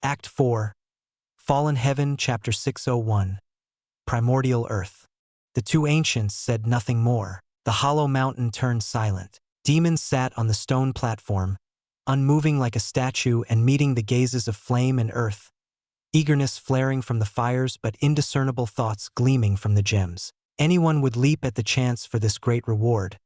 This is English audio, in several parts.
Act 4, Fallen Heaven, Chapter 601. Primordial Earth. The two ancients said nothing more. The hollow mountain turned silent. Demon sat on the stone platform, unmoving like a statue and meeting the gazes of flame and earth, eagerness flaring from the fires but indiscernible thoughts gleaming from the gems. Anyone would leap at the chance for this great reward,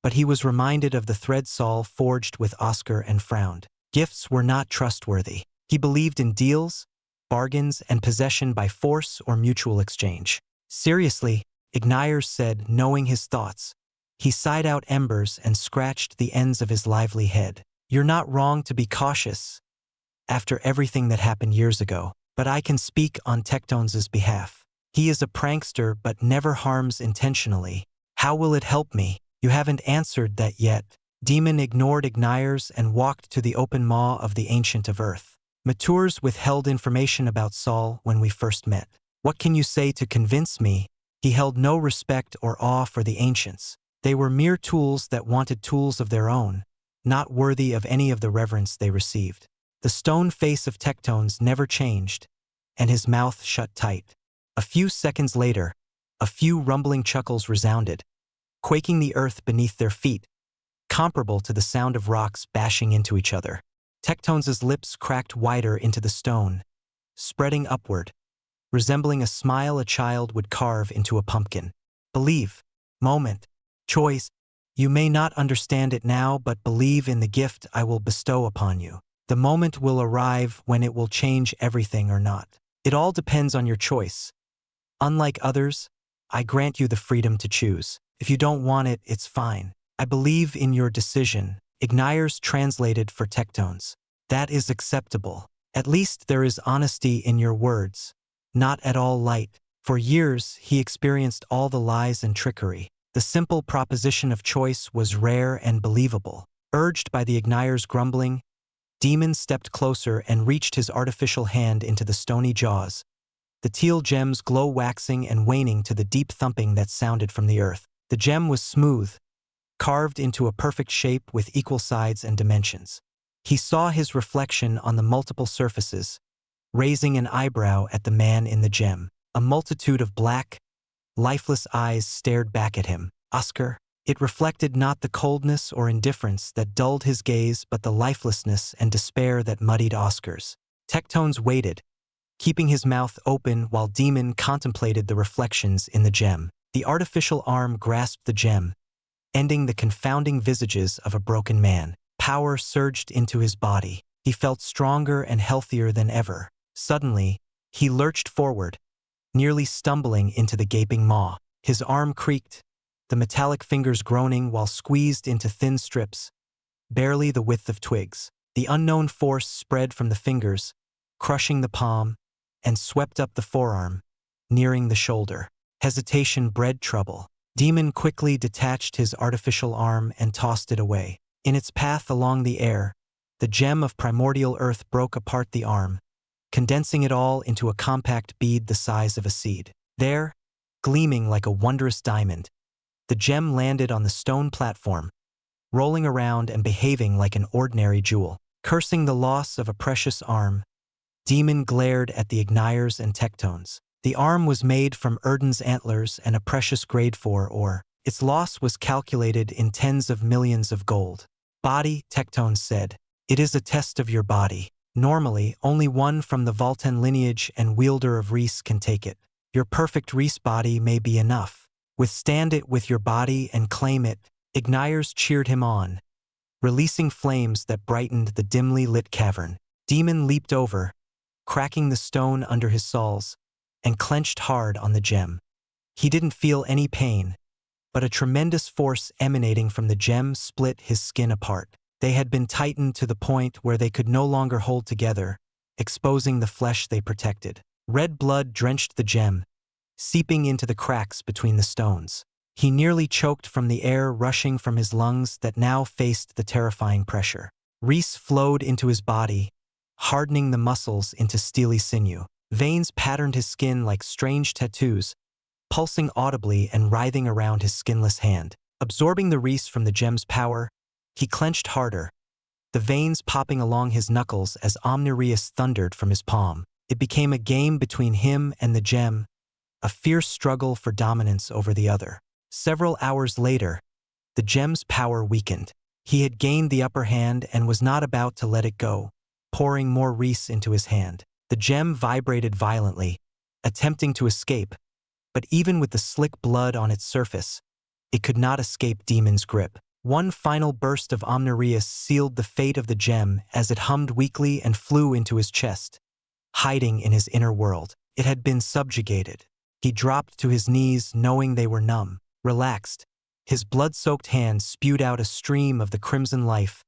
but he was reminded of the thread Saul forged with Oscar and frowned. Gifts were not trustworthy. He believed in deals, bargains, and possession by force or mutual exchange. Seriously, Igniers said, knowing his thoughts. He sighed out embers and scratched the ends of his lively head. You're not wrong to be cautious, after everything that happened years ago, but I can speak on Tectones' behalf. He is a prankster but never harms intentionally. How will it help me? You haven't answered that yet. Demon ignored Igniers and walked to the open maw of the Ancient of Earth. Matures withheld information about Saul when we first met. What can you say to convince me? He held no respect or awe for the ancients. They were mere tools that wanted tools of their own, not worthy of any of the reverence they received. The stone face of Tectones never changed, and his mouth shut tight. A few seconds later, a few rumbling chuckles resounded, quaking the earth beneath their feet, comparable to the sound of rocks bashing into each other. Tectones' lips cracked wider into the stone, spreading upward, resembling a smile a child would carve into a pumpkin. Believe, moment, choice. You may not understand it now, but believe in the gift I will bestow upon you. The moment will arrive when it will change everything or not. It all depends on your choice. Unlike others, I grant you the freedom to choose. If you don't want it, it's fine. I believe in your decision. Igniers translated for Tectones. That is acceptable. At least there is honesty in your words. Not at all light. For years, he experienced all the lies and trickery. The simple proposition of choice was rare and believable. Urged by the Igniers' grumbling, Demon stepped closer and reached his artificial hand into the stony jaws, the teal gems glow waxing and waning to the deep thumping that sounded from the earth. The gem was smooth, carved into a perfect shape with equal sides and dimensions. He saw his reflection on the multiple surfaces, raising an eyebrow at the man in the gem. A multitude of black, lifeless eyes stared back at him. Oscar. It reflected not the coldness or indifference that dulled his gaze, but the lifelessness and despair that muddied Oscar's. Tectones waited, keeping his mouth open while Demon contemplated the reflections in the gem. The artificial arm grasped the gem, ending the confounding visages of a broken man. Power surged into his body. He felt stronger and healthier than ever. Suddenly, he lurched forward, nearly stumbling into the gaping maw. His arm creaked, the metallic fingers groaning while squeezed into thin strips, barely the width of twigs. The unknown force spread from the fingers, crushing the palm, and swept up the forearm, nearing the shoulder. Hesitation bred trouble. Demon quickly detached his artificial arm and tossed it away. In its path along the air, the gem of primordial earth broke apart the arm, condensing it all into a compact bead the size of a seed. There, gleaming like a wondrous diamond, the gem landed on the stone platform, rolling around and behaving like an ordinary jewel. Cursing the loss of a precious arm, Demon glared at the Igniers and Tectones. The arm was made from Erden's antlers and a precious grade 4 ore. Its loss was calculated in tens of millions of gold. Body, Tectones said. It is a test of your body. Normally, only one from the Volten lineage and wielder of Reese can take it. Your perfect Reese body may be enough. Withstand it with your body and claim it. Igniers cheered him on, releasing flames that brightened the dimly lit cavern. Demon leaped over, cracking the stone under his soles, and clenched hard on the gem. He didn't feel any pain, but a tremendous force emanating from the gem split his skin apart. They had been tightened to the point where they could no longer hold together, exposing the flesh they protected. Red blood drenched the gem, seeping into the cracks between the stones. He nearly choked from the air rushing from his lungs that now faced the terrifying pressure. Reese flowed into his body, hardening the muscles into steely sinew. Veins patterned his skin like strange tattoos, pulsing audibly and writhing around his skinless hand. Absorbing the Reese from the gem's power, he clenched harder, the veins popping along his knuckles as Omnirius thundered from his palm. It became a game between him and the gem, a fierce struggle for dominance over the other. Several hours later, the gem's power weakened. He had gained the upper hand and was not about to let it go, pouring more reese into his hand. The gem vibrated violently, attempting to escape, but even with the slick blood on its surface, it could not escape Demon's grip. One final burst of Omnirius sealed the fate of the gem as it hummed weakly and flew into his chest, hiding in his inner world. It had been subjugated. He dropped to his knees knowing they were numb, relaxed. His blood-soaked hands spewed out a stream of the crimson life,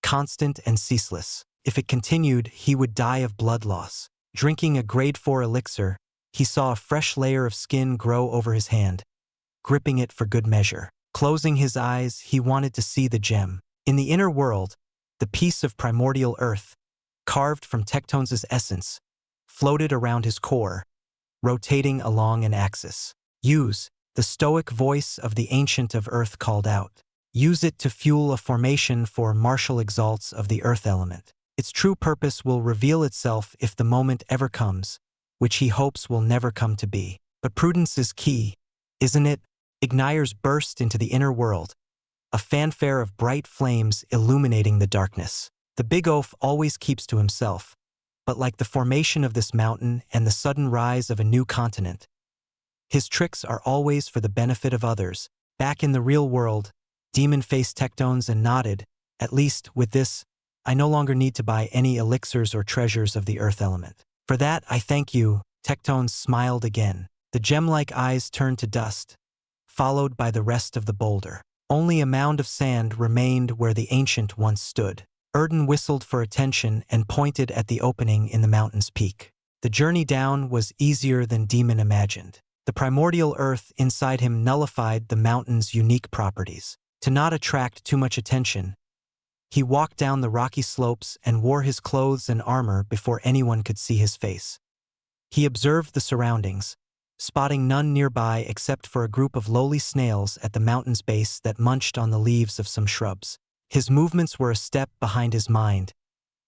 constant and ceaseless. If it continued, he would die of blood loss. Drinking a grade 4 elixir, he saw a fresh layer of skin grow over his hand, gripping it for good measure. Closing his eyes, he wanted to see the gem. In the inner world, the piece of primordial earth, carved from Tectones' essence, floated around his core, rotating along an axis. Use, the stoic voice of the Ancient of Earth called out. Use it to fuel a formation for martial exalts of the earth element. Its true purpose will reveal itself if the moment ever comes, which he hopes will never come to be. But prudence is key, isn't it? Ignires burst into the inner world, a fanfare of bright flames illuminating the darkness. The big oaf always keeps to himself, but like the formation of this mountain and the sudden rise of a new continent, his tricks are always for the benefit of others. Back in the real world, Demon faced Tectones and nodded. At least, with this, I no longer need to buy any elixirs or treasures of the earth element. For that, I thank you. Tectones smiled again. The gem-like eyes turned to dust, followed by the rest of the boulder. Only a mound of sand remained where the ancient once stood. Erden whistled for attention and pointed at the opening in the mountain's peak. The journey down was easier than Demon imagined. The primordial earth inside him nullified the mountain's unique properties. To not attract too much attention, he walked down the rocky slopes and wore his clothes and armor before anyone could see his face. He observed the surroundings, spotting none nearby except for a group of lowly snails at the mountain's base that munched on the leaves of some shrubs. His movements were a step behind his mind,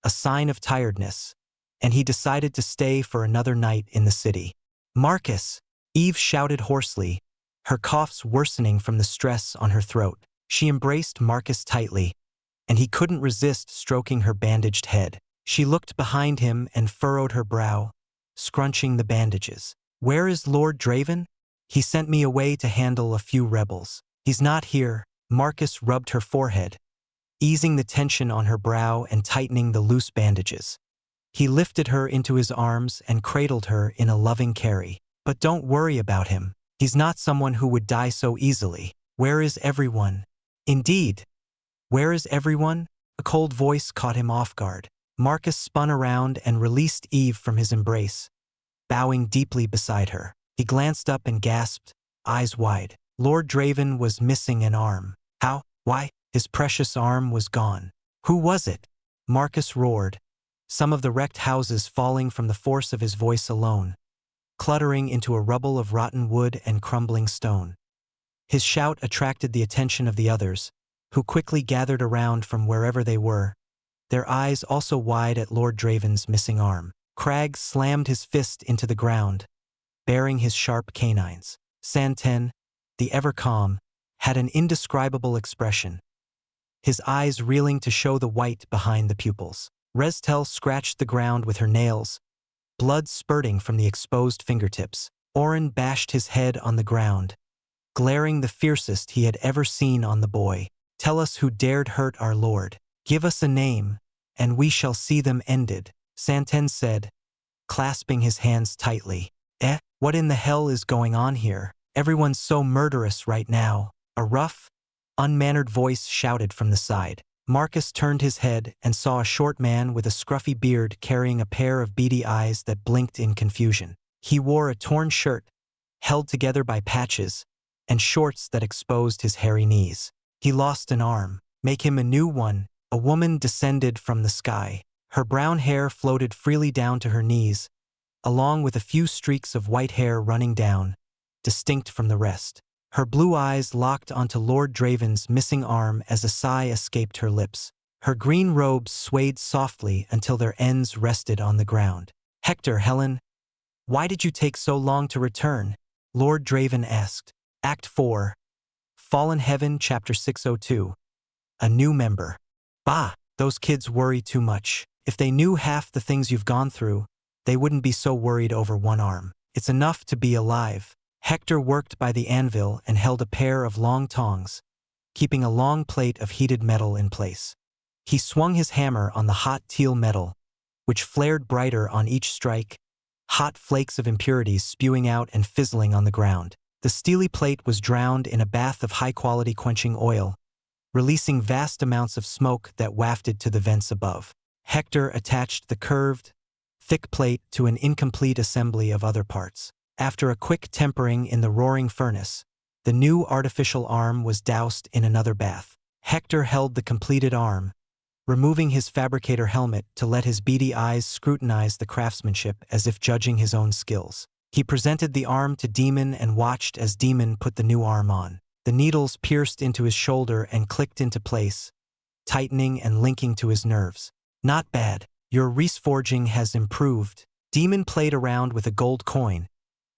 a sign of tiredness, and he decided to stay for another night in the city. Marcus! Eve shouted hoarsely, her coughs worsening from the stress on her throat. She embraced Marcus tightly, and he couldn't resist stroking her bandaged head. She looked behind him and furrowed her brow, scrunching the bandages. Where is Lord Draven? He sent me away to handle a few rebels. He's not here. Marcus rubbed her forehead, easing the tension on her brow and tightening the loose bandages. He lifted her into his arms and cradled her in a loving carry. But don't worry about him. He's not someone who would die so easily. Where is everyone? Indeed. Where is everyone? A cold voice caught him off guard. Marcus spun around and released Eve from his embrace, bowing deeply beside her. He glanced up and gasped, eyes wide. Lord Draven was missing an arm. How? Why? His precious arm was gone. Who was it? Marcus roared, some of the wrecked houses falling from the force of his voice alone, cluttering into a rubble of rotten wood and crumbling stone. His shout attracted the attention of the others, who quickly gathered around from wherever they were, their eyes also wide at Lord Draven's missing arm. Crag slammed his fist into the ground, baring his sharp canines. Santen, the ever-calm, had an indescribable expression, his eyes reeling to show the white behind the pupils. Restel scratched the ground with her nails, blood spurting from the exposed fingertips. Orin bashed his head on the ground, glaring the fiercest he had ever seen on the boy. Tell us who dared hurt our lord. Give us a name, and we shall see them ended, Santen said, clasping his hands tightly. What in the hell is going on here? Everyone's so murderous right now. A rough, unmannered voice shouted from the side. Marcus turned his head and saw a short man with a scruffy beard carrying a pair of beady eyes that blinked in confusion. He wore a torn shirt, held together by patches, and shorts that exposed his hairy knees. He lost an arm. Make him a new one. A woman descended from the sky. Her brown hair floated freely down to her knees, along with a few streaks of white hair running down, distinct from the rest. Her blue eyes locked onto Lord Draven's missing arm as a sigh escaped her lips. Her green robes swayed softly until their ends rested on the ground. "Hector, Helen, why did you take so long to return?" Lord Draven asked. Act 4, Fallen Heaven, Chapter 602. A new member. "Bah, those kids worry too much. If they knew half the things you've gone through, they wouldn't be so worried over one arm. It's enough to be alive." Hector worked by the anvil and held a pair of long tongs, keeping a long plate of heated metal in place. He swung his hammer on the hot teal metal, which flared brighter on each strike, hot flakes of impurities spewing out and fizzling on the ground. The steely plate was drowned in a bath of high-quality quenching oil, releasing vast amounts of smoke that wafted to the vents above. Hector attached the curved, thick plate to an incomplete assembly of other parts. After a quick tempering in the roaring furnace, the new artificial arm was doused in another bath. Hector held the completed arm, removing his fabricator helmet to let his beady eyes scrutinize the craftsmanship as if judging his own skills. He presented the arm to Demon and watched as Demon put the new arm on. The needles pierced into his shoulder and clicked into place, tightening and linking to his nerves. "Not bad. Your reforging has improved." Demon played around with a gold coin,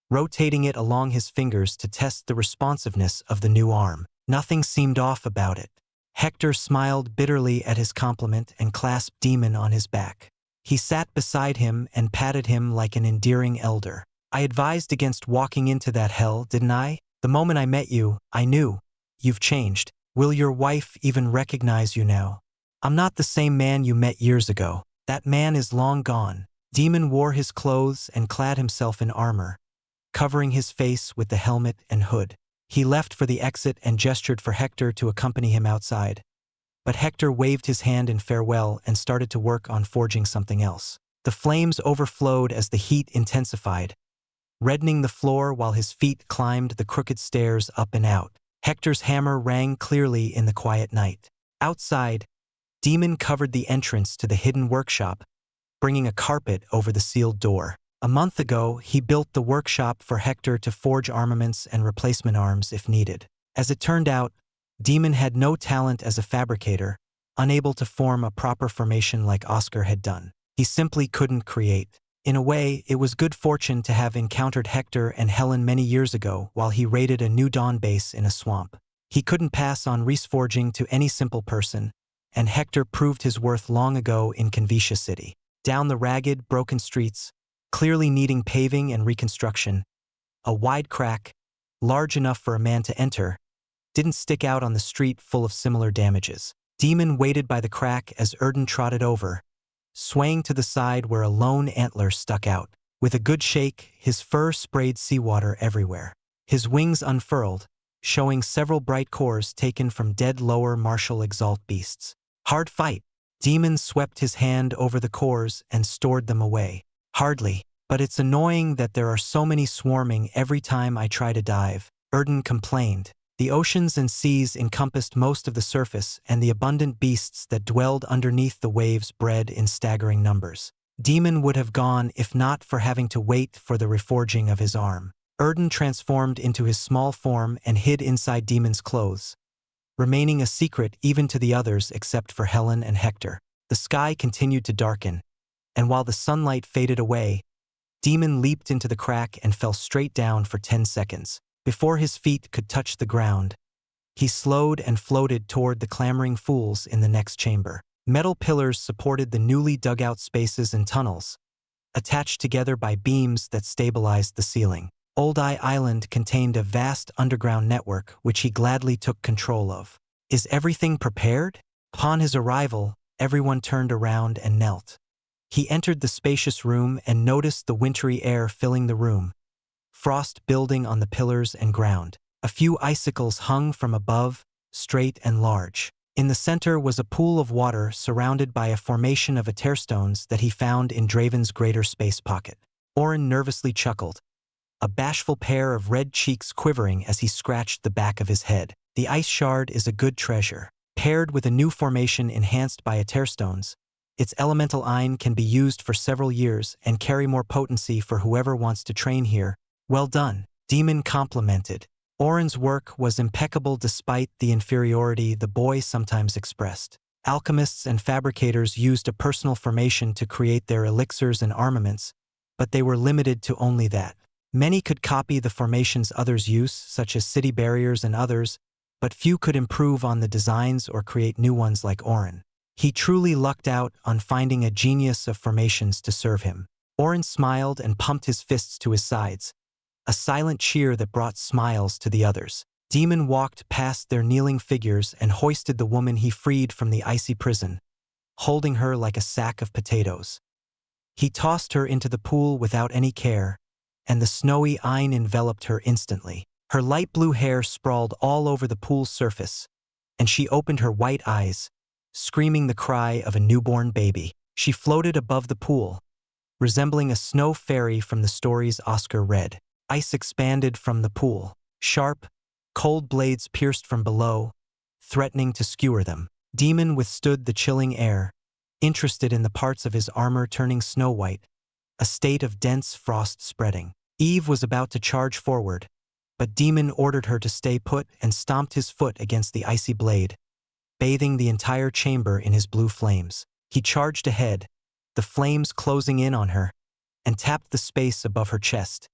rotating it along his fingers to test the responsiveness of the new arm. Nothing seemed off about it. Hector smiled bitterly at his compliment and clasped Demon on his back. He sat beside him and patted him like an endearing elder. "I advised against walking into that hell, didn't I? The moment I met you, I knew. You've changed. Will your wife even recognize you now? I'm not the same man you met years ago. That man is long gone." Demon wore his clothes and clad himself in armor, covering his face with the helmet and hood. He left for the exit and gestured for Hector to accompany him outside. But Hector waved his hand in farewell and started to work on forging something else. The flames overflowed as the heat intensified, reddening the floor while his feet climbed the crooked stairs up and out. Hector's hammer rang clearly in the quiet night. Outside, Demon covered the entrance to the hidden workshop, bringing a carpet over the sealed door. A month ago, he built the workshop for Hector to forge armaments and replacement arms if needed. As it turned out, Demon had no talent as a fabricator, unable to form a proper formation like Oscar had done. He simply couldn't create. In a way, it was good fortune to have encountered Hector and Helen many years ago while he raided a New Dawn base in a swamp. He couldn't pass on reforging to any simple person, and Hector proved his worth long ago in Xianxia City. Down the ragged, broken streets, clearly needing paving and reconstruction, a wide crack, large enough for a man to enter, didn't stick out on the street full of similar damages. Demon waited by the crack as Erden trotted over, swaying to the side where a lone antler stuck out. With a good shake, his fur sprayed seawater everywhere. His wings unfurled, showing several bright cores taken from dead lower martial Exalt beasts. "Hard fight." Demon swept his hand over the cores and stored them away. "Hardly, but it's annoying that there are so many swarming every time I try to dive," Erden complained. The oceans and seas encompassed most of the surface, and the abundant beasts that dwelled underneath the waves bred in staggering numbers. Demon would have gone if not for having to wait for the reforging of his arm. Erden transformed into his small form and hid inside Demon's clothes, remaining a secret even to the others except for Helen and Hector. The sky continued to darken, and while the sunlight faded away, Demon leaped into the crack and fell straight down for 10 seconds. Before his feet could touch the ground, he slowed and floated toward the clamoring fools in the next chamber. Metal pillars supported the newly dug out spaces and tunnels, attached together by beams that stabilized the ceiling. Old Eye Island contained a vast underground network which he gladly took control of. "Is everything prepared?" Upon his arrival, everyone turned around and knelt. He entered the spacious room and noticed the wintry air filling the room, frost building on the pillars and ground. A few icicles hung from above, straight and large. In the center was a pool of water surrounded by a formation of Aterstones that he found in Draven's greater space pocket. Orin nervously chuckled, a bashful pair of red cheeks quivering as he scratched the back of his head. The ice shard is a good treasure. Paired with a new formation enhanced by Aterstones, its elemental Ein can be used for several years and carry more potency for whoever wants to train here. "Well done," Demon complimented. Orin's work was impeccable despite the inferiority the boy sometimes expressed. Alchemists and fabricators used a personal formation to create their elixirs and armaments, but they were limited to only that. Many could copy the formations others use, such as city barriers and others, but few could improve on the designs or create new ones like Oren. He truly lucked out on finding a genius of formations to serve him. Oren smiled and pumped his fists to his sides, a silent cheer that brought smiles to the others. Demon walked past their kneeling figures and hoisted the woman he freed from the icy prison, holding her like a sack of potatoes. He tossed her into the pool without any care, and the snowy Ain enveloped her instantly. Her light blue hair sprawled all over the pool's surface, and she opened her white eyes, screaming the cry of a newborn baby. She floated above the pool, resembling a snow fairy from the stories Oscar read. Ice expanded from the pool. Sharp, cold blades pierced from below, threatening to skewer them. Demon withstood the chilling air, interested in the parts of his armor turning snow-white, a state of dense frost spreading. Eve was about to charge forward, but Demon ordered her to stay put and stomped his foot against the icy blade, bathing the entire chamber in his blue flames. He charged ahead, the flames closing in on her, and tapped the space above her chest,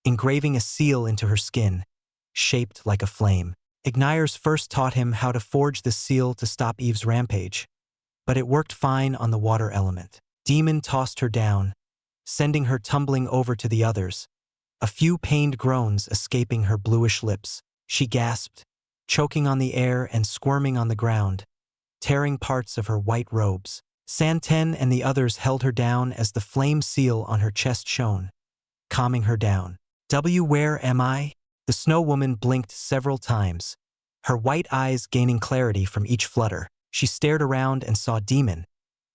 engraving a seal into her skin, shaped like a flame. Igniers first taught him how to forge the seal to stop Eve's rampage, but it worked fine on the water element. Demon tossed her down, sending her tumbling over to the others, a few pained groans escaping her bluish lips. She gasped, choking on the air and squirming on the ground, tearing parts of her white robes. Santen and the others held her down as the flame seal on her chest shone, calming her down. Where am I? The snow woman blinked several times, her white eyes gaining clarity from each flutter. She stared around and saw Demon.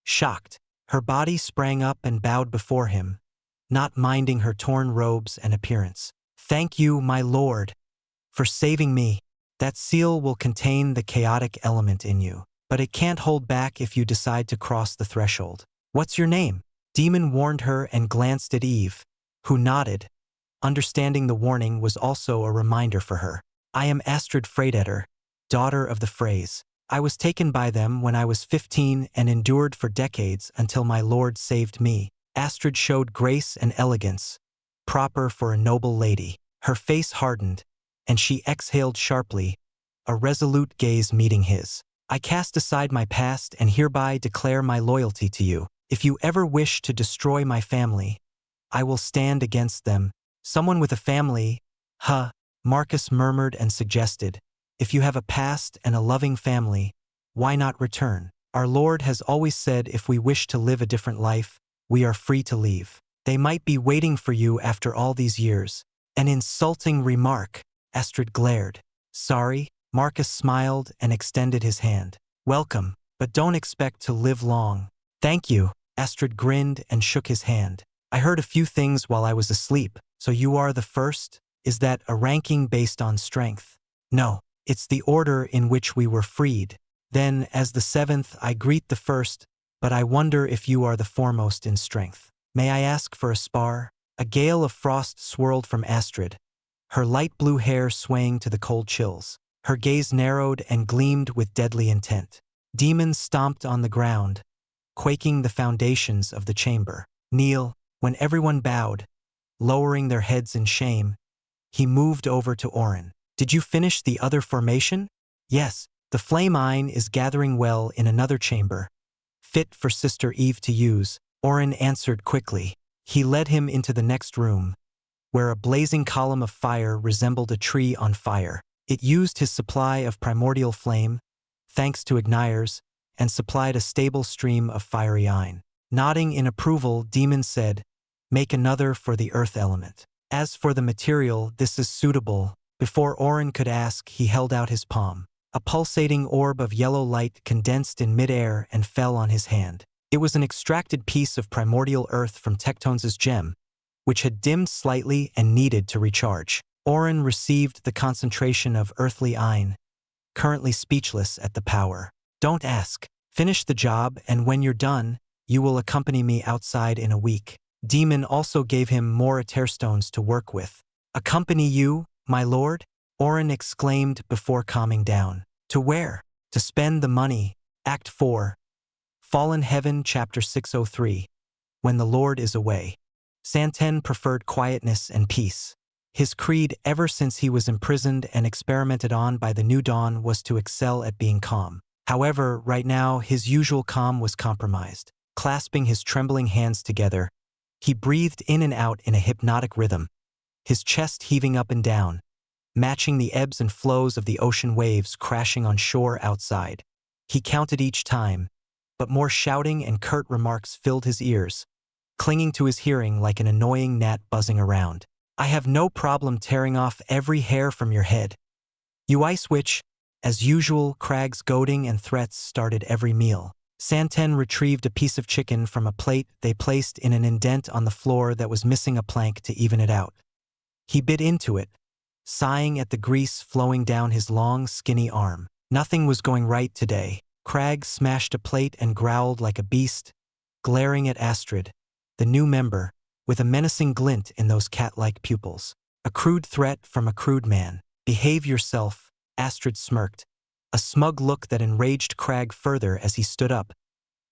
Shocked, her body sprang up and bowed before him, not minding her torn robes and appearance. Thank you, my lord, for saving me. That seal will contain the chaotic element in you, but it can't hold back if you decide to cross the threshold. What's your name? Demon warned her and glanced at Eve, who nodded. Understanding the warning was also a reminder for her. I am Astrid Freydetter, daughter of the Freys. I was taken by them when I was 15 and endured for decades until my lord saved me. Astrid showed grace and elegance, proper for a noble lady. Her face hardened, and she exhaled sharply, a resolute gaze meeting his. I cast aside my past and hereby declare my loyalty to you. If you ever wish to destroy my family, I will stand against them. Someone with a family, Marcus murmured and suggested. If you have a past and a loving family, why not return? Our Lord has always said if we wish to live a different life, we are free to leave. They might be waiting for you after all these years. An insulting remark, Astrid glared. Sorry, Marcus smiled and extended his hand. Welcome, but don't expect to live long. Thank you, Astrid grinned and shook his hand. I heard a few things while I was asleep. So you are the first? Is that a ranking based on strength? No, it's the order in which we were freed. Then, as the seventh, I greet the first, but I wonder if you are the foremost in strength. May I ask for a spar? A gale of frost swirled from Astrid, her light blue hair swaying to the cold chills. Her gaze narrowed and gleamed with deadly intent. Demon stomped on the ground, quaking the foundations of the chamber. Kneel. When everyone bowed, lowering their heads in shame, he moved over to Oren. Did you finish the other formation? Yes, the flame Ain is gathering well in another chamber, fit for Sister Eve to use, Oren answered quickly. He led him into the next room, where a blazing column of fire resembled a tree on fire. It used his supply of primordial flame, thanks to Igniers, and supplied a stable stream of fiery Ain. Nodding in approval, Demon said, Make another for the earth element. As for the material, this is suitable. Before Oren could ask, he held out his palm. A pulsating orb of yellow light condensed in midair and fell on his hand. It was an extracted piece of primordial earth from Tectones' gem, which had dimmed slightly and needed to recharge. Oren received the concentration of earthly Ain, currently speechless at the power. Don't ask. Finish the job, and when you're done, you will accompany me outside in a week. Demon also gave him more Aetherstones to work with. Accompany you, my lord? Oren exclaimed before calming down. To where? To spend the money, Act 4. Fallen Heaven Chapter 603. When the Lord is away. Santen preferred quietness and peace. His creed ever since he was imprisoned and experimented on by the New Dawn was to excel at being calm. However, right now his usual calm was compromised. Clasping his trembling hands together, he breathed in and out in a hypnotic rhythm, his chest heaving up and down, matching the ebbs and flows of the ocean waves crashing on shore outside. He counted each time, but more shouting and curt remarks filled his ears, clinging to his hearing like an annoying gnat buzzing around. I have no problem tearing off every hair from your head. You ice witch. As usual, Crag's goading and threats started every meal. Santen retrieved a piece of chicken from a plate they placed in an indent on the floor that was missing a plank to even it out. He bit into it, sighing at the grease flowing down his long, skinny arm. Nothing was going right today. Crag smashed a plate and growled like a beast, glaring at Astrid, the new member, with a menacing glint in those cat-like pupils. A crude threat from a crude man. Behave yourself, Astrid smirked, a smug look that enraged Crag further as he stood up,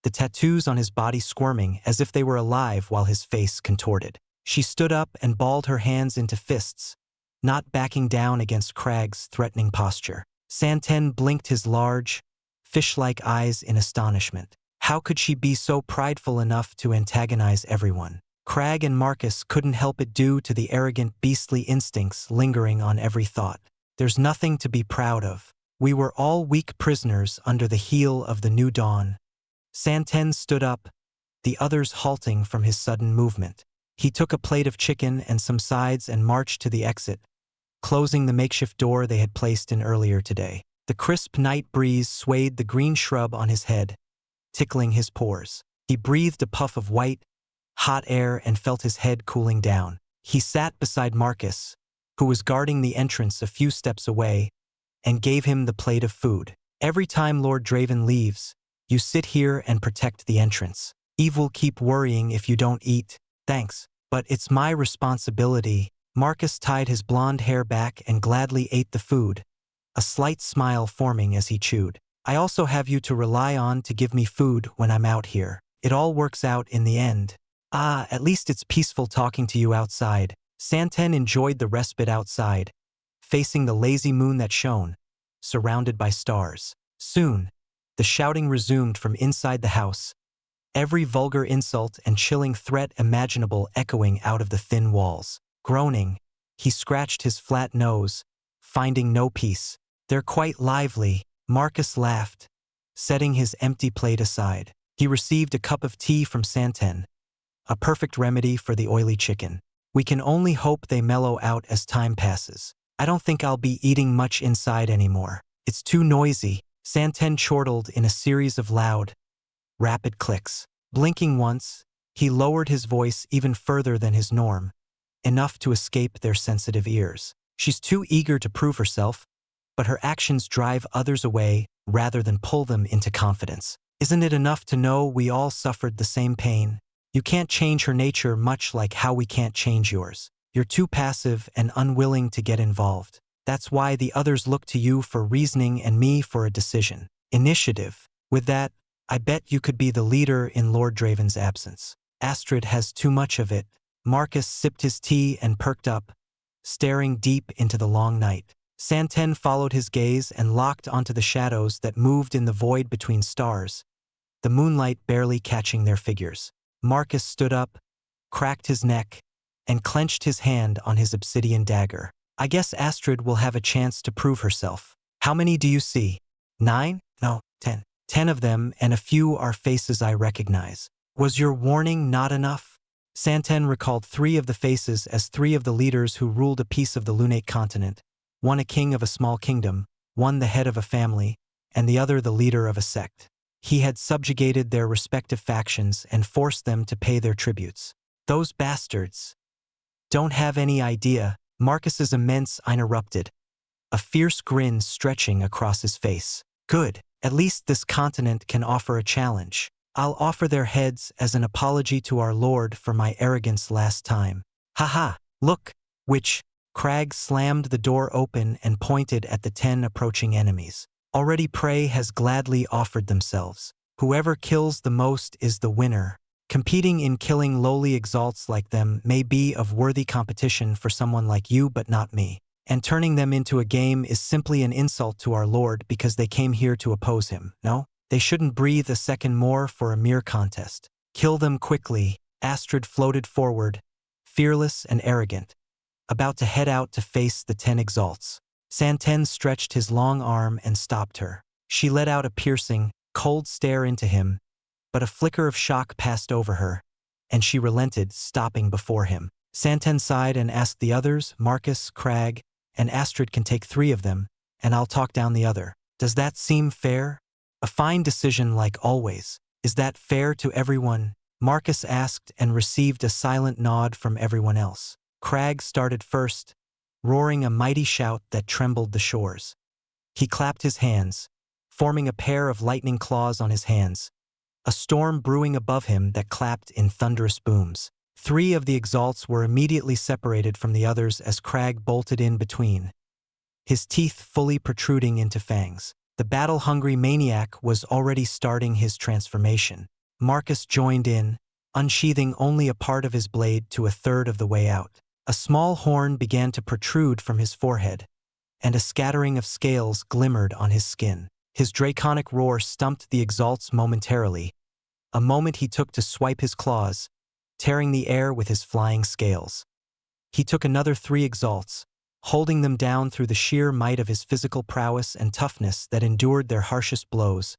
the tattoos on his body squirming as if they were alive while his face contorted. She stood up and balled her hands into fists, not backing down against Crag's threatening posture. Santen blinked his large, fish-like eyes in astonishment. How could she be so prideful enough to antagonize everyone? Crag and Marcus couldn't help it due to the arrogant beastly instincts lingering on every thought. There's nothing to be proud of. We were all weak prisoners under the heel of the New Dawn. Santen stood up, the others halting from his sudden movement. He took a plate of chicken and some sides and marched to the exit, closing the makeshift door they had placed in earlier today. The crisp night breeze swayed the green shrub on his head, tickling his pores. He breathed a puff of white, hot air and felt his head cooling down. He sat beside Marcus, who was guarding the entrance a few steps away, and gave him the plate of food. Every time Lord Draven leaves, you sit here and protect the entrance. Eve will keep worrying if you don't eat. Thanks, but it's my responsibility. Marcus tied his blonde hair back and gladly ate the food, a slight smile forming as he chewed. I also have you to rely on to give me food when I'm out here. It all works out in the end. Ah, at least it's peaceful talking to you outside. Santen enjoyed the respite outside, facing the lazy moon that shone, surrounded by stars. Soon, the shouting resumed from inside the house, every vulgar insult and chilling threat imaginable echoing out of the thin walls. Groaning, he scratched his flat nose, finding no peace. They're quite lively, Marcus laughed, setting his empty plate aside. He received a cup of tea from Santen, a perfect remedy for the oily chicken. We can only hope they mellow out as time passes. I don't think I'll be eating much inside anymore. It's too noisy. Santen chortled in a series of loud, rapid clicks. Blinking once, he lowered his voice even further than his norm, enough to escape their sensitive ears. She's too eager to prove herself, but her actions drive others away rather than pull them into confidence. Isn't it enough to know we all suffered the same pain? You can't change her nature, much like how we can't change yours. You're too passive and unwilling to get involved. That's why the others look to you for reasoning and me for a decision. Initiative. With that, I bet you could be the leader in Lord Draven's absence. Astrid has too much of it. Marcus sipped his tea and perked up, staring deep into the long night. Santen followed his gaze and locked onto the shadows that moved in the void between stars, the moonlight barely catching their figures. Marcus stood up, cracked his neck, and clenched his hand on his obsidian dagger. I guess Astrid will have a chance to prove herself. How many do you see? 9? No, 10. 10 of them, and a few are faces I recognize. Was your warning not enough? Santen recalled 3 of the faces as 3 of the leaders who ruled a piece of the lunate continent, one a king of a small kingdom, one the head of a family, and the other the leader of a sect. He had subjugated their respective factions and forced them to pay their tributes. Those bastards don't have any idea. Marcus's immense interrupted, a fierce grin stretching across his face. Good, at least this continent can offer a challenge. I'll offer their heads as an apology to our lord for my arrogance last time. Haha, look, witch. Crag slammed the door open and pointed at the 10 approaching enemies. Already prey has gladly offered themselves. Whoever kills the most is the winner. Competing in killing lowly exalts like them may be of worthy competition for someone like you but not me. And turning them into a game is simply an insult to our Lord because they came here to oppose him, no? They shouldn't breathe a second more for a mere contest. Kill them quickly. Astrid floated forward, fearless and arrogant, about to head out to face the 10 exalts. Santen stretched his long arm and stopped her. She let out a piercing, cold stare into him, but a flicker of shock passed over her, and she relented, stopping before him. Santen sighed and asked the others, Marcus, Crag, and Astrid can take 3 of them, and I'll talk down the other. Does that seem fair? A fine decision like always. Is that fair to everyone? Marcus asked and received a silent nod from everyone else. Crag started first, roaring a mighty shout that trembled the shores. He clapped his hands, forming a pair of lightning claws on his hands, a storm brewing above him that clapped in thunderous booms. 3 of the exalts were immediately separated from the others as Crag bolted in between, his teeth fully protruding into fangs. The battle-hungry maniac was already starting his transformation. Marcus joined in, unsheathing only a part of his blade to a third of the way out. A small horn began to protrude from his forehead, and a scattering of scales glimmered on his skin. His draconic roar stumped the exalts momentarily, a moment he took to swipe his claws, tearing the air with his flying scales. He took another 3 exalts, holding them down through the sheer might of his physical prowess and toughness that endured their harshest blows,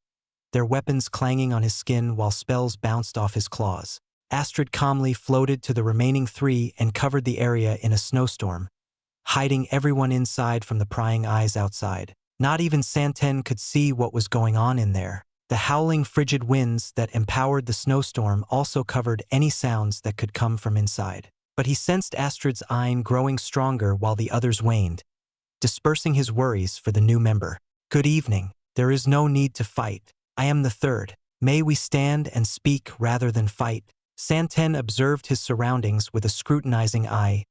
their weapons clanging on his skin while spells bounced off his claws. Astrid calmly floated to the remaining 3 and covered the area in a snowstorm, hiding everyone inside from the prying eyes outside. Not even Santen could see what was going on in there. The howling frigid winds that empowered the snowstorm also covered any sounds that could come from inside. But he sensed Astrid's eye growing stronger while the others waned, dispersing his worries for the new member. Good evening. There is no need to fight. I am the 3rd. May we stand and speak rather than fight? Santen observed his surroundings with a scrutinizing eye,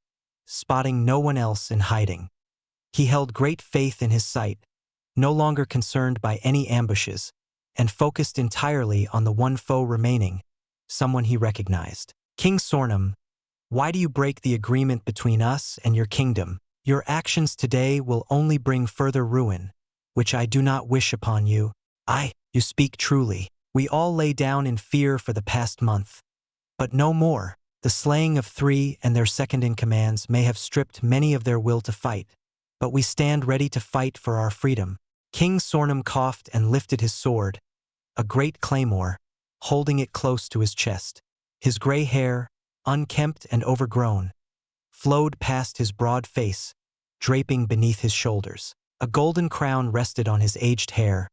spotting no one else in hiding. He held great faith in his sight, no longer concerned by any ambushes, and focused entirely on the one foe remaining, someone he recognized. King Sornum, why do you break the agreement between us and your kingdom? Your actions today will only bring further ruin, which I do not wish upon you. You speak truly. We all lay down in fear for the past month. But no more. The slaying of 3 and their second-in-commands may have stripped many of their will to fight, but we stand ready to fight for our freedom. King Sornum coughed and lifted his sword, a great claymore, holding it close to his chest. His gray hair, unkempt and overgrown, flowed past his broad face, draping beneath his shoulders. A golden crown rested on his aged hair,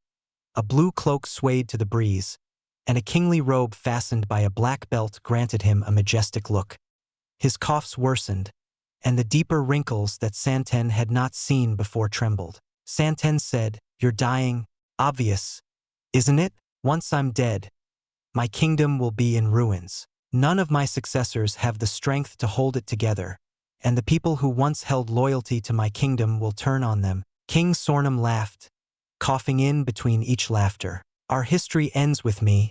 a blue cloak swayed to the breeze, and a kingly robe fastened by a black belt granted him a majestic look. His coughs worsened, and the deeper wrinkles that Santen had not seen before trembled. Santen said, "You're dying, obvious, isn't it? Once I'm dead, my kingdom will be in ruins. None of my successors have the strength to hold it together, and the people who once held loyalty to my kingdom will turn on them." King Sornum laughed, coughing in between each laughter. "Our history ends with me,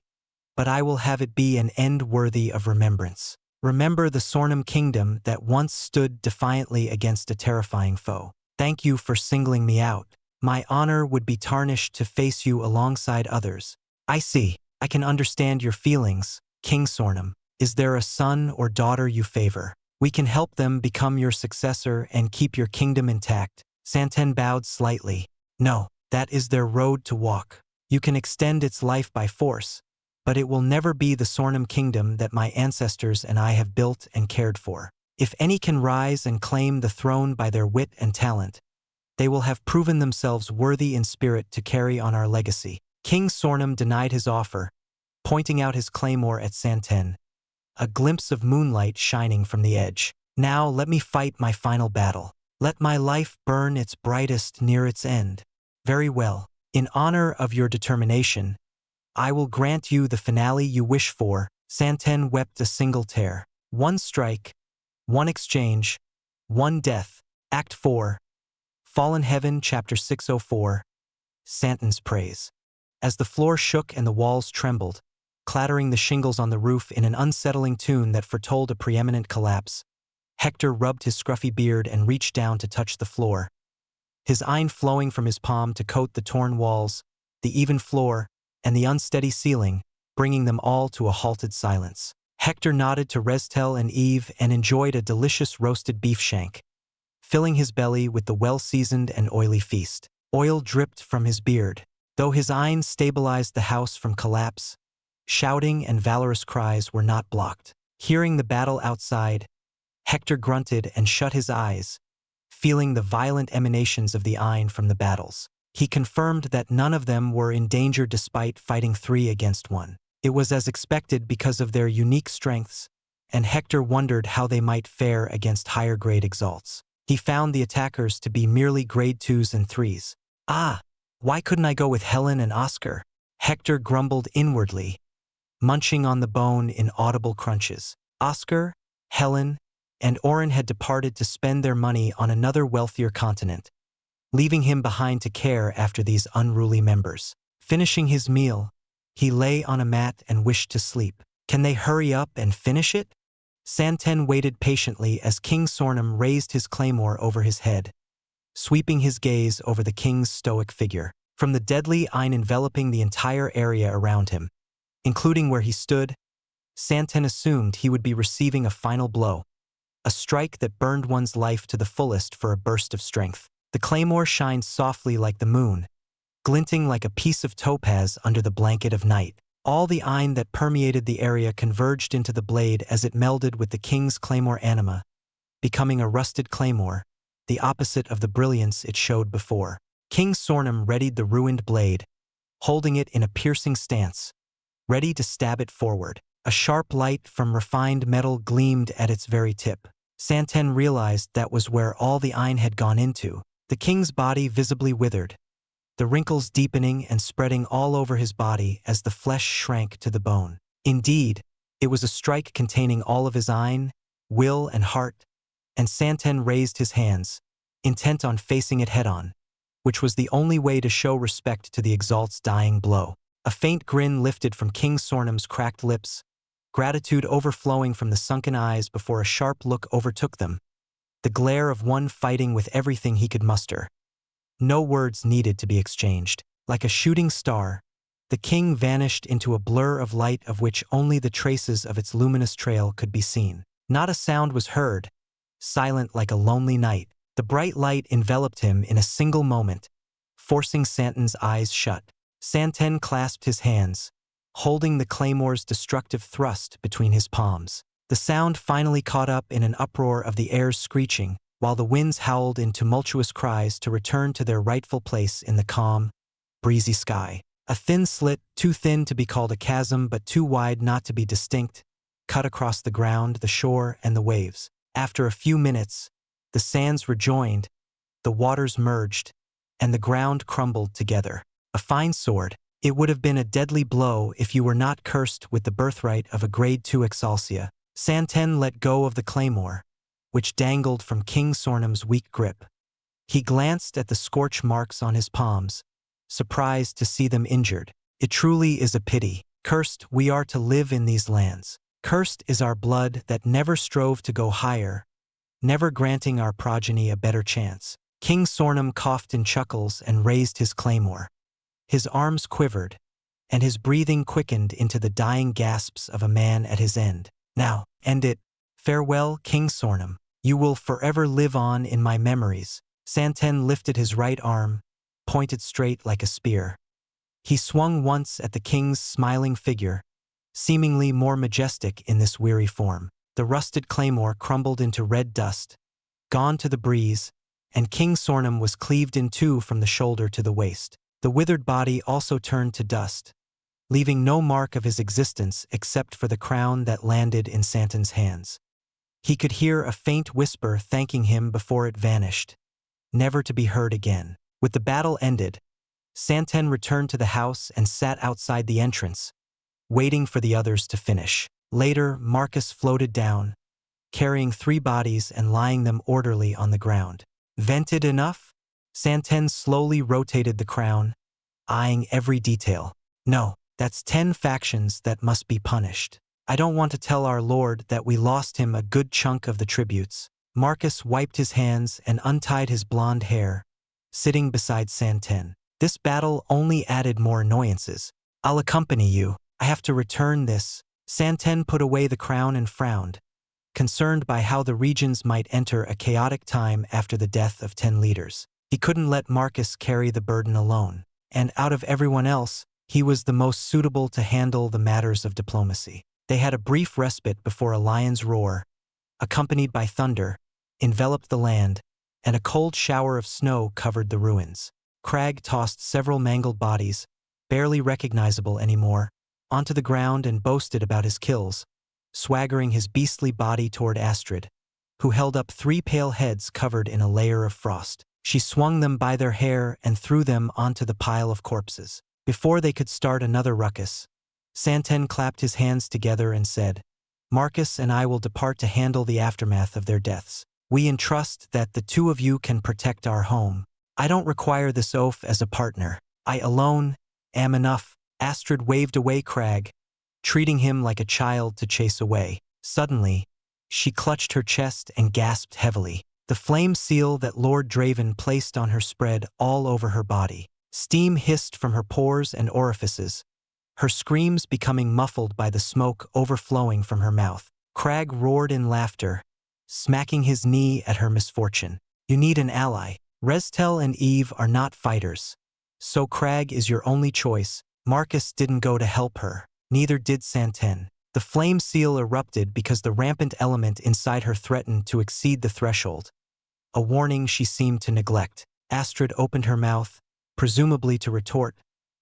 but I will have it be an end worthy of remembrance. Remember the Sornum kingdom that once stood defiantly against a terrifying foe. Thank you for singling me out. My honor would be tarnished to face you alongside others." "I see. I can understand your feelings, King Sornum. Is there a son or daughter you favor? We can help them become your successor and keep your kingdom intact." Santen bowed slightly. "No, that is their road to walk. You can extend its life by force, but it will never be the Sornum kingdom that my ancestors and I have built and cared for. If any can rise and claim the throne by their wit and talent, they will have proven themselves worthy in spirit to carry on our legacy." King Sornum denied his offer, pointing out his claymore at Santen, a glimpse of moonlight shining from the edge. "Now let me fight my final battle. Let my life burn its brightest near its end." "Very well. In honor of your determination, I will grant you the finale you wish for." Santen wept a single tear. "One strike, one exchange, one death." Act 4. Fallen Heaven, Chapter 604. Santon's praise. As the floor shook and the walls trembled, clattering the shingles on the roof in an unsettling tune that foretold a preeminent collapse, Hector rubbed his scruffy beard and reached down to touch the floor, his eye flowing from his palm to coat the torn walls, the even floor, and the unsteady ceiling, bringing them all to a halted silence. Hector nodded to Restel and Eve and enjoyed a delicious roasted beef shank, filling his belly with the well-seasoned and oily feast. Oil dripped from his beard, though his eyes stabilized the house from collapse. Shouting and valorous cries were not blocked. Hearing the battle outside, Hector grunted and shut his eyes, feeling the violent emanations of the Ain from the battles. He confirmed that none of them were in danger despite fighting 3 against 1. It was as expected because of their unique strengths, and Hector wondered how they might fare against higher-grade Exalts. He found the attackers to be merely grade 2s and 3s. Ah, why couldn't I go with Helen and Oscar? Hector grumbled inwardly, munching on the bone in audible crunches. Oscar, Helen, and Oren had departed to spend their money on another wealthier continent, leaving him behind to care after these unruly members. Finishing his meal, he lay on a mat and wished to sleep. Can they hurry up and finish it? Santen waited patiently as King Sornum raised his claymore over his head, sweeping his gaze over the king's stoic figure. From the deadly Ain enveloping the entire area around him, including where he stood, Santen assumed he would be receiving a final blow, a strike that burned one's life to the fullest for a burst of strength. The claymore shined softly like the moon, glinting like a piece of topaz under the blanket of night. All the Ain that permeated the area converged into the blade as it melded with the king's claymore anima, becoming a rusted claymore, the opposite of the brilliance it showed before. King Sornum readied the ruined blade, holding it in a piercing stance, ready to stab it forward. A sharp light from refined metal gleamed at its very tip. Santen realized that was where all the Ain had gone into. The king's body visibly withered, the wrinkles deepening and spreading all over his body as the flesh shrank to the bone. Indeed, it was a strike containing all of his Ain, will and heart, and Santen raised his hands, intent on facing it head-on, which was the only way to show respect to the Exalt's dying blow. A faint grin lifted from King Sornum's cracked lips, gratitude overflowing from the sunken eyes before a sharp look overtook them, the glare of one fighting with everything he could muster. No words needed to be exchanged. Like a shooting star, the king vanished into a blur of light of which only the traces of its luminous trail could be seen. Not a sound was heard, silent like a lonely night. The bright light enveloped him in a single moment, forcing Santen's eyes shut. Santen clasped his hands, holding the claymore's destructive thrust between his palms. The sound finally caught up in an uproar of the air's screeching, while the winds howled in tumultuous cries to return to their rightful place in the calm, breezy sky. A thin slit, too thin to be called a chasm but too wide not to be distinct, cut across the ground, the shore, and the waves. After a few minutes, the sands rejoined, the waters merged, and the ground crumbled together. A fine sword. It would have been a deadly blow if you were not cursed with the birthright of a grade 2 Exalsia. Santen let go of the claymore, which dangled from King Sornum's weak grip. He glanced at the scorch marks on his palms, surprised to see them injured. It truly is a pity. Cursed we are to live in these lands. Cursed is our blood that never strove to go higher, never granting our progeny a better chance. King Sornum coughed in chuckles and raised his claymore. His arms quivered, and his breathing quickened into the dying gasps of a man at his end. Now, end it. Farewell, King Sornum. You will forever live on in my memories. Santen lifted his right arm, pointed straight like a spear. He swung once at the king's smiling figure, seemingly more majestic in this weary form. The rusted claymore crumbled into red dust, gone to the breeze, and King Sornum was cleaved in two from the shoulder to the waist. The withered body also turned to dust, leaving no mark of his existence except for the crown that landed in Santen's hands. He could hear a faint whisper thanking him before it vanished, never to be heard again. With the battle ended, Santen returned to the house and sat outside the entrance, waiting for the others to finish. Later, Marcus floated down, carrying 3 bodies and lying them orderly on the ground. Vented enough? Santen slowly rotated the crown, eyeing every detail. No, that's 10 factions that must be punished. I don't want to tell our lord that we lost him a good chunk of the tributes. Marcus wiped his hands and untied his blonde hair, sitting beside Santen. This battle only added more annoyances. I'll accompany you. I have to return this. Santen put away the crown and frowned, concerned by how the regions might enter a chaotic time after the death of 10 leaders. He couldn't let Marcus carry the burden alone, and out of everyone else, he was the most suitable to handle the matters of diplomacy. They had a brief respite before a lion's roar, accompanied by thunder, enveloped the land, and a cold shower of snow covered the ruins. Crag tossed several mangled bodies, barely recognizable anymore, onto the ground and boasted about his kills, swaggering his beastly body toward Astrid, who held up 3 pale heads covered in a layer of frost. She swung them by their hair and threw them onto the pile of corpses. Before they could start another ruckus, Santen clapped his hands together and said, "Marcus and I will depart to handle the aftermath of their deaths. We entrust that the 2 of you can protect our home. I don't require this oaf as a partner. I alone am enough." Astrid waved away Crag, treating him like a child to chase away. Suddenly, she clutched her chest and gasped heavily. The flame seal that Lord Draven placed on her spread all over her body. Steam hissed from her pores and orifices, her screams becoming muffled by the smoke overflowing from her mouth. Crag roared in laughter, smacking his knee at her misfortune. "You need an ally. Restel and Eve are not fighters, so Crag is your only choice." Marcus didn't go to help her. Neither did Santen. The flame seal erupted because the rampant element inside her threatened to exceed the threshold, a warning she seemed to neglect. Astrid opened her mouth, presumably to retort,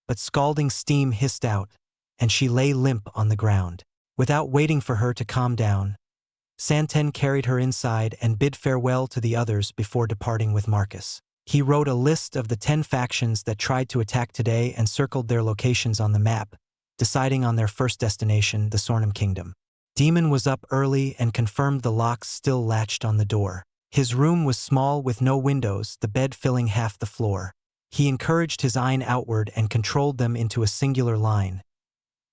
but scalding steam hissed out, and she lay limp on the ground. Without waiting for her to calm down, Santen carried her inside and bid farewell to the others before departing with Marcus. He wrote a list of the 10 factions that tried to attack today and circled their locations on the map, deciding on their first destination, the Sornum Kingdom. Demon was up early and confirmed the locks still latched on the door. His room was small with no windows, the bed filling half the floor. He encouraged his eyes outward and controlled them into a singular line,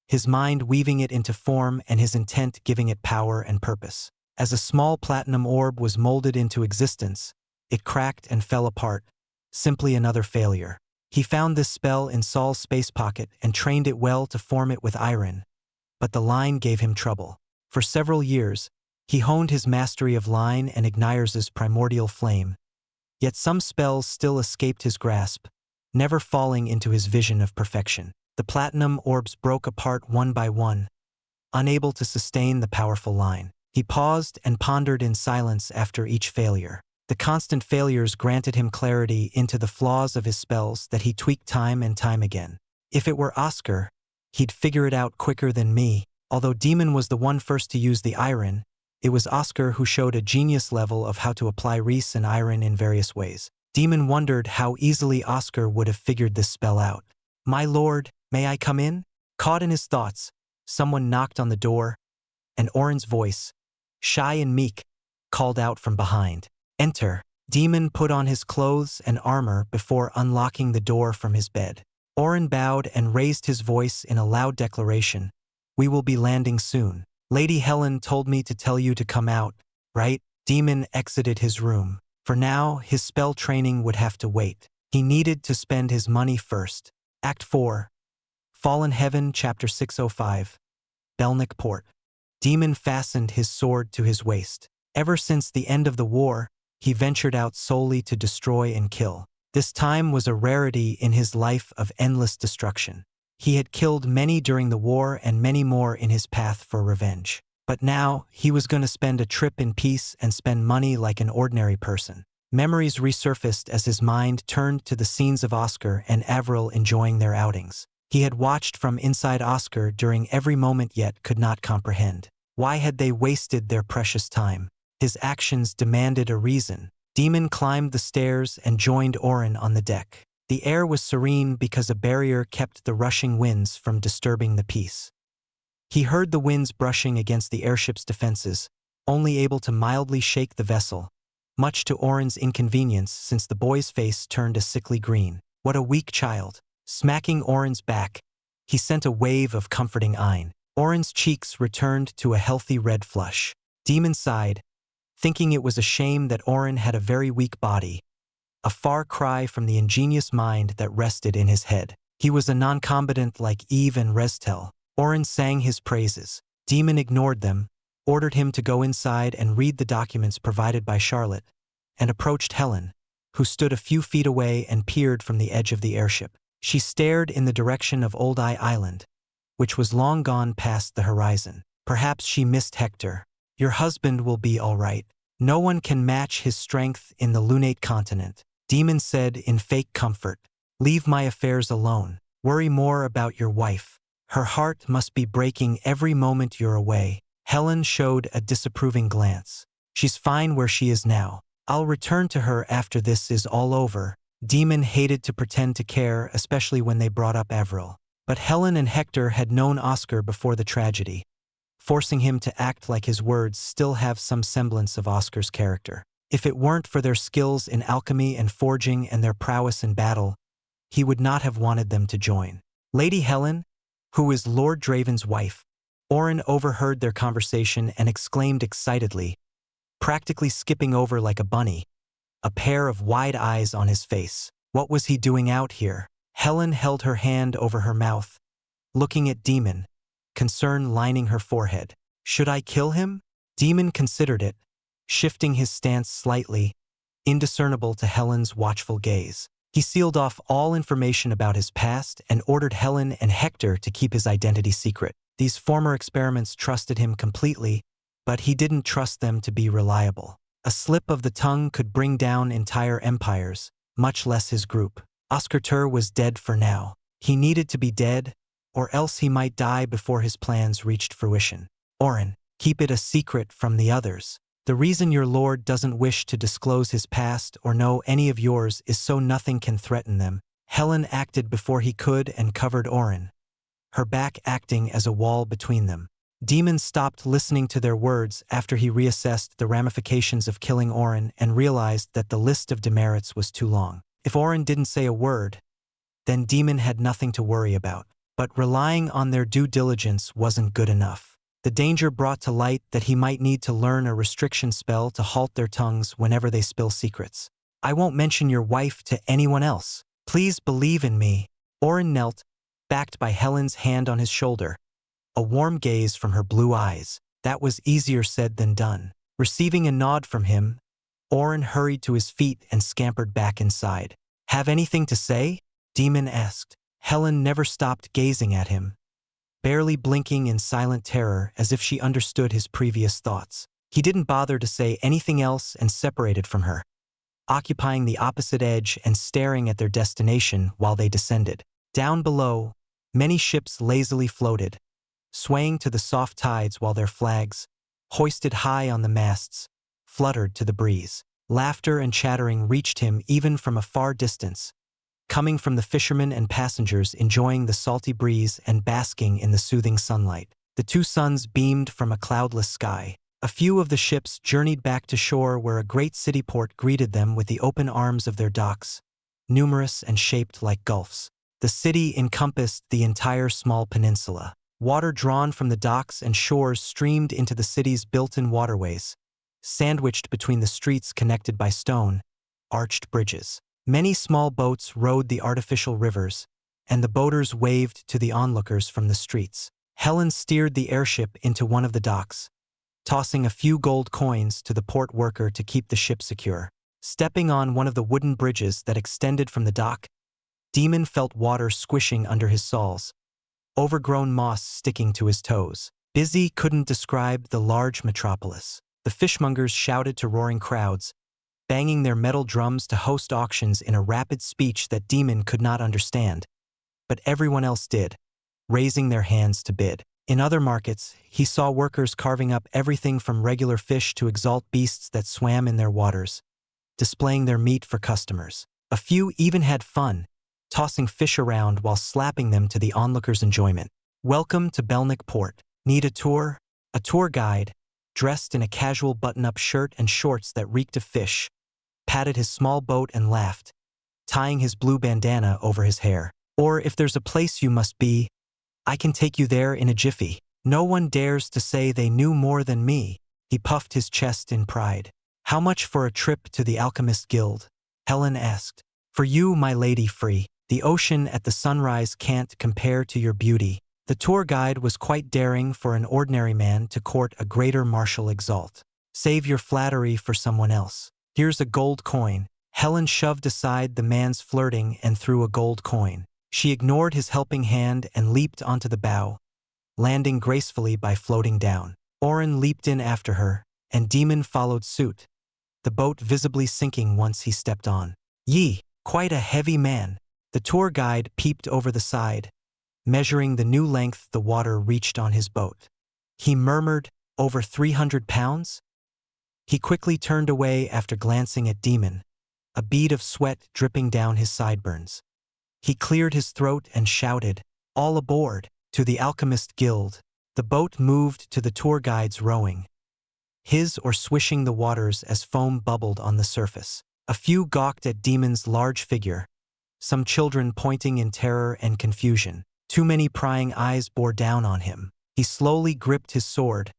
his mind weaving it into form and his intent giving it power and purpose. As a small platinum orb was molded into existence, it cracked and fell apart, simply another failure. He found this spell in Saul's space pocket and trained it well to form it with iron, but the line gave him trouble. For several years, he honed his mastery of line and Ignires's primordial flame, yet some spells still escaped his grasp, never falling into his vision of perfection. The platinum orbs broke apart one by one, unable to sustain the powerful line. He paused and pondered in silence after each failure. The constant failures granted him clarity into the flaws of his spells that he tweaked time and time again. If it were Oscar, he'd figure it out quicker than me. Although Demon was the one first to use the iron, it was Oscar who showed a genius level of how to apply Reese and iron in various ways. Demon wondered how easily Oscar would have figured this spell out. "My lord, may I come in?" Caught in his thoughts, someone knocked on the door, and Oren's voice, shy and meek, called out from behind. "Enter." Demon put on his clothes and armor before unlocking the door from his bed. Oren bowed and raised his voice in a loud declaration. "We will be landing soon. Lady Helen told me to tell you to come out, right?" Demon exited his room. For now, his spell training would have to wait. He needed to spend his money first. Act 4. Fallen Heaven, Chapter 605. Belnick Port. Demon fastened his sword to his waist. Ever since the end of the war, he ventured out solely to destroy and kill. This time was a rarity in his life of endless destruction. He had killed many during the war and many more in his path for revenge. But now, he was going to spend a trip in peace and spend money like an ordinary person. Memories resurfaced as his mind turned to the scenes of Oscar and Avril enjoying their outings. He had watched from inside Oscar during every moment yet could not comprehend. Why had they wasted their precious time? His actions demanded a reason. Demon climbed the stairs and joined Oren on the deck. The air was serene because a barrier kept the rushing winds from disturbing the peace. He heard the winds brushing against the airship's defenses, only able to mildly shake the vessel, much to Oren's inconvenience since the boy's face turned a sickly green. What a weak child. Smacking Oren's back, he sent a wave of comforting eyne. Oren's cheeks returned to a healthy red flush. Demon sighed, thinking it was a shame that Oren had a very weak body, a far cry from the ingenious mind that rested in his head. He was a non-combatant like Eve and Restel. Oren sang his praises. Demon ignored them, ordered him to go inside and read the documents provided by Charlotte, and approached Helen, who stood a few feet away and peered from the edge of the airship. She stared in the direction of Old Eye Island, which was long gone past the horizon. Perhaps she missed Hector. Your husband will be all right. No one can match his strength in the lunate continent, Demon said in fake comfort. Leave my affairs alone. Worry more about your wife. Her heart must be breaking every moment you're away. Helen showed a disapproving glance. She's fine where she is now. I'll return to her after this is all over. Demon hated to pretend to care, especially when they brought up Avril. But Helen and Hector had known Oscar before the tragedy, forcing him to act like his words still have some semblance of Oscar's character. If it weren't for their skills in alchemy and forging and their prowess in battle, he would not have wanted them to join. Lady Helen, who is Lord Draven's wife, Oren overheard their conversation and exclaimed excitedly, practically skipping over like a bunny, a pair of wide eyes on his face. What was he doing out here? Helen held her hand over her mouth, looking at Demon, concern lining her forehead. Should I kill him? Demon considered it, shifting his stance slightly, indiscernible to Helen's watchful gaze. He sealed off all information about his past and ordered Helen and Hector to keep his identity secret. These former experiments trusted him completely, but he didn't trust them to be reliable. A slip of the tongue could bring down entire empires, much less his group. Oscar Tur was dead for now. He needed to be dead, or else he might die before his plans reached fruition. Oren, keep it a secret from the others. The reason your lord doesn't wish to disclose his past or know any of yours is so nothing can threaten them. Helen acted before he could and covered Oren, her back acting as a wall between them. Demon stopped listening to their words after he reassessed the ramifications of killing Oren and realized that the list of demerits was too long. If Oren didn't say a word, then Demon had nothing to worry about. But relying on their due diligence wasn't good enough. The danger brought to light that he might need to learn a restriction spell to halt their tongues whenever they spill secrets. I won't mention your wife to anyone else. Please believe in me. Oren knelt, backed by Helen's hand on his shoulder, a warm gaze from her blue eyes. That was easier said than done. Receiving a nod from him, Oren hurried to his feet and scampered back inside. Have anything to say? Demon asked. Helen never stopped gazing at him, barely blinking in silent terror as if she understood his previous thoughts. He didn't bother to say anything else and separated from her, occupying the opposite edge and staring at their destination while they descended. Down below, many ships lazily floated, swaying to the soft tides while their flags, hoisted high on the masts, fluttered to the breeze. Laughter and chattering reached him even from a far distance, coming from the fishermen and passengers enjoying the salty breeze and basking in the soothing sunlight. The two suns beamed from a cloudless sky. A few of the ships journeyed back to shore where a great city port greeted them with the open arms of their docks, numerous and shaped like gulfs. The city encompassed the entire small peninsula. Water drawn from the docks and shores streamed into the city's built-in waterways, sandwiched between the streets connected by stone, arched bridges. Many small boats rode the artificial rivers, and the boaters waved to the onlookers from the streets. Helen steered the airship into one of the docks, tossing a few gold coins to the port worker to keep the ship secure. Stepping on one of the wooden bridges that extended from the dock, Demon felt water squishing under his soles, overgrown moss sticking to his toes. Busy couldn't describe the large metropolis. The fishmongers shouted to roaring crowds, banging their metal drums to host auctions in a rapid speech that Demon could not understand, but everyone else did, raising their hands to bid. In other markets, he saw workers carving up everything from regular fish to exalt beasts that swam in their waters, displaying their meat for customers. A few even had fun, tossing fish around while slapping them to the onlookers' enjoyment. Welcome to Belnick Port. Need a tour? A tour guide, dressed in a casual button-up shirt and shorts that reeked of fish, patted his small boat and laughed, tying his blue bandana over his hair. Or if there's a place you must be, I can take you there in a jiffy. No one dares to say they knew more than me. He puffed his chest in pride. How much for a trip to the Alchemist Guild? Helen asked. For you, my lady, free. The ocean at the sunrise can't compare to your beauty. The tour guide was quite daring for an ordinary man to court a greater martial Exalt. Save your flattery for someone else. Here's a gold coin. Helen shoved aside the man's flirting and threw a gold coin. She ignored his helping hand and leaped onto the bow, landing gracefully by floating down. Orin leaped in after her, and Demon followed suit, the boat visibly sinking once he stepped on. Yee, quite a heavy man. The tour guide peeped over the side, measuring the new length the water reached on his boat. He murmured, over 300 pounds? He quickly turned away after glancing at Demon, a bead of sweat dripping down his sideburns. He cleared his throat and shouted, all aboard, to the Alchemist Guild. The boat moved to the tour guide's rowing, his or swishing the waters as foam bubbled on the surface. A few gawked at Demon's large figure, some children pointing in terror and confusion. Too many prying eyes bore down on him. He slowly gripped his sword,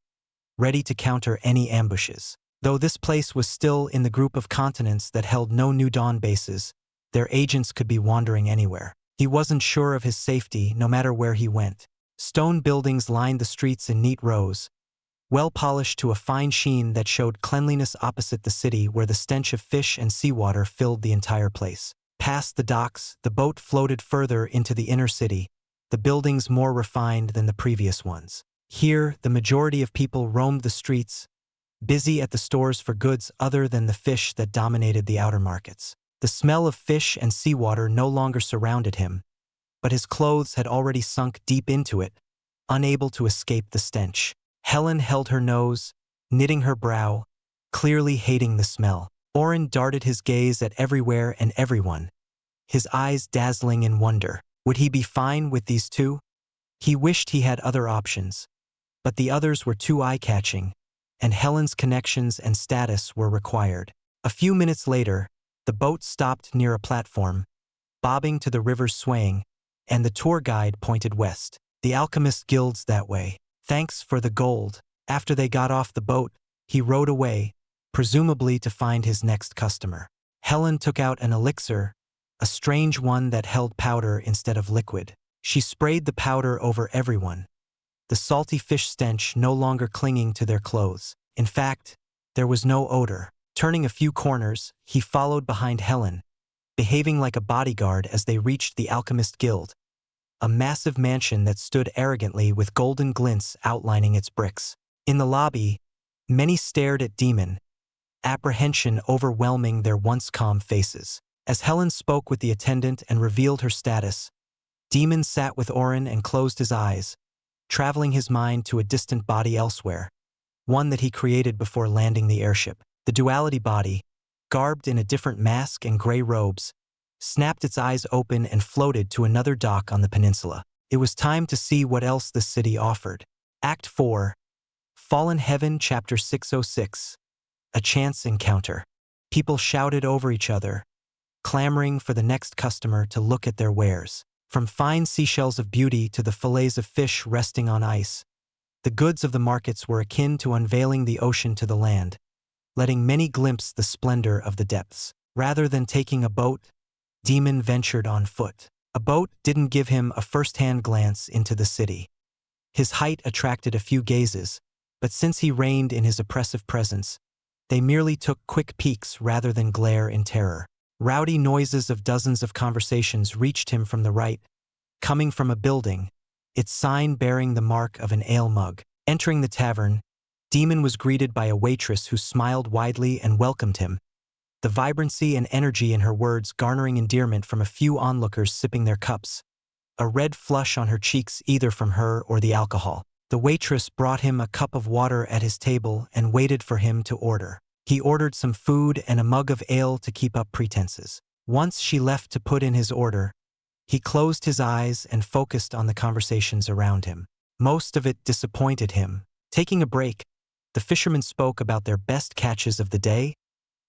ready to counter any ambushes. Though this place was still in the group of continents that held no New Dawn bases, their agents could be wandering anywhere. He wasn't sure of his safety no matter where he went. Stone buildings lined the streets in neat rows, well polished to a fine sheen that showed cleanliness opposite the city where the stench of fish and seawater filled the entire place. Past the docks, the boat floated further into the inner city, the buildings more refined than the previous ones. Here, the majority of people roamed the streets, busy at the stores for goods other than the fish that dominated the outer markets. The smell of fish and seawater no longer surrounded him, but his clothes had already sunk deep into it, unable to escape the stench. Helen held her nose, knitting her brow, clearly hating the smell. Orin darted his gaze at everywhere and everyone, his eyes dazzling in wonder. Would he be fine with these two? He wished he had other options, but the others were too eye-catching, and Helen's connections and status were required. A few minutes later, the boat stopped near a platform, bobbing to the river's swaying, and the tour guide pointed west. The Alchemist Guild's that way. Thanks for the gold. After they got off the boat, he rowed away, presumably to find his next customer. Helen took out an elixir, a strange one that held powder instead of liquid. She sprayed the powder over everyone, the salty fish stench no longer clinging to their clothes. In fact, there was no odor. Turning a few corners, he followed behind Helen, behaving like a bodyguard as they reached the Alchemist Guild, a massive mansion that stood arrogantly with golden glints outlining its bricks. In the lobby, many stared at Demon, apprehension overwhelming their once calm faces. As Helen spoke with the attendant and revealed her status, Demon sat with Orin and closed his eyes, traveling his mind to a distant body elsewhere, one that he created before landing the airship. The duality body, garbed in a different mask and gray robes, snapped its eyes open and floated to another dock on the peninsula. It was time to see what else the city offered. Act 4, Fallen Heaven, Chapter 606. A chance encounter. People shouted over each other, clamoring for the next customer to look at their wares. From fine seashells of beauty to the fillets of fish resting on ice, the goods of the markets were akin to unveiling the ocean to the land, letting many glimpse the splendor of the depths. Rather than taking a boat, Demon ventured on foot. A boat didn't give him a first-hand glance into the city. His height attracted a few gazes, but since he reigned in his oppressive presence, they merely took quick peeks rather than glare in terror. Rowdy noises of dozens of conversations reached him from the right, coming from a building, its sign bearing the mark of an ale mug. Entering the tavern, Demon was greeted by a waitress who smiled widely and welcomed him, the vibrancy and energy in her words garnering endearment from a few onlookers sipping their cups, a red flush on her cheeks either from her or the alcohol. The waitress brought him a cup of water at his table and waited for him to order. He ordered some food and a mug of ale to keep up pretenses. Once she left to put in his order, he closed his eyes and focused on the conversations around him. Most of it disappointed him. Taking a break, the fishermen spoke about their best catches of the day,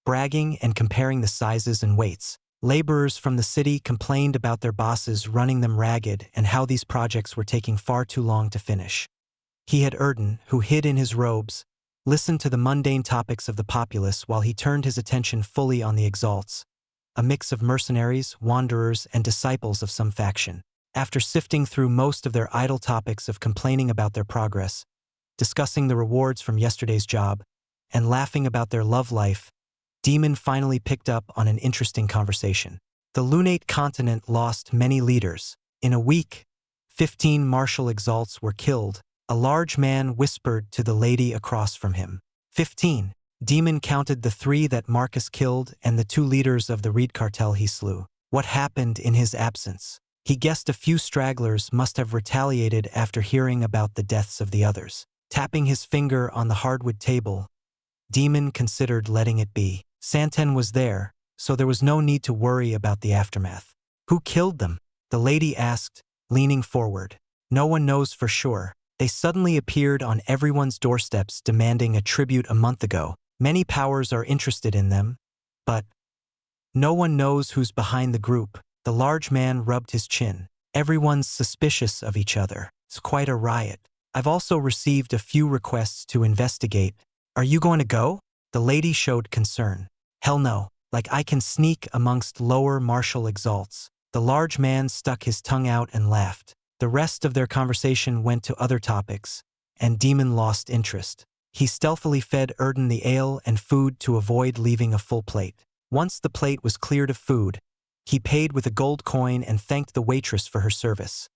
bragging and comparing the sizes and weights. Laborers from the city complained about their bosses running them ragged and how these projects were taking far too long to finish. He had Erden, who hid in his robes, listened to the mundane topics of the populace while he turned his attention fully on the Exalts, a mix of mercenaries, wanderers, and disciples of some faction. After sifting through most of their idle topics of complaining about their progress, discussing the rewards from yesterday's job, and laughing about their love life, Demon finally picked up on an interesting conversation. The lunate continent lost many leaders. In a week, 15 martial exalts were killed. A large man whispered to the lady across from him. 15. Demon counted the 3 that Marcus killed and the 2 leaders of the Reed cartel he slew. What happened in his absence? He guessed a few stragglers must have retaliated after hearing about the deaths of the others. Tapping his finger on the hardwood table, Demon considered letting it be. Santen was there, so there was no need to worry about the aftermath. Who killed them? The lady asked, leaning forward. No one knows for sure. They suddenly appeared on everyone's doorsteps demanding a tribute a month ago. Many powers are interested in them, but no one knows who's behind the group. The large man rubbed his chin. Everyone's suspicious of each other. It's quite a riot. I've also received a few requests to investigate. Are you going to go? The lady showed concern. Hell no. Like I can sneak amongst lower martial exalts. The large man stuck his tongue out and laughed. The rest of their conversation went to other topics, and Demon lost interest. He stealthily fed Erden the ale and food to avoid leaving a full plate. Once the plate was cleared of food, he paid with a gold coin and thanked the waitress for her service,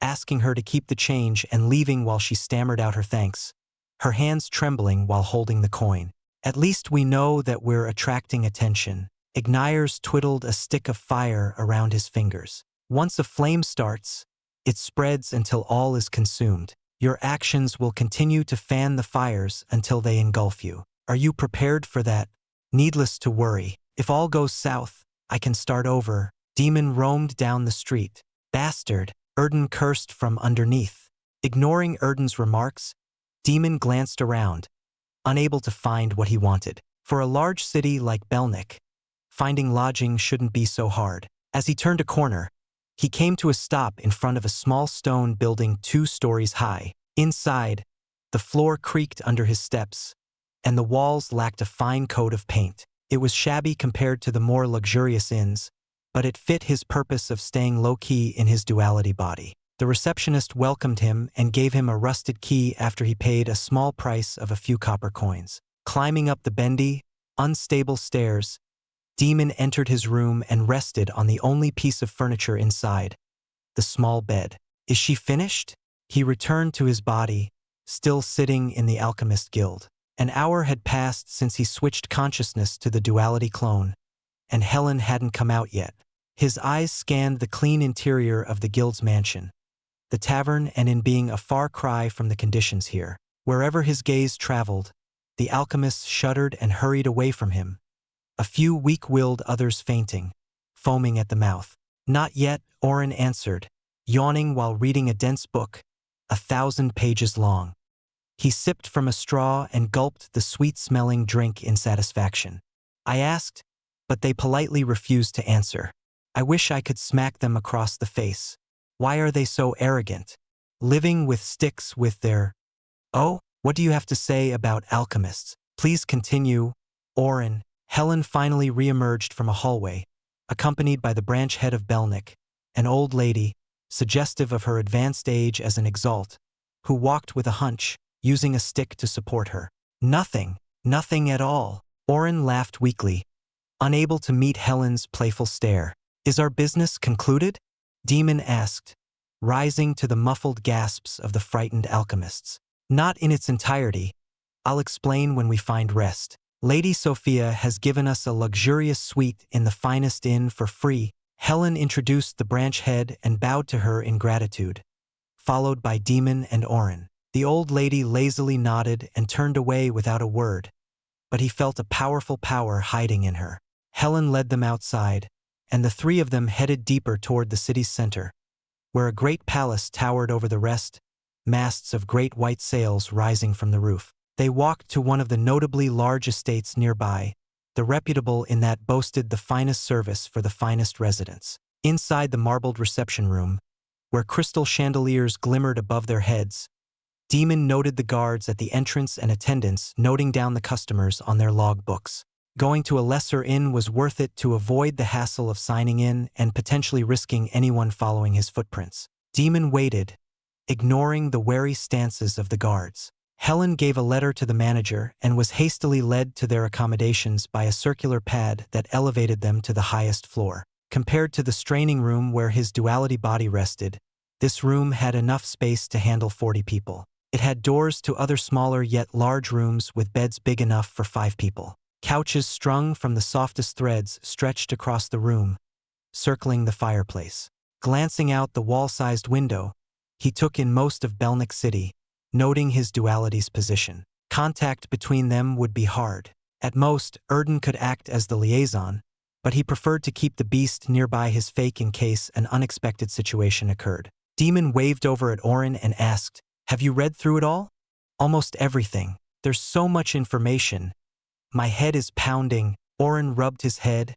asking her to keep the change and leaving while she stammered out her thanks, her hands trembling while holding the coin. At least we know that we're attracting attention. Igniers twiddled a stick of fire around his fingers. Once a flame starts, it spreads until all is consumed. Your actions will continue to fan the fires until they engulf you. Are you prepared for that? Needless to worry. If all goes south, I can start over. Demon roamed down the street. Bastard, Erden cursed from underneath. Ignoring Erden's remarks, Demon glanced around, unable to find what he wanted. For a large city like Belnik, finding lodging shouldn't be so hard. As he turned a corner, he came to a stop in front of a small stone building 2 stories high. Inside, the floor creaked under his steps, and the walls lacked a fine coat of paint. It was shabby compared to the more luxurious inns, but it fit his purpose of staying low-key in his duality body. The receptionist welcomed him and gave him a rusted key after he paid a small price of a few copper coins. Climbing up the bendy, unstable stairs, Demon entered his room and rested on the only piece of furniture inside, the small bed. Is she finished? He returned to his body, still sitting in the Alchemist Guild. An hour had passed since he switched consciousness to the duality clone, and Helen hadn't come out yet. His eyes scanned the clean interior of the guild's mansion, the tavern, and in being a far cry from the conditions here. Wherever his gaze traveled, the alchemists shuddered and hurried away from him, a few weak-willed, others fainting, foaming at the mouth. Not yet, Oren answered, yawning while reading a dense book, 1,000 pages long. He sipped from a straw and gulped the sweet-smelling drink in satisfaction. I asked, but they politely refused to answer. I wish I could smack them across the face. Why are they so arrogant? Living with sticks with their... Oh, what do you have to say about alchemists? Please continue, Oren. Helen finally re-emerged from a hallway, accompanied by the branch head of Belnik, an old lady, suggestive of her advanced age as an exalt, who walked with a hunch, using a stick to support her. Nothing at all. Oren laughed weakly, unable to meet Helen's playful stare. Is our business concluded? Demon asked, rising to the muffled gasps of the frightened alchemists. Not in its entirety. I'll explain when we find rest. Lady Sophia has given us a luxurious suite in the finest inn for free. Helen introduced the branch head and bowed to her in gratitude, followed by Demon and Oren. The old lady lazily nodded and turned away without a word, but he felt a powerful power hiding in her. Helen led them outside, and the 3 of them headed deeper toward the city's center, where a great palace towered over the rest, masts of great white sails rising from the roof. They walked to one of the notably large estates nearby, the reputable in that boasted the finest service for the finest residents. Inside the marbled reception room, where crystal chandeliers glimmered above their heads, Demon noted the guards at the entrance and attendants noting down the customers on their log books. Going to a lesser inn was worth it to avoid the hassle of signing in and potentially risking anyone following his footprints. Demon waited, ignoring the wary stances of the guards. Helen gave a letter to the manager and was hastily led to their accommodations by a circular pad that elevated them to the highest floor. Compared to the straining room where his duality body rested, this room had enough space to handle 40 people. It had doors to other smaller yet large rooms with beds big enough for 5 people. Couches strung from the softest threads stretched across the room, circling the fireplace. Glancing out the wall-sized window, he took in most of Belnik City, noting his duality's position. Contact between them would be hard. At most, Erden could act as the liaison, but he preferred to keep the beast nearby his fake in case an unexpected situation occurred. Demon waved over at Oren and asked, "Have you read through it all?" "Almost everything. There's so much information. My head is pounding." Oren rubbed his head,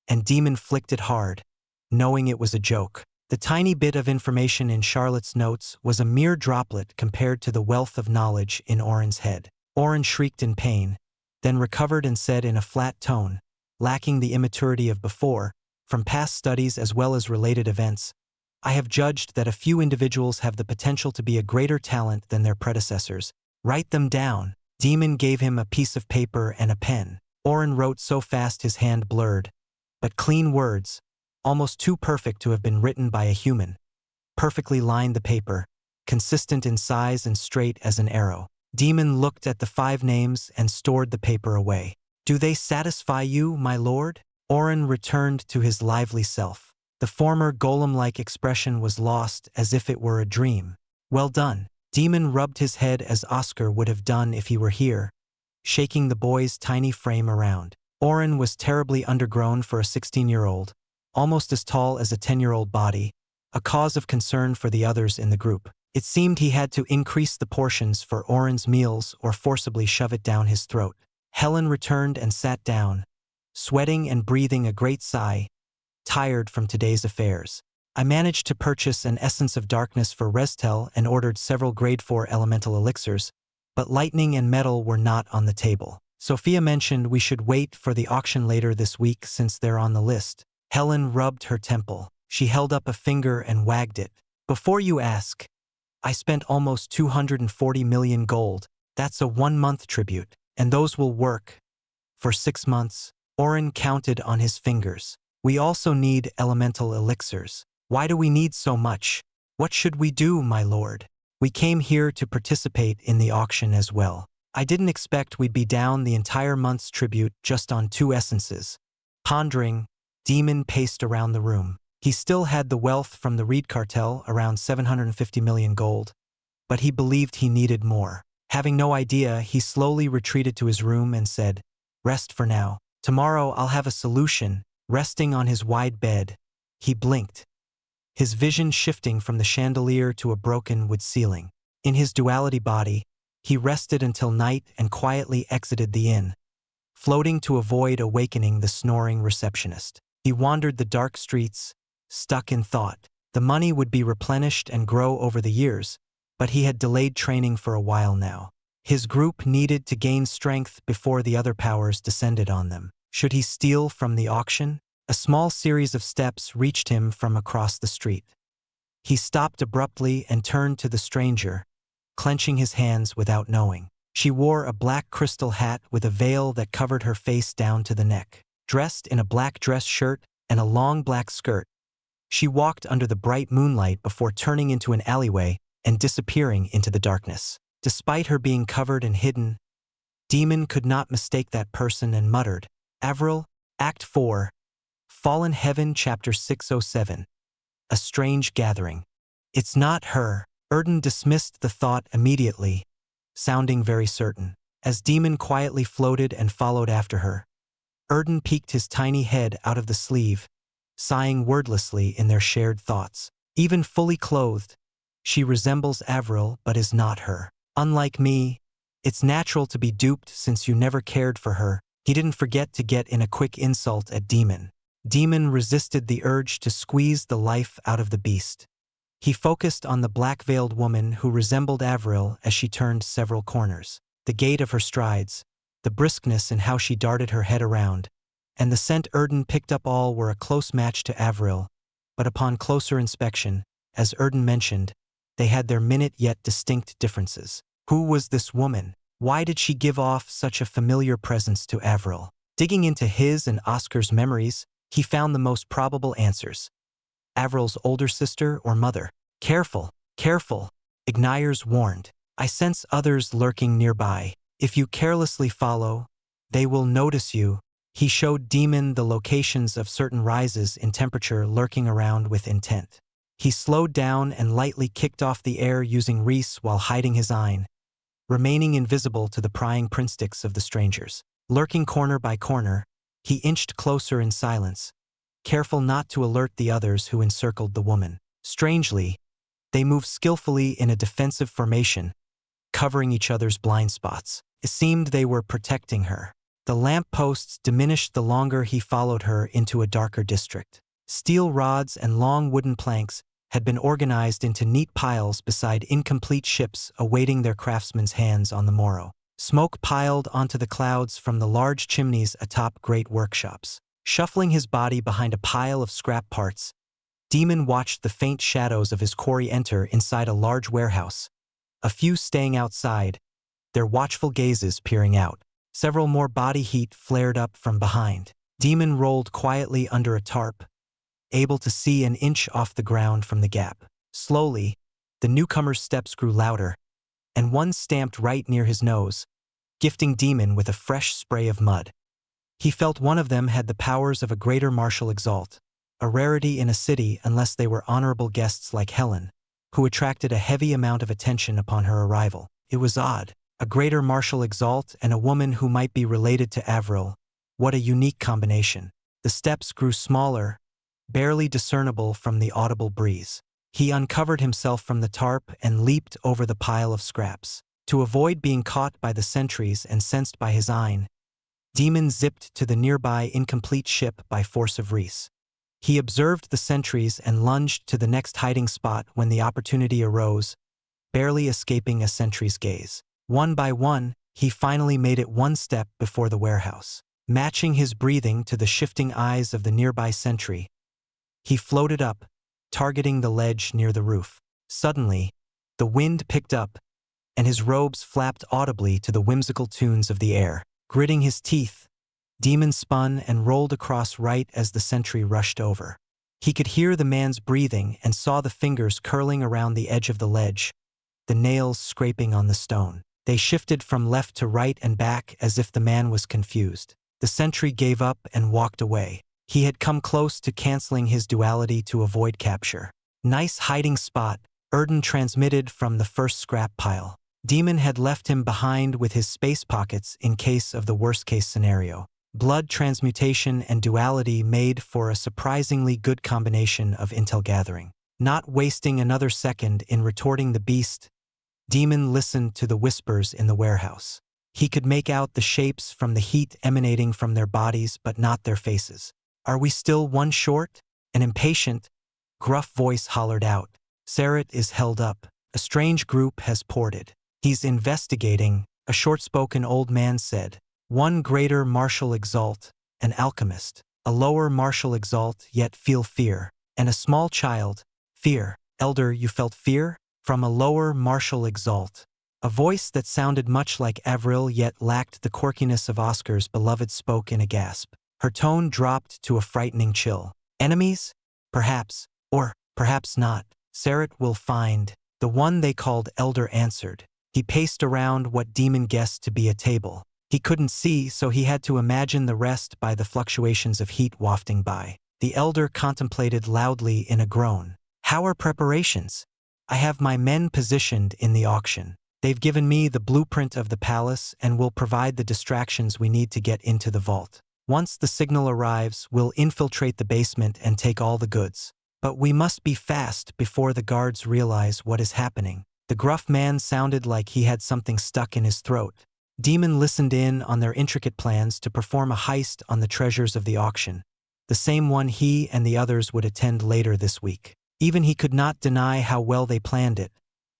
and Demon flicked it hard, knowing it was a joke. The tiny bit of information in Charlotte's notes was a mere droplet compared to the wealth of knowledge in Oren's head. Oren shrieked in pain, then recovered and said in a flat tone, lacking the immaturity of before, from past studies as well as related events, "I have judged that a few individuals have the potential to be a greater talent than their predecessors. Write them down." Demon gave him a piece of paper and a pen. Oren wrote so fast his hand blurred, but clean words, almost too perfect to have been written by a human, perfectly lined the paper, consistent in size and straight as an arrow. Demon looked at the 5 names and stored the paper away. "Do they satisfy you, my lord?" Oren returned to his lively self. The former golem-like expression was lost as if it were a dream. "Well done." Demon rubbed his head as Oscar would have done if he were here, shaking the boy's tiny frame around. Oren was terribly undergrown for a 16-year-old, almost as tall as a 10-year-old body, a cause of concern for the others in the group. It seemed he had to increase the portions for Oren's meals or forcibly shove it down his throat. Helen returned and sat down, sweating and breathing a great sigh, tired from today's affairs. "I managed to purchase an essence of darkness for Restel and ordered several grade 4 elemental elixirs, but lightning and metal were not on the table. Sophia mentioned we should wait for the auction later this week since they're on the list." Helen rubbed her temple. She held up a finger and wagged it. "Before you ask, I spent almost 240 million gold. That's a 1-month tribute, and those will work for 6 months. Oren counted on his fingers. "We also need elemental elixirs." "Why do we need so much? What should we do, my lord?" "We came here to participate in the auction as well. I didn't expect we'd be down the entire month's tribute just on 2 essences." Pondering, Demon paced around the room. He still had the wealth from the Reed cartel, around 750 million gold, but he believed he needed more. Having no idea, he slowly retreated to his room and said, "Rest for now. Tomorrow I'll have a solution." Resting on his wide bed, he blinked, his vision shifting from the chandelier to a broken wood ceiling. In his duality body, he rested until night and quietly exited the inn, floating to avoid awakening the snoring receptionist. He wandered the dark streets, stuck in thought. The money would be replenished and grow over the years, but he had delayed training for a while now. His group needed to gain strength before the other powers descended on them. Should he steal from the auction? A small series of steps reached him from across the street. He stopped abruptly and turned to the stranger, clenching his hands without knowing. She wore a black crystal hat with a veil that covered her face down to the neck. Dressed in a black dress shirt and a long black skirt, she walked under the bright moonlight before turning into an alleyway and disappearing into the darkness. Despite her being covered and hidden, Demon could not mistake that person and muttered, "Avril, Act 4, Fallen Heaven, Chapter 607. A strange gathering. It's not her." Erden dismissed the thought immediately, sounding very certain. As Demon quietly floated and followed after her, Erden peeked his tiny head out of the sleeve, sighing wordlessly in their shared thoughts. Even fully clothed, she resembles Avril but is not her. "Unlike me, it's natural to be duped since you never cared for her," He didn't forget to get in a quick insult at Demon. Demon resisted the urge to squeeze the life out of the beast. He focused on the black-veiled woman who resembled Avril as she turned several corners. The gait of her strides, the briskness in how she darted her head around, and the scent Erden picked up all were a close match to Avril, but upon closer inspection, as Erden mentioned, they had their minute yet distinct differences. Who was this woman? Why did she give off such a familiar presence to Avril? Digging into his and Oscar's memories, he found the most probable answers. Avril's older sister or mother. Careful, careful, Ignayers warned. I sense others lurking nearby. If you carelessly follow, they will notice you. He showed Demon the locations of certain rises in temperature lurking around with intent. He slowed down and lightly kicked off the air using Reese while hiding his eye, remaining invisible to the prying printsticks of the strangers. Lurking corner by corner, he inched closer in silence, careful not to alert the others who encircled the woman. Strangely, they moved skillfully in a defensive formation, covering each other's blind spots. It seemed they were protecting her. The lamp posts diminished the longer he followed her into a darker district. Steel rods and long wooden planks had been organized into neat piles beside incomplete ships awaiting their craftsmen's hands on the morrow. Smoke piled onto the clouds from the large chimneys atop great workshops. Shuffling his body behind a pile of scrap parts, Demon watched the faint shadows of his quarry enter inside a large warehouse, a few staying outside, their watchful gazes peering out. Several more body heat flared up from behind. Demon rolled quietly under a tarp, able to see an inch off the ground from the gap. Slowly, the newcomer's steps grew louder, and one stamped right near his nose, gifting Demon with a fresh spray of mud. He felt one of them had the powers of a greater martial Exalt, a rarity in a city unless they were honorable guests like Helen, who attracted a heavy amount of attention upon her arrival. It was odd. A greater martial Exalt and a woman who might be related to Avril. What a unique combination. The steps grew smaller, barely discernible from the audible breeze. He uncovered himself from the tarp and leaped over the pile of scraps. To avoid being caught by the sentries and sensed by his eye, Demon zipped to the nearby incomplete ship by force of Reese. He observed the sentries and lunged to the next hiding spot when the opportunity arose, barely escaping a sentry's gaze. One by one, he finally made it one step before the warehouse. Matching his breathing to the shifting eyes of the nearby sentry, he floated up, targeting the ledge near the roof. Suddenly, the wind picked up, and his robes flapped audibly to the whimsical tunes of the air. Gritting his teeth, Demon spun and rolled across right as the sentry rushed over. He could hear the man's breathing and saw the fingers curling around the edge of the ledge, the nails scraping on the stone. They shifted from left to right and back as if the man was confused. The sentry gave up and walked away. He had come close to canceling his duality to avoid capture. Nice hiding spot, Erden transmitted from the first scrap pile. Demon had left him behind with his space pockets in case of the worst-case scenario. Blood transmutation and duality made for a surprisingly good combination of intel gathering. Not wasting another second in retorting the beast, Demon listened to the whispers in the warehouse. He could make out the shapes from the heat emanating from their bodies but not their faces. Are we still one short? An impatient, gruff voice hollered out. Sarat is held up. A strange group has ported. He's investigating, a short-spoken old man said. One greater martial Exalt, an alchemist. A lower martial Exalt yet feel fear. And a small child, fear. Elder, you felt fear? From a lower martial Exalt. A voice that sounded much like Avril yet lacked the quirkiness of Oscar's beloved spoke in a gasp. Her tone dropped to a frightening chill. Enemies? Perhaps. Or perhaps not. Sarat will find. The one they called Elder answered. He paced around what Demon guessed to be a table. He couldn't see, so he had to imagine the rest by the fluctuations of heat wafting by. The Elder contemplated loudly in a groan. How are preparations? I have my men positioned in the auction. They've given me the blueprint of the palace and will provide the distractions we need to get into the vault. Once the signal arrives, we'll infiltrate the basement and take all the goods. But we must be fast before the guards realize what is happening. The gruff man sounded like he had something stuck in his throat. Demon listened in on their intricate plans to perform a heist on the treasures of the auction, the same one he and the others would attend later this week. Even he could not deny how well they planned it,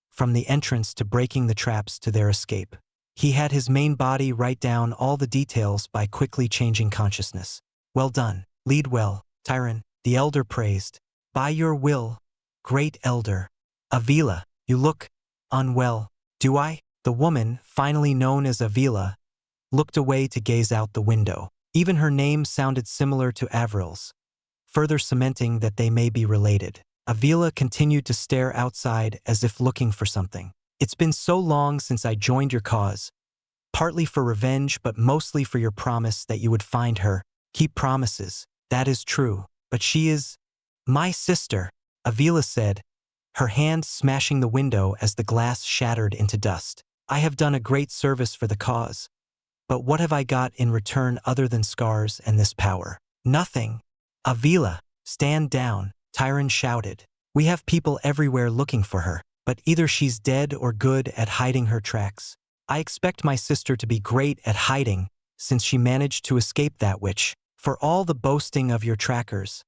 from the entrance to breaking the traps to their escape. He had his main body write down all the details by quickly changing consciousness. Well done, lead well, Tyron, the elder praised. By your will, great elder. Avila, you look unwell. Do I? The woman, finally known as Avila, looked away to gaze out the window. Even her name sounded similar to Avril's, further cementing that they may be related. Avila continued to stare outside as if looking for something. It's been so long since I joined your cause, partly for revenge but mostly for your promise that you would find her. Keep promises, that is true, but she is my sister, Avila said, her hand smashing the window as the glass shattered into dust. I have done a great service for the cause, but what have I got in return other than scars and this power? Nothing. Avila, stand down, Tyron shouted. We have people everywhere looking for her, but either she's dead or good at hiding her tracks. I expect my sister to be great at hiding, since she managed to escape that witch. For all the boasting of your trackers,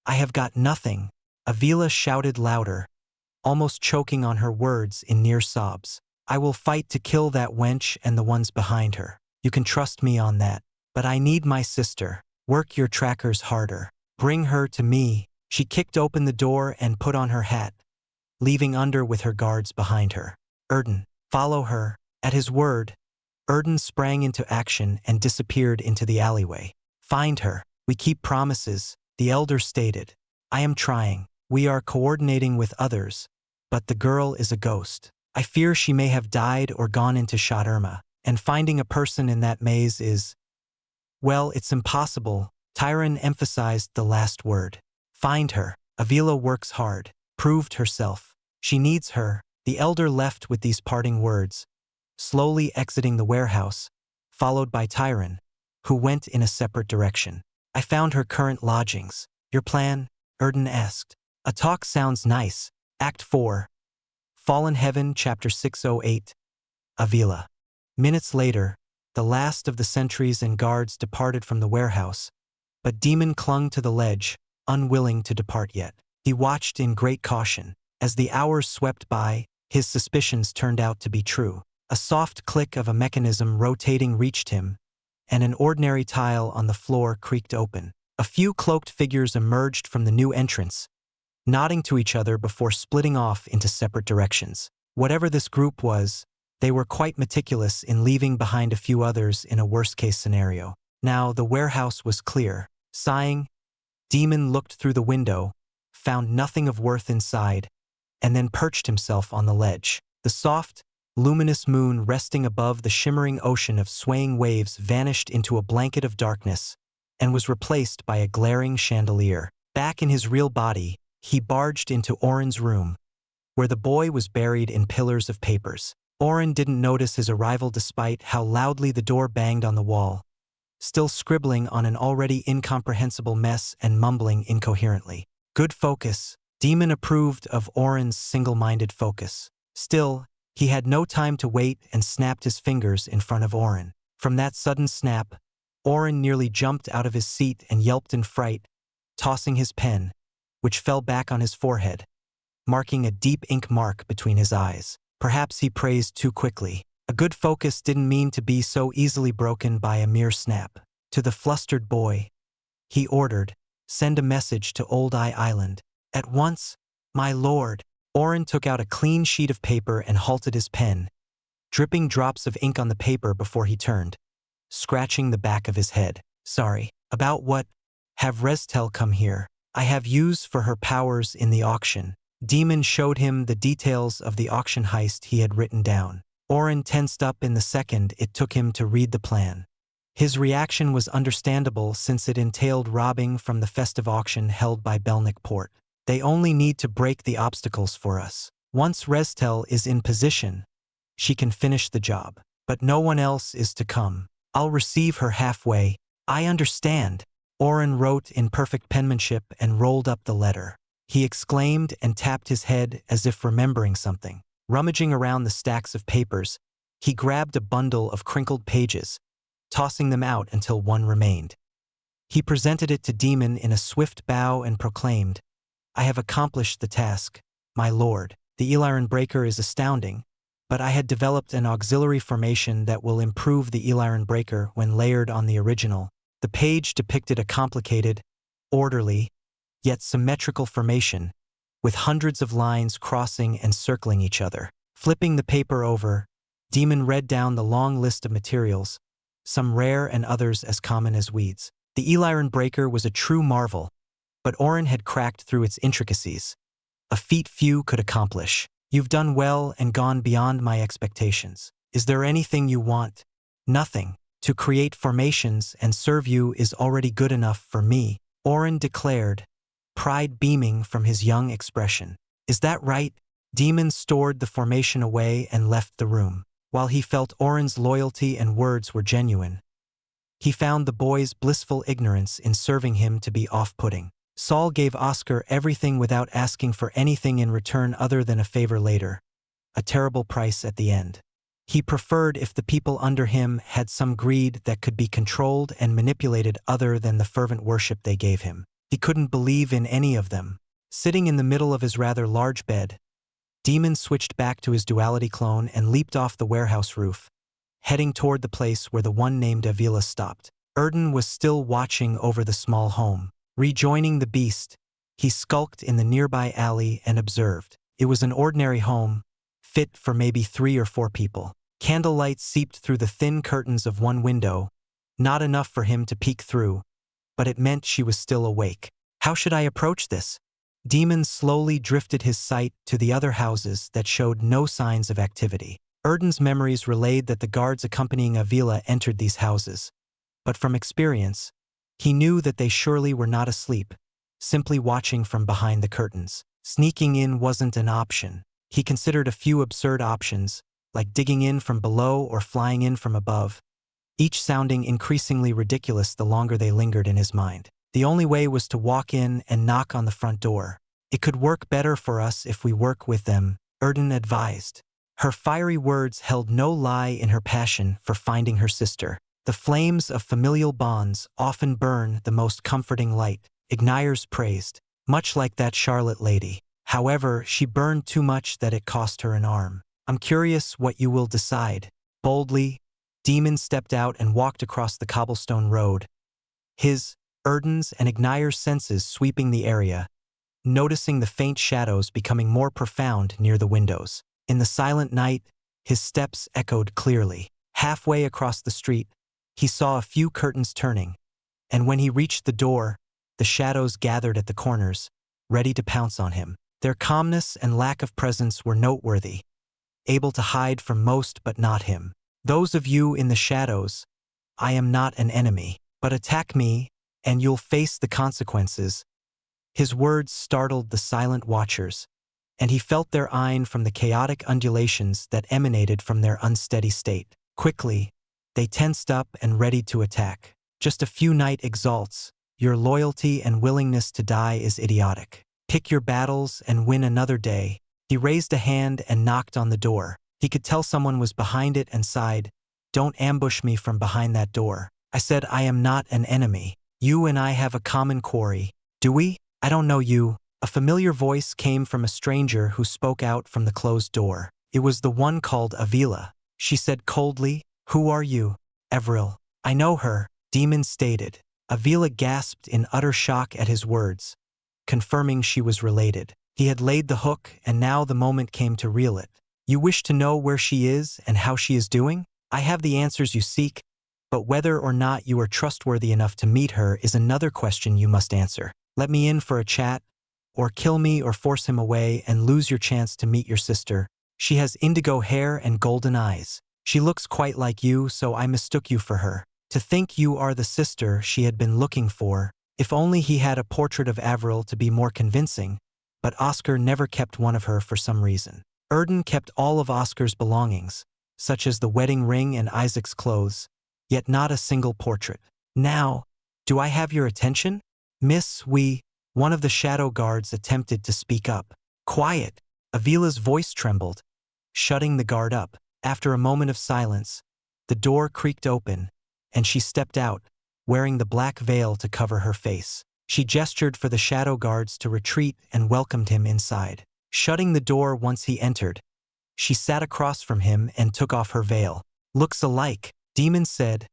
I have got nothing. Avila shouted louder, almost choking on her words in near sobs. I will fight to kill that wench and the ones behind her. You can trust me on that. But I need my sister. Work your trackers harder. Bring her to me. She kicked open the door and put on her hat, leaving under with her guards behind her. Erden, follow her. At his word, Erden sprang into action and disappeared into the alleyway. Find her. We keep promises, the elder stated. I am trying. We are coordinating with others, but the girl is a ghost. I fear she may have died or gone into Shaderma, and finding a person in that maze is, well, it's impossible. Tyron emphasized the last word. Find her. Avila works hard, proved herself. She needs her. The elder left with these parting words, slowly exiting the warehouse, followed by Tyron, who went in a separate direction. I found her current lodgings. Your plan? Erden asked. A talk sounds nice. Act 4. Fallen Heaven, Chapter 608. Avila. Minutes later, the last of the sentries and guards departed from the warehouse, but Demon clung to the ledge, unwilling to depart yet. He watched in great caution. As the hours swept by, his suspicions turned out to be true. A soft click of a mechanism rotating reached him, and an ordinary tile on the floor creaked open. A few cloaked figures emerged from the new entrance, nodding to each other before splitting off into separate directions. Whatever this group was, they were quite meticulous in leaving behind a few others in a worst-case scenario. Now the warehouse was clear. Sighing, Demon looked through the window, found nothing of worth inside, and then perched himself on the ledge. The soft, luminous moon resting above the shimmering ocean of swaying waves vanished into a blanket of darkness and was replaced by a glaring chandelier. Back in his real body, he barged into Oren's room, where the boy was buried in pillars of papers. Oren didn't notice his arrival despite how loudly the door banged on the wall, still scribbling on an already incomprehensible mess and mumbling incoherently. Good focus. Demon approved of Oren's single-minded focus. Still, he had no time to wait and snapped his fingers in front of Oren. From that sudden snap, Oren nearly jumped out of his seat and yelped in fright, tossing his pen, which fell back on his forehead, marking a deep ink mark between his eyes. Perhaps he praised too quickly. A good focus didn't mean to be so easily broken by a mere snap. To the flustered boy, he ordered, send a message to Old Eye Island. At once, my lord. Oren took out a clean sheet of paper and halted his pen, dripping drops of ink on the paper before he turned, scratching the back of his head. Sorry. About what? Have Restel come here. I have use for her powers in the auction. Demon showed him the details of the auction heist he had written down. Oren tensed up in the second it took him to read the plan. His reaction was understandable since it entailed robbing from the festive auction held by Belnick Port. They only need to break the obstacles for us. Once Restel is in position, she can finish the job. But no one else is to come. I'll receive her halfway. I understand. Oren wrote in perfect penmanship and rolled up the letter. He exclaimed and tapped his head as if remembering something. Rummaging around the stacks of papers, He grabbed a bundle of crinkled pages, tossing them out until one remained. He presented it to Demon in a swift bow and proclaimed, "I have accomplished the task, my lord. The Eliran Breaker is astounding, but I had developed an auxiliary formation that will improve the Eliran Breaker when layered on the original." The page depicted a complicated, orderly, yet symmetrical formation, with hundreds of lines crossing and circling each other. Flipping the paper over, Demon read down the long list of materials, some rare and others as common as weeds. The Eliran Breaker was a true marvel, but Orin had cracked through its intricacies, a feat few could accomplish. "You've done well and gone beyond my expectations. Is there anything you want?" "Nothing. To create formations and serve you is already good enough for me," Orin declared, pride beaming from his young expression. "Is that right?" Demon stored the formation away and left the room. While he felt Orin's loyalty and words were genuine, he found the boy's blissful ignorance in serving him to be off-putting. Saul gave Oscar everything without asking for anything in return other than a favor later, a terrible price at the end. He preferred if the people under him had some greed that could be controlled and manipulated other than the fervent worship they gave him. He couldn't believe in any of them. Sitting in the middle of his rather large bed, Demon switched back to his duality clone and leaped off the warehouse roof, heading toward the place where the one named Avila stopped. Erden was still watching over the small home. Rejoining the beast, he skulked in the nearby alley and observed. It was an ordinary home, fit for maybe 3 or 4 people. Candlelight seeped through the thin curtains of one window, not enough for him to peek through, but it meant she was still awake. How should I approach this? Demon slowly drifted his sight to the other houses that showed no signs of activity. Erden's memories relayed that the guards accompanying Avila entered these houses, but from experience, he knew that they surely were not asleep, simply watching from behind the curtains. Sneaking in wasn't an option. He considered a few absurd options, like digging in from below or flying in from above, each sounding increasingly ridiculous the longer they lingered in his mind. The only way was to walk in and knock on the front door. "It could work better for us if we work with them," Erden advised. Her fiery words held no lie in her passion for finding her sister. The flames of familial bonds often burn the most comforting light, Igniers praised, much like that Charlotte lady. However, she burned too much that it cost her an arm. "I'm curious what you will decide." Boldly, Demon stepped out and walked across the cobblestone road, his, Erden's, and Ignier's senses sweeping the area, noticing the faint shadows becoming more profound near the windows. In the silent night, his steps echoed clearly. Halfway across the street, he saw a few curtains turning, and when he reached the door, the shadows gathered at the corners, ready to pounce on him. Their calmness and lack of presence were noteworthy, able to hide from most but not him. "Those of you in the shadows, I am not an enemy, but attack me, and you'll face the consequences." His words startled the silent watchers, and he felt their eyne from the chaotic undulations that emanated from their unsteady state. Quickly, they tensed up and readied to attack. "Just a few night exalts. Your loyalty and willingness to die is idiotic. Pick your battles and win another day." He raised a hand and knocked on the door. He could tell someone was behind it and sighed, "Don't ambush me from behind that door. I said I am not an enemy. You and I have a common quarry. Do we? I don't know you." A familiar voice came from a stranger who spoke out from the closed door. It was the one called Avila. She said coldly, "Who are you?" "Evril." "I know her," Demon stated. Avila gasped in utter shock at his words, confirming she was related. He had laid the hook, and now the moment came to reel it. "You wish to know where she is and how she is doing? I have the answers you seek, but whether or not you are trustworthy enough to meet her is another question you must answer. Let me in for a chat, or kill me or force him away and lose your chance to meet your sister. She has indigo hair and golden eyes. She looks quite like you, so I mistook you for her. To think you are the sister she had been looking for. If only he had a portrait of Avril to be more convincing, but Oscar never kept one of her for some reason. Erden kept all of Oscar's belongings, such as the wedding ring and Isaac's clothes, yet not a single portrait. "Now, do I have your attention? Miss, one of the shadow guards attempted to speak up. "Quiet." Avila's voice trembled, shutting the guard up. After a moment of silence, the door creaked open, and she stepped out, wearing the black veil to cover her face. She gestured for the shadow guards to retreat and welcomed him inside. Shutting the door once he entered, she sat across from him and took off her veil. "Looks alike," Demon said,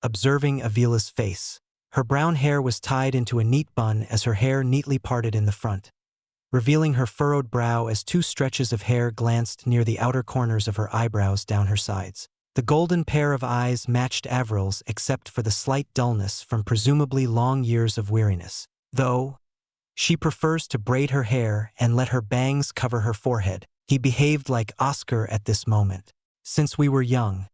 observing Avila's face. Her brown hair was tied into a neat bun as her hair neatly parted in the front, revealing her furrowed brow as two stretches of hair glanced near the outer corners of her eyebrows down her sides. The golden pair of eyes matched Avril's except for the slight dullness from presumably long years of weariness. Though she prefers to braid her hair and let her bangs cover her forehead, he behaved like Oscar at this moment. "Since we were young,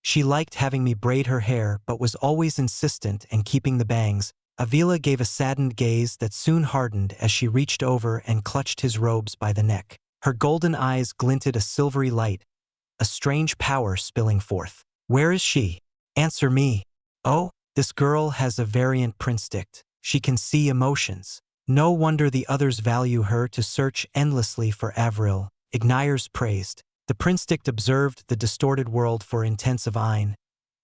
she liked having me braid her hair but was always insistent in keeping the bangs." Avila gave a saddened gaze that soon hardened as she reached over and clutched his robes by the neck. Her golden eyes glinted a silvery light, a strange power spilling forth. "Where is she? Answer me." "Oh, this girl has a variant prinstinct. She can see emotions. No wonder the others value her to search endlessly for Avril," Igniers praised. The prinstinct observed the distorted world for intents of Ein,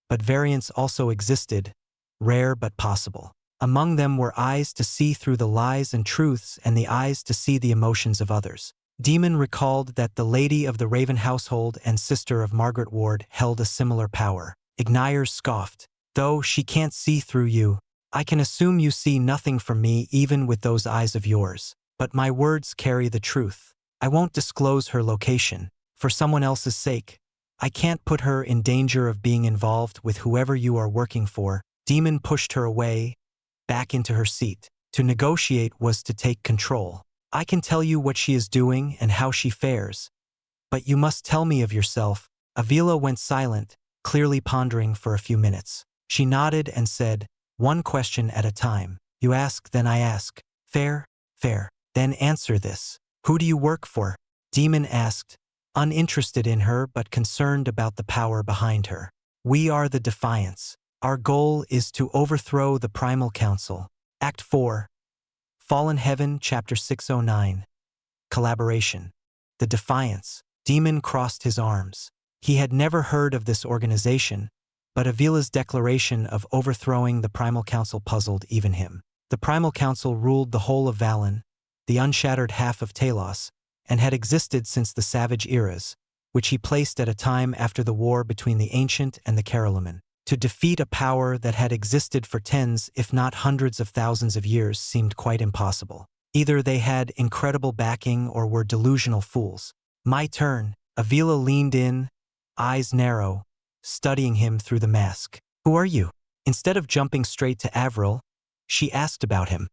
but variants also existed, rare but possible. Among them were eyes to see through the lies and truths and the eyes to see the emotions of others. Demon recalled that the lady of the Raven household and sister of Margaret Ward held a similar power. Igniers scoffed. "Though she can't see through you, I can assume you see nothing from me even with those eyes of yours. But my words carry the truth. I won't disclose her location. For someone else's sake. I can't put her in danger of being involved with whoever you are working for." Demon pushed her away, back into her seat. To negotiate was to take control. "I can tell you what she is doing and how she fares, but you must tell me of yourself." Avila went silent, clearly pondering for a few minutes. She nodded and said, "One question at a time. You ask, then I ask. Fair? Fair. Then answer this. Who do you work for?" Demon asked, uninterested in her but concerned about the power behind her. "We are the Defiance. Our goal is to overthrow the Primal Council." Act 4. Fallen Heaven, Chapter 609. Collaboration. The Defiance. Demon crossed his arms. He had never heard of this organization, but Avila's declaration of overthrowing the Primal Council puzzled even him. The Primal Council ruled the whole of Valen, the unshattered half of Talos, and had existed since the Savage eras, which he placed at a time after the war between the Ancient and the Caroliman. To defeat a power that had existed for tens if not hundreds of thousands of years seemed quite impossible. Either they had incredible backing or were delusional fools. "My turn." Avila leaned in, eyes narrow, studying him through the mask. "Who are you?" Instead of jumping straight to Avril, she asked about him.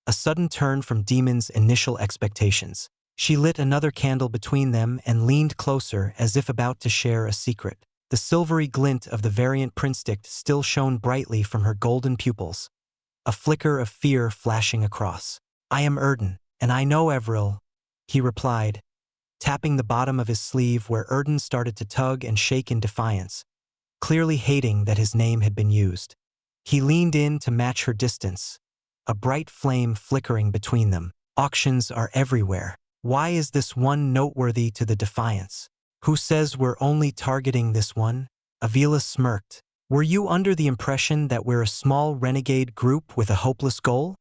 A sudden turn from Demon's initial expectations. She lit another candle between them and leaned closer as if about to share a secret. The silvery glint of the variant prinstinct still shone brightly from her golden pupils, a flicker of fear flashing across. "I am Erden, and I know Avril," he replied, tapping the bottom of his sleeve where Erden started to tug and shake in defiance, clearly hating that his name had been used. He leaned in to match her distance, a bright flame flickering between them. "Auctions are everywhere. Why is this one noteworthy to the Defiance? Who says we're only targeting this one?" Avila smirked. "Were you under the impression that we're a small renegade group with a hopeless goal?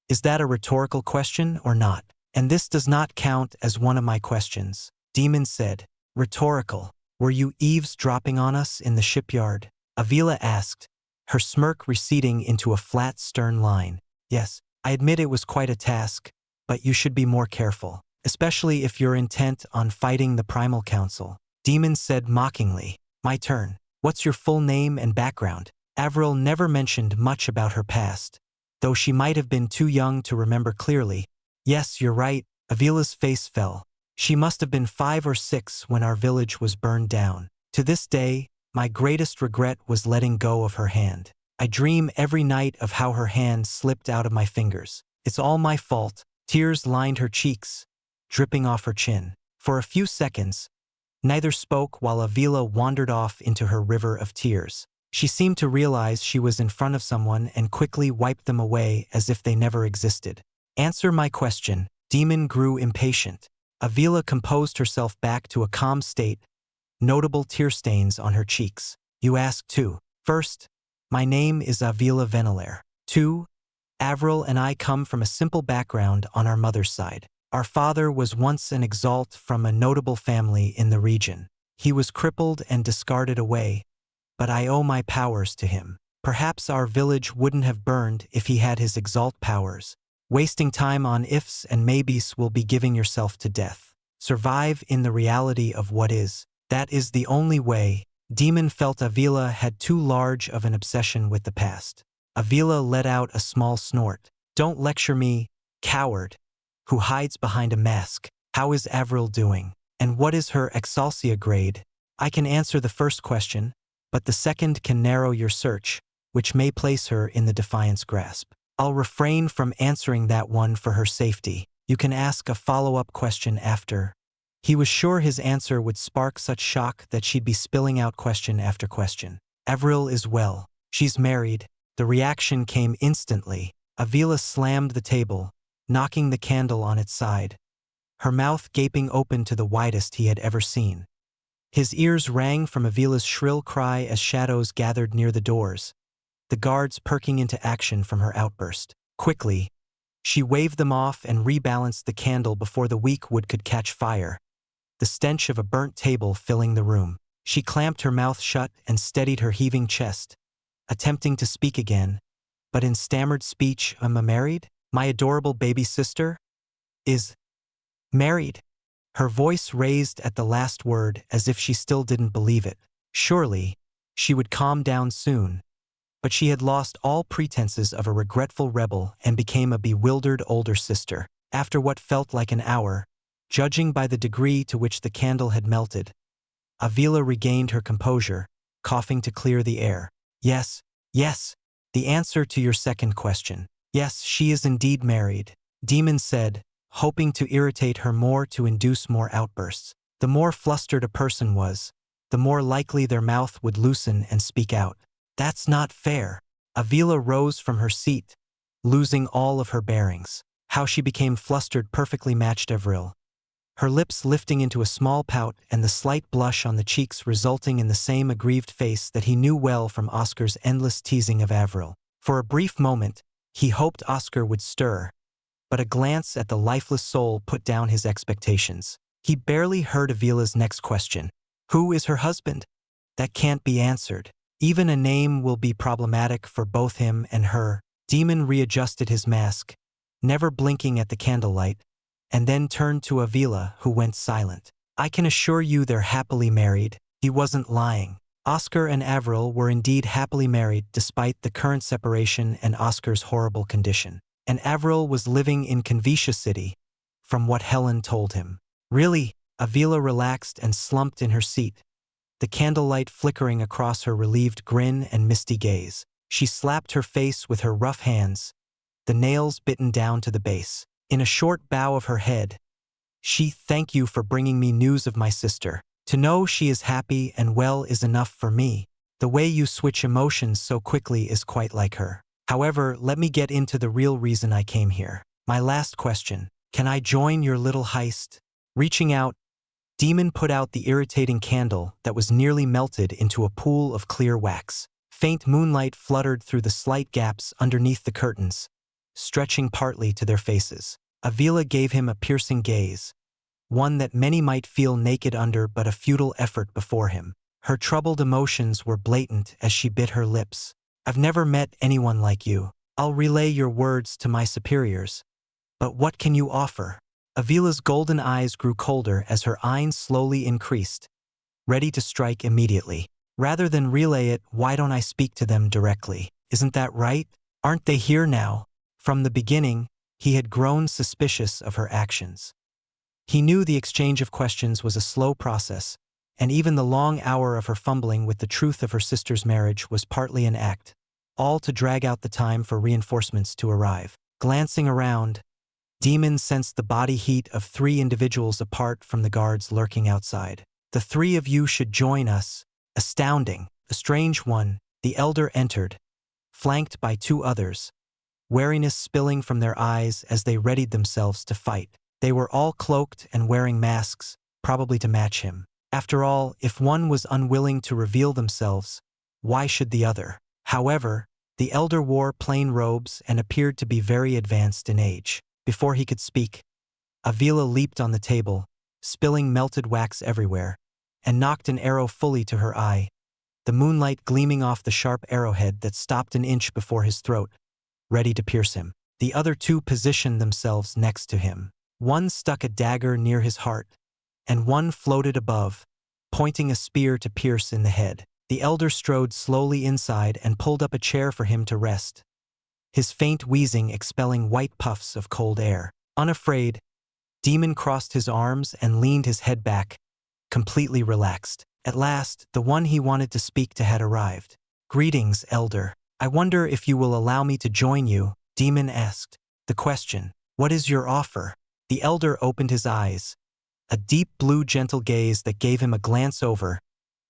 Is that a rhetorical question or not?" "And this does not count as one of my questions," Demon said. "Rhetorical. Were you eavesdropping on us in the shipyard?" Avila asked, her smirk receding into a flat, stern line. "Yes, I admit it was quite a task, but you should be more careful. Especially if you're intent on fighting the Primal Council." Demon said mockingly. "My turn. What's your full name and background?" Avril never mentioned much about her past, though she might have been too young to remember clearly. "Yes, you're right." Avila's face fell. "She must have been 5 or 6 when our village was burned down. To this day, my greatest regret was letting go of her hand. I dream every night of how her hand slipped out of my fingers. It's all my fault." Tears lined her cheeks, dripping off her chin. For a few seconds, neither spoke while Avila wandered off into her river of tears. She seemed to realize she was in front of someone and quickly wiped them away as if they never existed. "Answer my question." Demon grew impatient. Avila composed herself back to a calm state, notable tear stains on her cheeks. You ask too. First, my name is Avila Venelaire. 2. Avril and I come from a simple background on our mother's side. Our father was once an Exalt from a notable family in the region. He was crippled and discarded away, but I owe my powers to him. Perhaps our village wouldn't have burned if he had his Exalt powers. Wasting time on ifs and maybes will be giving yourself to death. Survive in the reality of what is. That is the only way. Demon felt Avila had too large of an obsession with the past. Avila let out a small snort. Don't lecture me, coward, who hides behind a mask. How is Avril doing? And what is her Xianxia grade? I can answer the first question, but the second can narrow your search, which may place her in the Defiance grasp. I'll refrain from answering that one for her safety. You can ask a follow-up question after. He was sure his answer would spark such shock that she'd be spilling out question after question. Avril is well. She's married. The reaction came instantly. Avila slammed the table, knocking the candle on its side, her mouth gaping open to the widest he had ever seen. His ears rang from Avila's shrill cry as shadows gathered near the doors, the guards perking into action from her outburst. Quickly, she waved them off and rebalanced the candle before the weak wood could catch fire, the stench of a burnt table filling the room. She clamped her mouth shut and steadied her heaving chest, attempting to speak again, but in stammered speech, "Am I married? My adorable baby sister is married." Her voice raised at the last word as if she still didn't believe it. Surely, she would calm down soon, but she had lost all pretenses of a regretful rebel and became a bewildered older sister. After what felt like an hour, judging by the degree to which the candle had melted, Avila regained her composure, coughing to clear the air. Yes, the answer to your second question. Yes, she is indeed married, Demon said, hoping to irritate her more to induce more outbursts. The more flustered a person was, the more likely their mouth would loosen and speak out. That's not fair. Avila rose from her seat, losing all of her bearings. How she became flustered perfectly matched Avril, her lips lifting into a small pout and the slight blush on the cheeks resulting in the same aggrieved face that he knew well from Oscar's endless teasing of Avril. For a brief moment, he hoped Oscar would stir, but a glance at the lifeless soul put down his expectations. He barely heard Avila's next question. Who is her husband? That can't be answered. Even a name will be problematic for both him and her. Demon readjusted his mask, never blinking at the candlelight, and then turned to Avila, who went silent. I can assure you they're happily married. He wasn't lying. Oscar and Avril were indeed happily married despite the current separation and Oscar's horrible condition. And Avril was living in Xianxia City, from what Helen told him. Really? Avila relaxed and slumped in her seat, the candlelight flickering across her relieved grin and misty gaze. She slapped her face with her rough hands, the nails bitten down to the base. In a short bow of her head, she thank you for bringing me news of my sister. To know she is happy and well is enough for me. The way you switch emotions so quickly is quite like her. However, let me get into the real reason I came here. My last question. Can I join your little heist? Reaching out, Demon put out the irritating candle that was nearly melted into a pool of clear wax. Faint moonlight fluttered through the slight gaps underneath the curtains, stretching partly to their faces. Avila gave him a piercing gaze, one that many might feel naked under but a futile effort before him. Her troubled emotions were blatant as she bit her lips. I've never met anyone like you. I'll relay your words to my superiors. But what can you offer? Avila's golden eyes grew colder as her eyes slowly increased, ready to strike immediately. Rather than relay it, why don't I speak to them directly? Isn't that right? Aren't they here now? From the beginning, he had grown suspicious of her actions. He knew the exchange of questions was a slow process, and even the long hour of her fumbling with the truth of her sister's marriage was partly an act, all to drag out the time for reinforcements to arrive. Glancing around, Demon sensed the body heat of 3 individuals apart from the guards lurking outside. The 3 of you should join us. Astounding. A strange one, the elder entered, flanked by 2 others, wariness spilling from their eyes as they readied themselves to fight. They were all cloaked and wearing masks, probably to match him. After all, if one was unwilling to reveal themselves, why should the other? However, the elder wore plain robes and appeared to be very advanced in age. Before he could speak, Avila leaped on the table, spilling melted wax everywhere, and knocked an arrow fully to her eye, the moonlight gleaming off the sharp arrowhead that stopped an inch before his throat, ready to pierce him. The other two positioned themselves next to him. One stuck a dagger near his heart, and one floated above, pointing a spear to pierce in the head. The elder strode slowly inside and pulled up a chair for him to rest, his faint wheezing expelling white puffs of cold air. Unafraid, Demon crossed his arms and leaned his head back, completely relaxed. At last, the one he wanted to speak to had arrived. "Greetings, elder. I wonder if you will allow me to join you," Demon asked. The question, "What is your offer?" The elder opened his eyes, a deep blue gentle gaze that gave him a glance over,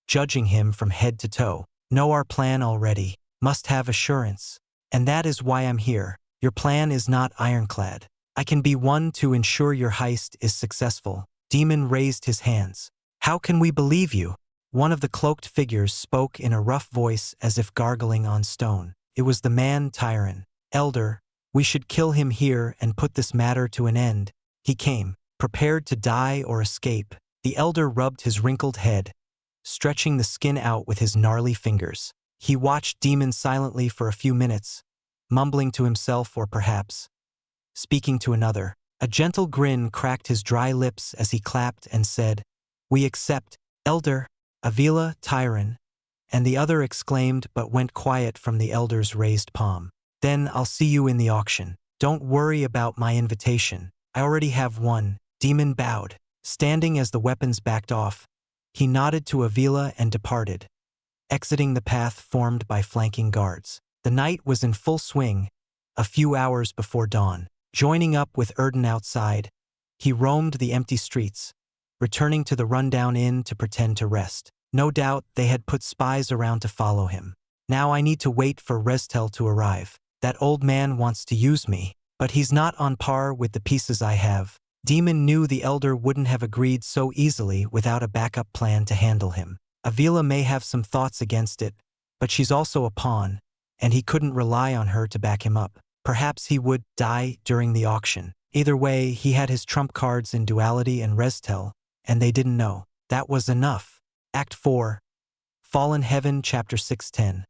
judging him from head to toe. "Know our plan already. Must have assurance. And that is why I'm here. Your plan is not ironclad. I can be one to ensure your heist is successful." Demon raised his hands. "How can we believe you?" One of the cloaked figures spoke in a rough voice as if gargling on stone. It was the man Tyron. "Elder, we should kill him here and put this matter to an end." He came, prepared to die or escape. The elder rubbed his wrinkled head, stretching the skin out with his gnarly fingers. He watched Demon silently for a few minutes, mumbling to himself or perhaps speaking to another. A gentle grin cracked his dry lips as he clapped and said, "We accept, Elder." Avila, Tyron, and the other exclaimed but went quiet from the elder's raised palm. "Then I'll see you in the auction. Don't worry about my invitation. I already have one." Demon bowed. Standing as the weapons backed off, he nodded to Avila and departed, exiting the path formed by flanking guards. The night was in full swing, a few hours before dawn. Joining up with Erden outside, he roamed the empty streets, returning to the rundown inn to pretend to rest. No doubt they had put spies around to follow him. "Now I need to wait for Restel to arrive. That old man wants to use me, but he's not on par with the pieces I have." Demon knew the elder wouldn't have agreed so easily without a backup plan to handle him. Avila may have some thoughts against it, but she's also a pawn, and he couldn't rely on her to back him up. Perhaps he would die during the auction. Either way, he had his trump cards in Duality and Restel, and they didn't know. That was enough. Act 4, Fallen Heaven, Chapter 610.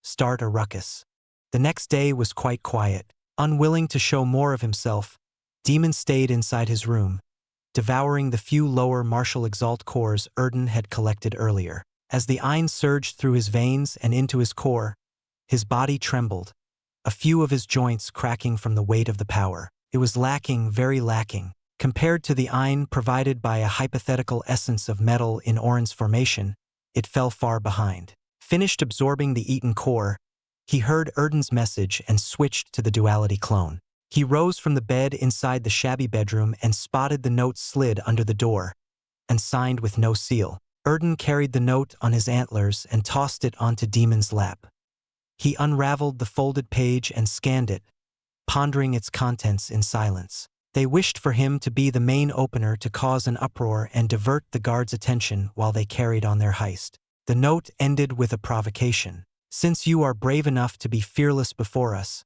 Start a ruckus. The next day was quite quiet. Unwilling to show more of himself, Demon stayed inside his room, devouring the few lower martial Exalt cores Erden had collected earlier. As the Ein surged through his veins and into his core, his body trembled, a few of his joints cracking from the weight of the power. It was lacking, very lacking. Compared to the Ein provided by a hypothetical essence of metal in Orin's formation, it fell far behind. Finished absorbing the eaten core, he heard Erden's message and switched to the Duality clone. He rose from the bed inside the shabby bedroom and spotted the note slid under the door, and signed with no seal. Erden carried the note on his antlers and tossed it onto Demon's lap. He unraveled the folded page and scanned it, pondering its contents in silence. They wished for him to be the main opener to cause an uproar and divert the guards' attention while they carried on their heist. The note ended with a provocation. "Since you are brave enough to be fearless before us,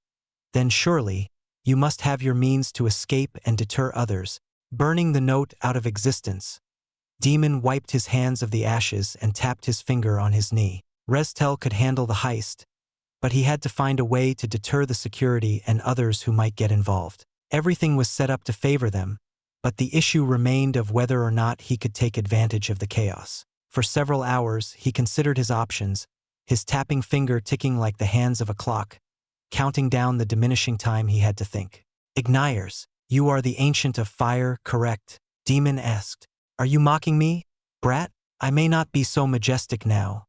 then surely you must have your means to escape and deter others." Burning the note out of existence, Demon wiped his hands of the ashes and tapped his finger on his knee. Restel could handle the heist, but he had to find a way to deter the security and others who might get involved. Everything was set up to favor them, but the issue remained of whether or not he could take advantage of the chaos. For several hours, he considered his options, his tapping finger ticking like the hands of a clock, counting down the diminishing time he had to think. "Ignires, you are the Ancient of Fire, correct?" Demon asked. "Are you mocking me, brat? I may not be so majestic now,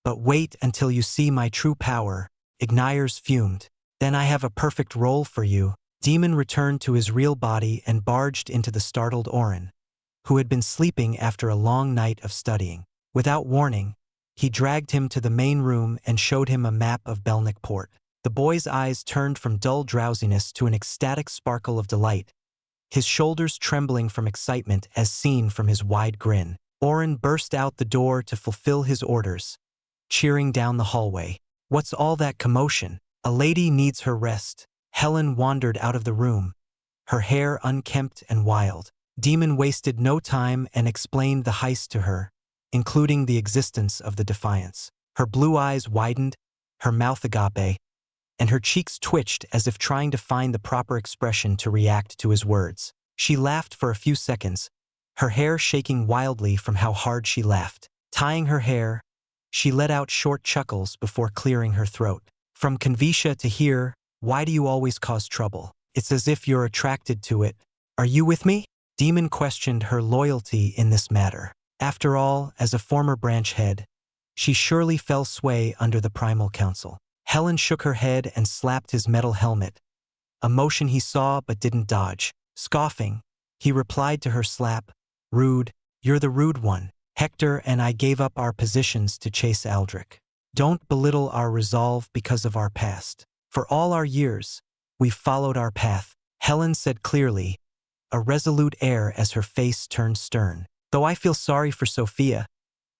but wait until you see my true power." Ignires fumed. "Then I have a perfect role for you." Demon returned to his real body and barged into the startled Orin, who had been sleeping after a long night of studying. Without warning, he dragged him to the main room and showed him a map of Belnick Port. The boy's eyes turned from dull drowsiness to an ecstatic sparkle of delight, his shoulders trembling from excitement as seen from his wide grin. Oren burst out the door to fulfill his orders, cheering down the hallway. What's all that commotion? A lady needs her rest. Helen wandered out of the room, her hair unkempt and wild. Demon wasted no time and explained the heist to her, including the existence of the defiance. Her blue eyes widened, her mouth agape, and her cheeks twitched as if trying to find the proper expression to react to his words. She laughed for a few seconds, her hair shaking wildly from how hard she laughed. Tying her hair, she let out short chuckles before clearing her throat. From Convicia to here, why do you always cause trouble? It's as if you're attracted to it. Are you with me? Demon questioned her loyalty in this matter. After all, as a former branch head, she surely fell sway under the Primal Council. Helen shook her head and slapped his metal helmet, a motion he saw but didn't dodge. Scoffing, he replied to her slap, "Rude, you're the rude one. Hector and I gave up our positions to chase Aldrich. Don't belittle our resolve because of our past. For all our years, we've followed our path," Helen said clearly, a resolute air as her face turned stern. "Though I feel sorry for Sophia,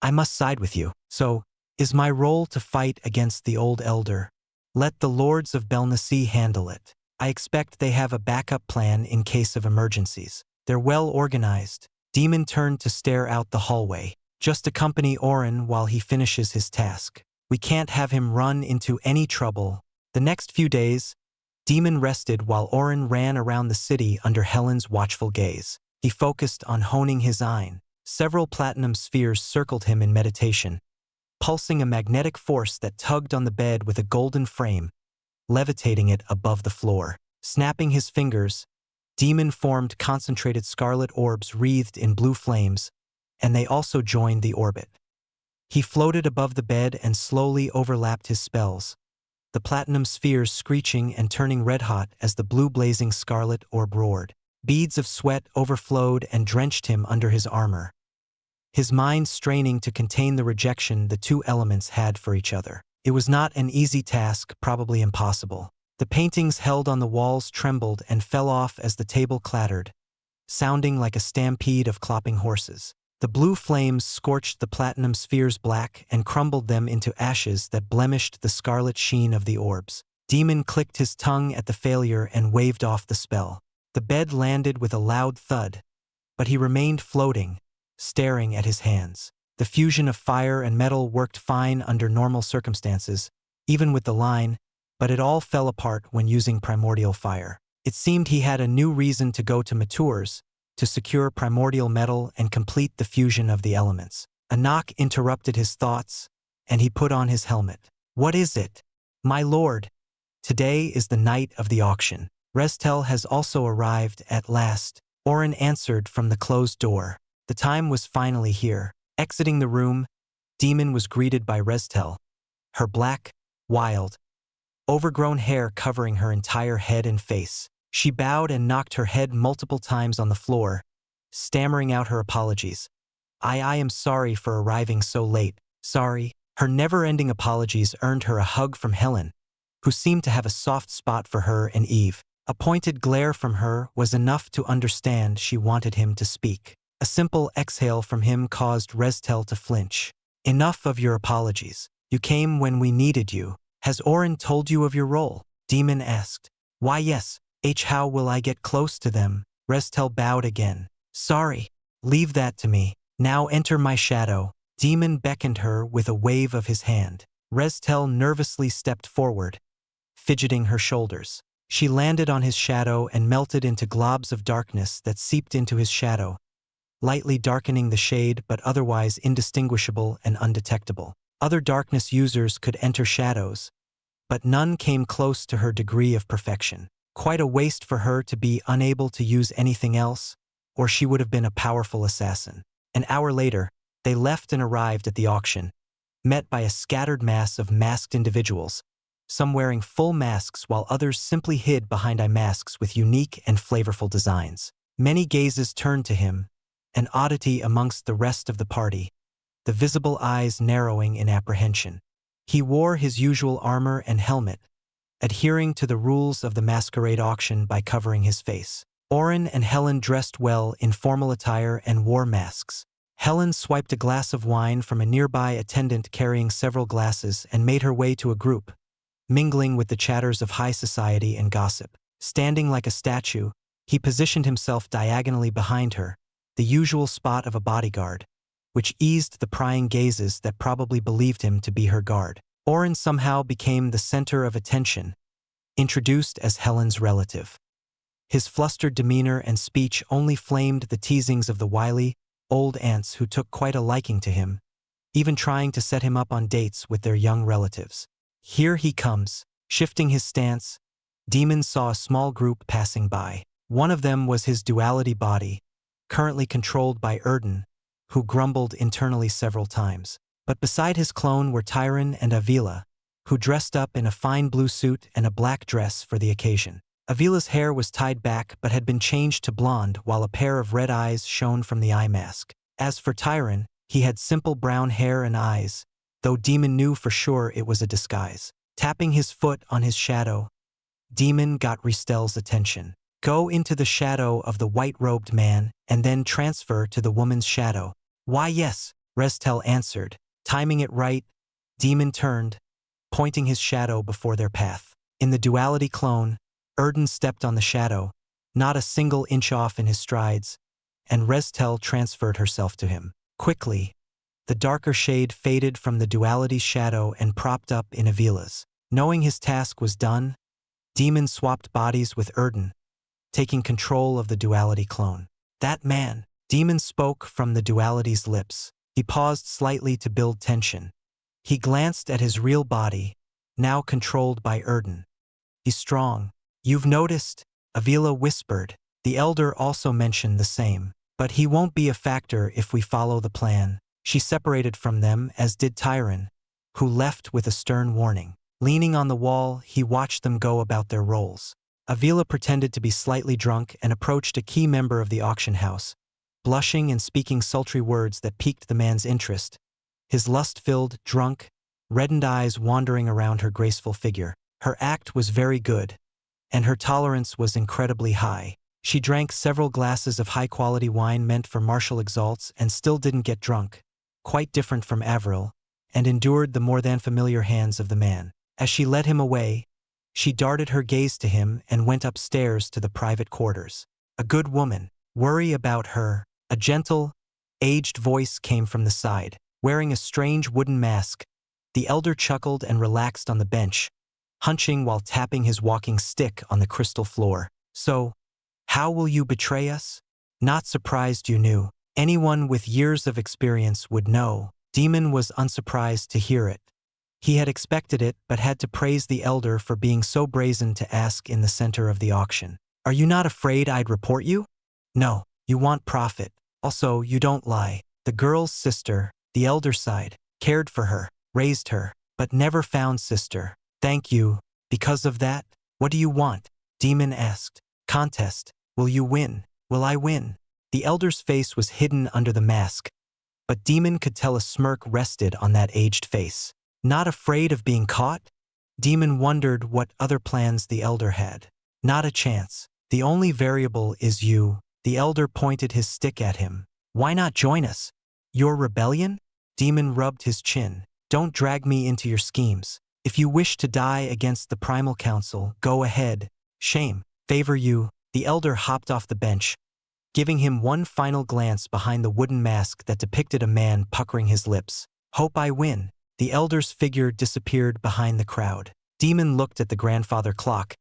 I must side with you. So, is my role to fight against the old elder? Let the lords of Belnacy handle it. I expect they have a backup plan in case of emergencies. They're well organized." Demon turned to stare out the hallway. "Just accompany Oren while he finishes his task. We can't have him run into any trouble." The next few days, Demon rested while Oren ran around the city under Helen's watchful gaze. He focused on honing his eye. Several platinum spheres circled him in meditation, pulsing a magnetic force that tugged on the bed with a golden frame, levitating it above the floor. Snapping his fingers, Demon formed concentrated scarlet orbs wreathed in blue flames, and they also joined the orbit. He floated above the bed and slowly overlapped his spells, the platinum spheres screeching and turning red-hot as the blue blazing scarlet orb roared. Beads of sweat overflowed and drenched him under his armor, his mind straining to contain the rejection the two elements had for each other. It was not an easy task, probably impossible. The paintings held on the walls trembled and fell off as the table clattered, sounding like a stampede of clopping horses. The blue flames scorched the platinum spheres black and crumbled them into ashes that blemished the scarlet sheen of the orbs. Demon clicked his tongue at the failure and waved off the spell. The bed landed with a loud thud, but he remained floating, staring at his hands. The fusion of fire and metal worked fine under normal circumstances, even with the line, but it all fell apart when using primordial fire. It seemed he had a new reason to go to Matures, to secure primordial metal and complete the fusion of the elements. A knock interrupted his thoughts, and he put on his helmet. "What is it?" "My lord, today is the night of the auction. Restel has also arrived at last," Oren answered from the closed door. The time was finally here. Exiting the room, Demon was greeted by Restel, her black, wild, overgrown hair covering her entire head and face. She bowed and knocked her head multiple times on the floor, stammering out her apologies. I am sorry for arriving so late. Sorry." Her never-ending apologies earned her a hug from Helen, who seemed to have a soft spot for her and Eve. A pointed glare from her was enough to understand she wanted him to speak. A simple exhale from him caused Restel to flinch. "Enough of your apologies. You came when we needed you. Has Oren told you of your role?" Demon asked. "Why yes. How will I get close to them?" Restel bowed again. "Sorry. Leave that to me. Now enter my shadow." Demon beckoned her with a wave of his hand. Restel nervously stepped forward, fidgeting her shoulders. She landed on his shadow and melted into globs of darkness that seeped into his shadow, lightly darkening the shade but otherwise indistinguishable and undetectable. Other darkness users could enter shadows, but none came close to her degree of perfection. Quite a waste for her to be unable to use anything else, or she would have been a powerful assassin. An hour later, they left and arrived at the auction, met by a scattered mass of masked individuals, some wearing full masks while others simply hid behind eye masks with unique and flavorful designs. Many gazes turned to him, an oddity amongst the rest of the party, the visible eyes narrowing in apprehension. He wore his usual armor and helmet, adhering to the rules of the masquerade auction by covering his face. Oren and Helen dressed well in formal attire and wore masks, Helen swiped a glass of wine from a nearby attendant carrying several glasses and made her way to a group, mingling with the chatters of high society and gossip. Standing like a statue, he positioned himself diagonally behind her, the usual spot of a bodyguard, which eased the prying gazes that probably believed him to be her guard. Oren somehow became the center of attention, introduced as Helen's relative. His flustered demeanor and speech only flamed the teasings of the wily, old aunts who took quite a liking to him, even trying to set him up on dates with their young relatives. Here he comes. Shifting his stance, Demon saw a small group passing by. One of them was his duality body, currently controlled by Erden, who grumbled internally several times. But beside his clone were Tyron and Avila, who dressed up in a fine blue suit and a black dress for the occasion. Avila's hair was tied back but had been changed to blonde, while a pair of red eyes shone from the eye mask. As for Tyron, he had simple brown hair and eyes, though Demon knew for sure it was a disguise. Tapping his foot on his shadow, Demon got Ristel's attention. Go into the shadow of the white-robed man and then transfer to the woman's shadow. Why yes, Restel answered. Timing it right, Demon turned, pointing his shadow before their path. In the duality clone, Erden stepped on the shadow, not a single inch off in his strides, and Restel transferred herself to him. Quickly, the darker shade faded from the duality's shadow and propped up in Avila's. Knowing his task was done, Demon swapped bodies with Erden, taking control of the duality clone. That man, Demon spoke from the duality's lips. He paused slightly to build tension. He glanced at his real body, now controlled by Erden. He's strong. You've noticed, Avila whispered. The elder also mentioned the same. But he won't be a factor if we follow the plan. She separated from them, as did Tyron, who left with a stern warning. Leaning on the wall, he watched them go about their roles. Avila pretended to be slightly drunk and approached a key member of the auction house, blushing and speaking sultry words that piqued the man's interest, his lust-filled, drunk, reddened eyes wandering around her graceful figure. Her act was very good, and her tolerance was incredibly high. She drank several glasses of high-quality wine meant for martial exalts and still didn't get drunk, quite different from Avril, and endured the more than familiar hands of the man. As she led him away, she darted her gaze to him and went upstairs to the private quarters. A good woman. Worry about her. A gentle, aged voice came from the side. Wearing a strange wooden mask, the elder chuckled and relaxed on the bench, hunching while tapping his walking stick on the crystal floor. So, how will you betray us? Not surprised you knew. Anyone with years of experience would know. Demon was unsurprised to hear it. He had expected it but had to praise the elder for being so brazen to ask in the center of the auction. Are you not afraid I'd report you? No, you want profit. Also, you don't lie. The girl's sister, the elder side, cared for her, raised her, but never found sister. Thank you. Because of that, what do you want? Demon asked. Contest. Will you win? Will I win? The elder's face was hidden under the mask, but Demon could tell a smirk rested on that aged face. Not afraid of being caught? Demon wondered what other plans the elder had. Not a chance. The only variable is you. The elder pointed his stick at him. Why not join us? Your rebellion? Demon rubbed his chin. Don't drag me into your schemes. If you wish to die against the Primal Council, go ahead. Shame. Favor you. The elder hopped off the bench, giving him one final glance behind the wooden mask that depicted a man puckering his lips. Hope I win. The elder's figure disappeared behind the crowd. Demon looked at the grandfather clock,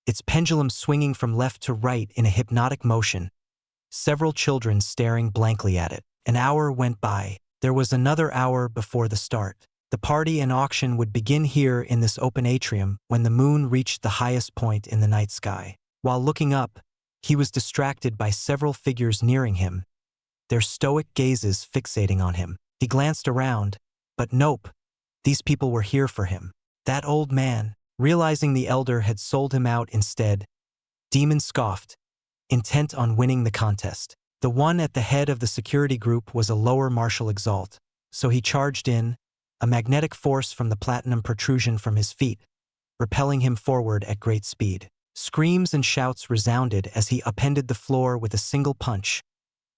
its pendulum swinging from left to right in a hypnotic motion, several children staring blankly at it. An hour went by. There was another hour before the start. The party and auction would begin here in this open atrium when the moon reached the highest point in the night sky. While looking up, he was distracted by several figures nearing him, their stoic gazes fixating on him. He glanced around, but nope, these people were here for him. That old man, realizing the elder had sold him out instead, Demon scoffed, intent on winning the contest. The one at the head of the security group was a lower martial exalt, so he charged in, a magnetic force from the platinum protrusion from his feet, repelling him forward at great speed. Screams and shouts resounded as he upended the floor with a single punch,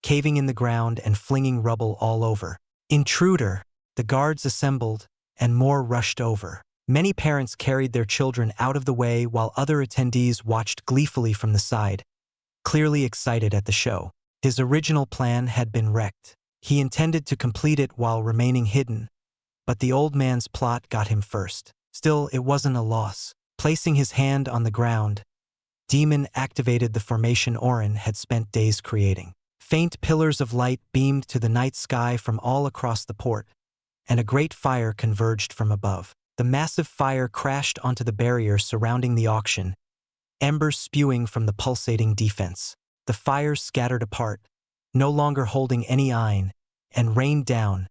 caving in the ground and flinging rubble all over. Intruder! The guards assembled, and more rushed over. Many parents carried their children out of the way while other attendees watched gleefully from the side, clearly excited at the show. His original plan had been wrecked. He intended to complete it while remaining hidden, but the old man's plot got him first. Still, it wasn't a loss. Placing his hand on the ground, Demon activated the formation Orin had spent days creating. Faint pillars of light beamed to the night sky from all across the port, and a great fire converged from above. The massive fire crashed onto the barrier surrounding the auction, embers spewing from the pulsating defense. The fires scattered apart, no longer holding any Ein, and rained down,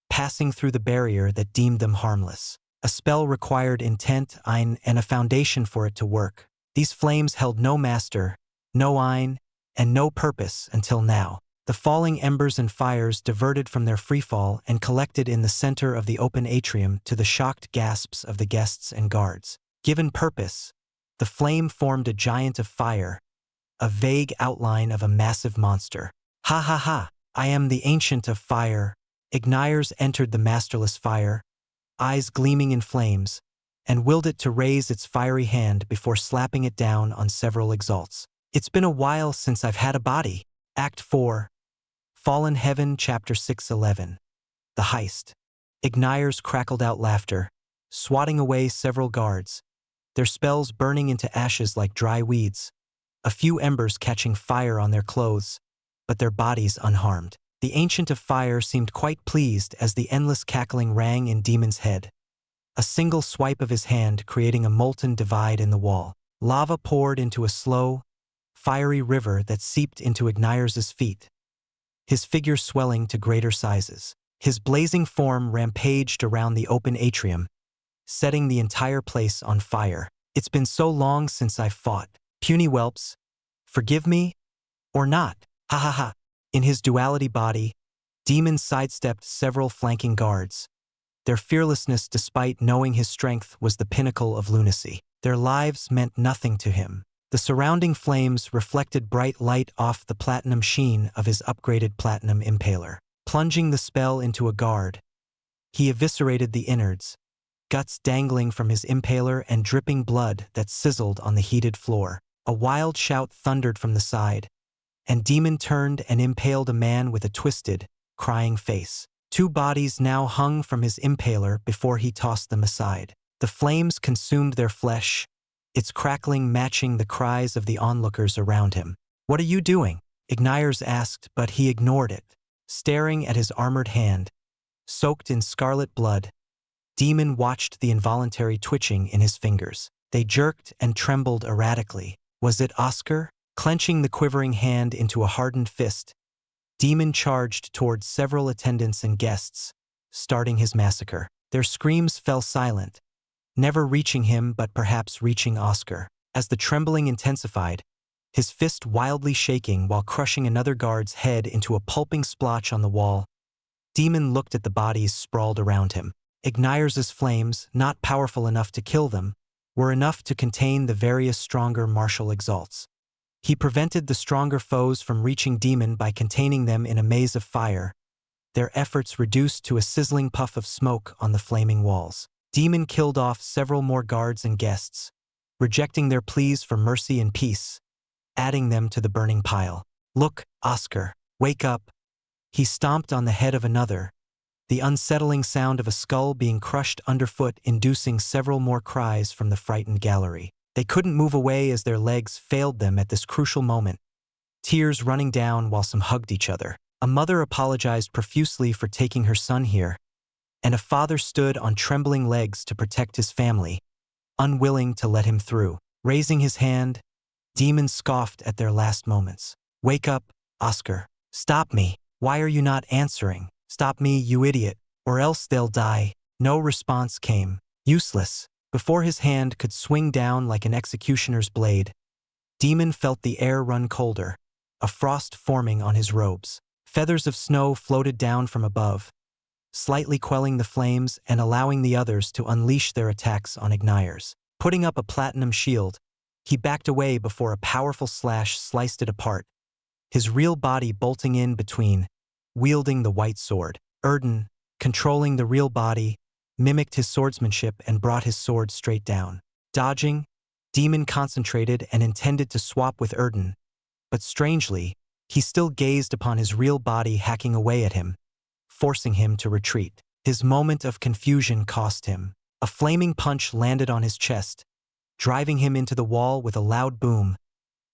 passing through the barrier that deemed them harmless. A spell required intent, Ein, and a foundation for it to work. These flames held no master, no Ein, and no purpose until now. The falling embers and fires diverted from their freefall and collected in the center of the open atrium to the shocked gasps of the guests and guards. Given purpose, the flame formed a giant of fire, a vague outline of a massive monster. Ha ha ha! I am the Ancient of Fire. Igniers entered the masterless fire, eyes gleaming in flames, and willed it to raise its fiery hand before slapping it down on several exalts. It's been a while since I've had a body. Act 4. Fallen Heaven, Chapter 6:11. The Heist. Igniers crackled out laughter, swatting away several guards, their spells burning into ashes like dry weeds, a few embers catching fire on their clothes, but their bodies unharmed. The Ancient of Fire seemed quite pleased as the endless cackling rang in Demon's head. A single swipe of his hand creating a molten divide in the wall. Lava poured into a slow, fiery river that seeped into Igniers's feet, his figure swelling to greater sizes. His blazing form rampaged around the open atrium, setting the entire place on fire. It's been so long since I've fought. Puny whelps, forgive me, or not. Ha ha ha. In his duality body, Demon sidestepped several flanking guards, their fearlessness despite knowing his strength was the pinnacle of lunacy. Their lives meant nothing to him. The surrounding flames reflected bright light off the platinum sheen of his upgraded platinum impaler. Plunging the spell into a guard, he eviscerated the innards, guts dangling from his impaler and dripping blood that sizzled on the heated floor. A wild shout thundered from the side, and Demon turned and impaled a man with a twisted, crying face. Two bodies now hung from his impaler before he tossed them aside. The flames consumed their flesh, its crackling matching the cries of the onlookers around him. "What are you doing?" Igniers asked, but he ignored it. Staring at his armored hand, soaked in scarlet blood, Demon watched the involuntary twitching in his fingers. They jerked and trembled erratically. Was it Oscar? Clenching the quivering hand into a hardened fist, Demon charged towards several attendants and guests, starting his massacre. Their screams fell silent, never reaching him but perhaps reaching Oscar. As the trembling intensified, his fist wildly shaking while crushing another guard's head into a pulping splotch on the wall, Demon looked at the bodies sprawled around him. Igniers's flames, not powerful enough to kill them, were enough to contain the various stronger martial exalts. He prevented the stronger foes from reaching Demon by containing them in a maze of fire, their efforts reduced to a sizzling puff of smoke on the flaming walls. Demon killed off several more guards and guests, rejecting their pleas for mercy and peace, adding them to the burning pile. "Look, Oscar, wake up." He stomped on the head of another, the unsettling sound of a skull being crushed underfoot inducing several more cries from the frightened gallery. They couldn't move away as their legs failed them at this crucial moment, tears running down while some hugged each other. A mother apologized profusely for taking her son here, and a father stood on trembling legs to protect his family, unwilling to let him through. Raising his hand, Demon scoffed at their last moments. "Wake up, Oscar. Stop me. Why are you not answering? Stop me, you idiot, or else they'll die." No response came. Useless. Before his hand could swing down like an executioner's blade, Demon felt the air run colder, a frost forming on his robes. Feathers of snow floated down from above, slightly quelling the flames and allowing the others to unleash their attacks on Igniers. Putting up a platinum shield, he backed away before a powerful slash sliced it apart, his real body bolting in between, wielding the white sword. Erden, controlling the real body, mimicked his swordsmanship and brought his sword straight down. Dodging, Demon concentrated and intended to swap with Erden, but strangely, he still gazed upon his real body hacking away at him, forcing him to retreat. His moment of confusion cost him. A flaming punch landed on his chest, driving him into the wall with a loud boom,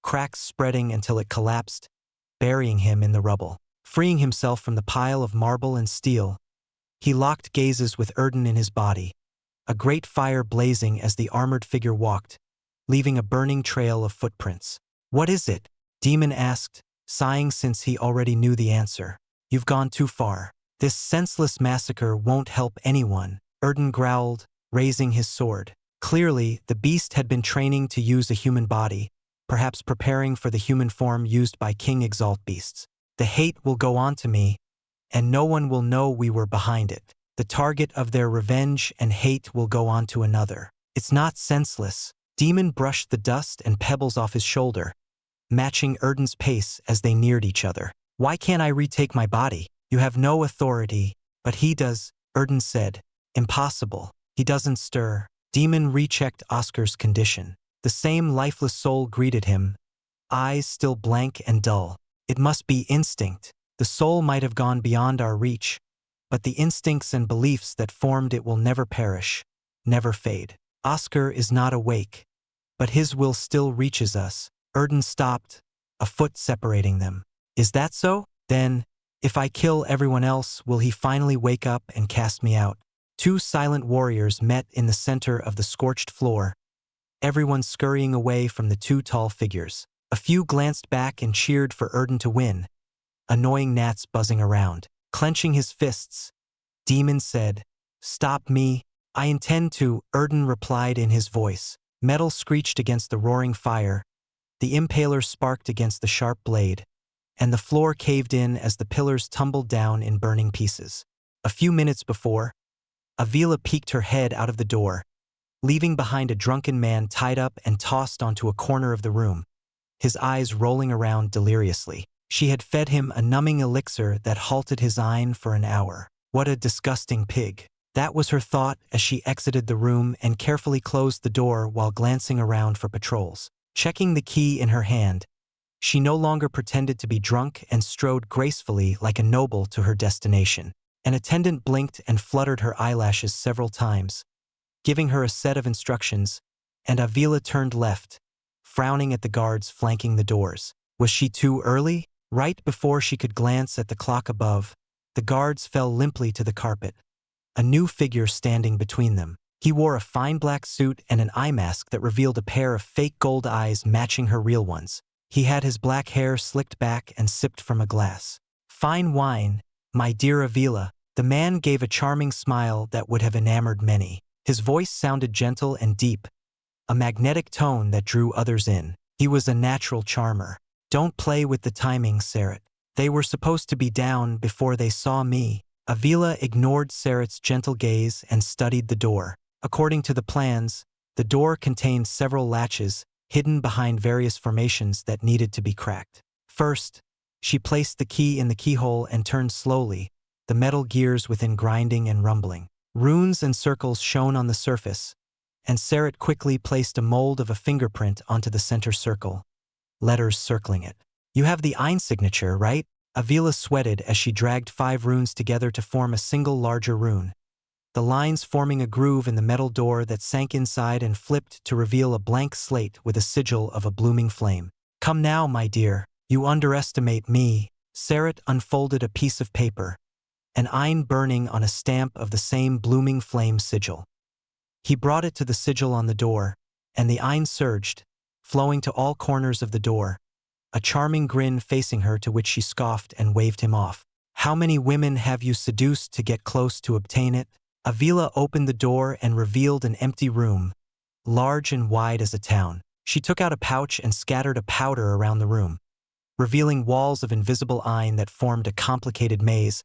cracks spreading until it collapsed, burying him in the rubble. Freeing himself from the pile of marble and steel, he locked gazes with Erden in his body, a great fire blazing as the armored figure walked, leaving a burning trail of footprints. "What is it?" Demon asked, sighing since he already knew the answer. "You've gone too far. This senseless massacre won't help anyone," Erden growled, raising his sword. Clearly, the beast had been training to use a human body, perhaps preparing for the human form used by King Exalt beasts. "The hate will go on to me, and no one will know we were behind it. The target of their revenge and hate will go on to another. It's not senseless." Demon brushed the dust and pebbles off his shoulder, matching Erden's pace as they neared each other. "Why can't I retake my body? You have no authority." "But he does," Erden said. "Impossible. He doesn't stir." Demon rechecked Oscar's condition. The same lifeless soul greeted him, eyes still blank and dull. "It must be instinct. The soul might have gone beyond our reach, but the instincts and beliefs that formed it will never perish, never fade. Oscar is not awake, but his will still reaches us." Erden stopped, a foot separating them. "Is that so? Then, if I kill everyone else, will he finally wake up and cast me out?" Two silent warriors met in the center of the scorched floor, everyone scurrying away from the two tall figures. A few glanced back and cheered for Erden to win, annoying gnats buzzing around. Clenching his fists, Demon said, "Stop me." "I intend to," Erden replied in his voice. Metal screeched against the roaring fire, the impaler sparked against the sharp blade, and the floor caved in as the pillars tumbled down in burning pieces. A few minutes before, Avila peeked her head out of the door, leaving behind a drunken man tied up and tossed onto a corner of the room, his eyes rolling around deliriously. She had fed him a numbing elixir that halted his Ein for an hour. What a disgusting pig. That was her thought as she exited the room and carefully closed the door while glancing around for patrols. Checking the key in her hand, she no longer pretended to be drunk and strode gracefully like a noble to her destination. An attendant blinked and fluttered her eyelashes several times, giving her a set of instructions, and Avila turned left, frowning at the guards flanking the doors. Was she too early? Right before she could glance at the clock above, the guards fell limply to the carpet, a new figure standing between them. He wore a fine black suit and an eye mask that revealed a pair of fake gold eyes matching her real ones. He had his black hair slicked back and sipped from a glass. "Fine wine, my dear Avila." The man gave a charming smile that would have enamored many. His voice sounded gentle and deep, a magnetic tone that drew others in. He was a natural charmer. "Don't play with the timing, Sarat. They were supposed to be down before they saw me." Avila ignored Sarat's gentle gaze and studied the door. According to the plans, the door contained several latches, hidden behind various formations that needed to be cracked. First, she placed the key in the keyhole and turned slowly, the metal gears within grinding and rumbling. Runes and circles shone on the surface, and Sarat quickly placed a mold of a fingerprint onto the center circle, letters circling it. "You have the Ein signature, right?" Avila sweated as she dragged 5 runes together to form a single larger rune, the lines forming a groove in the metal door that sank inside and flipped to reveal a blank slate with a sigil of a blooming flame. "Come now, my dear, you underestimate me." Sarat unfolded a piece of paper, an Ein burning on a stamp of the same blooming flame sigil. He brought it to the sigil on the door, and the Ein surged, flowing to all corners of the door, a charming grin facing her to which she scoffed and waved him off. "How many women have you seduced to get close to obtain it?" Avila opened the door and revealed an empty room, large and wide as a town. She took out a pouch and scattered a powder around the room, revealing walls of invisible Ein that formed a complicated maze,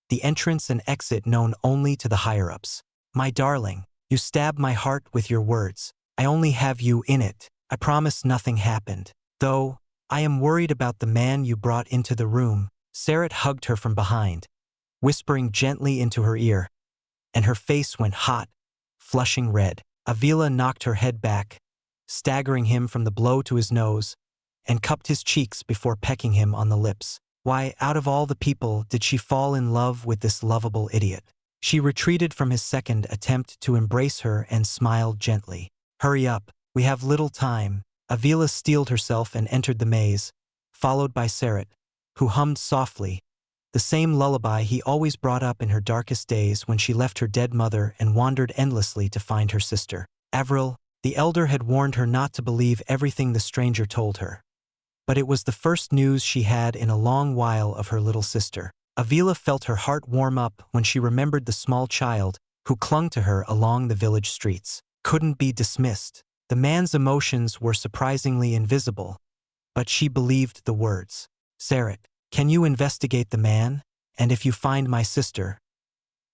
the entrance and exit known only to the higher-ups. "My darling, you stab my heart with your words. I only have you in it. I promise nothing happened. Though, I am worried about the man you brought into the room. Sarat hugged her from behind, whispering gently into her ear, and her face went hot, flushing red. Avila knocked her head back, staggering him from the blow to his nose, and cupped his cheeks before pecking him on the lips. Why, out of all the people, did she fall in love with this lovable idiot? She retreated from his second attempt to embrace her and smiled gently. Hurry up, we have little time. Avila steeled herself and entered the maze, followed by Sarat, who hummed softly, the same lullaby he always brought up in her darkest days when she left her dead mother and wandered endlessly to find her sister. Avril, the elder, had warned her not to believe everything the stranger told her. But it was the first news she had in a long while of her little sister. Avila felt her heart warm up when she remembered the small child who clung to her along the village streets. Couldn't be dismissed. The man's emotions were surprisingly invisible, but she believed the words. Sarat, can you investigate the man? And if you find my sister,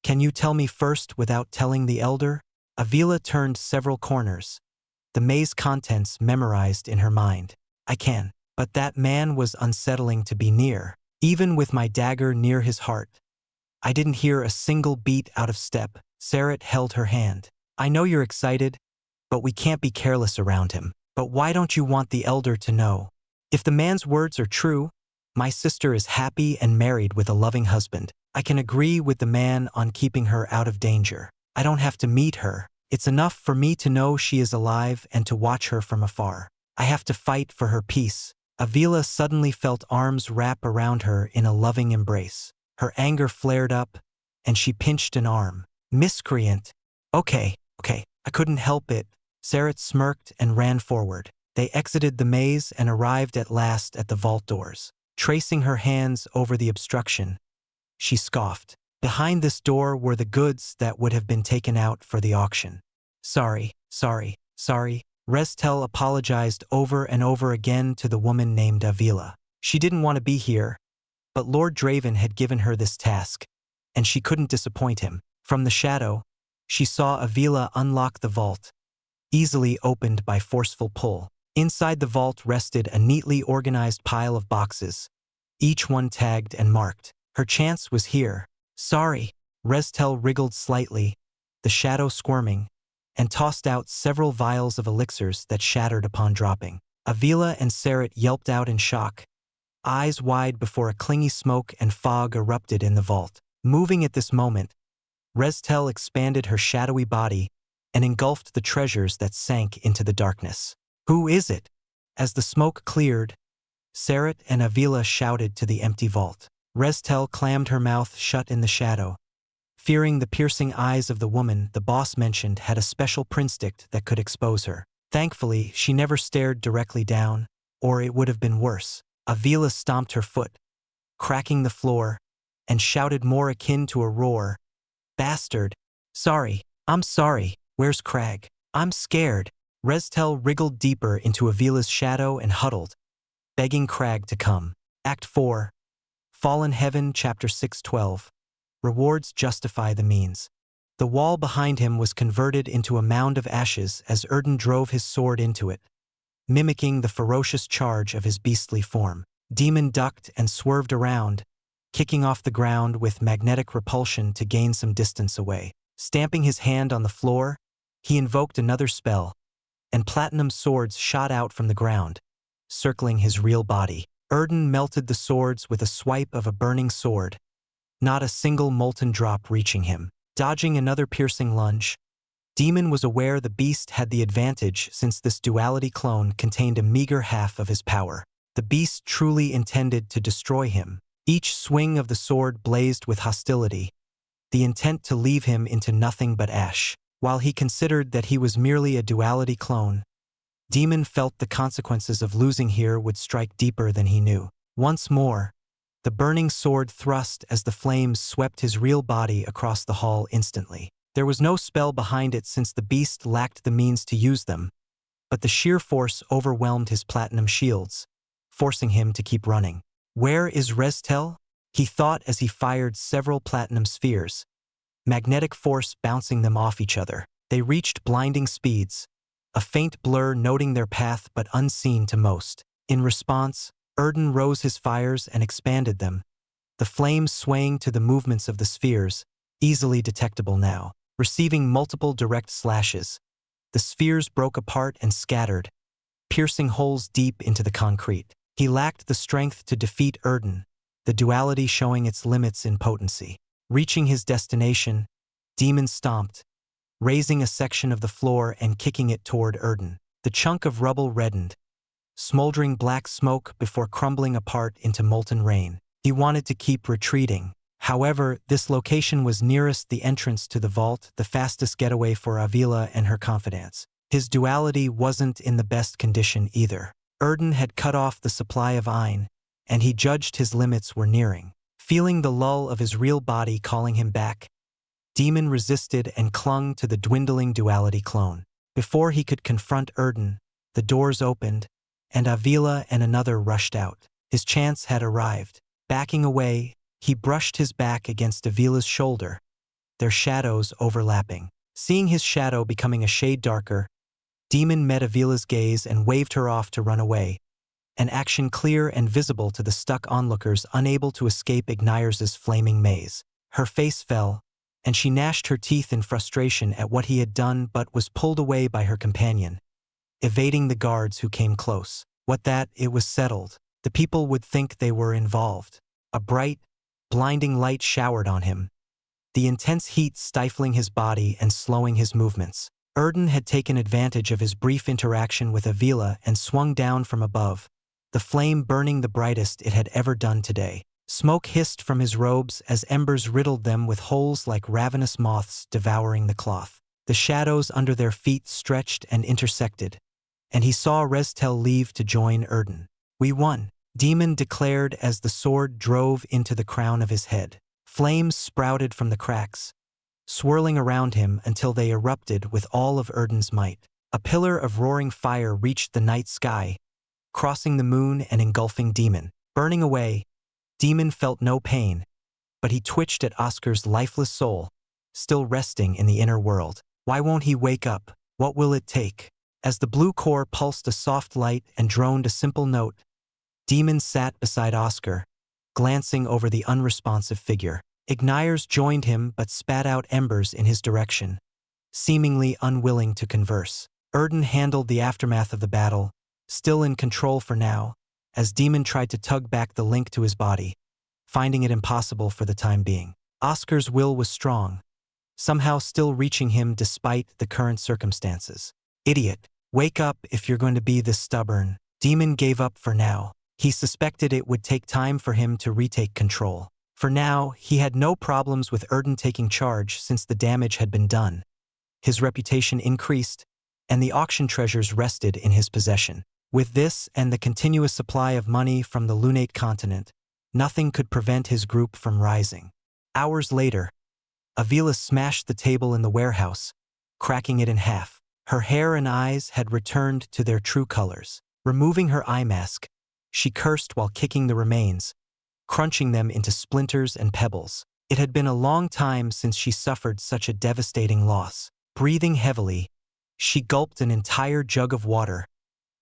can you tell me first without telling the elder? Avila turned several corners, the maze contents memorized in her mind. I can. But that man was unsettling to be near. Even with my dagger near his heart, I didn't hear a single beat out of step. Sarat held her hand. I know you're excited, but we can't be careless around him. But why don't you want the elder to know? If the man's words are true, my sister is happy and married with a loving husband. I can agree with the man on keeping her out of danger. I don't have to meet her. It's enough for me to know she is alive and to watch her from afar. I have to fight for her peace. Avila suddenly felt arms wrap around her in a loving embrace. Her anger flared up, and she pinched an arm. Miscreant. Okay, I couldn't help it. Sarat smirked and ran forward. They exited the maze and arrived at last at the vault doors. Tracing her hands over the obstruction, she scoffed. Behind this door were the goods that would have been taken out for the auction. Sorry. Restel apologized over and over again to the woman named Avila. She didn't want to be here, but Lord Draven had given her this task, and she couldn't disappoint him. From the shadow, she saw Avila unlock the vault, easily opened by forceful pull. Inside the vault rested a neatly organized pile of boxes, each one tagged and marked. Her chance was here. Sorry. Restel wriggled slightly, the shadow squirming, and tossed out several vials of elixirs that shattered upon dropping. Avila and Sarat yelped out in shock, eyes wide before a clingy smoke and fog erupted in the vault. Moving at this moment, Restel expanded her shadowy body and engulfed the treasures that sank into the darkness. Who is it? As the smoke cleared, Sarat and Avila shouted to the empty vault. Restel clammed her mouth shut in the shadow. Fearing the piercing eyes of the woman the boss mentioned had a special prinstick that could expose her. Thankfully, she never stared directly down, or it would have been worse. Avila stomped her foot, cracking the floor, and shouted more akin to a roar. Bastard. Sorry. I'm sorry. Where's Crag? I'm scared. Restel wriggled deeper into Avila's shadow and huddled, begging Crag to come. Act 4. Fallen Heaven, Chapter 6:12. Rewards justify the means. The wall behind him was converted into a mound of ashes as Erden drove his sword into it, mimicking the ferocious charge of his beastly form. Demon ducked and swerved around, kicking off the ground with magnetic repulsion to gain some distance away. Stamping his hand on the floor, he invoked another spell, and platinum swords shot out from the ground, circling his real body. Erden melted the swords with a swipe of a burning sword, not a single molten drop reaching him. Dodging another piercing lunge, Demon was aware the beast had the advantage since this duality clone contained a meager half of his power. The beast truly intended to destroy him. Each swing of the sword blazed with hostility, the intent to leave him into nothing but ash. While he considered that he was merely a duality clone, Demon felt the consequences of losing here would strike deeper than he knew. Once more, the burning sword thrust as the flames swept his real body across the hall instantly. There was no spell behind it since the beast lacked the means to use them, but the sheer force overwhelmed his platinum shields, forcing him to keep running. Where is Restel? He thought as he fired several platinum spheres, magnetic force bouncing them off each other. They reached blinding speeds, a faint blur noting their path but unseen to most. In response, Erden rose his fires and expanded them, the flames swaying to the movements of the spheres, easily detectable now. Receiving multiple direct slashes, the spheres broke apart and scattered, piercing holes deep into the concrete. He lacked the strength to defeat Erden, the duality showing its limits in potency. Reaching his destination, Demon stomped, raising a section of the floor and kicking it toward Erden. The chunk of rubble reddened, smoldering black smoke before crumbling apart into molten rain. He wanted to keep retreating. However, this location was nearest the entrance to the vault, the fastest getaway for Avila and her confidants. His duality wasn't in the best condition either. Erden had cut off the supply of Ein, and he judged his limits were nearing. Feeling the lull of his real body calling him back, Demon resisted and clung to the dwindling duality clone. Before he could confront Erden, the doors opened, and Avila and another rushed out. His chance had arrived. Backing away, he brushed his back against Avila's shoulder, their shadows overlapping. Seeing his shadow becoming a shade darker, Demon met Avila's gaze and waved her off to run away, an action clear and visible to the stuck onlookers unable to escape Ignires's flaming maze. Her face fell, and she gnashed her teeth in frustration at what he had done but was pulled away by her companion, evading the guards who came close. It was settled. The people would think they were involved. A bright, blinding light showered on him, the intense heat stifling his body and slowing his movements. Erden had taken advantage of his brief interaction with Avila and swung down from above, the flame burning the brightest it had ever done today. Smoke hissed from his robes as embers riddled them with holes like ravenous moths devouring the cloth. The shadows under their feet stretched and intersected, and he saw Restel leave to join Erden. "We won," Demon declared as the sword drove into the crown of his head. Flames sprouted from the cracks, swirling around him until they erupted with all of Erden's might. A pillar of roaring fire reached the night sky, crossing the moon and engulfing Demon. Burning away, Demon felt no pain, but he twitched at Oscar's lifeless soul, still resting in the inner world. Why won't he wake up? What will it take? As the blue core pulsed a soft light and droned a simple note, Demon sat beside Oscar, glancing over the unresponsive figure. Ignires joined him but spat out embers in his direction, seemingly unwilling to converse. Erden handled the aftermath of the battle, still in control for now, as Demon tried to tug back the link to his body, finding it impossible for the time being. Oscar's will was strong, somehow still reaching him despite the current circumstances. "Idiot, wake up if you're going to be this stubborn." Demon gave up for now. He suspected it would take time for him to retake control. For now, he had no problems with Erden taking charge since the damage had been done. His reputation increased, and the auction treasures rested in his possession. With this and the continuous supply of money from the lunate continent, nothing could prevent his group from rising. Hours later, Avila smashed the table in the warehouse, cracking it in half. Her hair and eyes had returned to their true colors. Removing her eye mask, she cursed while kicking the remains, crunching them into splinters and pebbles. It had been a long time since she suffered such a devastating loss. Breathing heavily, she gulped an entire jug of water,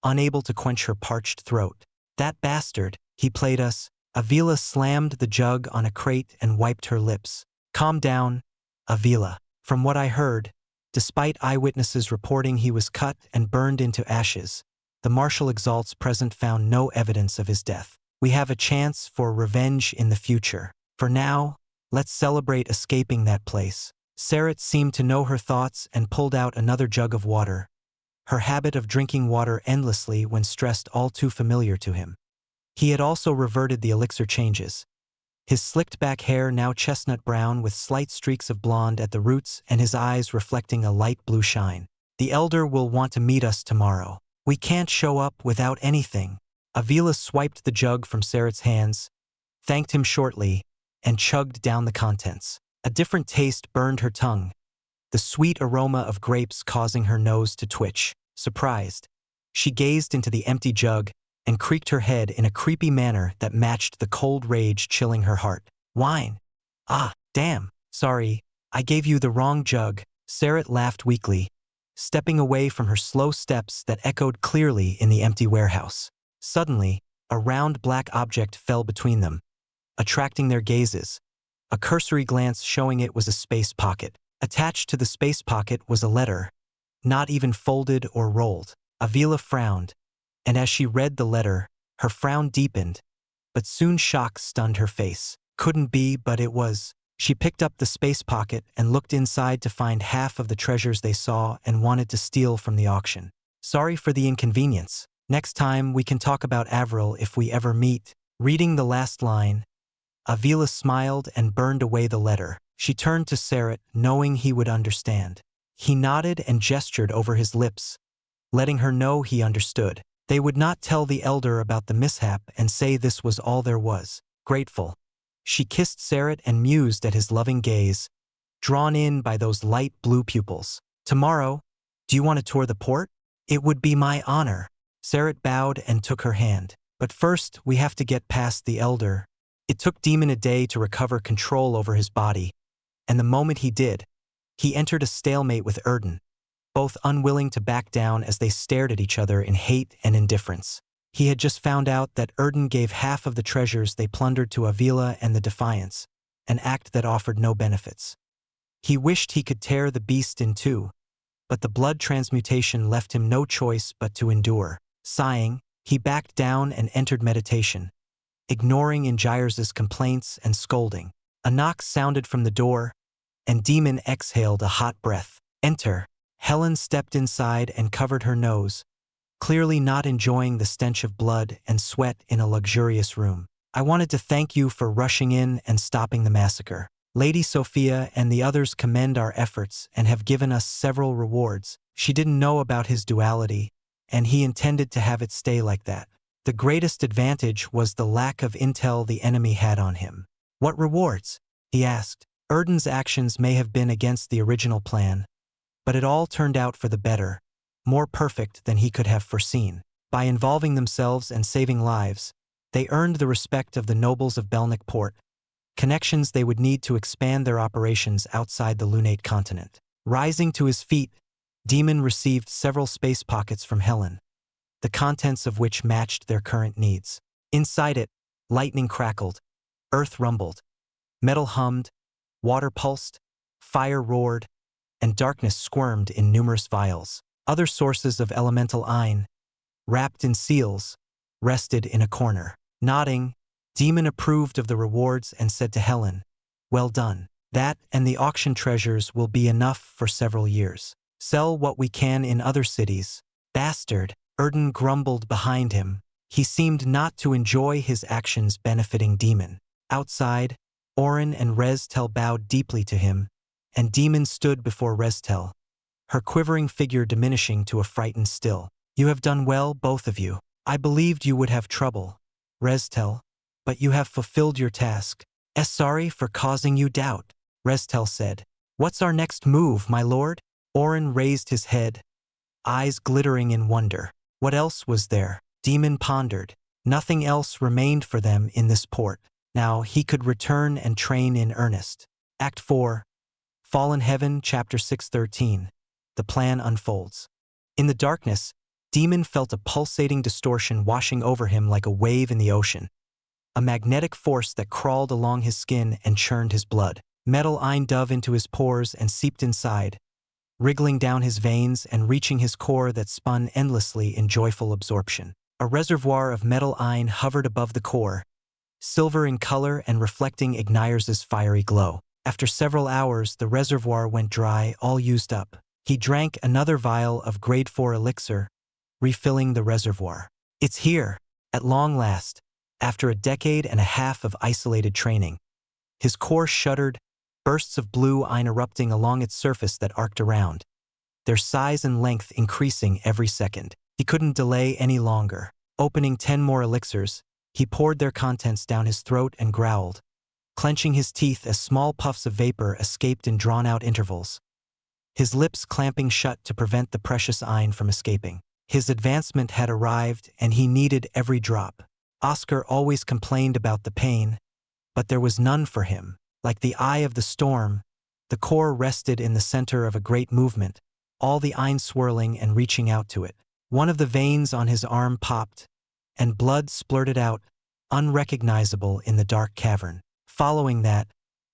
unable to quench her parched throat. "That bastard, he played us." Avila slammed the jug on a crate and wiped her lips. "Calm down, Avila. From what I heard, despite eyewitnesses reporting he was cut and burned into ashes, the Marshal Exalt's present found no evidence of his death. We have a chance for revenge in the future. For now, let's celebrate escaping that place." Sarat seemed to know her thoughts and pulled out another jug of water, her habit of drinking water endlessly when stressed all too familiar to him. He had also reverted the elixir changes, his slicked back hair now chestnut brown with slight streaks of blonde at the roots and his eyes reflecting a light blue shine. "The Elder will want to meet us tomorrow. We can't show up without anything." Avila swiped the jug from Sarat's hands, thanked him shortly, and chugged down the contents. A different taste burned her tongue, the sweet aroma of grapes causing her nose to twitch. Surprised, she gazed into the empty jug and creaked her head in a creepy manner that matched the cold rage chilling her heart. "Wine. Ah, damn. Sorry, I gave you the wrong jug." Sarat laughed weakly, stepping away from her slow steps that echoed clearly in the empty warehouse. Suddenly, a round black object fell between them, attracting their gazes, a cursory glance showing it was a space pocket. Attached to the space pocket was a letter, not even folded or rolled. Avila frowned, and as she read the letter, her frown deepened, but soon shock stunned her face. Couldn't be, but it was. She picked up the space pocket and looked inside to find half of the treasures they saw and wanted to steal from the auction. Sorry for the inconvenience. Next time we can talk about Avril if we ever meet. Reading the last line, Avila smiled and burned away the letter. She turned to Sarat, knowing he would understand. He nodded and gestured over his lips, letting her know he understood. They would not tell the elder about the mishap and say this was all there was. Grateful, she kissed Sarat and mused at his loving gaze, drawn in by those light blue pupils. Tomorrow, do you want to tour the port? It would be my honor. Sarat bowed and took her hand. But first, we have to get past the elder. It took Demon a day to recover control over his body, and the moment he did, he entered a stalemate with Erden, both unwilling to back down as they stared at each other in hate and indifference. He had just found out that Erden gave half of the treasures they plundered to Avila and the Defiance, an act that offered no benefits. He wished he could tear the beast in two, but the blood transmutation left him no choice but to endure. Sighing, he backed down and entered meditation, ignoring Ingires's complaints and scolding. A knock sounded from the door, and Demon exhaled a hot breath. Enter. Helen stepped inside and covered her nose, clearly not enjoying the stench of blood and sweat in a luxurious room. I wanted to thank you for rushing in and stopping the massacre. Lady Sophia and the others commend our efforts and have given us several rewards. She didn't know about his duality, and he intended to have it stay like that. The greatest advantage was the lack of intel the enemy had on him. What rewards? He asked. Erden's actions may have been against the original plan, but it all turned out for the better, more perfect than he could have foreseen. By involving themselves and saving lives, they earned the respect of the nobles of Belnic Port, connections they would need to expand their operations outside the Lunate continent. Rising to his feet, Demon received several space pockets from Helen, the contents of which matched their current needs. Inside it, lightning crackled, earth rumbled, metal hummed, water pulsed, fire roared, and darkness squirmed in numerous vials. Other sources of elemental Ein, wrapped in seals, rested in a corner. Nodding, Demon approved of the rewards and said to Helen, "Well done. That and the auction treasures will be enough for several years. Sell what we can in other cities." Bastard, Erden grumbled behind him. He seemed not to enjoy his actions benefiting Demon. Outside, Orin and Reztel bowed deeply to him, and Demon stood before Reztel, her quivering figure diminishing to a frightened still. "You have done well, both of you. I believed you would have trouble, Reztel, but you have fulfilled your task. Sorry for causing you doubt," Reztel said. "What's our next move, my lord?" Orin raised his head, eyes glittering in wonder. What else was there? Demon pondered. Nothing else remained for them in this port. Now he could return and train in earnest. Act 4, Fallen Heaven, Chapter 613. The plan unfolds. In the darkness, Demon felt a pulsating distortion washing over him like a wave in the ocean, a magnetic force that crawled along his skin and churned his blood. Metal Ein dove into his pores and seeped inside, wriggling down his veins and reaching his core that spun endlessly in joyful absorption. A reservoir of metal Ein hovered above the core, silver in color and reflecting Ignires's fiery glow. After several hours, the reservoir went dry, all used up. He drank another vial of grade 4 elixir, refilling the reservoir. It's here, at long last, after a decade and a half of isolated training. His core shuddered, bursts of blue Ein erupting along its surface that arced around, their size and length increasing every second. He couldn't delay any longer. Opening 10 more elixirs, he poured their contents down his throat and growled, clenching his teeth as small puffs of vapor escaped in drawn-out intervals, his lips clamping shut to prevent the precious Ein from escaping. His advancement had arrived, and he needed every drop. Oscar always complained about the pain, but there was none for him. Like the eye of the storm, the core rested in the center of a great movement, all the Ein swirling and reaching out to it. One of the veins on his arm popped, and blood splurted out, unrecognizable in the dark cavern. Following that,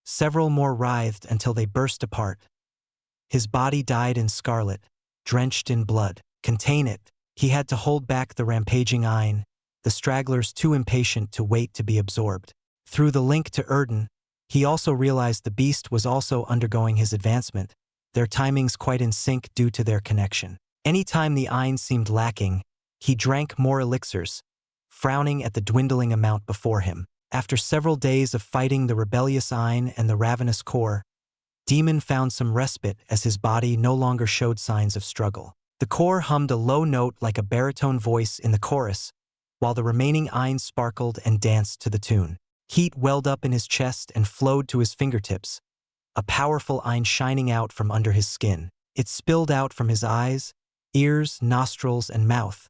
several more writhed until they burst apart. His body died in scarlet, drenched in blood. Contain it. He had to hold back the rampaging Ain, the stragglers too impatient to wait to be absorbed. Through the link to Erden, he also realized the beast was also undergoing his advancement, their timings quite in sync due to their connection. Any time the Ain seemed lacking, he drank more elixirs, frowning at the dwindling amount before him. After several days of fighting the rebellious Ain and the ravenous core, Demon found some respite as his body no longer showed signs of struggle. The core hummed a low note like a baritone voice in the chorus, while the remaining Ain sparkled and danced to the tune. Heat welled up in his chest and flowed to his fingertips, a powerful Ain shining out from under his skin. It spilled out from his eyes, ears, nostrils, and mouth,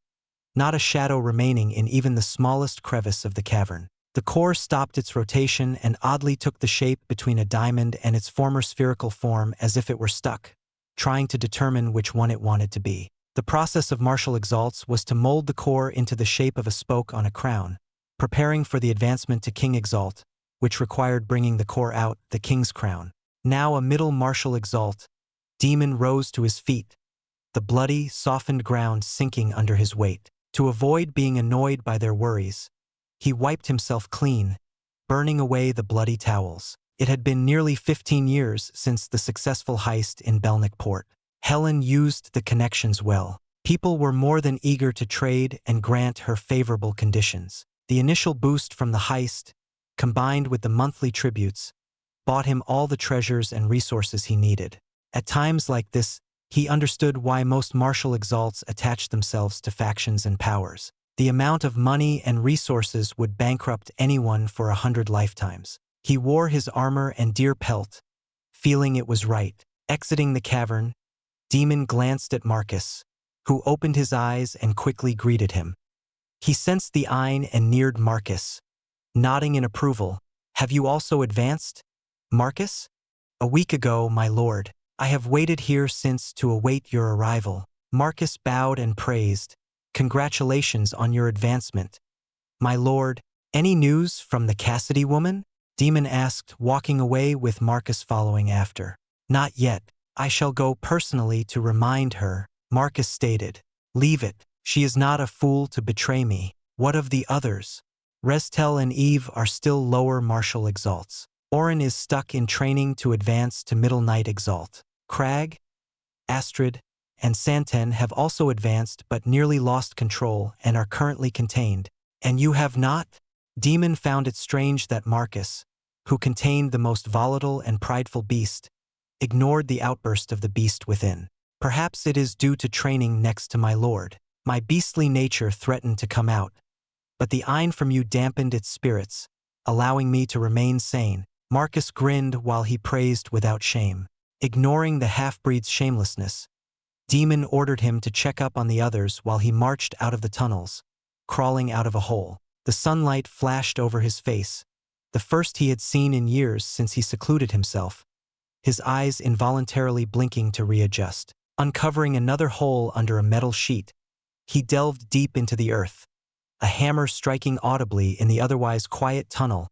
not a shadow remaining in even the smallest crevice of the cavern. The core stopped its rotation and oddly took the shape between a diamond and its former spherical form as if it were stuck, trying to determine which one it wanted to be. The process of martial exalts was to mold the core into the shape of a spoke on a crown, preparing for the advancement to King Exalt, which required bringing the core out, the king's crown. Now a middle martial exalt, Demon rose to his feet, the bloody, softened ground sinking under his weight. To avoid being annoyed by their worries, he wiped himself clean, burning away the bloody towels. It had been nearly 15 years since the successful heist in Belnick Port. Helen used the connections well. People were more than eager to trade and grant her favorable conditions. The initial boost from the heist, combined with the monthly tributes, bought him all the treasures and resources he needed. At times like this, he understood why most martial exalts attached themselves to factions and powers. The amount of money and resources would bankrupt anyone for 100 lifetimes. He wore his armor and deer pelt, feeling it was right. Exiting the cavern, Demon glanced at Marcus, who opened his eyes and quickly greeted him. He sensed the Ain and neared Marcus, nodding in approval. "Have you also advanced, Marcus?" "A week ago, my lord. I have waited here since to await your arrival." Marcus bowed and praised. "Congratulations on your advancement, my lord." "Any news from the Cassidy woman?" Demon asked, walking away with Marcus following after. "Not yet. I shall go personally to remind her," Marcus stated. "Leave it. She is not a fool to betray me." "What of the others?" "Restel and Eve are still lower martial exalts. Orin is stuck in training to advance to Middle Knight Exalt. Crag, Astrid, and Santen have also advanced but nearly lost control and are currently contained. And you have not?" Demon found it strange that Marcus, who contained the most volatile and prideful beast, ignored the outburst of the beast within. "Perhaps it is due to training next to my lord. My beastly nature threatened to come out, but the Ain from you dampened its spirits, allowing me to remain sane." Marcus grinned while he praised without shame. Ignoring the half-breed's shamelessness, Demon ordered him to check up on the others while he marched out of the tunnels, crawling out of a hole. The sunlight flashed over his face, the first he had seen in years since he secluded himself, his eyes involuntarily blinking to readjust. Uncovering another hole under a metal sheet, he delved deep into the earth, a hammer striking audibly in the otherwise quiet tunnel,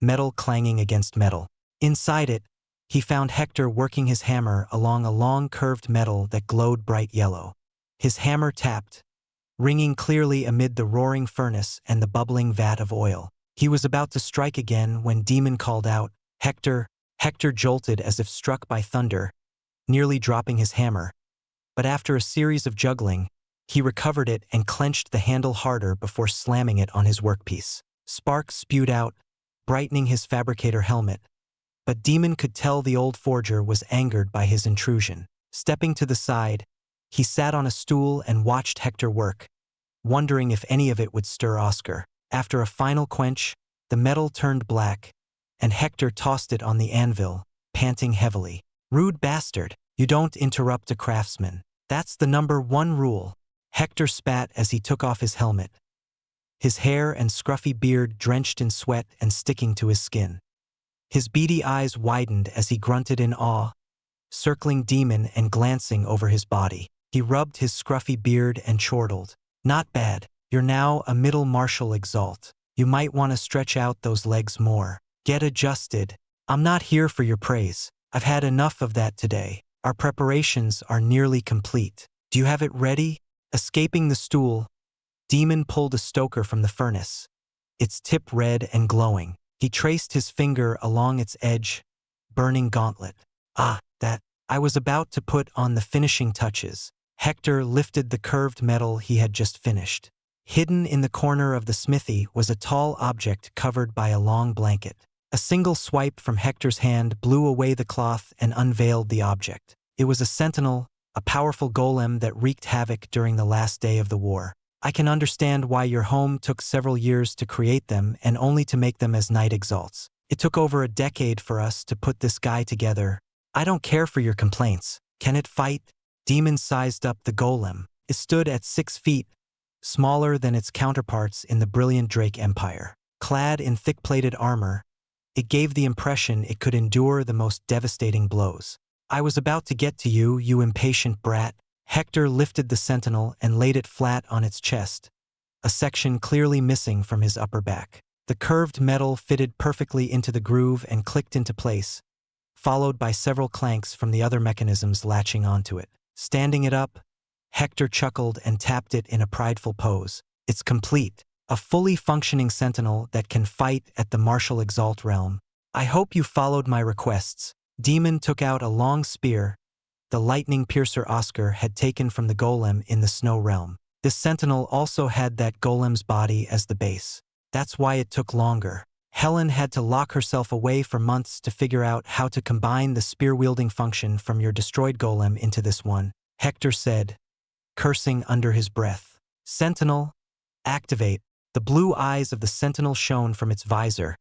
metal clanging against metal. Inside it, he found Hector working his hammer along a long curved metal that glowed bright yellow. His hammer tapped, ringing clearly amid the roaring furnace and the bubbling vat of oil. He was about to strike again when Demon called out, "Hector!" Hector jolted as if struck by thunder, nearly dropping his hammer. But after a series of juggling, he recovered it and clenched the handle harder before slamming it on his workpiece. Sparks spewed out, brightening his fabricator helmet. But Demon could tell the old forger was angered by his intrusion. Stepping to the side, he sat on a stool and watched Hector work, wondering if any of it would stir Oscar. After a final quench, the metal turned black, and Hector tossed it on the anvil, panting heavily. "Rude bastard, you don't interrupt a craftsman. That's the #1 rule." Hector spat as he took off his helmet, his hair and scruffy beard drenched in sweat and sticking to his skin. His beady eyes widened as he grunted in awe, circling Demon and glancing over his body. He rubbed his scruffy beard and chortled. "Not bad. You're now a middle martial Exalt. You might want to stretch out those legs more. Get adjusted. I'm not here for your praise. I've had enough of that today. Our preparations are nearly complete. Do you have it ready? Escaping the stool, Demon pulled a stoker from the furnace, its tip red and glowing. He traced his finger along its edge, burning gauntlet. Ah, that. I was about to put on the finishing touches. Hector lifted the curved metal he had just finished. Hidden in the corner of the smithy was a tall object covered by a long blanket. A single swipe from Hector's hand blew away the cloth and unveiled the object. It was a sentinel, a powerful golem that wreaked havoc during the last day of the war. I can understand why your home took several years to create them and only to make them as Knight Exalts. It took over a decade for us to put this guy together. I don't care for your complaints. Can it fight? Demon sized up the golem. It stood at 6 feet, smaller than its counterparts in the brilliant Drake Empire. Clad in thick-plated armor, it gave the impression it could endure the most devastating blows. I was about to get to you, you impatient brat. Hector lifted the sentinel and laid it flat on its chest, a section clearly missing from his upper back. The curved metal fitted perfectly into the groove and clicked into place, followed by several clanks from the other mechanisms latching onto it. Standing it up, Hector chuckled and tapped it in a prideful pose. It's complete, a fully functioning sentinel that can fight at the martial Exalt realm. I hope you followed my requests. Demon took out a long spear, the lightning piercer Oscar had taken from the golem in the snow realm. This sentinel also had that golem's body as the base. That's why it took longer. Helen had to lock herself away for months to figure out how to combine the spear-wielding function from your destroyed golem into this one, Hector said, cursing under his breath. Sentinel, activate. The blue eyes of the sentinel shone from its visor,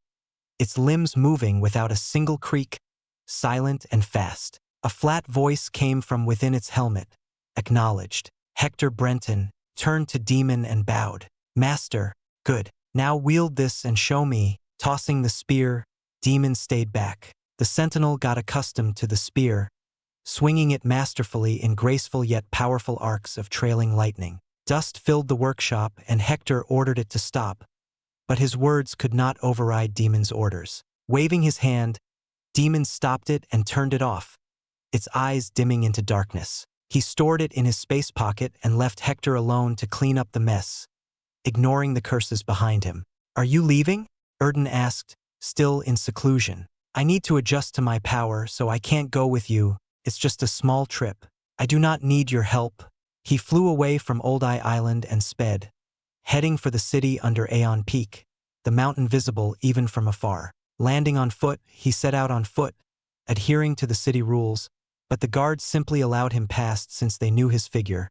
its limbs moving without a single creak, silent and fast. A flat voice came from within its helmet. Acknowledged. Hector Brenton turned to Demon and bowed. Master, good. Now wield this and show me. Tossing the spear, Demon stayed back. The sentinel got accustomed to the spear, swinging it masterfully in graceful yet powerful arcs of trailing lightning. Dust filled the workshop and Hector ordered it to stop, but his words could not override Demon's orders. Waving his hand, Demon stopped it and turned it off, its eyes dimming into darkness. He stored it in his space pocket and left Hector alone to clean up the mess, ignoring the curses behind him. Are you leaving? Erden asked, still in seclusion. I need to adjust to my power, so I can't go with you. It's just a small trip. I do not need your help. He flew away from Old Eye Island and sped, heading for the city under Aeon Peak, the mountain visible even from afar. Landing on foot, he set out on foot, adhering to the city rules, but the guards simply allowed him past since they knew his figure,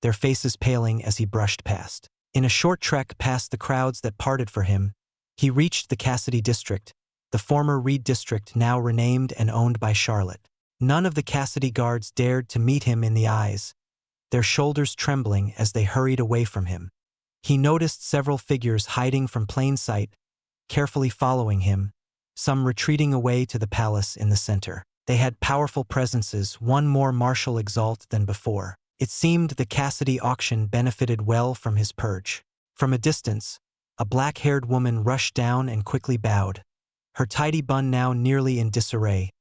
their faces paling as he brushed past. In a short trek past the crowds that parted for him, he reached the Cassidy district, the former Reed district now renamed and owned by Charlotte. None of the Cassidy guards dared to meet him in the eyes, their shoulders trembling as they hurried away from him. He noticed several figures hiding from plain sight, carefully following him, some retreating away to the palace in the center. They had powerful presences, one more martial Exalt than before. It seemed the Cassidy auction benefited well from his purge. From a distance, a black-haired woman rushed down and quickly bowed, her tidy bun now nearly in disarray,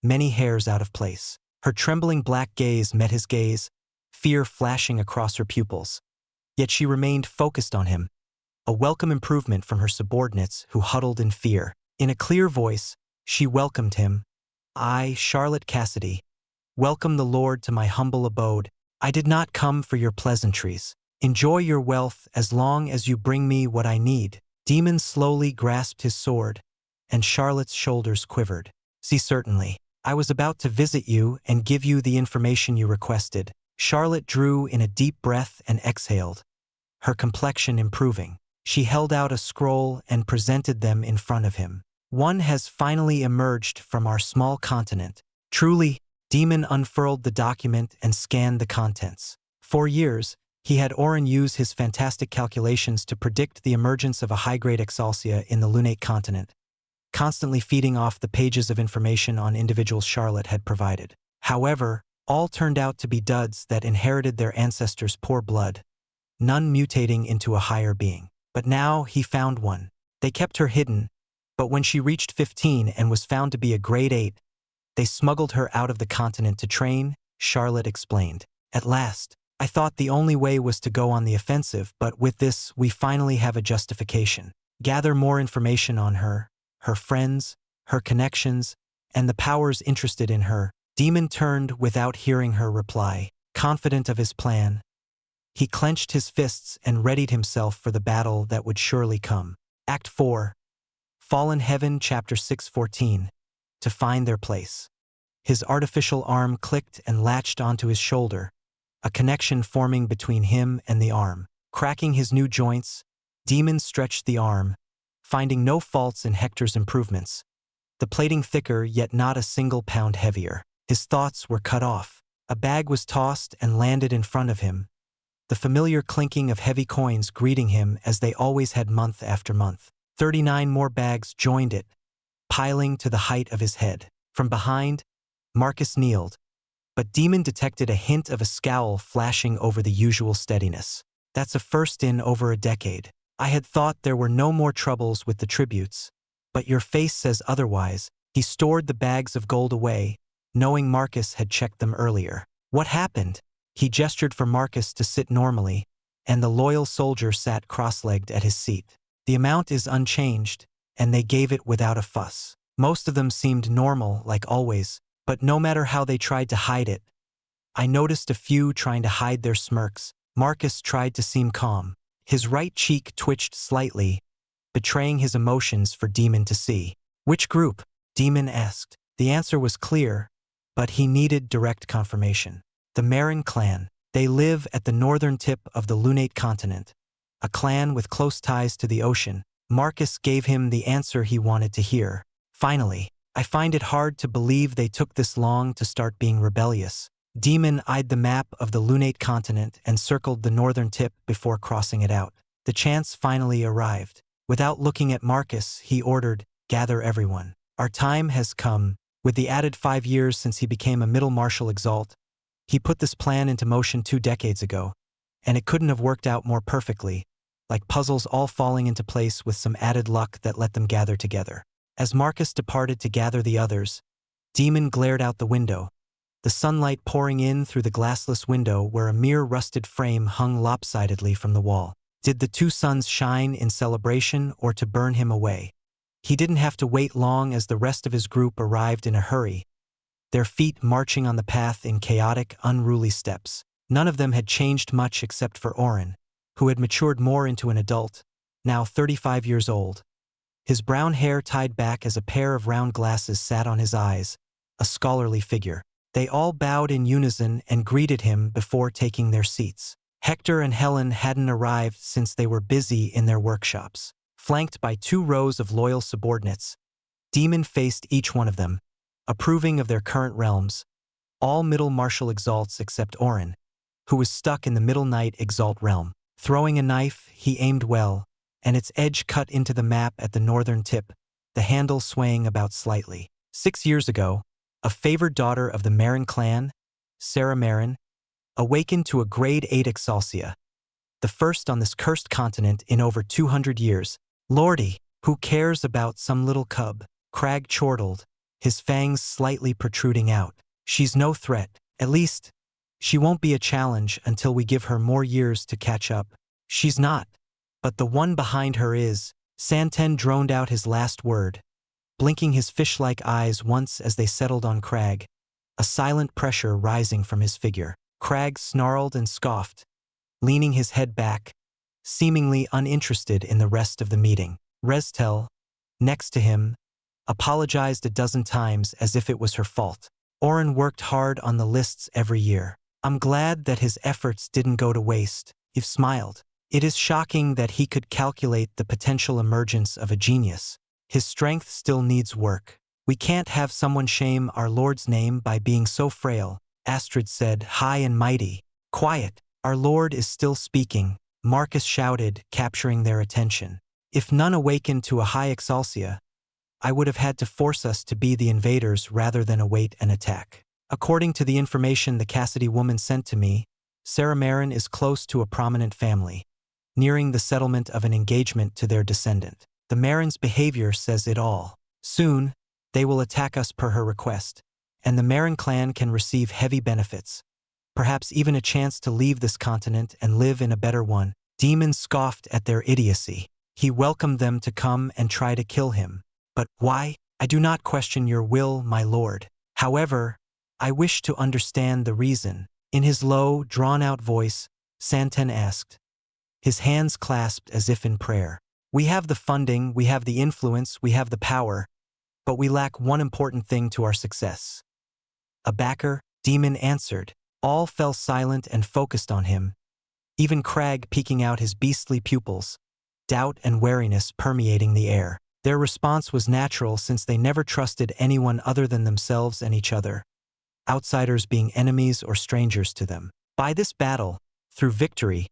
many hairs out of place. Her trembling black gaze met his gaze, fear flashing across her pupils. Yet she remained focused on him, a welcome improvement from her subordinates who huddled in fear. In a clear voice, she welcomed him. I, Charlotte Cassidy, welcome the Lord to my humble abode. I did not come for your pleasantries. Enjoy your wealth as long as you bring me what I need. Demon slowly grasped his sword, and Charlotte's shoulders quivered. See, certainly. I was about to visit you and give you the information you requested. Charlotte drew in a deep breath and exhaled, her complexion improving. She held out a scroll and presented them in front of him. One has finally emerged from our small continent. Truly, Demon unfurled the document and scanned the contents. For years, he had Orin use his fantastic calculations to predict the emergence of a high-grade Exalsia in the lunate continent, constantly feeding off the pages of information on individuals Charlotte had provided. However, all turned out to be duds that inherited their ancestors' poor blood, none mutating into a higher being. But now he found one. They kept her hidden, but when she reached 15 and was found to be a grade 8, they smuggled her out of the continent to train, Charlotte explained. At last, I thought the only way was to go on the offensive, but with this, we finally have a justification. Gather more information on her, her friends, her connections, and the powers interested in her. Demon turned without hearing her reply. Confident of his plan, he clenched his fists and readied himself for the battle that would surely come. Act 4. Fallen Heaven, Chapter 6:14. To find their place. His artificial arm clicked and latched onto his shoulder, a connection forming between him and the arm. Cracking his new joints, Demon stretched the arm, finding no faults in Hector's improvements. The plating thicker yet not a single pound heavier. His thoughts were cut off. A bag was tossed and landed in front of him, the familiar clinking of heavy coins greeting him as they always had month after month. 39 more bags joined it, piling to the height of his head. From behind, Marcus kneeled, but Demon detected a hint of a scowl flashing over the usual steadiness. That's a first in over a decade. I had thought there were no more troubles with the tributes, but your face says otherwise. He stored the bags of gold away, knowing Marcus had checked them earlier. What happened? He gestured for Marcus to sit normally, and the loyal soldier sat cross-legged at his seat. The amount is unchanged, and they gave it without a fuss. Most of them seemed normal, like always, but no matter how they tried to hide it. I noticed a few trying to hide their smirks. Marcus tried to seem calm. His right cheek twitched slightly, betraying his emotions for Demon to see. Which group? Demon asked. The answer was clear, but he needed direct confirmation. The Marin clan. They live at the northern tip of the Lunate continent, a clan with close ties to the ocean. Marcus gave him the answer he wanted to hear. Finally, I find it hard to believe they took this long to start being rebellious. Demon eyed the map of the Lunate continent and circled the northern tip before crossing it out. The chance finally arrived. Without looking at Marcus, he ordered, "Gather everyone. Our time has come." With the added 5 years since he became a middle marshal Exalt, he put this plan into motion 2 decades ago, and it couldn't have worked out more perfectly, like puzzles all falling into place with some added luck that let them gather together. As Marcus departed to gather the others, Demon glared out the window, the sunlight pouring in through the glassless window where a mere rusted frame hung lopsidedly from the wall. Did the 2 suns shine in celebration or to burn him away? He didn't have to wait long as the rest of his group arrived in a hurry, their feet marching on the path in chaotic, unruly steps. None of them had changed much except for Oren, who had matured more into an adult, now 35 years old. His brown hair tied back as a pair of round glasses sat on his eyes, a scholarly figure. They all bowed in unison and greeted him before taking their seats. Hector and Helen hadn't arrived since they were busy in their workshops. Flanked by 2 rows of loyal subordinates, Demon faced each one of them, approving of their current realms, all middle martial exalts except Oren, who was stuck in the middle knight exalt realm. Throwing a knife, he aimed well, and its edge cut into the map at the northern tip, the handle swaying about slightly. 6 years ago, a favored daughter of the Marin clan, Sarah Marin, awakened to a grade 8 Xianxia, the first on this cursed continent in over 200 years. Lordy, who cares about some little cub? Crag chortled, his fangs slightly protruding out. She's no threat. At least, she won't be a challenge until we give her more years to catch up. She's not. But the one behind her is. Santen droned out his last word, blinking his fish-like eyes once as they settled on Crag, a silent pressure rising from his figure. Crag snarled and scoffed, leaning his head back, seemingly uninterested in the rest of the meeting. Restel, next to him, apologized a dozen times as if it was her fault. Oren worked hard on the lists every year. I'm glad that his efforts didn't go to waste. Eve smiled. It is shocking that he could calculate the potential emergence of a genius. His strength still needs work. We can't have someone shame our Lord's name by being so frail, Astrid said, high and mighty. Quiet. Our Lord is still speaking, Marcus shouted, capturing their attention. If none awakened to a high Exalsia, I would have had to force us to be the invaders rather than await an attack. According to the information the Cassidy woman sent to me, Sarah Marin is close to a prominent family, nearing the settlement of an engagement to their descendant. The Marin's behavior says it all. Soon, they will attack us per her request, and the Marin clan can receive heavy benefits, perhaps even a chance to leave this continent and live in a better one. Demon scoffed at their idiocy. He welcomed them to come and try to kill him. But why? I do not question your will, my lord. However, I wish to understand the reason. In his low, drawn-out voice, Santen asked, his hands clasped as if in prayer. We have the funding, we have the influence, we have the power, but we lack one important thing to our success. A backer, Demon answered. All fell silent and focused on him, even Crag peeking out his beastly pupils, doubt and wariness permeating the air. Their response was natural since they never trusted anyone other than themselves and each other, outsiders being enemies or strangers to them. By this battle, through victory,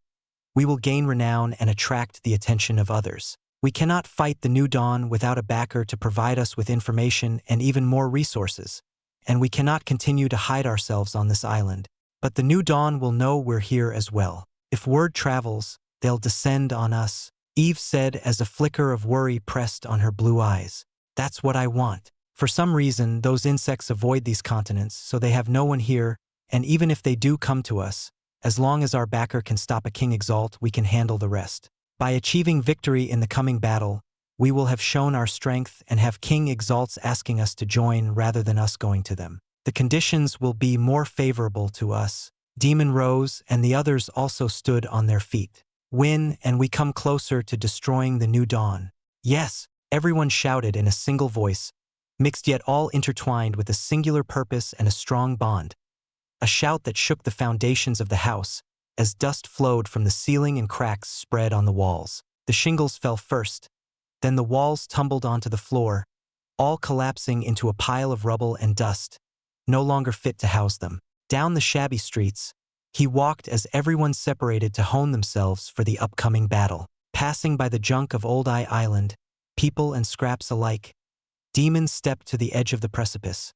we will gain renown and attract the attention of others. We cannot fight the new dawn without a backer to provide us with information and even more resources, and we cannot continue to hide ourselves on this island. But the new dawn will know we're here as well. If word travels, they'll descend on us, Eve said as a flicker of worry pressed on her blue eyes. That's what I want. For some reason, those insects avoid these continents, so they have no one here, and even if they do come to us, as long as our backer can stop a King Exalt, we can handle the rest. By achieving victory in the coming battle, we will have shown our strength and have King Exalts asking us to join rather than us going to them. The conditions will be more favorable to us. Demon rose, and the others also stood on their feet. Win, and we come closer to destroying the new dawn. Yes, everyone shouted in a single voice, mixed yet all intertwined with a singular purpose and a strong bond. A shout that shook the foundations of the house, as dust flowed from the ceiling and cracks spread on the walls. The shingles fell first, then the walls tumbled onto the floor, all collapsing into a pile of rubble and dust, no longer fit to house them. Down the shabby streets, he walked as everyone separated to hone themselves for the upcoming battle. Passing by the junk of Old Eye Island, people and scraps alike, Demon stepped to the edge of the precipice,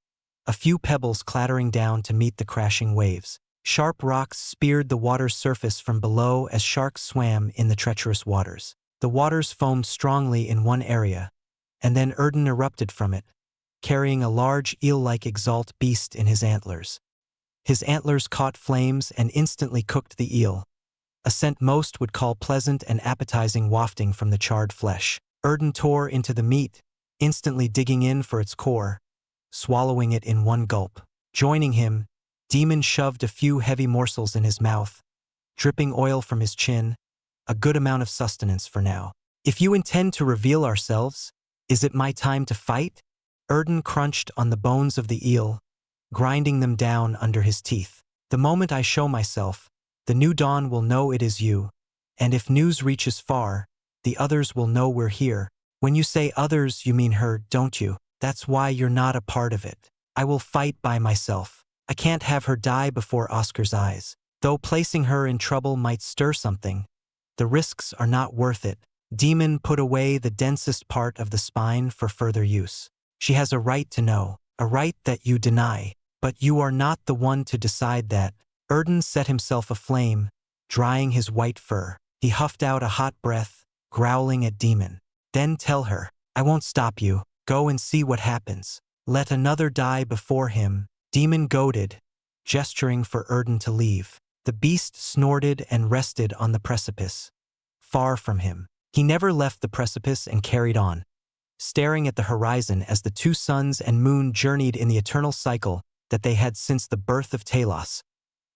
a few pebbles clattering down to meet the crashing waves. Sharp rocks speared the water's surface from below as sharks swam in the treacherous waters. The waters foamed strongly in one area, and then Erden erupted from it, carrying a large eel-like Exalt beast in his antlers. His antlers caught flames and instantly cooked the eel, a scent most would call pleasant and appetizing wafting from the charred flesh. Erden tore into the meat, instantly digging in for its core, swallowing it in one gulp. Joining him, Demon shoved a few heavy morsels in his mouth, dripping oil from his chin, a good amount of sustenance for now. If you intend to reveal ourselves, is it my time to fight? Erden crunched on the bones of the eel, grinding them down under his teeth. The moment I show myself, the new dawn will know it is you, and if news reaches far, the others will know we're here. When you say others, you mean her, don't you? That's why you're not a part of it. I will fight by myself. I can't have her die before Oscar's eyes. Though placing her in trouble might stir something, the risks are not worth it. Demon put away the densest part of the spine for further use. She has a right to know, a right that you deny. But you are not the one to decide that. Erden set himself aflame, drying his white fur. He huffed out a hot breath, growling at Demon. Then tell her, I won't stop you. Go and see what happens. Let another die before him. Demon goaded, gesturing for Erden to leave. The beast snorted and rested on the precipice, far from him. He never left the precipice and carried on, staring at the horizon as the two suns and moon journeyed in the eternal cycle that they had since the birth of Talos,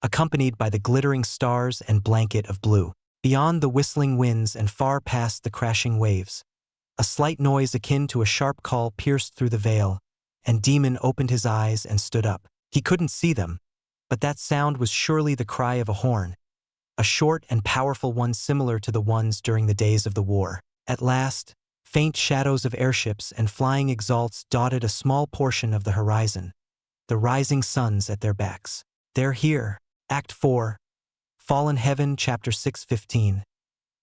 accompanied by the glittering stars and blanket of blue. Beyond the whistling winds and far past the crashing waves, a slight noise akin to a sharp call pierced through the veil, and Demon opened his eyes and stood up. He couldn't see them, but that sound was surely the cry of a horn, a short and powerful one similar to the ones during the days of the war. At last, faint shadows of airships and flying exalts dotted a small portion of the horizon, the rising suns at their backs. They're here. Act 4, Fallen Heaven, Chapter 6:15.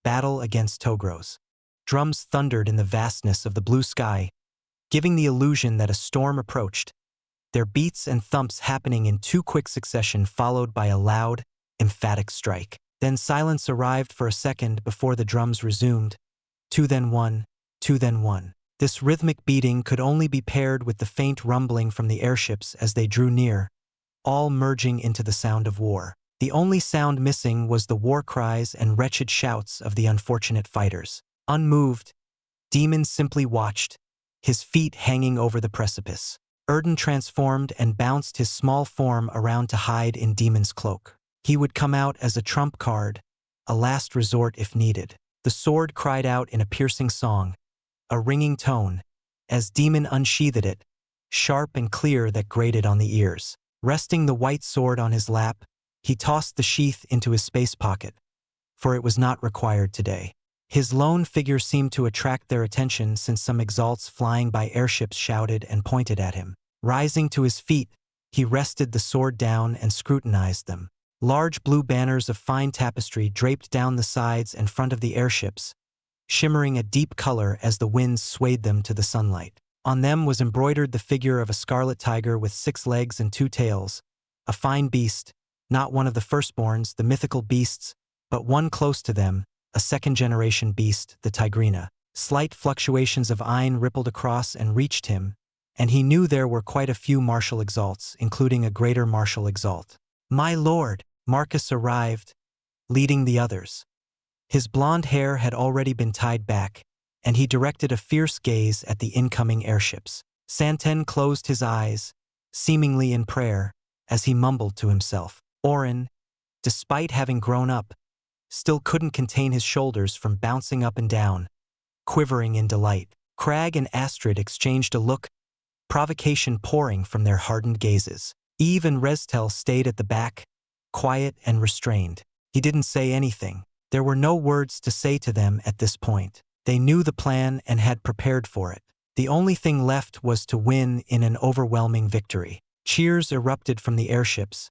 Battle against Togros. Drums thundered in the vastness of the blue sky, giving the illusion that a storm approached, their beats and thumps happening in too quick succession followed by a loud, emphatic strike. Then silence arrived for a second before the drums resumed. Two then one, two then one. This rhythmic beating could only be paired with the faint rumbling from the airships as they drew near, all merging into the sound of war. The only sound missing was the war cries and wretched shouts of the unfortunate fighters. Unmoved, Demon simply watched, his feet hanging over the precipice. Erden transformed and bounced his small form around to hide in Demon's cloak. He would come out as a trump card, a last resort if needed. The sword cried out in a piercing song, a ringing tone, as Demon unsheathed it, sharp and clear that grated on the ears. Resting the white sword on his lap, he tossed the sheath into his space pocket, for it was not required today. His lone figure seemed to attract their attention since some exalts flying by airships shouted and pointed at him. Rising to his feet, he rested the sword down and scrutinized them. Large blue banners of fine tapestry draped down the sides and front of the airships, shimmering a deep color as the winds swayed them to the sunlight. On them was embroidered the figure of a scarlet tiger with 6 legs and 2 tails, a fine beast, not one of the firstborns, the mythical beasts, but one close to them, a second-generation beast, the tigrina. Slight fluctuations of Ein rippled across and reached him, and he knew there were quite a few martial exalts, including a greater martial exalt. "My lord!" Marcus arrived, leading the others. His blonde hair had already been tied back, and he directed a fierce gaze at the incoming airships. Santen closed his eyes, seemingly in prayer, as he mumbled to himself. Orin, despite having grown up, still couldn't contain his shoulders from bouncing up and down, quivering in delight. Crag and Astrid exchanged a look, provocation pouring from their hardened gazes. Eve and Restel stayed at the back, quiet and restrained. He didn't say anything. There were no words to say to them at this point. They knew the plan and had prepared for it. The only thing left was to win in an overwhelming victory. Cheers erupted from the airships,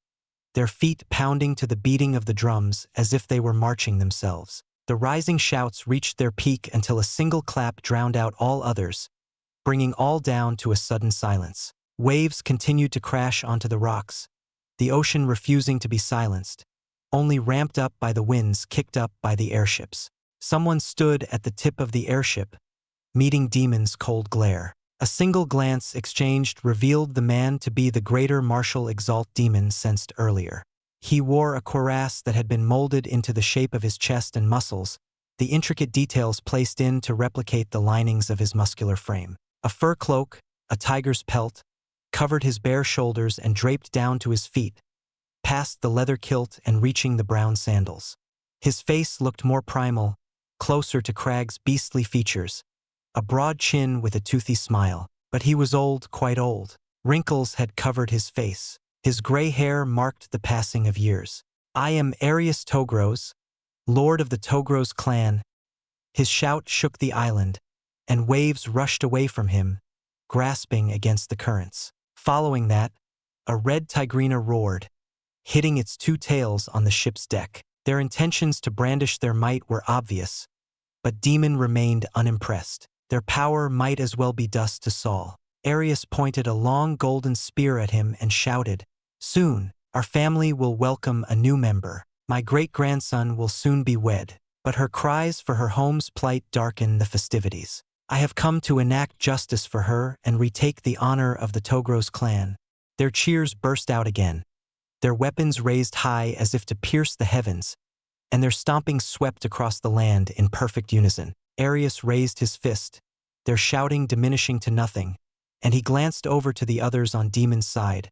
their feet pounding to the beating of the drums as if they were marching themselves. The rising shouts reached their peak until a single clap drowned out all others, bringing all down to a sudden silence. Waves continued to crash onto the rocks, the ocean refusing to be silenced, only ramped up by the winds kicked up by the airships. Someone stood at the tip of the airship, meeting Demon's cold glare. A single glance exchanged revealed the man to be the greater martial exalt Demon sensed earlier. He wore a cuirass that had been molded into the shape of his chest and muscles, the intricate details placed in to replicate the linings of his muscular frame. A fur cloak, a tiger's pelt, covered his bare shoulders and draped down to his feet, past the leather kilt and reaching the brown sandals. His face looked more primal, closer to Crag's beastly features, a broad chin with a toothy smile. But he was old, quite old. Wrinkles had covered his face. His gray hair marked the passing of years. "I am Arius Togros, lord of the Togros clan." His shout shook the island, and waves rushed away from him, grasping against the currents. Following that, a red tigrina roared, hitting its 2 tails on the ship's deck. Their intentions to brandish their might were obvious, but Demon remained unimpressed. Their power might as well be dust to Saul. Arius pointed a long golden spear at him and shouted, "Soon, our family will welcome a new member. My great-grandson will soon be wed." But her cries for her home's plight darkened the festivities. "I have come to enact justice for her and retake the honor of the Togros clan." Their cheers burst out again, their weapons raised high as if to pierce the heavens, and their stomping swept across the land in perfect unison. Arius raised his fist, their shouting diminishing to nothing, and he glanced over to the others on Demon's side,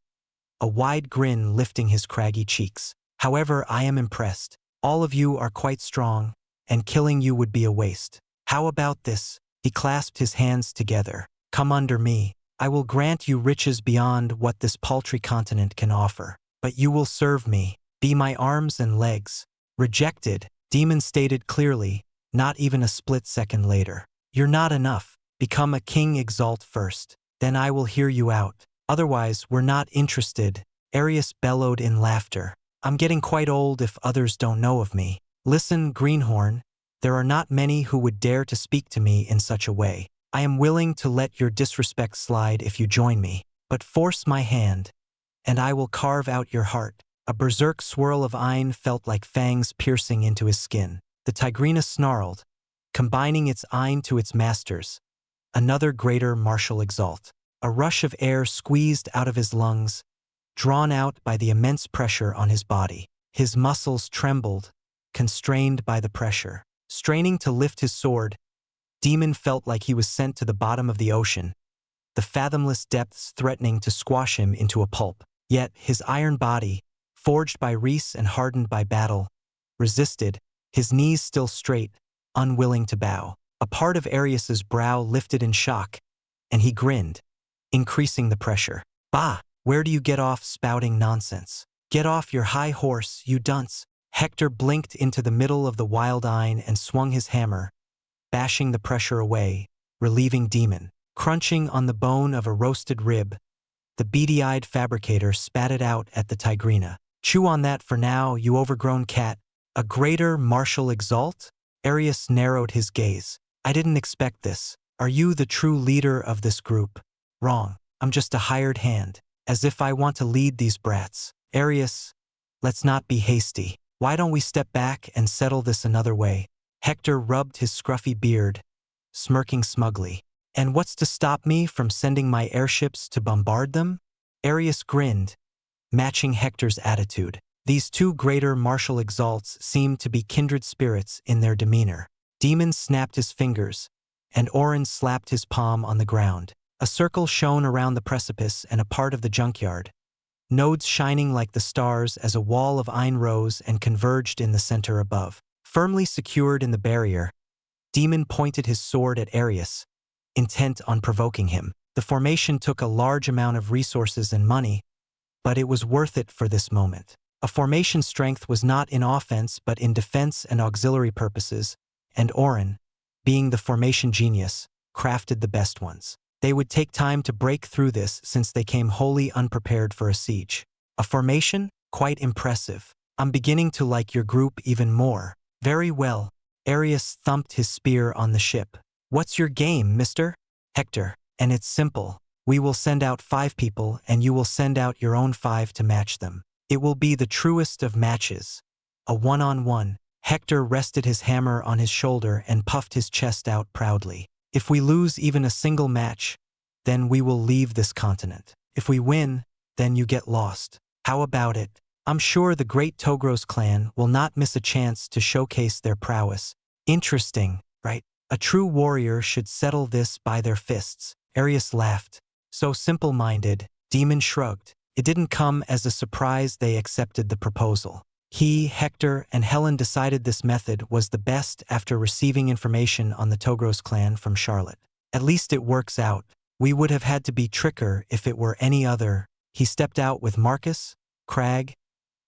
a wide grin lifting his craggy cheeks. "However, I am impressed. All of you are quite strong, and killing you would be a waste. How about this?" He clasped his hands together. "Come under me. I will grant you riches beyond what this paltry continent can offer. But you will serve me, be my arms and legs." "Rejected," Demon stated clearly, not even a split second later. "You're not enough. Become a king exalt first. Then I will hear you out. Otherwise, we're not interested." Arius bellowed in laughter. "I'm getting quite old if others don't know of me. Listen, Greenhorn, there are not many who would dare to speak to me in such a way. I am willing to let your disrespect slide if you join me, but force my hand, and I will carve out your heart." A berserk swirl of iron felt like fangs piercing into his skin. The Tigrina snarled, combining its iron to its master's. Another greater martial exalt. A rush of air squeezed out of his lungs, drawn out by the immense pressure on his body. His muscles trembled, constrained by the pressure. Straining to lift his sword, Demon felt like he was sent to the bottom of the ocean, the fathomless depths threatening to squash him into a pulp. Yet his iron body, forged by Reese and hardened by battle, resisted, his knees still straight, unwilling to bow. A part of Arius's brow lifted in shock, and he grinned, increasing the pressure. Bah! Where do you get off spouting nonsense? Get off your high horse, you dunce! Hector blinked into the middle of the wild iron and swung his hammer, bashing the pressure away, relieving Demon. Crunching on the bone of a roasted rib, the beady-eyed fabricator spat it out at the Tigrina. Chew on that for now, you overgrown cat. A greater martial exalt? Arius narrowed his gaze. I didn't expect this. Are you the true leader of this group? Wrong. I'm just a hired hand. As if I want to lead these brats. Arius, let's not be hasty. Why don't we step back and settle this another way? Hector rubbed his scruffy beard, smirking smugly. And what's to stop me from sending my airships to bombard them? Arius grinned, matching Hector's attitude. These two greater martial exalts seemed to be kindred spirits in their demeanor. Demon snapped his fingers, and Orin slapped his palm on the ground. A circle shone around the precipice and a part of the junkyard, nodes shining like the stars as a wall of iron rose and converged in the center above. Firmly secured in the barrier, Demon pointed his sword at Arius, intent on provoking him. The formation took a large amount of resources and money, but it was worth it for this moment. A formation's strength was not in offense but in defense and auxiliary purposes, and Orin, being the formation genius, crafted the best ones. They would take time to break through this since they came wholly unprepared for a siege. A formation? Quite impressive. I'm beginning to like your group even more. Very well. Arius thumped his spear on the ship. What's your game, mister? Hector. And it's simple. We will send out 5 people and you will send out your own 5 to match them. It will be the truest of matches. A one-on-one. Hector rested his hammer on his shoulder and puffed his chest out proudly. If we lose even a single match, then we will leave this continent. If we win, then you get lost. How about it? I'm sure the great Togros clan will not miss a chance to showcase their prowess. Interesting, right? A true warrior should settle this by their fists. Arius laughed. So simple-minded. Demon shrugged. It didn't come as a surprise they accepted the proposal. He, Hector, and Helen decided this method was the best after receiving information on the Togros clan from Charlotte. At least it works out. We would have had to be trickier if it were any other. He stepped out with Marcus, Crag,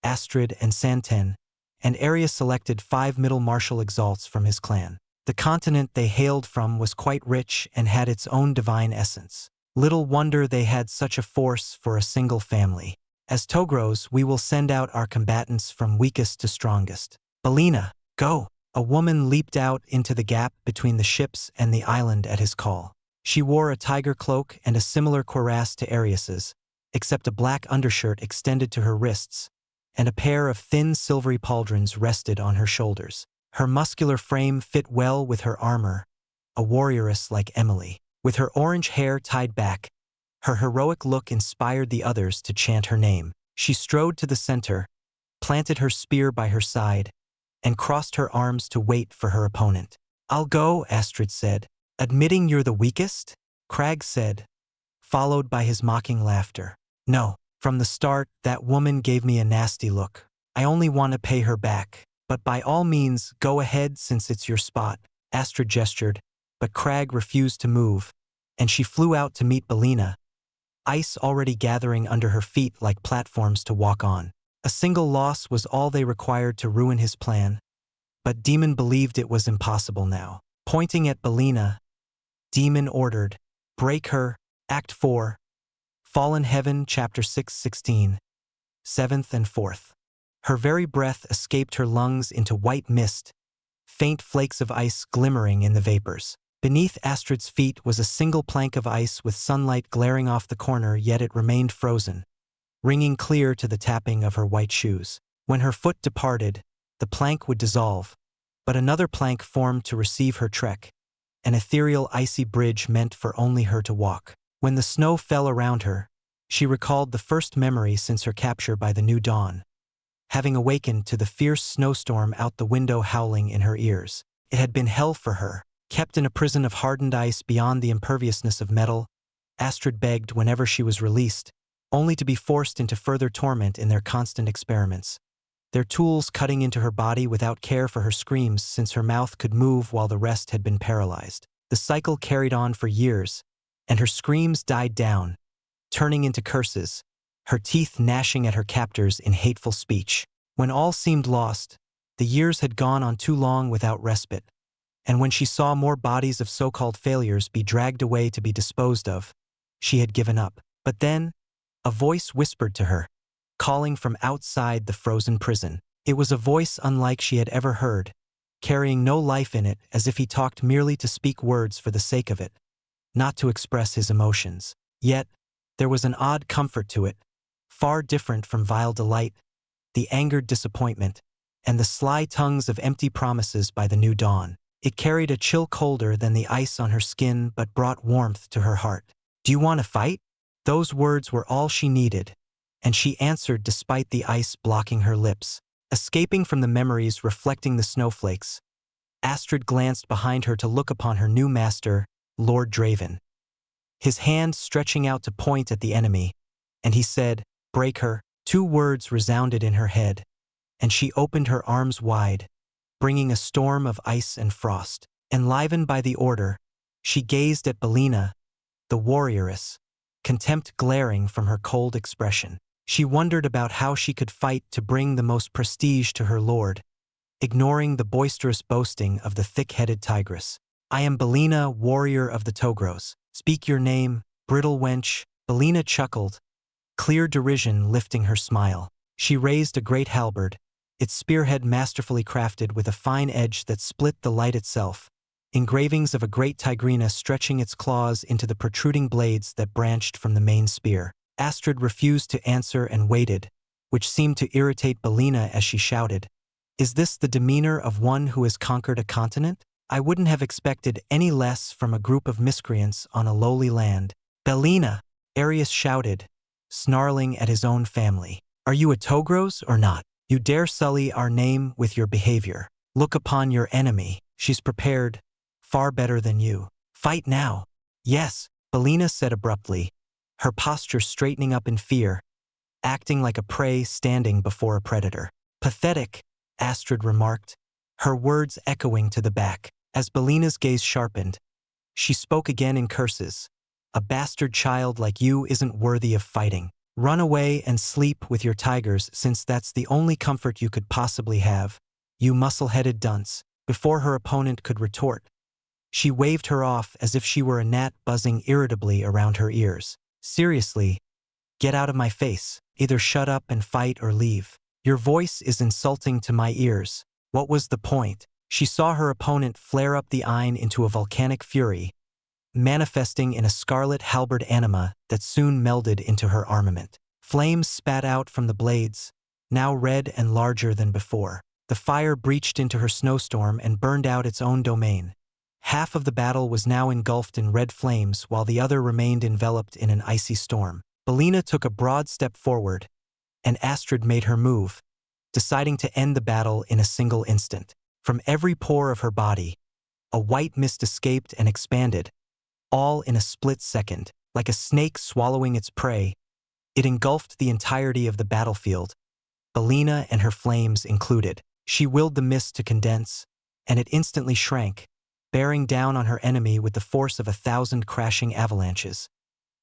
Astrid, and Santen, and Arius selected 5 middle martial exalts from his clan. The continent they hailed from was quite rich and had its own divine essence. Little wonder they had such a force for a single family. As Togros, we will send out our combatants from weakest to strongest. Belina, go! A woman leaped out into the gap between the ships and the island at his call. She wore a tiger cloak and a similar cuirass to Arius's, except a black undershirt extended to her wrists, and a pair of thin silvery pauldrons rested on her shoulders. Her muscular frame fit well with her armor, a warrioress like Emily. With her orange hair tied back, her heroic look inspired the others to chant her name. She strode to the center, planted her spear by her side, and crossed her arms to wait for her opponent. I'll go, Astrid said. Admitting you're the weakest? Crag said, followed by his mocking laughter. No, from the start, that woman gave me a nasty look. I only want to pay her back. But by all means, go ahead since it's your spot. Astrid gestured, but Crag refused to move, and she flew out to meet Belina, ice already gathering under her feet like platforms to walk on. A single loss was all they required to ruin his plan, but Demon believed it was impossible now. Pointing at Belina, Demon ordered, break her, Act 4, Fallen Heaven, Chapter 6:16, 7th and 4th. Her very breath escaped her lungs into white mist, faint flakes of ice glimmering in the vapors. Beneath Astrid's feet was a single plank of ice with sunlight glaring off the corner, yet it remained frozen, ringing clear to the tapping of her white shoes. When her foot departed, the plank would dissolve, but another plank formed to receive her trek, an ethereal icy bridge meant for only her to walk. When the snow fell around her, she recalled the first memory since her capture by the new dawn. Having awakened to the fierce snowstorm out the window howling in her ears. It had been hell for her. Kept in a prison of hardened ice beyond the imperviousness of metal, Astrid begged whenever she was released, only to be forced into further torment in their constant experiments. Their tools cutting into her body without care for her screams since her mouth could move while the rest had been paralyzed. The cycle carried on for years, and her screams died down, turning into curses, her teeth gnashing at her captors in hateful speech. When all seemed lost, the years had gone on too long without respite, and when she saw more bodies of so-called failures be dragged away to be disposed of, she had given up. But then, a voice whispered to her, calling from outside the frozen prison. It was a voice unlike she had ever heard, carrying no life in it, as if he talked merely to speak words for the sake of it, not to express his emotions. Yet, there was an odd comfort to it, far different from vile delight, the angered disappointment, and the sly tongues of empty promises by the new dawn. It carried a chill colder than the ice on her skin but brought warmth to her heart. "Do you want to fight?" Those words were all she needed, and she answered despite the ice blocking her lips. Escaping from the memories reflecting the snowflakes, Astrid glanced behind her to look upon her new master, Lord Draven. His hand stretching out to point at the enemy, and he said, "Break her." 2 words resounded in her head, and she opened her arms wide, bringing a storm of ice and frost. Enlivened by the order, she gazed at Belina, the warrioress, contempt glaring from her cold expression. She wondered about how she could fight to bring the most prestige to her lord, ignoring the boisterous boasting of the thick-headed tigress. "I am Belina, warrior of the Togros. Speak your name, brittle wench." Belina chuckled, clear derision lifting her smile. She raised a great halberd, its spearhead masterfully crafted with a fine edge that split the light itself, engravings of a great tigrina stretching its claws into the protruding blades that branched from the main spear. Astrid refused to answer and waited, which seemed to irritate Belina as she shouted, "Is this the demeanor of one who has conquered a continent? I wouldn't have expected any less from a group of miscreants on a lowly land." "Belina!" Arius shouted, snarling at his own family. "Are you a Togros or not? You dare sully our name with your behavior. Look upon your enemy. She's prepared, far better than you. Fight now." "Yes," Belina said abruptly, her posture straightening up in fear, acting like a prey standing before a predator. "Pathetic," Astrid remarked, her words echoing to the back. As Belina's gaze sharpened, she spoke again in curses. "A bastard child like you isn't worthy of fighting. Run away and sleep with your tigers since that's the only comfort you could possibly have, you muscle-headed dunce." Before her opponent could retort, she waved her off as if she were a gnat buzzing irritably around her ears. "Seriously, get out of my face. Either shut up and fight or leave. Your voice is insulting to my ears." What was the point? She saw her opponent flare up the Ein into a volcanic fury, manifesting in a scarlet halberd anima that soon melded into her armament. Flames spat out from the blades, now red and larger than before. The fire breached into her snowstorm and burned out its own domain. Half of the battle was now engulfed in red flames while the other remained enveloped in an icy storm. Belina took a broad step forward, and Astrid made her move, deciding to end the battle in a single instant. From every pore of her body, a white mist escaped and expanded, all in a split second. Like a snake swallowing its prey, it engulfed the entirety of the battlefield, Belina and her flames included. She willed the mist to condense, and it instantly shrank, bearing down on her enemy with the force of 1,000 crashing avalanches.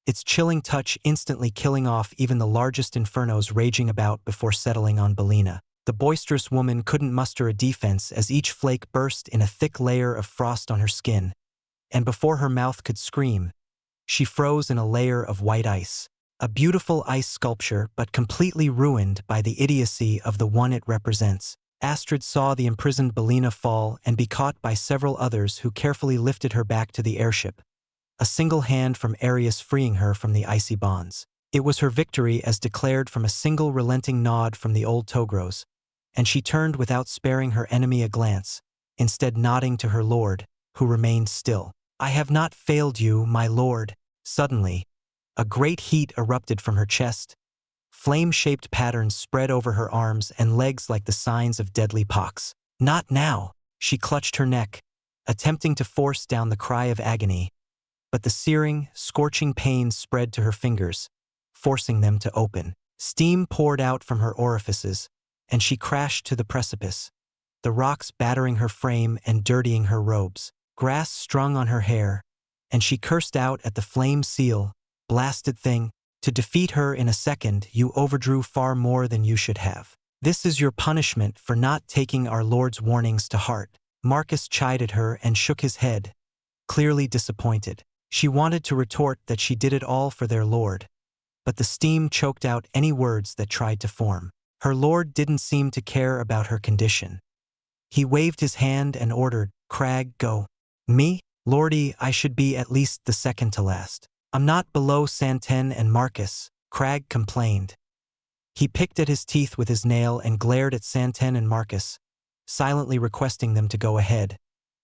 Its chilling touch instantly killing off even the largest infernos raging about before settling on Belina. The boisterous woman couldn't muster a defense as each flake burst in a thick layer of frost on her skin, and before her mouth could scream, she froze in a layer of white ice. A beautiful ice sculpture, but completely ruined by the idiocy of the one it represents. Astrid saw the imprisoned Belina fall and be caught by several others who carefully lifted her back to the airship, a single hand from Arius freeing her from the icy bonds. It was her victory as declared from a single relenting nod from the old Togros, and she turned without sparing her enemy a glance, instead nodding to her lord, who remained still. "I have not failed you, my lord." Suddenly, a great heat erupted from her chest. Flame-shaped patterns spread over her arms and legs like the signs of deadly pox. "Not now!" She clutched her neck, attempting to force down the cry of agony, but the searing, scorching pain spread to her fingers, forcing them to open. Steam poured out from her orifices, and she crashed to the precipice, the rocks battering her frame and dirtying her robes. Grass strung on her hair, and she cursed out at the flame seal. "Blasted thing, to defeat her in a second you overdrew far more than you should have. This is your punishment for not taking our Lord's warnings to heart." Marcus chided her and shook his head, clearly disappointed. She wanted to retort that she did it all for their Lord, but the steam choked out any words that tried to form. Her Lord didn't seem to care about her condition. He waved his hand and ordered, "Crag, go." "Me? Lordy, I should be at least the second to last. I'm not below Santen and Marcus," Crag complained. He picked at his teeth with his nail and glared at Santen and Marcus, silently requesting them to go ahead.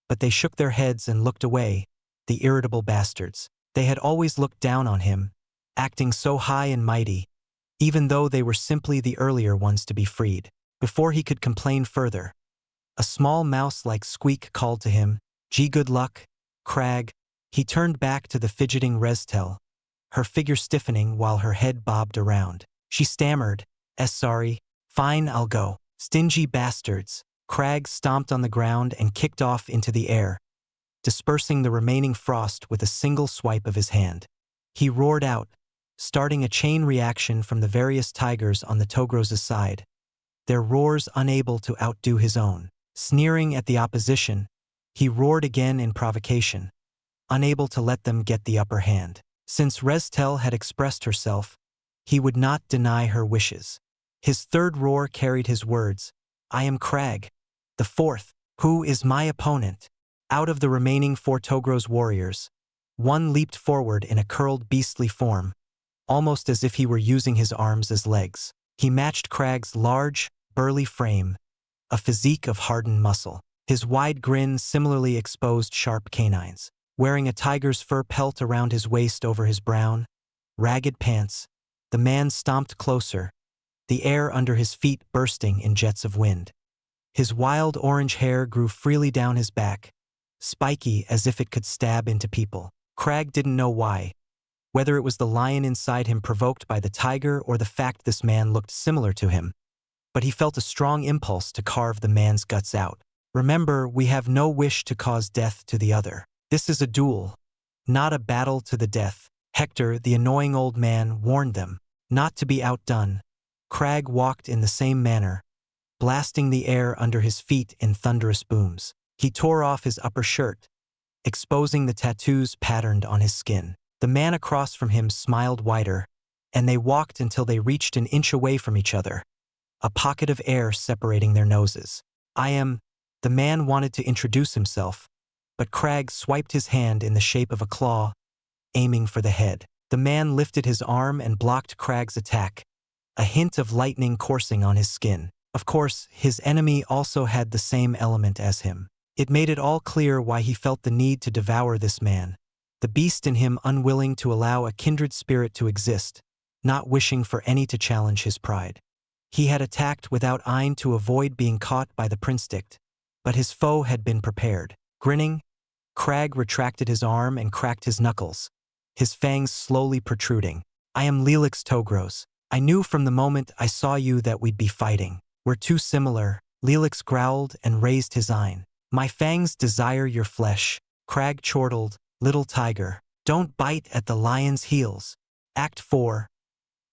But they shook their heads and looked away, the irritable bastards. They had always looked down on him, acting so high and mighty, even though they were simply the earlier ones to be freed. Before he could complain further, a small mouse-like squeak called to him, "Gee, good luck, Crag." He turned back to the fidgeting Restel, her figure stiffening while her head bobbed around. She stammered, Sorry. Fine, I'll go." "Stingy bastards." Crag stomped on the ground and kicked off into the air, dispersing the remaining frost with a single swipe of his hand. He roared out, starting a chain reaction from the various tigers on the Togros' side, their roars unable to outdo his own. Sneering at the opposition, he roared again in provocation, unable to let them get the upper hand. Since Restel had expressed herself, he would not deny her wishes. His third roar carried his words, "I am Crag, the fourth. Who is my opponent?" Out of the remaining 4 Togros warriors, one leaped forward in a curled beastly form, almost as if he were using his arms as legs. He matched Crag's large, burly frame, a physique of hardened muscle. His wide grin similarly exposed sharp canines. Wearing a tiger's fur pelt around his waist over his brown, ragged pants, the man stomped closer, the air under his feet bursting in jets of wind. His wild orange hair grew freely down his back, spiky as if it could stab into people. Crag didn't know why, whether it was the lion inside him provoked by the tiger or the fact this man looked similar to him, but he felt a strong impulse to carve the man's guts out. "Remember, we have no wish to cause death to the other. This is a duel, not a battle to the death." Hector, the annoying old man, warned them not to be outdone. Crag walked in the same manner, blasting the air under his feet in thunderous booms. He tore off his upper shirt, exposing the tattoos patterned on his skin. The man across from him smiled wider, and they walked until they reached an inch away from each other, a pocket of air separating their noses. "I am..." The man wanted to introduce himself, but Crag swiped his hand in the shape of a claw, aiming for the head. The man lifted his arm and blocked Crag's attack, a hint of lightning coursing on his skin. Of course, his enemy also had the same element as him. It made it all clear why he felt the need to devour this man, the beast in him unwilling to allow a kindred spirit to exist, not wishing for any to challenge his pride. He had attacked without eyeing to avoid being caught by the prince-dict, but his foe had been prepared. Grinning, Crag retracted his arm and cracked his knuckles, his fangs slowly protruding. "I am Lelix Togros. I knew from the moment I saw you that we'd be fighting. We're too similar." Lelix growled and raised his eye. "My fangs desire your flesh." Crag chortled, "Little tiger, don't bite at the lion's heels." Act 4.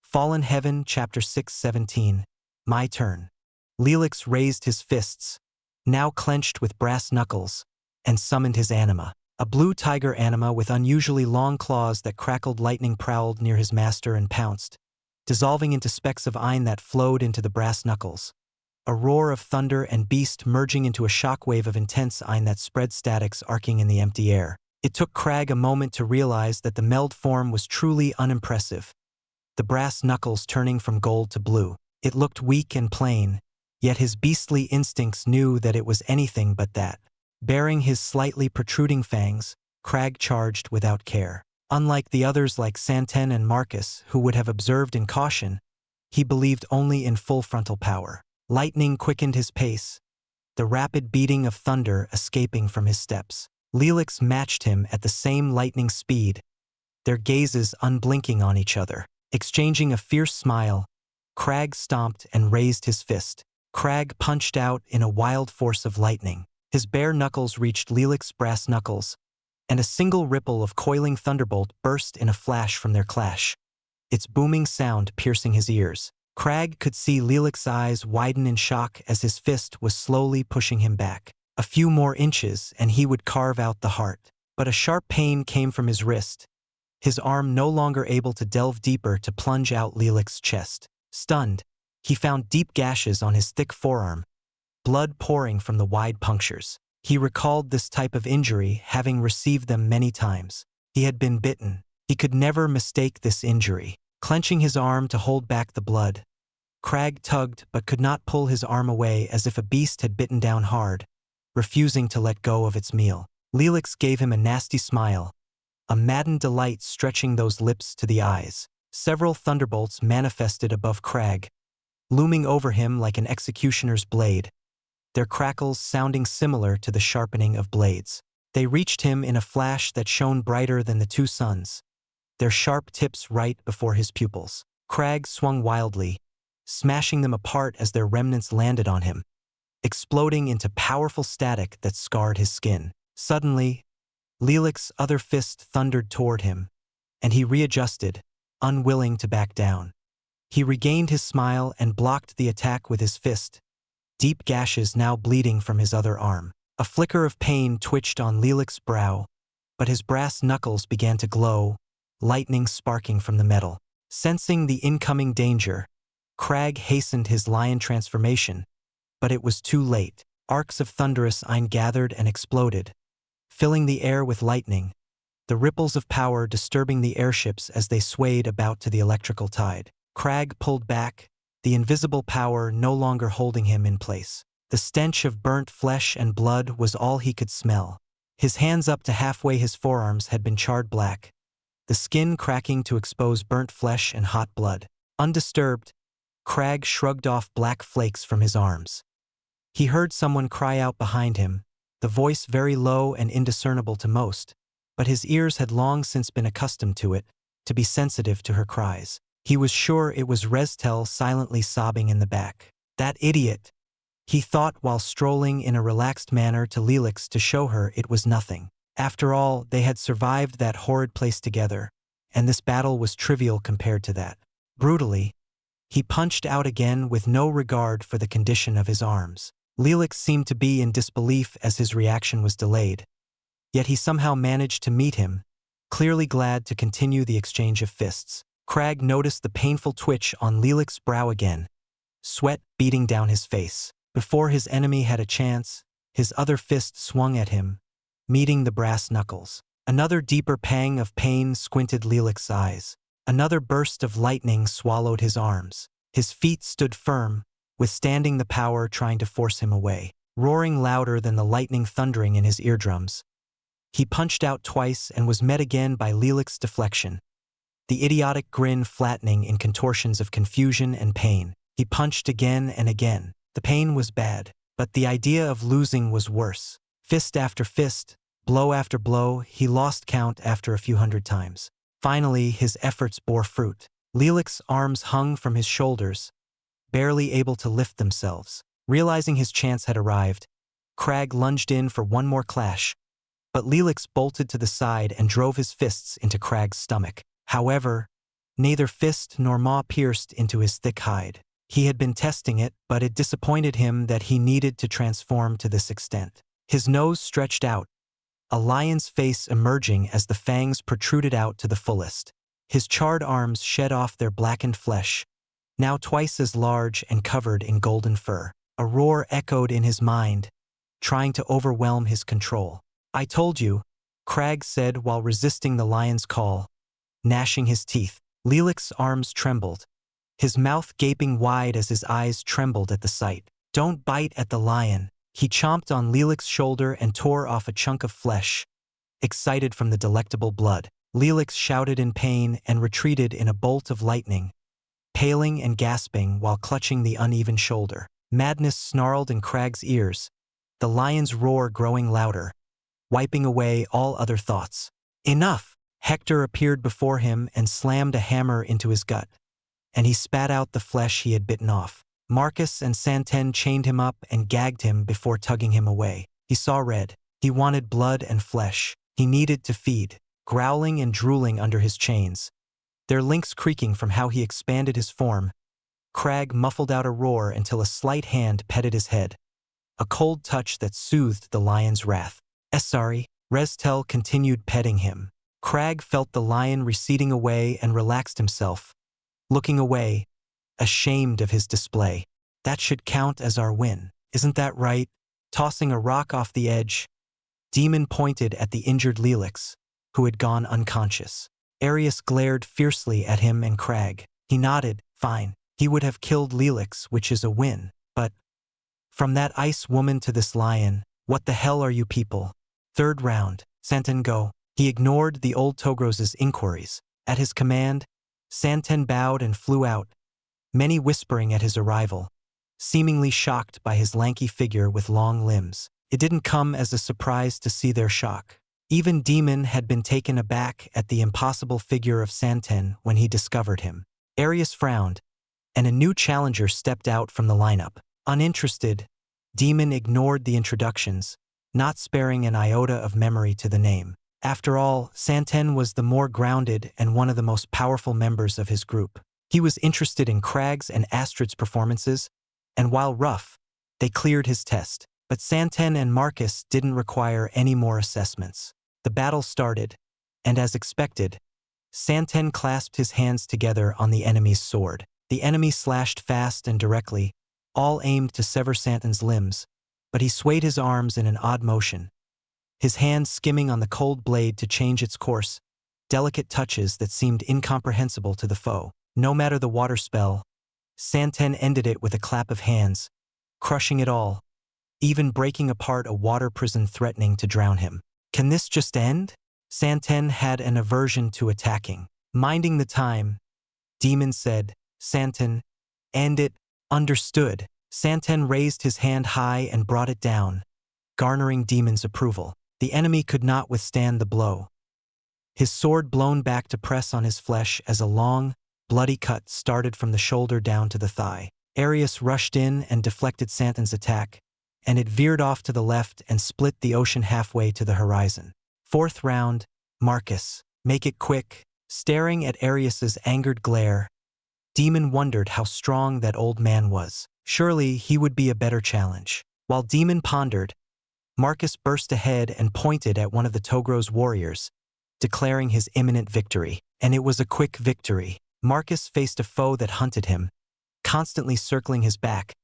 Fallen Heaven, Chapter 6:17. My turn. Lelix raised his fists, now clenched with brass knuckles, and summoned his anima. A blue tiger anima with unusually long claws that crackled lightning prowled near his master and pounced, dissolving into specks of iron that flowed into the brass knuckles. A roar of thunder and beast merging into a shockwave of intense iron that spread statics arcing in the empty air. It took Crag a moment to realize that the meld form was truly unimpressive. the brass knuckles turning from gold to blue. It looked weak and plain, yet his beastly instincts knew that it was anything but that. Bearing his slightly protruding fangs, Crag charged without care. Unlike the others like Santen and Marcus, who would have observed in caution, he believed only in full frontal power. Lightning quickened his pace, the rapid beating of thunder escaping from his steps. Lelix matched him at the same lightning speed, their gazes unblinking on each other. Exchanging a fierce smile, Crag stomped and raised his fist. Crag punched out in a wild force of lightning. His bare knuckles reached Lelix's brass knuckles, and a single ripple of coiling thunderbolt burst in a flash from their clash, its booming sound piercing his ears. Crag could see Lelix's eyes widen in shock as his fist was slowly pushing him back. A few more inches and he would carve out the heart. But a sharp pain came from his wrist, his arm no longer able to delve deeper to plunge out Lelix's chest. Stunned, he found deep gashes on his thick forearm, blood pouring from the wide punctures. He recalled this type of injury, having received them many times. He had been bitten. He could never mistake this injury. Clenching his arm to hold back the blood, Crag tugged but could not pull his arm away, as if a beast had bitten down hard, refusing to let go of its meal. Lelix gave him a nasty smile, a maddened delight stretching those lips to the eyes. Several thunderbolts manifested above Crag, looming over him like an executioner's blade, their crackles sounding similar to the sharpening of blades. They reached him in a flash that shone brighter than the two suns, their sharp tips right before his pupils. Crag swung wildly, smashing them apart as their remnants landed on him, exploding into powerful static that scarred his skin. Suddenly, Lelix's other fist thundered toward him, and he readjusted, unwilling to back down. He regained his smile and blocked the attack with his fist, deep gashes now bleeding from his other arm. A flicker of pain twitched on Lelix's brow, but his brass knuckles began to glow, lightning sparking from the metal. Sensing the incoming danger, Crag hastened his lion transformation, but it was too late. Arcs of thunderous iron gathered and exploded, filling the air with lightning, the ripples of power disturbing the airships as they swayed about to the electrical tide. Crag pulled back, the invisible power no longer holding him in place. The stench of burnt flesh and blood was all he could smell. His hands up to halfway his forearms had been charred black, the skin cracking to expose burnt flesh and hot blood. Undisturbed, Crag shrugged off black flakes from his arms. He heard someone cry out behind him, the voice very low and indiscernible to most, but his ears had long since been accustomed to it, to be sensitive to her cries. He was sure it was Restel silently sobbing in the back. That idiot, he thought while strolling in a relaxed manner to Lelix to show her it was nothing. After all, they had survived that horrid place together, and this battle was trivial compared to that. Brutally, he punched out again with no regard for the condition of his arms. Lelix seemed to be in disbelief as his reaction was delayed, yet he somehow managed to meet him, clearly glad to continue the exchange of fists. Crag noticed the painful twitch on Lelix's brow again, sweat beating down his face. Before his enemy had a chance, his other fist swung at him, meeting the brass knuckles. Another deeper pang of pain squinted Lelix's eyes. Another burst of lightning swallowed his arms. His feet stood firm, withstanding the power trying to force him away. Roaring louder than the lightning thundering in his eardrums, he punched out twice and was met again by Lelix's deflection, the idiotic grin flattening in contortions of confusion and pain. He punched again and again. The pain was bad, but the idea of losing was worse. Fist after fist, blow after blow, he lost count after a few hundred times. Finally, his efforts bore fruit. Lelix's arms hung from his shoulders, barely able to lift themselves. Realizing his chance had arrived, Crag lunged in for one more clash, but Lelix bolted to the side and drove his fists into Crag's stomach. However, neither fist nor maw pierced into his thick hide. He had been testing it, but it disappointed him that he needed to transform to this extent. His nose stretched out, a lion's face emerging as the fangs protruded out to the fullest. His charred arms shed off their blackened flesh, now twice as large and covered in golden fur. A roar echoed in his mind, trying to overwhelm his control. "I told you," Crag said while resisting the lion's call, gnashing his teeth. Lilix's arms trembled, his mouth gaping wide as his eyes trembled at the sight. "Don't bite at the lion." He chomped on Lilix's shoulder and tore off a chunk of flesh, excited from the delectable blood. Lilix shouted in pain and retreated in a bolt of lightning, paling and gasping while clutching the uneven shoulder. Madness snarled in Crag's ears, the lion's roar growing louder, wiping away all other thoughts. "Enough!" Hector appeared before him and slammed a hammer into his gut, and he spat out the flesh he had bitten off. Marcus and Santen chained him up and gagged him before tugging him away. He saw red. He wanted blood and flesh. He needed to feed, growling and drooling under his chains, their links creaking from how he expanded his form. Crag muffled out a roar until a slight hand petted his head, a cold touch that soothed the lion's wrath. "Sorry." Restel continued petting him. Crag felt the lion receding away and relaxed himself, looking away, ashamed of his display. "That should count as our win, isn't that right?" Tossing a rock off the edge, Demon pointed at the injured Lilix, who had gone unconscious. Arius glared fiercely at him and Crag. He nodded. "Fine. He would have killed Lilix, which is a win. But from that ice woman to this lion, what the hell are you people?" "Third round. Santen, go." He ignored the old Togros's inquiries. At his command, Santen bowed and flew out, many whispering at his arrival, seemingly shocked by his lanky figure with long limbs. It didn't come as a surprise to see their shock. Even Demon had been taken aback at the impossible figure of Santen when he discovered him. Arius frowned, and a new challenger stepped out from the lineup. Uninterested, Demon ignored the introductions, not sparing an iota of memory to the name. After all, Santen was the more grounded and one of the most powerful members of his group. He was interested in Crag's and Astrid's performances, and while rough, they cleared his test. But Santen and Marcus didn't require any more assessments. The battle started, and as expected, Santen clasped his hands together on the enemy's sword. The enemy slashed fast and directly, all aimed to sever Santen's limbs, but he swayed his arms in an odd motion, his hand skimming on the cold blade to change its course, delicate touches that seemed incomprehensible to the foe. No matter the water spell, Santen ended it with a clap of hands, crushing it all, even breaking apart a water prison threatening to drown him. "Can this just end?" Santen had an aversion to attacking. Minding the time, Demon said, "Santen, end it." "Understood." Santen raised his hand high and brought it down, garnering Demon's approval. The enemy could not withstand the blow, his sword blown back to press on his flesh as a long, bloody cut started from the shoulder down to the thigh. Arius rushed in and deflected Santen's attack, and it veered off to the left and split the ocean halfway to the horizon. Fourth round, Marcus. "Make it quick." Staring at Arius's angered glare, Demon wondered how strong that old man was. Surely he would be a better challenge. While Demon pondered, Marcus burst ahead and pointed at one of the Togros warriors, declaring his imminent victory. And it was a quick victory. Marcus faced a foe that hunted him, constantly circling his back,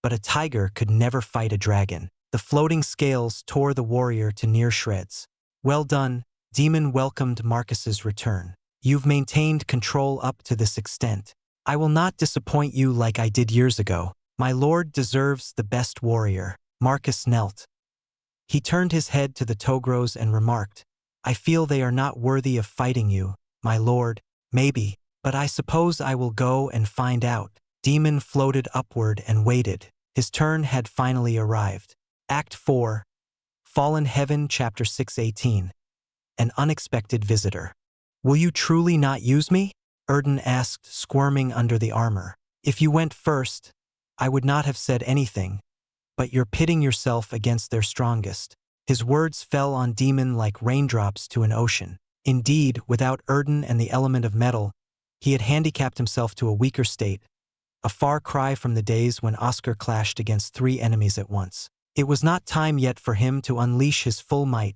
but a tiger could never fight a dragon. The floating scales tore the warrior to near shreds. "Well done." Demon welcomed Marcus's return. "You've maintained control up to this extent. I will not disappoint you like I did years ago. My lord deserves the best warrior." Marcus knelt. He turned his head to the Togros and remarked, "I feel they are not worthy of fighting you, my lord." "Maybe, but I suppose I will go and find out." Demon floated upward and waited. His turn had finally arrived. Act 4, Fallen Heaven, Chapter 6:18. An unexpected visitor. "Will you truly not use me?" Erden asked, squirming under the armor. "If you went first, I would not have said anything, but you're pitting yourself against their strongest." His words fell on Demon like raindrops to an ocean. Indeed, without Erden and the element of metal, he had handicapped himself to a weaker state, a far cry from the days when Oscar clashed against 3 enemies at once. It was not time yet for him to unleash his full might,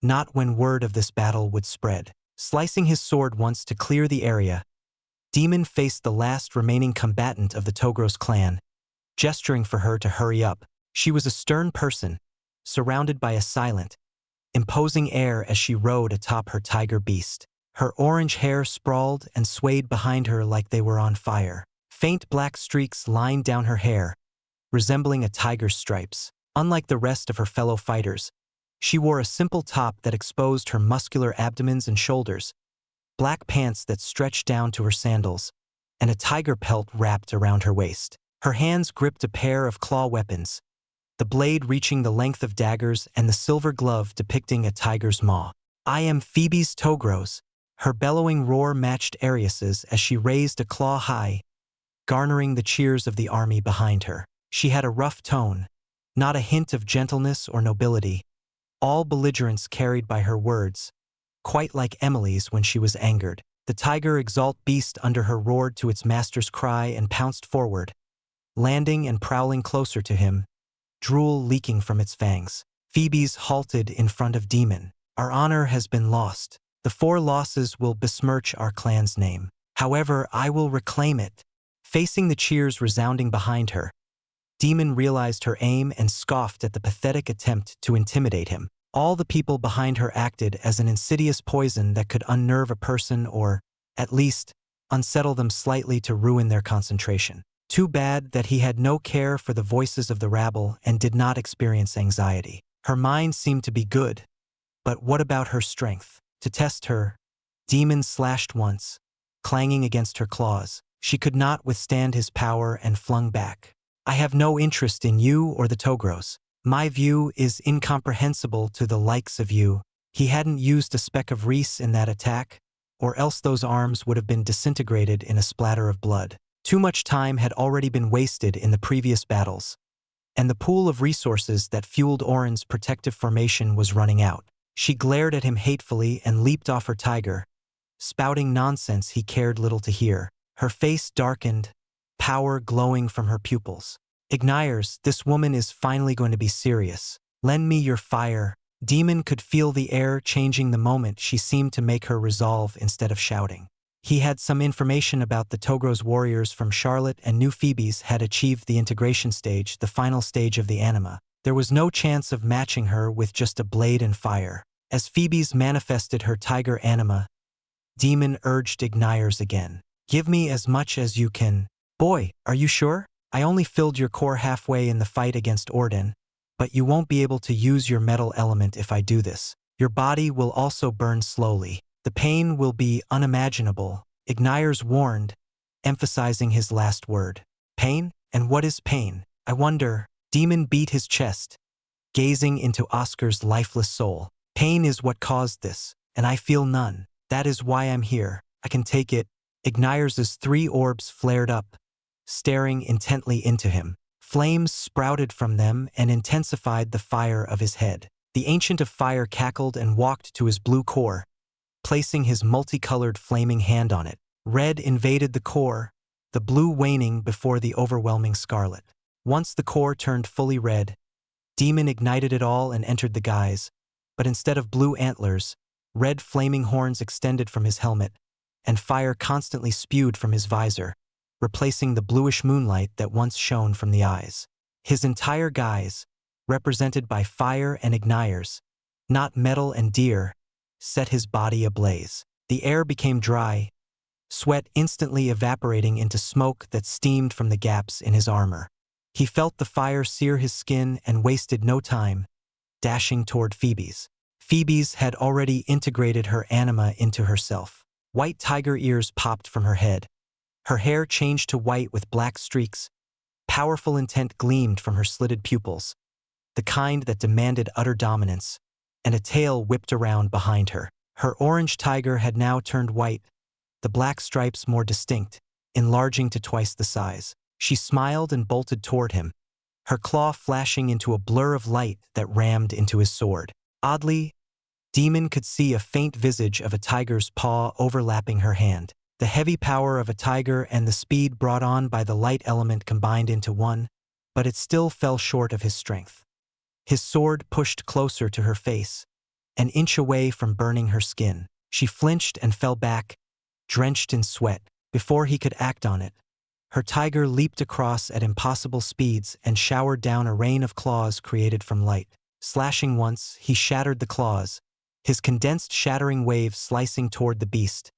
not when word of this battle would spread. Slicing his sword once to clear the area, Demon faced the last remaining combatant of the Togros clan, gesturing for her to hurry up. She was a stern person, surrounded by a silent, imposing air as she rode atop her tiger beast. Her orange hair sprawled and swayed behind her like they were on fire. Faint black streaks lined down her hair, resembling a tiger's stripes. Unlike the rest of her fellow fighters, she wore a simple top that exposed her muscular abdomens and shoulders, black pants that stretched down to her sandals, and a tiger pelt wrapped around her waist. Her hands gripped a pair of claw weapons, the blade reaching the length of daggers and the silver glove depicting a tiger's maw. "I am Phoebe's Togros." Her bellowing roar matched Arius's as she raised a claw high, garnering the cheers of the army behind her. She had a rough tone, not a hint of gentleness or nobility, all belligerence carried by her words, quite like Emily's when she was angered. The tiger Exalt beast under her roared to its master's cry and pounced forward, landing and prowling closer to him, drool leaking from its fangs. Phoebe's halted in front of Demon. "Our honor has been lost. The 4 losses will besmirch our clan's name. However, I will reclaim it." Facing the cheers resounding behind her, Demon realized her aim and scoffed at the pathetic attempt to intimidate him. All the people behind her acted as an insidious poison that could unnerve a person or, at least, unsettle them slightly to ruin their concentration. Too bad that he had no care for the voices of the rabble and did not experience anxiety. Her mind seemed to be good, but what about her strength? To test her, Demon slashed once, clanging against her claws. She could not withstand his power and flung back. "I have no interest in you or the Togros. My view is incomprehensible to the likes of you." He hadn't used a speck of reese in that attack, or else those arms would have been disintegrated in a splatter of blood. Too much time had already been wasted in the previous battles, and the pool of resources that fueled Oren's protective formation was running out. She glared at him hatefully and leaped off her tiger, spouting nonsense he cared little to hear. Her face darkened, power glowing from her pupils. "Ignires, this woman is finally going to be serious. Lend me your fire." Demon could feel the air changing the moment she seemed to make her resolve instead of shouting. He had some information about the Togros warriors from Charlotte, and knew Phoebe's had achieved the integration stage, the final stage of the anima. There was no chance of matching her with just a blade and fire. As Phoebe's manifested her tiger anima, Demon urged Ignires again. "Give me as much as you can." "Boy, are you sure? I only filled your core halfway in the fight against Orden, but you won't be able to use your metal element if I do this. Your body will also burn slowly. The pain will be unimaginable," Ignires warned, emphasizing his last word. "Pain? And what is pain? I wonder." Demon beat his chest, gazing into Oscar's lifeless soul. "Pain is what caused this, and I feel none. That is why I'm here. I can take it." Ignires' 3 orbs flared up, staring intently into him. Flames sprouted from them and intensified the fire of his head. The Ancient of Fire cackled and walked to his blue core, placing his multicolored flaming hand on it. Red invaded the core, the blue waning before the overwhelming scarlet. Once the core turned fully red, Demon ignited it all and entered the guise, but instead of blue antlers, red flaming horns extended from his helmet, and fire constantly spewed from his visor, replacing the bluish moonlight that once shone from the eyes. His entire guise, represented by fire and Ignires, not metal and deer, set his body ablaze. The air became dry, sweat instantly evaporating into smoke that steamed from the gaps in his armor. He felt the fire sear his skin and wasted no time, dashing toward Phoebe's. Phoebe's had already integrated her anima into herself. White tiger ears popped from her head. Her hair changed to white with black streaks. Powerful intent gleamed from her slitted pupils, the kind that demanded utter dominance, and a tail whipped around behind her. Her orange tiger had now turned white, the black stripes more distinct, enlarging to twice the size. She smiled and bolted toward him, her claw flashing into a blur of light that rammed into his sword. Oddly, Demon could see a faint visage of a tiger's paw overlapping her hand. The heavy power of a tiger and the speed brought on by the light element combined into one, but it still fell short of his strength. His sword pushed closer to her face, an inch away from burning her skin. She flinched and fell back, drenched in sweat. Before he could act on it, her tiger leaped across at impossible speeds and showered down a rain of claws created from light. Slashing once, he shattered the claws, his condensed shattering wave slicing toward the beast,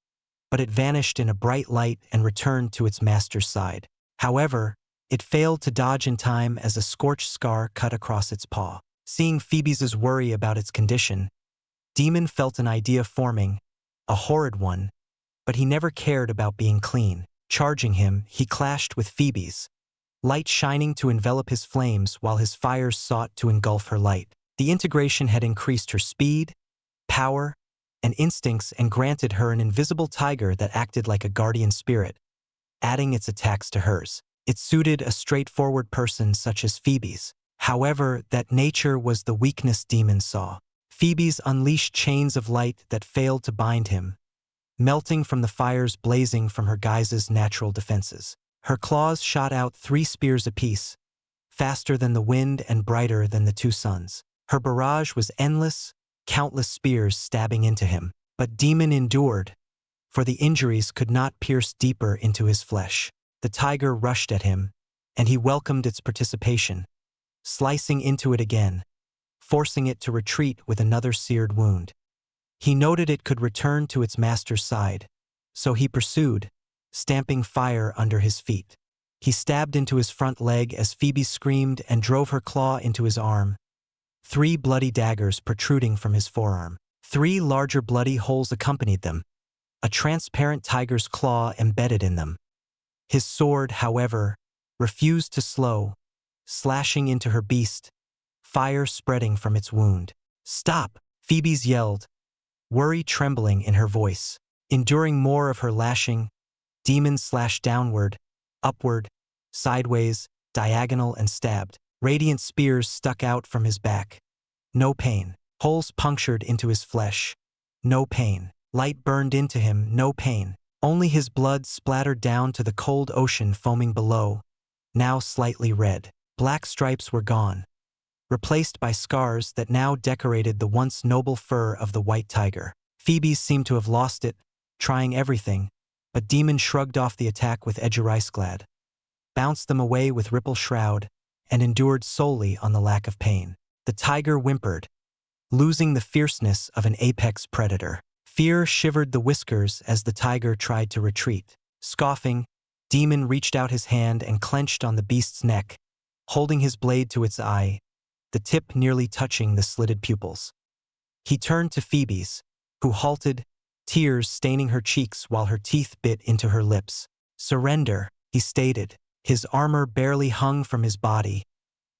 but it vanished in a bright light and returned to its master's side. However, it failed to dodge in time as a scorched scar cut across its paw. Seeing Phoebe's worry about its condition, Demon felt an idea forming, a horrid one, but he never cared about being clean. Charging him, he clashed with Phoebe's, light shining to envelop his flames while his fires sought to engulf her light. The integration had increased her speed, power, and instincts and granted her an invisible tiger that acted like a guardian spirit, adding its attacks to hers. It suited a straightforward person such as Phoebe's. However, that nature was the weakness Demon saw. Phoebe's unleashed chains of light that failed to bind him, melting from the fires blazing from her guise's natural defenses. Her claws shot out 3 spears apiece, faster than the wind and brighter than the 2 suns. Her barrage was endless, countless spears stabbing into him. But Demon endured, for the injuries could not pierce deeper into his flesh. The tiger rushed at him, and he welcomed its participation, slicing into it again, forcing it to retreat with another seared wound. He noted it could return to its master's side, so he pursued, stamping fire under his feet. He stabbed into his front leg as Phoebe screamed and drove her claw into his arm, 3 bloody daggers protruding from his forearm. 3 larger bloody holes accompanied them, a transparent tiger's claw embedded in them. His sword, however, refused to slow, slashing into her beast, fire spreading from its wound. "Stop!" Phoebe's yelled, worry trembling in her voice. Enduring more of her lashing, Demon slashed downward, upward, sideways, diagonal, and stabbed. Radiant spears stuck out from his back. No pain. Holes punctured into his flesh. No pain. Light burned into him. No pain. Only his blood splattered down to the cold ocean foaming below, now slightly red. Black stripes were gone, replaced by scars that now decorated the once noble fur of the white tiger. Phoebe seemed to have lost it, trying everything, but Demon shrugged off the attack with Edgericeglad, bounced them away with Ripple Shroud, and endured solely on the lack of pain. The tiger whimpered, losing the fierceness of an apex predator. Fear shivered the whiskers as the tiger tried to retreat. Scoffing, Demon reached out his hand and clenched on the beast's neck, holding his blade to its eye, the tip nearly touching the slitted pupils. He turned to Phoebe's, who halted, tears staining her cheeks while her teeth bit into her lips. "Surrender," he stated. His armor barely hung from his body,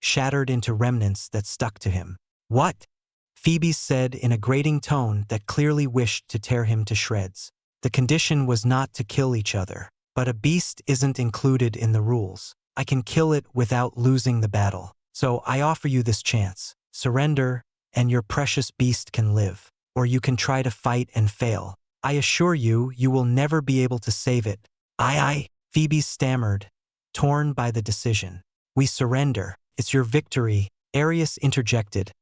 shattered into remnants that stuck to him. "What?" Phoebe said in a grating tone that clearly wished to tear him to shreds. The condition was not to kill each other, but a beast isn't included in the rules. I can kill it without losing the battle. So I offer you this chance. Surrender, and your precious beast can live. Or you can try to fight and fail. I assure you, you will never be able to save it. I, Phoebe stammered, torn by the decision. "We surrender. It's your victory," Arius interjected,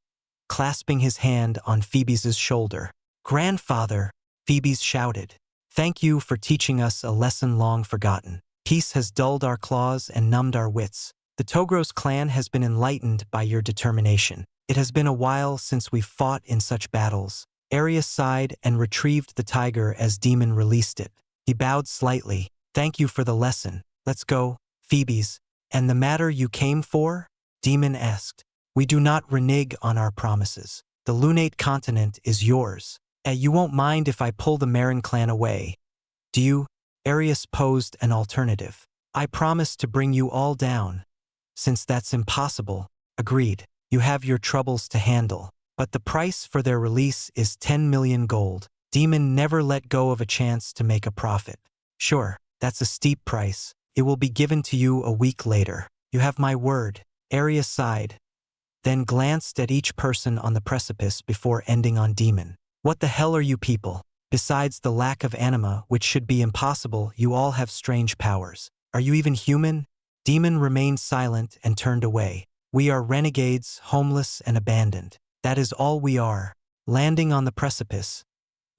clasping his hand on Phoebe's shoulder. "Grandfather," Phoebe's shouted. "Thank you for teaching us a lesson long forgotten. Peace has dulled our claws and numbed our wits. The Togros clan has been enlightened by your determination. It has been a while since we've fought in such battles." Arius sighed and retrieved the tiger as Demon released it. He bowed slightly. "Thank you for the lesson. Let's go, Phoebe's." "And the matter you came for?" Demon asked. "We do not renege on our promises. The Lunate continent is yours. You won't mind if I pull the Marin clan away, do you?" Arius posed an alternative. "I promise to bring you all down." "Since that's impossible," agreed. "You have your troubles to handle. But the price for their release is 10 million gold. Demon never let go of a chance to make a profit." "Sure, that's a steep price. It will be given to you a week later. You have my word." Arius sighed, then glanced at each person on the precipice before ending on Demon. "What the hell are you people? Besides the lack of anima, which should be impossible, you all have strange powers. Are you even human?" Demon remained silent and turned away. "We are renegades, homeless and abandoned. That is all we are." Landing on the precipice,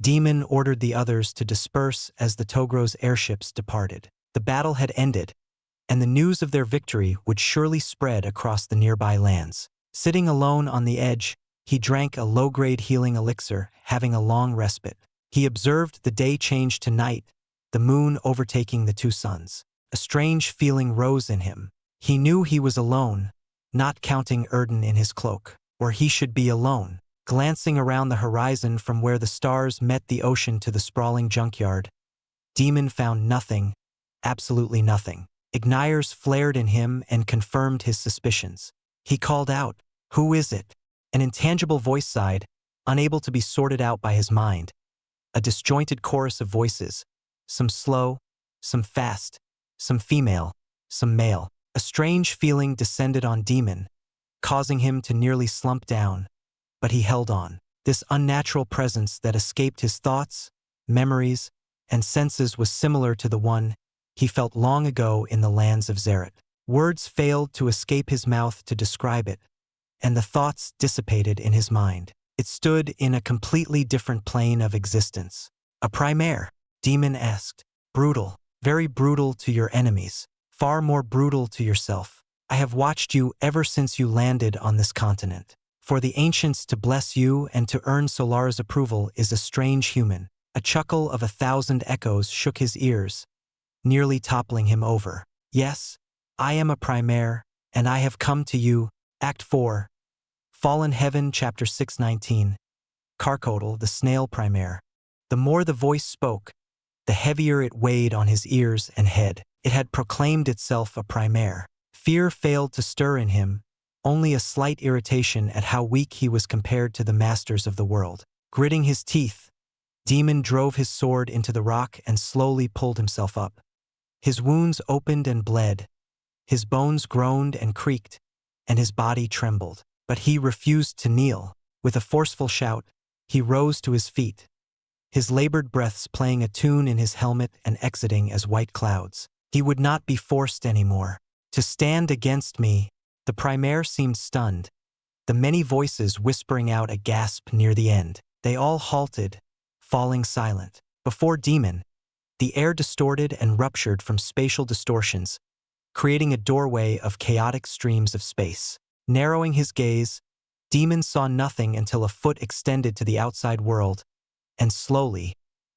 Demon ordered the others to disperse as the Togros airships departed. The battle had ended, and the news of their victory would surely spread across the nearby lands. Sitting alone on the edge, He drank a low-grade healing elixir, having a long respite. He observed the day change to night, the moon overtaking the two suns. A strange feeling rose in him. He knew he was alone, not counting Erden in his cloak, or he should be alone. Glancing around the horizon from where the stars met the ocean to the sprawling junkyard, Demon found nothing, absolutely nothing. Ignire's flared in him and confirmed his suspicions. He called out, "Who is it?" An intangible voice sighed, unable to be sorted out by his mind. A disjointed chorus of voices, some slow, some fast, some female, some male. A strange feeling descended on Demon, causing him to nearly slump down. But he held on. This unnatural presence that escaped his thoughts, memories, and senses was similar to the one he felt long ago in the lands of Zerat. Words failed to escape his mouth to describe it, and the thoughts dissipated in his mind. It stood in a completely different plane of existence. A primaire, Demon asked. Brutal, very brutal to your enemies, far more brutal to yourself. I have watched you ever since you landed on this continent. For the ancients to bless you and to earn Solara's approval is a strange human. A chuckle of 1,000 echoes shook his ears, nearly toppling him over. Yes, I am a primaire, and I have come to you. Act 4. Fallen Heaven, Chapter 619. Carcodal, the snail primaire. The more the voice spoke, the heavier it weighed on his ears and head. It had proclaimed itself a primaire. Fear failed to stir in him, only a slight irritation at how weak he was compared to the masters of the world. Gritting his teeth, Demon drove his sword into the rock and slowly pulled himself up. His wounds opened and bled, his bones groaned and creaked, and his body trembled. But he refused to kneel. With a forceful shout, he rose to his feet, his labored breaths playing a tune in his helmet and exiting as white clouds. He would not be forced anymore. To stand against me, the primaire seemed stunned, the many voices whispering out a gasp near the end. They all halted, falling silent. Before Demon, the air distorted and ruptured from spatial distortions, creating a doorway of chaotic streams of space. Narrowing his gaze, Demon saw nothing until a foot extended to the outside world, and slowly,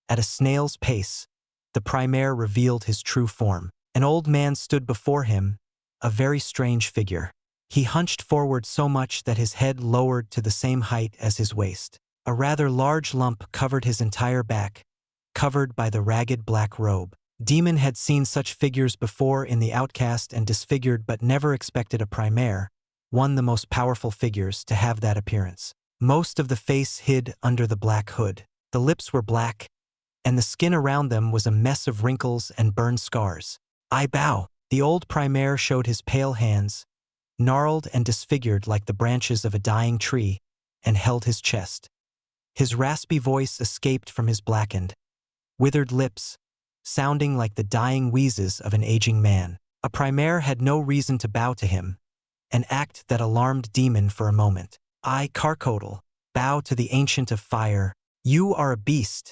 at a snail's pace, the primaire revealed his true form. An old man stood before him, a very strange figure. He hunched forward so much that his head lowered to the same height as his waist. A rather large lump covered his entire back, covered by the ragged black robe. Demon had seen such figures before in the Outcast and Disfigured, but never expected a primaire, one the most powerful figures, to have that appearance. Most of the face hid under the black hood. The lips were black, and the skin around them was a mess of wrinkles and burned scars. I bow. The old primaire showed his pale hands, gnarled and disfigured like the branches of a dying tree, and held his chest. His raspy voice escaped from his blackened, withered lips, sounding like the dying wheezes of an aging man. A primaire had no reason to bow to him, an act that alarmed Demon for a moment. I, Carcodal, bow to the Ancient of Fire. You are a beast,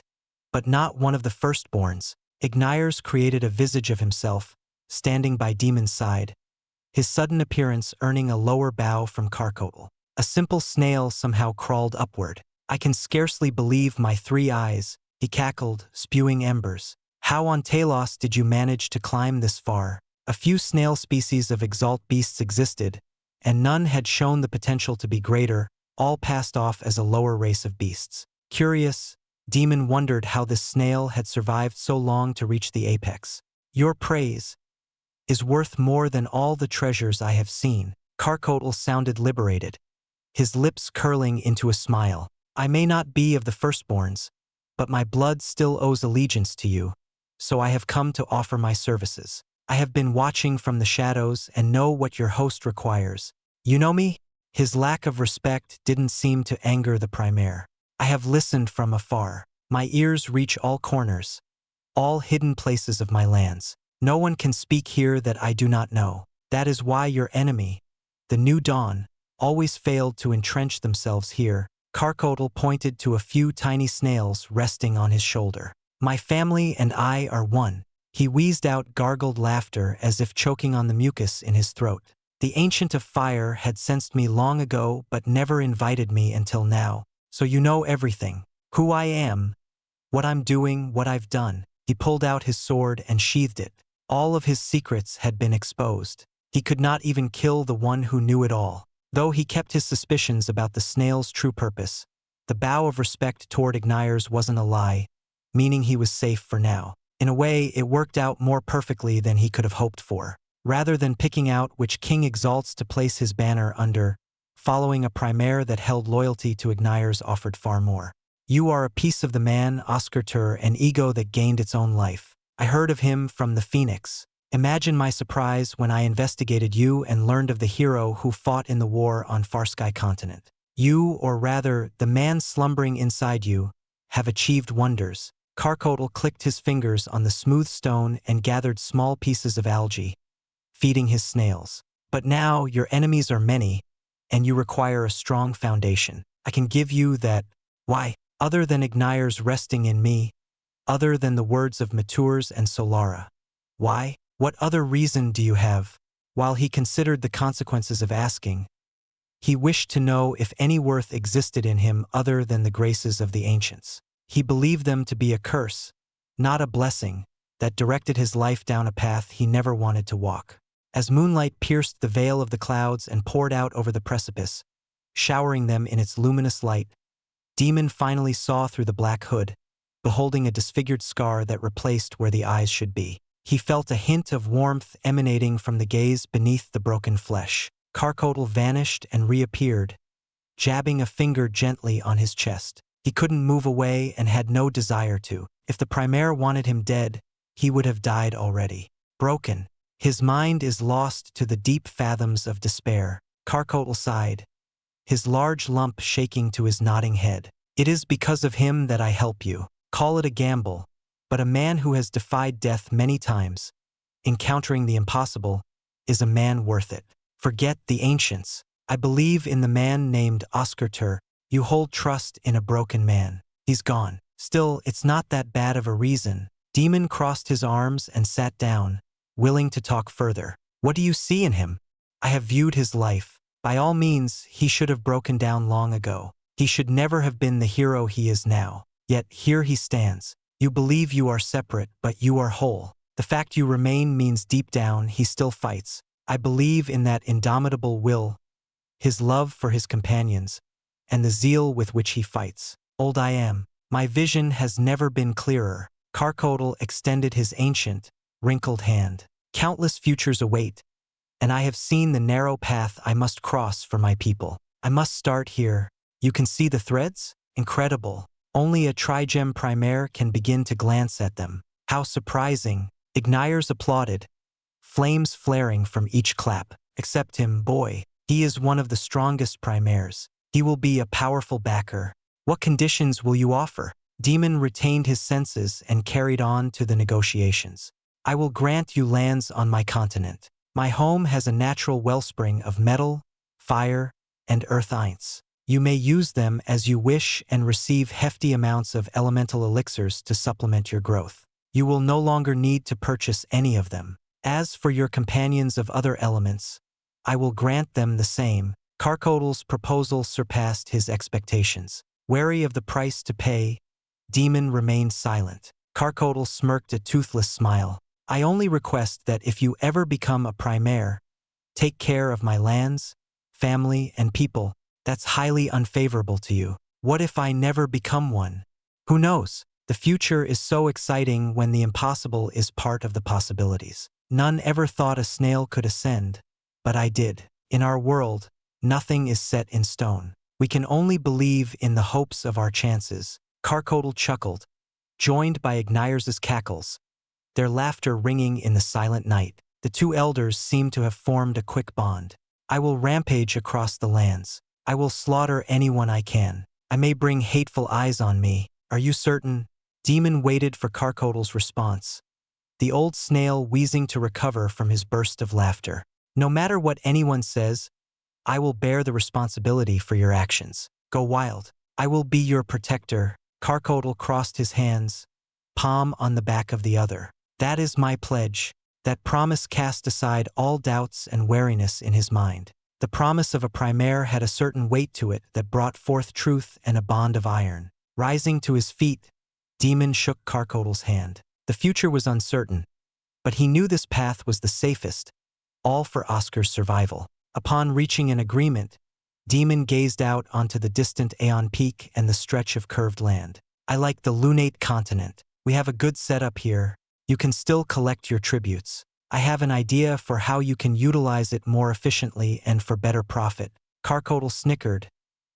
but not one of the firstborns. Ignires created a visage of himself, standing by Demon's side, his sudden appearance earning a lower bow from Carcodal. A simple snail somehow crawled upward. I can scarcely believe my 3 eyes, he cackled, spewing embers. How on Talos did you manage to climb this far? A few snail species of Exalt beasts existed, and none had shown the potential to be greater, all passed off as a lower race of beasts. Curious, Demon wondered how this snail had survived so long to reach the apex. Your praise is worth more than all the treasures I have seen. Carcodal sounded liberated, his lips curling into a smile. I may not be of the firstborns, but my blood still owes allegiance to you, so I have come to offer my services. I have been watching from the shadows and know what your host requires. You know me? His lack of respect didn't seem to anger the primaire. I have listened from afar. My ears reach all corners, all hidden places of my lands. No one can speak here that I do not know. That is why your enemy, the New Dawn, always failed to entrench themselves here. Carcodal pointed to a few tiny snails resting on his shoulder. My family and I are one. He wheezed out gargled laughter as if choking on the mucus in his throat. The Ancient of Fire had sensed me long ago but never invited me until now. So you know everything. Who I am, what I'm doing, what I've done. He pulled out his sword and sheathed it. All of his secrets had been exposed. He could not even kill the one who knew it all. Though he kept his suspicions about the snail's true purpose, the bow of respect toward Igniers wasn't a lie, meaning he was safe for now. In a way, it worked out more perfectly than he could have hoped for. Rather than picking out which king Exalts to place his banner under, following a primaire that held loyalty to Igniers offered far more. You are a piece of the man, Oscar, an ego that gained its own life. I heard of him from the Phoenix. Imagine my surprise when I investigated you and learned of the hero who fought in the war on Farsky continent. You, or rather, the man slumbering inside you, have achieved wonders. Karkotl clicked his fingers on the smooth stone and gathered small pieces of algae, feeding his snails. But now your enemies are many, and you require a strong foundation. I can give you that. Why? Other than Igniers resting in me, other than the words of Matures and Solara. Why? What other reason do you have? While he considered the consequences of asking, he wished to know if any worth existed in him other than the graces of the ancients. He believed them to be a curse, not a blessing, that directed his life down a path he never wanted to walk. As moonlight pierced the veil of the clouds and poured out over the precipice, showering them in its luminous light, Demon finally saw through the black hood, beholding a disfigured scar that replaced where the eyes should be. He felt a hint of warmth emanating from the gaze beneath the broken flesh. Karkotl vanished and reappeared, jabbing a finger gently on his chest. He couldn't move away and had no desire to. If the primaire wanted him dead, he would have died already. Broken. His mind is lost to the deep fathoms of despair. Karkotl sighed, his large lump shaking to his nodding head. It is because of him that I help you. Call it a gamble, but a man who has defied death many times, encountering the impossible, is a man worth it. Forget the ancients. I believe in the man named Oscar. You hold trust in a broken man. He's gone. Still, it's not that bad of a reason. Demon crossed his arms and sat down, willing to talk further. What do you see in him? I have viewed his life. By all means, he should have broken down long ago. He should never have been the hero he is now. Yet here he stands. You believe you are separate, but you are whole. The fact you remain means deep down he still fights. I believe in that indomitable will, his love for his companions, and the zeal with which he fights. Old I am. My vision has never been clearer. Karkotl extended his ancient, wrinkled hand. Countless futures await, and I have seen the narrow path I must cross for my people. I must start here. You can see the threads? Incredible. Only a trigem primaire can begin to glance at them. How surprising. Igniers applauded, flames flaring from each clap. Accept him, boy. He is one of the strongest primaires. He will be a powerful backer. What conditions will you offer? Demon retained his senses and carried on to the negotiations. I will grant you lands on my continent. My home has a natural wellspring of metal, fire, and earth eints. You may use them as you wish and receive hefty amounts of elemental elixirs to supplement your growth. You will no longer need to purchase any of them. As for your companions of other elements, I will grant them the same. Karkotl's proposal surpassed his expectations. Wary of the price to pay, Demon remained silent. Karkotl smirked a toothless smile. I only request that if you ever become a primaire, take care of my lands, family, and people. That's highly unfavorable to you. What if I never become one? Who knows? The future is so exciting when the impossible is part of the possibilities. None ever thought a snail could ascend, but I did. In our world, nothing is set in stone. We can only believe in the hopes of our chances. Karkotl chuckled, joined by Igniers's cackles, their laughter ringing in the silent night. The two elders seemed to have formed a quick bond. I will rampage across the lands. I will slaughter anyone I can. I may bring hateful eyes on me. Are you certain? Demon waited for Karkotl's response, the old snail wheezing to recover from his burst of laughter. No matter what anyone says, I will bear the responsibility for your actions. Go wild. I will be your protector. Karkotl crossed his hands, palm on the back of the other. That is my pledge. That promise cast aside all doubts and wariness in his mind. The promise of a primare had a certain weight to it that brought forth truth and a bond of iron. Rising to his feet, Demon shook Carcotal's hand. The future was uncertain, but he knew this path was the safest, all for Oscar's survival. Upon reaching an agreement, Demon gazed out onto the distant Aeon Peak and the stretch of curved land. I like the lunate continent. We have a good setup here. You can still collect your tributes. I have an idea for how you can utilize it more efficiently and for better profit. Carcotal snickered,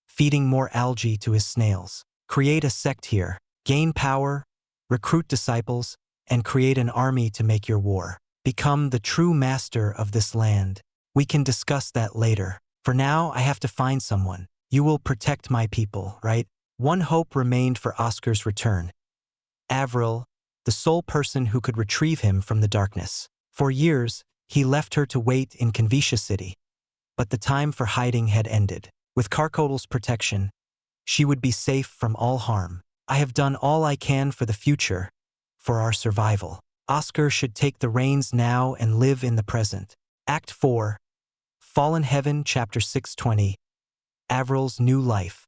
feeding more algae to his snails. Create a sect here. Gain power, recruit disciples, and create an army to make your war. Become the true master of this land. We can discuss that later. For now, I have to find someone. You will protect my people, right? One hope remained for Oscar's return. Avril, the sole person who could retrieve him from the darkness. For years, he left her to wait in Xianxia City. But the time for hiding had ended. With Carcotal's protection, she would be safe from all harm. I have done all I can for the future, for our survival. Oscar should take the reins now and live in the present. Act 4, Fallen Heaven, Chapter 620. Avril's New Life.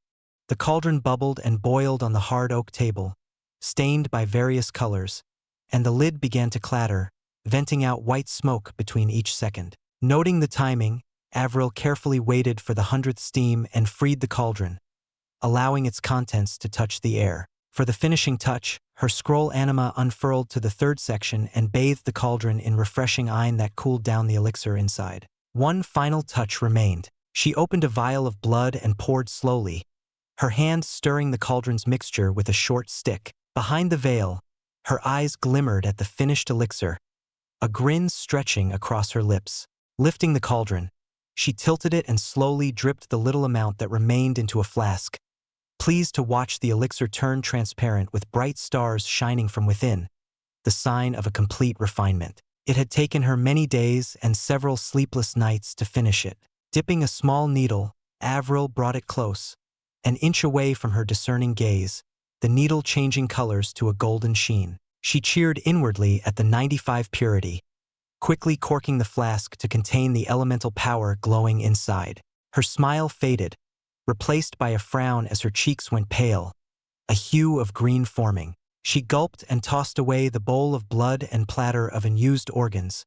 The cauldron bubbled and boiled on the hard oak table, stained by various colors, and the lid began to clatter, venting out white smoke between each second. Noting the timing, Avril carefully waited for the 100th steam and freed the cauldron, allowing its contents to touch the air. For the finishing touch, her scroll anima unfurled to the 3rd section and bathed the cauldron in refreshing iron that cooled down the elixir inside. One final touch remained. She opened a vial of blood and poured slowly, her hand stirring the cauldron's mixture with a short stick. Behind the veil, her eyes glimmered at the finished elixir, a grin stretching across her lips. Lifting the cauldron, she tilted it and slowly dripped the little amount that remained into a flask, pleased to watch the elixir turn transparent with bright stars shining from within, the sign of a complete refinement. It had taken her many days and several sleepless nights to finish it. Dipping a small needle, Avril brought it close, an inch away from her discerning gaze, the needle changing colors to a golden sheen. She cheered inwardly at the 95 purity, quickly corking the flask to contain the elemental power glowing inside. Her smile faded, replaced by a frown as her cheeks went pale, a hue of green forming. She gulped and tossed away the bowl of blood and platter of unused organs,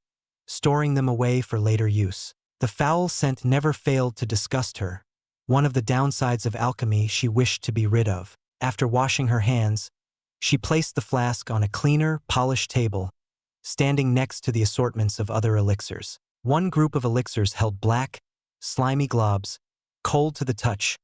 storing them away for later use. The foul scent never failed to disgust her, one of the downsides of alchemy she wished to be rid of. After washing her hands, she placed the flask on a cleaner, polished table, standing next to the assortments of other elixirs. One group of elixirs held black, slimy globs, cold to the touch,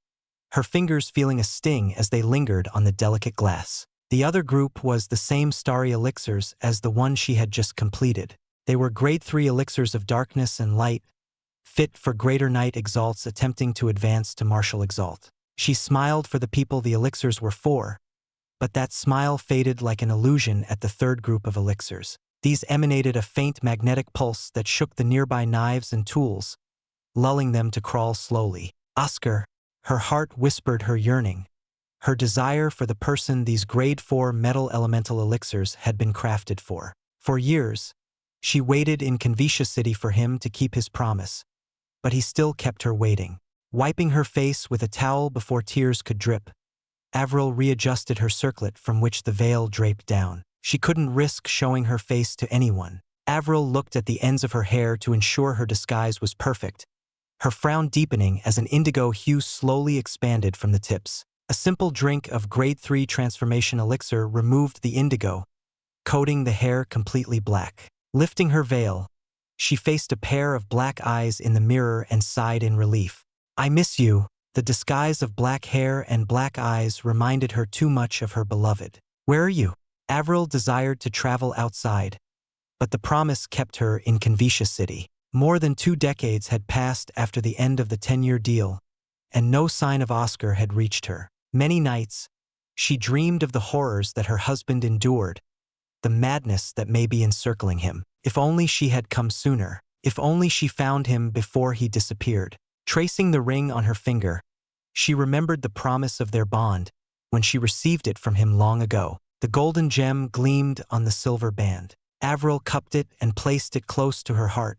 her fingers feeling a sting as they lingered on the delicate glass. The other group was the same starry elixirs as the one she had just completed. They were grade 3 elixirs of darkness and light, fit for greater night exalts attempting to advance to martial exalt. She smiled for the people the elixirs were for, but that smile faded like an illusion at the 3rd group of elixirs. These emanated a faint magnetic pulse that shook the nearby knives and tools, lulling them to crawl slowly. Oscar, her heart whispered her yearning, her desire for the person these grade 4 metal elemental elixirs had been crafted for. For years, she waited in Xianxia City for him to keep his promise, but he still kept her waiting. Wiping her face with a towel before tears could drip, Avril readjusted her circlet from which the veil draped down. She couldn't risk showing her face to anyone. Avril looked at the ends of her hair to ensure her disguise was perfect, her frown deepening as an indigo hue slowly expanded from the tips. A simple drink of grade 3 transformation elixir removed the indigo, coating the hair completely black. Lifting her veil, she faced a pair of black eyes in the mirror and sighed in relief. I miss you. The disguise of black hair and black eyes reminded her too much of her beloved. Where are you? Avril desired to travel outside, but the promise kept her in Xianxia City. More than 2 decades had passed after the end of the 10-year deal, and no sign of Oscar had reached her. Many nights, she dreamed of the horrors that her husband endured, the madness that may be encircling him. If only she had come sooner. If only she found him before he disappeared. Tracing the ring on her finger, she remembered the promise of their bond when she received it from him long ago. The golden gem gleamed on the silver band. Avril cupped it and placed it close to her heart,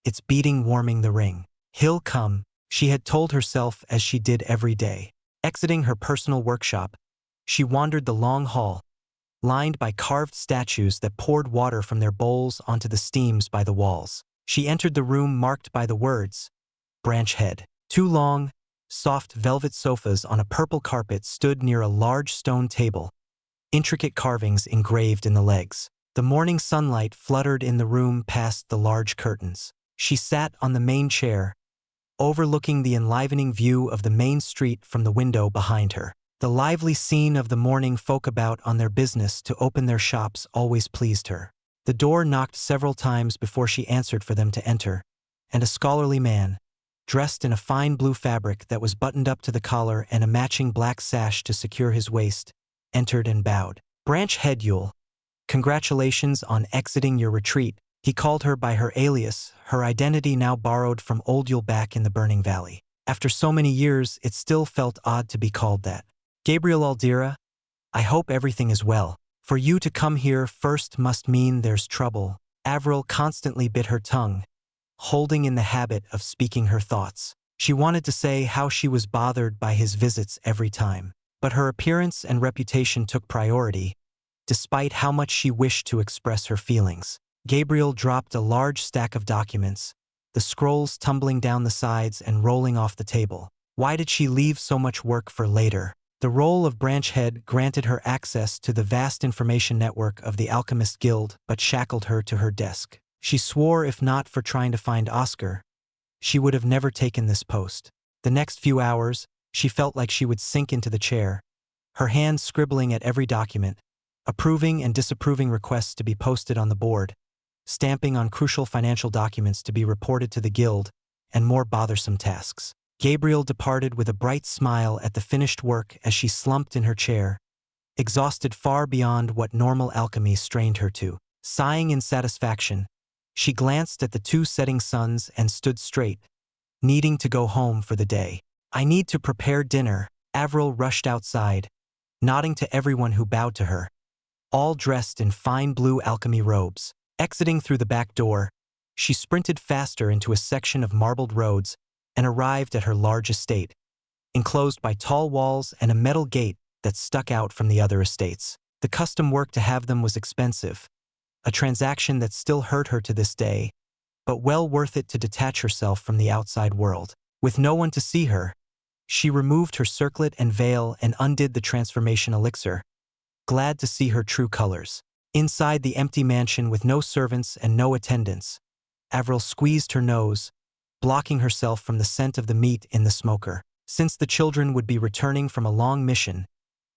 its beating warming the ring. He'll come, she had told herself as she did every day. Exiting her personal workshop, she wandered the long hall, lined by carved statues that poured water from their bowls onto the steams by the walls. She entered the room marked by the words, Branch Head. Two long, soft velvet sofas on a purple carpet stood near a large stone table, intricate carvings engraved in the legs. The morning sunlight fluttered in the room past the large curtains. She sat on the main chair, overlooking the enlivening view of the main street from the window behind her. The lively scene of the morning folk about on their business to open their shops always pleased her. The door knocked several times before she answered for them to enter, and a scholarly man, dressed in a fine blue fabric that was buttoned up to the collar and a matching black sash to secure his waist, entered and bowed. Branch Head Yule, congratulations on exiting your retreat. He called her by her alias, her identity now borrowed from old Yule back in the Burning Valley. After so many years, it still felt odd to be called that. Gabriel Aldira, I hope everything is well. For you to come here first must mean there's trouble. Avril constantly bit her tongue, holding in the habit of speaking her thoughts. She wanted to say how she was bothered by his visits every time, but her appearance and reputation took priority, despite how much she wished to express her feelings. Gabriel dropped a large stack of documents, the scrolls tumbling down the sides and rolling off the table. Why did she leave so much work for later? The role of Branch Head granted her access to the vast information network of the Alchemist Guild but shackled her to her desk. She swore if not for trying to find Oscar, she would have never taken this post. The next few hours, she felt like she would sink into the chair, her hands scribbling at every document, approving and disapproving requests to be posted on the board, stamping on crucial financial documents to be reported to the guild, and more bothersome tasks. Gabriel departed with a bright smile at the finished work as she slumped in her chair, exhausted far beyond what normal alchemy strained her to. Sighing in satisfaction, she glanced at the two setting suns and stood straight, needing to go home for the day. I need to prepare dinner. Avril rushed outside, nodding to everyone who bowed to her, all dressed in fine blue alchemy robes. Exiting through the back door, she sprinted faster into a section of marbled roads and arrived at her large estate, enclosed by tall walls and a metal gate that stuck out from the other estates. The custom work to have them was expensive, a transaction that still hurt her to this day, but well worth it to detach herself from the outside world. With no one to see her, she removed her circlet and veil and undid the transformation elixir, glad to see her true colors. Inside the empty mansion with no servants and no attendants, Avril squeezed her nose, blocking herself from the scent of the meat in the smoker. Since the children would be returning from a long mission,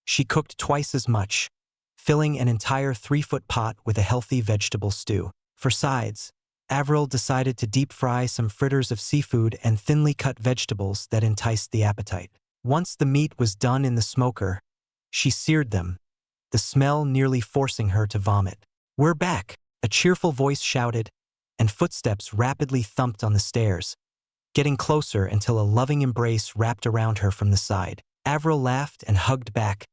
she cooked twice as much, filling an entire 3-foot pot with a healthy vegetable stew. For sides, Avril decided to deep fry some fritters of seafood and thinly cut vegetables that enticed the appetite. Once the meat was done in the smoker, she seared them, the smell nearly forcing her to vomit. We're back, a cheerful voice shouted, and footsteps rapidly thumped on the stairs, getting closer until a loving embrace wrapped around her from the side. Avril laughed and hugged back,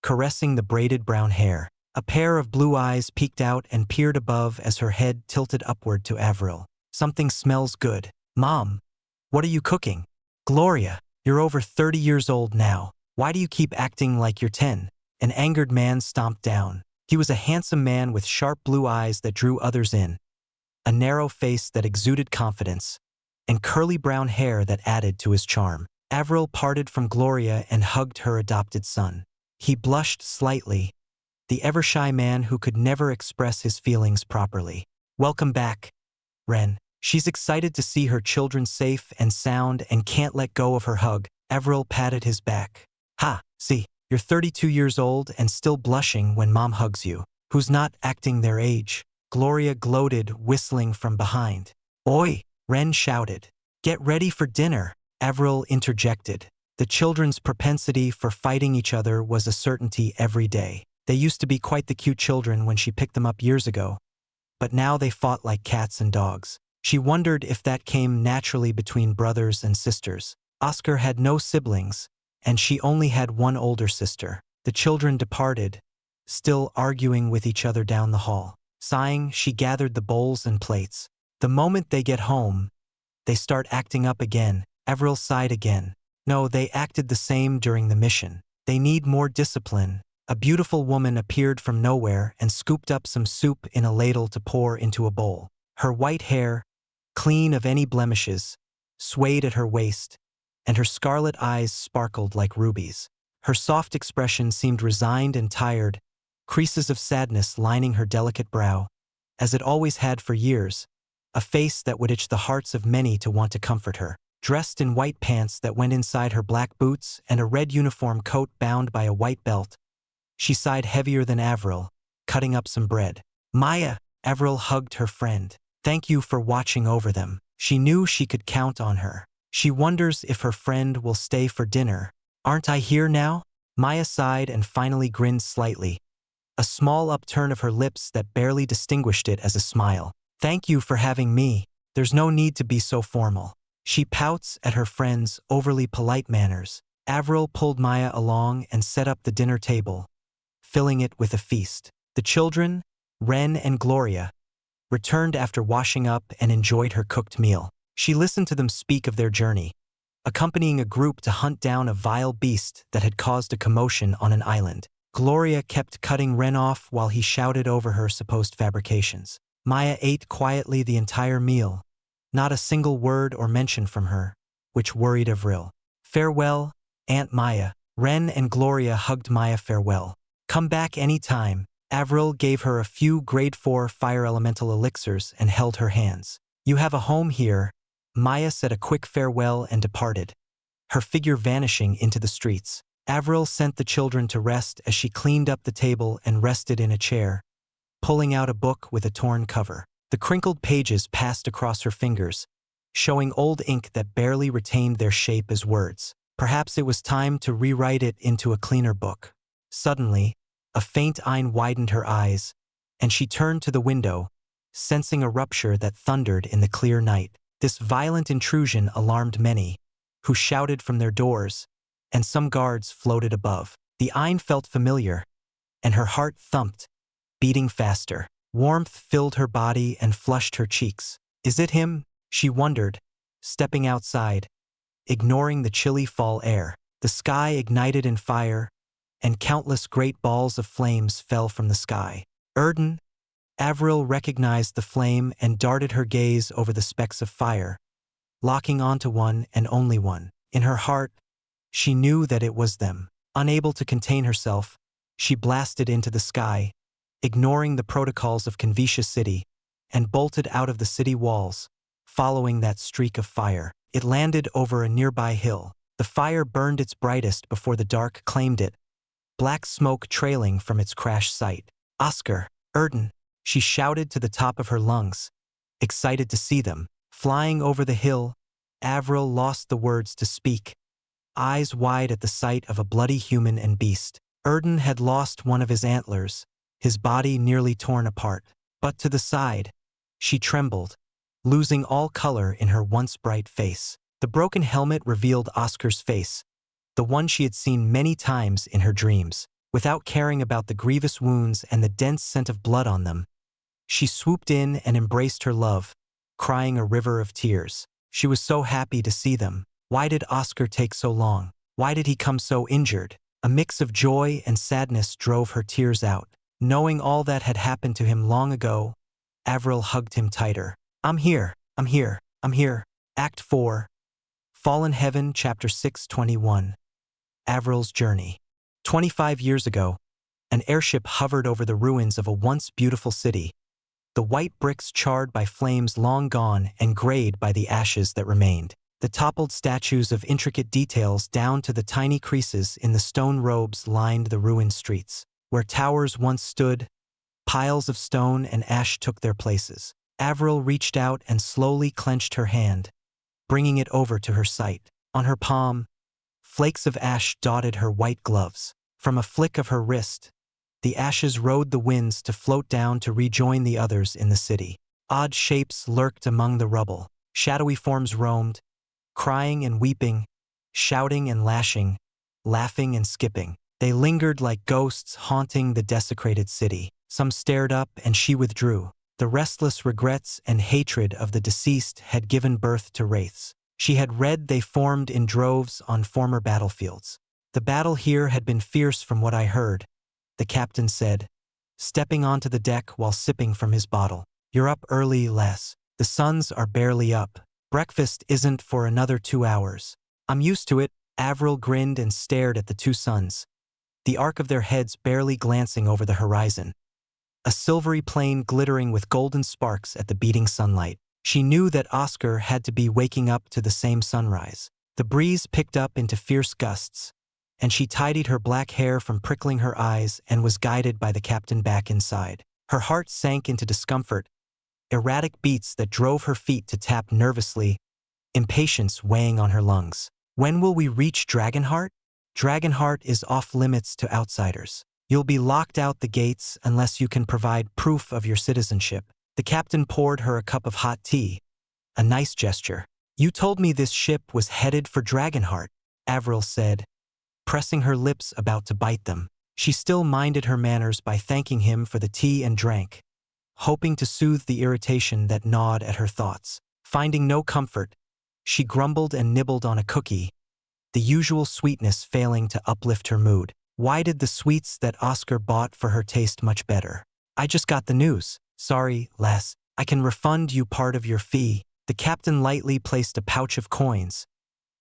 caressing the braided brown hair. A pair of blue eyes peeked out and peered above as her head tilted upward to Avril. Something smells good. Mom, what are you cooking? Gloria, you're over 30 years old now. Why do you keep acting like you're 10? An angered man stomped down. He was a handsome man with sharp blue eyes that drew others in, a narrow face that exuded confidence, and curly brown hair that added to his charm. Avril parted from Gloria and hugged her adopted son. He blushed slightly, the ever-shy man who could never express his feelings properly. Welcome back, Ren. She's excited to see her children safe and sound and can't let go of her hug. Avril patted his back. Ha, see, you're 32 years old and still blushing when Mom hugs you. Who's not acting their age? Gloria gloated, whistling from behind. Oi, Ren shouted. Get ready for dinner, Avril interjected. The children's propensity for fighting each other was a certainty every day. They used to be quite the cute children when she picked them up years ago, but now they fought like cats and dogs. She wondered if that came naturally between brothers and sisters. Oscar had no siblings, and she only had one older sister. The children departed, still arguing with each other down the hall. Sighing, she gathered the bowls and plates. The moment they get home, they start acting up again. Avril sighed again. No, they acted the same during the mission. They need more discipline. A beautiful woman appeared from nowhere and scooped up some soup in a ladle to pour into a bowl. Her white hair, clean of any blemishes, swayed at her waist, and her scarlet eyes sparkled like rubies. Her soft expression seemed resigned and tired, creases of sadness lining her delicate brow, as it always had for years, a face that would itch the hearts of many to want to comfort her. Dressed in white pants that went inside her black boots and a red uniform coat bound by a white belt, she sighed heavier than Avril, cutting up some bread. Maya, Avril hugged her friend. Thank you for watching over them. She knew she could count on her. She wonders if her friend will stay for dinner. Aren't I here now? Maya sighed and finally grinned slightly, a small upturn of her lips that barely distinguished it as a smile. Thank you for having me. There's no need to be so formal. She pouts at her friend's overly polite manners. Avril pulled Maya along and set up the dinner table, filling it with a feast. The children, Ren and Gloria, returned after washing up and enjoyed her cooked meal. She listened to them speak of their journey, accompanying a group to hunt down a vile beast that had caused a commotion on an island. Gloria kept cutting Ren off while he shouted over her supposed fabrications. Maya ate quietly the entire meal, not a single word or mention from her, which worried Avril. Farewell, Aunt Maya. Ren and Gloria hugged Maya farewell. Come back any time. Avril gave her a few grade 4 fire elemental elixirs and held her hands. You have a home here. Maya said a quick farewell and departed, her figure vanishing into the streets. Avril sent the children to rest as she cleaned up the table and rested in a chair, pulling out a book with a torn cover. The crinkled pages passed across her fingers, showing old ink that barely retained their shape as words. Perhaps it was time to rewrite it into a cleaner book. Suddenly, a faint ein widened her eyes, and she turned to the window, sensing a rupture that thundered in the clear night. This violent intrusion alarmed many, who shouted from their doors, and some guards floated above. The ein felt familiar, and her heart thumped, beating faster. Warmth filled her body and flushed her cheeks. Is it him? She wondered, stepping outside, ignoring the chilly fall air. The sky ignited in fire, and countless great balls of flames fell from the sky. Erden? Avril recognized the flame and darted her gaze over the specks of fire, locking onto one and only one. In her heart, she knew that it was them. Unable to contain herself, she blasted into the sky, ignoring the protocols of Xianxia City, and bolted out of the city walls, following that streak of fire. It landed over a nearby hill. The fire burned its brightest before the dark claimed it, black smoke trailing from its crash site. Oscar, Erden, she shouted to the top of her lungs, excited to see them. Flying over the hill, Avril lost the words to speak, eyes wide at the sight of a bloody human and beast. Erden had lost one of his antlers, his body nearly torn apart. But to the side, she trembled, losing all color in her once bright face. The broken helmet revealed Oscar's face, the one she had seen many times in her dreams. Without caring about the grievous wounds and the dense scent of blood on them, she swooped in and embraced her love, crying a river of tears. She was so happy to see them. Why did Oscar take so long? Why did he come so injured? A mix of joy and sadness drove her tears out. Knowing all that had happened to him long ago, Avril hugged him tighter. I'm here, I'm here, I'm here. Act 4, Fallen Heaven, Chapter 621. Avril's Journey. 25 years ago, an airship hovered over the ruins of a once beautiful city, the white bricks charred by flames long gone and grayed by the ashes that remained. The toppled statues of intricate details down to the tiny creases in the stone robes lined the ruined streets. Where towers once stood, piles of stone and ash took their places. Avril reached out and slowly clenched her hand, bringing it over to her sight. On her palm, flakes of ash dotted her white gloves. From a flick of her wrist, the ashes rode the winds to float down to rejoin the others in the city. Odd shapes lurked among the rubble. Shadowy forms roamed, crying and weeping, shouting and lashing, laughing and skipping. They lingered like ghosts haunting the desecrated city. Some stared up and she withdrew. The restless regrets and hatred of the deceased had given birth to wraiths. She had read they formed in droves on former battlefields. The battle here had been fierce from what I heard, the captain said, stepping onto the deck while sipping from his bottle. You're up early, Les. The suns are barely up. Breakfast isn't for another 2 hours. I'm used to it. Avril grinned and stared at the two suns, the arc of their heads barely glancing over the horizon. A silvery plain glittering with golden sparks at the beating sunlight. She knew that Oscar had to be waking up to the same sunrise. The breeze picked up into fierce gusts, and she tidied her black hair from prickling her eyes and was guided by the captain back inside. Her heart sank into discomfort, erratic beats that drove her feet to tap nervously, impatience weighing on her lungs. When will we reach Dragonheart? Dragonheart is off limits to outsiders. You'll be locked out the gates unless you can provide proof of your citizenship. The captain poured her a cup of hot tea, a nice gesture. You told me this ship was headed for Dragonheart, Avril said, pressing her lips about to bite them. She still minded her manners by thanking him for the tea and drank, hoping to soothe the irritation that gnawed at her thoughts. Finding no comfort, she grumbled and nibbled on a cookie, the usual sweetness failing to uplift her mood. Why did the sweets that Oscar bought for her taste much better? I just got the news. Sorry, Les. I can refund you part of your fee. The captain lightly placed a pouch of coins,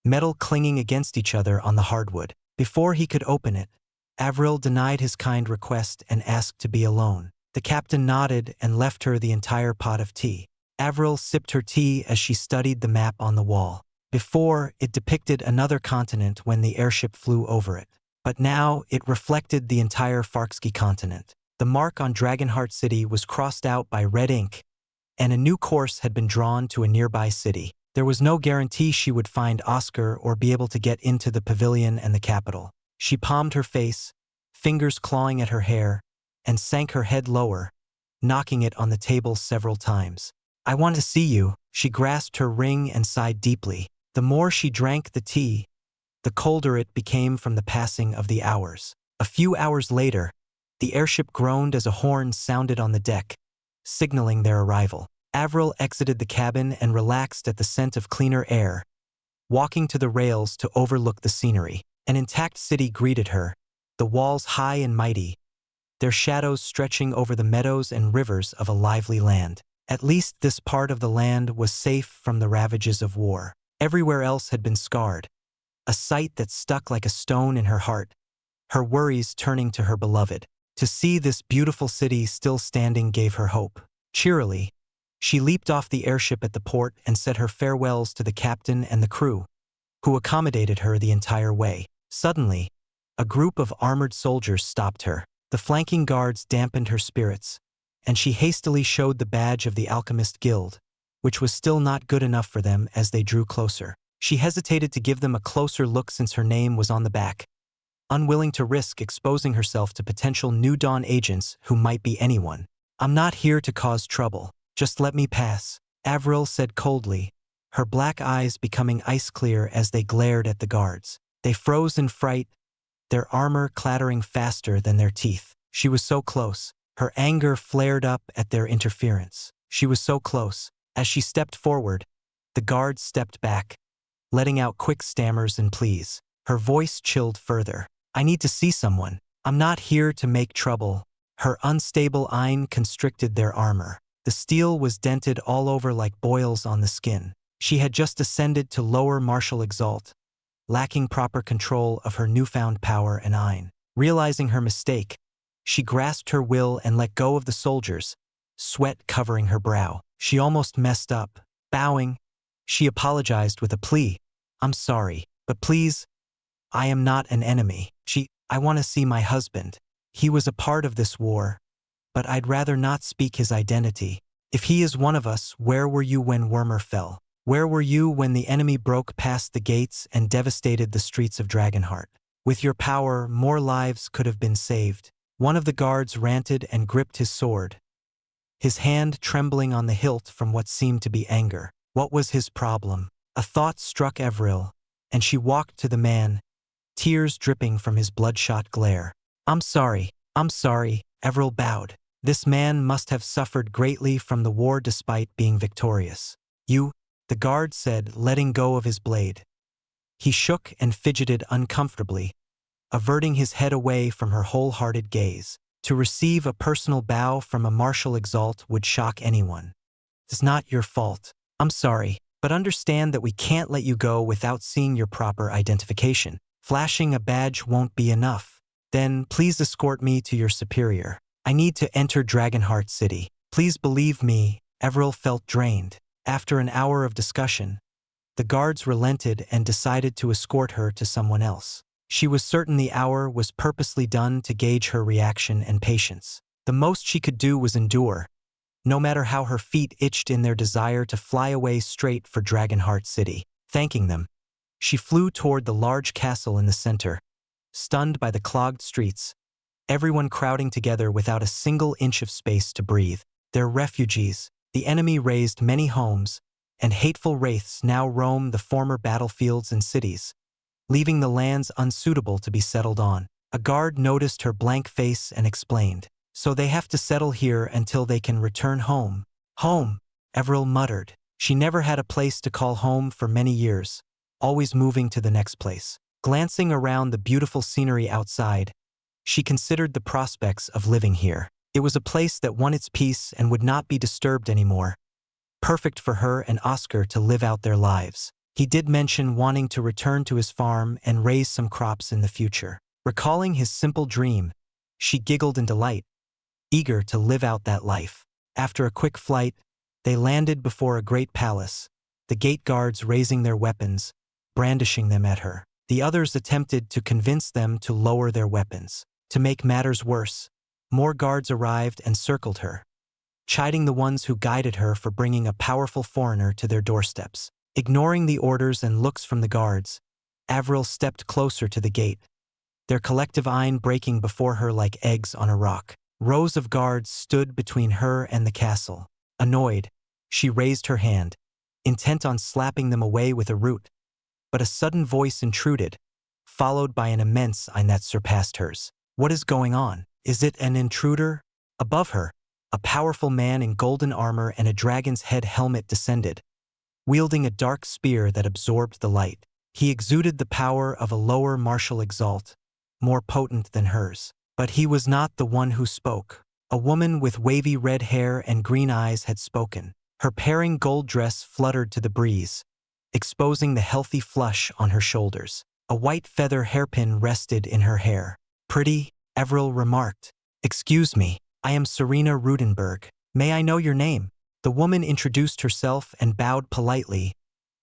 metal clinging against each other on the hardwood. Before he could open it, Avril denied his kind request and asked to be alone. The captain nodded and left her the entire pot of tea. Avril sipped her tea as she studied the map on the wall. Before, it depicted another continent when the airship flew over it. But now, it reflected the entire Farksky continent. The mark on Dragonheart City was crossed out by red ink, and a new course had been drawn to a nearby city. There was no guarantee she would find Oscar or be able to get into the pavilion and the capital. She palmed her face, fingers clawing at her hair, and sank her head lower, knocking it on the table several times. I want to see you. She grasped her ring and sighed deeply. The more she drank the tea, the colder it became from the passing of the hours. A few hours later, the airship groaned as a horn sounded on the deck, signaling their arrival. Avril exited the cabin and relaxed at the scent of cleaner air, walking to the rails to overlook the scenery. An intact city greeted her, the walls high and mighty, their shadows stretching over the meadows and rivers of a lively land. At least this part of the land was safe from the ravages of war. Everywhere else had been scarred, a sight that stuck like a stone in her heart, her worries turning to her beloved. To see this beautiful city still standing gave her hope. Cheerily, she leaped off the airship at the port and said her farewells to the captain and the crew, who accommodated her the entire way. Suddenly, a group of armored soldiers stopped her. The flanking guards dampened her spirits, and she hastily showed the badge of the Alchemist Guild, which was still not good enough for them as they drew closer. She hesitated to give them a closer look since her name was on the back, unwilling to risk exposing herself to potential New Dawn agents who might be anyone. I'm not here to cause trouble. Just let me pass, Avril said coldly, her black eyes becoming ice clear as they glared at the guards. They froze in fright, their armor clattering faster than their teeth. She was so close. Her anger flared up at their interference. She was so close. As she stepped forward, the guards stepped back, letting out quick stammers and pleas. Her voice chilled further. I need to see someone. I'm not here to make trouble. Her unstable eye constricted their armor. The steel was dented all over like boils on the skin. She had just ascended to lower martial Exalt, lacking proper control of her newfound power and eye. Realizing her mistake, she grasped her will and let go of the soldiers, sweat covering her brow. She almost messed up. Bowing, she apologized with a plea. I'm sorry, but please, I am not an enemy. I want to see my husband. He was a part of this war, but I'd rather not speak his identity. If he is one of us, where were you when Wormer fell? Where were you when the enemy broke past the gates and devastated the streets of Dragonheart? With your power, more lives could have been saved. One of the guards ranted and gripped his sword, his hand trembling on the hilt from what seemed to be anger. What was his problem? A thought struck Avril, and she walked to the man, tears dripping from his bloodshot glare. I'm sorry, Avril bowed. This man must have suffered greatly from the war despite being victorious. You, the guard said, letting go of his blade. He shook and fidgeted uncomfortably, averting his head away from her wholehearted gaze. To receive a personal bow from a martial Exalt would shock anyone. It's not your fault. I'm sorry, but understand that we can't let you go without seeing your proper identification. Flashing a badge won't be enough. Then please escort me to your superior. I need to enter Dragonheart City. Please believe me, Avril felt drained. After an hour of discussion, the guards relented and decided to escort her to someone else. She was certain the hour was purposely done to gauge her reaction and patience. The most she could do was endure, no matter how her feet itched in their desire to fly away straight for Dragonheart City. Thanking them, she flew toward the large castle in the center, stunned by the clogged streets, everyone crowding together without a single inch of space to breathe. They're refugees. The enemy razed many homes, and hateful wraiths now roam the former battlefields and cities, leaving the lands unsuitable to be settled on. A guard noticed her blank face and explained, "So they have to settle here until they can return home." "Home," Avril muttered. She never had a place to call home for many years, always moving to the next place. Glancing around the beautiful scenery outside, she considered the prospects of living here. It was a place that won its peace and would not be disturbed anymore, perfect for her and Oscar to live out their lives. He did mention wanting to return to his farm and raise some crops in the future. Recalling his simple dream, she giggled in delight, eager to live out that life. After a quick flight, they landed before a great palace, the gate guards raising their weapons, brandishing them at her. The others attempted to convince them to lower their weapons. To make matters worse, more guards arrived and circled her, chiding the ones who guided her for bringing a powerful foreigner to their doorsteps. Ignoring the orders and looks from the guards, Avril stepped closer to the gate, their collective eye breaking before her like eggs on a rock. Rows of guards stood between her and the castle. Annoyed, she raised her hand, intent on slapping them away with a root. But a sudden voice intruded, followed by an immense sign that surpassed hers. "What is going on? Is it an intruder?" Above her, a powerful man in golden armor and a dragon's head helmet descended, wielding a dark spear that absorbed the light. He exuded the power of a lower martial Exalt, more potent than hers. But he was not the one who spoke. A woman with wavy red hair and green eyes had spoken. Her pairing gold dress fluttered to the breeze, exposing the healthy flush on her shoulders. A white feather hairpin rested in her hair. "Pretty," Avril remarked. "Excuse me, I am Serena Rudenberg. May I know your name?" The woman introduced herself and bowed politely,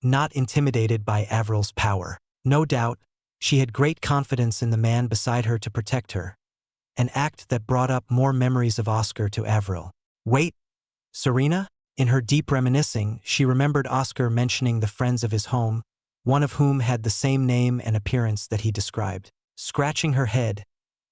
not intimidated by Avril's power. No doubt, she had great confidence in the man beside her to protect her, an act that brought up more memories of Oscar to Avril. "Wait, Serena?" In her deep reminiscing, she remembered Oscar mentioning the friends of his home, one of whom had the same name and appearance that he described. Scratching her head,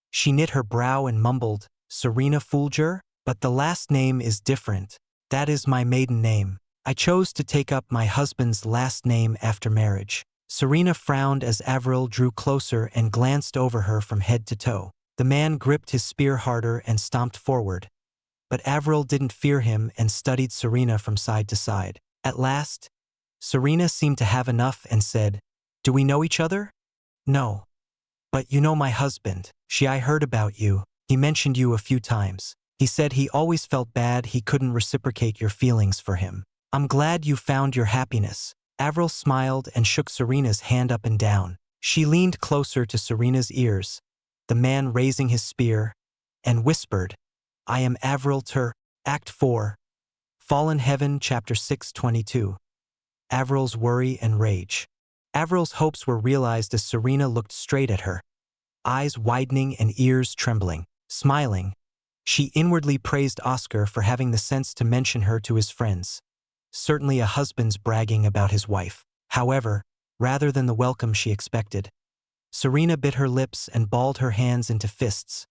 she knit her brow and mumbled, "Serena Fulger? But the last name is different. That is my maiden name. I chose to take up my husband's last name after marriage." Serena frowned as Avril drew closer and glanced over her from head to toe. The man gripped his spear harder and stomped forward, but Avril didn't fear him and studied Serena from side to side. At last, Serena seemed to have enough and said, "Do we know each other?" "No. But you know my husband. I heard about you. He mentioned you a few times. He said he always felt bad he couldn't reciprocate your feelings for him. I'm glad you found your happiness." Avril smiled and shook Serena's hand up and down. She leaned closer to Serena's ears, the man raising his spear, and whispered, "I am Avril Tur." Act 4. Fallen Heaven, Chapter 622. Avril's worry and rage. Avril's hopes were realized as Serena looked straight at her, eyes widening and ears trembling. Smiling, she inwardly praised Oscar for having the sense to mention her to his friends. Certainly a husband's bragging about his wife. However, rather than the welcome she expected, Serena bit her lips and balled her hands into fists,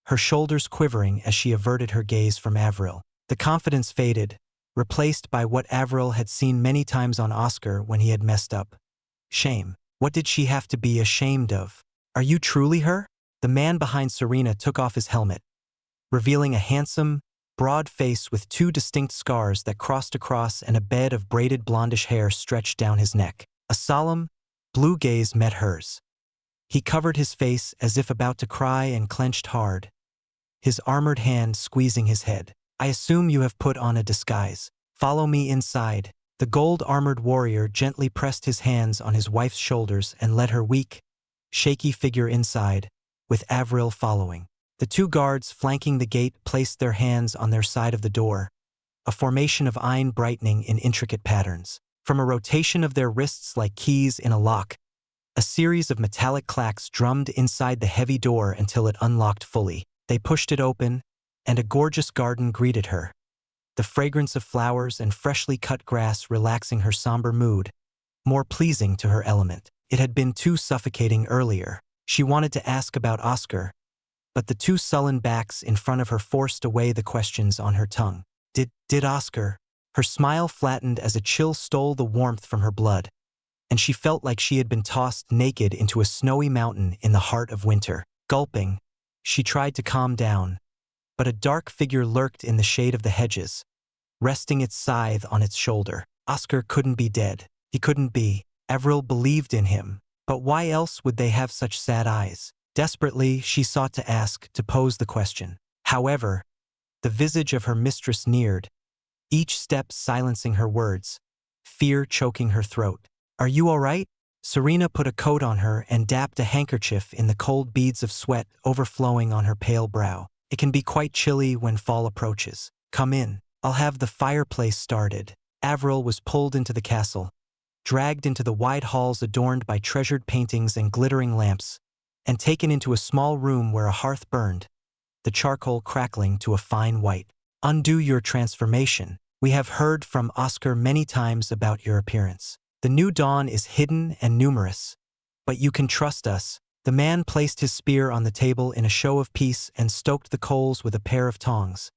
her shoulders quivering as she averted her gaze from Avril. The confidence faded, replaced by what Avril had seen many times on Oscar when he had messed up. Shame. What did she have to be ashamed of? "Are you truly her?" The man behind Serena took off his helmet, revealing a handsome, broad face with two distinct scars that crossed across, and a bed of braided blondish hair stretched down his neck. A solemn, blue gaze met hers. He covered his face as if about to cry and clenched hard, his armored hand squeezing his head. "I assume you have put on a disguise. Follow me inside." The gold-armored warrior gently pressed his hands on his wife's shoulders and led her weak, shaky figure inside, with Avril following. The two guards flanking the gate placed their hands on their side of the door, a formation of iron brightening in intricate patterns. From a rotation of their wrists like keys in a lock, a series of metallic clacks drummed inside the heavy door until it unlocked fully. They pushed it open, and a gorgeous garden greeted her, the fragrance of flowers and freshly cut grass relaxing her somber mood, more pleasing to her element. It had been too suffocating earlier. She wanted to ask about Oscar, but the two sullen backs in front of her forced away the questions on her tongue. Did Oscar? Her smile flattened as a chill stole the warmth from her blood, and she felt like she had been tossed naked into a snowy mountain in the heart of winter. Gulping, she tried to calm down, but a dark figure lurked in the shade of the hedges, resting its scythe on its shoulder. Oscar couldn't be dead. He couldn't be. Avril believed in him, but why else would they have such sad eyes? Desperately, she sought to ask, to pose the question. However, the visage of her mistress neared, each step silencing her words, fear choking her throat. "Are you all right?" Serena put a coat on her and dapped a handkerchief in the cold beads of sweat overflowing on her pale brow. "It can be quite chilly when fall approaches. Come in. I'll have the fireplace started." Avril was pulled into the castle, dragged into the wide halls adorned by treasured paintings and glittering lamps, and taken into a small room where a hearth burned, the charcoal crackling to a fine white. "Undo your transformation. We have heard from Oscar many times about your appearance. The new dawn is hidden and numerous, but you can trust us." The man placed his spear on the table in a show of peace and stoked the coals with a pair of tongs,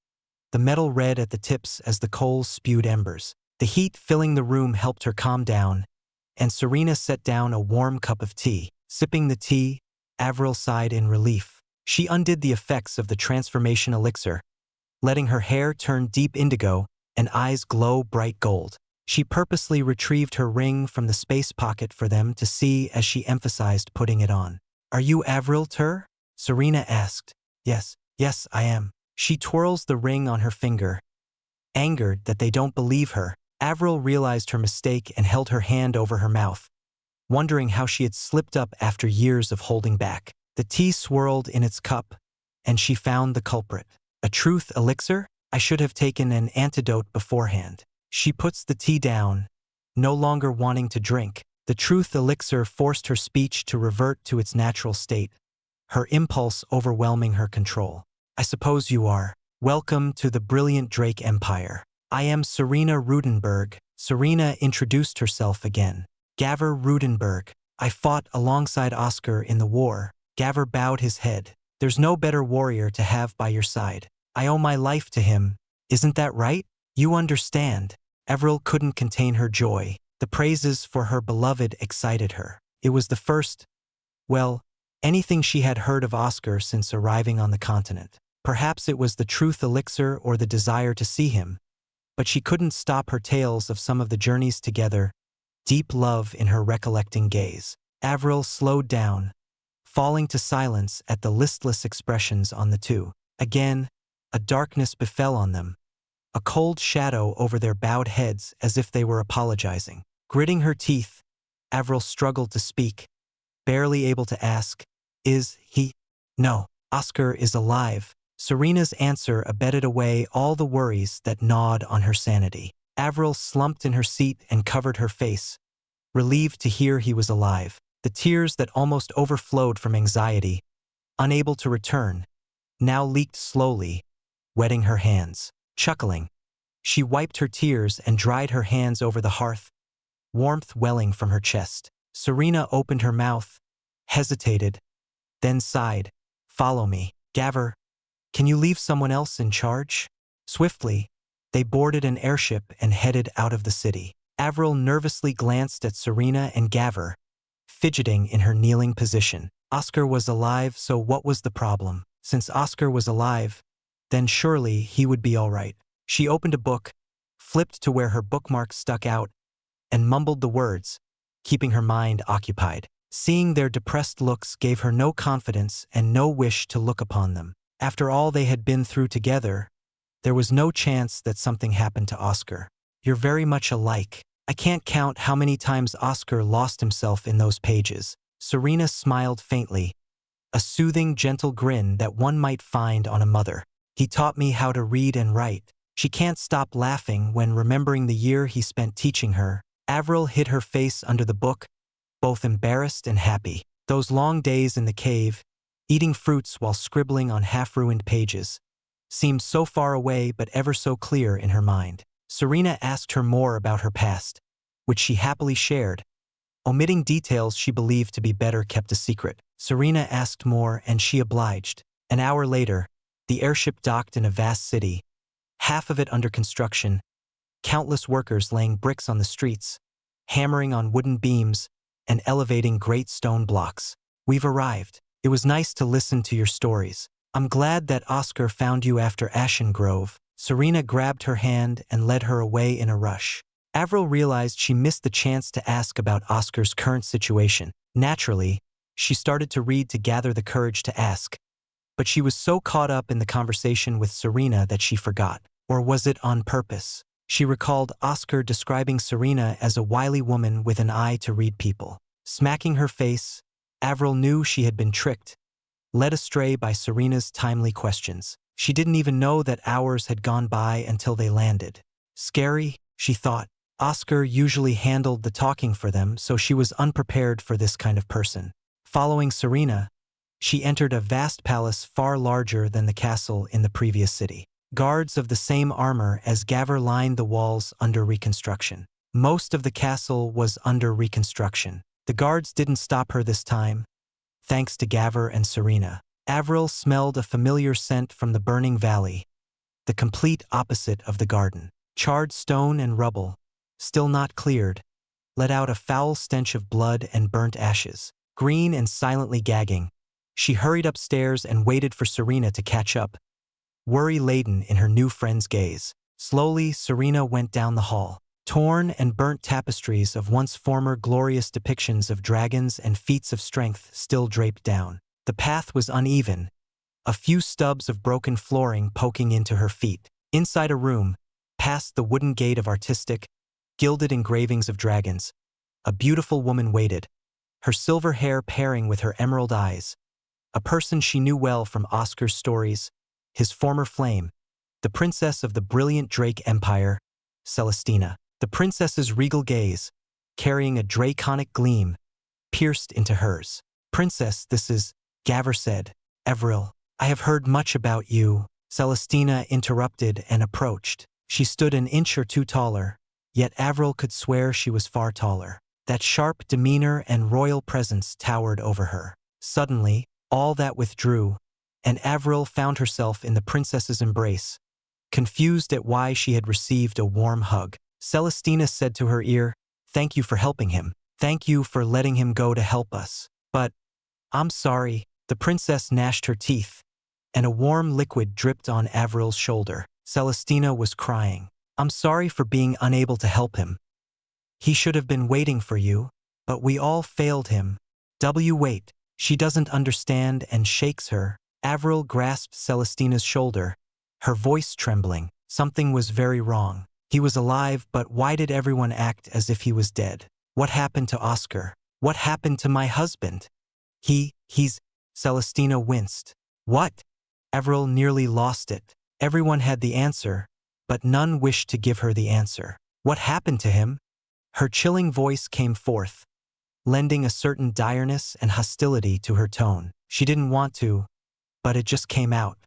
the metal red at the tips as the coals spewed embers. The heat filling the room helped her calm down, and Serena set down a warm cup of tea. Sipping the tea, Avril sighed in relief. She undid the effects of the transformation elixir, letting her hair turn deep indigo and eyes glow bright gold. She purposely retrieved her ring from the space pocket for them to see as she emphasized putting it on. "Are you Avril Tur?" Serena asked. Yes, I am." She twirls the ring on her finger, angered that they don't believe her. Avril realized her mistake and held her hand over her mouth, wondering how she had slipped up after years of holding back. The tea swirled in its cup, and she found the culprit. "A truth elixir? I should have taken an antidote beforehand." She puts the tea down, no longer wanting to drink. The truth elixir forced her speech to revert to its natural state, her impulse overwhelming her control. "I suppose you are. Welcome to the brilliant Drake Empire. I am Serena Rudenberg." Serena introduced herself again. "Gavr Rudenberg. I fought alongside Oscar in the war." Gavr bowed his head. "There's no better warrior to have by your side. I owe my life to him. Isn't that right? You understand." Avril couldn't contain her joy. The praises for her beloved excited her. It was the first, anything she had heard of Oscar since arriving on the continent. Perhaps it was the truth elixir or the desire to see him, but she couldn't stop her tales of some of the journeys together, deep love in her recollecting gaze. Avril slowed down, falling to silence at the listless expressions on the two. Again, a darkness befell on them, a cold shadow over their bowed heads as if they were apologizing. Gritting her teeth, Avril struggled to speak, barely able to ask, "Is he?" "No, Oscar is alive." Serena's answer abated away all the worries that gnawed on her sanity. Avril slumped in her seat and covered her face, relieved to hear he was alive. The tears that almost overflowed from anxiety, unable to return, now leaked slowly, wetting her hands. Chuckling, she wiped her tears and dried her hands over the hearth, warmth welling from her chest. Serena opened her mouth, hesitated, then sighed. "Follow me." "Gavr, can you leave someone else in charge?" Swiftly, they boarded an airship and headed out of the city. Avril nervously glanced at Serena and Gavr, fidgeting in her kneeling position. Oscar was alive, so what was the problem? Since Oscar was alive, then surely he would be all right. She opened a book, flipped to where her bookmark stuck out, and mumbled the words, keeping her mind occupied. Seeing their depressed looks gave her no confidence and no wish to look upon them. After all they had been through together, there was no chance that something happened to Oscar. You're very much alike. I can't count how many times Oscar lost himself in those pages. Serena smiled faintly, a soothing, gentle grin that one might find on a mother. He taught me how to read and write. She can't stop laughing when remembering the year he spent teaching her. Avril hid her face under the book, both embarrassed and happy. Those long days in the cave, eating fruits while scribbling on half-ruined pages, seemed so far away but ever so clear in her mind. Serena asked her more about her past, which she happily shared, omitting details she believed to be better kept a secret. Serena asked more and she obliged. An hour later, the airship docked in a vast city, half of it under construction, countless workers laying bricks on the streets, hammering on wooden beams, and elevating great stone blocks. We've arrived. It was nice to listen to your stories. I'm glad that Oscar found you after Ashen Grove. Serena grabbed her hand and led her away in a rush. Avril realized she missed the chance to ask about Oscar's current situation. Naturally, she started to read to gather the courage to ask, but she was so caught up in the conversation with Serena that she forgot. Or was it on purpose? She recalled Oscar describing Serena as a wily woman with an eye to read people. Smacking her face, Avril knew she had been tricked, led astray by Serena's timely questions. She didn't even know that hours had gone by until they landed. Scary, she thought. Oscar usually handled the talking for them, so she was unprepared for this kind of person. Following Serena, she entered a vast palace far larger than the castle in the previous city. Guards of the same armor as Gavr lined the walls under reconstruction. Most of the castle was under reconstruction. The guards didn't stop her this time, thanks to Gavr and Serena. Avril smelled a familiar scent from the burning valley, the complete opposite of the garden. Charred stone and rubble, still not cleared, let out a foul stench of blood and burnt ashes. Green and silently gagging, she hurried upstairs and waited for Serena to catch up, worry-laden in her new friend's gaze. Slowly, Serena went down the hall. Torn and burnt tapestries of once former glorious depictions of dragons and feats of strength still draped down. The path was uneven, a few stubs of broken flooring poking into her feet. Inside a room, past the wooden gate of artistic, gilded engravings of dragons, a beautiful woman waited, her silver hair pairing with her emerald eyes, a person she knew well from Oscar's stories, his former flame, the princess of the brilliant Drake Empire, Celestina. The princess's regal gaze, carrying a draconic gleam, pierced into hers. "Princess, this is," Gavr said. "Avril, I have heard much about you," Celestina interrupted and approached. She stood an inch or two taller, yet Avril could swear she was far taller. That sharp demeanor and royal presence towered over her. Suddenly, all that withdrew, and Avril found herself in the princess's embrace, confused at why she had received a warm hug. Celestina said to her ear, "Thank you for helping him. Thank you for letting him go to help us. But, I'm sorry." The princess gnashed her teeth, and a warm liquid dripped on Avril's shoulder. Celestina was crying. "I'm sorry for being unable to help him. He should have been waiting for you, but we all failed him. Wait." She doesn't understand and shakes her. Avril grasped Celestina's shoulder, her voice trembling. Something was very wrong. He was alive, but why did everyone act as if he was dead? What happened to Oscar? What happened to my husband? He's... Celestina winced. What? Avril nearly lost it. Everyone had the answer, but none wished to give her the answer. What happened to him? Her chilling voice came forth, lending a certain direness and hostility to her tone. She didn't want to, but it just came out.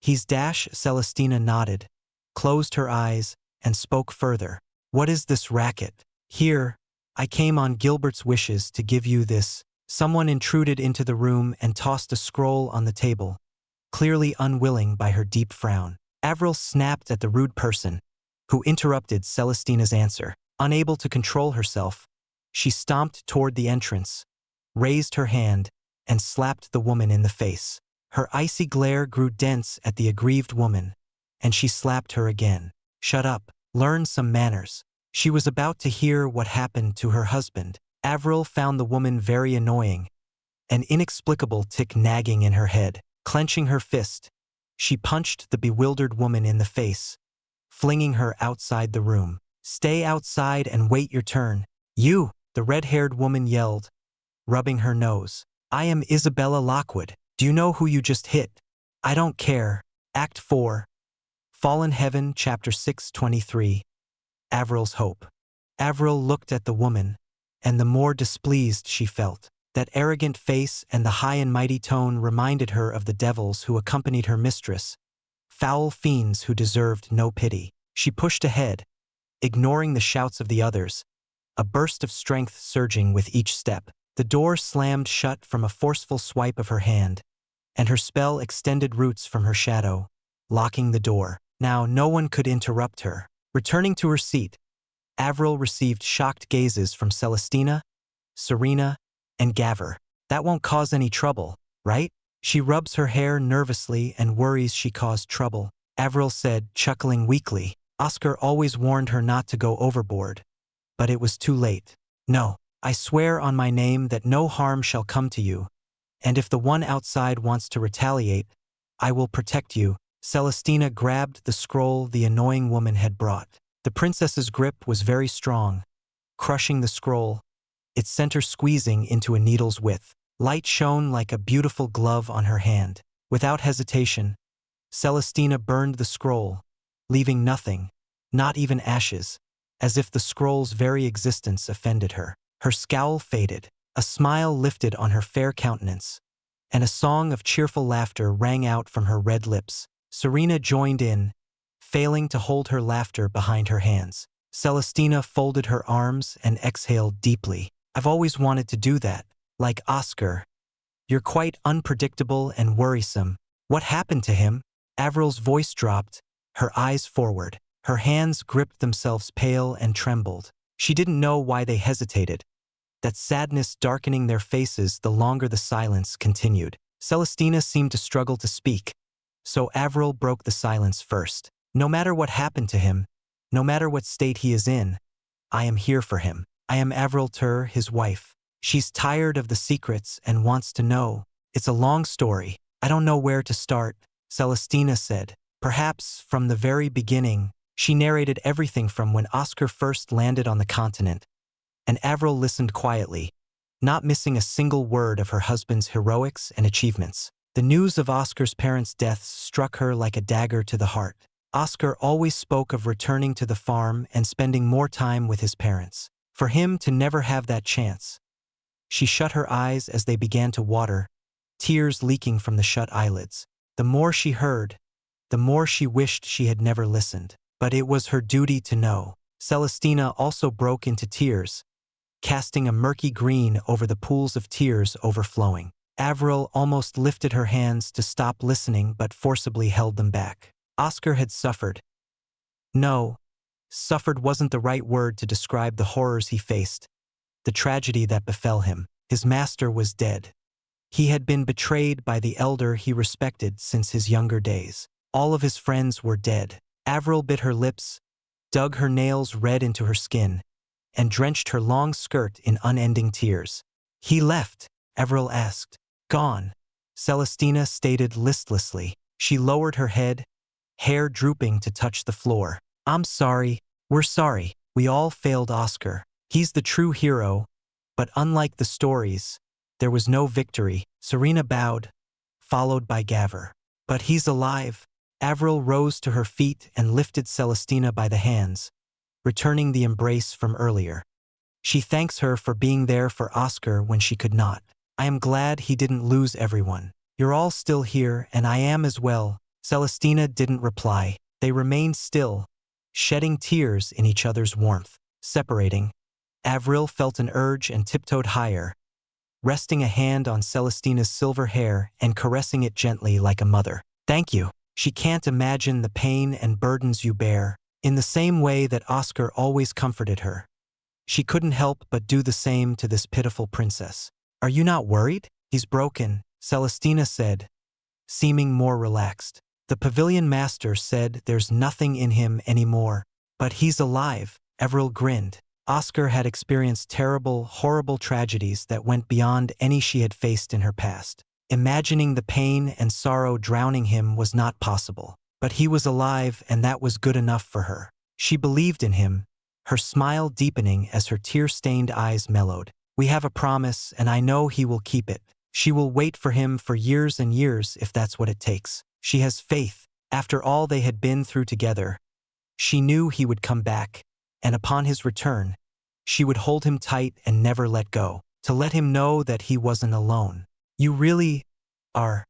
He's dash. Celestina nodded, closed her eyes, and spoke further. What is this racket? Here, I came on Gilbert's wishes to give you this. Someone intruded into the room and tossed a scroll on the table, clearly unwilling by her deep frown. Avril snapped at the rude person, who interrupted Celestina's answer. Unable to control herself, she stomped toward the entrance, raised her hand, and slapped the woman in the face. Her icy glare grew dense at the aggrieved woman, and she slapped her again. Shut up, learn some manners. She was about to hear what happened to her husband. Avril found the woman very annoying, an inexplicable tick nagging in her head. Clenching her fist, she punched the bewildered woman in the face, flinging her outside the room. Stay outside and wait your turn. You, the red-haired woman yelled, rubbing her nose. I am Isabella Lockwood. Do you know who you just hit? I don't care. Act 4. Fallen Heaven, Chapter 6:23. Avril's Hope. Avril looked at the woman, and the more displeased she felt. That arrogant face and the high and mighty tone reminded her of the devils who accompanied her mistress, foul fiends who deserved no pity. She pushed ahead, ignoring the shouts of the others, a burst of strength surging with each step. The door slammed shut from a forceful swipe of her hand, and her spell extended roots from her shadow, locking the door. Now no one could interrupt her. Returning to her seat, Avril received shocked gazes from Celestina, Serena, and Gavin. That won't cause any trouble, right? She rubs her hair nervously and worries she caused trouble. Avril said, chuckling weakly. Oscar always warned her not to go overboard, but it was too late. No, I swear on my name that no harm shall come to you, and if the one outside wants to retaliate, I will protect you. Celestina grabbed the scroll the annoying woman had brought. The princess's grip was very strong, crushing the scroll, its center squeezing into a needle's width. Light shone like a beautiful glove on her hand. Without hesitation, Celestina burned the scroll, leaving nothing, not even ashes, as if the scroll's very existence offended her. Her scowl faded, a smile lifted on her fair countenance, and a song of cheerful laughter rang out from her red lips. Serena joined in, failing to hold her laughter behind her hands. Celestina folded her arms and exhaled deeply. I've always wanted to do that, like Oscar. You're quite unpredictable and worrisome. What happened to him? Avril's voice dropped, her eyes forward. Her hands gripped themselves pale and trembled. She didn't know why they hesitated, that sadness darkening their faces the longer the silence continued. Celestina seemed to struggle to speak, so Avril broke the silence first. No matter what happened to him, no matter what state he is in, I am here for him. I am Avril Tur, his wife. She's tired of the secrets and wants to know. It's a long story. I don't know where to start, Celestina said. Perhaps from the very beginning. She narrated everything from when Oscar first landed on the continent, and Avril listened quietly, not missing a single word of her husband's heroics and achievements. The news of Oscar's parents' deaths struck her like a dagger to the heart. Oscar always spoke of returning to the farm and spending more time with his parents. For him to never have that chance. She shut her eyes as they began to water, tears leaking from the shut eyelids. The more she heard, the more she wished she had never listened. But it was her duty to know. Celestina also broke into tears, casting a murky green over the pools of tears overflowing. Avril almost lifted her hands to stop listening but forcibly held them back. Oscar had suffered. No, suffered wasn't the right word to describe the horrors he faced, the tragedy that befell him. His master was dead. He had been betrayed by the elder he respected since his younger days. All of his friends were dead. Avril bit her lips, dug her nails red into her skin, and drenched her long skirt in unending tears. He left, Avril asked. Gone, Celestina stated listlessly. She lowered her head, hair drooping to touch the floor. I'm sorry, we're sorry. We all failed Oscar. He's the true hero, but unlike the stories, there was no victory. Serena bowed, followed by Gavin. But he's alive. Avril rose to her feet and lifted Celestina by the hands, returning the embrace from earlier. She thanks her for being there for Oscar when she could not. I am glad he didn't lose everyone. You're all still here, and I am as well. Celestina didn't reply. They remained still, shedding tears in each other's warmth. Separating, Avril felt an urge and tiptoed higher, resting a hand on Celestina's silver hair and caressing it gently like a mother. Thank you. She can't imagine the pain and burdens you bear, in the same way that Oscar always comforted her. She couldn't help but do the same to this pitiful princess. Are you not worried? He's broken, Celestina said, seeming more relaxed. The pavilion master said there's nothing in him anymore. But he's alive, Avril grinned. Oscar had experienced terrible, horrible tragedies that went beyond any she had faced in her past. Imagining the pain and sorrow drowning him was not possible. But he was alive, and that was good enough for her. She believed in him, her smile deepening as her tear-stained eyes mellowed. We have a promise, and I know he will keep it. She will wait for him for years and years if that's what it takes. She has faith. After all they had been through together, she knew he would come back, and upon his return, she would hold him tight and never let go, to let him know that he wasn't alone. You really are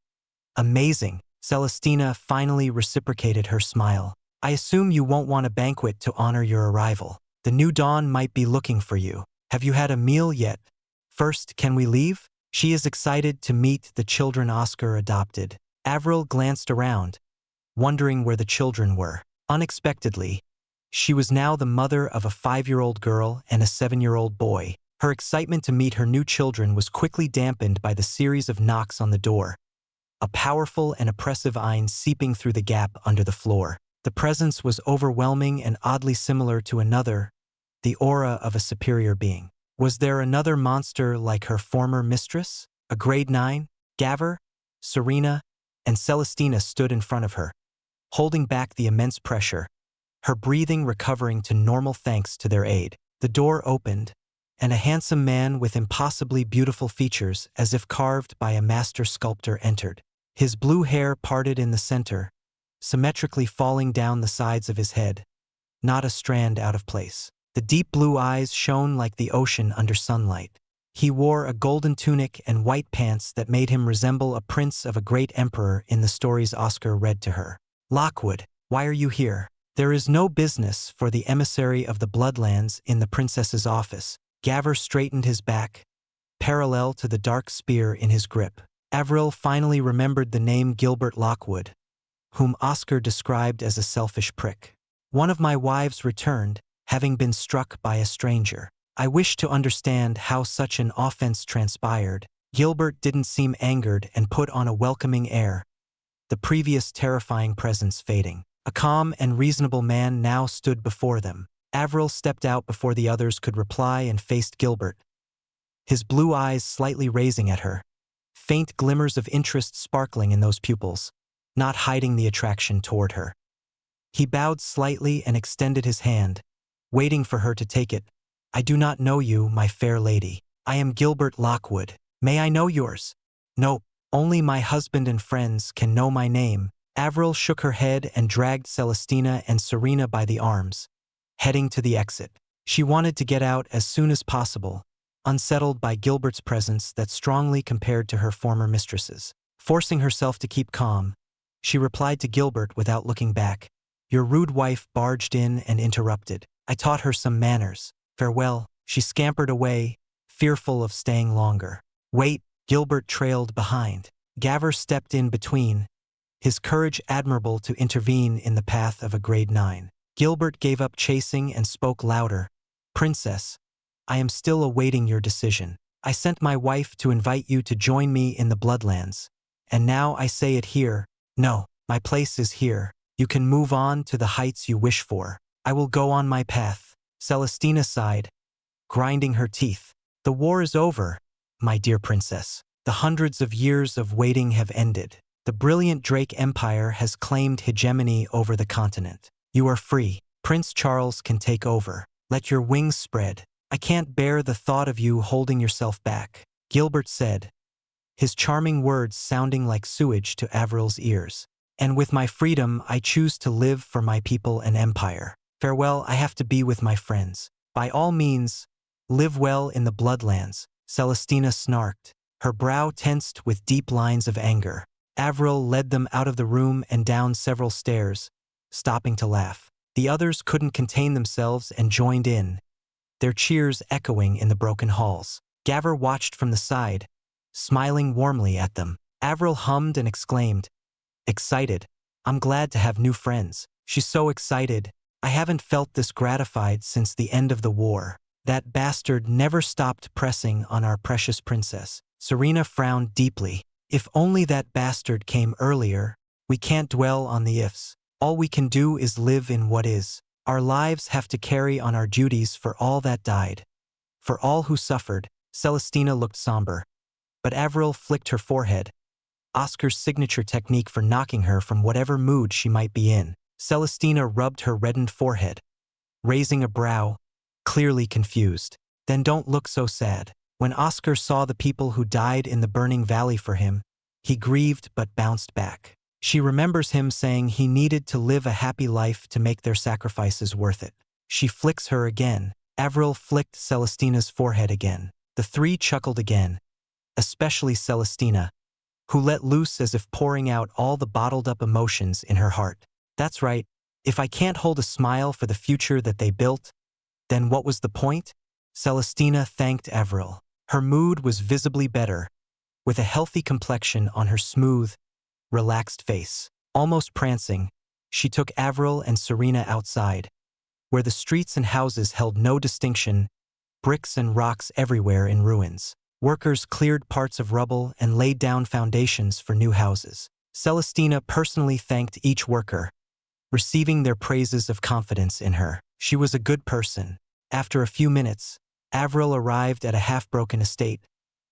amazing. Celestina finally reciprocated her smile. I assume you won't want a banquet to honor your arrival. The new dawn might be looking for you. Have you had a meal yet? First, can we leave? She is excited to meet the children Oscar adopted. Avril glanced around, wondering where the children were. Unexpectedly, she was now the mother of a 5-year-old girl and a 7-year-old boy. Her excitement to meet her new children was quickly dampened by the series of knocks on the door, a powerful and oppressive whine seeping through the gap under the floor. The presence was overwhelming and oddly similar to another, the aura of a superior being. Was there another monster like her former mistress? A grade 9? Gavin, Serena, and Celestina stood in front of her, holding back the immense pressure, her breathing recovering to normal thanks to their aid. The door opened, and a handsome man with impossibly beautiful features as if carved by a master sculptor entered. His blue hair parted in the center, symmetrically falling down the sides of his head, not a strand out of place. The deep blue eyes shone like the ocean under sunlight. He wore a golden tunic and white pants that made him resemble a prince of a great emperor in the stories Oscar read to her. Lockwood, why are you here? There is no business for the emissary of the Bloodlands in the princess's office. Gavin straightened his back, parallel to the dark spear in his grip. Avril finally remembered the name Gilbert Lockwood, whom Oscar described as a selfish prick. One of my wives returned, having been struck by a stranger. I wish to understand how such an offense transpired. Gilbert didn't seem angered and put on a welcoming air, the previous terrifying presence fading. A calm and reasonable man now stood before them. Avril stepped out before the others could reply and faced Gilbert, his blue eyes slightly raising at her, faint glimmers of interest sparkling in those pupils, not hiding the attraction toward her. He bowed slightly and extended his hand, waiting for her to take it. I do not know you, my fair lady. I am Gilbert Lockwood. May I know yours? No, only my husband and friends can know my name. Avril shook her head and dragged Celestina and Serena by the arms, heading to the exit. She wanted to get out as soon as possible, unsettled by Gilbert's presence that strongly compared to her former mistresses. Forcing herself to keep calm, she replied to Gilbert without looking back. Your rude wife barged in and interrupted. I taught her some manners. Farewell. She scampered away, fearful of staying longer. Wait, Gilbert trailed behind. Gavin stepped in between, his courage admirable to intervene in the path of a grade 9. Gilbert gave up chasing and spoke louder. Princess, I am still awaiting your decision. I sent my wife to invite you to join me in the Bloodlands, and now I say it here. No, my place is here. You can move on to the heights you wish for. I will go on my path. Celestina sighed, grinding her teeth. The war is over, my dear princess. The hundreds of years of waiting have ended. The brilliant Drake Empire has claimed hegemony over the continent. You are free. Prince Charles can take over. Let your wings spread. I can't bear the thought of you holding yourself back, Gilbert said, his charming words sounding like sewage to Avril's ears. And with my freedom, I choose to live for my people and empire. Farewell, I have to be with my friends. By all means, live well in the Bloodlands, Celestina snarked, her brow tensed with deep lines of anger. Avril led them out of the room and down several stairs, stopping to laugh. The others couldn't contain themselves and joined in, their cheers echoing in the broken halls. Gavin watched from the side, smiling warmly at them. Avril hummed and exclaimed, excited. I'm glad to have new friends. She's so excited. I haven't felt this gratified since the end of the war. That bastard never stopped pressing on our precious princess. Serena frowned deeply. If only that bastard came earlier. We can't dwell on the ifs. All we can do is live in what is. Our lives have to carry on our duties for all that died. For all who suffered. Celestina looked somber. But Avril flicked her forehead. Oscar's signature technique for knocking her from whatever mood she might be in. Celestina rubbed her reddened forehead, raising a brow, clearly confused. Then don't look so sad. When Oscar saw the people who died in the burning valley for him, he grieved but bounced back. She remembers him saying he needed to live a happy life to make their sacrifices worth it. She flicks her again. Avril flicked Celestina's forehead again. The three chuckled again, especially Celestina, who let loose as if pouring out all the bottled-up emotions in her heart. That's right. If I can't hold a smile for the future that they built, then what was the point? Celestina thanked Avril. Her mood was visibly better, with a healthy complexion on her smooth, relaxed face. Almost prancing, she took Avril and Serena outside, where the streets and houses held no distinction, bricks and rocks everywhere in ruins. Workers cleared parts of rubble and laid down foundations for new houses. Celestina personally thanked each worker, receiving their praises of confidence in her. She was a good person. After a few minutes, Avril arrived at a half-broken estate,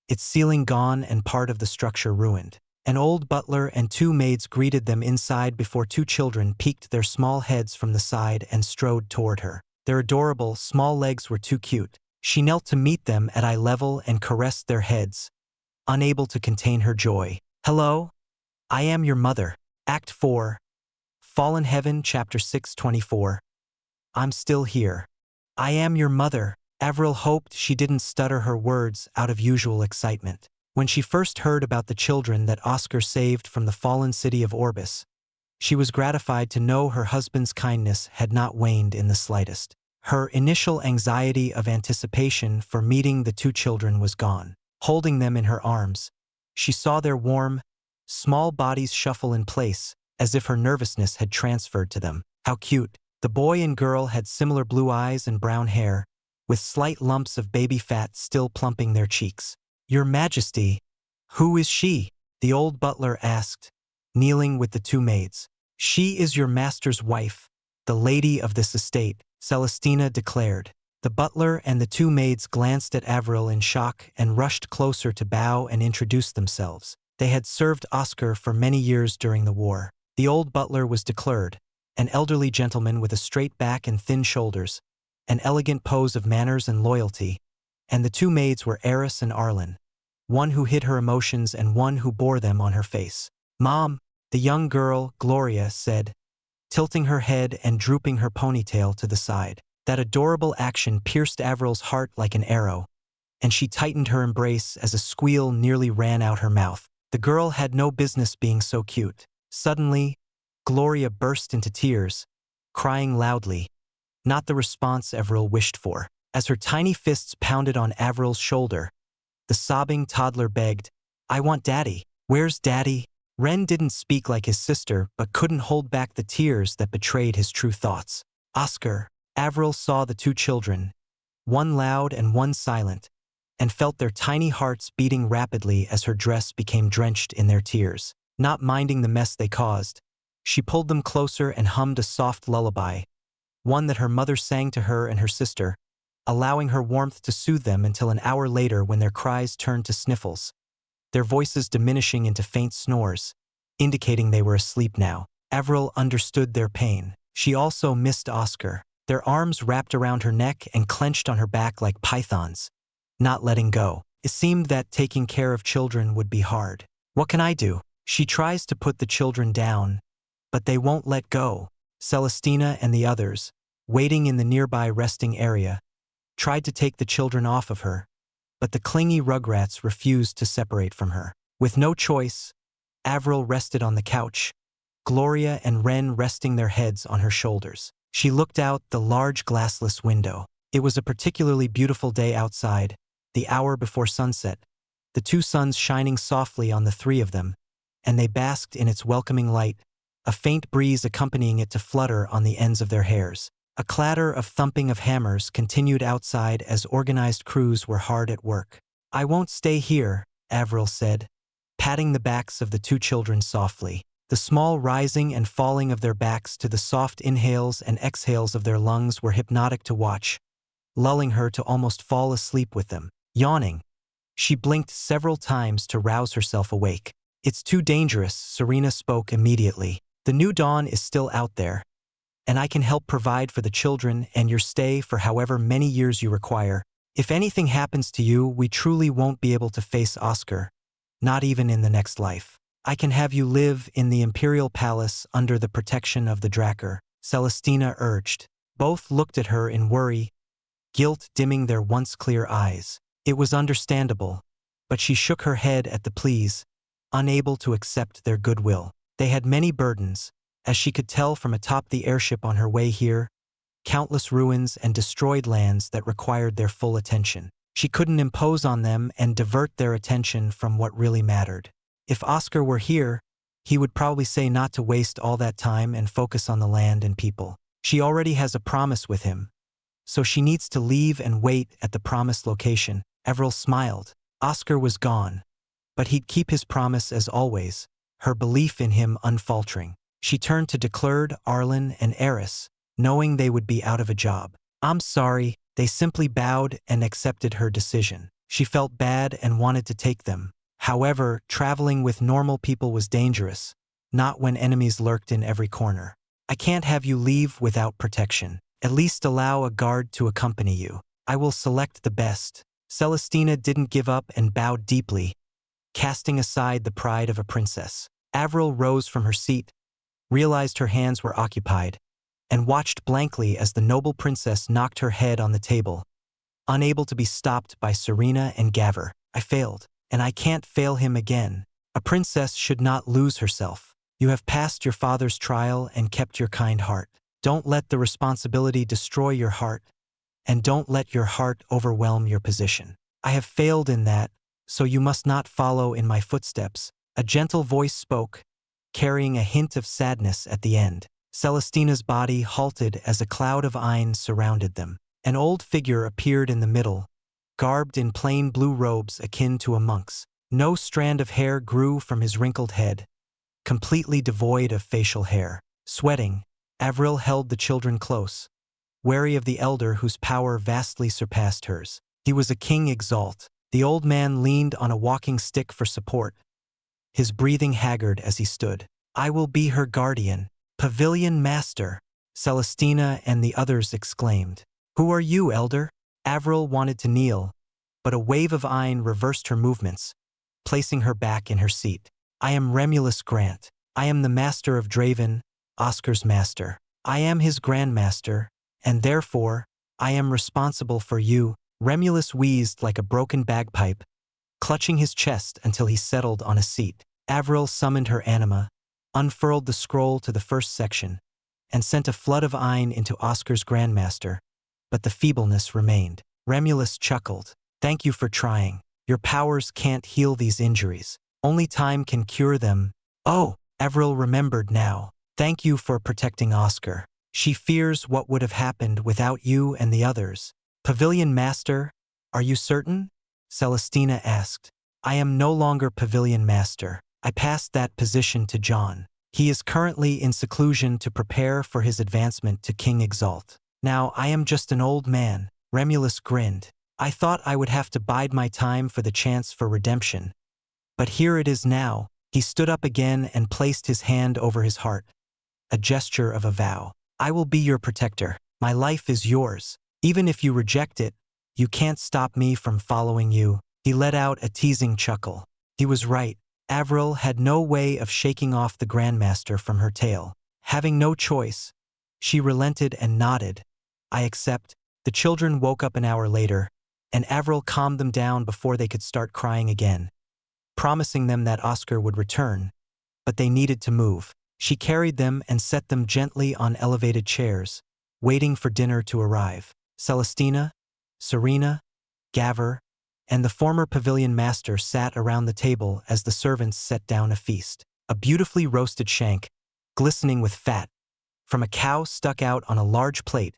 its ceiling gone and part of the structure ruined. An old butler and two maids greeted them inside before two children peeked their small heads from the side and strode toward her. Their adorable, small legs were too cute. She knelt to meet them at eye level and caressed their heads, unable to contain her joy. Hello? I am your mother. Act 4. Fallen Heaven, Chapter 6:24. I'm still here. I am your mother. Avril hoped she didn't stutter her words out of usual excitement. When she first heard about the children that Oscar saved from the fallen city of Orbis, she was gratified to know her husband's kindness had not waned in the slightest. Her initial anxiety of anticipation for meeting the two children was gone. Holding them in her arms, she saw their warm, small bodies shuffle in place, as if her nervousness had transferred to them. How cute! The boy and girl had similar blue eyes and brown hair, with slight lumps of baby fat still plumping their cheeks. Your Majesty, who is she? The old butler asked, kneeling with the two maids. She is your master's wife, the lady of this estate, Celestina declared. The butler and the two maids glanced at Avril in shock and rushed closer to bow and introduce themselves. They had served Oscar for many years during the war. The old butler was declared, an elderly gentleman with a straight back and thin shoulders, an elegant pose of manners and loyalty, and the two maids were Eris and Arlen, one who hid her emotions and one who bore them on her face. Mom, the young girl, Gloria, said, tilting her head and drooping her ponytail to the side. That adorable action pierced Avril's heart like an arrow, and she tightened her embrace as a squeal nearly ran out her mouth. The girl had no business being so cute. Suddenly, Gloria burst into tears, crying loudly, not the response Avril wished for. As her tiny fists pounded on Avril's shoulder, the sobbing toddler begged, I want Daddy. Where's Daddy? Ren didn't speak like his sister but couldn't hold back the tears that betrayed his true thoughts. Oscar. Avril saw the two children, one loud and one silent, and felt their tiny hearts beating rapidly as her dress became drenched in their tears. Not minding the mess they caused, she pulled them closer and hummed a soft lullaby, one that her mother sang to her and her sister, allowing her warmth to soothe them until an hour later when their cries turned to sniffles, their voices diminishing into faint snores, indicating they were asleep now. Avril understood their pain. She also missed Oscar. Their arms wrapped around her neck and clenched on her back like pythons, not letting go. It seemed that taking care of children would be hard. What can I do? She tries to put the children down, but they won't let go. Celestina and the others, waiting in the nearby resting area, tried to take the children off of her, but the clingy rugrats refused to separate from her. With no choice, Avril rested on the couch, Gloria and Ren resting their heads on her shoulders. She looked out the large glassless window. It was a particularly beautiful day outside, the hour before sunset, the two suns shining softly on the three of them, and they basked in its welcoming light, a faint breeze accompanying it to flutter on the ends of their hairs. A clatter of thumping of hammers continued outside as organized crews were hard at work. I won't stay here, Avril said, patting the backs of the two children softly. The small rising and falling of their backs to the soft inhales and exhales of their lungs were hypnotic to watch, lulling her to almost fall asleep with them. Yawning, she blinked several times to rouse herself awake. "It's too dangerous," Serena spoke immediately. "The new dawn is still out there, and I can help provide for the children and your stay for however many years you require. If anything happens to you, we truly won't be able to face Oscar, not even in the next life. I can have you live in the Imperial Palace under the protection of the Drakkar," Celestina urged. Both looked at her in worry, guilt dimming their once clear eyes. It was understandable, but she shook her head at the pleas, unable to accept their goodwill. They had many burdens, as she could tell from atop the airship on her way here, countless ruins and destroyed lands that required their full attention. She couldn't impose on them and divert their attention from what really mattered. If Oscar were here, he would probably say not to waste all that time and focus on the land and people. She already has a promise with him, so she needs to leave and wait at the promised location. Avril smiled. Oscar was gone, but he'd keep his promise as always, her belief in him unfaltering. She turned to Declurd, Arlen, and Eris, knowing they would be out of a job. "I'm sorry," they simply bowed and accepted her decision. She felt bad and wanted to take them. However, traveling with normal people was dangerous, not when enemies lurked in every corner. "I can't have you leave without protection. At least allow a guard to accompany you. I will select the best." Celestina didn't give up and bowed deeply, casting aside the pride of a princess. Avril rose from her seat, realized her hands were occupied, and watched blankly as the noble princess knocked her head on the table, unable to be stopped by Serena and Gavr. "I failed, and I can't fail him again. A princess should not lose herself. You have passed your father's trial and kept your kind heart. Don't let the responsibility destroy your heart, and don't let your heart overwhelm your position. I have failed in that, so you must not follow in my footsteps." A gentle voice spoke, carrying a hint of sadness at the end. Celestina's body halted as a cloud of Ein surrounded them. An old figure appeared in the middle, garbed in plain blue robes akin to a monk's. No strand of hair grew from his wrinkled head, completely devoid of facial hair. Sweating, Avril held the children close, wary of the elder whose power vastly surpassed hers. He was a king Exalt. The old man leaned on a walking stick for support, his breathing haggard as he stood. "I will be her guardian." "Pavilion Master," Celestina and the others exclaimed. "Who are you, elder?" Avril wanted to kneel, but a wave of Ein reversed her movements, placing her back in her seat. "I am Remulus Grant. I am the master of Draven, Oscar's master. I am his grandmaster, and therefore, I am responsible for you." Remulus wheezed like a broken bagpipe, clutching his chest until he settled on a seat. Avril summoned her anima, unfurled the scroll to the first section, and sent a flood of Ein into Oscar's grandmaster, but the feebleness remained. Remulus chuckled. "Thank you for trying. Your powers can't heal these injuries. Only time can cure them." "Oh," Avril remembered now. "Thank you for protecting Oscar. She fears what would have happened without you and the others." "Pavilion Master, are you certain?" Celestina asked. "I am no longer Pavilion Master. I passed that position to John. He is currently in seclusion to prepare for his advancement to King Exalt. Now I am just an old man." Remulus grinned. "I thought I would have to bide my time for the chance for redemption, but here it is now." He stood up again and placed his hand over his heart, a gesture of a vow. "I will be your protector. My life is yours. Even if you reject it, you can't stop me from following you." He let out a teasing chuckle. He was right. Avril had no way of shaking off the Grandmaster from her tail. Having no choice, she relented and nodded. "I accept." The children woke up an hour later, and Avril calmed them down before they could start crying again, promising them that Oscar would return, but they needed to move. She carried them and set them gently on elevated chairs, waiting for dinner to arrive. Celestina, Serena, Gavr, and the former Pavilion Master sat around the table as the servants set down a feast. A beautifully roasted shank, glistening with fat, from a cow stuck out on a large plate,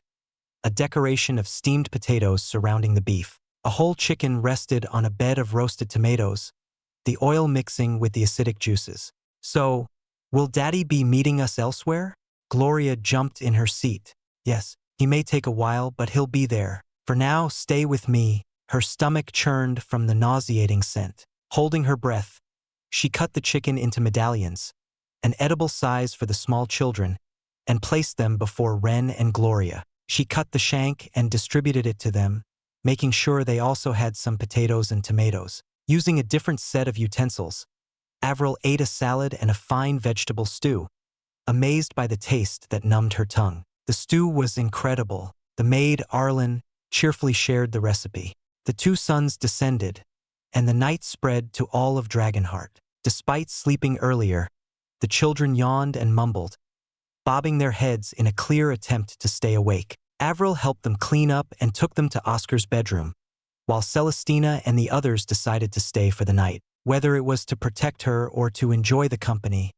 a decoration of steamed potatoes surrounding the beef. A whole chicken rested on a bed of roasted tomatoes, the oil mixing with the acidic juices. So, will Daddy be meeting us elsewhere? Gloria jumped in her seat. Yes, he may take a while, but he'll be there. For now, stay with me. Her stomach churned from the nauseating scent. Holding her breath, she cut the chicken into medallions, an edible size for the small children, and placed them before Ren and Gloria. She cut the shank and distributed it to them, making sure they also had some potatoes and tomatoes. Using a different set of utensils, Avril ate a salad and a fine vegetable stew, amazed by the taste that numbed her tongue. The stew was incredible. The maid, Arlen, cheerfully shared the recipe. The two sons descended, and the night spread to all of Dragonheart. Despite sleeping earlier, the children yawned and mumbled, bobbing their heads in a clear attempt to stay awake. Avril helped them clean up and took them to Oscar's bedroom, while Celestina and the others decided to stay for the night. Whether it was to protect her or to enjoy the company,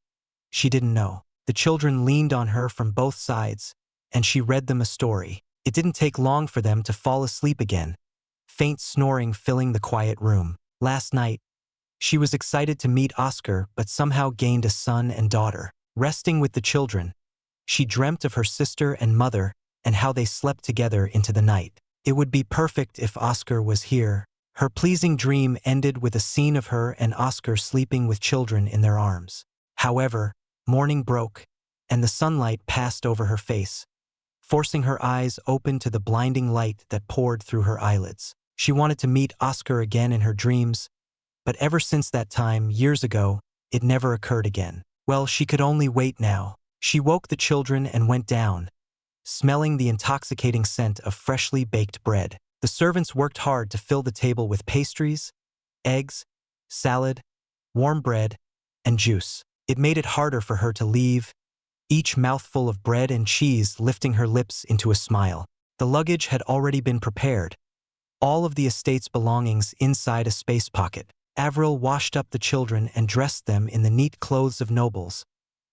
she didn't know. The children leaned on her from both sides, and she read them a story. It didn't take long for them to fall asleep again, faint snoring filling the quiet room. Last night, she was excited to meet Oscar but somehow gained a son and daughter. Resting with the children, she dreamt of her sister and mother and how they slept together into the night. It would be perfect if Oscar was here. Her pleasing dream ended with a scene of her and Oscar sleeping with children in their arms. However, morning broke, and the sunlight passed over her face, forcing her eyes open to the blinding light that poured through her eyelids. She wanted to meet Oscar again in her dreams, but ever since that time, years ago, it never occurred again. Well, she could only wait now. She woke the children and went down, smelling the intoxicating scent of freshly baked bread. The servants worked hard to fill the table with pastries, eggs, salad, warm bread, and juice. It made it harder for her to leave, each mouthful of bread and cheese lifting her lips into a smile. The luggage had already been prepared, all of the estate's belongings inside a space pocket. Avril washed up the children and dressed them in the neat clothes of nobles,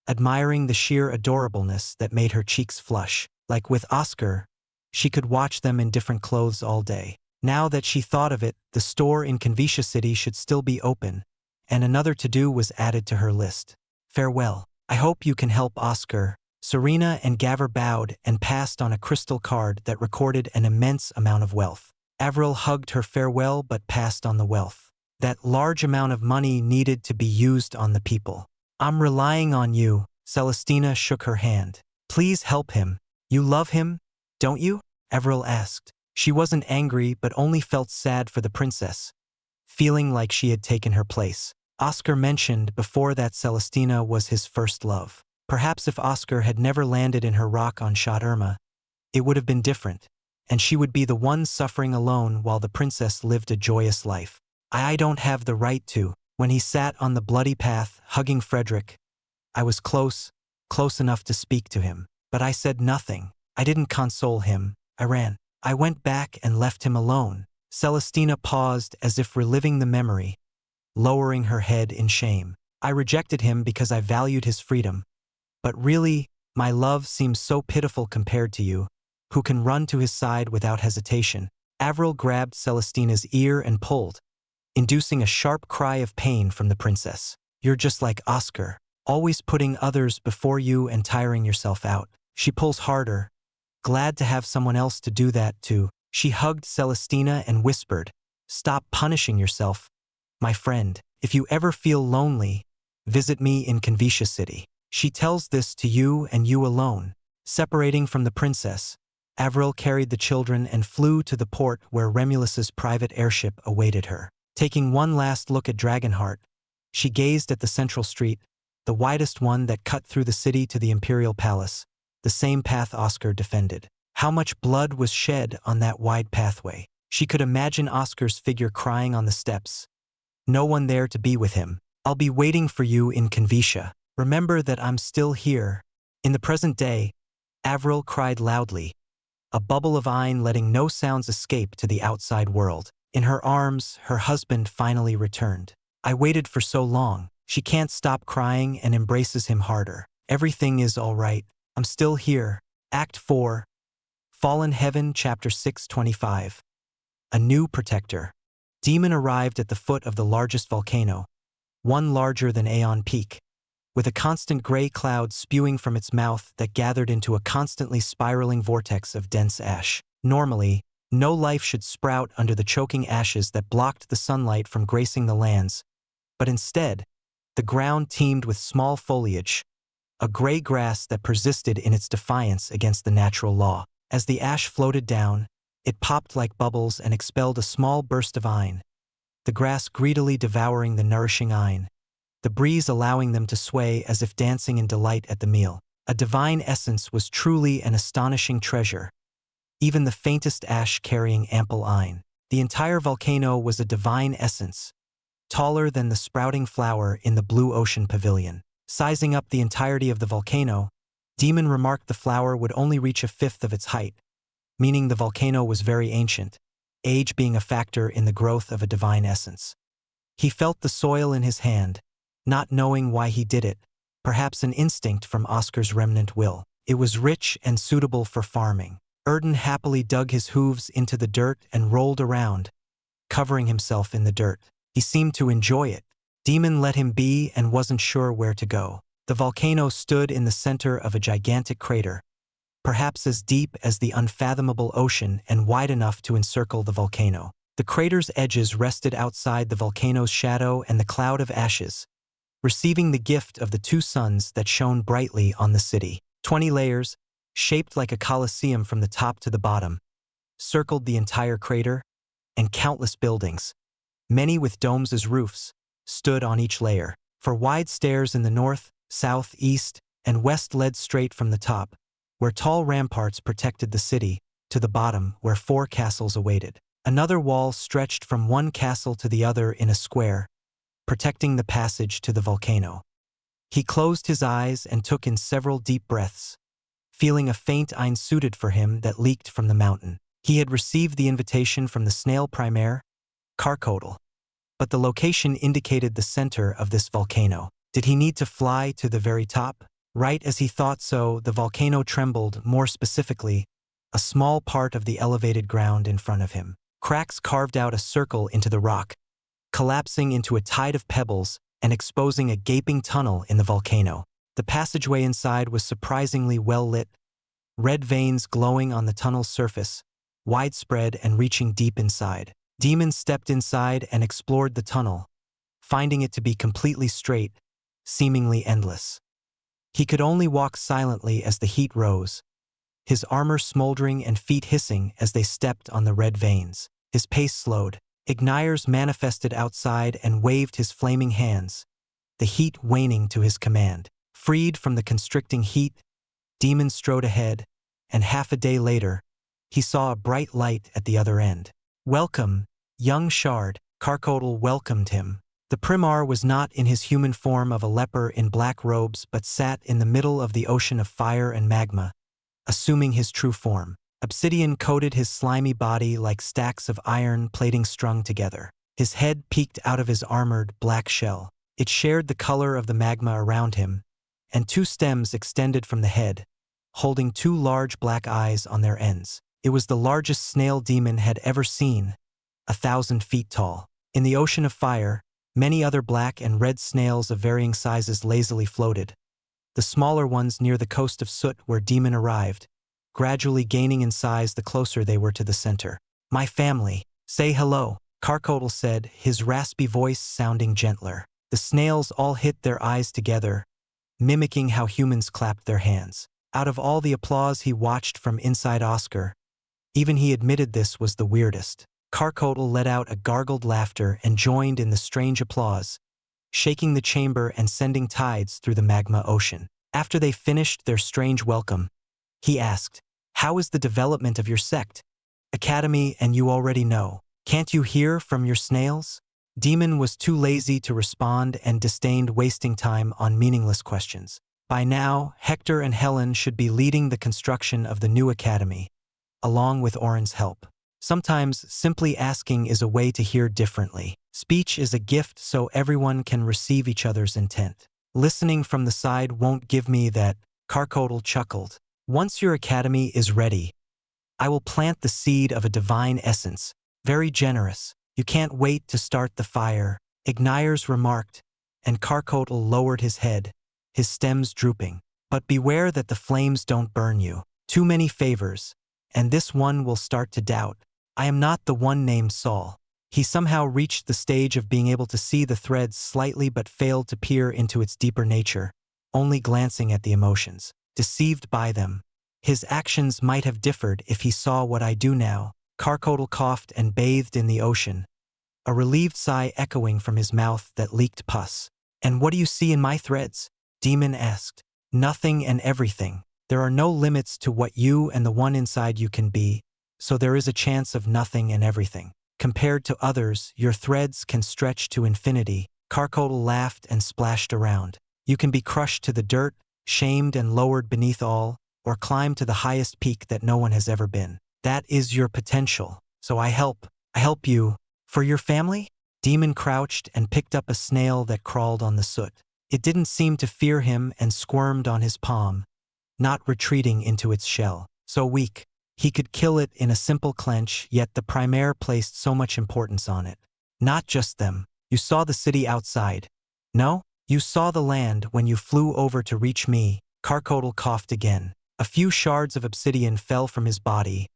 admiring the sheer adorableness that made her cheeks flush. Like with Oscar, she could watch them in different clothes all day. Now that she thought of it, the store in Xianxia City should still be open, and another to-do was added to her list. Farewell. I hope you can help Oscar. Serena and Gavin bowed and passed on a crystal card that recorded an immense amount of wealth. Avril hugged her farewell but passed on the wealth. That large amount of money needed to be used on the people. I'm relying on you. Celestina shook her hand. Please help him. You love him, don't you? Avril asked. She wasn't angry but only felt sad for the princess, feeling like she had taken her place. Oscar mentioned before that Celestina was his first love. Perhaps if Oscar had never landed in her rock on Shot Irma, it would have been different, and she would be the one suffering alone while the princess lived a joyous life. I don't have the right to. When he sat on the bloody path, hugging Frederick, I was close enough to speak to him. But I said nothing. I didn't console him. I ran. I went back and left him alone. Celestina paused as if reliving the memory, lowering her head in shame. I rejected him because I valued his freedom. But really, my love seems so pitiful compared to you, who can run to his side without hesitation. Avril grabbed Celestina's ear and pulled, inducing a sharp cry of pain from the princess. You're just like Oscar, always putting others before you and tiring yourself out. She pulls harder, glad to have someone else to do that too. She hugged Celestina and whispered, "Stop punishing yourself, my friend. If you ever feel lonely, visit me in Xianxia City." She tells this to you and you alone. Separating from the princess, Avril carried the children and flew to the port where Remulus's private airship awaited her. Taking one last look at Dragonheart, she gazed at the central street, the widest one that cut through the city to the Imperial Palace, the same path Oscar defended. How much blood was shed on that wide pathway. She could imagine Oscar's figure crying on the steps. No one there to be with him. I'll be waiting for you in Xianxia. Remember that I'm still here. In the present day, Avril cried loudly, a bubble of iron letting no sounds escape to the outside world. In her arms, her husband finally returned. I waited for so long. She can't stop crying and embraces him harder. Everything is all right. I'm still here. Act 4. Fallen Heaven, Chapter 625. A new protector. Demon arrived at the foot of the largest volcano, one larger than Aeon Peak, with a constant gray cloud spewing from its mouth that gathered into a constantly spiraling vortex of dense ash. Normally, no life should sprout under the choking ashes that blocked the sunlight from gracing the lands, but instead, the ground teemed with small foliage, a gray grass that persisted in its defiance against the natural law. As the ash floated down, it popped like bubbles and expelled a small burst of ine, the grass greedily devouring the nourishing ine, the breeze allowing them to sway as if dancing in delight at the meal. A divine essence was truly an astonishing treasure, even the faintest ash carrying ample ine. The entire volcano was a divine essence, taller than the sprouting flower in the blue ocean pavilion. Sizing up the entirety of the volcano, Demon remarked the flower would only reach a fifth of its height, meaning the volcano was very ancient, age being a factor in the growth of a divine essence. He felt the soil in his hand, not knowing why he did it, perhaps an instinct from Oscar's remnant will. It was rich and suitable for farming. Erden happily dug his hooves into the dirt and rolled around, covering himself in the dirt. He seemed to enjoy it. Demon let him be and wasn't sure where to go. The volcano stood in the center of a gigantic crater, perhaps as deep as the unfathomable ocean and wide enough to encircle the volcano. The crater's edges rested outside the volcano's shadow and the cloud of ashes, receiving the gift of the two suns that shone brightly on the city. 20 layers, shaped like a coliseum from the top to the bottom, circled the entire crater, and countless buildings, many with domes as roofs, stood on each layer. For wide stairs in the north, south, east, and west led straight from the top, where tall ramparts protected the city, to the bottom where 4 castles awaited. Another wall stretched from one castle to the other in a square, protecting the passage to the volcano. He closed his eyes and took in several deep breaths, feeling a faint ine suited for him that leaked from the mountain. He had received the invitation from the snail primaire, Carcodal, but the location indicated the center of this volcano. Did he need to fly to the very top? Right as he thought so, the volcano trembled, more specifically, a small part of the elevated ground in front of him. Cracks carved out a circle into the rock, collapsing into a tide of pebbles and exposing a gaping tunnel in the volcano. The passageway inside was surprisingly well lit, red veins glowing on the tunnel's surface, widespread and reaching deep inside. Demon stepped inside and explored the tunnel, finding it to be completely straight, seemingly endless. He could only walk silently as the heat rose, his armor smoldering and feet hissing as they stepped on the red veins. His pace slowed. Igniers manifested outside and waved his flaming hands, the heat waning to his command. Freed from the constricting heat, Demon strode ahead, and half a day later, he saw a bright light at the other end. "Welcome, young Shard," Carcodal welcomed him. The Primar was not in his human form of a leper in black robes but sat in the middle of the ocean of fire and magma, assuming his true form. Obsidian coated his slimy body like stacks of iron plating strung together. His head peeked out of his armored black shell. It shared the color of the magma around him, and 2 stems extended from the head, holding 2 large black eyes on their ends. It was the largest snail Demon had ever seen, 1,000 feet tall. In the ocean of fire, many other black and red snails of varying sizes lazily floated, the smaller ones near the coast of Soot where Demon arrived, gradually gaining in size the closer they were to the center. "My family, say hello," Carcodal said, his raspy voice sounding gentler. The snails all hit their eyes together, mimicking how humans clapped their hands. Out of all the applause he watched from inside Oscar, even he admitted this was the weirdest. Carcodal let out a gargled laughter and joined in the strange applause, shaking the chamber and sending tides through the magma ocean. After they finished their strange welcome, he asked, "How is the development of your sect? Academy, and you already know. Can't you hear from your snails?" Demon was too lazy to respond and disdained wasting time on meaningless questions. By now, Hector and Helen should be leading the construction of the new academy, along with Oren's help. Sometimes simply asking is a way to hear differently. Speech is a gift so everyone can receive each other's intent. Listening from the side won't give me that, Carcodal chuckled. "Once your academy is ready, I will plant the seed of a divine essence, very generous. You can't wait to start the fire," Igniers remarked, and Karkotl lowered his head, his stems drooping. But beware that the flames don't burn you. Too many favors, and this one will start to doubt. I am not the one named Saul. He somehow reached the stage of being able to see the threads slightly but failed to peer into its deeper nature, only glancing at the emotions, deceived by them. His actions might have differed if he saw what I do now. Karkotl coughed and bathed in the ocean, a relieved sigh echoing from his mouth that leaked pus. And what do you see in my threads? Demon asked. Nothing and everything. There are no limits to what you and the one inside you can be, so there is a chance of nothing and everything. Compared to others, your threads can stretch to infinity. Karkotl laughed and splashed around. You can be crushed to the dirt, shamed and lowered beneath all, or climb to the highest peak that no one has ever been. That is your potential. So I help you. For your family? Demon crouched and picked up a snail that crawled on the soot. It didn't seem to fear him and squirmed on his palm, not retreating into its shell. So weak. He could kill it in a simple clench, yet the Primaire placed so much importance on it. Not just them. You saw the city outside. No? You saw the land when you flew over to reach me. Karkotl coughed again. A few shards of obsidian fell from his body,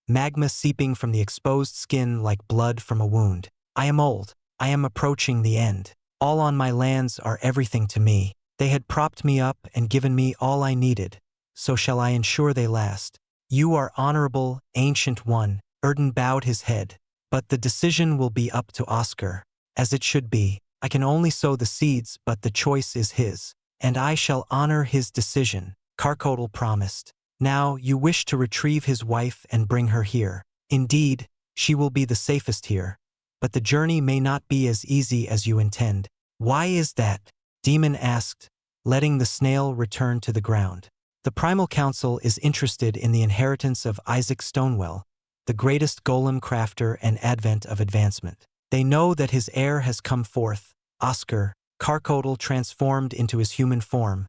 magma seeping from the exposed skin like blood from a wound. I am old. I am approaching the end. All on my lands are everything to me. They had propped me up and given me all I needed. So shall I ensure they last? You are honorable, ancient one. Erden bowed his head. But the decision will be up to Oscar. As it should be. I can only sow the seeds, but the choice is his. And I shall honor his decision, Karkotl promised. Now you wish to retrieve his wife and bring her here. Indeed, she will be the safest here. But the journey may not be as easy as you intend. Why is that? Demon asked, letting the snail return to the ground. The Primal Council is interested in the inheritance of Isaac Stonewell, the greatest golem crafter and advent of advancement. They know that his heir has come forth, Oscar. Karkotl transformed into his human form,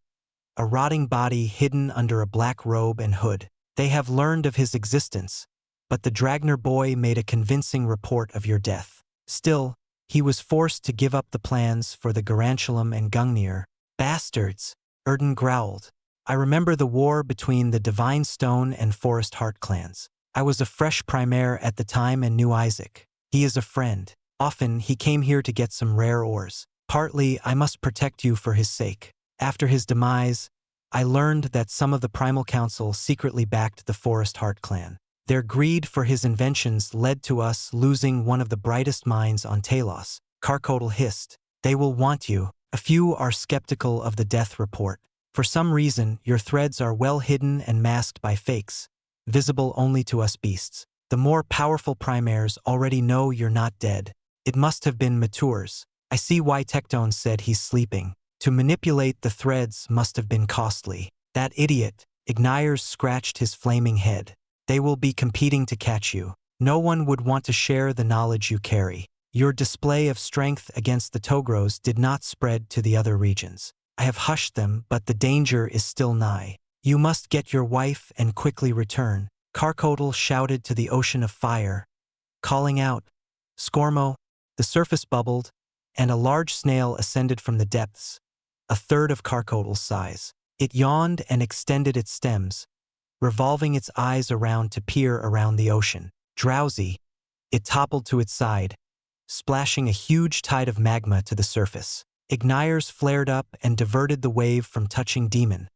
a rotting body hidden under a black robe and hood. They have learned of his existence, but the Dragner boy made a convincing report of your death. Still, he was forced to give up the plans for the Garantulum and Gungnir. Bastards! Erden growled. I remember the war between the Divine Stone and Forest Heart clans. I was a fresh Primaire at the time and knew Isaac. He is a friend. Often he came here to get some rare ores. Partly, I must protect you for his sake. After his demise, I learned that some of the Primal Council secretly backed the Forest Heart clan. Their greed for his inventions led to us losing one of the brightest minds on Talos. Karkotl hissed. They will want you. A few are skeptical of the death report. For some reason, your threads are well hidden and masked by fakes, visible only to us beasts. The more powerful Primaires already know you're not dead. It must have been Matures. I see why Tectone said he's sleeping. To manipulate the threads must have been costly. That idiot, Igniers scratched his flaming head. They will be competing to catch you. No one would want to share the knowledge you carry. Your display of strength against the Togros did not spread to the other regions. I have hushed them, but the danger is still nigh. You must get your wife and quickly return. Karkotl shouted to the ocean of fire, calling out, Scormo. The surface bubbled, and a large snail ascended from the depths, a third of Karkotl's size. It yawned and extended its stems, revolving its eyes around to peer around the ocean. Drowsy, it toppled to its side, splashing a huge tide of magma to the surface. Igniers flared up and diverted the wave from touching Demon,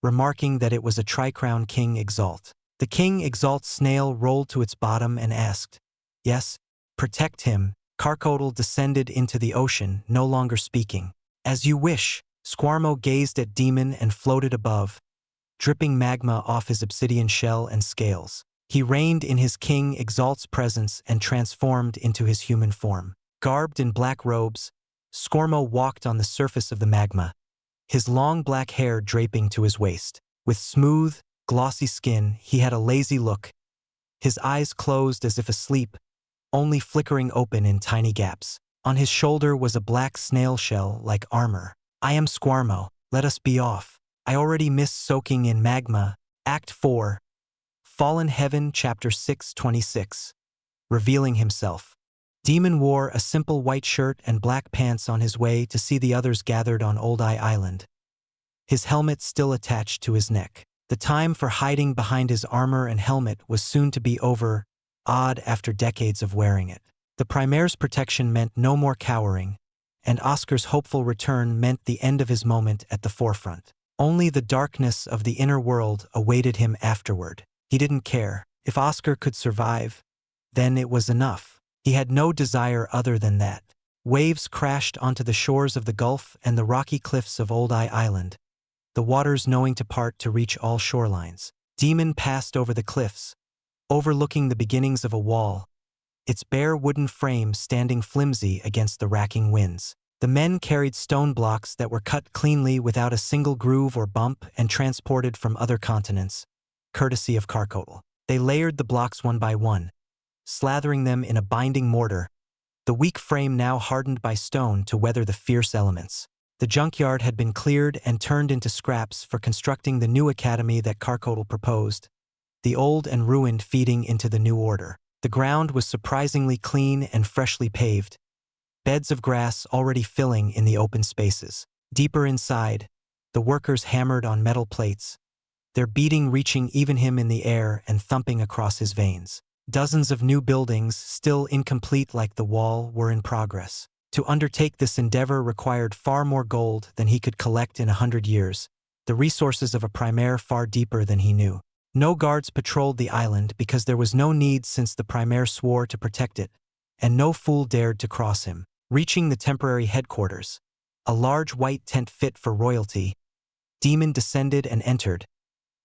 remarking that it was a Tricrown King Exalt. The King Exalt snail rolled to its bottom and asked, Yes, protect him. Karkotl descended into the ocean, no longer speaking. As you wish. Squarmo gazed at Demon and floated above, dripping magma off his obsidian shell and scales. He reigned in his King Exalt's presence and transformed into his human form. Garbed in black robes, Squarmo walked on the surface of the magma, his long black hair draping to his waist. With smooth, glossy skin, he had a lazy look, his eyes closed as if asleep, only flickering open in tiny gaps. On his shoulder was a black snail shell like armor. I am Squarmo. Let us be off. I already miss soaking in magma. Act 4. Fallen Heaven, Chapter 6:26. Revealing himself. Demon wore a simple white shirt and black pants on his way to see the others gathered on Old Eye Island, his helmet still attached to his neck. The time for hiding behind his armor and helmet was soon to be over, odd after decades of wearing it. The Primaire's protection meant no more cowering, and Oscar's hopeful return meant the end of his moment at the forefront. Only the darkness of the inner world awaited him afterward. He didn't care. If Oscar could survive, then it was enough. He had no desire other than that. Waves crashed onto the shores of the Gulf and the rocky cliffs of Old Eye Island, the waters knowing to part to reach all shorelines. Demon passed over the cliffs, overlooking the beginnings of a wall, its bare wooden frame standing flimsy against the racking winds. The men carried stone blocks that were cut cleanly without a single groove or bump and transported from other continents, courtesy of Carcodal. They layered the blocks one by one, slathering them in a binding mortar, the weak frame now hardened by stone to weather the fierce elements. The junkyard had been cleared and turned into scraps for constructing the new academy that Carcodal proposed, the old and ruined feeding into the new order. The ground was surprisingly clean and freshly paved, beds of grass already filling in the open spaces. Deeper inside, the workers hammered on metal plates, their beating reaching even him in the air and thumping across his veins. Dozens of new buildings, still incomplete like the wall, were in progress. To undertake this endeavor required far more gold than he could collect in 100 years, the resources of a Primaire far deeper than he knew. No guards patrolled the island because there was no need since the Primaire swore to protect it, and no fool dared to cross him. Reaching the temporary headquarters, a large white tent fit for royalty, Demon descended and entered,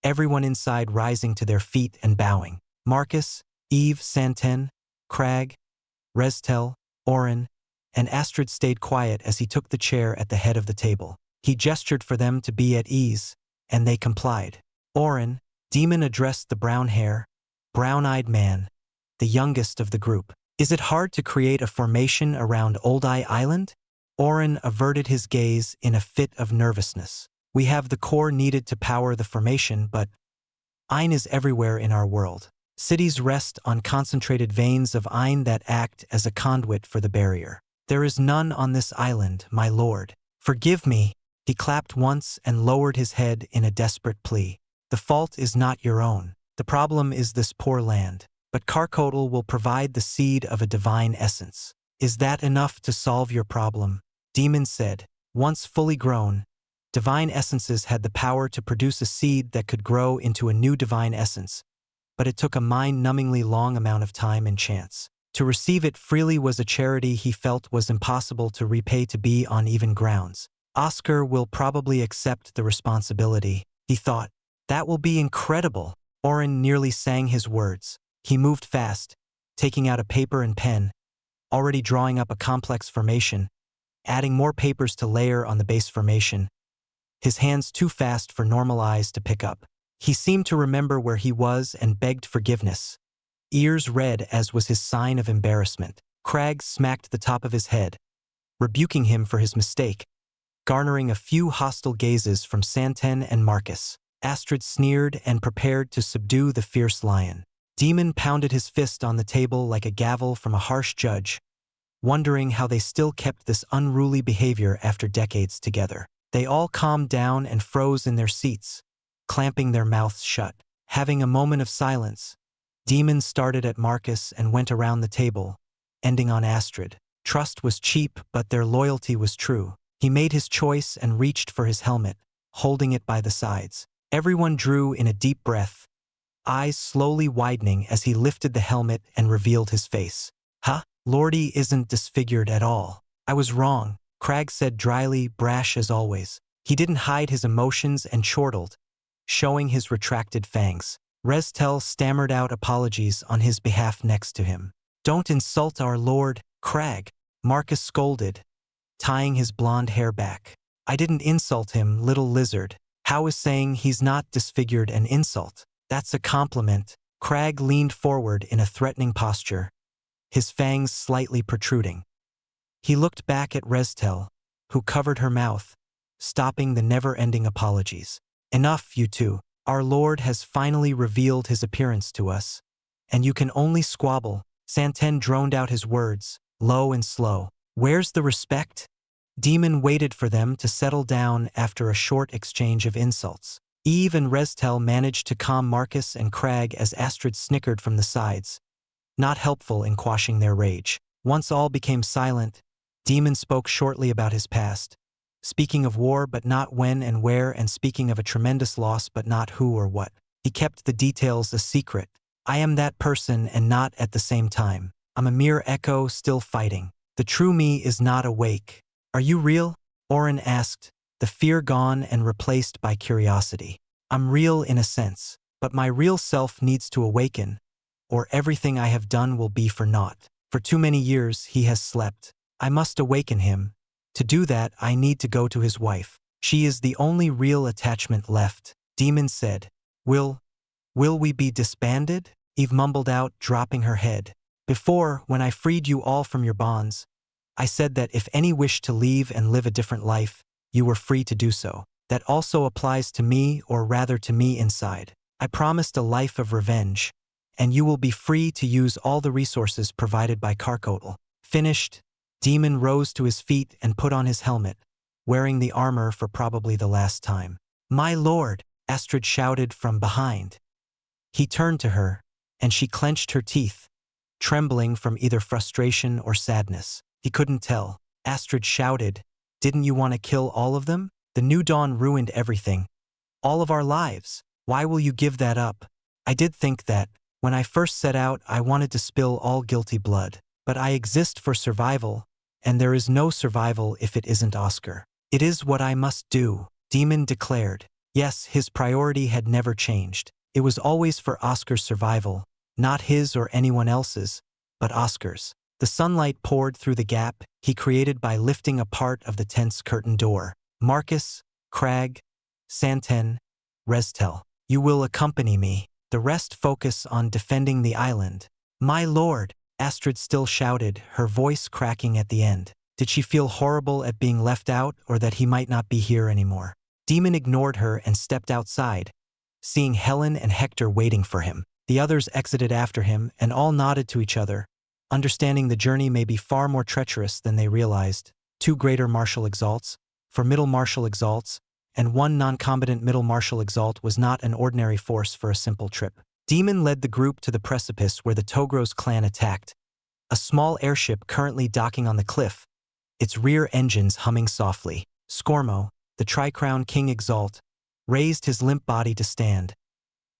everyone inside rising to their feet and bowing. Marcus, Eve, Santen, Crag, Restel, Oren, and Astrid stayed quiet as he took the chair at the head of the table. He gestured for them to be at ease, and they complied. Oren, Demon addressed the brown-eyed man, the youngest of the group. Is it hard to create a formation around Old Eye Island? Oren averted his gaze in a fit of nervousness. We have the core needed to power the formation, but Ein is everywhere in our world. Cities rest on concentrated veins of Ein that act as a conduit for the barrier. There is none on this island, my lord. Forgive me. He clapped once and lowered his head in a desperate plea. The fault is not your own. The problem is this poor land. But Carcodal will provide the seed of a divine essence. Is that enough to solve your problem? Demon said. Once fully grown, divine essences had the power to produce a seed that could grow into a new divine essence, but it took a mind-numbingly long amount of time and chance. To receive it freely was a charity he felt was impossible to repay to be on even grounds. Oscar will probably accept the responsibility, he thought. That will be incredible. Oren nearly sang his words. He moved fast, taking out a paper and pen, already drawing up a complex formation, adding more papers to layer on the base formation, his hands too fast for normal eyes to pick up. He seemed to remember where he was and begged forgiveness, ears red as was his sign of embarrassment. Crag smacked the top of his head, rebuking him for his mistake, garnering a few hostile gazes from Santen and Marcus. Astrid sneered and prepared to subdue the fierce lion. Demon pounded his fist on the table like a gavel from a harsh judge, wondering how they still kept this unruly behavior after decades together. They all calmed down and froze in their seats, clamping their mouths shut. Having a moment of silence, Demon started at Marcus and went around the table, ending on Astrid. Trust was cheap, but their loyalty was true. He made his choice and reached for his helmet, holding it by the sides. Everyone drew in a deep breath, eyes slowly widening as he lifted the helmet and revealed his face. Huh? Lordy isn't disfigured at all. I was wrong, Crag said dryly, brash as always. He didn't hide his emotions and chortled, showing his retracted fangs. Restel stammered out apologies on his behalf next to him. Don't insult our lord, Crag, Marcus scolded, tying his blonde hair back. I didn't insult him, little lizard. How is saying he's not disfigured an insult? That's a compliment. Crag leaned forward in a threatening posture, his fangs slightly protruding. He looked back at Restel, who covered her mouth, stopping the never-ending apologies. Enough, you two. Our lord has finally revealed his appearance to us, and you can only squabble. Santen droned out his words, low and slow. Where's the respect? Demon waited for them to settle down after a short exchange of insults. Eve and Restel managed to calm Marcus and Crag as Astrid snickered from the sides, not helpful in quashing their rage. Once all became silent, Demon spoke shortly about his past, speaking of war but not when and where, and speaking of a tremendous loss but not who or what. He kept the details a secret. I am that person and not at the same time. I'm a mere echo still fighting. The true me is not awake. Are you real? Oren asked, the fear gone and replaced by curiosity. I'm real in a sense, but my real self needs to awaken, or everything I have done will be for naught. For too many years he has slept. I must awaken him. To do that, I need to go to his wife. She is the only real attachment left. Demon said. Will we be disbanded? Eve mumbled out, dropping her head. Before, when I freed you all from your bonds, I said that if any wished to leave and live a different life, you were free to do so. That also applies to me, or rather to me inside. I promised a life of revenge, and you will be free to use all the resources provided by Karkotl. Finished, Demon rose to his feet and put on his helmet, wearing the armor for probably the last time. My lord, Astrid shouted from behind. He turned to her, and she clenched her teeth, trembling from either frustration or sadness. He couldn't tell. Astrid shouted, didn't you want to kill all of them? The new dawn ruined everything. All of our lives. Why will you give that up? I did think that, when I first set out, I wanted to spill all guilty blood. But I exist for survival, and there is no survival if it isn't Oscar. It is what I must do, Demon declared. Yes, his priority had never changed. It was always for Oscar's survival, not his or anyone else's, but Oscar's. The sunlight poured through the gap he created by lifting a part of the tent's curtain door. Marcus, Crag, Santen, Restel, you will accompany me. The rest focus on defending the island. My lord, Astrid still shouted, her voice cracking at the end. Did she feel horrible at being left out, or that he might not be here anymore? Demon ignored her and stepped outside, seeing Helen and Hector waiting for him. The others exited after him, and all nodded to each other, understanding the journey may be far more treacherous than they realized. 2 greater martial exalts, for middle martial exalts, and 1 non-combatant middle martial exalt was not an ordinary force for a simple trip. Demon led the group to the precipice where the Togros clan attacked, a small airship currently docking on the cliff, its rear engines humming softly. Scormo, the Tri-Crown King Exalt, raised his limp body to stand,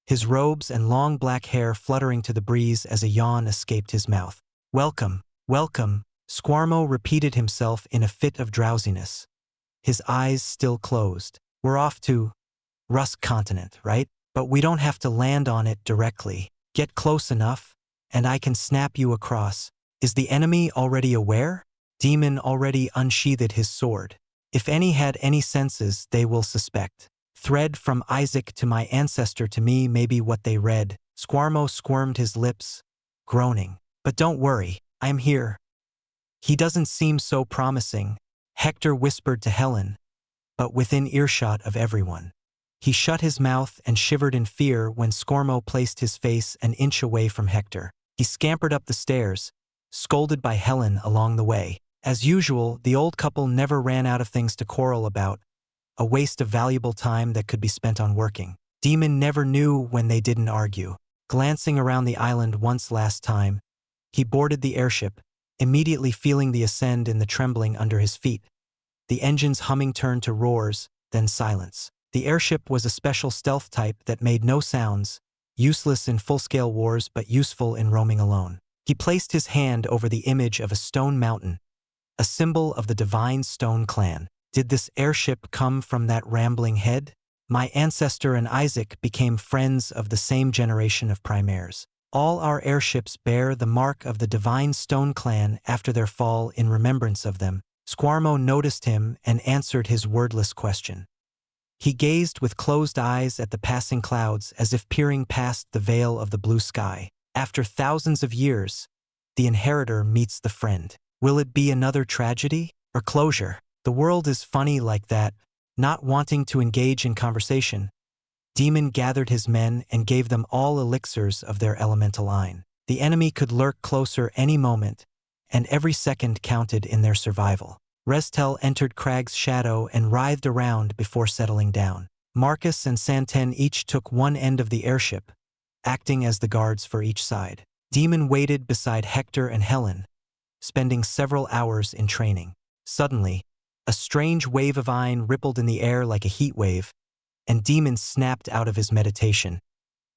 his robes and long black hair fluttering to the breeze as a yawn escaped his mouth. Welcome, welcome, Squarmo repeated himself in a fit of drowsiness, his eyes still closed. We're off to Rusk Continent, right? But we don't have to land on it directly. Get close enough, and I can snap you across. Is the enemy already aware? Demon already unsheathed his sword. If any had any senses, they will suspect. Thread from Isaac to my ancestor to me may be what they read. Squarmo squirmed his lips, groaning. But don't worry, I am here. He doesn't seem so promising, Hector whispered to Helen, but within earshot of everyone. He shut his mouth and shivered in fear when Scormo placed his face an inch away from Hector. He scampered up the stairs, scolded by Helen along the way. As usual, the old couple never ran out of things to quarrel about, a waste of valuable time that could be spent on working. Demon never knew when they didn't argue. Glancing around the island once last time, he boarded the airship, immediately feeling the ascend in the trembling under his feet. The engine's humming turned to roars, then silence. The airship was a special stealth type that made no sounds, useless in full-scale wars but useful in roaming alone. He placed his hand over the image of a stone mountain, a symbol of the divine stone clan. Did this airship come from that rambling head? My ancestor and Isaac became friends of the same generation of primaires. All our airships bear the mark of the divine stone clan after their fall in remembrance of them. Squarmo noticed him and answered his wordless question. He gazed with closed eyes at the passing clouds as if peering past the veil of the blue sky. After thousands of years, the inheritor meets the friend. Will it be another tragedy or closure? The world is funny like that, not wanting to engage in conversation. Demon gathered his men and gave them all elixirs of their elemental ine. The enemy could lurk closer any moment, and every second counted in their survival. Restel entered Crag's shadow and writhed around before settling down. Marcus and Santen each took one end of the airship, acting as the guards for each side. Demon waited beside Hector and Helen, spending several hours in training. Suddenly, a strange wave of iron rippled in the air like a heat wave, and Demon snapped out of his meditation,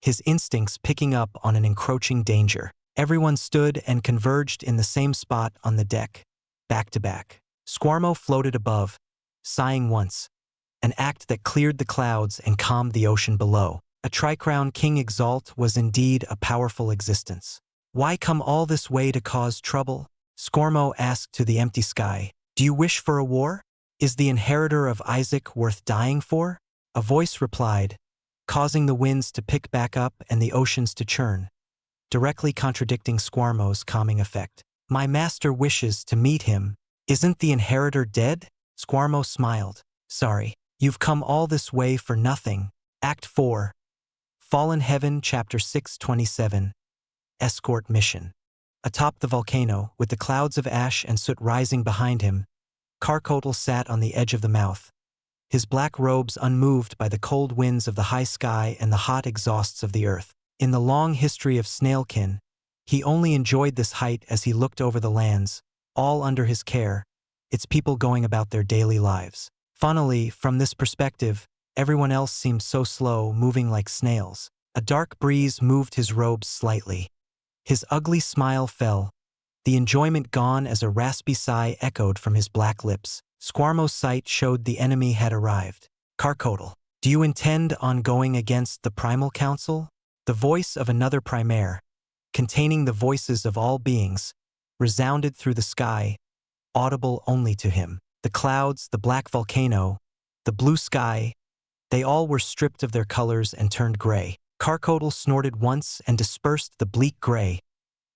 his instincts picking up on an encroaching danger. Everyone stood and converged in the same spot on the deck, back to back. Squarmo floated above, sighing once, an act that cleared the clouds and calmed the ocean below. A Tricrown King Exalt was indeed a powerful existence. Why come all this way to cause trouble? Squarmo asked to the empty sky. Do you wish for a war? Is the inheritor of Isaac worth dying for? A voice replied, causing the winds to pick back up and the oceans to churn, directly contradicting Squarmo's calming effect. My master wishes to meet him. Isn't the inheritor dead? Squarmo smiled. Sorry, you've come all this way for nothing. Act 4. Fallen Heaven, Chapter 627. Escort Mission. Atop the volcano, with the clouds of ash and soot rising behind him, Carcotl sat on the edge of the mouth, his black robes unmoved by the cold winds of the high sky and the hot exhausts of the earth. In the long history of Snailkin, he only enjoyed this height as he looked over the lands, all under his care, its people going about their daily lives. Funnily, from this perspective, everyone else seemed so slow, moving like snails. A dark breeze moved his robes slightly. His ugly smile fell, the enjoyment gone as a raspy sigh echoed from his black lips. Squarmo's sight showed the enemy had arrived. Carcotl, do you intend on going against the Primal Council? The voice of another Primaire, containing the voices of all beings, resounded through the sky, audible only to him. The clouds, the black volcano, the blue sky, they all were stripped of their colors and turned gray. Carcotl snorted once and dispersed the bleak gray,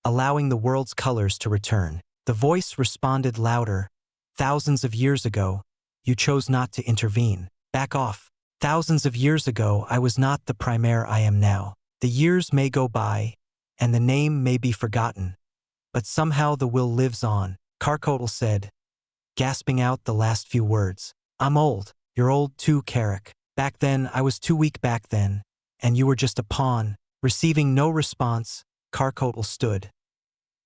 allowing the world's colors to return. The voice responded louder. Thousands of years ago, you chose not to intervene. Back off. Thousands of years ago, I was not the Primaire I am now. The years may go by, and the name may be forgotten, but somehow the will lives on, Carcotl said, gasping out the last few words. I'm old. You're old too, Carrick. Back then, I was too weak back then, and you were just a pawn. Receiving no response, Carcotl stood,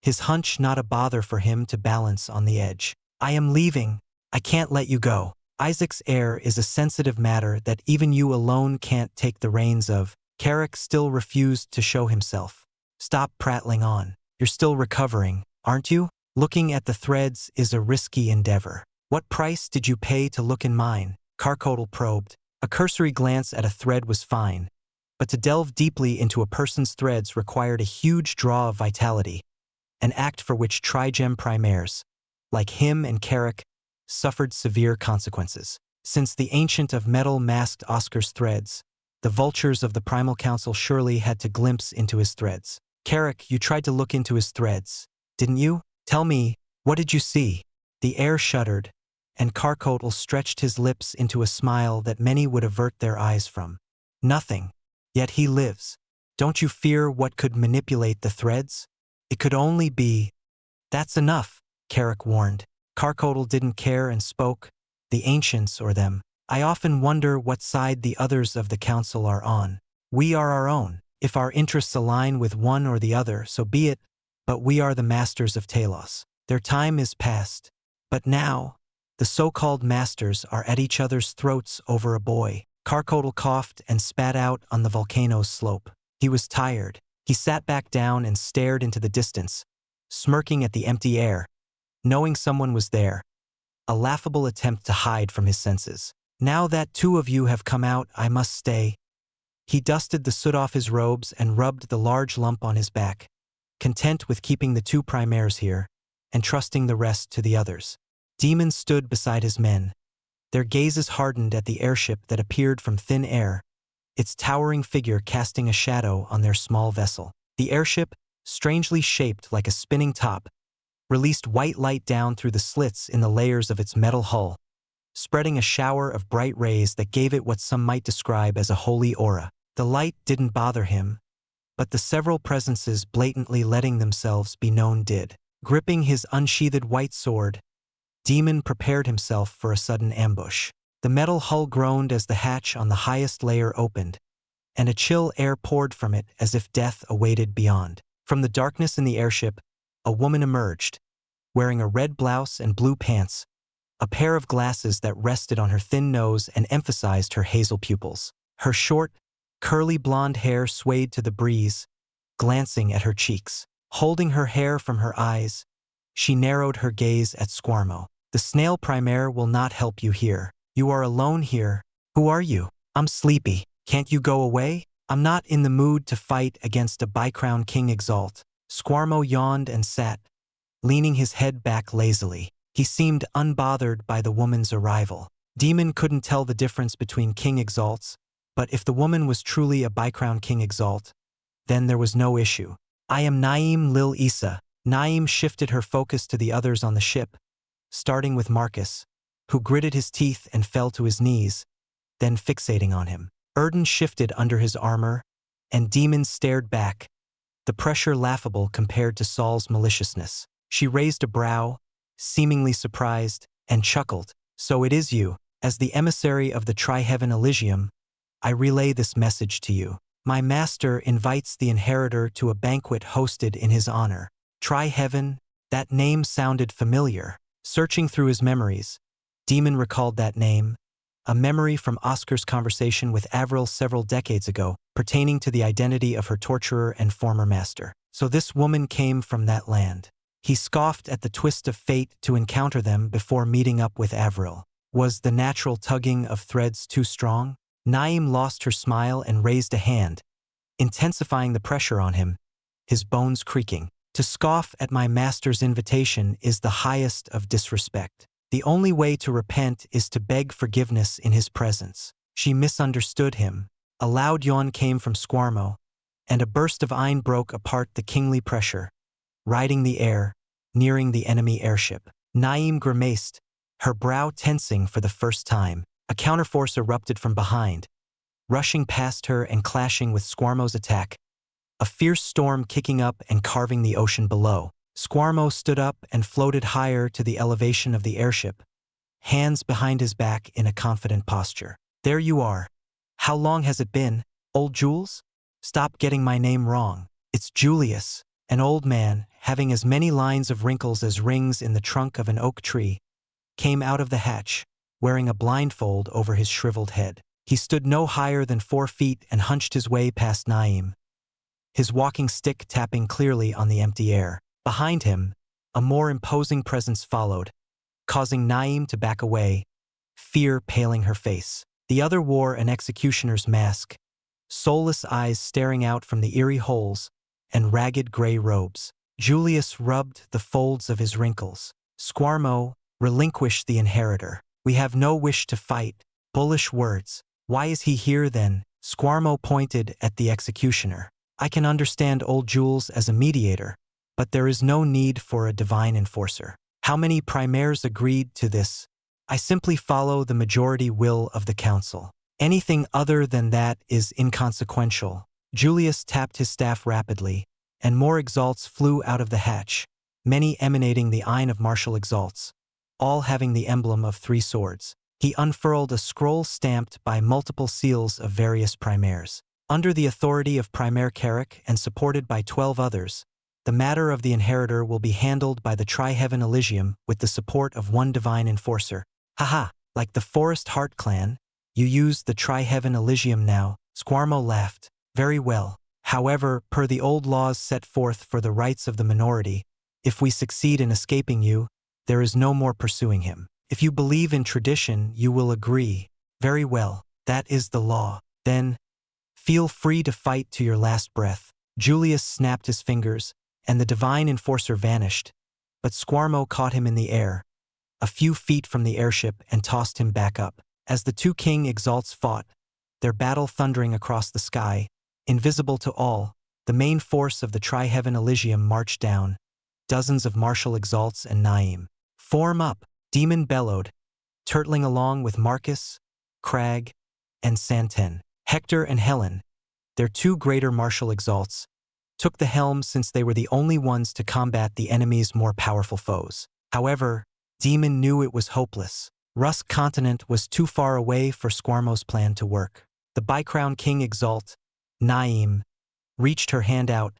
his hunch not a bother for him to balance on the edge. I am leaving. I can't let you go. Isaac's heir is a sensitive matter that even you alone can't take the reins of. Carrick still refused to show himself. Stop prattling on. You're still recovering, aren't you? Looking at the threads is a risky endeavor. What price did you pay to look in mine? Carcotl probed. A cursory glance at a thread was fine, but to delve deeply into a person's threads required a huge draw of vitality, an act for which Trigem Primaires, like him and Carrick, suffered severe consequences. Since the Ancient of Metal masked Oscar's threads, the vultures of the Primal Council surely had to glimpse into his threads. Carrick, you tried to look into his threads, didn't you? Tell me, what did you see? The air shuddered, and Carcotl stretched his lips into a smile that many would avert their eyes from. Nothing. Yet he lives. Don't you fear what could manipulate the threads? It could only be. That's enough, Carrick warned. Carcotl didn't care and spoke, the ancients or them. I often wonder what side the others of the council are on. We are our own. If our interests align with one or the other, so be it, but we are the masters of Talos. Their time is past. But now, the so-called masters are at each other's throats over a boy. Carcotl coughed and spat out on the volcano's slope. He was tired. He sat back down and stared into the distance, smirking at the empty air, knowing someone was there. A laughable attempt to hide from his senses. Now that two of you have come out, I must stay. He dusted the soot off his robes and rubbed the large lump on his back, content with keeping the two Primaires here, and trusting the rest to the others. Demon stood beside his men, their gazes hardened at the airship that appeared from thin air, its towering figure casting a shadow on their small vessel. The airship, strangely shaped like a spinning top, released white light down through the slits in the layers of its metal hull, spreading a shower of bright rays that gave it what some might describe as a holy aura. The light didn't bother him, but the several presences blatantly letting themselves be known did. Gripping his unsheathed white sword, Demon prepared himself for a sudden ambush. The metal hull groaned as the hatch on the highest layer opened, and a chill air poured from it as if death awaited beyond. From the darkness in the airship, a woman emerged, wearing a red blouse and blue pants, a pair of glasses that rested on her thin nose and emphasized her hazel pupils. Her short, curly blonde hair swayed to the breeze, glancing at her cheeks. Holding her hair from her eyes, she narrowed her gaze at Squarmo. The snail primaire will not help you here. You are alone here. Who are you? I'm sleepy. Can't you go away? I'm not in the mood to fight against a bicrown king Exalt. Squarmo yawned and sat, leaning his head back lazily. He seemed unbothered by the woman's arrival. Demon couldn't tell the difference between king Exalts, but if the woman was truly a bicrown king Exalt, then there was no issue. I am Naim Lil Issa. Naim shifted her focus to the others on the ship, starting with Marcus, who gritted his teeth and fell to his knees, then fixating on him. Erden shifted under his armor, and Demon stared back, the pressure laughable compared to Saul's maliciousness. She raised a brow, seemingly surprised, and chuckled. So it is you. As the emissary of the Tri-Heaven Elysium, I relay this message to you. My master invites the inheritor to a banquet hosted in his honor. Tri-Heaven, that name sounded familiar. Searching through his memories, Demon recalled that name, a memory from Oscar's conversation with Avril several decades ago, pertaining to the identity of her torturer and former master. So this woman came from that land. He scoffed at the twist of fate to encounter them before meeting up with Avril. Was the natural tugging of threads too strong? Naim lost her smile and raised a hand, intensifying the pressure on him, his bones creaking. To scoff at my master's invitation is the highest of disrespect. The only way to repent is to beg forgiveness in his presence. She misunderstood him. A loud yawn came from Squarmo, and a burst of iron broke apart the kingly pressure, riding the air, nearing the enemy airship. Naim grimaced, her brow tensing for the first time. A counterforce erupted from behind, rushing past her and clashing with Squarmo's attack, a fierce storm kicking up and carving the ocean below. Squarmo stood up and floated higher to the elevation of the airship, hands behind his back in a confident posture. There you are. How long has it been, old Jules? Stop getting my name wrong. It's Julius, an old man, having as many lines of wrinkles as rings in the trunk of an oak tree, came out of the hatch, wearing a blindfold over his shriveled head. He stood no higher than 4 feet and hunched his way past Naim, his walking stick tapping clearly on the empty air. Behind him, a more imposing presence followed, causing Naim to back away, fear paling her face. The other wore an executioner's mask, soulless eyes staring out from the eerie holes, and ragged gray robes. Julius rubbed the folds of his wrinkles. Squarmo, relinquish the inheritor. We have no wish to fight. Bullish words. Why is he here then? Squarmo pointed at the executioner. I can understand old Jules as a mediator, but there is no need for a divine enforcer. How many primaires agreed to this? I simply follow the majority will of the council. Anything other than that is inconsequential. Julius tapped his staff rapidly, and more exalts flew out of the hatch, many emanating the Eye of martial exalts, all having the emblem of 3 swords. He unfurled a scroll stamped by multiple seals of various primaires. Under the authority of Primaire Carrick and supported by 12 others, the matter of the inheritor will be handled by the Tri-Heaven Elysium with the support of 1 divine enforcer. Haha, like the Forest Heart clan, you use the Tri-Heaven Elysium now. Squarmo laughed. Very well. However, per the old laws set forth for the rights of the minority, if we succeed in escaping you, there is no more pursuing him. If you believe in tradition, you will agree. Very well. That is the law. Then, feel free to fight to your last breath. Julius snapped his fingers, and the divine enforcer vanished, but Squarmo caught him in the air, a few feet from the airship, and tossed him back up. As the 2 king exalts fought, their battle thundering across the sky, invisible to all, the main force of the Tri-Heaven Elysium marched down, dozens of martial exalts and Naim. Form up, Demon bellowed, turtling along with Marcus, Crag, and Santen. Hector and Helen, their 2 greater martial exalts, took the helm since they were the only ones to combat the enemy's more powerful foes. However, Demon knew it was hopeless. Rusk continent was too far away for Squarmo's plan to work. The Bicrown King Exalt, Naim, reached her hand out,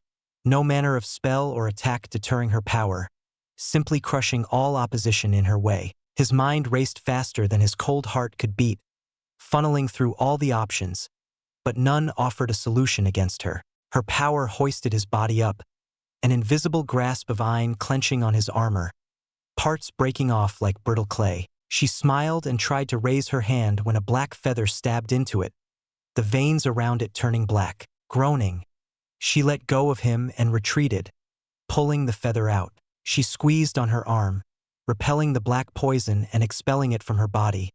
no manner of spell or attack deterring her power, simply crushing all opposition in her way. His mind raced faster than his cold heart could beat, funneling through all the options, but none offered a solution against her. Her power hoisted his body up, an invisible grasp of iron clenching on his armor, parts breaking off like brittle clay. She smiled and tried to raise her hand when a black feather stabbed into it, the veins around it turning black. Groaning, she let go of him and retreated, pulling the feather out. She squeezed on her arm, repelling the black poison and expelling it from her body,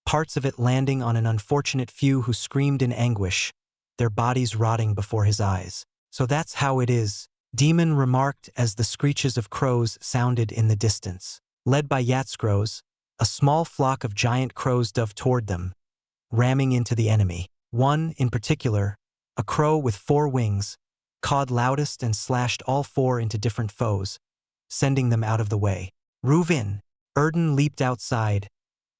parts of it landing on an unfortunate few who screamed in anguish, their bodies rotting before his eyes. "So that's how it is," Demon remarked as the screeches of crows sounded in the distance. Led by Yatscrows, a small flock of giant crows dove toward them, ramming into the enemy. One, in particular, a crow with 4 wings, cawed loudest and slashed all 4 into different foes, sending them out of the way. Ruvin! Erden leaped outside,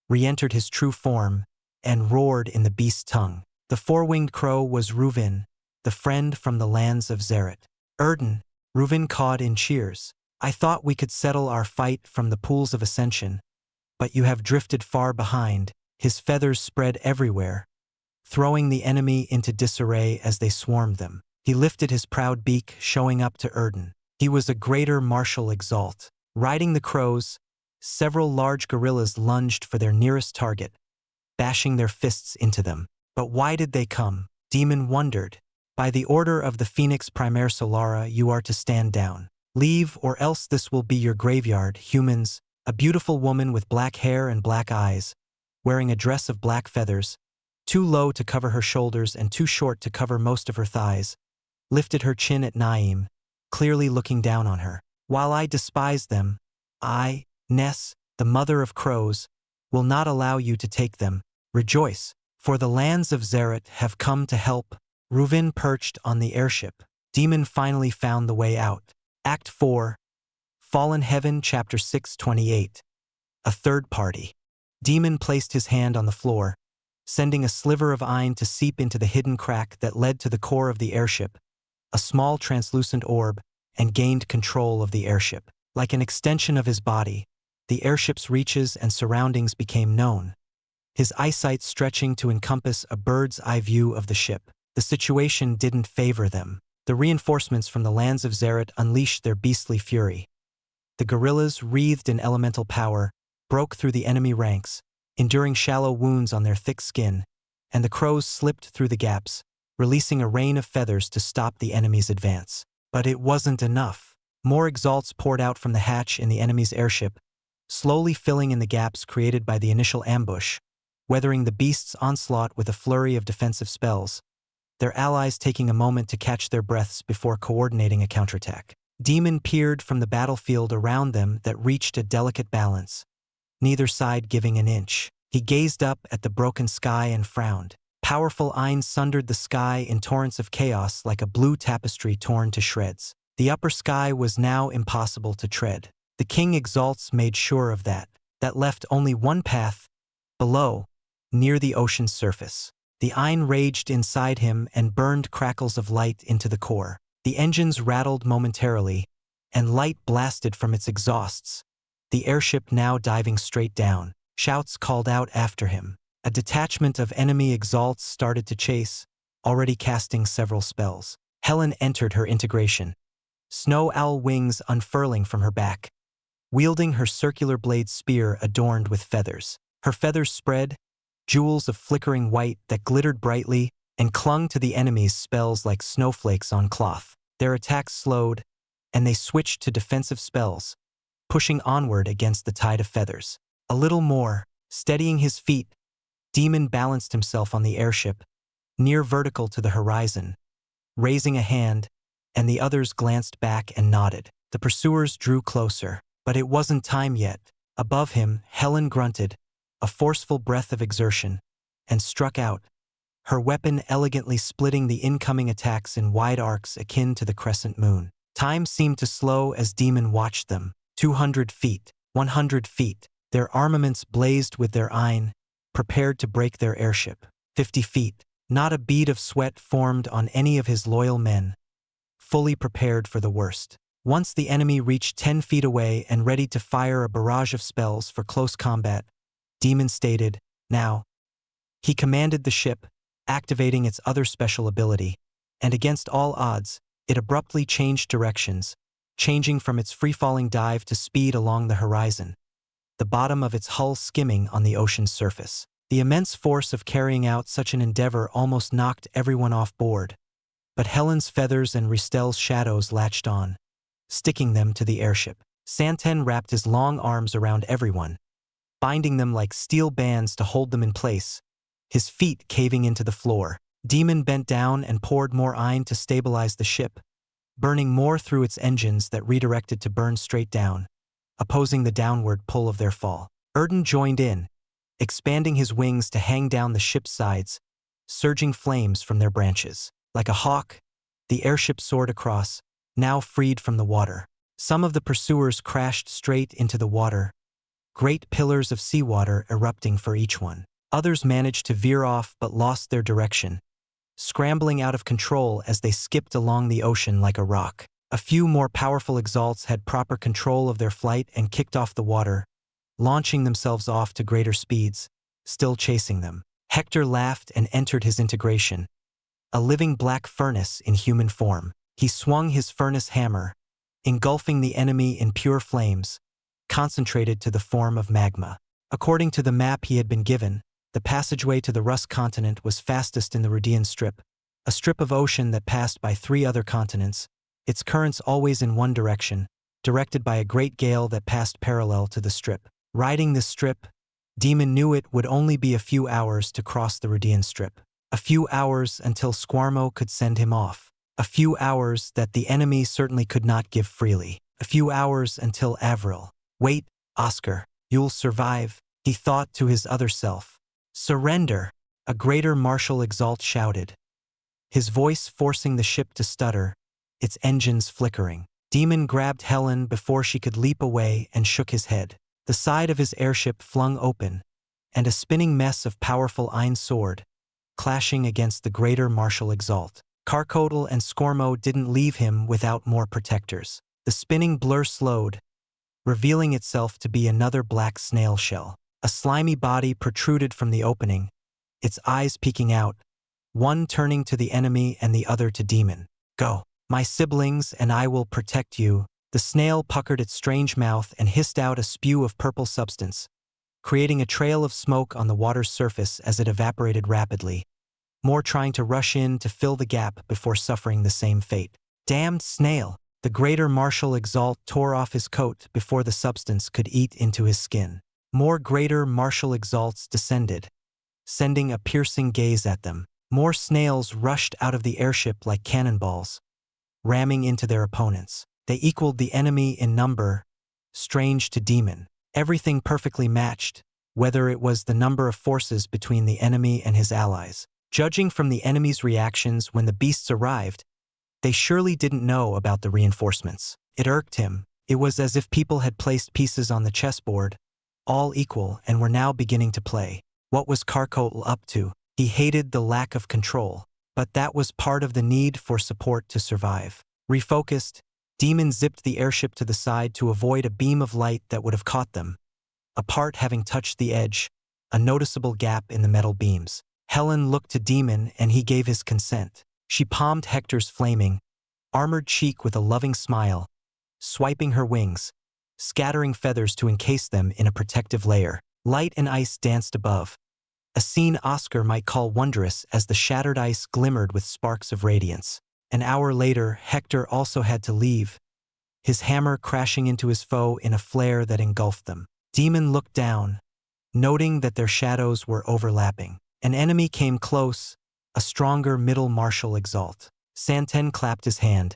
re-entered his true form, and roared in the beast's tongue. The 4-winged crow was Ruvin, the friend from the lands of Zeret. "Erden," Ruvin cawed in cheers. "I thought we could settle our fight from the pools of ascension, but you have drifted far behind." His feathers spread everywhere, throwing the enemy into disarray as they swarmed them. He lifted his proud beak, showing up to Erden. He was a greater martial Exalt. Riding the crows, several large gorillas lunged for their nearest target, bashing their fists into them. But why did they come? Demon wondered. "By the order of the Phoenix Primaire Solara, you are to stand down. Leave, or else this will be your graveyard." Humans, a beautiful woman with black hair and black eyes, wearing a dress of black feathers, too low to cover her shoulders and too short to cover most of her thighs, lifted her chin at Naim, clearly looking down on her. "While I despise them, I, Ness, the mother of crows, will not allow you to take them. Rejoice, for the lands of Zeret have come to help." Ruvin perched on the airship. Demon finally found the way out. Act 4, Fallen Heaven, Chapter 628. A third party. Demon placed his hand on the floor, sending a sliver of iron to seep into the hidden crack that led to the core of the airship, a small translucent orb, and gained control of the airship. Like an extension of his body, the airship's reaches and surroundings became known, his eyesight stretching to encompass a bird's eye view of the ship. The situation didn't favor them. The reinforcements from the lands of Zeret unleashed their beastly fury. The gorillas, wreathed in elemental power, broke through the enemy ranks, enduring shallow wounds on their thick skin, and the crows slipped through the gaps, releasing a rain of feathers to stop the enemy's advance. But it wasn't enough. More exalts poured out from the hatch in the enemy's airship, slowly filling in the gaps created by the initial ambush, weathering the beast's onslaught with a flurry of defensive spells, their allies taking a moment to catch their breaths before coordinating a counterattack. Demon peered from the battlefield around them that reached a delicate balance, neither side giving an inch. He gazed up at the broken sky and frowned. Powerful Ein sundered the sky in torrents of chaos like a blue tapestry torn to shreds. The upper sky was now impossible to tread. The King Exalts made sure of that. That left only one path, below, near the ocean's surface. The Ein raged inside him and burned crackles of light into the core. The engines rattled momentarily, and light blasted from its exhausts, the airship now diving straight down. Shouts called out after him. A detachment of enemy exalts started to chase, already casting several spells. Helen entered her integration, snow owl wings unfurling from her back, wielding her circular blade spear adorned with feathers. Her feathers spread, jewels of flickering white that glittered brightly and clung to the enemy's spells like snowflakes on cloth. Their attacks slowed, and they switched to defensive spells, pushing onward against the tide of feathers. A little more, steadying his feet, Demon balanced himself on the airship, near vertical to the horizon, raising a hand, and the others glanced back and nodded. The pursuers drew closer, but it wasn't time yet. Above him, Helen grunted, a forceful breath of exertion, and struck out, her weapon elegantly splitting the incoming attacks in wide arcs akin to the crescent moon. Time seemed to slow as Demon watched them. 200 feet, 100 feet. Their armaments blazed with their eyne, prepared to break their airship. 50 feet. Not a bead of sweat formed on any of his loyal men, fully prepared for the worst. Once the enemy reached 10 feet away and ready to fire a barrage of spells for close combat, Demon stated, "Now." He commanded the ship, activating its other special ability, and against all odds, it abruptly changed directions, changing from its free-falling dive to speed along the horizon, the bottom of its hull skimming on the ocean's surface. The immense force of carrying out such an endeavor almost knocked everyone off board, but Helen's feathers and Ristel's shadows latched on, sticking them to the airship. Santen wrapped his long arms around everyone, binding them like steel bands to hold them in place, his feet caving into the floor. Demon bent down and poured more iron to stabilize the ship, burning more through its engines that redirected to burn straight down, opposing the downward pull of their fall. Erden joined in, expanding his wings to hang down the ship's sides, surging flames from their branches. Like a hawk, the airship soared across, now freed from the water. Some of the pursuers crashed straight into the water, great pillars of seawater erupting for each one. Others managed to veer off but lost their direction, scrambling out of control as they skipped along the ocean like a rock. A few more powerful Exalts had proper control of their flight and kicked off the water, launching themselves off to greater speeds, still chasing them. Hector laughed and entered his integration, a living black furnace in human form. He swung his furnace hammer, engulfing the enemy in pure flames, concentrated to the form of magma. According to the map he had been given, the passageway to the Rus continent was fastest in the Rudean Strip, a strip of ocean that passed by 3 other continents, its currents always in one direction, directed by a great gale that passed parallel to the strip. Riding this strip, Demon knew it would only be a few hours to cross the Rudean Strip. A few hours until Squarmo could send him off. A few hours that the enemy certainly could not give freely. A few hours until Avril. "Wait, Oscar, you'll survive," he thought to his other self. "Surrender," a greater martial Exalt shouted, his voice forcing the ship to stutter, its engines flickering. Demon grabbed Helen before she could leap away and shook his head. The side of his airship flung open, and a spinning mess of powerful iron soared, clashing against the greater martial Exalt. Carcodal and Squarmo didn't leave him without more protectors. The spinning blur slowed, revealing itself to be another black snail shell. A slimy body protruded from the opening, its eyes peeking out, one turning to the enemy and the other to Demon. "Go, my siblings, and I will protect you." The snail puckered its strange mouth and hissed out a spew of purple substance, creating a trail of smoke on the water's surface as it evaporated rapidly, more trying to rush in to fill the gap before suffering the same fate. "Damned snail!" The greater martial Exalt tore off his coat before the substance could eat into his skin. More greater martial Exalts descended, sending a piercing gaze at them. More snails rushed out of the airship like cannonballs, ramming into their opponents. They equaled the enemy in number, strange to Demon. Everything perfectly matched, whether it was the number of forces between the enemy and his allies. Judging from the enemy's reactions when the beasts arrived, they surely didn't know about the reinforcements. It irked him. It was as if people had placed pieces on the chessboard, all equal, and were now beginning to play. What was Carcotl up to? He hated the lack of control, but that was part of the need for support to survive. Refocused, Demon zipped the airship to the side to avoid a beam of light that would have caught them, a part having touched the edge, a noticeable gap in the metal beams. Helen looked to Demon and he gave his consent. She palmed Hector's flaming, armored cheek with a loving smile, swiping her wings, scattering feathers to encase them in a protective layer. Light and ice danced above, a scene Oscar might call wondrous as the shattered ice glimmered with sparks of radiance. An hour later, Hector also had to leave, his hammer crashing into his foe in a flare that engulfed them. Demon looked down, noting that their shadows were overlapping. An enemy came close, a stronger middle martial Exalt. Santen clapped his hand,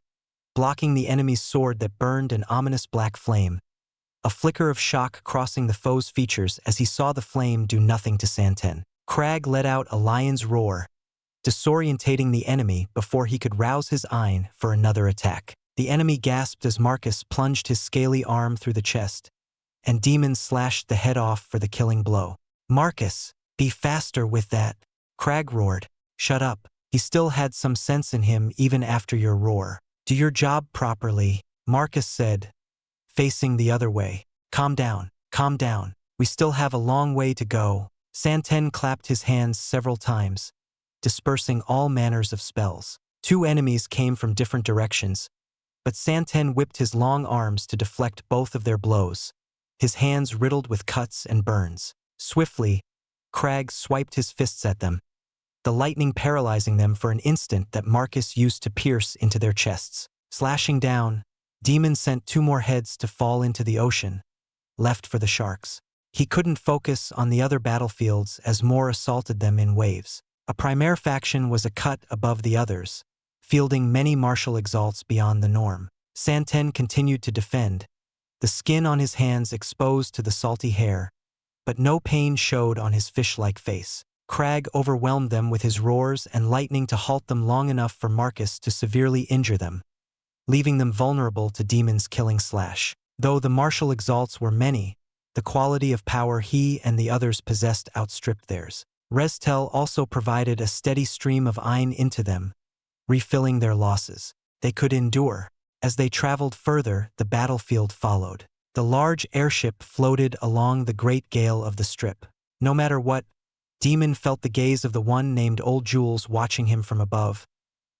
blocking the enemy's sword that burned an ominous black flame, a flicker of shock crossing the foe's features as he saw the flame do nothing to Santen. Crag let out a lion's roar, disorientating the enemy before he could rouse his Ein for another attack. The enemy gasped as Marcus plunged his scaly arm through the chest, and Demon slashed the head off for the killing blow. "Marcus, be faster with that," Crag roared. "Shut up." He still had some sense in him even after your roar. "Do your job properly," Marcus said, facing the other way. Calm down. We still have a long way to go." Santen clapped his hands several times, dispersing all manners of spells. Two enemies came from different directions, but Santen whipped his long arms to deflect both of their blows, his hands riddled with cuts and burns. Swiftly, Crag swiped his fists at them, the lightning paralyzing them for an instant that Marcus used to pierce into their chests. Slashing down, Demon sent two more heads to fall into the ocean, left for the sharks. He couldn't focus on the other battlefields as more assaulted them in waves. A Primaire faction was a cut above the others, fielding many martial exalts beyond the norm. Santen continued to defend, the skin on his hands exposed to the salty hair, but no pain showed on his fish-like face. Crag overwhelmed them with his roars and lightning to halt them long enough for Marcus to severely injure them, leaving them vulnerable to Demon's killing slash. Though the martial exalts were many, the quality of power he and the others possessed outstripped theirs. Restel also provided a steady stream of Ein into them, refilling their losses. They could endure. As they traveled further, the battlefield followed. The large airship floated along the great gale of the strip. No matter what, Demon felt the gaze of the one named Old Jules watching him from above,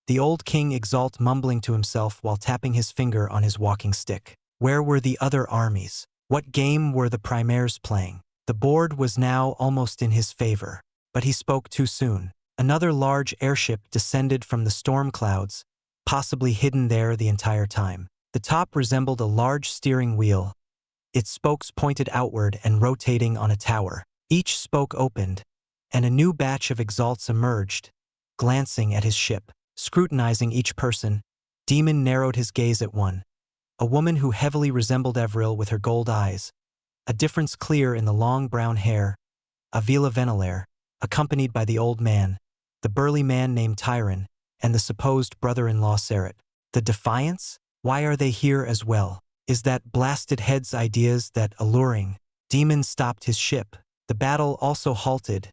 the old king Exalt mumbling to himself while tapping his finger on his walking stick. Where were the other armies? What game were the Primaires playing? The board was now almost in his favor, but he spoke too soon. Another large airship descended from the storm clouds, possibly hidden there the entire time. The top resembled a large steering wheel, its spokes pointed outward and rotating on a tower. Each spoke opened, and a new batch of exalts emerged, glancing at his ship. Scrutinizing each person, Demon narrowed his gaze at one, a woman who heavily resembled Evril with her gold eyes, a difference clear in the long brown hair, Avila Venelaire, accompanied by the old man, the burly man named Tyron, and the supposed brother-in-law Saret. The Defiance? Why are they here as well? Is that blasted head's ideas that alluring? Demon stopped his ship. The battle also halted,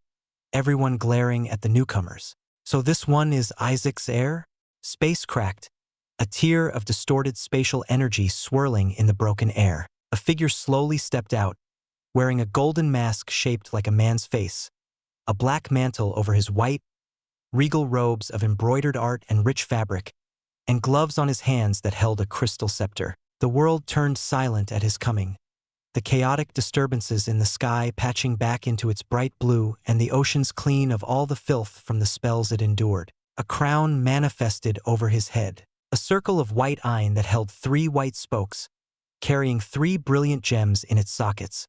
everyone glaring at the newcomers. So this one is Isaac's heir? Space cracked, a tier of distorted spatial energy swirling in the broken air. A figure slowly stepped out, wearing a golden mask shaped like a man's face, a black mantle over his white, regal robes of embroidered art and rich fabric, and gloves on his hands that held a crystal scepter. The world turned silent at his coming, the chaotic disturbances in the sky patching back into its bright blue and the oceans clean of all the filth from the spells it endured. A crown manifested over his head, a circle of white Ein that held 3 white spokes, carrying 3 brilliant gems in its sockets,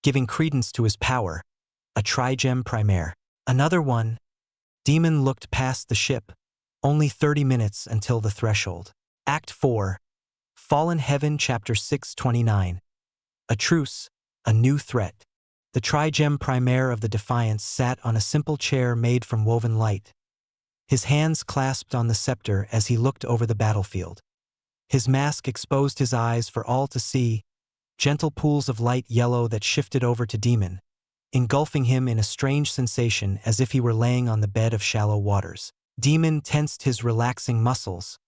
giving credence to his power, a trigem primaire. Another one. Demon looked past the ship, only 30 minutes until the threshold. Act 4, Fallen Heaven, Chapter 629. A truce, a new threat. The trigem primaire of the Defiance sat on a simple chair made from woven light, his hands clasped on the scepter as he looked over the battlefield. His mask exposed his eyes for all to see, gentle pools of light yellow that shifted over to Demon, engulfing him in a strange sensation as if he were laying on the bed of shallow waters. Demon tensed his relaxing muscles,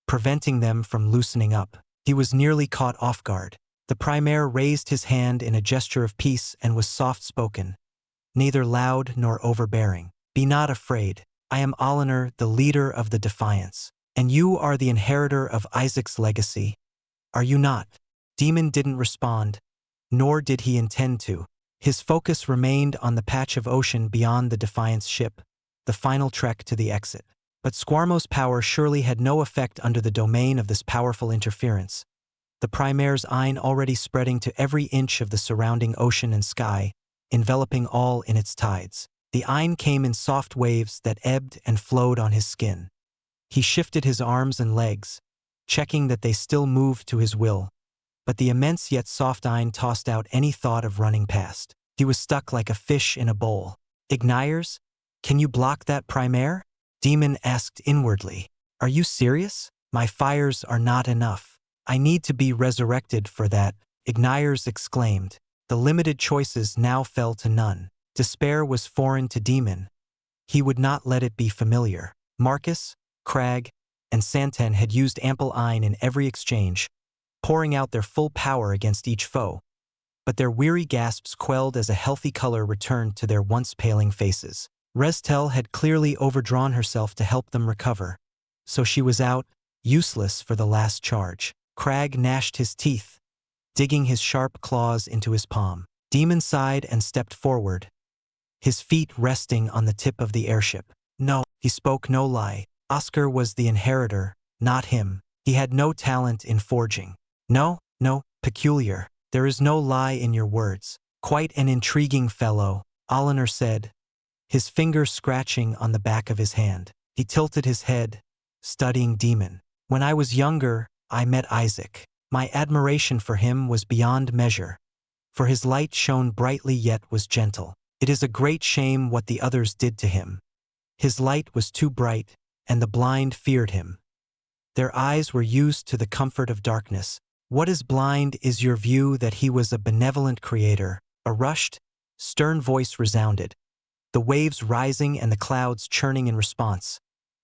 preventing them from loosening up. He was nearly caught off guard. The Primaire raised his hand in a gesture of peace and was soft-spoken, neither loud nor overbearing. "Be not afraid. I am Olener, the leader of the Defiance, and you are the inheritor of Isaac's legacy. Are you not?" Demon didn't respond, nor did he intend to. His focus remained on the patch of ocean beyond the Defiance ship, the final trek to the exit. But Squarmo's power surely had no effect under the domain of this powerful interference, the Primaire's Ein already spreading to every inch of the surrounding ocean and sky, enveloping all in its tides. The Ein came in soft waves that ebbed and flowed on his skin. He shifted his arms and legs, checking that they still moved to his will, but the immense yet soft Ein tossed out any thought of running past. He was stuck like a fish in a bowl. "Ignires, can you block that Primaire?" Demon asked inwardly. Are you serious? My fires are not enough. I need to be resurrected for that, Ignires exclaimed. The limited choices now fell to none. Despair was foreign to Demon. He would not let it be familiar. Marcus, Crag, and Santen had used ample Ein in every exchange, pouring out their full power against each foe. But their weary gasps quelled as a healthy color returned to their once paling faces. Restel had clearly overdrawn herself to help them recover, so she was out, useless for the last charge. Crag gnashed his teeth, digging his sharp claws into his palm. Demon sighed and stepped forward, his feet resting on the tip of the airship. No, he spoke no lie. Oscar was the inheritor, not him. He had no talent in forging. No, peculiar. There is no lie in your words. Quite an intriguing fellow, Oliver said, his finger scratching on the back of his hand. He tilted his head, studying Demon. When I was younger, I met Isaac. My admiration for him was beyond measure, for his light shone brightly yet was gentle. It is a great shame what the others did to him. His light was too bright, and the blind feared him. Their eyes were used to the comfort of darkness. What is blind is your view that he was a benevolent creator. A rushed, stern voice resounded, the waves rising and the clouds churning in response,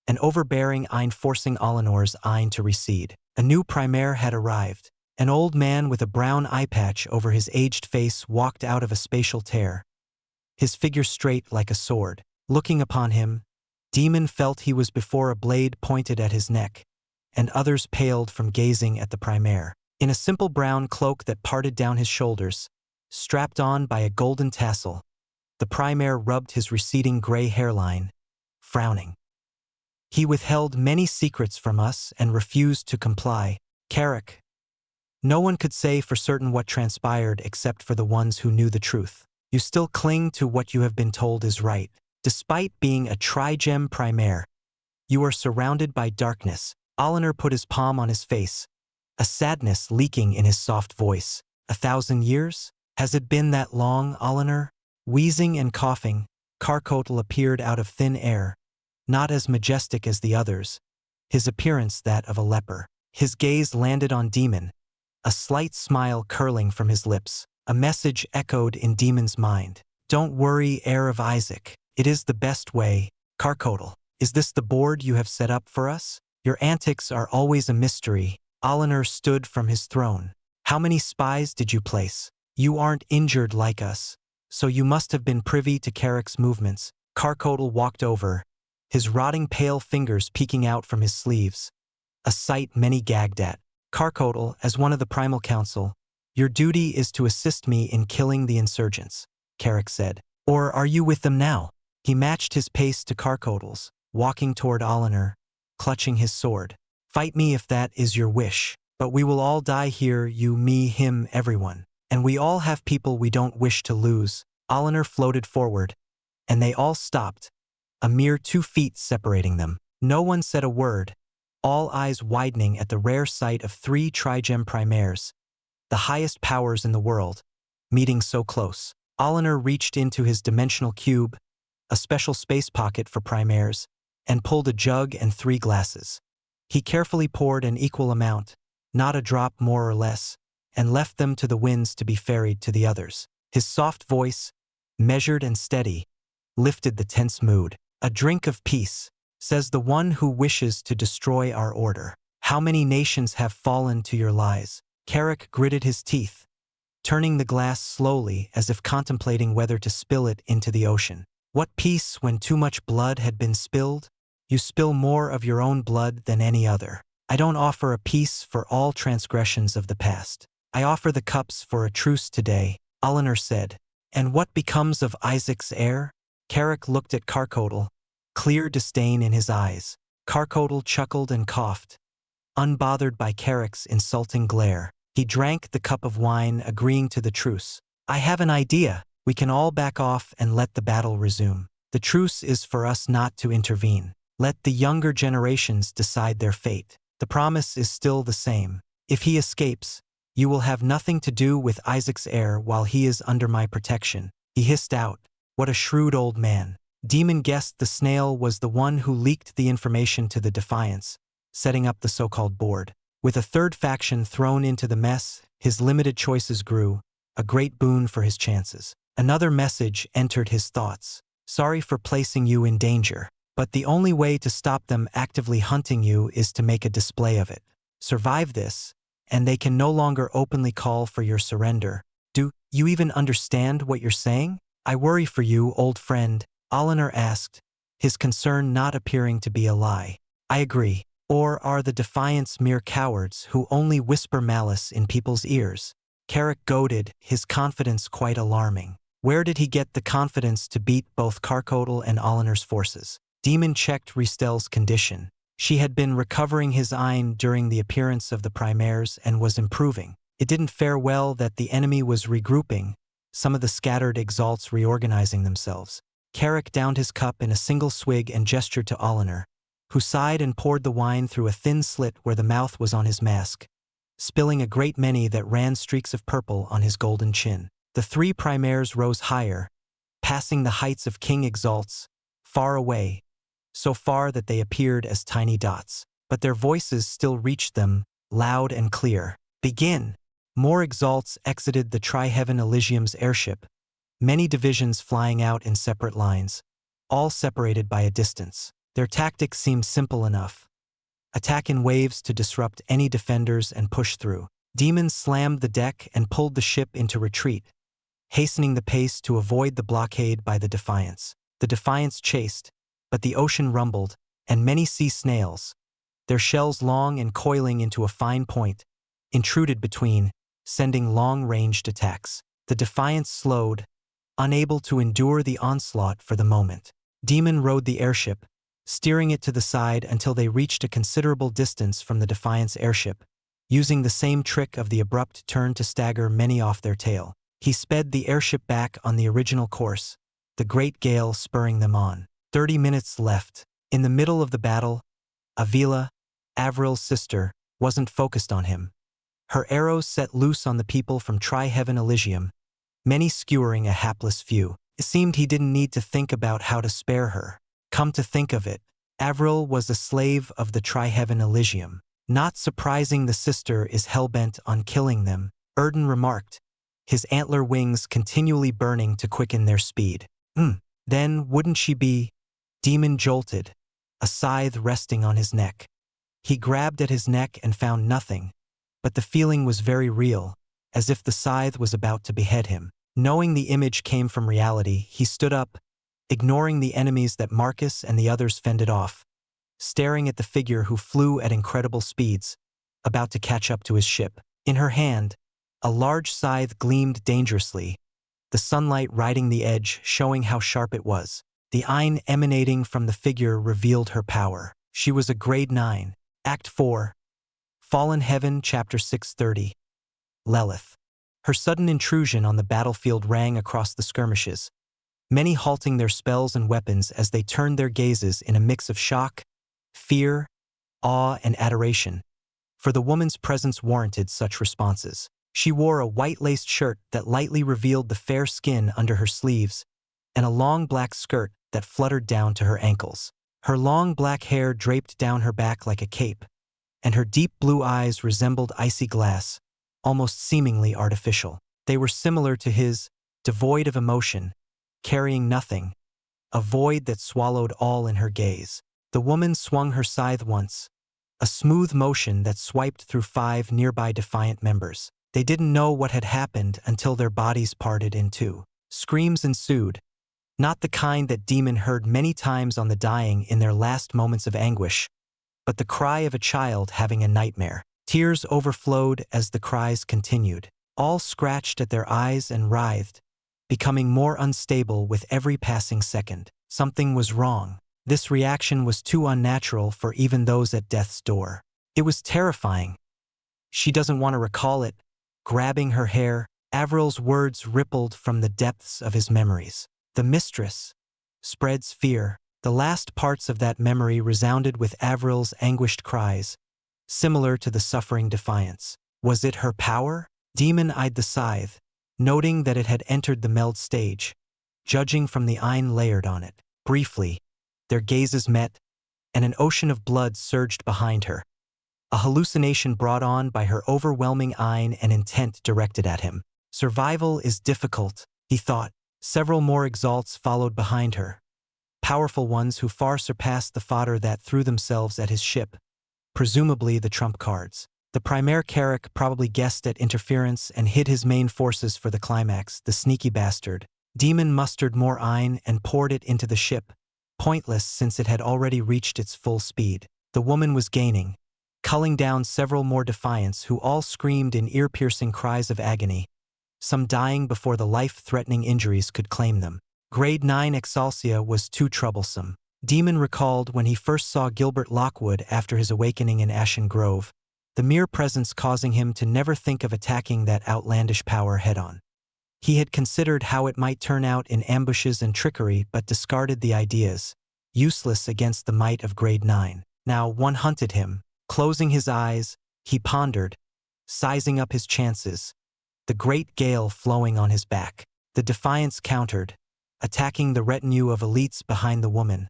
an overbearing Ein forcing Olinor's Ein to recede. A new primaire had arrived. An old man with a brown eye patch over his aged face walked out of a spatial tear, his figure straight like a sword. Looking upon him, Demon felt he was before a blade pointed at his neck, and others paled from gazing at the primaire. In a simple brown cloak that parted down his shoulders, strapped on by a golden tassel, the primaire rubbed his receding gray hairline, frowning. He withheld many secrets from us and refused to comply. Carrick. No one could say for certain what transpired except for the ones who knew the truth. You still cling to what you have been told is right. Despite being a trigem primaire, you are surrounded by darkness. Oliver put his palm on his face, a sadness leaking in his soft voice. 1,000 years? Has it been that long, Oliver? Wheezing and coughing, Carcotel appeared out of thin air, not as majestic as the others, his appearance that of a leper. His gaze landed on Demon, a slight smile curling from his lips. A message echoed in Demon's mind. Don't worry, heir of Isaac. It is the best way. Carcotel, is this the board you have set up for us? Your antics are always a mystery. Oliver stood from his throne. How many spies did you place? You aren't injured like us, so you must have been privy to Carrick's movements. Carcotel walked over, his rotting pale fingers peeking out from his sleeves, a sight many gagged at. Carcotel, as one of the Primal Council, your duty is to assist me in killing the insurgents, Carrick said. Or are you with them now? He matched his pace to Carcotel's, walking toward Oliver, clutching his sword. Fight me if that is your wish, but we will all die here, you, me, him, everyone. And we all have people we don't wish to lose. Oliver floated forward, and they all stopped, a mere 2 feet separating them. No one said a word, all eyes widening at the rare sight of 3 trigem primaires, the highest powers in the world, meeting so close. Oliver reached into his dimensional cube, a special space pocket for primaires, and pulled a jug and 3 glasses. He carefully poured an equal amount, not a drop more or less, and left them to the winds to be ferried to the others. His soft voice, measured and steady, lifted the tense mood. A drink of peace, says the one who wishes to destroy our order. How many nations have fallen to your lies? Carrick gritted his teeth, turning the glass slowly as if contemplating whether to spill it into the ocean. What peace when too much blood had been spilled? You spill more of your own blood than any other. I don't offer a peace for all transgressions of the past. I offer the cups for a truce today, Oliver said. And what becomes of Isaac's heir? Carrick looked at Carcotel, clear disdain in his eyes. Carcotel chuckled and coughed, unbothered by Carrick's insulting glare. He drank the cup of wine, agreeing to the truce. I have an idea. We can all back off and let the battle resume. The truce is for us not to intervene. Let the younger generations decide their fate. The promise is still the same. If he escapes, you will have nothing to do with Isaac's heir while he is under my protection. He hissed out. What a shrewd old man. Demon guessed the snail was the one who leaked the information to the Defiance, setting up the so-called board. With a third faction thrown into the mess, his limited choices grew, a great boon for his chances. Another message entered his thoughts. Sorry for placing you in danger, but the only way to stop them actively hunting you is to make a display of it. Survive this, and they can no longer openly call for your surrender. Do you even understand what you're saying? I worry for you, old friend, Oliver asked, his concern not appearing to be a lie. I agree. Or are the Defiants mere cowards who only whisper malice in people's ears? Carrick goaded, his confidence quite alarming. Where did he get the confidence to beat both Carcodal and Oliver's forces? Demon checked Ristel's condition. She had been recovering his Ein during the appearance of the Primaires and was improving. It didn't fare well that the enemy was regrouping, some of the scattered Exalts reorganizing themselves. Carrick downed his cup in a single swig and gestured to Oliver, who sighed and poured the wine through a thin slit where the mouth was on his mask, spilling a great many that ran streaks of purple on his golden chin. The three Primaires rose higher, passing the heights of King Exalt's, far away, so far that they appeared as tiny dots. But their voices still reached them, loud and clear. Begin! More Exalts exited the Tri-Heaven Elysium's airship, many divisions flying out in separate lines, all separated by a distance. Their tactics seemed simple enough. Attack in waves to disrupt any defenders and push through. Demons slammed the deck and pulled the ship into retreat, hastening the pace to avoid the blockade by the Defiance. The Defiance chased, but the ocean rumbled, and many sea snails, their shells long and coiling into a fine point, intruded between, sending long-ranged attacks. The Defiance slowed, unable to endure the onslaught for the moment. Demon rode the airship, steering it to the side until they reached a considerable distance from the Defiance airship, using the same trick of the abrupt turn to stagger many off their tail. He sped the airship back on the original course, the great gale spurring them on. 30 minutes left. In the middle of the battle, Avila, Avril's sister, wasn't focused on him. Her arrows set loose on the people from Tri-Heaven Elysium, many skewering a hapless few. It seemed he didn't need to think about how to spare her. Come to think of it, Avril was a slave of the Tri-Heaven Elysium. Not surprising the sister is hell-bent on killing them, Erden remarked, his antler wings continually burning to quicken their speed. Then wouldn't she be? Demon jolted, a scythe resting on his neck. He grabbed at his neck and found nothing, but the feeling was very real, as if the scythe was about to behead him. Knowing the image came from reality, he stood up, ignoring the enemies that Marcus and the others fended off, staring at the figure who flew at incredible speeds, about to catch up to his ship. In her hand, a large scythe gleamed dangerously, the sunlight riding the edge showing how sharp it was. The Ein emanating from the figure revealed her power. She was a grade 9. Act 4. Fallen Heaven, Chapter 630. Lilith. Her sudden intrusion on the battlefield rang across the skirmishes, many halting their spells and weapons as they turned their gazes in a mix of shock, fear, awe, and adoration, for the woman's presence warranted such responses. She wore a white-laced shirt that lightly revealed the fair skin under her sleeves, and a long black skirt that fluttered down to her ankles. Her long black hair draped down her back like a cape, and her deep blue eyes resembled icy glass, almost seemingly artificial. They were similar to his, devoid of emotion, carrying nothing, a void that swallowed all in her gaze. The woman swung her scythe once, a smooth motion that swiped through 5 nearby Defiant members. They didn't know what had happened until their bodies parted in two. Screams ensued, not the kind that Demon heard many times on the dying in their last moments of anguish, but the cry of a child having a nightmare. Tears overflowed as the cries continued. All scratched at their eyes and writhed, becoming more unstable with every passing second. Something was wrong. This reaction was too unnatural for even those at death's door. It was terrifying. She doesn't want to recall it. Grabbing her hair, Avril's words rippled from the depths of his memories. The mistress spreads fear. The last parts of that memory resounded with Avril's anguished cries, similar to the suffering defiance. Was it her power? Demon eyed the scythe, noting that it had entered the meld stage, judging from the Ein layered on it. Briefly, their gazes met, and an ocean of blood surged behind her, a hallucination brought on by her overwhelming eye and intent directed at him. Survival is difficult, he thought. Several more exalts followed behind her, powerful ones who far surpassed the fodder that threw themselves at his ship, presumably the trump cards. The Primaire Carrack probably guessed at interference and hid his main forces for the climax, the sneaky bastard. Demon mustered more iron and poured it into the ship, pointless since it had already reached its full speed. The woman was gaining, culling down several more defiants who all screamed in ear-piercing cries of agony, some dying before the life-threatening injuries could claim them. Grade 9 Xianxia was too troublesome. Demon recalled when he first saw Gilbert Lockwood after his awakening in Ashen Grove, the mere presence causing him to never think of attacking that outlandish power head-on. He had considered how it might turn out in ambushes and trickery but discarded the ideas, useless against the might of Grade 9. Now one hunted him. Closing his eyes, he pondered, sizing up his chances, the great gale flowing on his back. The defiants countered, attacking the retinue of elites behind the woman,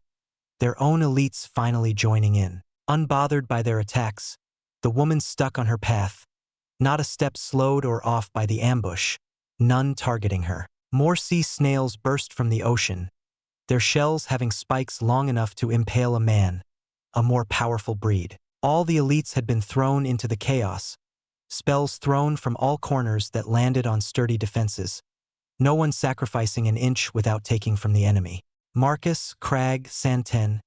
their own elites finally joining in. Unbothered by their attacks, the woman stuck on her path, not a step slowed or off by the ambush, none targeting her. More sea snails burst from the ocean, their shells having spikes long enough to impale a man, a more powerful breed. All the elites had been thrown into the chaos, spells thrown from all corners that landed on sturdy defenses, no one sacrificing an inch without taking from the enemy. Marcus, Crag, Santen,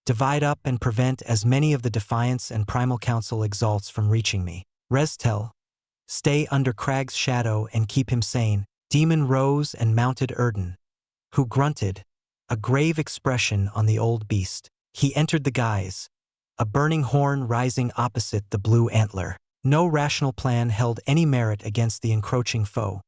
divide up and prevent as many of the Defiance and Primal Council exalts from reaching me. Restel, stay under Crag's shadow and keep him sane. Demon rose and mounted Erden, who grunted, a grave expression on the old beast. He entered the guise, a burning horn rising opposite the blue antler. No rational plan held any merit against the encroaching foe,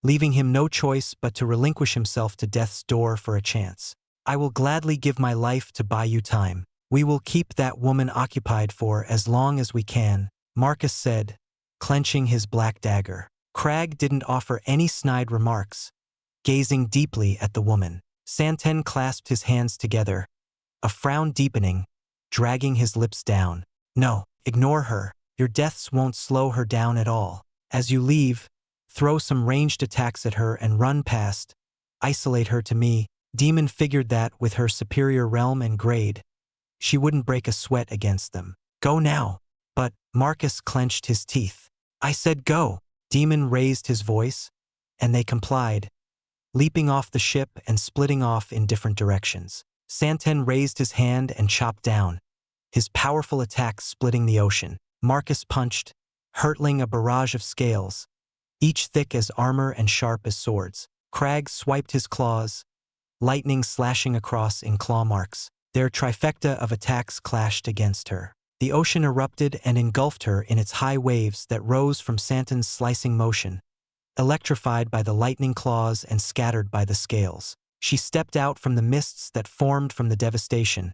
leaving him no choice but to relinquish himself to death's door for a chance. I will gladly give my life to buy you time. We will keep that woman occupied for as long as we can, Marcus said, clenching his black dagger. Crag didn't offer any snide remarks, gazing deeply at the woman. Santen clasped his hands together, a frown deepening, dragging his lips down. No, ignore her. Your deaths won't slow her down at all. As you leave, throw some ranged attacks at her and run past. Isolate her to me. Demon figured that with her superior realm and grade, she wouldn't break a sweat against them. Go now. But Marcus clenched his teeth. I said go. Demon raised his voice, and they complied, leaping off the ship and splitting off in different directions. Santen raised his hand and chopped down, his powerful attack splitting the ocean. Marcus punched, hurtling a barrage of scales, each thick as armor and sharp as swords. Crag swiped his claws, lightning slashing across in claw marks. Their trifecta of attacks clashed against her. The ocean erupted and engulfed her in its high waves that rose from Santen's slicing motion, electrified by the lightning claws and scattered by the scales. She stepped out from the mists that formed from the devastation,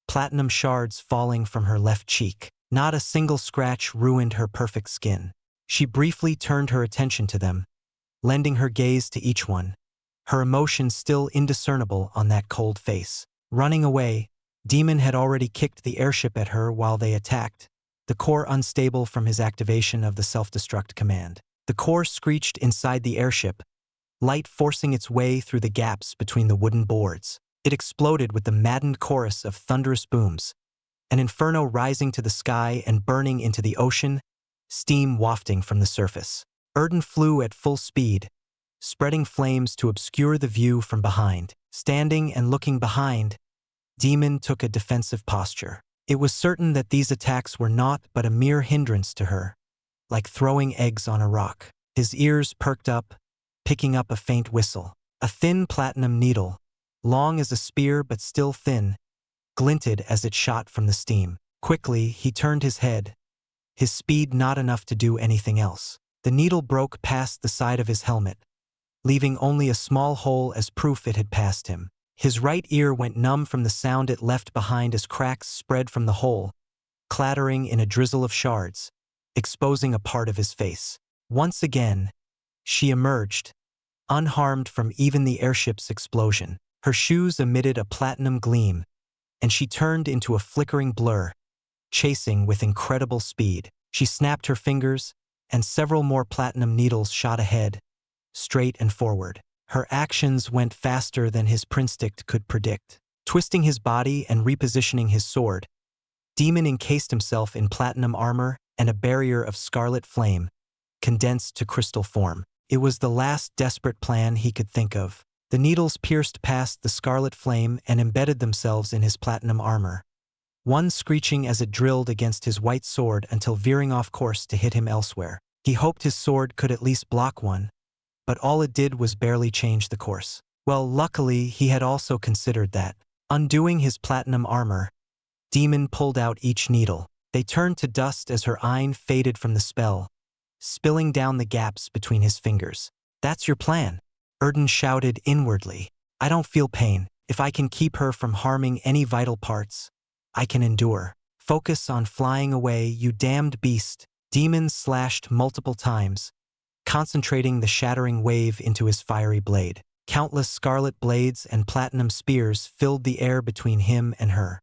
platinum shards falling from her left cheek. Not a single scratch ruined her perfect skin. She briefly turned her attention to them, lending her gaze to each one, her emotion still indiscernible on that cold face. Running away, Demon had already kicked the airship at her while they attacked, the core unstable from his activation of the self-destruct command. The core screeched inside the airship, light forcing its way through the gaps between the wooden boards. It exploded with the maddened chorus of thunderous booms, an inferno rising to the sky and burning into the ocean, steam wafting from the surface. Erden flew at full speed, spreading flames to obscure the view from behind. Standing and looking behind, Demon took a defensive posture. It was certain that these attacks were not but a mere hindrance to her, like throwing eggs on a rock. His ears perked up, picking up a faint whistle. A thin platinum needle, long as a spear but still thin, glinted as it shot from the steam. Quickly, he turned his head, his speed not enough to do anything else. The needle broke past the side of his helmet, leaving only a small hole as proof it had passed him. His right ear went numb from the sound it left behind as cracks spread from the hole, clattering in a drizzle of shards, exposing a part of his face. Once again, she emerged, unharmed from even the airship's explosion. Her shoes emitted a platinum gleam, and she turned into a flickering blur, chasing with incredible speed. She snapped her fingers, and several more platinum needles shot ahead, straight and forward. Her actions went faster than his instinct could predict. Twisting his body and repositioning his sword, Demon encased himself in platinum armor and a barrier of scarlet flame, condensed to crystal form. It was the last desperate plan he could think of. The needles pierced past the scarlet flame and embedded themselves in his platinum armor, one screeching as it drilled against his white sword until veering off course to hit him elsewhere. He hoped his sword could at least block one, but all it did was barely change the course. Well, luckily, he had also considered that. Undoing his platinum armor, Demon pulled out each needle. They turned to dust as her eye faded from the spell, spilling down the gaps between his fingers. "That's your plan," Erden shouted inwardly. "I don't feel pain. If I can keep her from harming any vital parts, I can endure. Focus on flying away, you damned beast." Demon slashed multiple times, concentrating the shattering wave into his fiery blade. Countless scarlet blades and platinum spears filled the air between him and her.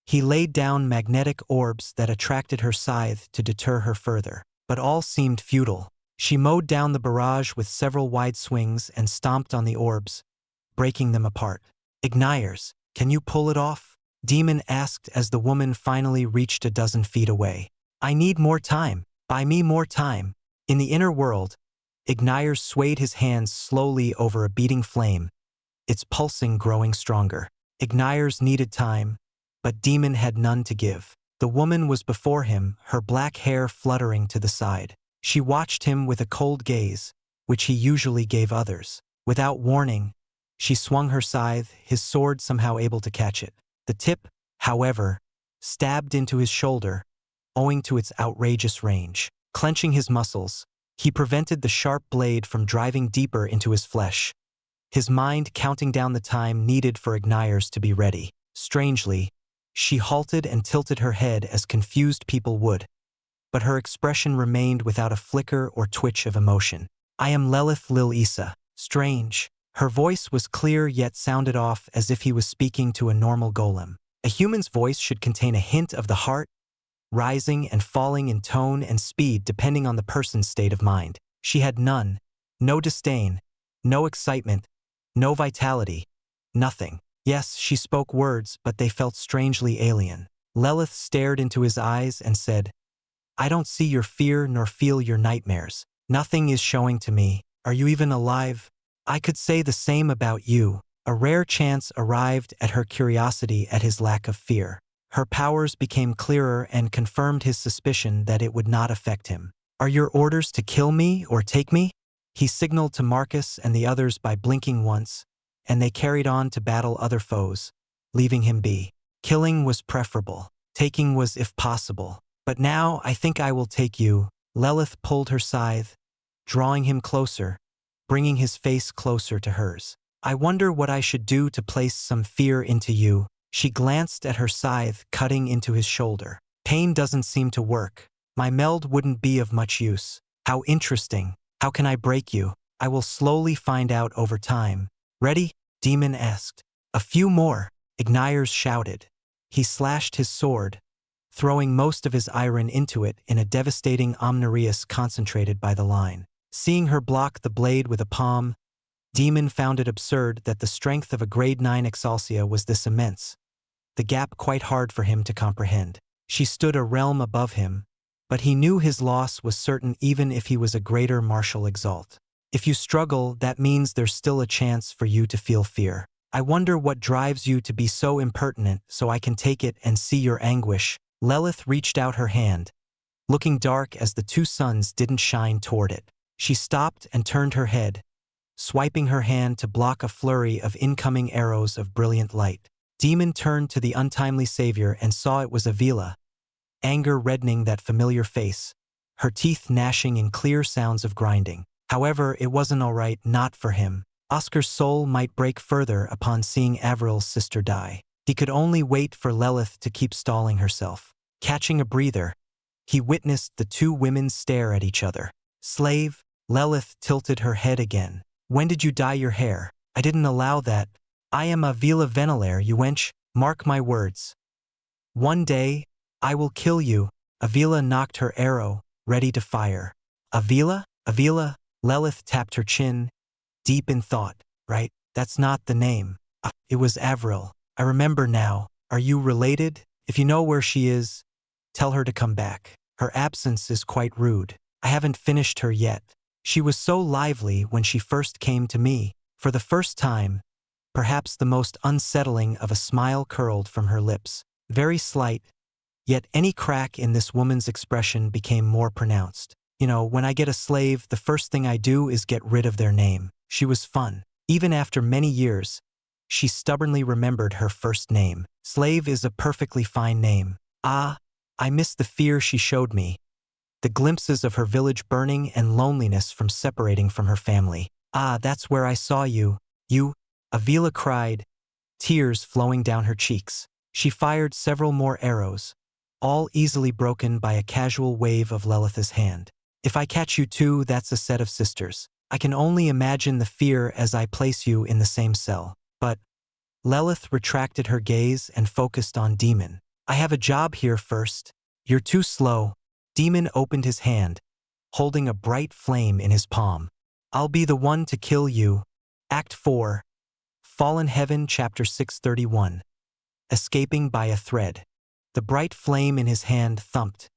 He laid down magnetic orbs that attracted her scythe to deter her further, but all seemed futile. She mowed down the barrage with several wide swings and stomped on the orbs, breaking them apart. "Ignires, can you pull it off?" Demon asked as the woman finally reached a dozen feet away. "I need more time. Buy me more time." In the inner world, Ignires swayed his hands slowly over a beating flame, its pulsing growing stronger. Ignires needed time, but Demon had none to give. The woman was before him, her black hair fluttering to the side. She watched him with a cold gaze, which he usually gave others. Without warning, she swung her scythe, his sword somehow able to catch it. The tip, however, stabbed into his shoulder, owing to its outrageous range. Clenching his muscles, he prevented the sharp blade from driving deeper into his flesh, his mind counting down the time needed for Ignires to be ready. Strangely, she halted and tilted her head as confused people would, but her expression remained without a flicker or twitch of emotion. "I am Lilith Lil Issa." Strange. Her voice was clear yet sounded off as if he was speaking to a normal golem. A human's voice should contain a hint of the heart, rising and falling in tone and speed depending on the person's state of mind. She had none. No disdain, no excitement, no vitality, nothing. Yes, she spoke words, but they felt strangely alien. Lilith stared into his eyes and said, "I don't see your fear nor feel your nightmares. Nothing is showing to me. Are you even alive?" "I could say the same about you." A rare chance arrived at her curiosity at his lack of fear. Her powers became clearer and confirmed his suspicion that it would not affect him. "Are your orders to kill me or take me?" He signaled to Marcus and the others by blinking once, and they carried on to battle other foes, leaving him be. Killing was preferable. Taking was if possible. "But now I think I will take you." Lilith pulled her scythe, drawing him closer, bringing his face closer to hers. "I wonder what I should do to place some fear into you." She glanced at her scythe cutting into his shoulder. "Pain doesn't seem to work. My meld wouldn't be of much use." "How interesting. How can I break you?" "I will slowly find out over time." "Ready?" Demon asked. "A few more," Ignires shouted. He slashed his sword, throwing most of his iron into it in a devastating omnireus concentrated by the line. Seeing her block the blade with a palm, Demon found it absurd that the strength of a grade 9 Exaltia was this immense, the gap quite hard for him to comprehend. She stood a realm above him, but he knew his loss was certain even if he was a greater martial Exalt. "If you struggle, that means there's still a chance for you to feel fear. I wonder what drives you to be so impertinent so I can take it and see your anguish." Lilith reached out her hand, looking dark as the two suns didn't shine toward it. She stopped and turned her head, swiping her hand to block a flurry of incoming arrows of brilliant light. Demon turned to the untimely savior and saw it was Avila, anger reddening that familiar face, her teeth gnashing in clear sounds of grinding. However, it wasn't all right, not for him. Oscar's soul might break further upon seeing Avril's sister die. He could only wait for Lilith to keep stalling herself. Catching a breather, he witnessed the two women stare at each other. "Slave?" Lilith tilted her head again. "When did you dye your hair?" "I didn't allow that." I am Avila Venelaire, you wench, mark my words. One day, I will kill you. Avila knocked her arrow, ready to fire. Avila? Avila? Lelith tapped her chin, deep in thought. Right? That's not the name. It was Avril. I remember now. Are you related? If you know where she is, tell her to come back. Her absence is quite rude. I haven't finished her yet. She was so lively when she first came to me. For the first time, perhaps the most unsettling of a smile curled from her lips. Very slight, yet any crack in this woman's expression became more pronounced. You know, when I get a slave, the first thing I do is get rid of their name. She was fun. Even after many years, she stubbornly remembered her first name. Slave is a perfectly fine name. Ah, I miss the fear she showed me. The glimpses of her village burning and loneliness from separating from her family. Ah, that's where I saw you. You, Avila cried, tears flowing down her cheeks. She fired several more arrows, all easily broken by a casual wave of Lelith's hand. If I catch you too, that's a set of sisters. I can only imagine the fear as I place you in the same cell. But Lelith retracted her gaze and focused on Demon. I have a job here first. You're too slow. Demon opened his hand, holding a bright flame in his palm. I'll be the one to kill you. Act 4. Fallen Heaven, Chapter 631. Escaping by a thread. The bright flame in his hand thumped,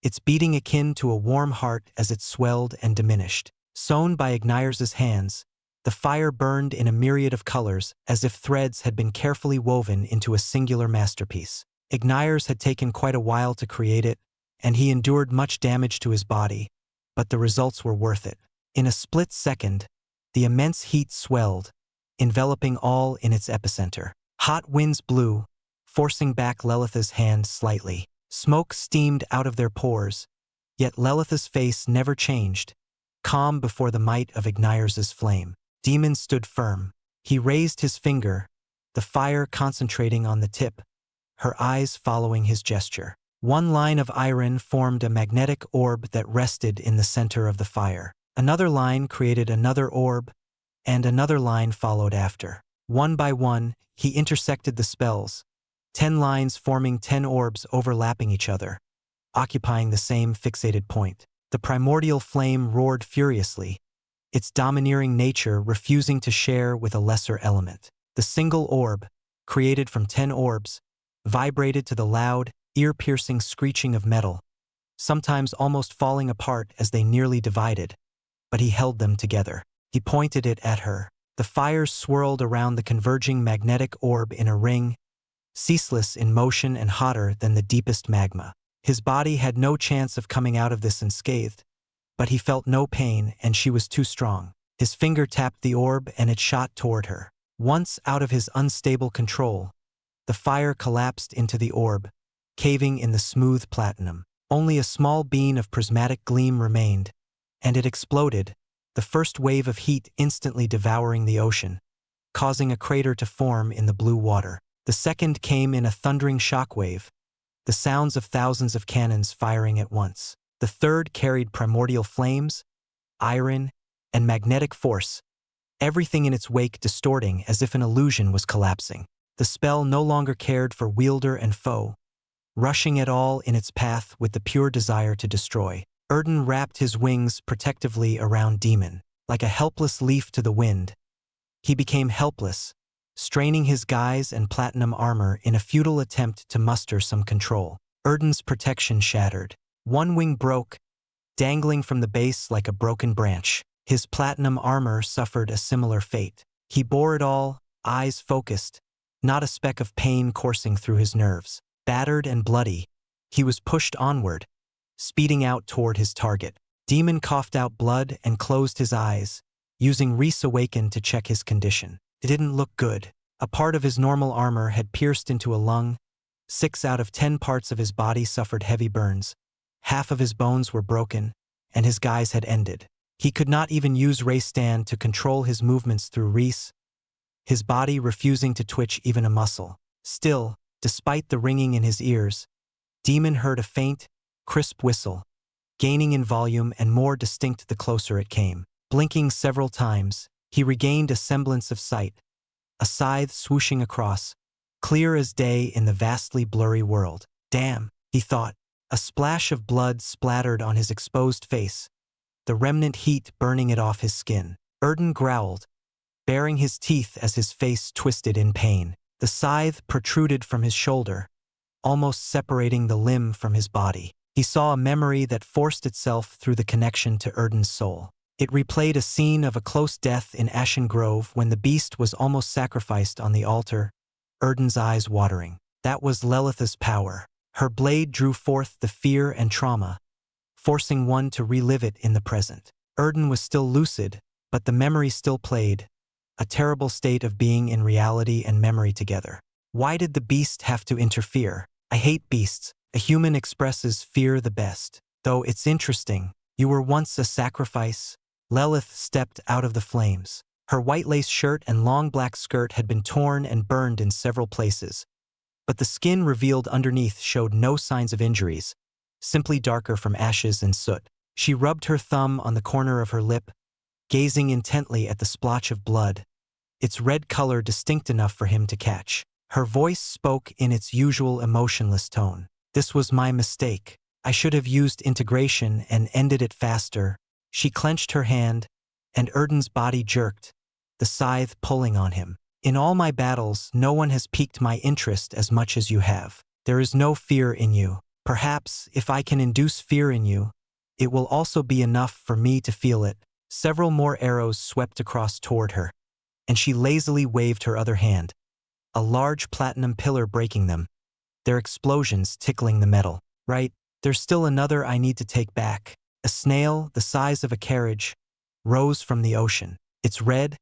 its beating akin to a warm heart as it swelled and diminished. Sewn by Ignires's hands, the fire burned in a myriad of colors as if threads had been carefully woven into a singular masterpiece. Ignires had taken quite a while to create it, and he endured much damage to his body, but the results were worth it. In a split second, the immense heat swelled, enveloping all in its epicenter. Hot winds blew, forcing back Lelith's hand slightly. Smoke steamed out of their pores, yet Lelith's face never changed, calm before the might of Ignires's flame. Demon stood firm. He raised his finger, the fire concentrating on the tip, her eyes following his gesture. One line of iron formed a magnetic orb that rested in the center of the fire. Another line created another orb, and another line followed after. One by one, he intersected the spells, 10 lines forming 10 orbs overlapping each other, occupying the same fixated point. The primordial flame roared furiously, its domineering nature refusing to share with a lesser element. The single orb, created from 10 orbs, vibrated to the loud, ear-piercing screeching of metal, sometimes almost falling apart as they nearly divided, but he held them together. He pointed it at her. The fires swirled around the converging magnetic orb in a ring, ceaseless in motion and hotter than the deepest magma. His body had no chance of coming out of this unscathed, but he felt no pain and she was too strong. His finger tapped the orb and it shot toward her. Once out of his unstable control, the fire collapsed into the orb, caving in the smooth platinum. Only a small beam of prismatic gleam remained, and it exploded, the first wave of heat instantly devouring the ocean, causing a crater to form in the blue water. The second came in a thundering shockwave, the sounds of thousands of cannons firing at once. The third carried primordial flames, iron, and magnetic force, everything in its wake distorting as if an illusion was collapsing. The spell no longer cared for wielder and foe, rushing it all in its path with the pure desire to destroy. Erden wrapped his wings protectively around Demon. Like a helpless leaf to the wind, he became helpless, straining his guise and platinum armor in a futile attempt to muster some control. Erden's protection shattered. One wing broke, dangling from the base like a broken branch. His platinum armor suffered a similar fate. He bore it all, eyes focused, not a speck of pain coursing through his nerves. Battered and bloody, he was pushed onward, speeding out toward his target. Demon coughed out blood and closed his eyes, using Reese Awaken to check his condition. It didn't look good. A part of his normal armor had pierced into a lung, 6 out of 10 parts of his body suffered heavy burns, half of his bones were broken, and his guise had ended. He could not even use Ray Stand to control his movements through Reese, his body refusing to twitch even a muscle. Still, despite the ringing in his ears, Demon heard a faint, crisp whistle, gaining in volume and more distinct the closer it came. Blinking several times, he regained a semblance of sight, a scythe swooshing across, clear as day in the vastly blurry world. Damn, he thought. A splash of blood splattered on his exposed face, the remnant heat burning it off his skin. Erden growled, baring his teeth as his face twisted in pain. The scythe protruded from his shoulder, almost separating the limb from his body. He saw a memory that forced itself through the connection to Erden's soul. It replayed a scene of a close death in Ashen Grove when the beast was almost sacrificed on the altar, Erden's eyes watering. That was Lilith's power. Her blade drew forth the fear and trauma, forcing one to relive it in the present. Erden was still lucid, but the memory still played, a terrible state of being in reality and memory together. Why did the beast have to interfere? I hate beasts. A human expresses fear the best. Though it's interesting, you were once a sacrifice. Lilith stepped out of the flames. Her white lace shirt and long black skirt had been torn and burned in several places, but the skin revealed underneath showed no signs of injuries, simply darker from ashes and soot. She rubbed her thumb on the corner of her lip, gazing intently at the splotch of blood, its red color distinct enough for him to catch. Her voice spoke in its usual emotionless tone. This was my mistake. I should have used integration and ended it faster. She clenched her hand, and Erden's body jerked, the scythe pulling on him. In all my battles, no one has piqued my interest as much as you have. There is no fear in you. Perhaps, if I can induce fear in you, it will also be enough for me to feel it. Several more arrows swept across toward her, and she lazily waved her other hand, a large platinum pillar breaking them, their explosions tickling the metal. Right, there's still another I need to take back. A snail, the size of a carriage, rose from the ocean. Its red,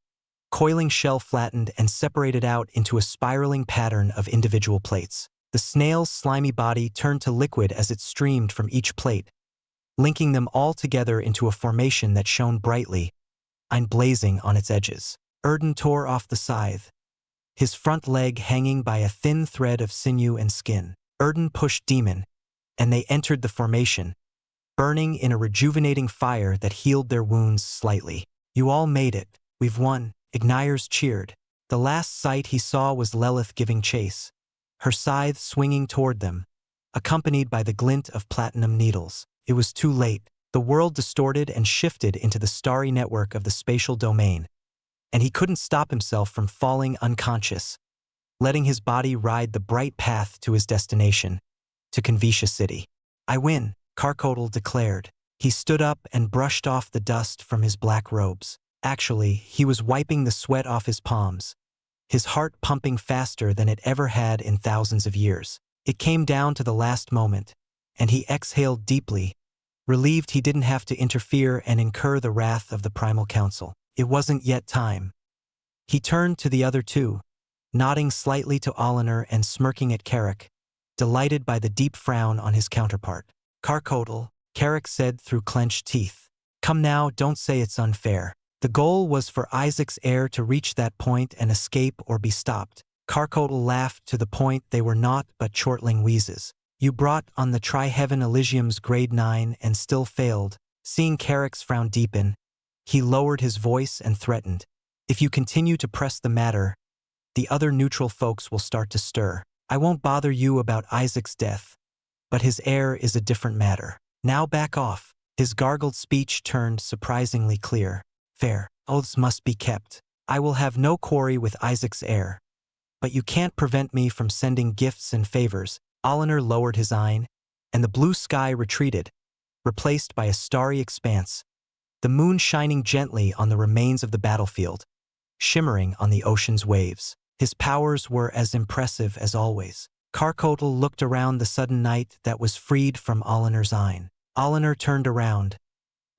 coiling shell flattened and separated out into a spiraling pattern of individual plates. The snail's slimy body turned to liquid as it streamed from each plate, linking them all together into a formation that shone brightly, blazing on its edges. Erden tore off the scythe, his front leg hanging by a thin thread of sinew and skin. Erden pushed Demon, and they entered the formation, burning in a rejuvenating fire that healed their wounds slightly. You all made it. We've won. Igniers cheered. The last sight he saw was Lilith giving chase, her scythe swinging toward them, accompanied by the glint of platinum needles. It was too late. The world distorted and shifted into the starry network of the spatial domain, and he couldn't stop himself from falling unconscious, letting his body ride the bright path to his destination, to Xianxia City. I win, Carcodal declared. He stood up and brushed off the dust from his black robes. Actually, he was wiping the sweat off his palms, his heart pumping faster than it ever had in thousands of years. It came down to the last moment, and he exhaled deeply, relieved he didn't have to interfere and incur the wrath of the Primal Council. It wasn't yet time. He turned to the other two, nodding slightly to Olinar and smirking at Carrick, delighted by the deep frown on his counterpart. Carcodal, Carrick said through clenched teeth. Come now, don't say it's unfair. The goal was for Isaac's heir to reach that point and escape or be stopped. Carcodal laughed to the point they were not but chortling wheezes. You brought on the Tri-Heaven Elysium's grade 9 and still failed. Seeing Carrick's frown deepen, he lowered his voice and threatened. If you continue to press the matter, the other neutral folks will start to stir. I won't bother you about Isaac's death, but his heir is a different matter. Now back off. His gargled speech turned surprisingly clear. Fair. Oaths must be kept. I will have no quarry with Isaac's heir. But you can't prevent me from sending gifts and favors. Olinar lowered his eye, and the blue sky retreated, replaced by a starry expanse, the moon shining gently on the remains of the battlefield, shimmering on the ocean's waves. His powers were as impressive as always. Carcodal looked around the sudden night that was freed from Olinar's eye. Olinar turned around,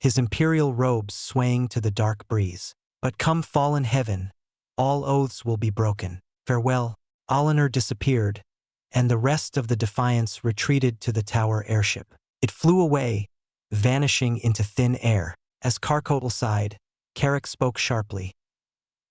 his imperial robes swaying to the dark breeze. But come fallen heaven, all oaths will be broken. Farewell. Olinar disappeared, and the rest of the Defiance retreated to the tower airship. It flew away, vanishing into thin air. As Carcodal sighed, Carrick spoke sharply.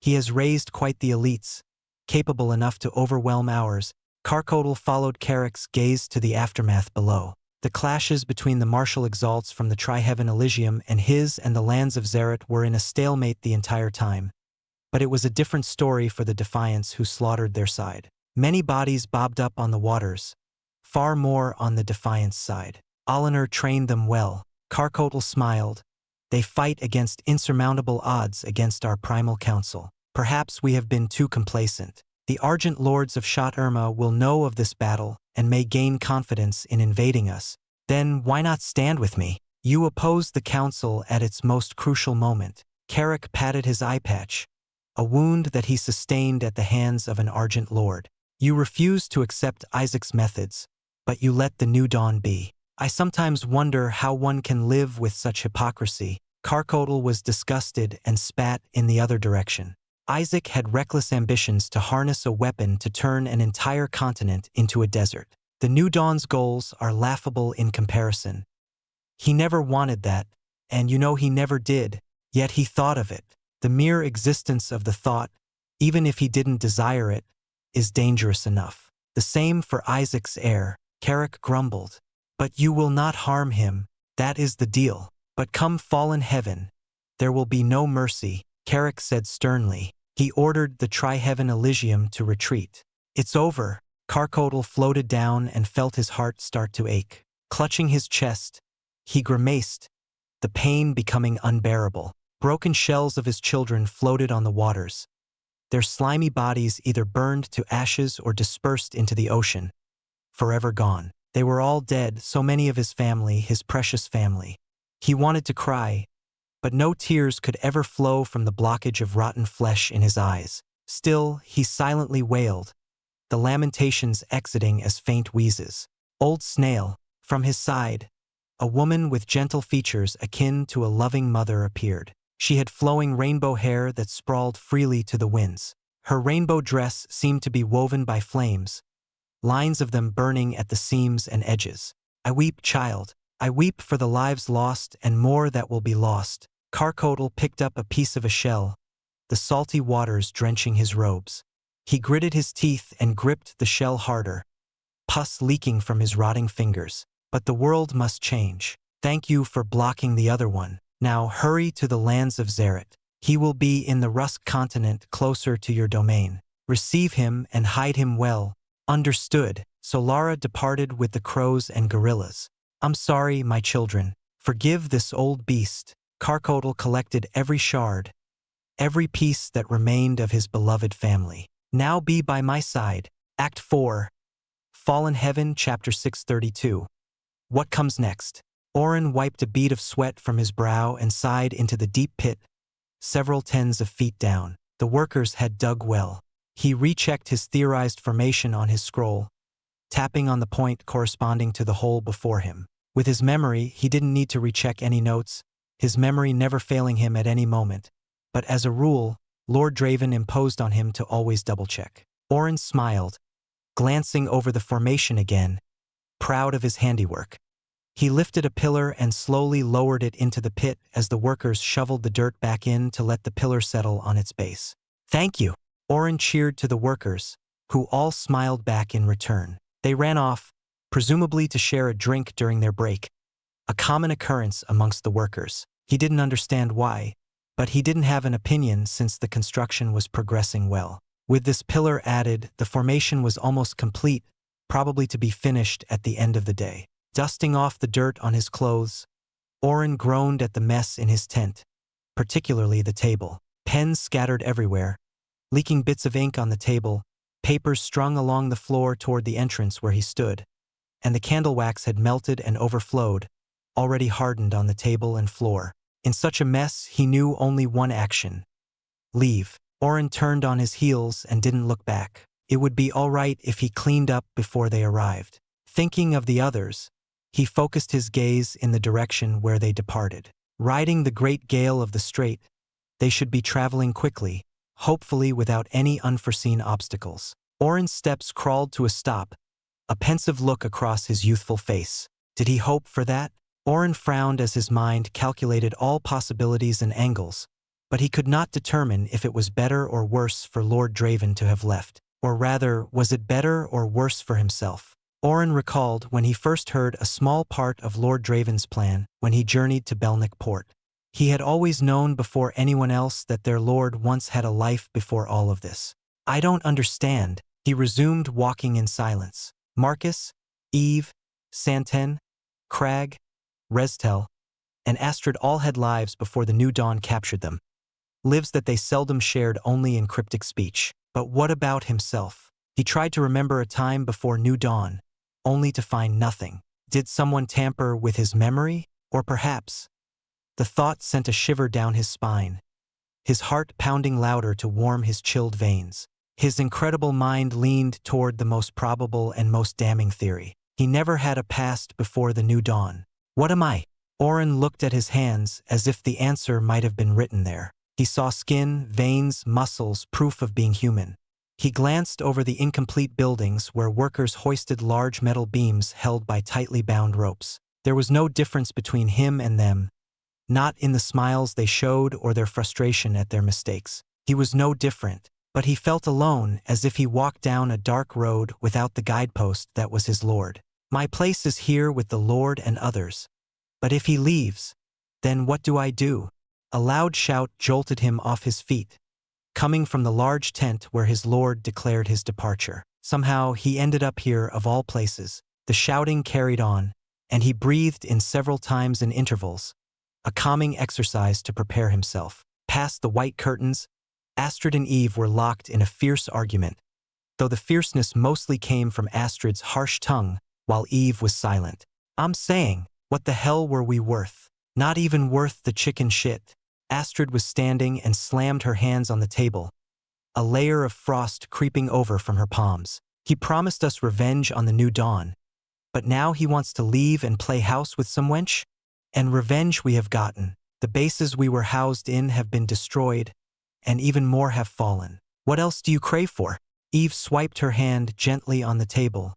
He has raised quite the elites, capable enough to overwhelm ours. Carcodal followed Carrick's gaze to the aftermath below. The clashes between the martial exalts from the Tri-Heaven Elysium and his and the lands of Xerath were in a stalemate the entire time, But it was a different story for the Defiants who slaughtered their side. Many bodies bobbed up on the waters, far more on the Defiance side. Oliver trained them well. Carcotle smiled. They fight against insurmountable odds against our primal council. Perhaps we have been too complacent. The Argent Lords of Shot Irma will know of this battle and may gain confidence in invading us. Then why not stand with me? You opposed the council at its most crucial moment. Carrick patted his eye patch, a wound that he sustained at the hands of an Argent Lord. You refused to accept Isaac's methods, but you let the new dawn be. I sometimes wonder how one can live with such hypocrisy. Carcotle was disgusted and spat in the other direction. Isaac had reckless ambitions to harness a weapon to turn an entire continent into a desert. The New Dawn's goals are laughable in comparison. He never wanted that, and he never did, yet he thought of it. The mere existence of the thought, even if he didn't desire it, is dangerous enough. The same for Isaac's heir. Carrick grumbled. But you will not harm him, that is the deal. But come fallen heaven, there will be no mercy, Carrick said sternly. He ordered the Tri-Heaven Elysium to retreat. It's over. Carcotle floated down and felt his heart start to ache. Clutching his chest, he grimaced, the pain becoming unbearable. Broken shells of his children floated on the waters. Their slimy bodies either burned to ashes or dispersed into the ocean, forever gone. They were all dead, so many of his family, his precious family. He wanted to cry, but no tears could ever flow from the blockage of rotten flesh in his eyes. Still, he silently wailed, the lamentations exiting as faint wheezes. Old Snail, from his side, a woman with gentle features akin to a loving mother appeared. She had flowing rainbow hair that sprawled freely to the winds. Her rainbow dress seemed to be woven by flames, lines of them burning at the seams and edges. I weep, child. I weep for the lives lost and more that will be lost. Carcotle picked up a piece of a shell, the salty waters drenching his robes. He gritted his teeth and gripped the shell harder, pus leaking from his rotting fingers. But the world must change. Thank you for blocking the other one. Now hurry to the lands of Zerit. He will be in the Rusk continent closer to your domain. Receive him and hide him well. Understood. Solara departed with the crows and gorillas. I'm sorry, my children. Forgive this old beast. Carcotle collected every shard, every piece that remained of his beloved family. Now be by my side. Act 4. Fallen Heaven, Chapter 632. What comes next? Oren wiped a bead of sweat from his brow and sighed into the deep pit, several tens of feet down. The workers had dug well. He rechecked his theorized formation on his scroll, tapping on the point corresponding to the hole before him. With his memory, he didn't need to recheck any notes, his memory never failing him at any moment. But as a rule, Lord Draven imposed on him to always double-check. Oren smiled, glancing over the formation again, proud of his handiwork. He lifted a pillar and slowly lowered it into the pit as the workers shoveled the dirt back in to let the pillar settle on its base. Thank you. Oren cheered to the workers, who all smiled back in return. They ran off, presumably to share a drink during their break, a common occurrence amongst the workers. He didn't understand why, but he didn't have an opinion since the construction was progressing well. With this pillar added, the formation was almost complete, probably to be finished at the end of the day. Dusting off the dirt on his clothes, Oren groaned at the mess in his tent, particularly the table. Pens scattered everywhere, leaking bits of ink on the table, papers strung along the floor toward the entrance where he stood, and the candle wax had melted and overflowed, already hardened on the table and floor. In such a mess, he knew only one action: leave. Oren turned on his heels and didn't look back. It would be all right if he cleaned up before they arrived. Thinking of the others, he focused his gaze in the direction where they departed. Riding the great gale of the strait, they should be traveling quickly, hopefully without any unforeseen obstacles. Oren's steps crawled to a stop, a pensive look across his youthful face. Did he hope for that? Oren frowned as his mind calculated all possibilities and angles, but he could not determine if it was better or worse for Lord Draven to have left. Or rather, was it better or worse for himself? Oren recalled when he first heard a small part of Lord Draven's plan when he journeyed to Belnick Port. He had always known before anyone else that their lord once had a life before all of this. I don't understand, he resumed, walking in silence. Marcus, Eve, Santen, Crag, Restel, and Astrid all had lives before the new dawn captured them. Lives that they seldom shared only in cryptic speech. But what about himself? He tried to remember a time before new dawn, only to find nothing. Did someone tamper with his memory? Or perhaps… The thought sent a shiver down his spine, his heart pounding louder to warm his chilled veins. His incredible mind leaned toward the most probable and most damning theory. He never had a past before the new dawn. What am I? Oren looked at his hands as if the answer might have been written there. He saw skin, veins, muscles, proof of being human. He glanced over the incomplete buildings where workers hoisted large metal beams held by tightly bound ropes. There was no difference between him and them, not in the smiles they showed or their frustration at their mistakes. He was no different, but he felt alone, as if he walked down a dark road without the guidepost that was his Lord. My place is here with the Lord and others. But if he leaves, then what do I do? A loud shout jolted him off his feet, coming from the large tent where his Lord declared his departure. Somehow he ended up here of all places. The shouting carried on, and he breathed in several times in intervals, a calming exercise to prepare himself. Past the white curtains, Astrid and Eve were locked in a fierce argument, though the fierceness mostly came from Astrid's harsh tongue, while Eve was silent. I'm saying, what the hell were we worth? Not even worth the chicken shit. Astrid was standing and slammed her hands on the table, a layer of frost creeping over from her palms. He promised us revenge on the new dawn, but now he wants to leave and play house with some wench? And revenge we have gotten. The bases we were housed in have been destroyed, and even more have fallen. What else do you crave for? Eve swiped her hand gently on the table,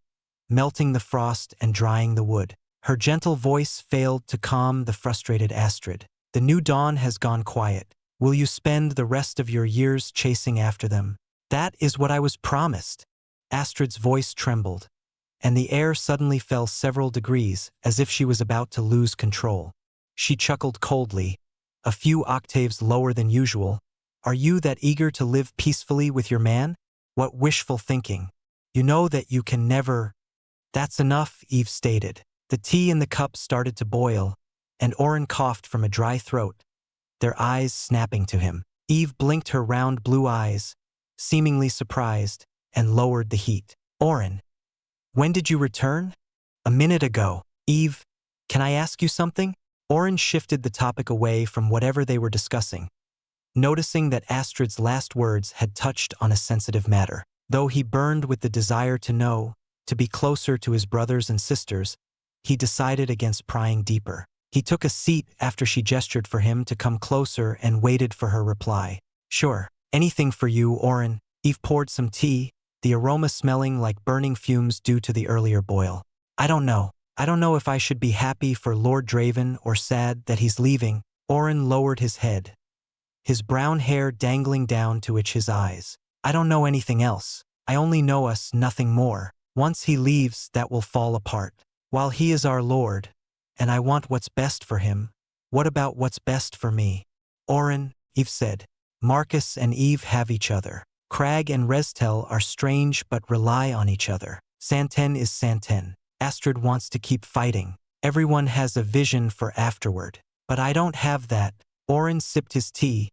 melting the frost and drying the wood. Her gentle voice failed to calm the frustrated Astrid. The new dawn has gone quiet. Will you spend the rest of your years chasing after them? That is what I was promised. Astrid's voice trembled, and the air suddenly fell several degrees, as if she was about to lose control. She chuckled coldly, a few octaves lower than usual. Are you that eager to live peacefully with your man? What wishful thinking. You know that you can never… That's enough, Eve stated. The tea in the cup started to boil, and Oren coughed from a dry throat, their eyes snapping to him. Eve blinked her round blue eyes, seemingly surprised, and lowered the heat. Oren, when did you return? A minute ago. Eve, can I ask you something? Oren shifted the topic away from whatever they were discussing, noticing that Astrid's last words had touched on a sensitive matter. Though he burned with the desire to know, to be closer to his brothers and sisters, he decided against prying deeper. He took a seat after she gestured for him to come closer and waited for her reply. Sure, anything for you, Oren. Eve poured some tea, the aroma smelling like burning fumes due to the earlier boil. I don't know. I don't know if I should be happy for Lord Draven or sad that he's leaving. Oren lowered his head, his brown hair dangling down to itch his eyes. I don't know anything else. I only know us, nothing more. Once he leaves, that will fall apart. While he is our Lord, and I want what's best for him, what about what's best for me? Oren, Eve said. Marcus and Eve have each other. Crag and Restel are strange but rely on each other. Santen is Santen. Astrid wants to keep fighting. Everyone has a vision for afterward. But I don't have that. Oren sipped his tea,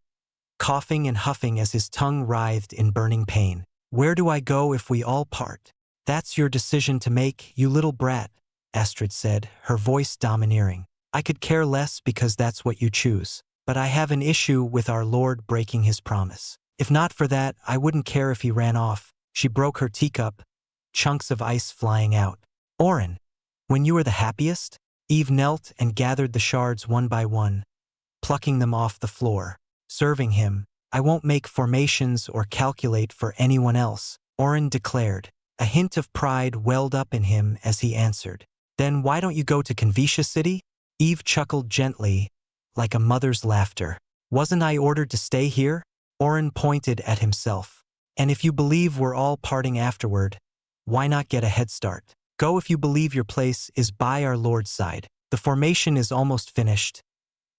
coughing and huffing as his tongue writhed in burning pain. Where do I go if we all part? That's your decision to make, you little brat, Astrid said, her voice domineering. I could care less because that's what you choose. But I have an issue with our Lord breaking his promise. If not for that, I wouldn't care if he ran off. She broke her teacup, chunks of ice flying out. Oren, when you were the happiest? Eve knelt and gathered the shards one by one, plucking them off the floor. Serving him, I won't make formations or calculate for anyone else, Oren declared. A hint of pride welled up in him as he answered. Then why don't you go to Xianxia City? Eve chuckled gently, like a mother's laughter. Wasn't I ordered to stay here? Oren pointed at himself. And if you believe we're all parting afterward, why not get a head start? Go if you believe your place is by our Lord's side. The formation is almost finished,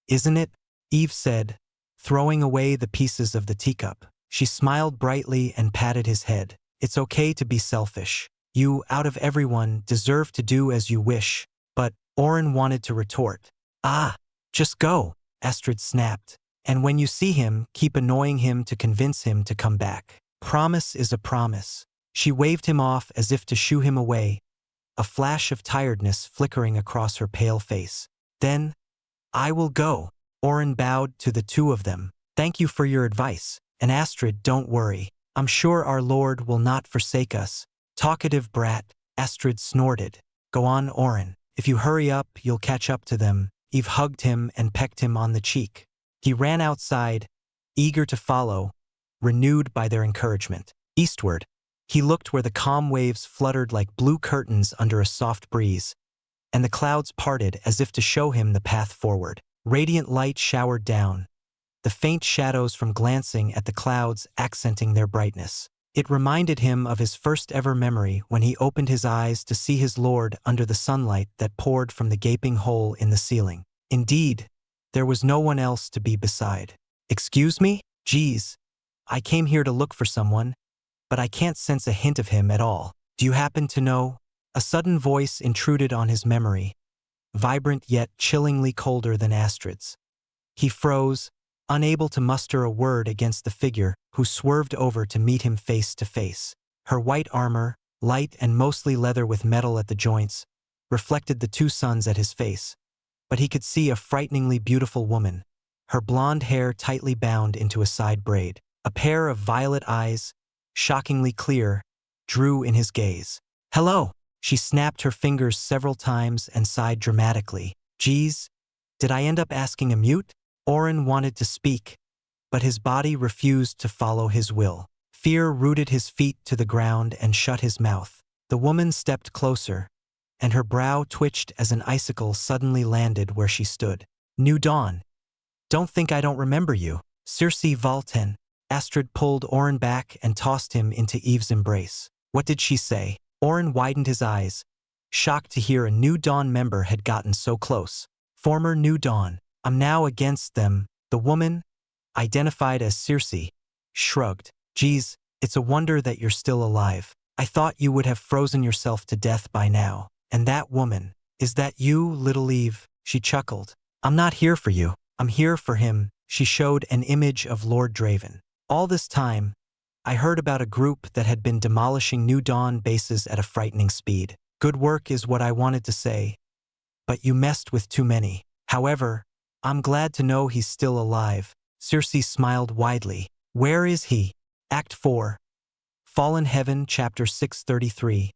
isn't it? Eve said, throwing away the pieces of the teacup. She smiled brightly and patted his head. It's okay to be selfish. You, out of everyone, deserve to do as you wish. But Oren wanted to retort. Ah, just go, Astrid snapped. And when you see him, keep annoying him to convince him to come back. Promise is a promise. She waved him off as if to shoo him away, a flash of tiredness flickering across her pale face. Then, I will go. Oren bowed to the two of them. Thank you for your advice. And Astrid, don't worry. I'm sure our Lord will not forsake us. Talkative brat, Astrid snorted. Go on, Oren. If you hurry up, you'll catch up to them. Eve hugged him and pecked him on the cheek. He ran outside, eager to follow, renewed by their encouragement. Eastward, he looked where the calm waves fluttered like blue curtains under a soft breeze, and the clouds parted as if to show him the path forward. Radiant light showered down, the faint shadows from glancing at the clouds accenting their brightness. It reminded him of his first ever memory when he opened his eyes to see his Lord under the sunlight that poured from the gaping hole in the ceiling. Indeed, there was no one else to be beside. Excuse me? Geez, I came here to look for someone, but I can't sense a hint of him at all. Do you happen to know? A sudden voice intruded on his memory, vibrant yet chillingly colder than Astrid's. He froze, unable to muster a word against the figure who swerved over to meet him face to face. Her white armor, light and mostly leather with metal at the joints, reflected the two suns at his face, but he could see a frighteningly beautiful woman, her blonde hair tightly bound into a side braid. A pair of violet eyes, shockingly clear, drew in his gaze. Hello! She snapped her fingers several times and sighed dramatically. Geez, did I end up asking a mute? Oren wanted to speak, but his body refused to follow his will. Fear rooted his feet to the ground and shut his mouth. The woman stepped closer, and her brow twitched as an icicle suddenly landed where she stood. New dawn. Don't think I don't remember you. Circe Valten. Astrid pulled Oren back and tossed him into Eve's embrace. What did she say? Oren widened his eyes, shocked to hear a New Dawn member had gotten so close. Former New Dawn. I'm now against them. The woman, identified as Circe, shrugged. Geez, it's a wonder that you're still alive. I thought you would have frozen yourself to death by now. And that woman, is that you, little Eve? She chuckled. I'm not here for you. I'm here for him. She showed an image of Lord Draven. All this time, I heard about a group that had been demolishing New Dawn bases at a frightening speed. Good work is what I wanted to say, but you messed with too many. However, I'm glad to know he's still alive. Circe smiled widely. Where is he? Act 4. Fallen Heaven, Chapter 633.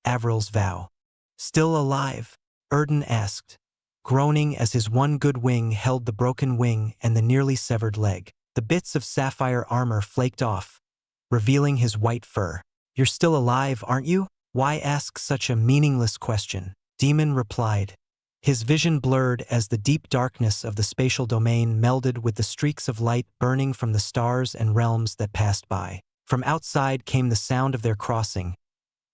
Avril's Vow. Still alive? Erden asked, groaning as his one good wing held the broken wing and the nearly severed leg. The bits of sapphire armor flaked off, revealing his white fur. You're still alive, aren't you? Why ask such a meaningless question? Demon replied, his vision blurred as the deep darkness of the spatial domain melded with the streaks of light burning from the stars and realms that passed by. From outside came the sound of their crossing,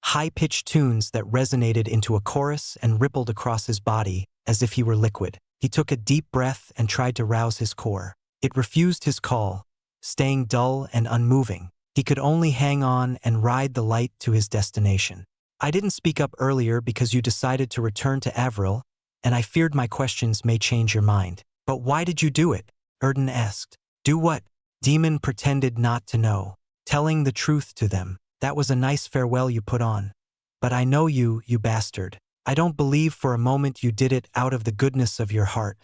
high-pitched tunes that resonated into a chorus and rippled across his body as if he were liquid. He took a deep breath and tried to rouse his core. It refused his call, staying dull and unmoving. He could only hang on and ride the light to his destination. I didn't speak up earlier because you decided to return to Avril, and I feared my questions may change your mind. But why did you do it? Erden asked. Do what? Demon pretended not to know. Telling the truth to them. That was a nice farewell you put on. But I know you, you bastard. I don't believe for a moment you did it out of the goodness of your heart,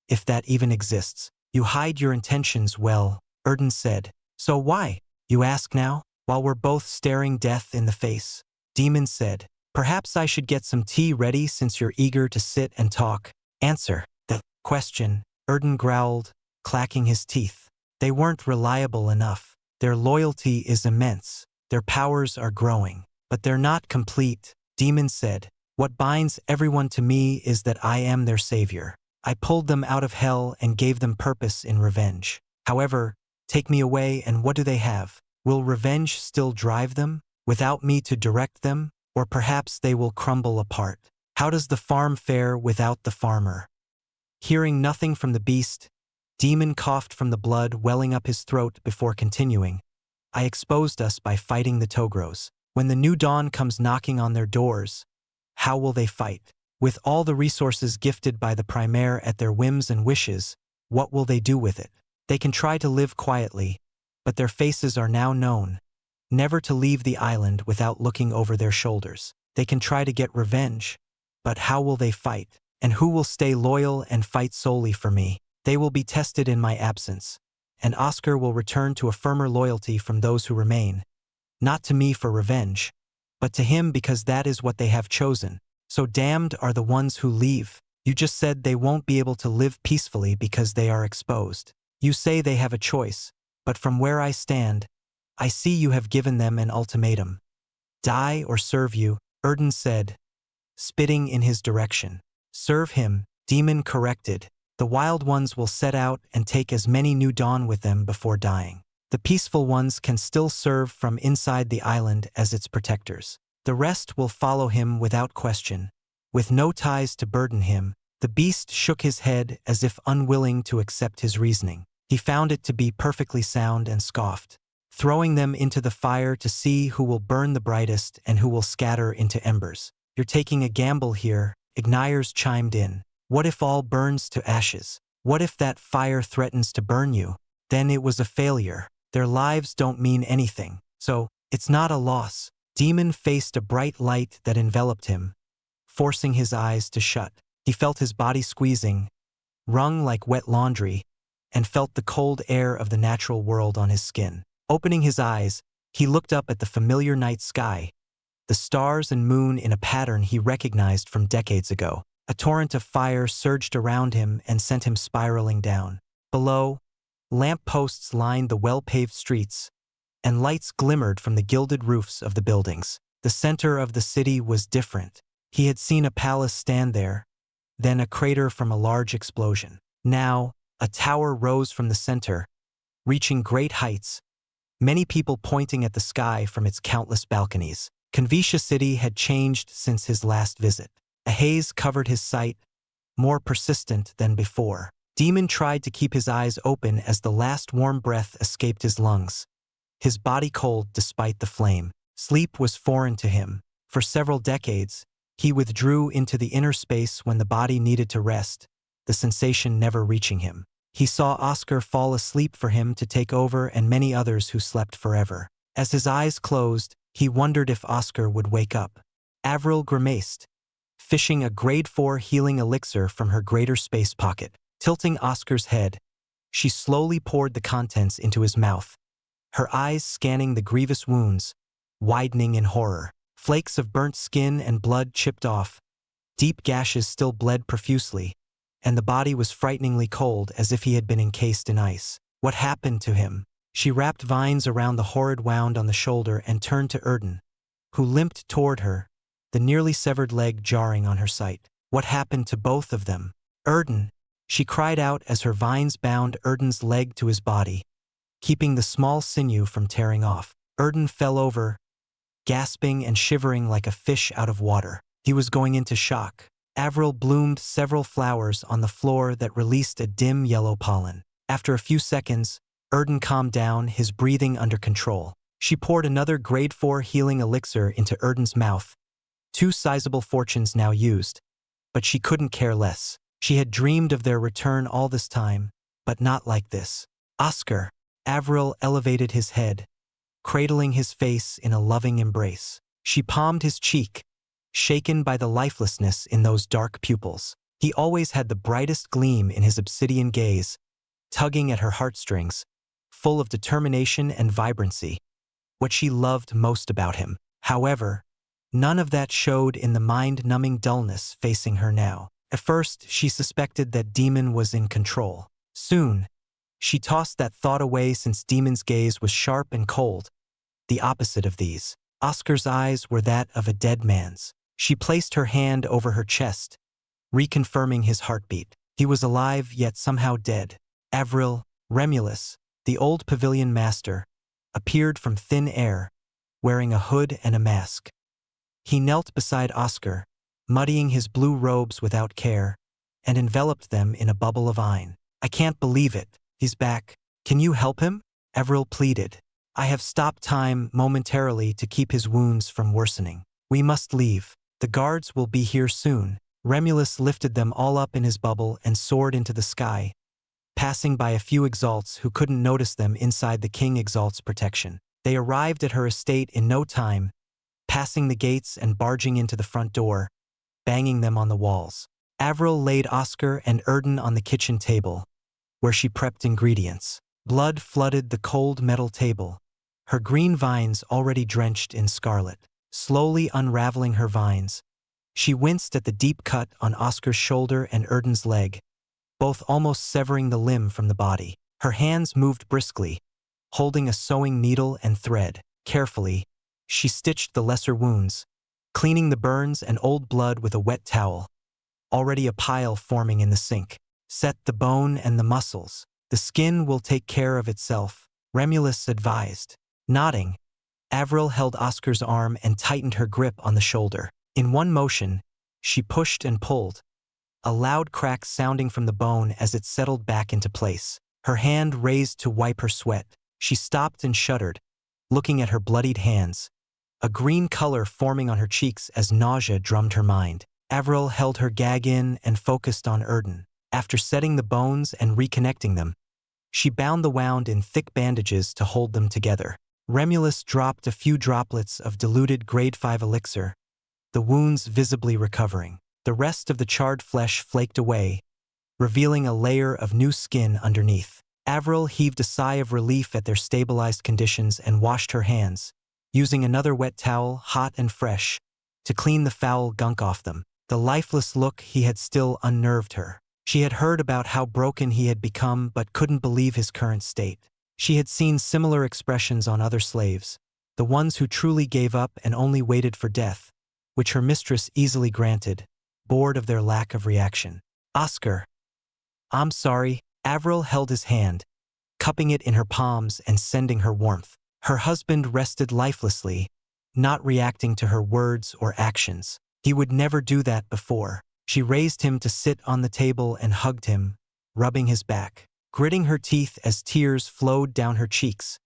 if that even exists. You hide your intentions well, Erden said. So why? You ask now, while we're both staring death in the face. Demon said, perhaps I should get some tea ready since you're eager to sit and talk. Answer the question, Erden growled, clacking his teeth. They weren't reliable enough. Their loyalty is immense. Their powers are growing. But they're not complete, Demon said. What binds everyone to me is that I am their savior. I pulled them out of hell and gave them purpose in revenge. However, take me away and what do they have? Will revenge still drive them, without me to direct them? Or perhaps they will crumble apart. How does the farm fare without the farmer? Hearing nothing from the beast, Demon coughed from the blood welling up his throat before continuing. I exposed us by fighting the Togros. When the new dawn comes knocking on their doors, how will they fight? With all the resources gifted by the Primaire at their whims and wishes, what will they do with it? They can try to live quietly, but their faces are now known, never to leave the island without looking over their shoulders. They can try to get revenge, but how will they fight? And who will stay loyal and fight solely for me? They will be tested in my absence, and Oscar will return to a firmer loyalty from those who remain, not to me for revenge, but to him because that is what they have chosen. So damned are the ones who leave. You just said they won't be able to live peacefully because they are exposed. You say they have a choice, but from where I stand, I see you have given them an ultimatum. Die or serve you, Erden said, spitting in his direction. Serve him, Demon corrected. The wild ones will set out and take as many new dawn with them before dying. The peaceful ones can still serve from inside the island as its protectors. The rest will follow him without question. With no ties to burden him, the beast shook his head as if unwilling to accept his reasoning. He found it to be perfectly sound and scoffed. Throwing them into the fire to see who will burn the brightest and who will scatter into embers. You're taking a gamble here, Igniers chimed in. What if all burns to ashes? What if that fire threatens to burn you? Then it was a failure. Their lives don't mean anything, so it's not a loss. Demon faced a bright light that enveloped him, forcing his eyes to shut. He felt his body squeezing, wrung like wet laundry, and felt the cold air of the natural world on his skin. Opening his eyes, he looked up at the familiar night sky, the stars and moon in a pattern he recognized from decades ago. A torrent of fire surged around him and sent him spiraling down. Below, lamp posts lined the well-paved streets, and lights glimmered from the gilded roofs of the buildings. The center of the city was different. He had seen a palace stand there, then a crater from a large explosion. Now, a tower rose from the center, reaching great heights, many people pointing at the sky from its countless balconies. Xianxia City had changed since his last visit. A haze covered his sight, more persistent than before. Demon tried to keep his eyes open as the last warm breath escaped his lungs, his body cold despite the flame. Sleep was foreign to him. For several decades, he withdrew into the inner space when the body needed to rest, the sensation never reaching him. He saw Oscar fall asleep for him to take over and many others who slept forever. As his eyes closed, he wondered if Oscar would wake up. Avril grimaced, fishing a grade 4 healing elixir from her greater space pocket. Tilting Oscar's head, she slowly poured the contents into his mouth, her eyes scanning the grievous wounds, widening in horror. Flakes of burnt skin and blood chipped off, deep gashes still bled profusely, and the body was frighteningly cold as if he had been encased in ice. What happened to him? She wrapped vines around the horrid wound on the shoulder and turned to Erden, who limped toward her, the nearly severed leg jarring on her sight. What happened to both of them? Erden, she cried out as her vines bound Erden's leg to his body, keeping the small sinew from tearing off. Erden fell over, gasping and shivering like a fish out of water. He was going into shock. Avril bloomed several flowers on the floor that released a dim yellow pollen. After a few seconds, Erden calmed down, his breathing under control. She poured another grade 4 healing elixir into Erden's mouth, 2 sizable fortunes now used, but she couldn't care less. She had dreamed of their return all this time, but not like this. Oscar, Avril elevated his head, cradling his face in a loving embrace. She palmed his cheek, shaken by the lifelessness in those dark pupils. He always had the brightest gleam in his obsidian gaze, tugging at her heartstrings, full of determination and vibrancy, what she loved most about him. However, none of that showed in the mind-numbing dullness facing her now. At first, she suspected that Demon was in control. Soon, she tossed that thought away since Demon's gaze was sharp and cold, the opposite of these. Oscar's eyes were that of a dead man's. She placed her hand over her chest, reconfirming his heartbeat. He was alive yet somehow dead. Avril, Remulus, the old pavilion master, appeared from thin air, wearing a hood and a mask. He knelt beside Oscar, muddying his blue robes without care, and enveloped them in a bubble of iron. I can't believe it. He's back. Can you help him? Avril pleaded. I have stopped time momentarily to keep his wounds from worsening. We must leave. The guards will be here soon. Remulus lifted them all up in his bubble and soared into the sky, passing by a few Exalts who couldn't notice them inside the King Exalt's protection. They arrived at her estate in no time, passing the gates and barging into the front door, banging them on the walls. Avril laid Oscar and Erden on the kitchen table, where she prepped ingredients. Blood flooded the cold metal table, her green vines already drenched in scarlet. Slowly unraveling her vines, she winced at the deep cut on Oscar's shoulder and Erden's leg, both almost severing the limb from the body. Her hands moved briskly, holding a sewing needle and thread. Carefully, she stitched the lesser wounds, cleaning the burns and old blood with a wet towel, already a pile forming in the sink. Set the bone and the muscles. The skin will take care of itself, Remulus advised. Nodding, Avril held Oscar's arm and tightened her grip on the shoulder. In one motion, she pushed and pulled, a loud crack sounding from the bone as it settled back into place. Her hand raised to wipe her sweat. She stopped and shuddered, looking at her bloodied hands, a green color forming on her cheeks as nausea drummed her mind. Avril held her gag in and focused on Erden. After setting the bones and reconnecting them, she bound the wound in thick bandages to hold them together. Remulus dropped a few droplets of diluted grade 5 elixir, the wounds visibly recovering. The rest of the charred flesh flaked away, revealing a layer of new skin underneath. Avril heaved a sigh of relief at their stabilized conditions and washed her hands, using another wet towel, hot and fresh, to clean the foul gunk off them. The lifeless look he had still unnerved her. She had heard about how broken he had become but couldn't believe his current state. She had seen similar expressions on other slaves, the ones who truly gave up and only waited for death, which her mistress easily granted, bored of their lack of reaction. Oscar. I'm sorry. Avril held his hand, cupping it in her palms and sending her warmth. Her husband rested lifelessly, not reacting to her words or actions. He would never do that before. She raised him to sit on the table and hugged him, rubbing his back. Gritting her teeth as tears flowed down her cheeks,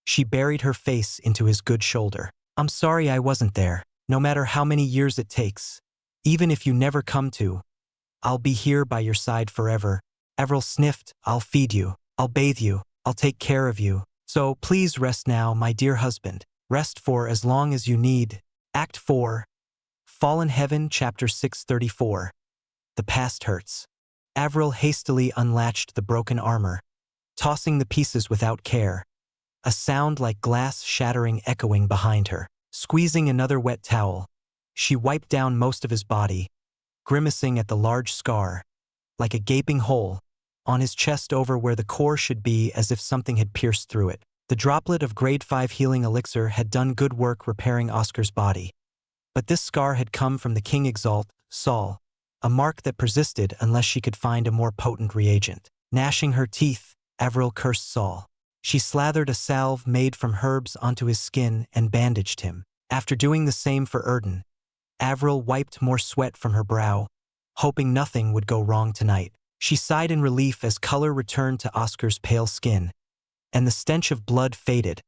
she buried her face into his good shoulder. I'm sorry I wasn't there. No matter how many years it takes, even if you never come to, I'll be here by your side forever. Avril sniffed. I'll feed you. I'll bathe you. I'll take care of you. So please rest now, my dear husband. Rest for as long as you need. Act 4. Fallen Heaven, Chapter 634. The past hurts. Avril hastily unlatched the broken armor, tossing the pieces without care, a sound like glass shattering echoing behind her. Squeezing another wet towel, she wiped down most of his body, grimacing at the large scar, like a gaping hole, on his chest over where the core should be, as if something had pierced through it. The droplet of grade 5 healing elixir had done good work repairing Oscar's body. But this scar had come from the King Exalt, Saul, a mark that persisted unless she could find a more potent reagent. Gnashing her teeth, Avril cursed Saul. She slathered a salve made from herbs onto his skin and bandaged him. After doing the same for Erden, Avril wiped more sweat from her brow, hoping nothing would go wrong tonight. She sighed in relief as color returned to Oscar's pale skin, and the stench of blood faded,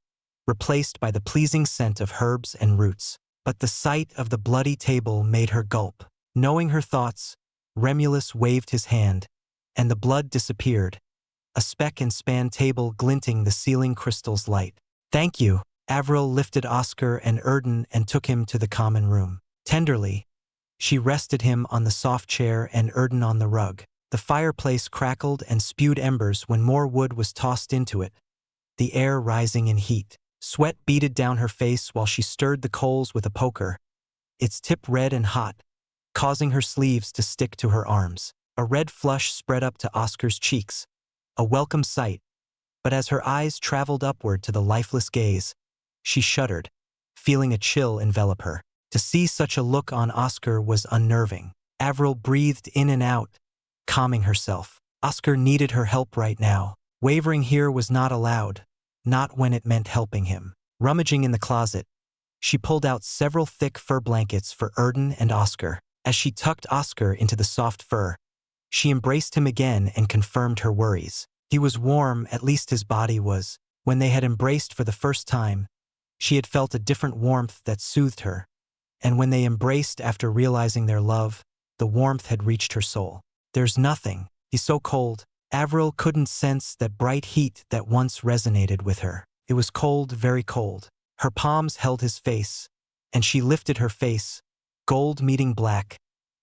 replaced by the pleasing scent of herbs and roots. But the sight of the bloody table made her gulp. Knowing her thoughts, Remulus waved his hand, and the blood disappeared, a speck and span table glinting the ceiling crystal's light. Thank you. Avril lifted Oscar and Erden and took him to the common room. Tenderly, she rested him on the soft chair and Erden on the rug. The fireplace crackled and spewed embers when more wood was tossed into it, the air rising in heat. Sweat beaded down her face while she stirred the coals with a poker, its tip red and hot, causing her sleeves to stick to her arms. A red flush spread up to Oscar's cheeks, a welcome sight, but as her eyes traveled upward to the lifeless gaze, she shuddered, feeling a chill envelop her. To see such a look on Oscar was unnerving. Avril breathed in and out, calming herself. Oscar needed her help right now. Wavering here was not allowed, not when it meant helping him. Rummaging in the closet, she pulled out several thick fur blankets for Erden and Oscar. As she tucked Oscar into the soft fur, She embraced him again and confirmed her worries. He was warm, at least his body was. When they had embraced for the first time, she had felt a different warmth that soothed her. And when they embraced after realizing their love, the warmth had reached her soul. There's nothing. He's so cold. Avril couldn't sense that bright heat that once resonated with her. It was cold, very cold. Her palms held his face, and she lifted her face, gold meeting black,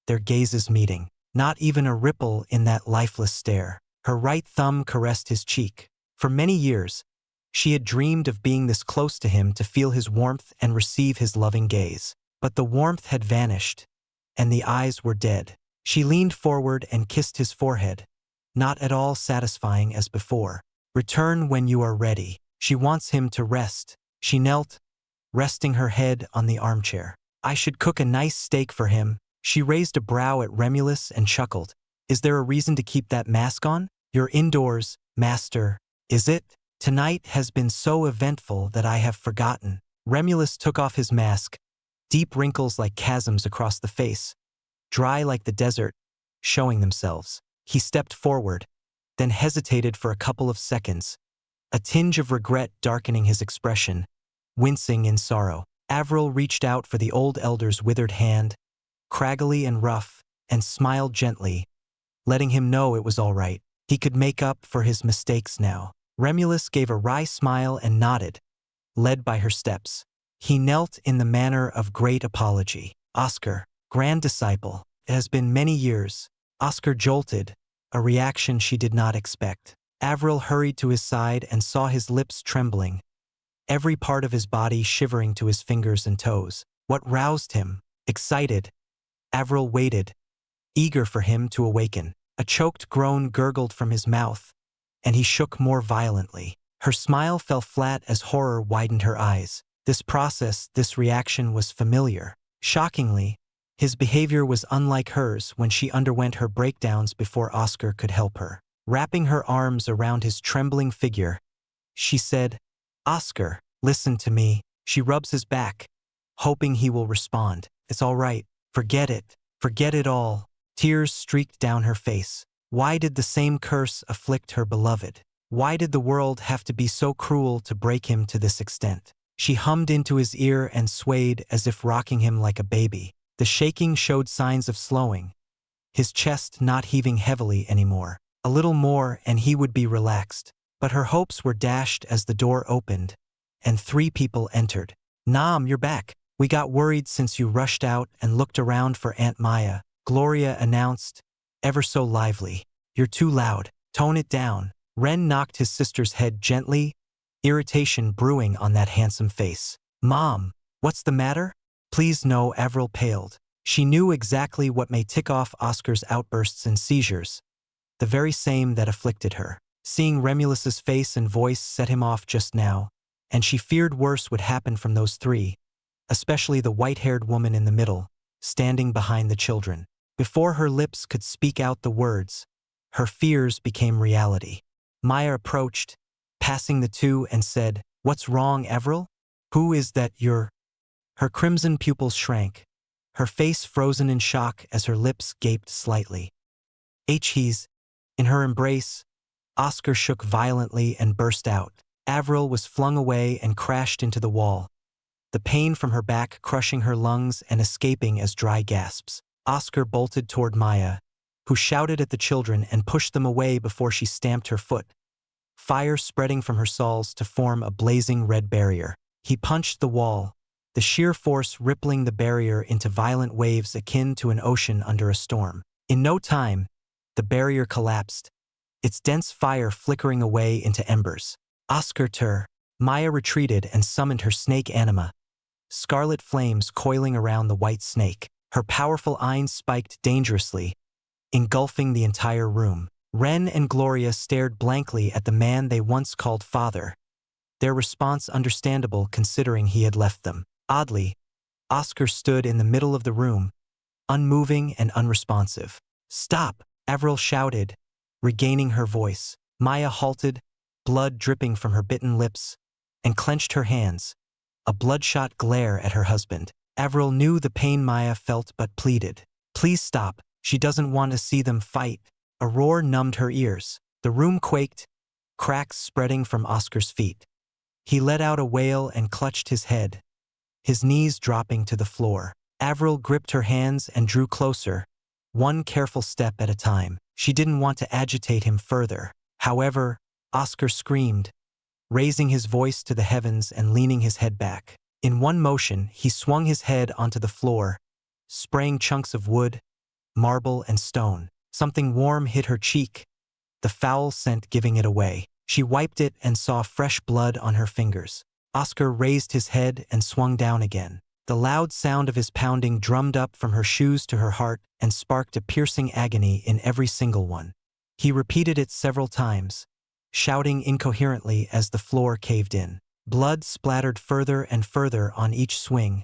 their gazes meeting. Not even a ripple in that lifeless stare. Her right thumb caressed his cheek. For many years, she had dreamed of being this close to him to feel his warmth and receive his loving gaze. But the warmth had vanished, and the eyes were dead. She leaned forward and kissed his forehead, not at all satisfying as before. Return when you are ready. She wants him to rest. She knelt, resting her head on the armchair. I should cook a nice steak for him. She raised a brow at Remulus and chuckled. Is there a reason to keep that mask on? You're indoors, master. Is it? Tonight has been so eventful that I have forgotten. Remulus took off his mask, deep wrinkles like chasms across the face, dry like the desert, showing themselves. He stepped forward, then hesitated for a couple of seconds, a tinge of regret darkening his expression, wincing in sorrow. Avril reached out for the old elder's withered hand, craggly and rough, and smiled gently, letting him know it was all right. He could make up for his mistakes now. Remulus gave a wry smile and nodded, led by her steps. He knelt in the manner of great apology. Oscar, grand disciple. It has been many years. Oscar jolted, a reaction she did not expect. Avril hurried to his side and saw his lips trembling, every part of his body shivering to his fingers and toes. What roused him? Excited, Avril waited, eager for him to awaken. A choked groan gurgled from his mouth, and he shook more violently. Her smile fell flat as horror widened her eyes. This process, this reaction was familiar. Shockingly, his behavior was unlike hers when she underwent her breakdowns before Oscar could help her. Wrapping her arms around his trembling figure, she said, Oscar, listen to me. She rubs his back, hoping he will respond. It's all right. Forget it. Forget it all. Tears streaked down her face. Why did the same curse afflict her beloved? Why did the world have to be so cruel to break him to this extent? She hummed into his ear and swayed as if rocking him like a baby. The shaking showed signs of slowing, his chest not heaving heavily anymore. A little more and he would be relaxed. But her hopes were dashed as the door opened, and 3 people entered. Nam, you're back. We got worried since you rushed out and looked around for Aunt Maya, Gloria announced, ever so lively. You're too loud. Tone it down. Ren knocked his sister's head gently, irritation brewing on that handsome face. Mom, what's the matter? Please no, Avril paled. She knew exactly what may tick off Oscar's outbursts and seizures, the very same that afflicted her. Seeing Remulus's face and voice set him off just now, and she feared worse would happen from those 3, especially the white-haired woman in the middle, standing behind the children. Before her lips could speak out the words, her fears became reality. Maya approached, passing the 2 and said, What's wrong, Avril? Who is that you're? Her crimson pupils shrank, her face frozen in shock as her lips gaped slightly. He's. In her embrace, Oscar shook violently and burst out. Avril was flung away and crashed into the wall, the pain from her back crushing her lungs and escaping as dry gasps. Oscar bolted toward Maya, who shouted at the children and pushed them away before she stamped her foot, fire spreading from her soles to form a blazing red barrier. He punched the wall, the sheer force rippling the barrier into violent waves akin to an ocean under a storm. In no time, the barrier collapsed, its dense fire flickering away into embers. Oscar Tur. Maya retreated and summoned her snake anima, scarlet flames coiling around the white snake. Her powerful eyes spiked dangerously, engulfing the entire room. Ren and Gloria stared blankly at the man they once called father, their response understandable considering he had left them. Oddly, Oscar stood in the middle of the room, unmoving and unresponsive. Stop, Avril shouted, regaining her voice. Maya halted, blood dripping from her bitten lips, and clenched her hands, a bloodshot glare at her husband. Avril knew the pain Maya felt but pleaded. Please stop, she doesn't want to see them fight. A roar numbed her ears. The room quaked, cracks spreading from Oscar's feet. He let out a wail and clutched his head, his knees dropping to the floor. Avril gripped her hands and drew closer, one careful step at a time. She didn't want to agitate him further. However, Oscar screamed, raising his voice to the heavens and leaning his head back. In one motion, he swung his head onto the floor, spraying chunks of wood, marble, and stone. Something warm hit her cheek, the foul scent giving it away. She wiped it and saw fresh blood on her fingers. Oscar raised his head and swung down again. The loud sound of his pounding drummed up from her shoes to her heart and sparked a piercing agony in every single one. He repeated it several times, shouting incoherently as the floor caved in. Blood splattered further and further on each swing,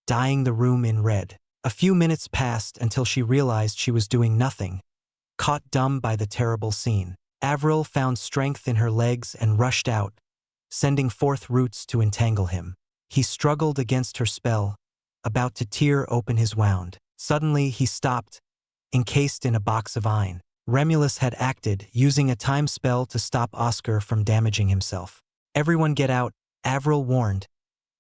dyeing the room in red. A few minutes passed until she realized she was doing nothing, caught dumb by the terrible scene. Avril found strength in her legs and rushed out, sending forth roots to entangle him. He struggled against her spell, about to tear open his wound. Suddenly he stopped, encased in a box of iron. Remulus had acted, using a time spell to stop Oscar from damaging himself. "Everyone get out," Avril warned,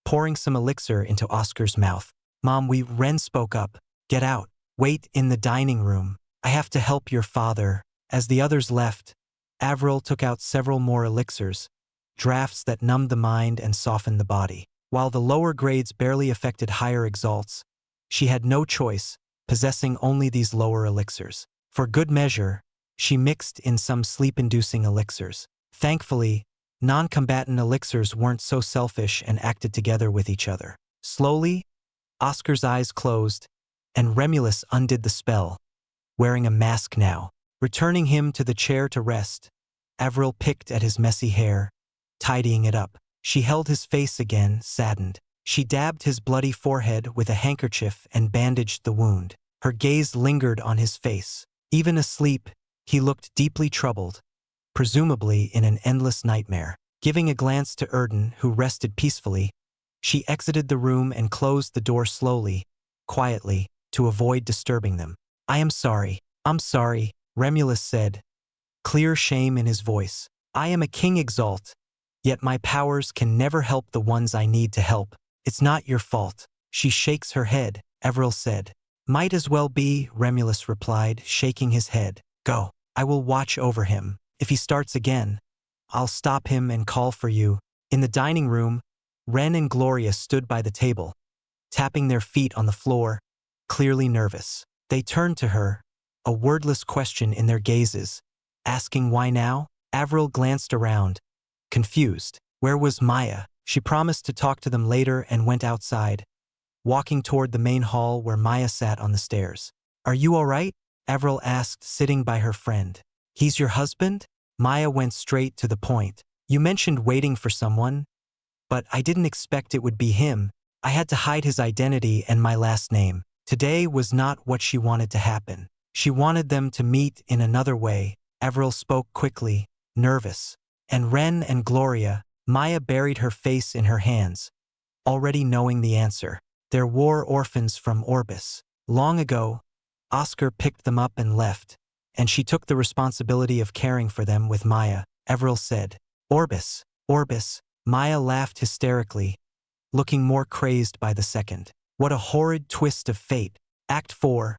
pouring some elixir into Oscar's mouth. "Mom, Ren spoke up. "Get out. Wait in the dining room. I have to help your father." As the others left, Avril took out several more elixirs, drafts that numbed the mind and softened the body. While the lower grades barely affected higher exalts, she had no choice, possessing only these lower elixirs. For good measure, she mixed in some sleep-inducing elixirs. Thankfully, non-combatant elixirs weren't so selfish and acted together with each other. Slowly, Oscar's eyes closed, and Remulus undid the spell, wearing a mask now. Returning him to the chair to rest, Avril picked at his messy hair, tidying it up. She held his face again, saddened. She dabbed his bloody forehead with a handkerchief and bandaged the wound. Her gaze lingered on his face. Even asleep, he looked deeply troubled, presumably in an endless nightmare. Giving a glance to Erden, who rested peacefully, she exited the room and closed the door slowly, quietly, to avoid disturbing them. I'm sorry, Remulus said, clear shame in his voice. "I am a king Exalt, yet my powers can never help the ones I need to help. It's not your fault." "She shakes her head," Avril said. "Might as well be," Remulus replied, shaking his head. "Go. I will watch over him. If he starts again, I'll stop him and call for you." In the dining room, Ren and Gloria stood by the table, tapping their feet on the floor, clearly nervous. They turned to her, a wordless question in their gazes, asking why now? Avril glanced around, confused. Where was Maya? She promised to talk to them later and went outside, walking toward the main hall where Maya sat on the stairs. "Are you all right?" Avril asked, sitting by her friend. "He's your husband?" Maya went straight to the point. "You mentioned waiting for someone, but I didn't expect it would be him. I had to hide his identity and my last name." Today was not what she wanted to happen. She wanted them to meet in another way. Avril spoke quickly, nervous. "And Ren and Gloria." Maya buried her face in her hands, already knowing the answer. "They're war orphans from Orbis. Long ago, Oscar picked them up and left, and she took the responsibility of caring for them with Maya," Avril said. Orbis. Maya laughed hysterically, looking more crazed by the second. What a horrid twist of fate. Act 4.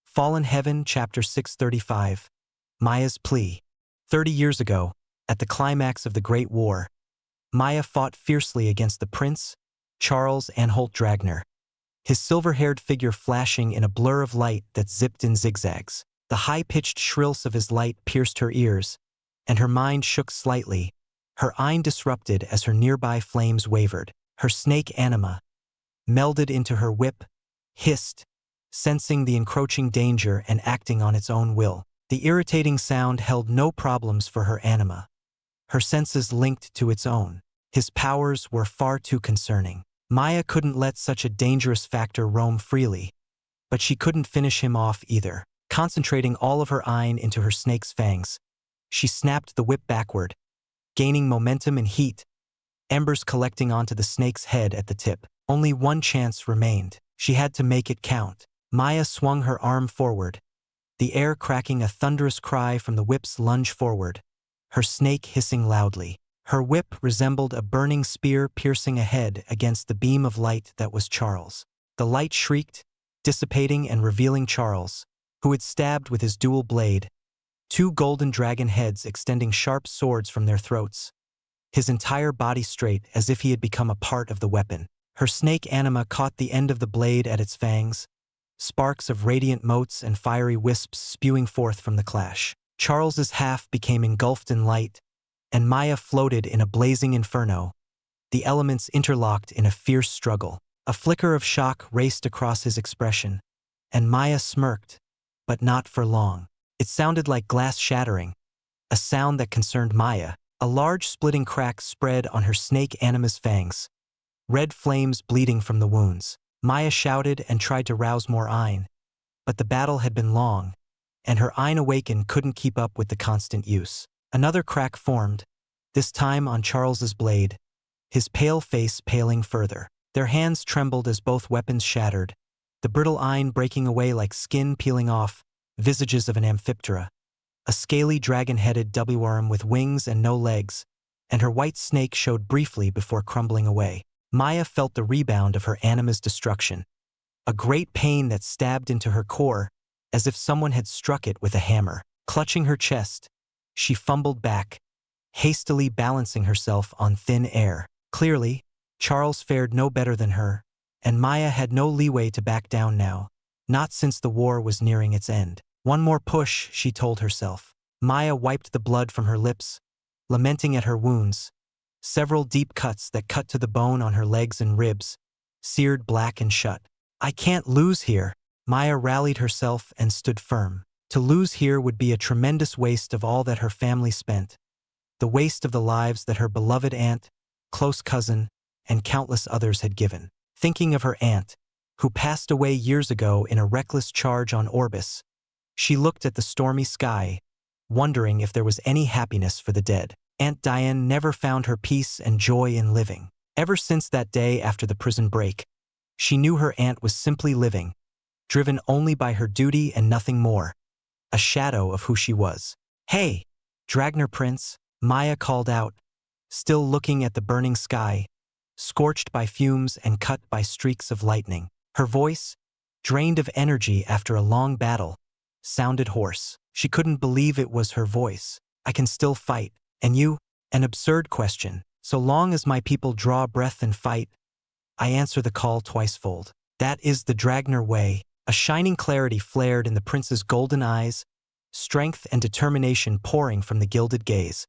Fallen Heaven, Chapter 635. Maya's Plea. 30 years ago, at the climax of the Great War, Maya fought fiercely against the prince, Charles Anholt Dragner, his silver-haired figure flashing in a blur of light that zipped in zigzags. The high-pitched shrills of his light pierced her ears, and her mind shook slightly, her eye disrupted as her nearby flames wavered. Her snake anima melded into her whip, hissed, sensing the encroaching danger and acting on its own will. The irritating sound held no problems for her anima, her senses linked to its own. His powers were far too concerning. Maya couldn't let such a dangerous factor roam freely, but she couldn't finish him off either. Concentrating all of her eye into her snake's fangs, she snapped the whip backward, gaining momentum and heat, embers collecting onto the snake's head at the tip. Only one chance remained. She had to make it count. Maya swung her arm forward, the air cracking a thunderous cry from the whip's lunge forward, her snake hissing loudly. Her whip resembled a burning spear piercing ahead against the beam of light that was Charles. The light shrieked, dissipating and revealing Charles, who had stabbed with his dual blade, two golden dragon heads extending sharp swords from their throats, his entire body straight as if he had become a part of the weapon. Her snake anima caught the end of the blade at its fangs, sparks of radiant motes and fiery wisps spewing forth from the clash. Charles's half became engulfed in light, and Maya floated in a blazing inferno, the elements interlocked in a fierce struggle. A flicker of shock raced across his expression, and Maya smirked, but not for long. It sounded like glass shattering, a sound that concerned Maya. A large splitting crack spread on her snake anima's fangs, red flames bleeding from the wounds. Maya shouted and tried to rouse more Ein, but the battle had been long, and her Ein awakened couldn't keep up with the constant use. Another crack formed, this time on Charles's blade, his pale face paling further. Their hands trembled as both weapons shattered, the brittle Ein breaking away like skin peeling off visages of an amphiptera, a scaly dragon-headed W-worm with wings and no legs, and her white snake showed briefly before crumbling away. Maya felt the rebound of her anima's destruction, a great pain that stabbed into her core as if someone had struck it with a hammer. Clutching her chest, she fumbled back, hastily balancing herself on thin air. Clearly, Charles fared no better than her, and Maya had no leeway to back down now, not since the war was nearing its end. One more push, she told herself. Maya wiped the blood from her lips, lamenting at her wounds, several deep cuts that cut to the bone on her legs and ribs, seared black and shut. I can't lose here. Maya rallied herself and stood firm. To lose here would be a tremendous waste of all that her family spent, the waste of the lives that her beloved aunt, close cousin, and countless others had given. Thinking of her aunt, who passed away years ago in a reckless charge on Orbis, she looked at the stormy sky, wondering if there was any happiness for the dead. Aunt Diane never found her peace and joy in living. Ever since that day after the prison break, she knew her aunt was simply living, driven only by her duty and nothing more, a shadow of who she was. Hey, Dragner Prince, Maya called out, still looking at the burning sky, scorched by fumes and cut by streaks of lightning. Her voice, drained of energy after a long battle, sounded hoarse. She couldn't believe it was her voice. I can still fight. And you? An absurd question. So long as my people draw breath and fight, I answer the call twicefold. That is the Dragner way. A shining clarity flared in the prince's golden eyes, strength and determination pouring from the gilded gaze.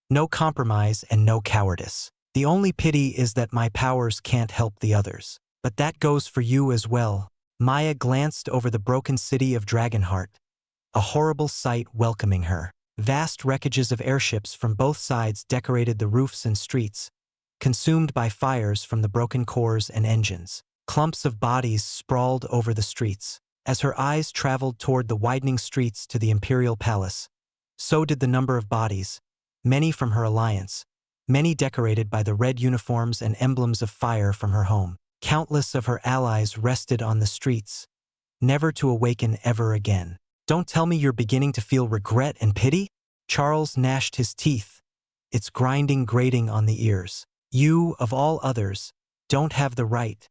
No compromise and no cowardice. The only pity is that my powers can't help the others. But that goes for you as well. Maya glanced over the broken city of Dragonheart, a horrible sight welcoming her. Vast wreckages of airships from both sides decorated the roofs and streets, consumed by fires from the broken cores and engines. Clumps of bodies sprawled over the streets. As her eyes traveled toward the widening streets to the Imperial Palace, so did the number of bodies, many from her alliance, many decorated by the red uniforms and emblems of fire from her home. Countless of her allies rested on the streets, never to awaken ever again. Don't tell me you're beginning to feel regret and pity? Charles gnashed his teeth, its grinding grating on the ears. You, of all others, don't have the right.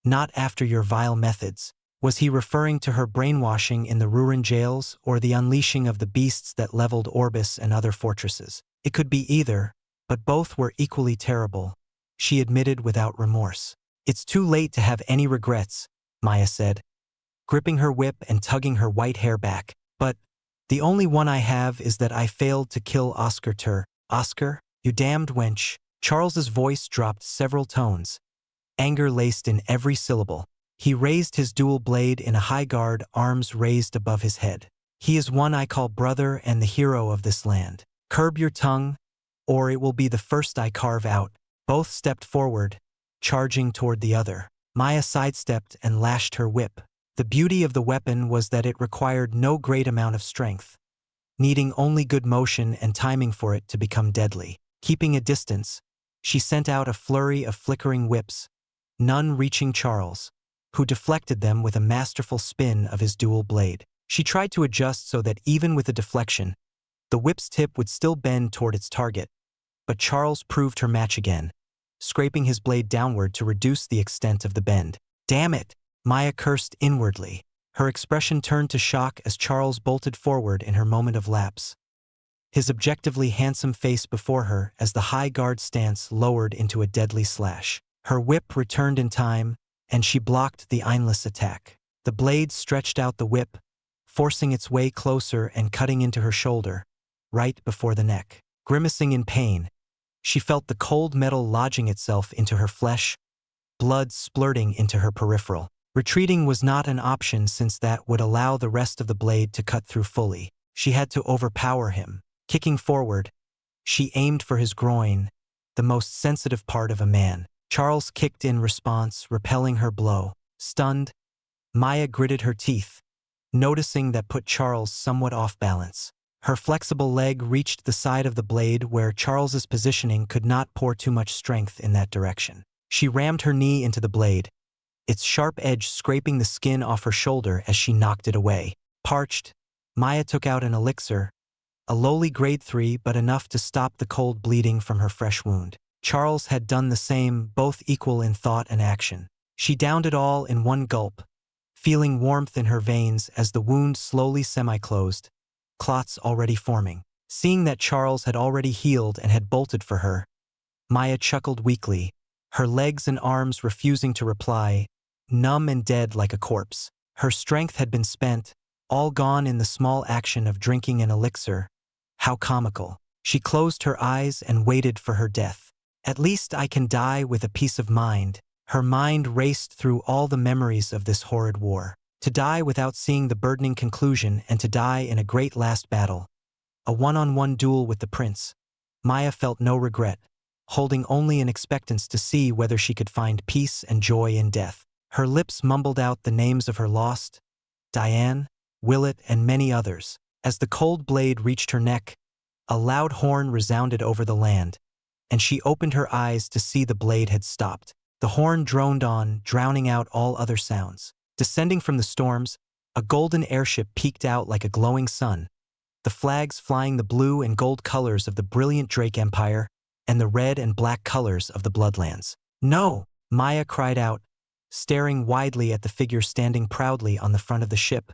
Not after your vile methods. Was he referring to her brainwashing in the Rurin jails or the unleashing of the beasts that leveled Orbis and other fortresses? It could be either, but both were equally terrible, she admitted without remorse. It's too late to have any regrets, Maya said, gripping her whip and tugging her white hair back. But the only one I have is that I failed to kill Oscar Tur. Oscar, you damned wench. Charles's voice dropped several tones, anger laced in every syllable. He raised his dual blade in a high guard, arms raised above his head. He is one I call brother and the hero of this land. Curb your tongue, or it will be the first I carve out. Both stepped forward, charging toward the other. Maya sidestepped and lashed her whip. The beauty of the weapon was that it required no great amount of strength, needing only good motion and timing for it to become deadly. Keeping a distance, she sent out a flurry of flickering whips, none reaching Charles, who deflected them with a masterful spin of his dual blade. She tried to adjust so that even with a deflection, the whip's tip would still bend toward its target, but Charles proved her match again, scraping his blade downward to reduce the extent of the bend. "Damn it!" Maya cursed inwardly. Her expression turned to shock as Charles bolted forward in her moment of lapse, his objectively handsome face before her as the high guard stance lowered into a deadly slash. Her whip returned in time, and she blocked the endless attack. The blade stretched out the whip, forcing its way closer and cutting into her shoulder, right before the neck. Grimacing in pain, she felt the cold metal lodging itself into her flesh, blood splurting into her peripheral. Retreating was not an option since that would allow the rest of the blade to cut through fully. She had to overpower him. Kicking forward, she aimed for his groin, the most sensitive part of a man. Charles kicked in response, repelling her blow. Stunned, Maya gritted her teeth, noticing that put Charles somewhat off balance. Her flexible leg reached the side of the blade where Charles's positioning could not pour too much strength in that direction. She rammed her knee into the blade, its sharp edge scraping the skin off her shoulder as she knocked it away. Parched, Maya took out an elixir, a lowly grade 3 but enough to stop the cold bleeding from her fresh wound. Charles had done the same, both equal in thought and action. She downed it all in one gulp, feeling warmth in her veins as the wound slowly semi-closed, clots already forming. Seeing that Charles had already healed and had bolted for her, Maya chuckled weakly, her legs and arms refusing to reply, numb and dead like a corpse. Her strength had been spent, all gone in the small action of drinking an elixir. How comical. She closed her eyes and waited for her death. At least I can die with a peace of mind. Her mind raced through all the memories of this horrid war. To die without seeing the burdening conclusion and to die in a great last battle. A one-on-one duel with the prince. Maya felt no regret, holding only an expectance to see whether she could find peace and joy in death. Her lips mumbled out the names of her lost, Diane, Willett, and many others. As the cold blade reached her neck, a loud horn resounded over the land, and she opened her eyes to see the blade had stopped. The horn droned on, drowning out all other sounds. Descending from the storms, a golden airship peeked out like a glowing sun, the flags flying the blue and gold colors of the brilliant Drake Empire and the red and black colors of the Bloodlands. "No!" Maya cried out, staring widely at the figure standing proudly on the front of the ship,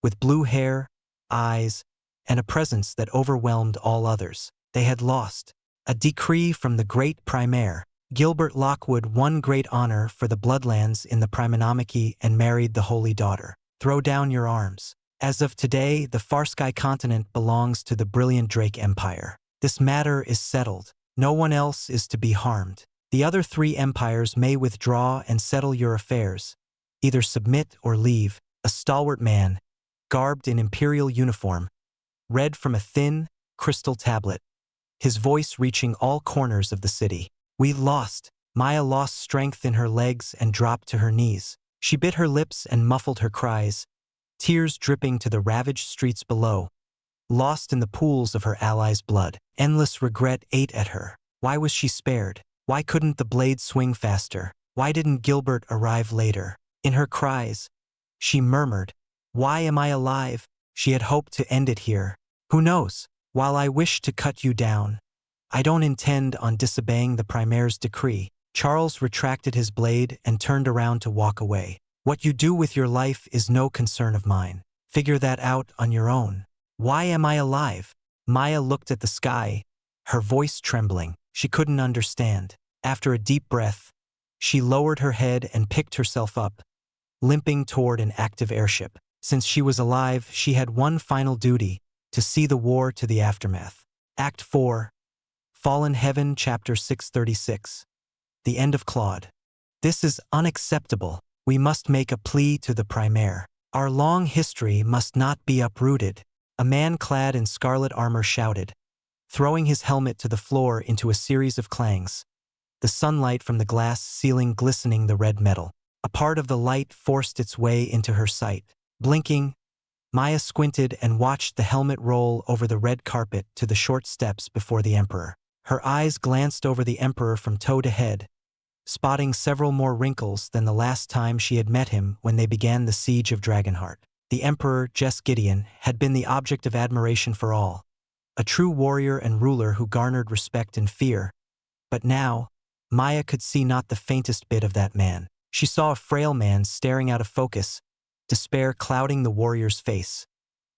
with blue hair, eyes, and a presence that overwhelmed all others. They had lost. A decree from the great Primaire. Gilbert Lockwood won great honor for the Bloodlands in the Primanomici and married the Holy Daughter. Throw down your arms. As of today, the Farsky continent belongs to the brilliant Drake Empire. This matter is settled. No one else is to be harmed. The other 3 empires may withdraw and settle your affairs. Either submit or leave. A stalwart man, garbed in imperial uniform, read from a thin, crystal tablet, his voice reaching all corners of the city. "We lost." Maya lost strength in her legs and dropped to her knees. She bit her lips and muffled her cries, tears dripping to the ravaged streets below, lost in the pools of her allies' blood. Endless regret ate at her. Why was she spared? Why couldn't the blade swing faster? Why didn't Gilbert arrive later? In her cries, she murmured, "Why am I alive?" She had hoped to end it here. Who knows? While I wish to cut you down, I don't intend on disobeying the Primaire's decree. Charles retracted his blade and turned around to walk away. "What you do with your life is no concern of mine. Figure that out on your own." "Why am I alive?" Maya looked at the sky, her voice trembling. She couldn't understand. After a deep breath, she lowered her head and picked herself up, limping toward an active airship. Since she was alive, she had one final duty, to see the war to the aftermath. Act 4, Fallen Heaven, Chapter 636. The End of Claude. "This is unacceptable. We must make a plea to the Primaire. Our long history must not be uprooted," a man clad in scarlet armor shouted, throwing his helmet to the floor into a series of clangs, the sunlight from the glass ceiling glistening the red metal. A part of the light forced its way into her sight. Blinking, Maya squinted and watched the helmet roll over the red carpet to the short steps before the Emperor. Her eyes glanced over the Emperor from toe to head, spotting several more wrinkles than the last time she had met him when they began the siege of Dragonheart. the Emperor Gideon, had been the object of admiration for all, a true warrior and ruler who garnered respect and fear. But now, Maya could see not the faintest bit of that man. She saw a frail man staring out of focus, despair clouding the warrior's face,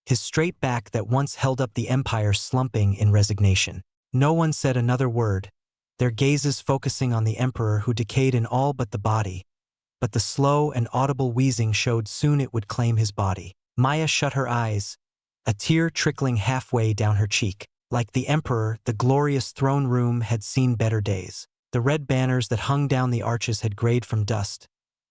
his straight back that once held up the empire slumping in resignation. No one said another word, their gazes focusing on the emperor who decayed in all but the body. But the slow and audible wheezing showed soon it would claim his body. Maya shut her eyes, a tear trickling halfway down her cheek. Like the emperor, the glorious throne room had seen better days. The red banners that hung down the arches had grayed from dust.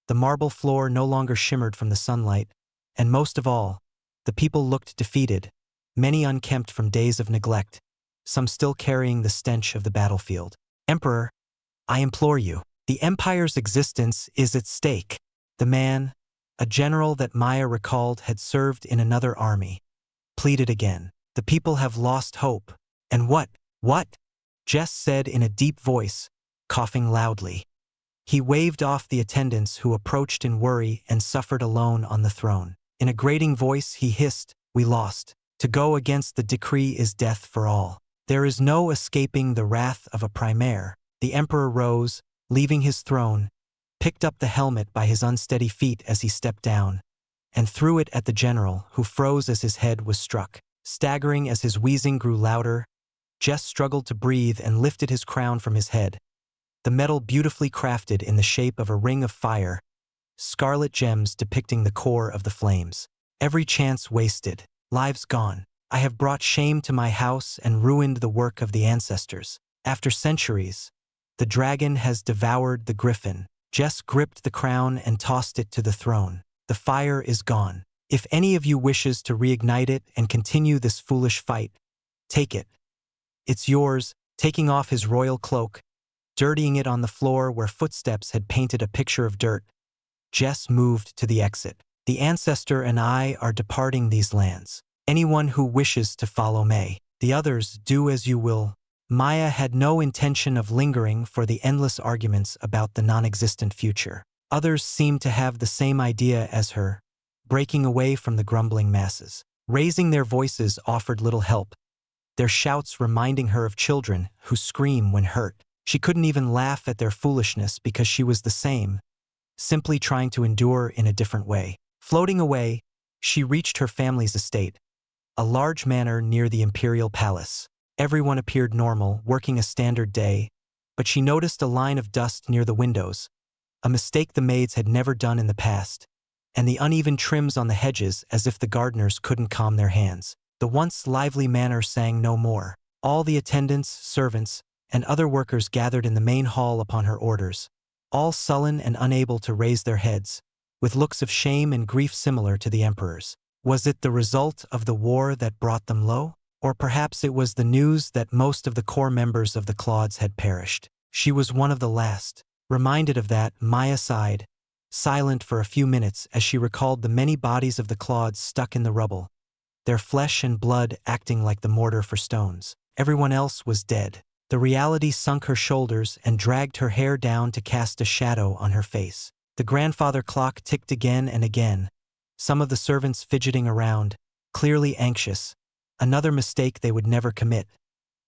The marble floor no longer shimmered from the sunlight. And most of all, the people looked defeated, many unkempt from days of neglect, some still carrying the stench of the battlefield. Emperor, I implore you. The empire's existence is at stake. The man, a general that Maya recalled had served in another army, pleaded again. The people have lost hope. And what? Jess said in a deep voice, coughing loudly. He waved off the attendants who approached in worry and suffered alone on the throne. In a grating voice he hissed, "We lost. To go against the decree is death for all. There is no escaping the wrath of a primare." The emperor rose, leaving his throne, picked up the helmet by his unsteady feet as he stepped down, and threw it at the general, who froze as his head was struck. Staggering as his wheezing grew louder, Jess struggled to breathe and lifted his crown from his head, the metal beautifully crafted in the shape of a ring of fire, scarlet gems depicting the core of the flames. Every chance wasted, lives gone. I have brought shame to my house and ruined the work of the ancestors. After centuries, the dragon has devoured the griffin. Jess gripped the crown and tossed it to the throne. The fire is gone. If any of you wishes to reignite it and continue this foolish fight, take it. It's yours. Taking off his royal cloak, dirtying it on the floor where footsteps had painted a picture of dirt, Jess moved to the exit. The ancestor and I are departing these lands. Anyone who wishes to follow may. The others, do as you will. Maya had no intention of lingering for the endless arguments about the non-existent future. Others seemed to have the same idea as her, breaking away from the grumbling masses. Raising their voices offered little help, their shouts reminding her of children who scream when hurt. She couldn't even laugh at their foolishness because she was the same, simply trying to endure in a different way. Floating away, she reached her family's estate, a large manor near the imperial palace. Everyone appeared normal, working a standard day, but she noticed a line of dust near the windows, a mistake the maids had never done in the past, and the uneven trims on the hedges as if the gardeners couldn't calm their hands. The once lively manor sang no more. All the attendants, servants, and other workers gathered in the main hall upon her orders, all sullen and unable to raise their heads, with looks of shame and grief similar to the emperor's. Was it the result of the war that brought them low? Or perhaps it was the news that most of the core members of the Claudes had perished. She was one of the last. Reminded of that, Maya sighed, silent for a few minutes as she recalled the many bodies of the Claudes stuck in the rubble, their flesh and blood acting like the mortar for stones. Everyone else was dead. The reality sunk her shoulders and dragged her hair down to cast a shadow on her face. The grandfather clock ticked again and again, some of the servants fidgeting around, clearly anxious. Another mistake they would never commit.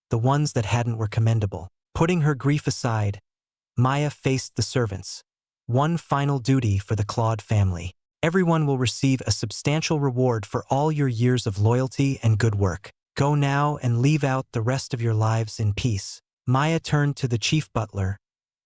The ones that hadn't were commendable. Putting her grief aside, Maya faced the servants. One final duty for the Claude family. Everyone will receive a substantial reward for all your years of loyalty and good work. Go now and leave out the rest of your lives in peace. Maya turned to the chief butler.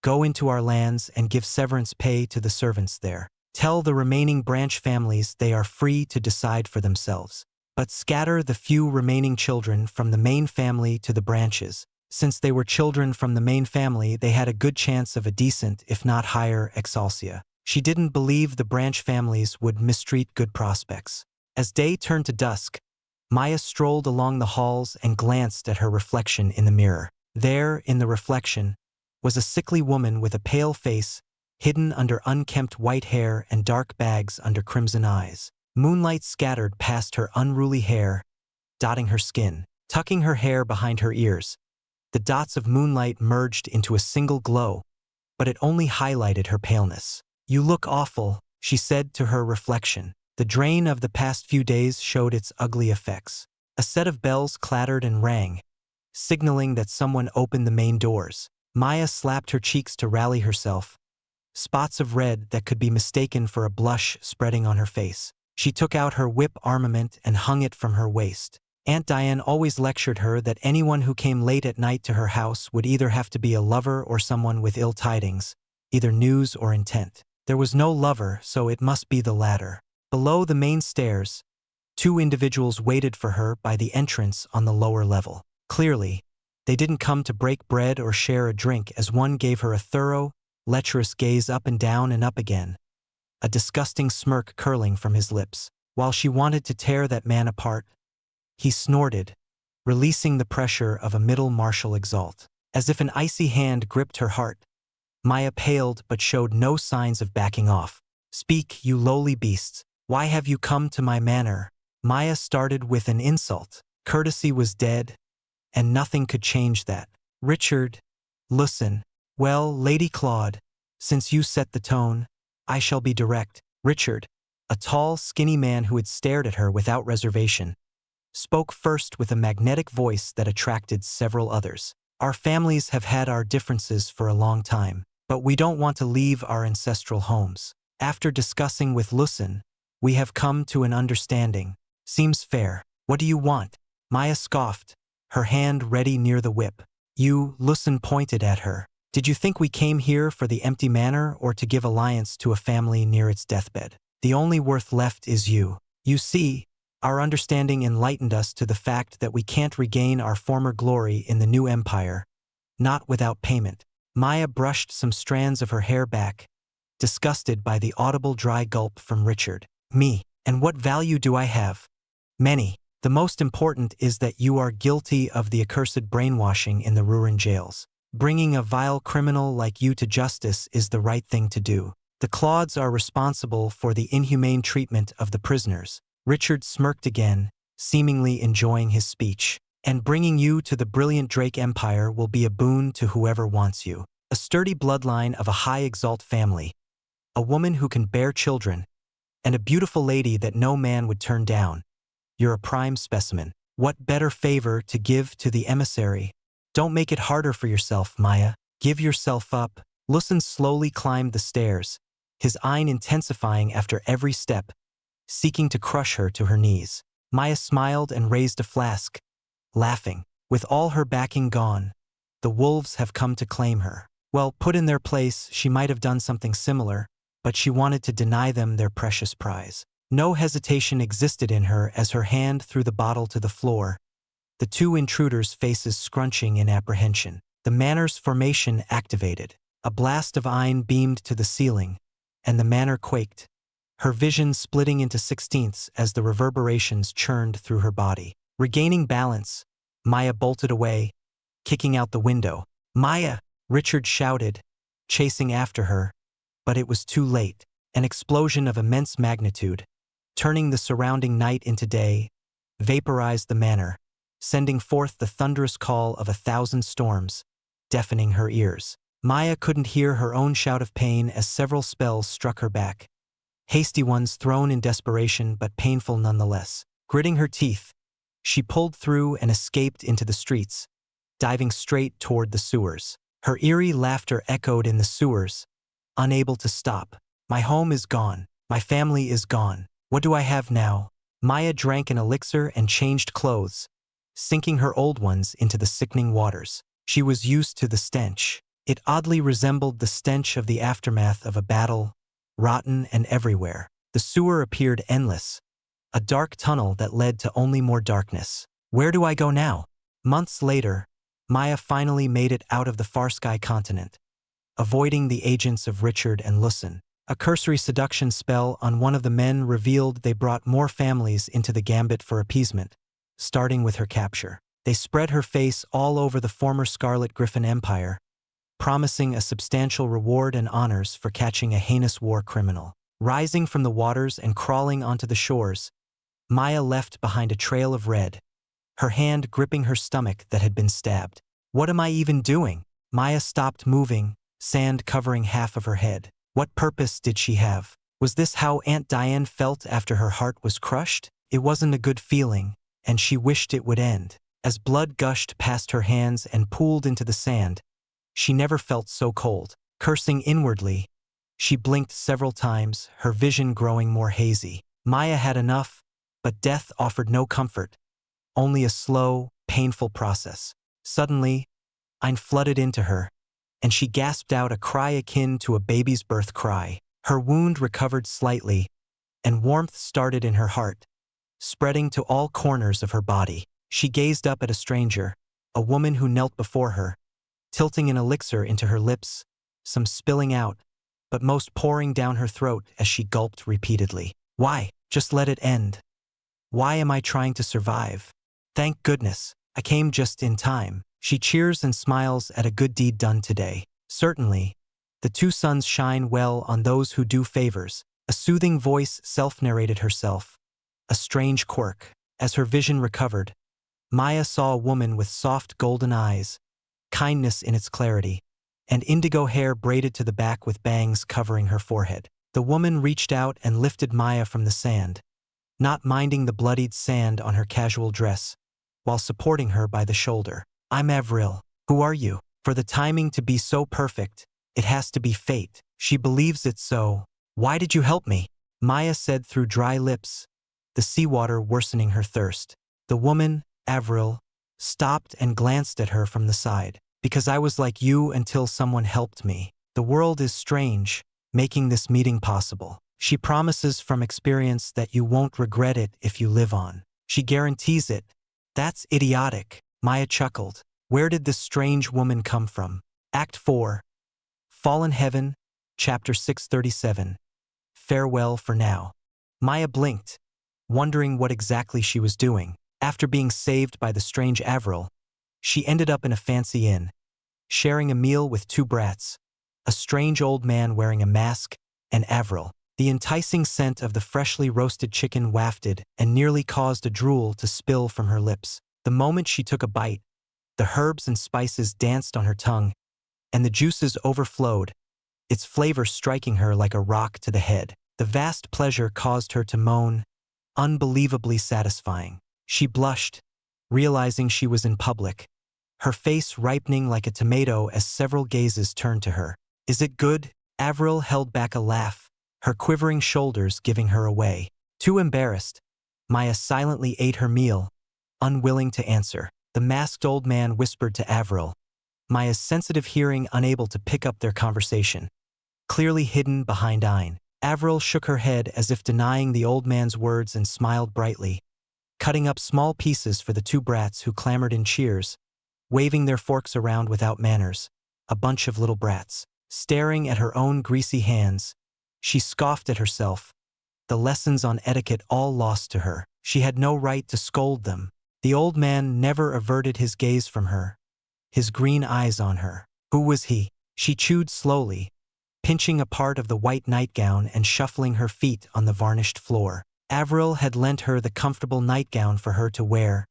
Go into our lands and give severance pay to the servants there. Tell the remaining branch families they are free to decide for themselves. But scatter the few remaining children from the main family to the branches. Since they were children from the main family, they had a good chance of a decent, if not higher, Exaltia. She didn't believe the branch families would mistreat good prospects. As day turned to dusk, Maya strolled along the halls and glanced at her reflection in the mirror. There, in the reflection, was a sickly woman with a pale face, hidden under unkempt white hair and dark bags under crimson eyes. Moonlight scattered past her unruly hair, dotting her skin, tucking her hair behind her ears. The dots of moonlight merged into a single glow, but it only highlighted her paleness. You look awful, she said to her reflection. The drain of the past few days showed its ugly effects. A set of bells clattered and rang, signaling that someone opened the main doors. Maya slapped her cheeks to rally herself, spots of red that could be mistaken for a blush spreading on her face. She took out her whip armament and hung it from her waist. Aunt Diane always lectured her that anyone who came late at night to her house would either have to be a lover or someone with ill tidings, either news or intent. There was no lover, so it must be the latter. Below the main stairs, two individuals waited for her by the entrance on the lower level. Clearly, they didn't come to break bread or share a drink, as one gave her a thorough, lecherous gaze up and down and up again, a disgusting smirk curling from his lips. While she wanted to tear that man apart, he snorted, releasing the pressure of a middle martial exalt. As if an icy hand gripped her heart, Maya paled but showed no signs of backing off. "Speak, you lowly beasts. Why have you come to my manor?" Maya started with an insult. Courtesy was dead, and nothing could change that. "Richard, listen. Well, Lady Claude, since you set the tone, I shall be direct." Richard, a tall, skinny man who had stared at her without reservation, spoke first with a magnetic voice that attracted several others. "Our families have had our differences for a long time, but we don't want to leave our ancestral homes. After discussing with Lucin, we have come to an understanding. Seems fair. What do you want?" Maya scoffed, her hand ready near the whip. "You," Lucin pointed at her. "Did you think we came here for the empty manor or to give alliance to a family near its deathbed? The only worth left is you. You see, our understanding enlightened us to the fact that we can't regain our former glory in the new empire, not without payment." Maya brushed some strands of her hair back, disgusted by the audible dry gulp from Richard. "Me? And what value do I have?" "Many. The most important is that you are guilty of the accursed brainwashing in the Rurin jails. Bringing a vile criminal like you to justice is the right thing to do. The Claudes are responsible for the inhumane treatment of the prisoners." Richard smirked again, seemingly enjoying his speech. "And bringing you to the brilliant Drake Empire will be a boon to whoever wants you. A sturdy bloodline of a high Exalt family, a woman who can bear children, and a beautiful lady that no man would turn down. You're a prime specimen. What better favor to give to the emissary? Don't make it harder for yourself, Maya. Give yourself up." Lucin slowly climbed the stairs, his eye intensifying after every step, seeking to crush her to her knees. Maya smiled and raised a flask, laughing. With all her backing gone, the wolves have come to claim her. Well, put in their place, she might have done something similar, but she wanted to deny them their precious prize. No hesitation existed in her as her hand threw the bottle to the floor, the two intruders' faces scrunching in apprehension. The manor's formation activated. A blast of iron beamed to the ceiling, and the manor quaked, her vision splitting into sixteenths as the reverberations churned through her body. Regaining balance, Maya bolted away, kicking out the window. "Maya!" Richard shouted, chasing after her, but it was too late. An explosion of immense magnitude, turning the surrounding night into day, vaporized the manor, sending forth the thunderous call of 1,000 storms, deafening her ears. Maya couldn't hear her own shout of pain as several spells struck her back. Hasty ones thrown in desperation but painful nonetheless. Gritting her teeth, she pulled through and escaped into the streets, diving straight toward the sewers. Her eerie laughter echoed in the sewers, unable to stop. "My home is gone. My family is gone. What do I have now?" Maya drank an elixir and changed clothes, sinking her old ones into the sickening waters. She was used to the stench. It oddly resembled the stench of the aftermath of a battle, rotten and everywhere. The sewer appeared endless, a dark tunnel that led to only more darkness. Where do I go now? Months later, Maya finally made it out of the Farsky continent, avoiding the agents of Richard and Lucin. A cursory seduction spell on one of the men revealed they brought more families into the gambit for appeasement, starting with her capture. They spread her face all over the former Scarlet Griffin Empire, promising a substantial reward and honors for catching a heinous war criminal. Rising from the waters and crawling onto the shores, Maya left behind a trail of red, her hand gripping her stomach that had been stabbed. What am I even doing? Maya stopped moving, sand covering half of her head. What purpose did she have? Was this how Aunt Diane felt after her heart was crushed? It wasn't a good feeling, and she wished it would end. As blood gushed past her hands and pooled into the sand, she never felt so cold. Cursing inwardly, she blinked several times, her vision growing more hazy. Maya had enough, but death offered no comfort, only a slow, painful process. Suddenly, Ein flooded into her, and she gasped out a cry akin to a baby's birth cry. Her wound recovered slightly, and warmth started in her heart, spreading to all corners of her body. She gazed up at a stranger, a woman who knelt before her, tilting an elixir into her lips, some spilling out, but most pouring down her throat as she gulped repeatedly. Why? Just let it end. Why am I trying to survive? Thank goodness, I came just in time. She cheers and smiles at a good deed done today. Certainly, the two suns shine well on those who do favors. A soothing voice self-narrated herself, a strange quirk. As her vision recovered, Maya saw a woman with soft golden eyes, kindness in its clarity, and indigo hair braided to the back with bangs covering her forehead. The woman reached out and lifted Maya from the sand, not minding the bloodied sand on her casual dress, while supporting her by the shoulder. I'm Avril. Who are you? For the timing to be so perfect, it has to be fate. She believes it so. Why did you help me? Maya said through dry lips, the seawater worsening her thirst. The woman, Avril, stopped and glanced at her from the side. Because I was like you until someone helped me. The world is strange, making this meeting possible. She promises from experience that you won't regret it if you live on. She guarantees it. That's idiotic. Maya chuckled. Where did this strange woman come from? Act 4. Fallen Heaven, Chapter 637. Farewell for now. Maya blinked, wondering what exactly she was doing. After being saved by the strange Avril, she ended up in a fancy inn, sharing a meal with two brats, a strange old man wearing a mask, and Avril. The enticing scent of the freshly roasted chicken wafted and nearly caused a drool to spill from her lips. The moment she took a bite, the herbs and spices danced on her tongue, and the juices overflowed, its flavor striking her like a rock to the head. The vast pleasure caused her to moan, unbelievably satisfying. She blushed, realizing she was in public, her face ripening like a tomato as several gazes turned to her. Is it good? Avril held back a laugh, her quivering shoulders giving her away. Too embarrassed, Maya silently ate her meal, unwilling to answer. The masked old man whispered to Avril, Maya's sensitive hearing unable to pick up their conversation, clearly hidden behind Ein. Avril shook her head as if denying the old man's words and smiled brightly, cutting up small pieces for the two brats who clamored in cheers, waving their forks around without manners, a bunch of little brats. Staring at her own greasy hands, she scoffed at herself, the lessons on etiquette all lost to her. She had no right to scold them. The old man never averted his gaze from her, his green eyes on her. Who was he? She chewed slowly, pinching a part of the white nightgown and shuffling her feet on the varnished floor. Avril had lent her the comfortable nightgown for her to wear,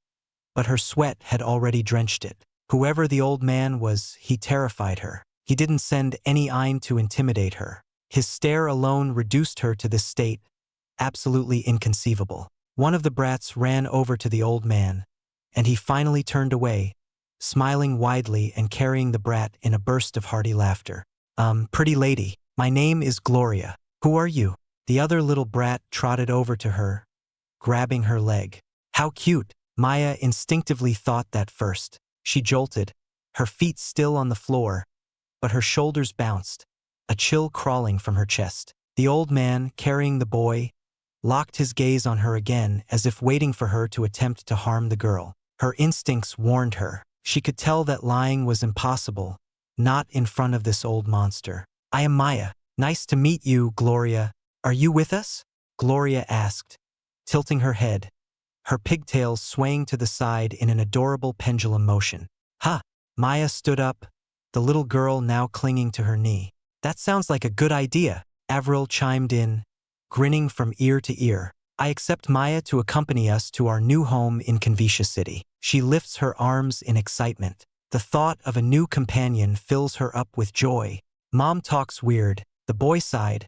but her sweat had already drenched it. Whoever the old man was, he terrified her. He didn't send any Ein to intimidate her. His stare alone reduced her to this state, absolutely inconceivable. One of the brats ran over to the old man, and he finally turned away, smiling widely and carrying the brat in a burst of hearty laughter. Pretty lady, my name is Gloria. Who are you? The other little brat trotted over to her, grabbing her leg. How cute! Maya instinctively thought that first. She jolted, her feet still on the floor, but her shoulders bounced, a chill crawling from her chest. The old man, carrying the boy, locked his gaze on her again as if waiting for her to attempt to harm the girl. Her instincts warned her. She could tell that lying was impossible, not in front of this old monster. I am Maya. Nice to meet you, Gloria. Are you with us? Gloria asked, tilting her head, her pigtails swaying to the side in an adorable pendulum motion. Ha! Maya stood up, the little girl now clinging to her knee. That sounds like a good idea, Avril chimed in, grinning from ear to ear. I accept Maya to accompany us to our new home in Xianxia City. She lifts her arms in excitement. The thought of a new companion fills her up with joy. Mom talks weird, the boy sighed,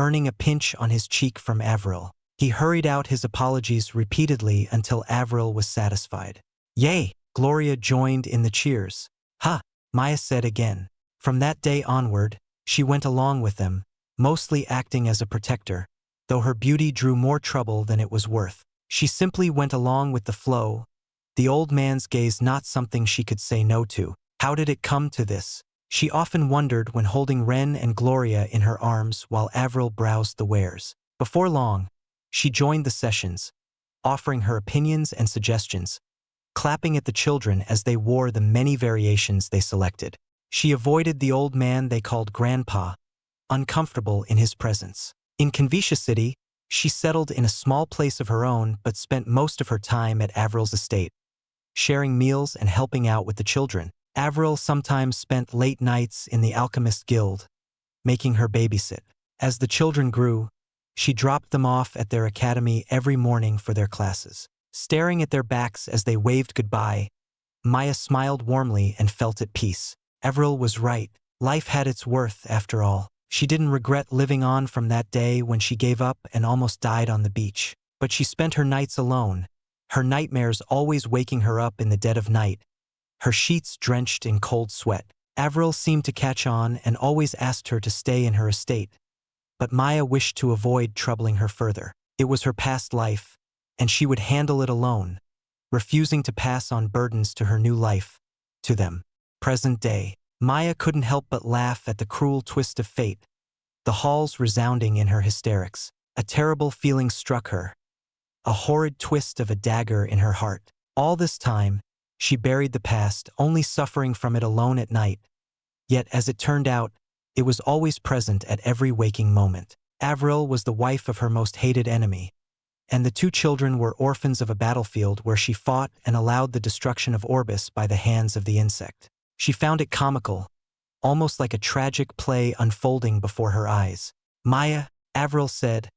earning a pinch on his cheek from Avril. He hurried out his apologies repeatedly until Avril was satisfied. "Yay!" Gloria joined in the cheers. "Ha!" Maya said again. From that day onward, she went along with them, mostly acting as a protector, though her beauty drew more trouble than it was worth. She simply went along with the flow, the old man's gaze not something she could say no to. How did it come to this? She often wondered when holding Ren and Gloria in her arms while Avril browsed the wares. Before long, she joined the sessions, offering her opinions and suggestions, clapping at the children as they wore the many variations they selected. She avoided the old man they called Grandpa, uncomfortable in his presence. In Xianxia City, she settled in a small place of her own but spent most of her time at Avril's estate, sharing meals and helping out with the children. Avril sometimes spent late nights in the Alchemist Guild, making her babysit. As the children grew, she dropped them off at their academy every morning for their classes. Staring at their backs as they waved goodbye, Maya smiled warmly and felt at peace. Avril was right. Life had its worth, after all. She didn't regret living on from that day when she gave up and almost died on the beach. But she spent her nights alone, her nightmares always waking her up in the dead of night, her sheets drenched in cold sweat. Avril seemed to catch on and always asked her to stay in her estate. But Maya wished to avoid troubling her further. It was her past life, and she would handle it alone, refusing to pass on burdens to her new life, to them. Present day. Maya couldn't help but laugh at the cruel twist of fate, the halls resounding in her hysterics. A terrible feeling struck her, a horrid twist of a dagger in her heart. All this time, she buried the past, only suffering from it alone at night. Yet, as it turned out, it was always present at every waking moment. Avril was the wife of her most hated enemy, and the two children were orphans of a battlefield where she fought and allowed the destruction of Orbis by the hands of the insect. She found it comical, almost like a tragic play unfolding before her eyes. "Maya," Avril said,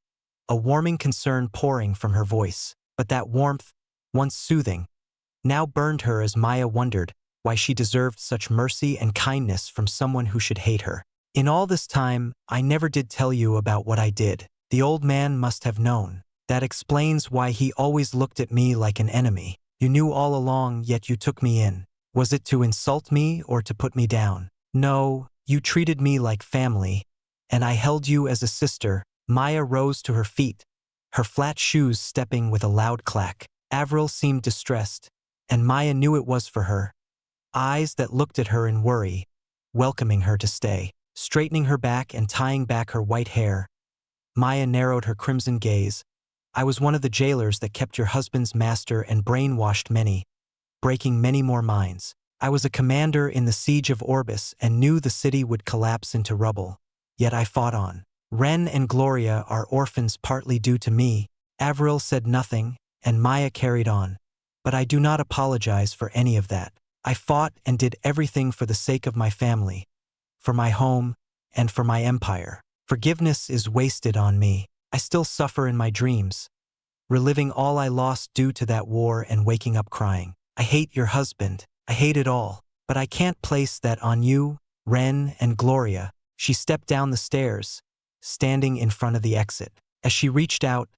a warming concern pouring from her voice. But that warmth, once soothing, now burned her as Maya wondered why she deserved such mercy and kindness from someone who should hate her. "In all this time, I never did tell you about what I did. The old man must have known. That explains why he always looked at me like an enemy. You knew all along, yet you took me in. Was it to insult me or to put me down? No, you treated me like family, and I held you as a sister." Maya rose to her feet, her flat shoes stepping with a loud clack. Avril seemed distressed, and Maya knew it was for her. Eyes that looked at her in worry, welcoming her to stay. Straightening her back and tying back her white hair, Maya narrowed her crimson gaze. "I was one of the jailers that kept your husband's master and brainwashed many, breaking many more minds. I was a commander in the siege of Orbis and knew the city would collapse into rubble. Yet I fought on. Ren and Gloria are orphans partly due to me." Avril said nothing, and Maya carried on. "But I do not apologize for any of that. I fought and did everything for the sake of my family, for my home, and for my empire. Forgiveness is wasted on me. I still suffer in my dreams, reliving all I lost due to that war and waking up crying. I hate your husband. I hate it all. But I can't place that on you, Ren and Gloria." She stepped down the stairs, standing in front of the exit. As she reached out,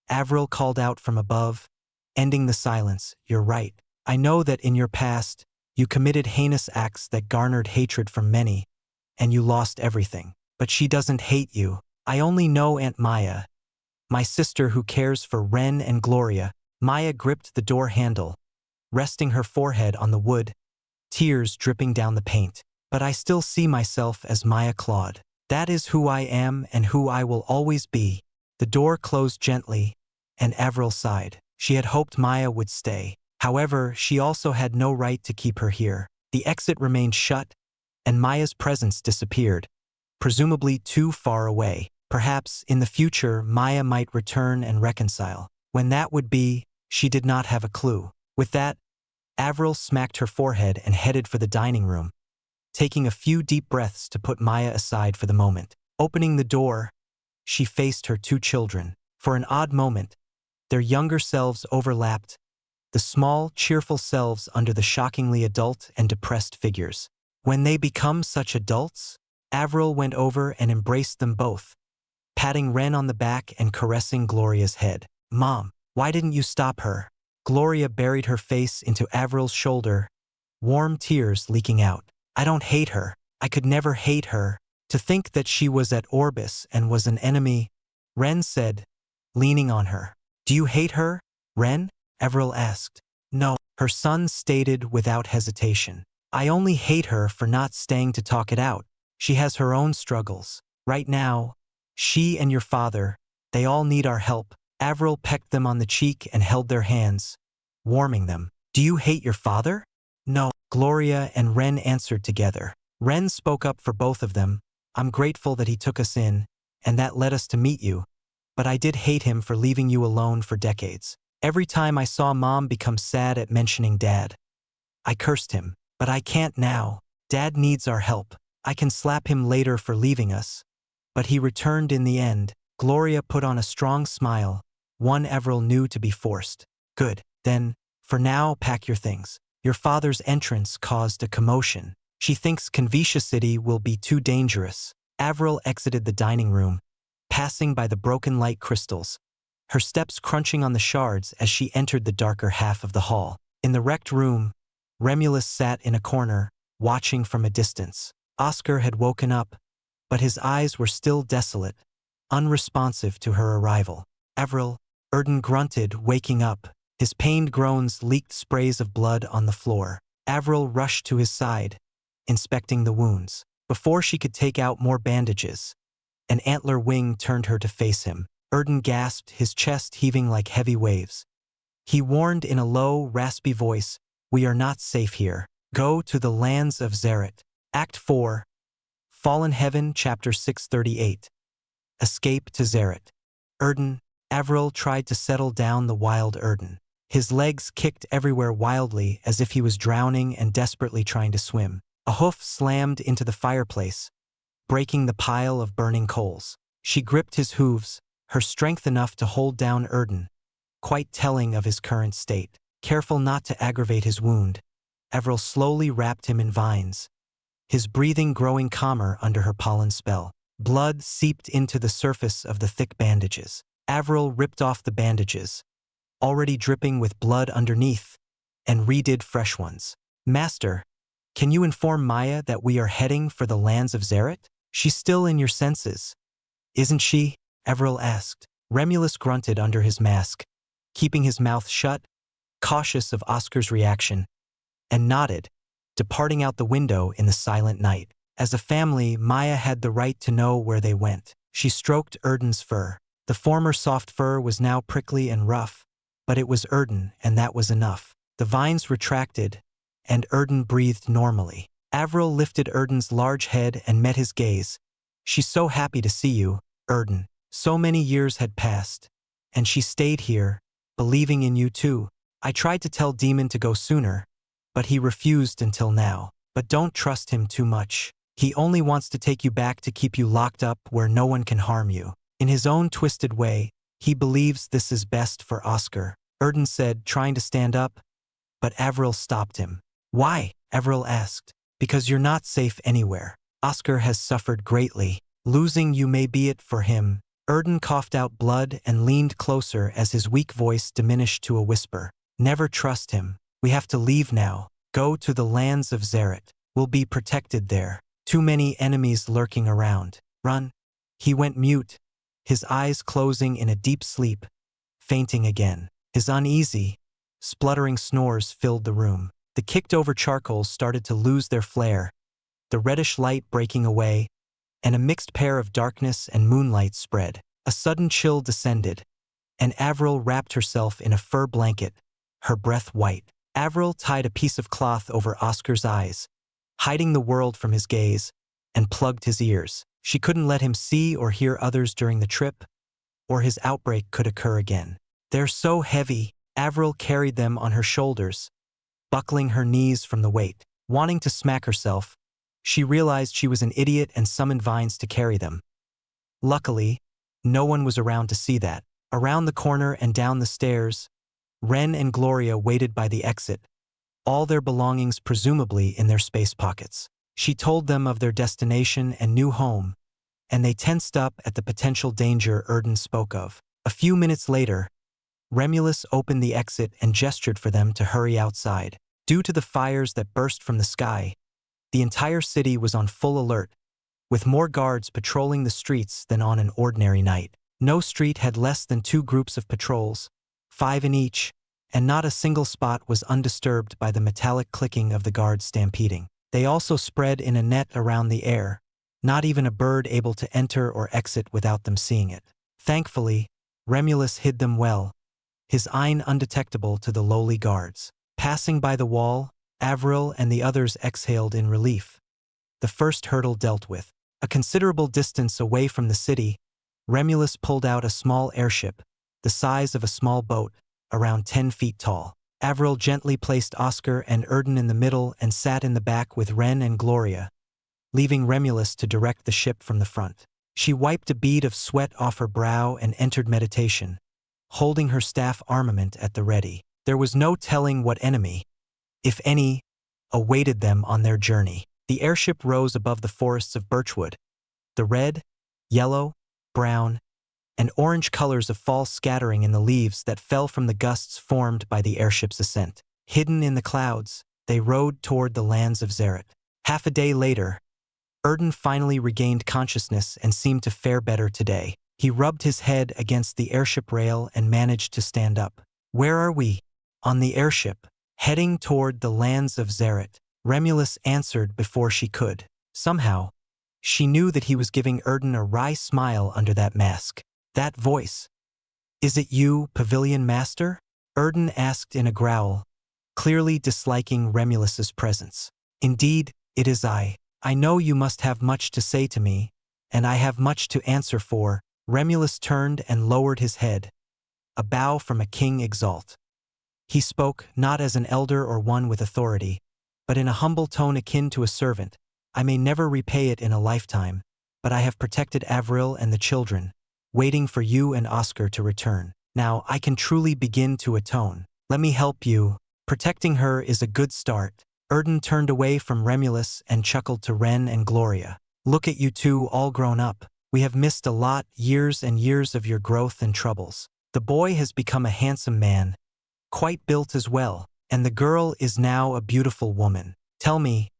Avril called out from above, ending the silence, "You're right. I know that in your past, you committed heinous acts that garnered hatred from many, and you lost everything. But she doesn't hate you. I only know Aunt Maya, my sister who cares for Ren and Gloria." Maya gripped the door handle, resting her forehead on the wood, tears dripping down the paint. "But I still see myself as Maya Claude. That is who I am and who I will always be." The door closed gently, and Avril sighed. She had hoped Maya would stay. However, she also had no right to keep her here. The exit remained shut, and Maya's presence disappeared, presumably too far away. Perhaps, in the future, Maya might return and reconcile. When that would be, she did not have a clue. With that, Avril smacked her forehead and headed for the dining room, taking a few deep breaths to put Maya aside for the moment. Opening the door, she faced her two children. For an odd moment, their younger selves overlapped, the small, cheerful selves under the shockingly adult and depressed figures. When they become such adults? Avril went over and embraced them both, patting Ren on the back and caressing Gloria's head. "Mom, why didn't you stop her?" Gloria buried her face into Avril's shoulder, warm tears leaking out. "I don't hate her. I could never hate her. To think that she was at Orbis and was an enemy," Ren said, leaning on her. "Do you hate her, Ren?" Avril asked. "No," her son stated without hesitation. "I only hate her for not staying to talk it out. She has her own struggles. Right now, she and your father, they all need our help." Avril pecked them on the cheek and held their hands, warming them. "Do you hate your father?" "No," Gloria and Ren answered together. Ren spoke up for both of them. "I'm grateful that he took us in, and that led us to meet you. But I did hate him for leaving you alone for decades. Every time I saw Mom become sad at mentioning Dad, I cursed him. But I can't now. Dad needs our help. I can slap him later for leaving us. But he returned in the end." Gloria put on a strong smile, one Avril knew to be forced. "Good. Then, for now, pack your things. Your father's entrance caused a commotion. She thinks Convicia City will be too dangerous." Avril exited the dining room, passing by the broken light crystals, her steps crunching on the shards as she entered the darker half of the hall. In the wrecked room, Remulus sat in a corner, watching from a distance. Oscar had woken up, but his eyes were still desolate, unresponsive to her arrival. "Avril," Erden grunted, waking up. His pained groans leaked sprays of blood on the floor. Avril rushed to his side, inspecting the wounds. Before she could take out more bandages, an antler wing turned her to face him. Erden gasped, his chest heaving like heavy waves. He warned in a low, raspy voice, "We are not safe here. Go to the lands of Zeret." Act 4, Fallen Heaven, Chapter 638. Escape to Zeret. Erden. Avril tried to settle down the wild Erden. His legs kicked everywhere wildly as if he was drowning and desperately trying to swim. A hoof slammed into the fireplace, breaking the pile of burning coals. She gripped his hooves, her strength enough to hold down Erden, quite telling of his current state. Careful not to aggravate his wound, Avril slowly wrapped him in vines, his breathing growing calmer under her pollen spell. Blood seeped into the surface of the thick bandages. Avril ripped off the bandages, already dripping with blood underneath, and redid fresh ones. "Master, can you inform Maya that we are heading for the lands of Zeret? She's still in your senses, isn't she?" Avril asked. Remulus grunted under his mask, keeping his mouth shut, cautious of Oscar's reaction, and nodded, departing out the window in the silent night. As a family, Maya had the right to know where they went. She stroked Erden's fur. The former soft fur was now prickly and rough, but it was Erden, and that was enough. The vines retracted, and Erden breathed normally. Avril lifted Erden's large head and met his gaze. "She's so happy to see you, Erden. So many years had passed, and she stayed here, believing in you too. I tried to tell Demon to go sooner, but he refused until now. But don't trust him too much. He only wants to take you back to keep you locked up where no one can harm you. In his own twisted way, he believes this is best for Oscar," Erden said, trying to stand up, but Avril stopped him. "Why?" Avril asked. "Because you're not safe anywhere. Oscar has suffered greatly. Losing you may be it for him." Erden coughed out blood and leaned closer as his weak voice diminished to a whisper. "Never trust him. We have to leave now. Go to the lands of Zeret. We'll be protected there. Too many enemies lurking around. Run." He went mute, his eyes closing in a deep sleep, fainting again. His uneasy, spluttering snores filled the room. The kicked-over charcoals started to lose their flare, the reddish light breaking away, and a mixed pair of darkness and moonlight spread. A sudden chill descended, and Avril wrapped herself in a fur blanket, her breath white. Avril tied a piece of cloth over Oscar's eyes, hiding the world from his gaze, and plugged his ears. She couldn't let him see or hear others during the trip, or his outbreak could occur again. "They're so heavy." Avril carried them on her shoulders, buckling her knees from the weight. Wanting to smack herself, she realized she was an idiot and summoned vines to carry them. Luckily, no one was around to see that. Around the corner and down the stairs, Ren and Gloria waited by the exit, all their belongings presumably in their space pockets. She told them of their destination and new home, and they tensed up at the potential danger Erden spoke of. A few minutes later, Remulus opened the exit and gestured for them to hurry outside. Due to the fires that burst from the sky, the entire city was on full alert, with more guards patrolling the streets than on an ordinary night. No street had less than 2 groups of patrols, 5 in each, and not a single spot was undisturbed by the metallic clicking of the guards stampeding. They also spread in a net around the air, not even a bird able to enter or exit without them seeing it. Thankfully, Remulus hid them well, his eye undetectable to the lowly guards. Passing by the wall, Avril and the others exhaled in relief. The first hurdle dealt with. A considerable distance away from the city, Remulus pulled out a small airship, the size of a small boat, around 10 feet tall. Avril gently placed Oscar and Erden in the middle and sat in the back with Ren and Gloria, leaving Remulus to direct the ship from the front. She wiped a bead of sweat off her brow and entered meditation, holding her staff armament at the ready. There was no telling what enemy, if any, awaited them on their journey. The airship rose above the forests of birchwood. The red, yellow, brown, and orange colors of fall scattering in the leaves that fell from the gusts formed by the airship's ascent. Hidden in the clouds, they rode toward the lands of Xeret. Half a day later, Erden finally regained consciousness and seemed to fare better today. He rubbed his head against the airship rail and managed to stand up. "Where are we?" "On the airship, heading toward the lands of Xeret," Remulus answered before she could. Somehow, she knew that he was giving Erden a wry smile under that mask. That voice. "Is it you, Pavilion Master?" Erden asked in a growl, clearly disliking Remulus's presence. "Indeed, it is I. I know you must have much to say to me, and I have much to answer for." Remulus turned and lowered his head, a bow from a king Exalt. He spoke not as an elder or one with authority, but in a humble tone akin to a servant. "I may never repay it in a lifetime, but I have protected Avril and the children, waiting for you and Oscar to return. Now I can truly begin to atone. Let me help you. Protecting her is a good start." Erden turned away from Remulus and chuckled to Ren and Gloria. "Look at you two all grown up. We have missed a lot, years and years of your growth and troubles. The boy has become a handsome man, quite built as well, and the girl is now a beautiful woman. Tell me,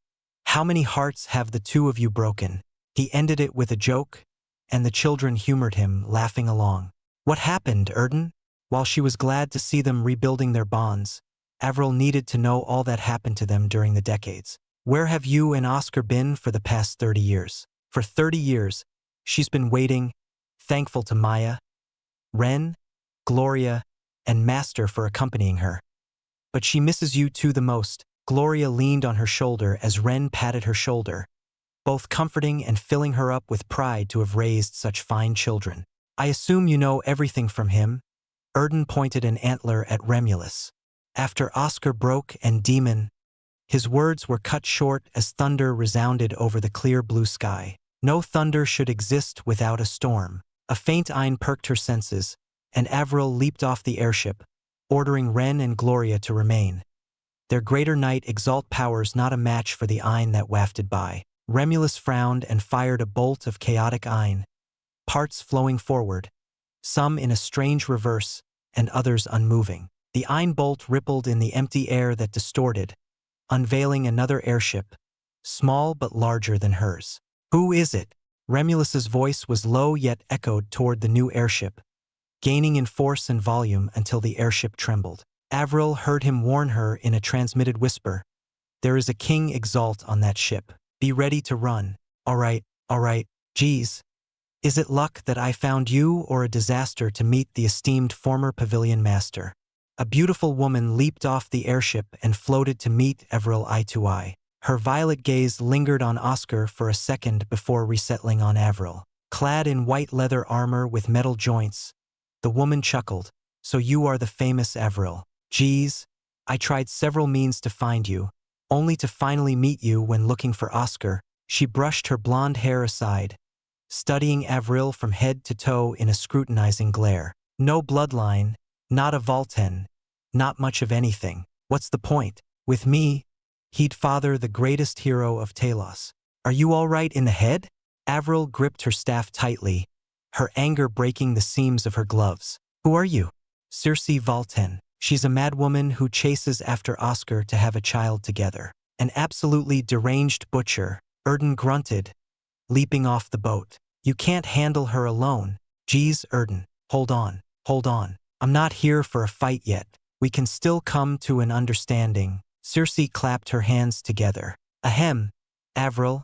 how many hearts have the two of you broken?" He ended it with a joke, and the children humored him, laughing along. "What happened, Erden?" While she was glad to see them rebuilding their bonds, Avril needed to know all that happened to them during the decades. "Where have you and Oscar been for the past 30 years? For 30 years, she's been waiting, thankful to Maya, Ren, Gloria, and Master for accompanying her. But she misses you two the most." Gloria leaned on her shoulder as Ren patted her shoulder, both comforting and filling her up with pride to have raised such fine children. "I assume you know everything from him." Erden pointed an antler at Remulus. "After Oscar broke and Demon." His words were cut short as thunder resounded over the clear blue sky. No thunder should exist without a storm. A faint ein perked her senses, and Avril leaped off the airship, ordering Ren and Gloria to remain. Their greater night Exalt powers not a match for the ein that wafted by. Remulus frowned and fired a bolt of chaotic ein, parts flowing forward, some in a strange reverse, and others unmoving. The ein bolt rippled in the empty air that distorted, unveiling another airship, small but larger than hers. "Who is it?" Remulus's voice was low yet echoed toward the new airship, gaining in force and volume until the airship trembled. Avril heard him warn her in a transmitted whisper. "There is a King Exalt on that ship. Be ready to run." All right. Geez. Is it luck that I found you or a disaster to meet the esteemed former Pavilion Master?" A beautiful woman leaped off the airship and floated to meet Avril eye to eye. Her violet gaze lingered on Oscar for a second before resettling on Avril. Clad in white leather armor with metal joints, the woman chuckled. "So you are the famous Avril. Geez, I tried several means to find you, only to finally meet you when looking for Oscar." She brushed her blonde hair aside, studying Avril from head to toe in a scrutinizing glare. "No bloodline, not a Volten, not much of anything. What's the point? With me, he'd father the greatest hero of Talos. Are you all right in the head?" Avril gripped her staff tightly, her anger breaking the seams of her gloves. Who are you? Circe Valten. She's a madwoman who chases after Oscar to have a child together. An absolutely deranged butcher, Erden grunted, leaping off the boat. You can't handle her alone. Geez, Erden, hold on, hold on. I'm not here for a fight yet. We can still come to an understanding. Circe clapped her hands together. Ahem, Avril,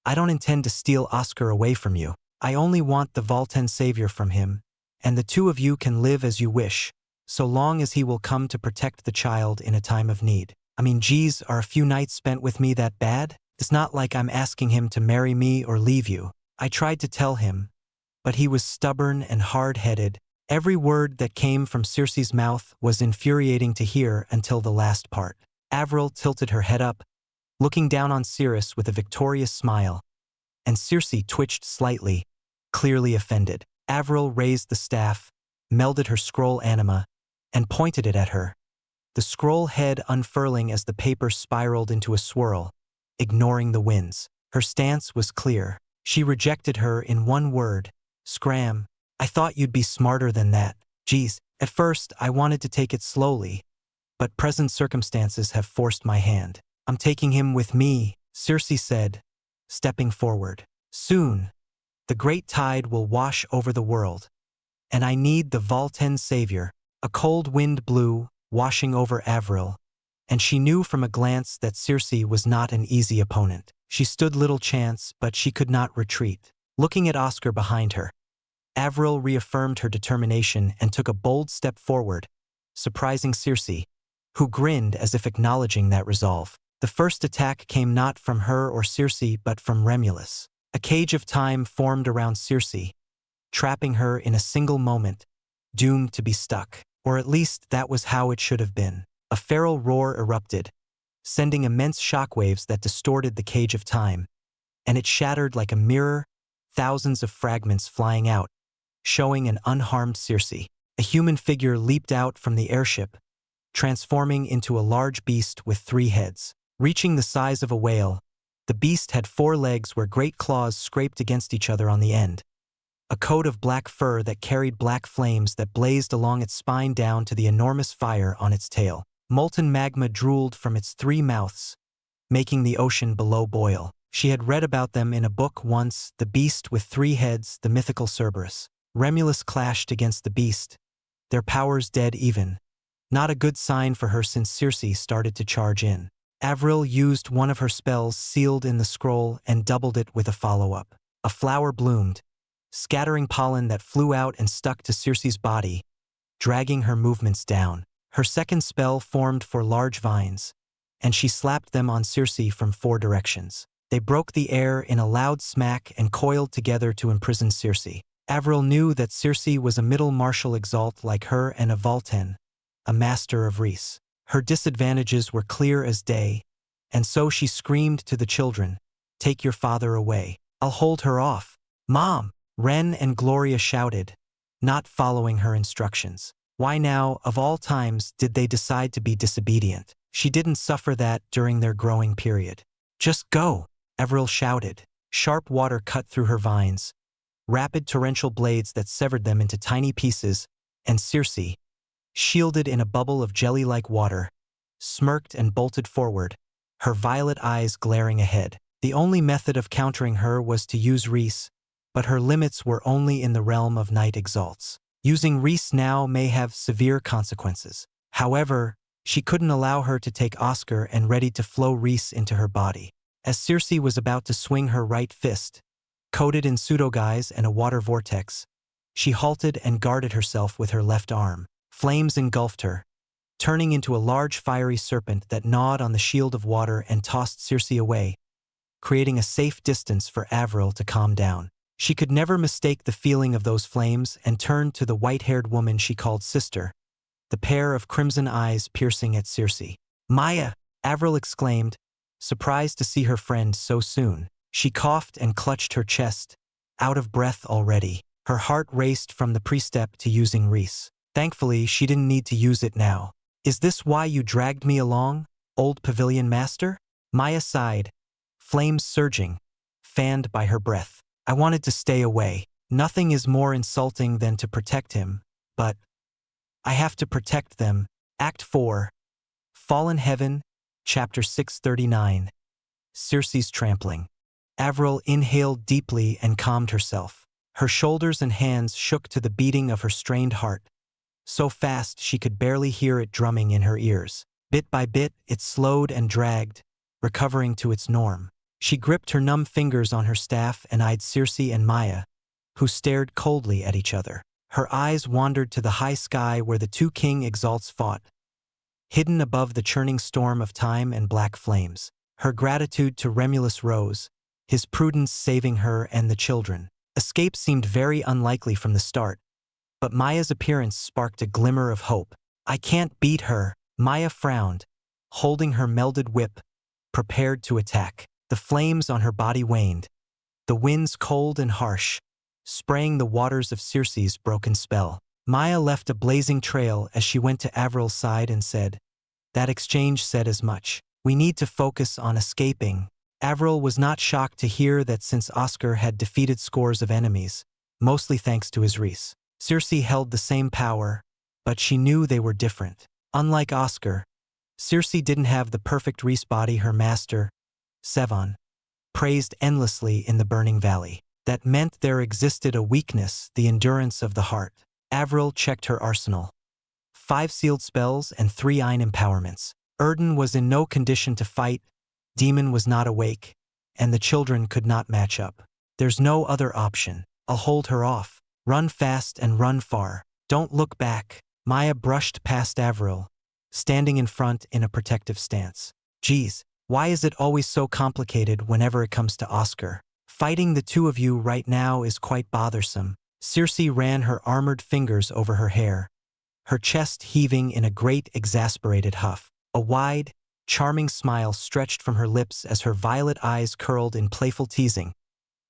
I don't intend to steal Oscar away from you. I only want the Valten savior from him, and the two of you can live as you wish, so long as he will come to protect the child in a time of need. I mean, geez, are a few nights spent with me that bad? It's not like I'm asking him to marry me or leave you. I tried to tell him, but he was stubborn and hard-headed. Every word that came from Circe's mouth was infuriating to hear until the last part. Avril tilted her head up, looking down on Circe with a victorious smile, and Circe twitched slightly, clearly offended. Avril raised the staff, melded her scroll anima, and pointed it at her, the scroll head unfurling as the paper spiraled into a swirl, ignoring the winds. Her stance was clear. She rejected her in one word, scram. I thought you'd be smarter than that. Geez, at first I wanted to take it slowly, but present circumstances have forced my hand. I'm taking him with me, Circe said, stepping forward. Soon, the great tide will wash over the world, and I need the Valten savior. A cold wind blew, washing over Avril, and she knew from a glance that Circe was not an easy opponent. She stood little chance, but she could not retreat. Looking at Oscar behind her, Avril reaffirmed her determination and took a bold step forward, surprising Circe, who grinned as if acknowledging that resolve. The first attack came not from her or Circe but from Remulus. A cage of time formed around Circe, trapping her in a single moment, doomed to be stuck. Or at least that was how it should have been. A feral roar erupted, sending immense shockwaves that distorted the cage of time, and it shattered like a mirror, thousands of fragments flying out, showing an unharmed Circe. A human figure leaped out from the airship, transforming into a large beast with 3 heads. Reaching the size of a whale, the beast had 4 legs where great claws scraped against each other on the end, a coat of black fur that carried black flames that blazed along its spine down to the enormous fire on its tail. Molten magma drooled from its 3 mouths, making the ocean below boil. She had read about them in a book once, the beast with 3 heads, the mythical Cerberus. Remulus clashed against the beast, their powers dead even. Not a good sign for her since Circe started to charge in. Avril used one of her spells sealed in the scroll and doubled it with a follow-up. A flower bloomed, scattering pollen that flew out and stuck to Circe's body, dragging her movements down. Her second spell formed 4 large vines, and she slapped them on Circe from 4 directions. They broke the air in a loud smack and coiled together to imprison Circe. Avril knew that Circe was a middle martial exalt like her and a Valten, a master of Reese. Her disadvantages were clear as day, and so she screamed to the children, "Take your father away. I'll hold her off." "Mom!" Ren and Gloria shouted, not following her instructions. Why now, of all times, did they decide to be disobedient? She didn't suffer that during their growing period. "Just go!" Avril shouted. Sharp water cut through her vines, rapid torrential blades that severed them into tiny pieces, and Circe, shielded in a bubble of jelly-like water, smirked and bolted forward, her violet eyes glaring ahead. The only method of countering her was to use Reese, but her limits were only in the realm of night exalts. Using Reese now may have severe consequences. However, she couldn't allow her to take Oscar and ready to flow Reese into her body. As Circe was about to swing her right fist, coated in pseudoguise and a water vortex, she halted and guarded herself with her left arm. Flames engulfed her, turning into a large fiery serpent that gnawed on the shield of water and tossed Circe away, creating a safe distance for Avril to calm down. She could never mistake the feeling of those flames and turned to the white-haired woman she called sister, the pair of crimson eyes piercing at Circe. "Maya!" Avril exclaimed, surprised to see her friend so soon. She coughed and clutched her chest, out of breath already. Her heart raced from the pre-step to using Reese. Thankfully, she didn't need to use it now. "Is this why you dragged me along, old pavilion master?" Maya sighed, flames surging, fanned by her breath. I wanted to stay away. Nothing is more insulting than to protect him, but I have to protect them. Act 4. Fallen Heaven, Chapter 639. Circe's trampling. Avril inhaled deeply and calmed herself. Her shoulders and hands shook to the beating of her strained heart, so fast she could barely hear it drumming in her ears. Bit by bit, it slowed and dragged, recovering to its norm. She gripped her numb fingers on her staff and eyed Circe and Maya, who stared coldly at each other. Her eyes wandered to the high sky where the two king Exalts fought, hidden above the churning storm of time and black flames. Her gratitude to Remulus rose, his prudence saving her and the children. Escape seemed very unlikely from the start, but Maya's appearance sparked a glimmer of hope. I can't beat her, Maya frowned, holding her melded whip, prepared to attack. The flames on her body waned, the winds cold and harsh, spraying the waters of Circe's broken spell. Maya left a blazing trail as she went to Avril's side and said, "That exchange said as much. We need to focus on escaping." Avril was not shocked to hear that since Oscar had defeated scores of enemies, mostly thanks to his Reese, Circe held the same power, but she knew they were different. Unlike Oscar, Circe didn't have the perfect Reese body her master, Sevon, praised endlessly in the Burning Valley. That meant there existed a weakness, the endurance of the heart. Avril checked her arsenal. 5 sealed spells and 3 Ein empowerments. Erden was in no condition to fight, Demon was not awake, and the children could not match up. There's no other option. I'll hold her off. Run fast and run far. Don't look back. Maya brushed past Avril, standing in front in a protective stance. Geez, why is it always so complicated whenever it comes to Oscar? Fighting the two of you right now is quite bothersome. Circe ran her armored fingers over her hair, her chest heaving in a great exasperated huff. A wide, charming smile stretched from her lips as her violet eyes curled in playful teasing,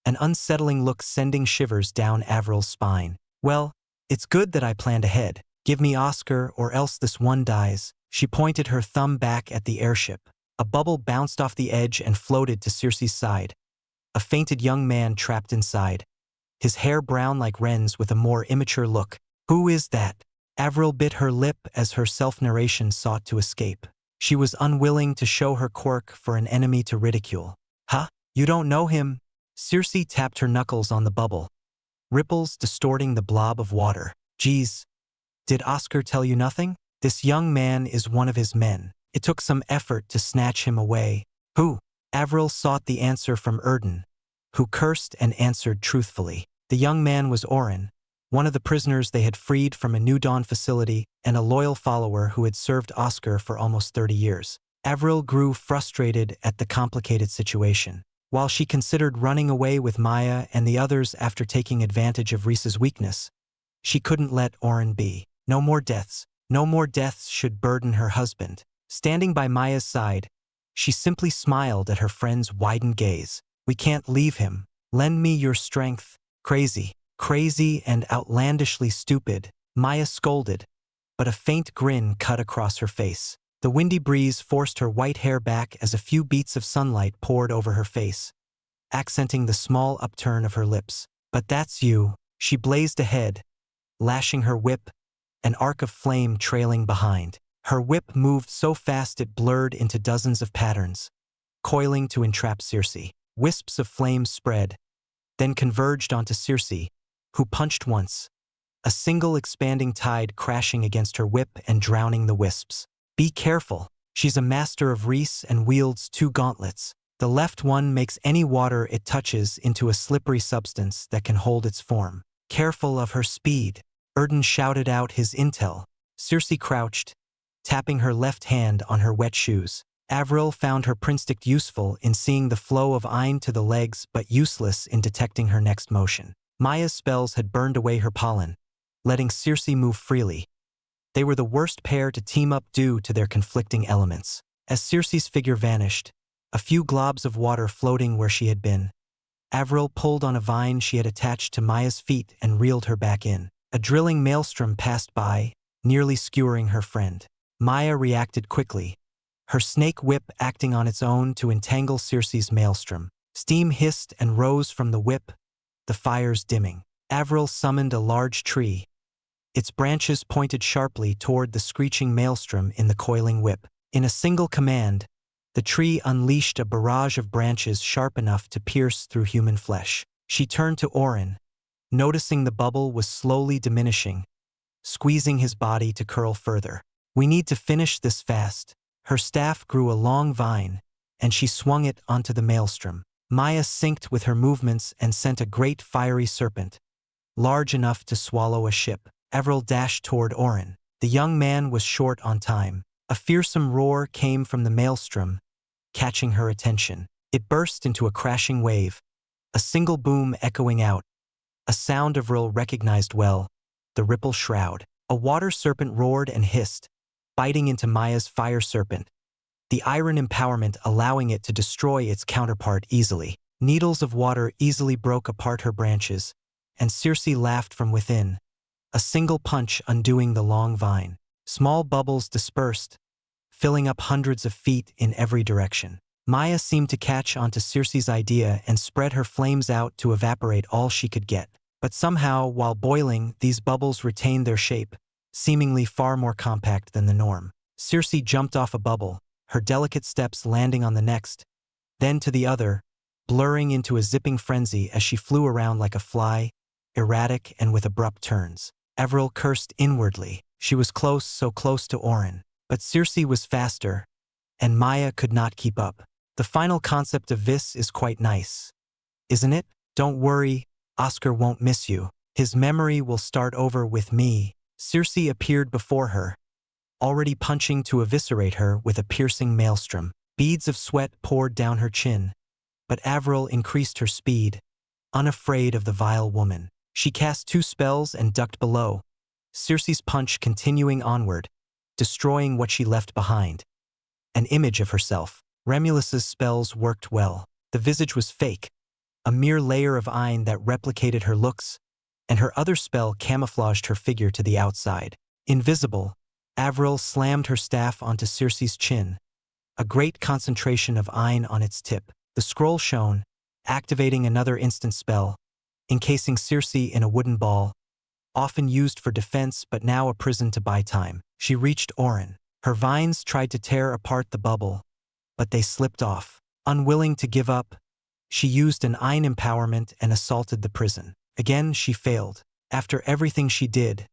an unsettling look sending shivers down Avril's spine. Well, it's good that I planned ahead. Give me Oscar or else this one dies. She pointed her thumb back at the airship. A bubble bounced off the edge and floated to Circe's side. A fainted young man trapped inside, his hair brown like Wren's with a more immature look. Who is that? Avril bit her lip as her self-narration sought to escape. She was unwilling to show her quirk for an enemy to ridicule. Huh? You don't know him? Circe tapped her knuckles on the bubble, ripples distorting the blob of water. Geez, did Oscar tell you nothing? This young man is one of his men. It took some effort to snatch him away. Who? Avril sought the answer from Erden, who cursed and answered truthfully. The young man was Orin, one of the prisoners they had freed from a New Dawn facility and a loyal follower who had served Oscar for almost 30 years. Avril grew frustrated at the complicated situation. While she considered running away with Maya and the others after taking advantage of Reese's weakness, she couldn't let Orin be. No more deaths. No more deaths should burden her husband. Standing by Maya's side, she simply smiled at her friend's widened gaze. We can't leave him. Lend me your strength. Crazy. Crazy and outlandishly stupid, Maya scolded, but a faint grin cut across her face. The windy breeze forced her white hair back as a few beats of sunlight poured over her face, accenting the small upturn of her lips. But that's you. She blazed ahead, lashing her whip, an arc of flame trailing behind. Her whip moved so fast it blurred into dozens of patterns, coiling to entrap Circe. Wisps of flame spread, then converged onto Circe, who punched once, a single expanding tide crashing against her whip and drowning the wisps. Be careful. She's a master of Reese and wields 2 gauntlets. The left one makes any water it touches into a slippery substance that can hold its form. Careful of her speed. Erden shouted out his intel. Circe crouched, tapping her left hand on her wet shoes. Avril found her prinstic useful in seeing the flow of Ein to the legs but useless in detecting her next motion. Maya's spells had burned away her pollen, letting Circe move freely. They were the worst pair to team up due to their conflicting elements. As Circe's figure vanished, a few globs of water floating where she had been, Avril pulled on a vine she had attached to Maya's feet and reeled her back in. A drilling maelstrom passed by, nearly skewering her friend. Maya reacted quickly, her snake whip acting on its own to entangle Circe's maelstrom. Steam hissed and rose from the whip, the fires dimming. Avril summoned a large tree. Its branches pointed sharply toward the screeching maelstrom in the coiling whip. In a single command, the tree unleashed a barrage of branches sharp enough to pierce through human flesh. She turned to Orin, noticing the bubble was slowly diminishing, squeezing his body to curl further. "We need to finish this fast." Her staff grew a long vine, and she swung it onto the maelstrom. Maya synced with her movements and sent a great fiery serpent, large enough to swallow a ship. Avril dashed toward Orin. The young man was short on time. A fearsome roar came from the maelstrom, catching her attention. It burst into a crashing wave, a single boom echoing out, a sound Avril recognized well, the ripple shroud. A water serpent roared and hissed, biting into Maya's fire serpent, the iron empowerment allowing it to destroy its counterpart easily. Needles of water easily broke apart her branches, and Circe laughed from within, a single punch undoing the long vine. Small bubbles dispersed, filling up hundreds of feet in every direction. Maya seemed to catch onto Circe's idea and spread her flames out to evaporate all she could get. But somehow, while boiling, these bubbles retained their shape, seemingly far more compact than the norm. Circe jumped off a bubble, her delicate steps landing on the next, then to the other, blurring into a zipping frenzy as she flew around like a fly, erratic and with abrupt turns. Avril cursed inwardly. She was close, so close to Orin. But Circe was faster, and Maya could not keep up. The final concept of this is quite nice, isn't it? Don't worry, Oscar won't miss you. His memory will start over with me. Circe appeared before her, already punching to eviscerate her with a piercing maelstrom. Beads of sweat poured down her chin, but Avril increased her speed, unafraid of the vile woman. She cast 2 spells and ducked below, Circe's punch continuing onward, destroying what she left behind. An image of herself. Romulus's spells worked well. The visage was fake, a mere layer of iron that replicated her looks, and her other spell camouflaged her figure to the outside. Invisible, Avril slammed her staff onto Circe's chin, a great concentration of iron on its tip. The scroll shone, activating another instant spell, encasing Circe in a wooden ball, often used for defense but now a prison to buy time. She reached Orin. Her vines tried to tear apart the bubble, but they slipped off. Unwilling to give up, she used an iron empowerment and assaulted the prison. Again she failed. After everything she did,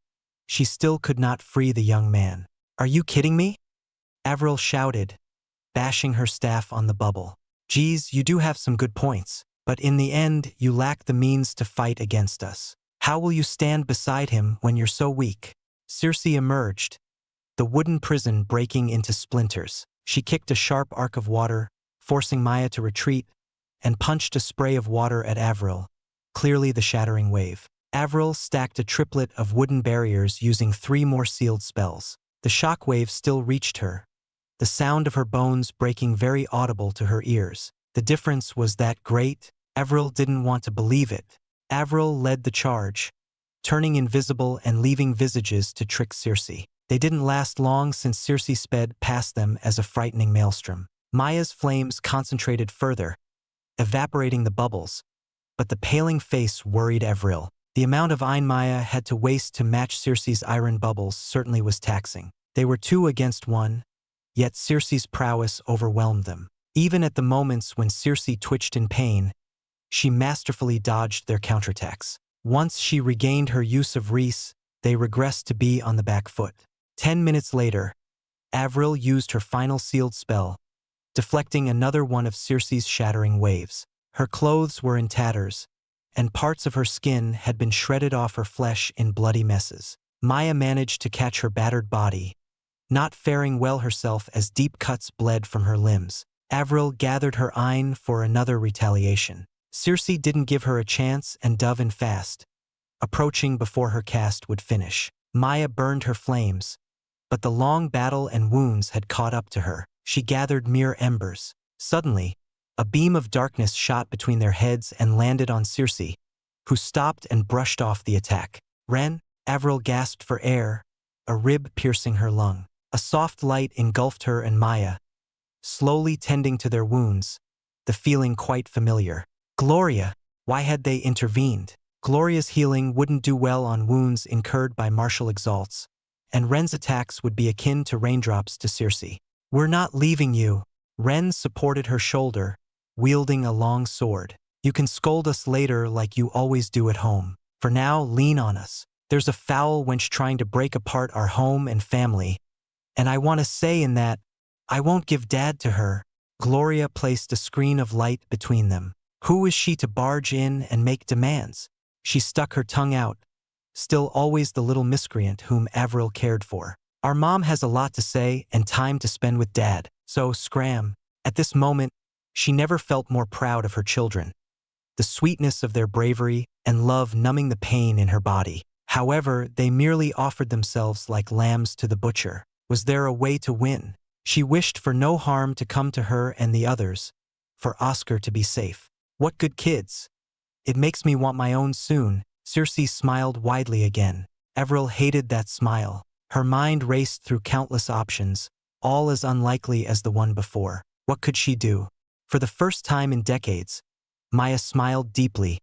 she still could not free the young man. "Are you kidding me?" Avril shouted, bashing her staff on the bubble. "Geez, you do have some good points, but in the end you lack the means to fight against us. How will you stand beside him when you're so weak?" Circe emerged, the wooden prison breaking into splinters. She kicked a sharp arc of water, forcing Maya to retreat, and punched a spray of water at Avril, clearly the shattering wave. Avril stacked a triplet of wooden barriers using 3 more sealed spells. The shockwave still reached her, the sound of her bones breaking very audible to her ears. The difference was that great. Avril didn't want to believe it. Avril led the charge, turning invisible and leaving visages to trick Circe. They didn't last long since Circe sped past them as a frightening maelstrom. Maya's flames concentrated further, evaporating the bubbles, but the paling face worried Avril. The amount of iron Maya had to waste to match Circe's iron bubbles certainly was taxing. They were 2 against 1, yet Circe's prowess overwhelmed them. Even at the moments when Circe twitched in pain, she masterfully dodged their counterattacks. Once she regained her use of Reese, they regressed to be on the back foot. 10 minutes later, Avril used her final sealed spell, deflecting another one of Circe's shattering waves. Her clothes were in tatters, and parts of her skin had been shredded off her flesh in bloody messes. Maya managed to catch her battered body, not faring well herself as deep cuts bled from her limbs. Avril gathered her iron for another retaliation. Circe didn't give her a chance and dove in fast, approaching before her cast would finish. Maya burned her flames, but the long battle and wounds had caught up to her. She gathered mere embers. Suddenly, a beam of darkness shot between their heads and landed on Circe, who stopped and brushed off the attack. "Ren?" Avril gasped for air, a rib piercing her lung. A soft light engulfed her and Maya, slowly tending to their wounds, the feeling quite familiar. "Gloria!" Why had they intervened? Gloria's healing wouldn't do well on wounds incurred by martial exalts, and Ren's attacks would be akin to raindrops to Circe. We're not leaving you. Ren supported her shoulder, wielding a long sword. You can scold us later like you always do at home. For now, lean on us. There's a foul wench trying to break apart our home and family, and I want to say in that, I won't give Dad to her. Gloria placed a screen of light between them. Who is she to barge in and make demands? She stuck her tongue out, still always the little miscreant whom Avril cared for. Our mom has a lot to say and time to spend with Dad, so scram. At this moment, she never felt more proud of her children, the sweetness of their bravery and love numbing the pain in her body. However, they merely offered themselves like lambs to the butcher. Was there a way to win? She wished for no harm to come to her and the others, for Oscar to be safe. What good kids? It makes me want my own soon. Circe smiled widely again. Avril hated that smile. Her mind raced through countless options, all as unlikely as the one before. What could she do? For the first time in decades, Maya smiled deeply,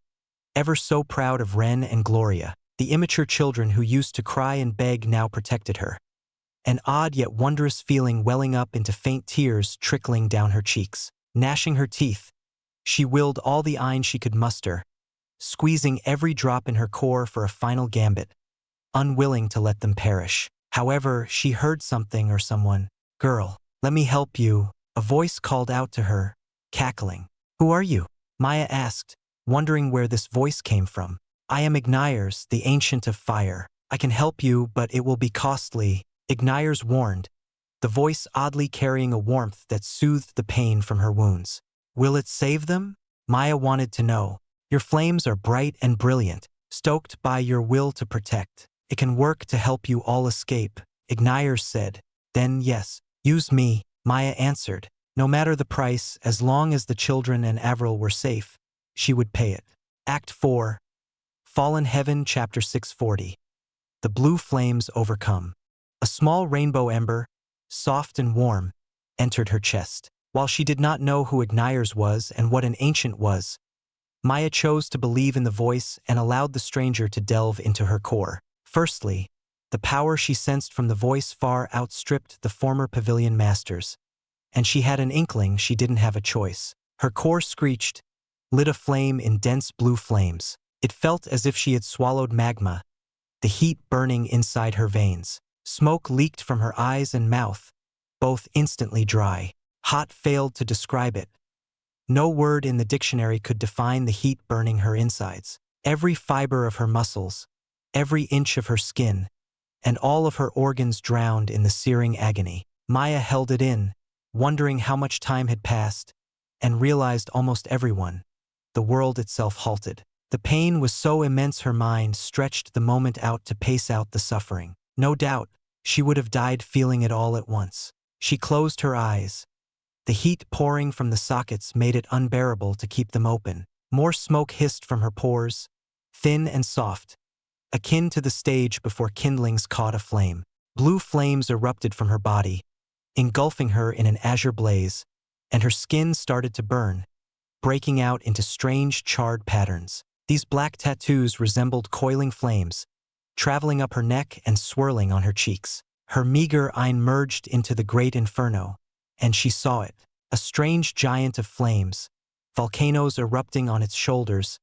ever so proud of Ren and Gloria. The immature children who used to cry and beg now protected her. An odd yet wondrous feeling welling up into faint tears trickling down her cheeks. Gnashing her teeth, she willed all the iron she could muster, squeezing every drop in her core for a final gambit, unwilling to let them perish. However, she heard something or someone. Girl, let me help you. A voice called out to her, cackling. Who are you? Maya asked, wondering where this voice came from. I am Igniers, the Ancient of Fire. I can help you, but it will be costly. Igniers warned, the voice oddly carrying a warmth that soothed the pain from her wounds. Will it save them? Maya wanted to know. Your flames are bright and brilliant, stoked by your will to protect. It can work to help you all escape, Igniers said. Then yes, use me, Maya answered. No matter the price, as long as the children and Avril were safe, she would pay it. Act 4. Fallen Heaven, Chapter 640. The blue flames overcome. A small rainbow ember, soft and warm, entered her chest. While she did not know who Igniers was and what an ancient was, Maya chose to believe in the voice and allowed the stranger to delve into her core. Firstly, the power she sensed from the voice far outstripped the former pavilion masters, and she had an inkling she didn't have a choice. Her core screeched, lit aflame in dense blue flames. It felt as if she had swallowed magma, the heat burning inside her veins. Smoke leaked from her eyes and mouth, both instantly dry. Hot failed to describe it. No word in the dictionary could define the heat burning her insides. Every fiber of her muscles, every inch of her skin, and all of her organs drowned in the searing agony. Maya held it in, wondering how much time had passed, and realized almost everyone. The world itself halted. The pain was so immense her mind stretched the moment out to pace out the suffering. No doubt, she would have died feeling it all at once. She closed her eyes. The heat pouring from the sockets made it unbearable to keep them open. More smoke hissed from her pores, thin and soft, akin to the stage before kindlings caught a flame. Blue flames erupted from her body, engulfing her in an azure blaze, and her skin started to burn, breaking out into strange charred patterns. These black tattoos resembled coiling flames, traveling up her neck and swirling on her cheeks. Her meager eye merged into the great inferno, and she saw it, a strange giant of flames, volcanoes erupting on its shoulders,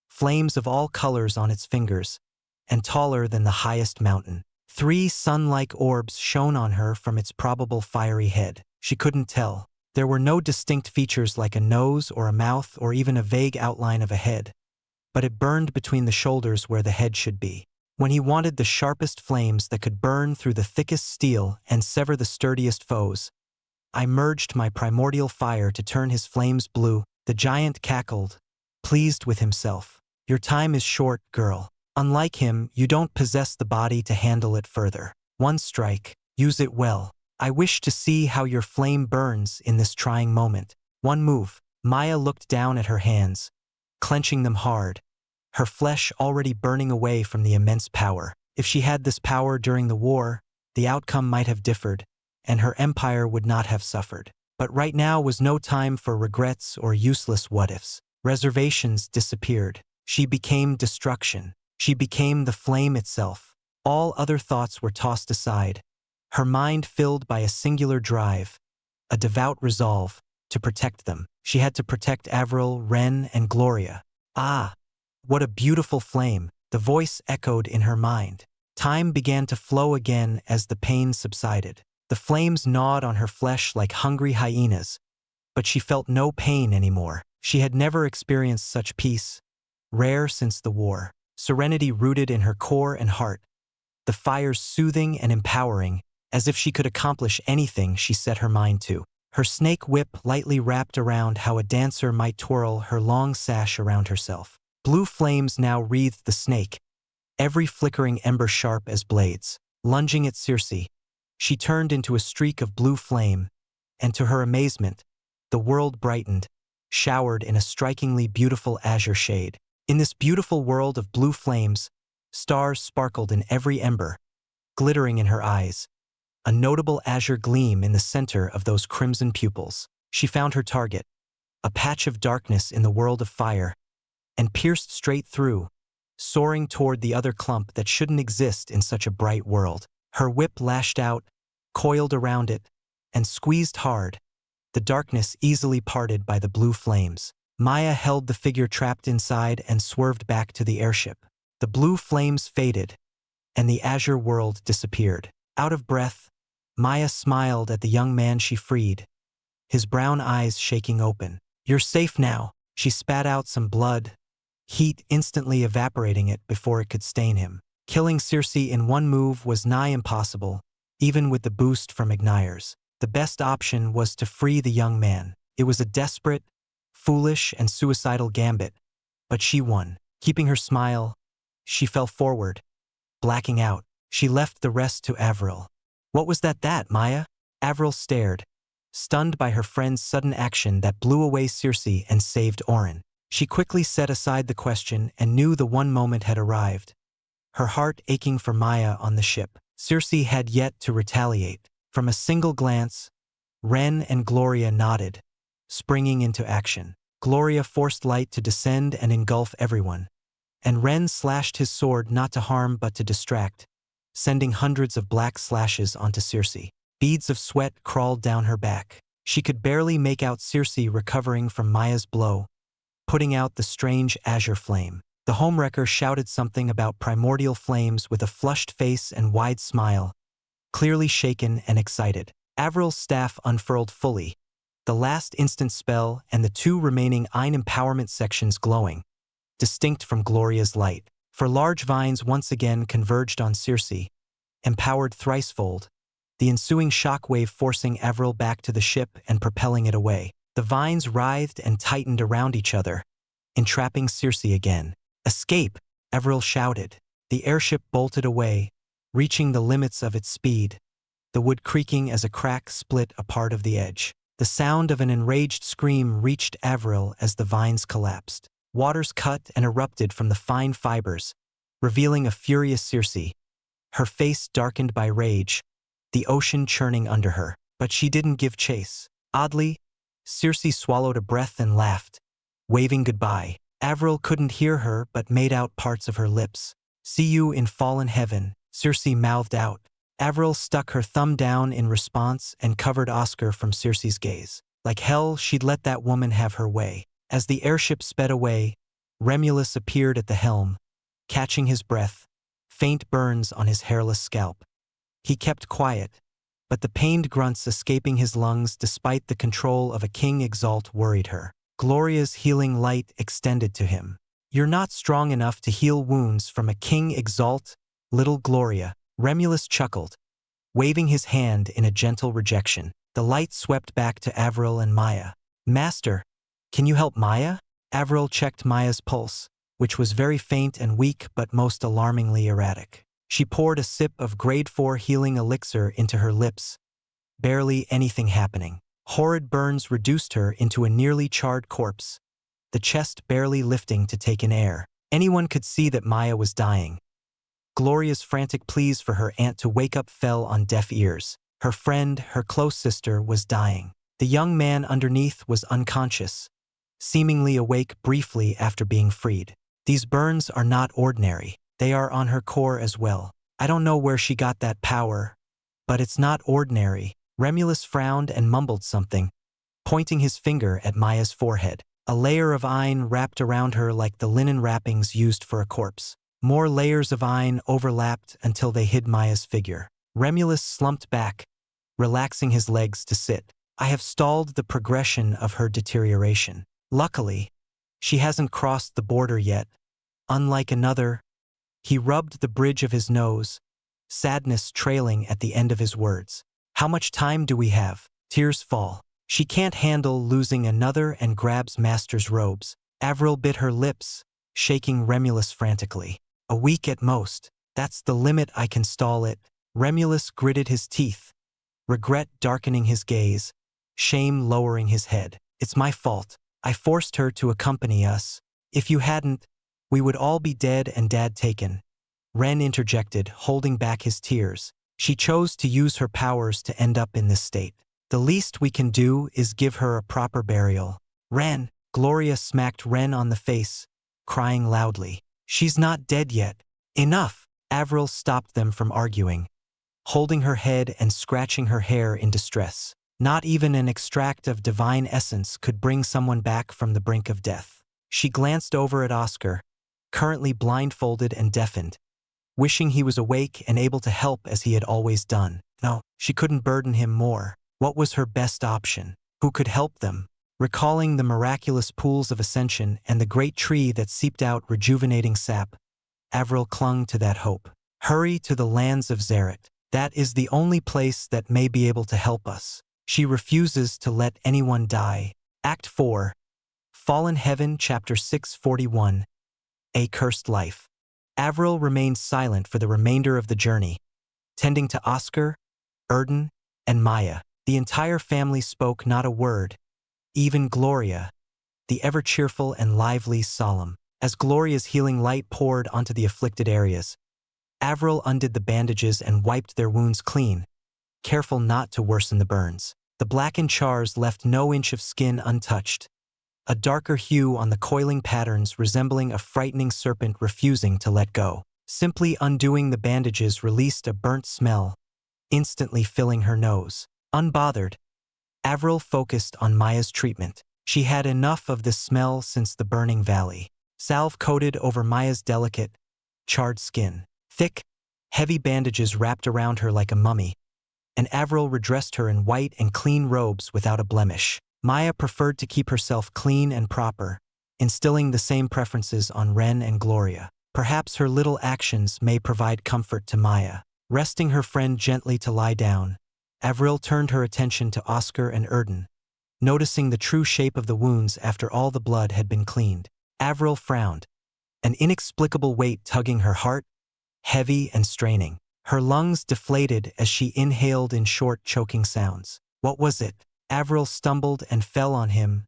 flames of all colors on its fingers, and taller than the highest mountain. 3 sun-like orbs shone on her from its probable fiery head. She couldn't tell. There were no distinct features like a nose or a mouth or even a vague outline of a head, but it burned between the shoulders where the head should be. When he wanted the sharpest flames that could burn through the thickest steel and sever the sturdiest foes, I merged my primordial fire to turn his flames blue. The giant cackled, pleased with himself. Your time is short, girl. Unlike him, you don't possess the body to handle it further. One strike, use it well. I wish to see how your flame burns in this trying moment. One move. Maya looked down at her hands, clenching them hard, her flesh already burning away from the immense power. If she had this power during the war, the outcome might have differed, and her empire would not have suffered. But right now was no time for regrets or useless what-ifs. Reservations disappeared. She became destruction. She became the flame itself. All other thoughts were tossed aside, her mind filled by a singular drive, a devout resolve to protect them. She had to protect Avril, Ren, and Gloria. Ah, what a beautiful flame, the voice echoed in her mind. Time began to flow again as the pain subsided. The flames gnawed on her flesh like hungry hyenas, but she felt no pain anymore. She had never experienced such peace, rare since the war. Serenity rooted in her core and heart, the fires soothing and empowering, as if she could accomplish anything she set her mind to. Her snake whip lightly wrapped around how a dancer might twirl her long sash around herself. Blue flames now wreathed the snake, every flickering ember sharp as blades. Lunging at Circe, she turned into a streak of blue flame, and to her amazement, the world brightened, showered in a strikingly beautiful azure shade. In this beautiful world of blue flames, stars sparkled in every ember, glittering in her eyes, a notable azure gleam in the center of those crimson pupils. She found her target, a patch of darkness in the world of fire, and pierced straight through, soaring toward the other clump that shouldn't exist in such a bright world. Her whip lashed out, coiled around it, and squeezed hard, the darkness easily parted by the blue flames. Maya held the figure trapped inside and swerved back to the airship. The blue flames faded, and the azure world disappeared. Out of breath, Maya smiled at the young man she freed, his brown eyes shaking open. "You're safe now." She spat out some blood, heat instantly evaporating it before it could stain him. Killing Circe in one move was nigh impossible, even with the boost from Ignires. The best option was to free the young man. It was a desperate, foolish, and suicidal gambit, but she won. Keeping her smile, she fell forward, blacking out. She left the rest to Avril. "What was that, Maya?" Avril stared, stunned by her friend's sudden action that blew away Circe and saved Orin. She quickly set aside the question and knew the one moment had arrived, her heart aching for Maya on the ship. Circe had yet to retaliate. From a single glance, Ren and Gloria nodded, springing into action. Gloria forced light to descend and engulf everyone, and Ren slashed his sword not to harm but to distract, sending hundreds of black slashes onto Circe. Beads of sweat crawled down her back. She could barely make out Circe recovering from Maya's blow, putting out the strange azure flame. The homewrecker shouted something about primordial flames with a flushed face and wide smile, clearly shaken and excited. Avril's staff unfurled fully, the last instant spell and the two remaining Ein empowerment sections glowing, distinct from Gloria's light. For large vines once again converged on Circe, empowered thricefold, the ensuing shockwave forcing Avril back to the ship and propelling it away. The vines writhed and tightened around each other, entrapping Circe again. "Escape!" Avril shouted. The airship bolted away, reaching the limits of its speed, the wood creaking as a crack split a part of the edge. The sound of an enraged scream reached Avril as the vines collapsed. Waters cut and erupted from the fine fibers, revealing a furious Circe, her face darkened by rage, the ocean churning under her. But she didn't give chase. Oddly, Circe swallowed a breath and laughed, waving goodbye. Avril couldn't hear her but made out parts of her lips. "See you in fallen heaven," Circe mouthed out. Avril stuck her thumb down in response and covered Oscar from Circe's gaze. Like hell, she'd let that woman have her way. As the airship sped away, Remulus appeared at the helm, catching his breath, faint burns on his hairless scalp. He kept quiet, but the pained grunts escaping his lungs despite the control of a King Exalt worried her. Gloria's healing light extended to him. "You're not strong enough to heal wounds from a King Exalt, little Gloria." Remulus chuckled, waving his hand in a gentle rejection. The light swept back to Avril and Maya. "Master, can you help Maya?" Avril checked Maya's pulse, which was very faint and weak but most alarmingly erratic. She poured a sip of grade 4 healing elixir into her lips, barely anything happening. Horrid burns reduced her into a nearly charred corpse, the chest barely lifting to take in air. Anyone could see that Maya was dying. Gloria's frantic pleas for her aunt to wake up fell on deaf ears. Her friend, her close sister, was dying. The young man underneath was unconscious, seemingly awake briefly after being freed. These burns are not ordinary. They are on her core as well. I don't know where she got that power, but it's not ordinary. Remulus frowned and mumbled something, pointing his finger at Maya's forehead. A layer of iron wrapped around her like the linen wrappings used for a corpse. More layers of iron overlapped until they hid Maya's figure. Remulus slumped back, relaxing his legs to sit. I have stalled the progression of her deterioration. Luckily, she hasn't crossed the border yet. Unlike another, he rubbed the bridge of his nose, sadness trailing at the end of his words. How much time do we have? Tears fall. She can't handle losing another and grabs Master's robes. Avril bit her lips, shaking Remulus frantically. A week at most. That's the limit I can stall it. Remulus gritted his teeth, regret darkening his gaze, shame lowering his head. It's my fault. I forced her to accompany us. If you hadn't, we would all be dead and Dad taken. Ren interjected, holding back his tears. She chose to use her powers to end up in this state. The least we can do is give her a proper burial. Ren! Gloria smacked Ren on the face, crying loudly. She's not dead yet. Enough! Avril stopped them from arguing, holding her head and scratching her hair in distress. Not even an extract of divine essence could bring someone back from the brink of death. She glanced over at Oscar, currently blindfolded and deafened, wishing he was awake and able to help as he had always done. No, she couldn't burden him more. What was her best option? Who could help them? Recalling the miraculous pools of ascension and the great tree that seeped out rejuvenating sap, Avril clung to that hope. Hurry to the lands of Zaret. That is the only place that may be able to help us. She refuses to let anyone die. Act 4. Fallen Heaven, Chapter 641. A Cursed Life. Avril remained silent for the remainder of the journey, tending to Oscar, Erden, and Maya. The entire family spoke not a word, even Gloria, the ever-cheerful and lively Solemn. As Gloria's healing light poured onto the afflicted areas, Avril undid the bandages and wiped their wounds clean, careful not to worsen the burns. The blackened chars left no inch of skin untouched, a darker hue on the coiling patterns resembling a frightening serpent refusing to let go. Simply undoing the bandages released a burnt smell, instantly filling her nose. Unbothered, Avril focused on Maya's treatment. She had enough of this smell since the burning valley. Salve coated over Maya's delicate, charred skin. Thick, heavy bandages wrapped around her like a mummy, and Avril redressed her in white and clean robes without a blemish. Maya preferred to keep herself clean and proper, instilling the same preferences on Ren and Gloria. Perhaps her little actions may provide comfort to Maya. Resting her friend gently to lie down, Avril turned her attention to Oscar and Erden, noticing the true shape of the wounds after all the blood had been cleaned. Avril frowned, an inexplicable weight tugging her heart, heavy and straining. Her lungs deflated as she inhaled in short, choking sounds. What was it? Avril stumbled and fell on him,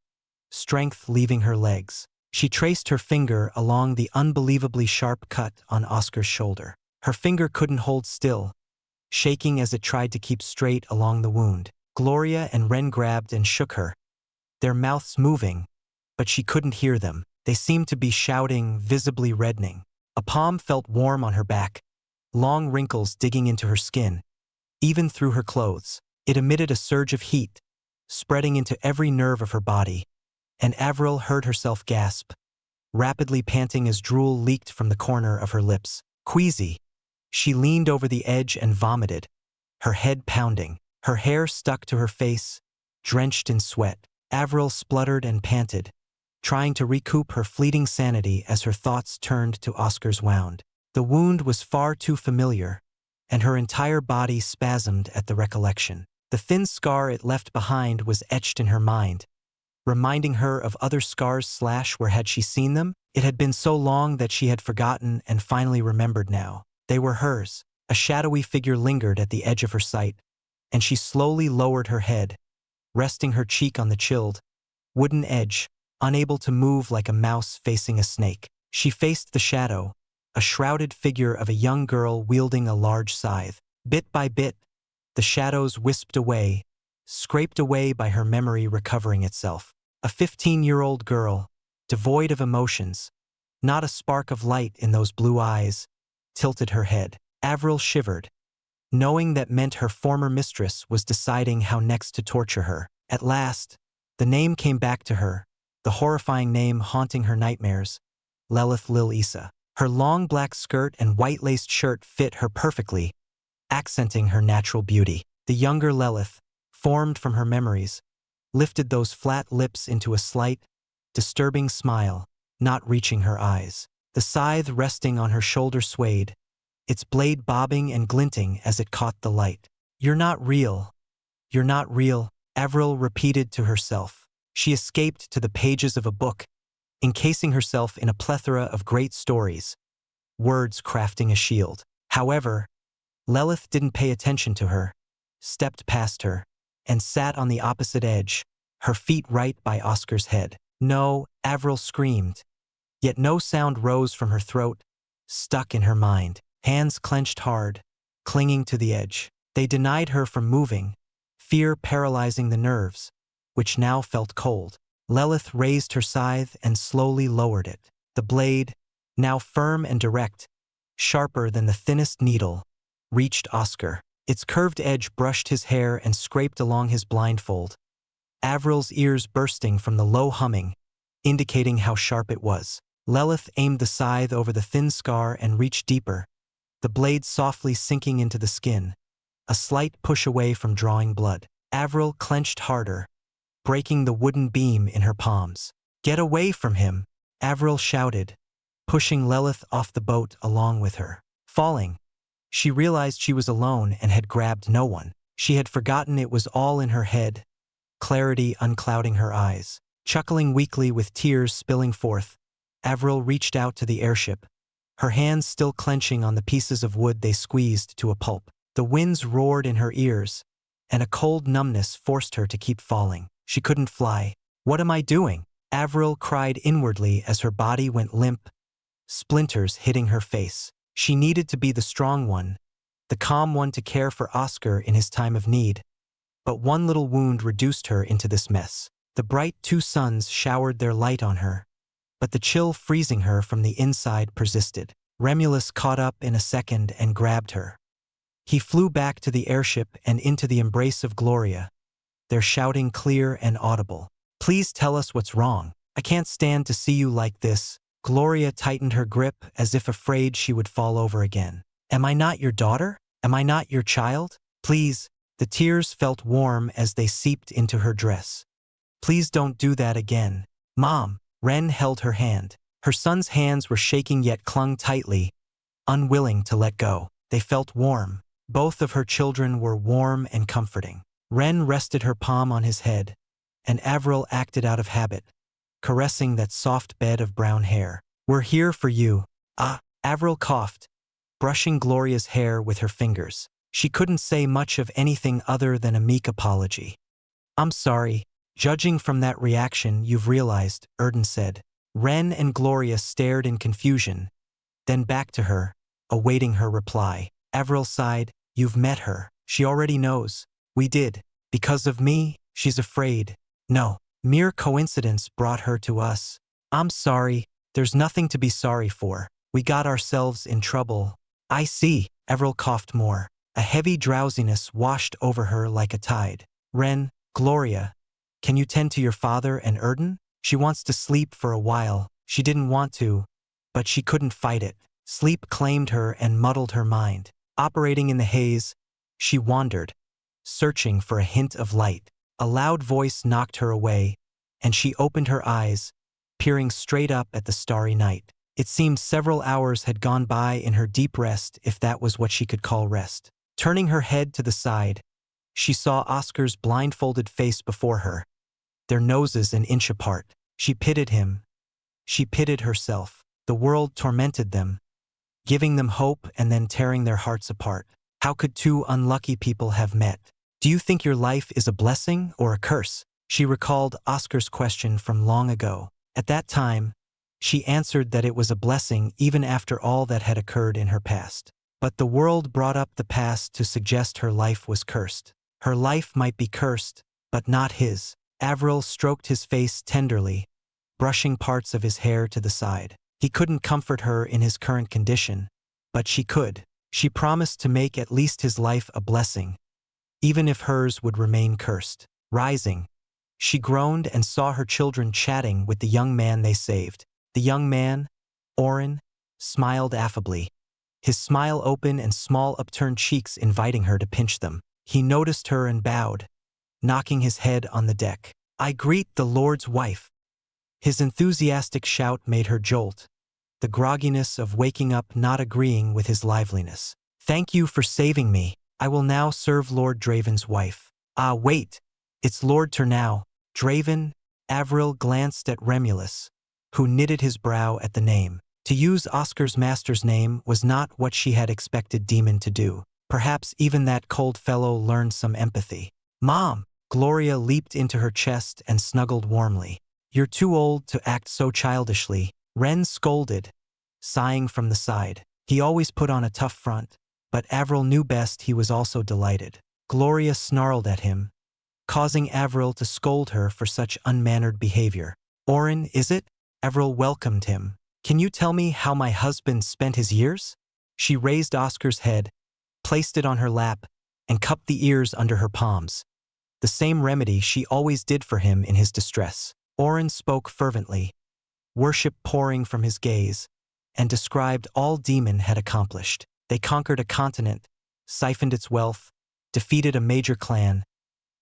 strength leaving her legs. She traced her finger along the unbelievably sharp cut on Oscar's shoulder. Her finger couldn't hold still, shaking as it tried to keep straight along the wound. Gloria and Ren grabbed and shook her, their mouths moving, but she couldn't hear them. They seemed to be shouting, visibly reddening. A palm felt warm on her back, long wrinkles digging into her skin, even through her clothes. It emitted a surge of heat, spreading into every nerve of her body, and Avril heard herself gasp, rapidly panting as drool leaked from the corner of her lips. Queasy, she leaned over the edge and vomited, her head pounding. Her hair stuck to her face, drenched in sweat. Avril spluttered and panted, trying to recoup her fleeting sanity as her thoughts turned to Oscar's wound. The wound was far too familiar, and her entire body spasmed at the recollection. The thin scar it left behind was etched in her mind, reminding her of other scars where had she seen them? It had been so long that she had forgotten and finally remembered now. They were hers. A shadowy figure lingered at the edge of her sight, and she slowly lowered her head, resting her cheek on the chilled, wooden edge, unable to move like a mouse facing a snake. She faced the shadow, a shrouded figure of a young girl wielding a large scythe. Bit by bit, the shadows wisped away, scraped away by her memory recovering itself. A 15-year-old girl, devoid of emotions, not a spark of light in those blue eyes, tilted her head. Avril shivered, knowing that meant her former mistress was deciding how next to torture her. At last, the name came back to her, the horrifying name haunting her nightmares, Lilith Lil Isa. Her long black skirt and white-laced shirt fit her perfectly, accenting her natural beauty. The younger Lilith, formed from her memories, lifted those flat lips into a slight, disturbing smile, not reaching her eyes. The scythe resting on her shoulder swayed, its blade bobbing and glinting as it caught the light. "You're not real. You're not real," Avril repeated to herself. She escaped to the pages of a book, encasing herself in a plethora of great stories, words crafting a shield. However, Lilith didn't pay attention to her, stepped past her, and sat on the opposite edge, her feet right by Oscar's head. "No," Avril screamed, yet no sound rose from her throat, stuck in her mind, hands clenched hard, clinging to the edge. They denied her from moving, fear paralyzing the nerves, which now felt cold. Lilith raised her scythe and slowly lowered it. The blade, now firm and direct, sharper than the thinnest needle, reached Oscar. Its curved edge brushed his hair and scraped along his blindfold, Avril's ears bursting from the low humming, indicating how sharp it was. Lilith aimed the scythe over the thin scar and reached deeper, the blade softly sinking into the skin, a slight push away from drawing blood. Avril clenched harder, breaking the wooden beam in her palms. "Get away from him," Avril shouted, pushing Lilith off the boat along with her. Falling, she realized she was alone and had grabbed no one. She had forgotten it was all in her head, clarity unclouding her eyes. Chuckling weakly with tears spilling forth, Avril reached out to the airship, her hands still clenching on the pieces of wood they squeezed to a pulp. The winds roared in her ears, and a cold numbness forced her to keep falling. She couldn't fly. "What am I doing?" Avril cried inwardly as her body went limp, splinters hitting her face. She needed to be the strong one, the calm one to care for Oscar in his time of need. But one little wound reduced her into this mess. The bright two suns showered their light on her, but the chill freezing her from the inside persisted. Remulus caught up in a second and grabbed her. He flew back to the airship and into the embrace of Gloria, their shouting clear and audible. "Please tell us what's wrong. I can't stand to see you like this." Gloria tightened her grip as if afraid she would fall over again. "Am I not your daughter? Am I not your child? Please." The tears felt warm as they seeped into her dress. "Please don't do that again." "Mom." Ren held her hand. Her son's hands were shaking yet clung tightly, unwilling to let go. They felt warm. Both of her children were warm and comforting. Ren rested her palm on his head, and Avril acted out of habit, caressing that soft bed of brown hair. "We're here for you." "Ah," Avril coughed, brushing Gloria's hair with her fingers. She couldn't say much of anything other than a meek apology. "I'm sorry. Judging from that reaction, you've realized," Erden said. Ren and Gloria stared in confusion, then back to her, awaiting her reply. Avril sighed. "You've met her. She already knows. We did. Because of me, she's afraid." "No. Mere coincidence brought her to us." "I'm sorry. There's nothing to be sorry for. We got ourselves in trouble." "I see." Avril coughed more. A heavy drowsiness washed over her like a tide. "Ren, Gloria, can you tend to your father and Erden? She wants to sleep for a while." She didn't want to, but she couldn't fight it. Sleep claimed her and muddled her mind. Operating in the haze, she wandered, searching for a hint of light. A loud voice knocked her away, and she opened her eyes, peering straight up at the starry night. It seemed several hours had gone by in her deep rest, if that was what she could call rest. Turning her head to the side, she saw Oscar's blindfolded face before her, their noses an inch apart. She pitied him. She pitied herself. The world tormented them, giving them hope and then tearing their hearts apart. How could two unlucky people have met? "Do you think your life is a blessing or a curse?" She recalled Oscar's question from long ago. At that time, she answered that it was a blessing even after all that had occurred in her past. But the world brought up the past to suggest her life was cursed. Her life might be cursed, but not his. Avril stroked his face tenderly, brushing parts of his hair to the side. He couldn't comfort her in his current condition, but she could. She promised to make at least his life a blessing, even if hers would remain cursed. Rising, she groaned and saw her children chatting with the young man they saved. The young man, Oren, smiled affably, his smile open and small upturned cheeks inviting her to pinch them. He noticed her and bowed, knocking his head on the deck. "I greet the Lord's wife." His enthusiastic shout made her jolt, the grogginess of waking up not agreeing with his liveliness. "Thank you for saving me. I will now serve Lord Draven's wife." "Ah, wait, it's Lord Turnau." Draven, Avril glanced at Remulus, who knitted his brow at the name. To use Oscar's master's name was not what she had expected Demon to do. Perhaps even that cold fellow learned some empathy. "Mom!" Gloria leaped into her chest and snuggled warmly. "You're too old to act so childishly," Ren scolded, sighing from the side. He always put on a tough front, but Avril knew best. He was also delighted. Gloria snarled at him, causing Avril to scold her for such unmannered behavior. "Oren, is it?" Avril welcomed him. "Can you tell me how my husband spent his years?" She raised Oscar's head, placed it on her lap, and cupped the ears under her palms, the same remedy she always did for him in his distress. Oren spoke fervently, worship pouring from his gaze, and described all Demon had accomplished. They conquered a continent, siphoned its wealth, defeated a major clan,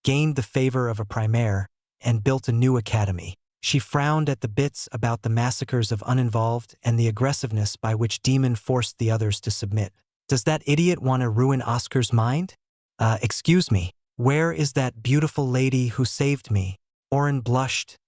gained the favor of a primaire, and built a new academy. She frowned at the bits about the massacres of uninvolved and the aggressiveness by which Demon forced the others to submit. "Does that idiot want to ruin Oscar's mind?" Excuse me, where is that beautiful lady who saved me?" Oren blushed,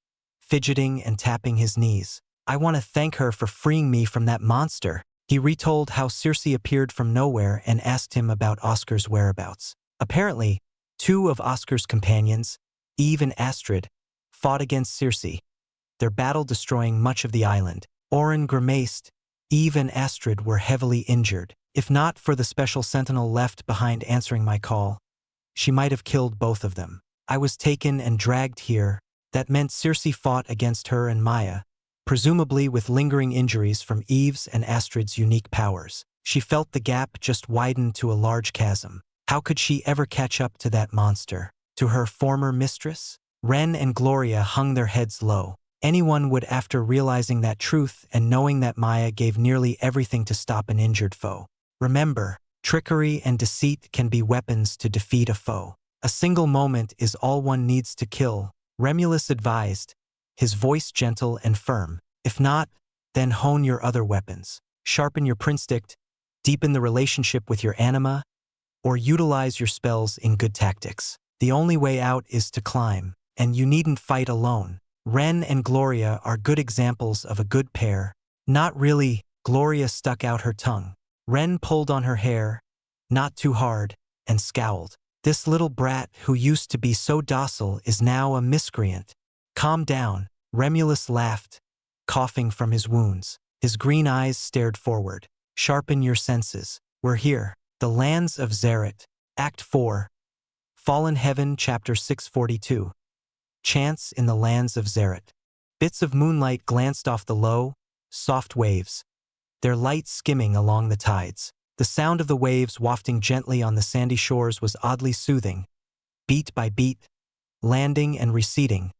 fidgeting and tapping his knees. "I want to thank her for freeing me from that monster." He retold how Circe appeared from nowhere and asked him about Oscar's whereabouts. Apparently, two of Oscar's companions, Eve and Astrid, fought against Circe, their battle destroying much of the island. Oren grimaced. Eve and Astrid were heavily injured. "If not for the special sentinel left behind answering my call, she might have killed both of them. I was taken and dragged here." That meant Circe fought against her and Maya, presumably with lingering injuries from Eve's and Astrid's unique powers. She felt the gap just widen to a large chasm. How could she ever catch up to that monster? To her former mistress? Ren and Gloria hung their heads low. Anyone would, after realizing that truth and knowing that Maya gave nearly everything to stop an injured foe. Remember, trickery and deceit can be weapons to defeat a foe. A single moment is all one needs to kill, Remulus advised, his voice gentle and firm. If not, then hone your other weapons. Sharpen your prinstict, deepen the relationship with your anima, or utilize your spells in good tactics. The only way out is to climb, and you needn't fight alone. Ren and Gloria are good examples of a good pair. Not really, Gloria stuck out her tongue. Ren pulled on her hair, not too hard, and scowled. This little brat who used to be so docile is now a miscreant. Calm down, Remulus laughed, coughing from his wounds. His green eyes stared forward. Sharpen your senses. We're here. The Lands of Xerath. Act 4. Fallen Heaven, Chapter 642. Chants in the Lands of Xerath. Bits of moonlight glanced off the low, soft waves, their light skimming along the tides. The sound of the waves wafting gently on the sandy shores was oddly soothing, beat by beat, landing and receding,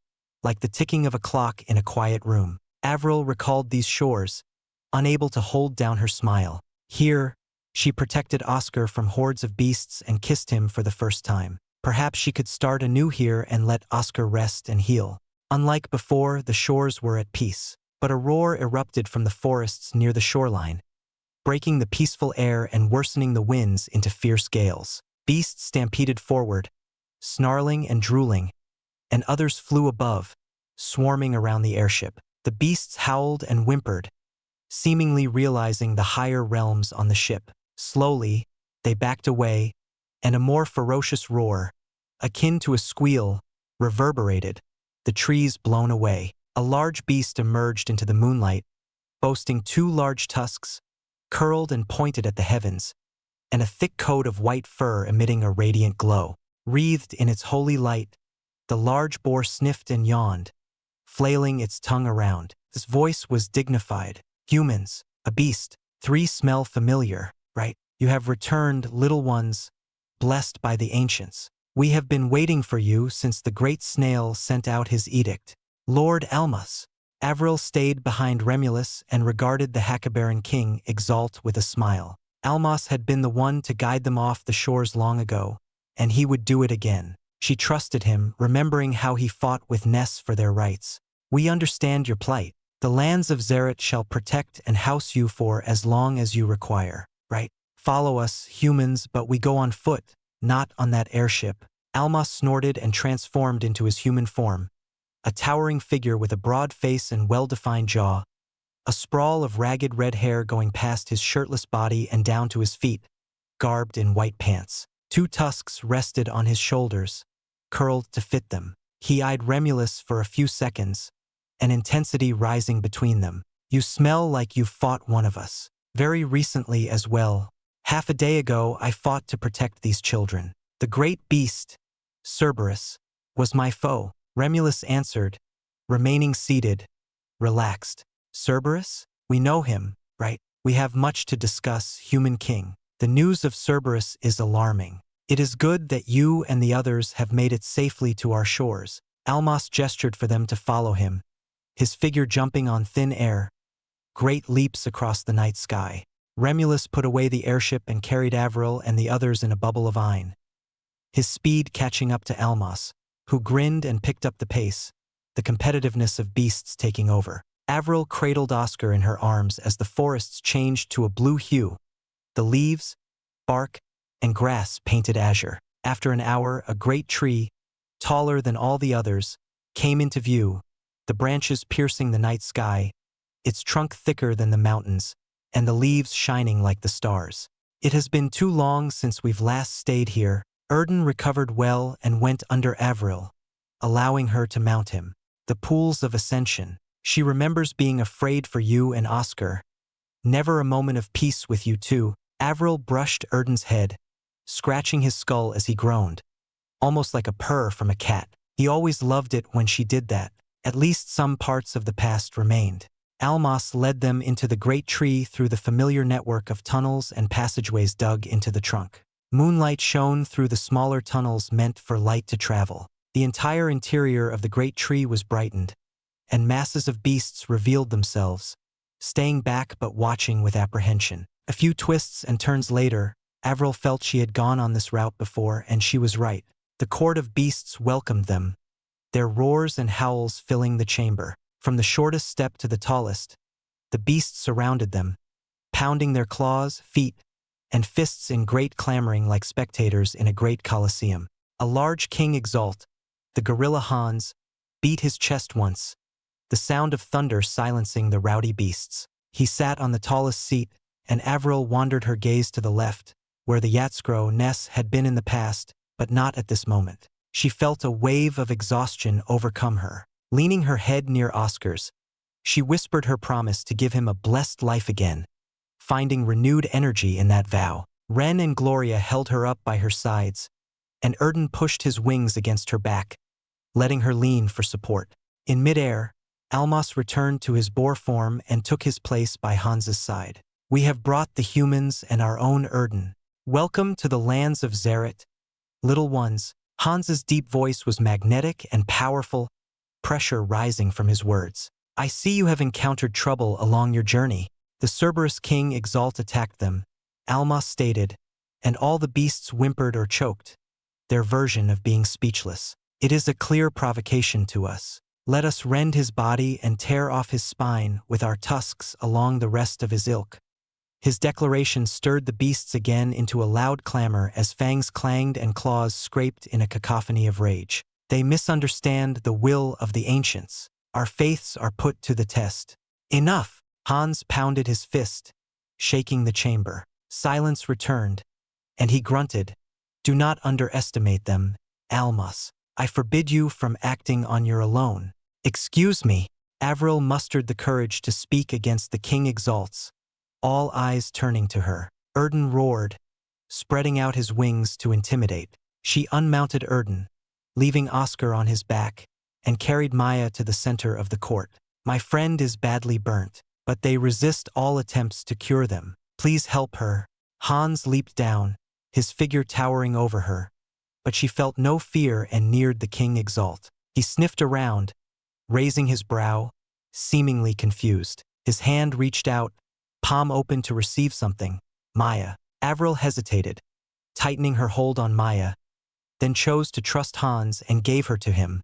like the ticking of a clock in a quiet room. Avril recalled these shores, unable to hold down her smile. Here, she protected Oscar from hordes of beasts and kissed him for the first time. Perhaps she could start anew here and let Oscar rest and heal. Unlike before, the shores were at peace, but a roar erupted from the forests near the shoreline, breaking the peaceful air and worsening the winds into fierce gales. Beasts stampeded forward, snarling and drooling, and others flew above, swarming around the airship. The beasts howled and whimpered, seemingly realizing the higher realms on the ship. Slowly, they backed away, and a more ferocious roar, akin to a squeal, reverberated, the trees blown away. A large beast emerged into the moonlight, boasting two large tusks, curled and pointed at the heavens, and a thick coat of white fur emitting a radiant glow. Wreathed in its holy light, The large boar sniffed and yawned, flailing its tongue around. His voice was dignified. Humans, a beast, 3 smell familiar, right? You have returned, little ones, blessed by the ancients. We have been waiting for you since the great snail sent out his edict. Lord Almas. Avril stayed behind Remulus and regarded the Hacklebaron king Exalt with a smile. Almas had been the one to guide them off the shores long ago, and he would do it again. She trusted him, remembering how he fought with Ness for their rights. We understand your plight. The lands of Xerath shall protect and house you for as long as you require, right? Follow us, humans, but we go on foot, not on that airship. Almas snorted and transformed into his human form, a towering figure with a broad face and well-defined jaw, a sprawl of ragged red hair going past his shirtless body and down to his feet, garbed in white pants. 2 tusks rested on his shoulders, curled to fit them. He eyed Remulus for a few seconds, an intensity rising between them. You smell like you fought one of us. Very recently as well. Half a day ago I fought to protect these children. The great beast, Cerberus, was my foe. Remulus answered, remaining seated, relaxed. Cerberus? We know him, right? We have much to discuss, human king. The news of Cerberus is alarming. It is good that you and the others have made it safely to our shores. Almas gestured for them to follow him, his figure jumping on thin air, great leaps across the night sky. Remulus put away the airship and carried Avril and the others in a bubble of iron, his speed catching up to Almas, who grinned and picked up the pace, the competitiveness of beasts taking over. Avril cradled Oscar in her arms as the forests changed to a blue hue, the leaves, bark, and grass painted azure. After an hour, a great tree, taller than all the others, came into view, the branches piercing the night sky, its trunk thicker than the mountains, and the leaves shining like the stars. It has been too long since we've last stayed here. Erden recovered well and went under Avril, allowing her to mount him. The pools of ascension. She remembers being afraid for you and Oscar. Never a moment of peace with you two. Avril brushed Erden's head, scratching his skull as he groaned, almost like a purr from a cat. He always loved it when she did that. At least some parts of the past remained. Almas led them into the great tree through the familiar network of tunnels and passageways dug into the trunk. Moonlight shone through the smaller tunnels meant for light to travel. The entire interior of the great tree was brightened, and masses of beasts revealed themselves, staying back but watching with apprehension. A few twists and turns later, Avril felt she had gone on this route before, and she was right. The court of beasts welcomed them, their roars and howls filling the chamber. From the shortest step to the tallest, the beasts surrounded them, pounding their claws, feet, and fists in great clamoring like spectators in a great coliseum. A large king Exalt, the gorilla Hans, beat his chest once, the sound of thunder silencing the rowdy beasts. He sat on the tallest seat, and Avril wandered her gaze to the left, where the Yatskro Ness had been in the past, but not at this moment. She felt a wave of exhaustion overcome her. Leaning her head near Oscar's, she whispered her promise to give him a blessed life again, finding renewed energy in that vow. Ren and Gloria held her up by her sides, and Erden pushed his wings against her back, letting her lean for support. In midair, Almas returned to his boar form and took his place by Hans's side. We have brought the humans and our own Erden. Welcome to the lands of Xerath, little ones. Hans's deep voice was magnetic and powerful, pressure rising from his words. I see you have encountered trouble along your journey. The Cerberus king Exalt attacked them, Almas stated, and all the beasts whimpered or choked, their version of being speechless. It is a clear provocation to us. Let us rend his body and tear off his spine with our tusks along the rest of his ilk. His declaration stirred the beasts again into a loud clamor as fangs clanged and claws scraped in a cacophony of rage. They misunderstand the will of the ancients. Our faiths are put to the test. Enough! Hans pounded his fist, shaking the chamber. Silence returned, and he grunted, Do not underestimate them, Almas. I forbid you from acting on your alone. Excuse me. Avril mustered the courage to speak against the king Exalts, all eyes turning to her. Erden roared, spreading out his wings to intimidate. She unmounted Erden, leaving Oscar on his back, and carried Maya to the center of the court. My friend is badly burnt, but they resist all attempts to cure them. Please help her. Hans leaped down, his figure towering over her, but she felt no fear and neared the king Exalt. He sniffed around, raising his brow, seemingly confused. His hand reached out, palm open to receive something. Maya. Avril hesitated, tightening her hold on Maya, then chose to trust Hans and gave her to him,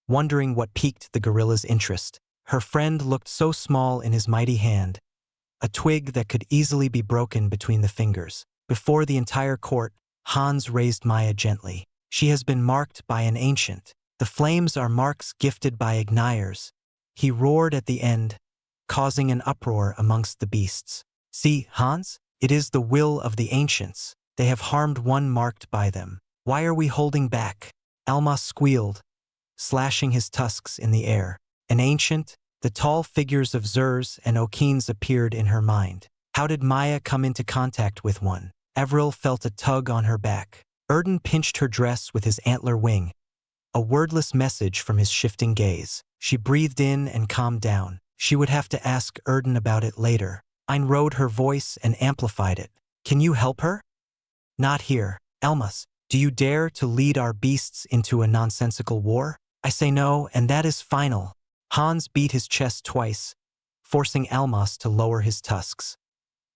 wondering what piqued the gorilla's interest. Her friend looked so small in his mighty hand, a twig that could easily be broken between the fingers. Before the entire court, Hans raised Maya gently. She has been marked by an ancient. The flames are marks gifted by Igniers. He roared at the end, causing an uproar amongst the beasts. See, Hans? It is the will of the ancients. They have harmed one marked by them. Why are we holding back? Alma squealed, slashing his tusks in the air. An ancient? The tall figures of Zers and Okines appeared in her mind. How did Maya come into contact with one? Avril felt a tug on her back. Erden pinched her dress with his antler wing, a wordless message from his shifting gaze. She breathed in and calmed down. She would have to ask Erden about it later. Ein rode her voice and amplified it. Can you help her? Not here. Almas, do you dare to lead our beasts into a nonsensical war? I say no, and that is final. Hans beat his chest twice, forcing Almas to lower his tusks.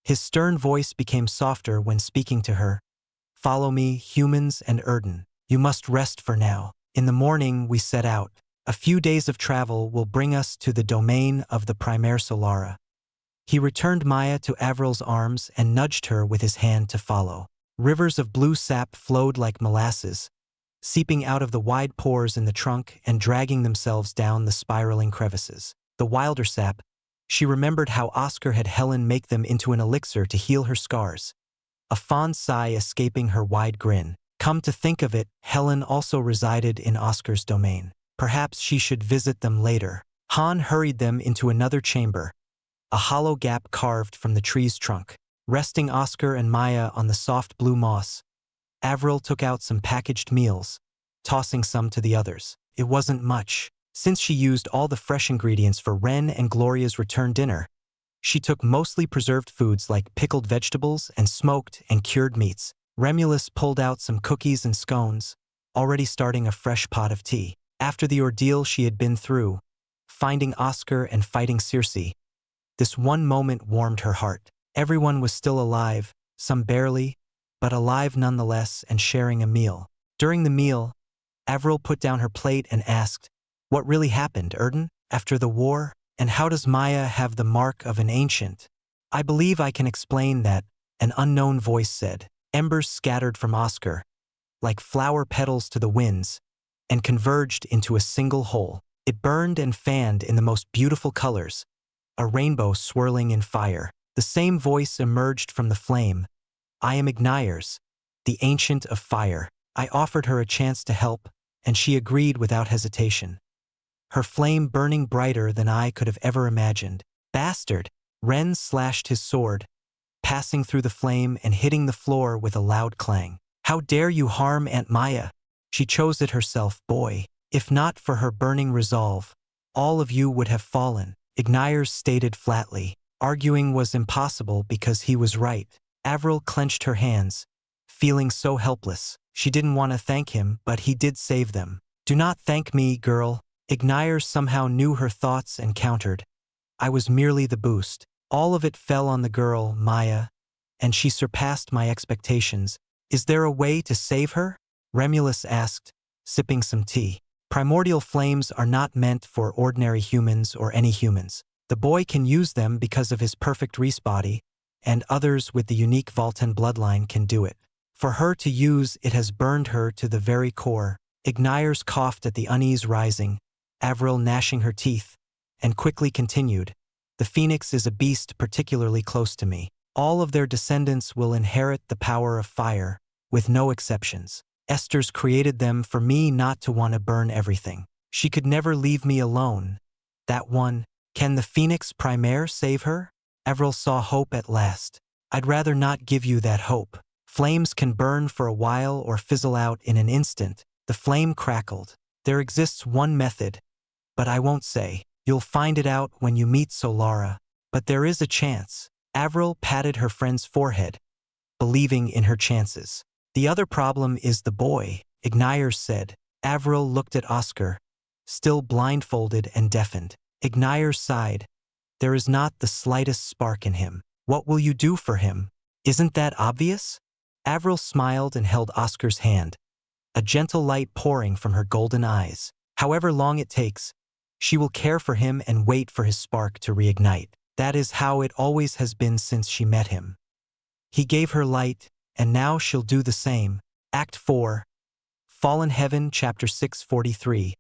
His stern voice became softer when speaking to her. Follow me, humans and Erden. You must rest for now. In the morning we set out. A few days of travel will bring us to the domain of the Primaire Solara. He returned Maya to Avril's arms and nudged her with his hand to follow. Rivers of blue sap flowed like molasses, seeping out of the wide pores in the trunk and dragging themselves down the spiraling crevices. The wilder sap, she remembered how Oscar had Helen make them into an elixir to heal her scars, a fond sigh escaping her wide grin. Come to think of it, Helen also resided in Oscar's domain. Perhaps she should visit them later. Han hurried them into another chamber, a hollow gap carved from the tree's trunk. Resting Oscar and Maya on the soft blue moss, Avril took out some packaged meals, tossing some to the others. It wasn't much. Since she used all the fresh ingredients for Ren and Gloria's return dinner, she took mostly preserved foods like pickled vegetables and smoked and cured meats. Remulus pulled out some cookies and scones, already starting a fresh pot of tea. After the ordeal she had been through, finding Oscar and fighting Circe, this one moment warmed her heart. Everyone was still alive, some barely, but alive nonetheless and sharing a meal. During the meal, Avril put down her plate and asked, "What really happened, Erden? After the war? And how does Maya have the mark of an ancient?" "I believe I can explain that," an unknown voice said. Embers scattered from Oscar, like flower petals to the winds, and converged into a single whole. It burned and fanned in the most beautiful colors, a rainbow swirling in fire. The same voice emerged from the flame. "I am Igniers, the Ancient of Fire." I offered her a chance to help, and she agreed without hesitation, her flame burning brighter than I could have ever imagined. "Bastard!" Ren slashed his sword, passing through the flame and hitting the floor with a loud clang. "How dare you harm Aunt Maya? She chose it herself, boy. If not for her burning resolve, all of you would have fallen." Igniers stated flatly. Arguing was impossible because he was right. Avril clenched her hands, feeling so helpless. She didn't want to thank him, but he did save them. "Do not thank me, girl." Igniers somehow knew her thoughts and countered. "I was merely the boost. All of it fell on the girl, Maya, and she surpassed my expectations. Is there a way to save her?" Remulus asked, sipping some tea. "Primordial flames are not meant for ordinary humans or any humans. The boy can use them because of his perfect Reese body, and others with the unique Volten bloodline can do it. For her to use, it has burned her to the very core." Igniers coughed at the unease rising, Avril gnashing her teeth, and quickly continued, "The Phoenix is a beast particularly close to me. All of their descendants will inherit the power of fire, with no exceptions. Esther's created them for me not to want to burn everything. She could never leave me alone. That one. Can the Phoenix Primaire save her?" Avril saw hope at last. "I'd rather not give you that hope. Flames can burn for a while or fizzle out in an instant, The flame crackled. There exists one method, but I won't say. You'll find it out when you meet Solara. But there is a chance. Avril patted her friend's forehead, believing in her chances. The other problem is the boy, Ignire said. Avril looked at Oscar, still blindfolded and deafened. Ignire sighed. There is not the slightest spark in him. What will you do for him? Isn't that obvious? Avril smiled and held Oscar's hand, a gentle light pouring from her golden eyes. However long it takes, she will care for him and wait for his spark to reignite. That is how it always has been since she met him. He gave her light, and now she'll do the same. Act 4. Fallen Heaven, Chapter 643.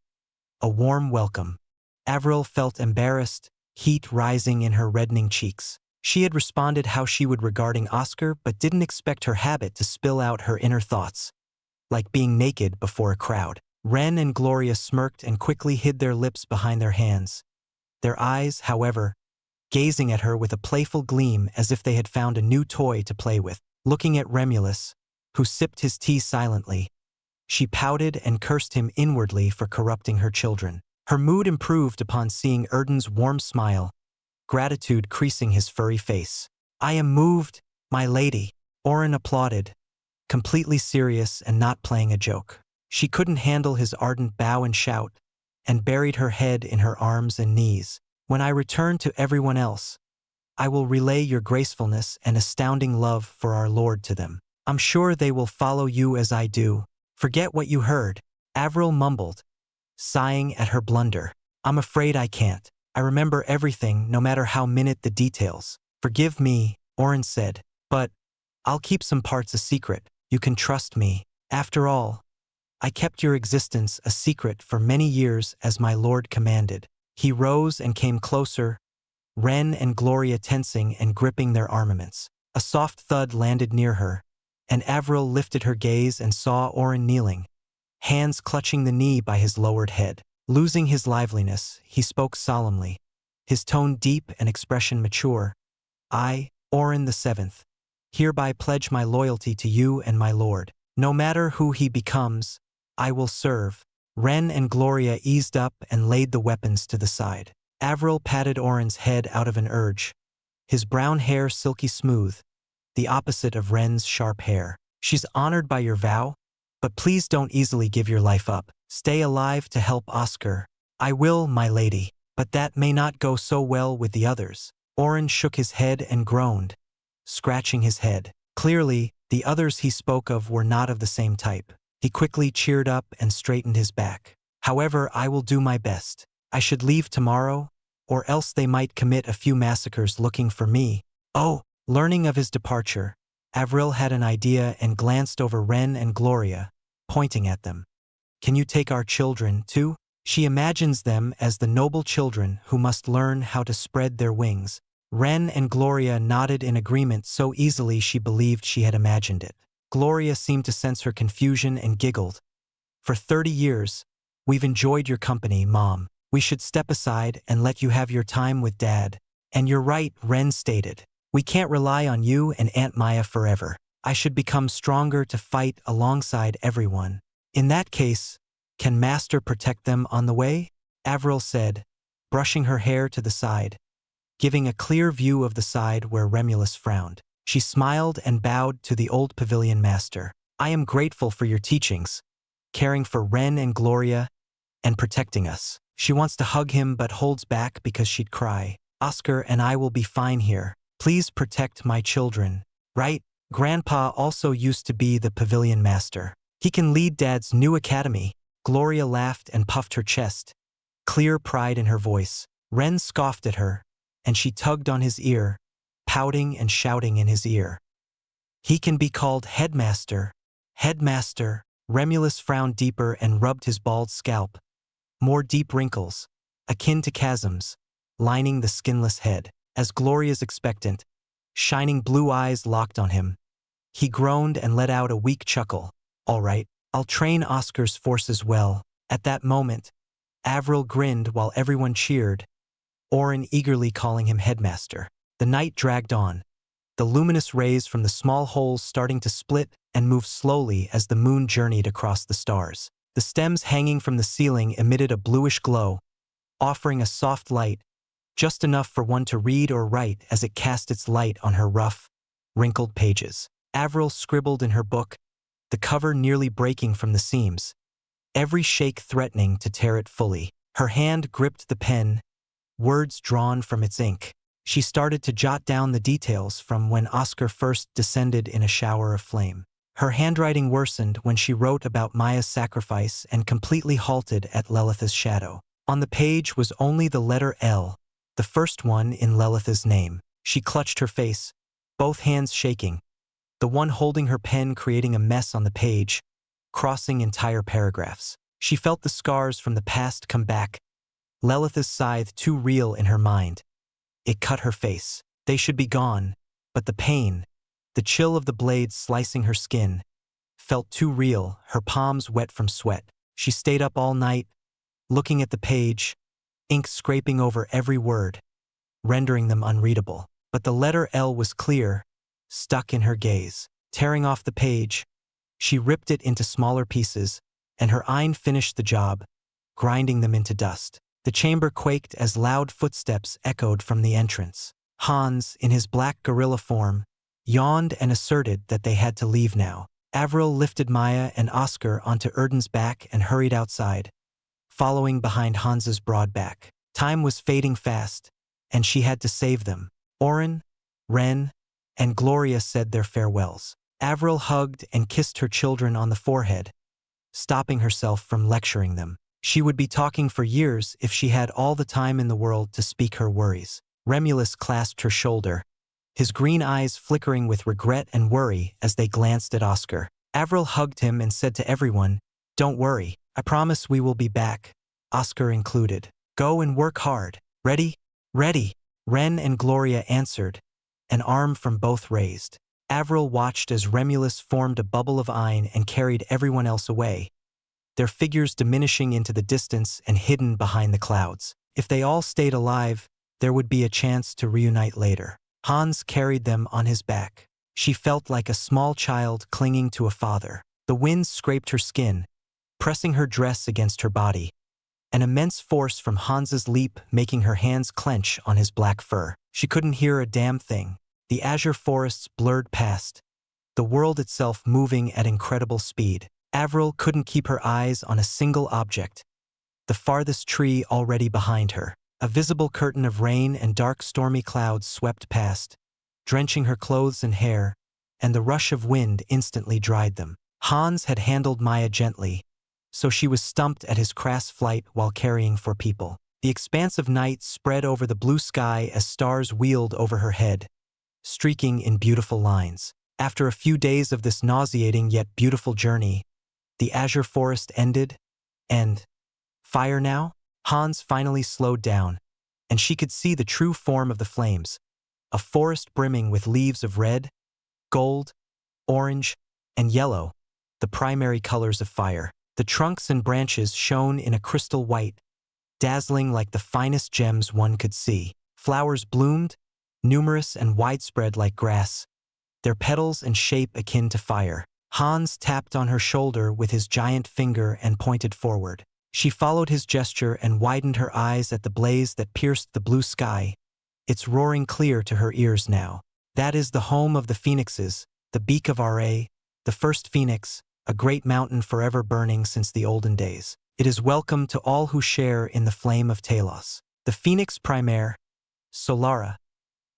A warm welcome. Avril felt embarrassed, heat rising in her reddening cheeks. She had responded how she would regarding Oscar but didn't expect her habit to spill out her inner thoughts, like being naked before a crowd. Ren and Gloria smirked and quickly hid their lips behind their hands. Their eyes, however, gazing at her with a playful gleam as if they had found a new toy to play with. Looking at Remulus, who sipped his tea silently, she pouted and cursed him inwardly for corrupting her children. Her mood improved upon seeing Erden's warm smile, gratitude creasing his furry face. I am moved, my lady. Orin applauded, completely serious and not playing a joke. She couldn't handle his ardent bow and shout, and buried her head in her arms and knees. When I return to everyone else, I will relay your gracefulness and astounding love for our Lord to them. I'm sure they will follow you as I do. Forget what you heard, Avril mumbled, sighing at her blunder. I'm afraid I can't. I remember everything, no matter how minute the details. Forgive me, Orin said, but I'll keep some parts a secret. You can trust me. After all, I kept your existence a secret for many years as my lord commanded. He rose and came closer, Ren and Gloria tensing and gripping their armaments. A soft thud landed near her, and Avril lifted her gaze and saw Orin kneeling, hands clutching the knee by his lowered head. Losing his liveliness, he spoke solemnly, his tone deep and expression mature. I, Orin the Seventh, hereby pledge my loyalty to you and my lord. No matter who he becomes, I will serve. Ren and Gloria eased up and laid the weapons to the side. Avril patted Orin's head out of an urge, his brown hair silky smooth, the opposite of Ren's sharp hair. She's honored by your vow, but please don't easily give your life up. Stay alive to help Oscar. I will, my lady, but that may not go so well with the others. Orin shook his head and groaned, scratching his head. Clearly, the others he spoke of were not of the same type. He quickly cheered up and straightened his back. However, I will do my best. I should leave tomorrow, or else they might commit a few massacres looking for me. Oh, learning of his departure, Avril had an idea and glanced over Ren and Gloria, pointing at them. Can you take our children, too? She imagines them as the noble children who must learn how to spread their wings. Ren and Gloria nodded in agreement so easily she believed she had imagined it. Gloria seemed to sense her confusion and giggled. For 30 years, we've enjoyed your company, Mom. We should step aside and let you have your time with Dad. And you're right, Ren stated. We can't rely on you and Aunt Maya forever. I should become stronger to fight alongside everyone. In that case, can Master protect them on the way? Avril said, brushing her hair to the side, giving a clear view of the side where Remulus frowned. She smiled and bowed to the old pavilion master. I am grateful for your teachings, caring for Ren and Gloria, and protecting us. She wants to hug him but holds back because she'd cry. Oscar and I will be fine here. Please protect my children. Right? Grandpa also used to be the pavilion master. He can lead Dad's new academy. Gloria laughed and puffed her chest, clear pride in her voice. Ren scoffed at her, and she tugged on his ear, pouting and shouting in his ear. He can be called headmaster. Headmaster. Remulus frowned deeper and rubbed his bald scalp. More deep wrinkles, akin to chasms, lining the skinless head. As Gloria's expectant, shining blue eyes locked on him, he groaned and let out a weak chuckle. All right, I'll train Oscar's forces well. At that moment, Avril grinned while everyone cheered, Orin eagerly calling him headmaster. The night dragged on, the luminous rays from the small holes starting to split and move slowly as the moon journeyed across the stars. The stems hanging from the ceiling emitted a bluish glow, offering a soft light, just enough for one to read or write as it cast its light on her rough, wrinkled pages. Avril scribbled in her book, the cover nearly breaking from the seams, every shake threatening to tear it fully. Her hand gripped the pen, words drawn from its ink. She started to jot down the details from when Oscar first descended in a shower of flame. Her handwriting worsened when she wrote about Maya's sacrifice and completely halted at Lelitha's shadow. On the page was only the letter L, the first one in Lelitha's name. She clutched her face, both hands shaking, the one holding her pen creating a mess on the page, crossing entire paragraphs. She felt the scars from the past come back, Lelitha's scythe too real in her mind. It cut her face. They should be gone, but the pain, the chill of the blades slicing her skin, felt too real, her palms wet from sweat. She stayed up all night, looking at the page, ink scraping over every word, rendering them unreadable. But the letter L was clear, stuck in her gaze. Tearing off the page, she ripped it into smaller pieces, and her eye finished the job, grinding them into dust. The chamber quaked as loud footsteps echoed from the entrance. Hans, in his black gorilla form, yawned and asserted that they had to leave now. Avril lifted Maya and Oscar onto Erden's back and hurried outside, following behind Hans's broad back. Time was fading fast, and she had to save them. Oren, Ren, and Gloria said their farewells. Avril hugged and kissed her children on the forehead, stopping herself from lecturing them. She would be talking for years if she had all the time in the world to speak her worries. Remulus clasped her shoulder, his green eyes flickering with regret and worry as they glanced at Oscar. Avril hugged him and said to everyone, "Don't worry, I promise we will be back," Oscar included. "Go and work hard. Ready? Ready." Ren and Gloria answered, an arm from both raised. Avril watched as Remulus formed a bubble of iron and carried everyone else away, their figures diminishing into the distance and hidden behind the clouds. If they all stayed alive, there would be a chance to reunite later. Hans carried them on his back. She felt like a small child clinging to a father. The wind scraped her skin, pressing her dress against her body, an immense force from Hans's leap making her hands clench on his black fur. She couldn't hear a damn thing. The azure forests blurred past, the world itself moving at incredible speed. Avril couldn't keep her eyes on a single object, the farthest tree already behind her. A visible curtain of rain and dark stormy clouds swept past, drenching her clothes and hair, and the rush of wind instantly dried them. Hans had handled Maya gently, so she was stumped at his crass flight while carrying for people. The expanse of night spread over the blue sky as stars wheeled over her head, streaking in beautiful lines. After a few days of this nauseating yet beautiful journey, the azure forest ended, and fire now? Hans finally slowed down, and she could see the true form of the flames, a forest brimming with leaves of red, gold, orange, and yellow, the primary colors of fire. The trunks and branches shone in a crystal white, dazzling like the finest gems one could see. Flowers bloomed, numerous and widespread like grass, their petals and shape akin to fire. Hans tapped on her shoulder with his giant finger and pointed forward. She followed his gesture and widened her eyes at the blaze that pierced the blue sky, its roaring clear to her ears now. "That is the home of the phoenixes, the beak of Ra, the first phoenix, a great mountain forever burning since the olden days. It is welcome to all who share in the flame of Talos. The phoenix primaire, Solara,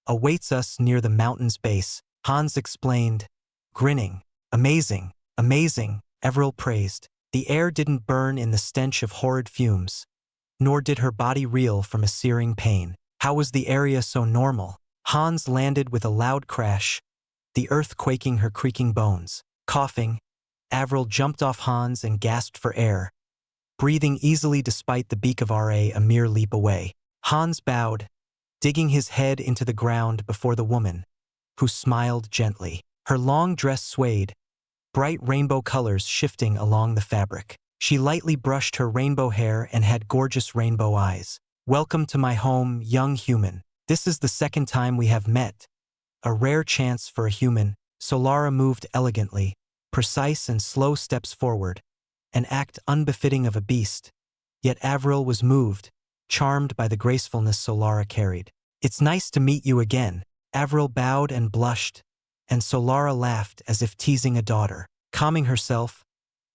awaits us near the mountain's base," Hans explained, grinning. "Amazing, amazing," Avril praised. The air didn't burn in the stench of horrid fumes, nor did her body reel from a searing pain. How was the area so normal? Hans landed with a loud crash, the earth quaking her creaking bones. Coughing, Avril jumped off Hans and gasped for air, breathing easily despite the beak of Ra a mere leap away. Hans bowed, digging his head into the ground before the woman, who smiled gently. Her long dress swayed, bright rainbow colors shifting along the fabric. She lightly brushed her rainbow hair and had gorgeous rainbow eyes. "Welcome to my home, young human. This is the second time we have met. A rare chance for a human." Solara moved elegantly, precise and slow steps forward, an act unbefitting of a beast. Yet Avril was moved, charmed by the gracefulness Solara carried. "It's nice to meet you again." Avril bowed and blushed, and Solara laughed as if teasing a daughter. Calming herself,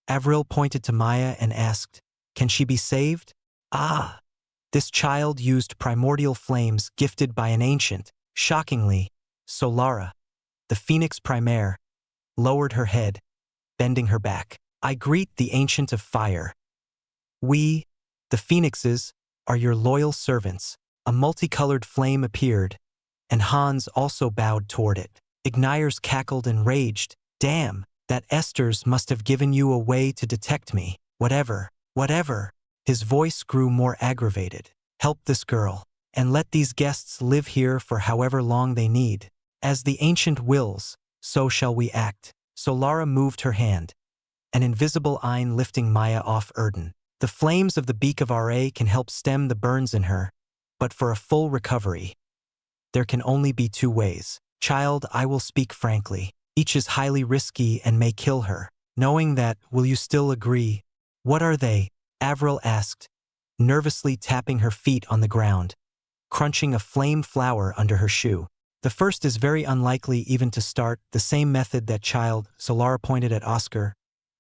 Avril pointed to Maya and asked, "Can she be saved?" "Ah!" This child used primordial flames gifted by an ancient. Shockingly, Solara, the Phoenix Primaire, lowered her head, bending her back. "I greet the Ancient of Fire. We, the Phoenixes, are your loyal servants." A multicolored flame appeared, and Hans also bowed toward it. Igniers cackled and raged. "Damn, that Esther's must have given you a way to detect me. Whatever. His voice grew more aggravated. "Help this girl, and let these guests live here for however long they need. As the Ancient wills, so shall we act." Solara moved her hand, an invisible Ein lifting Maya off Erden. "The flames of the Beak of Ra can help stem the burns in her, but for a full recovery, there can only be two ways. Child, I will speak frankly. Each is highly risky and may kill her. Knowing that, will you still agree?" "What are they?" Avril asked, nervously tapping her feet on the ground, crunching a flame flower under her shoe. "The first is very unlikely even to start. The same method that child," Solara pointed at Oscar,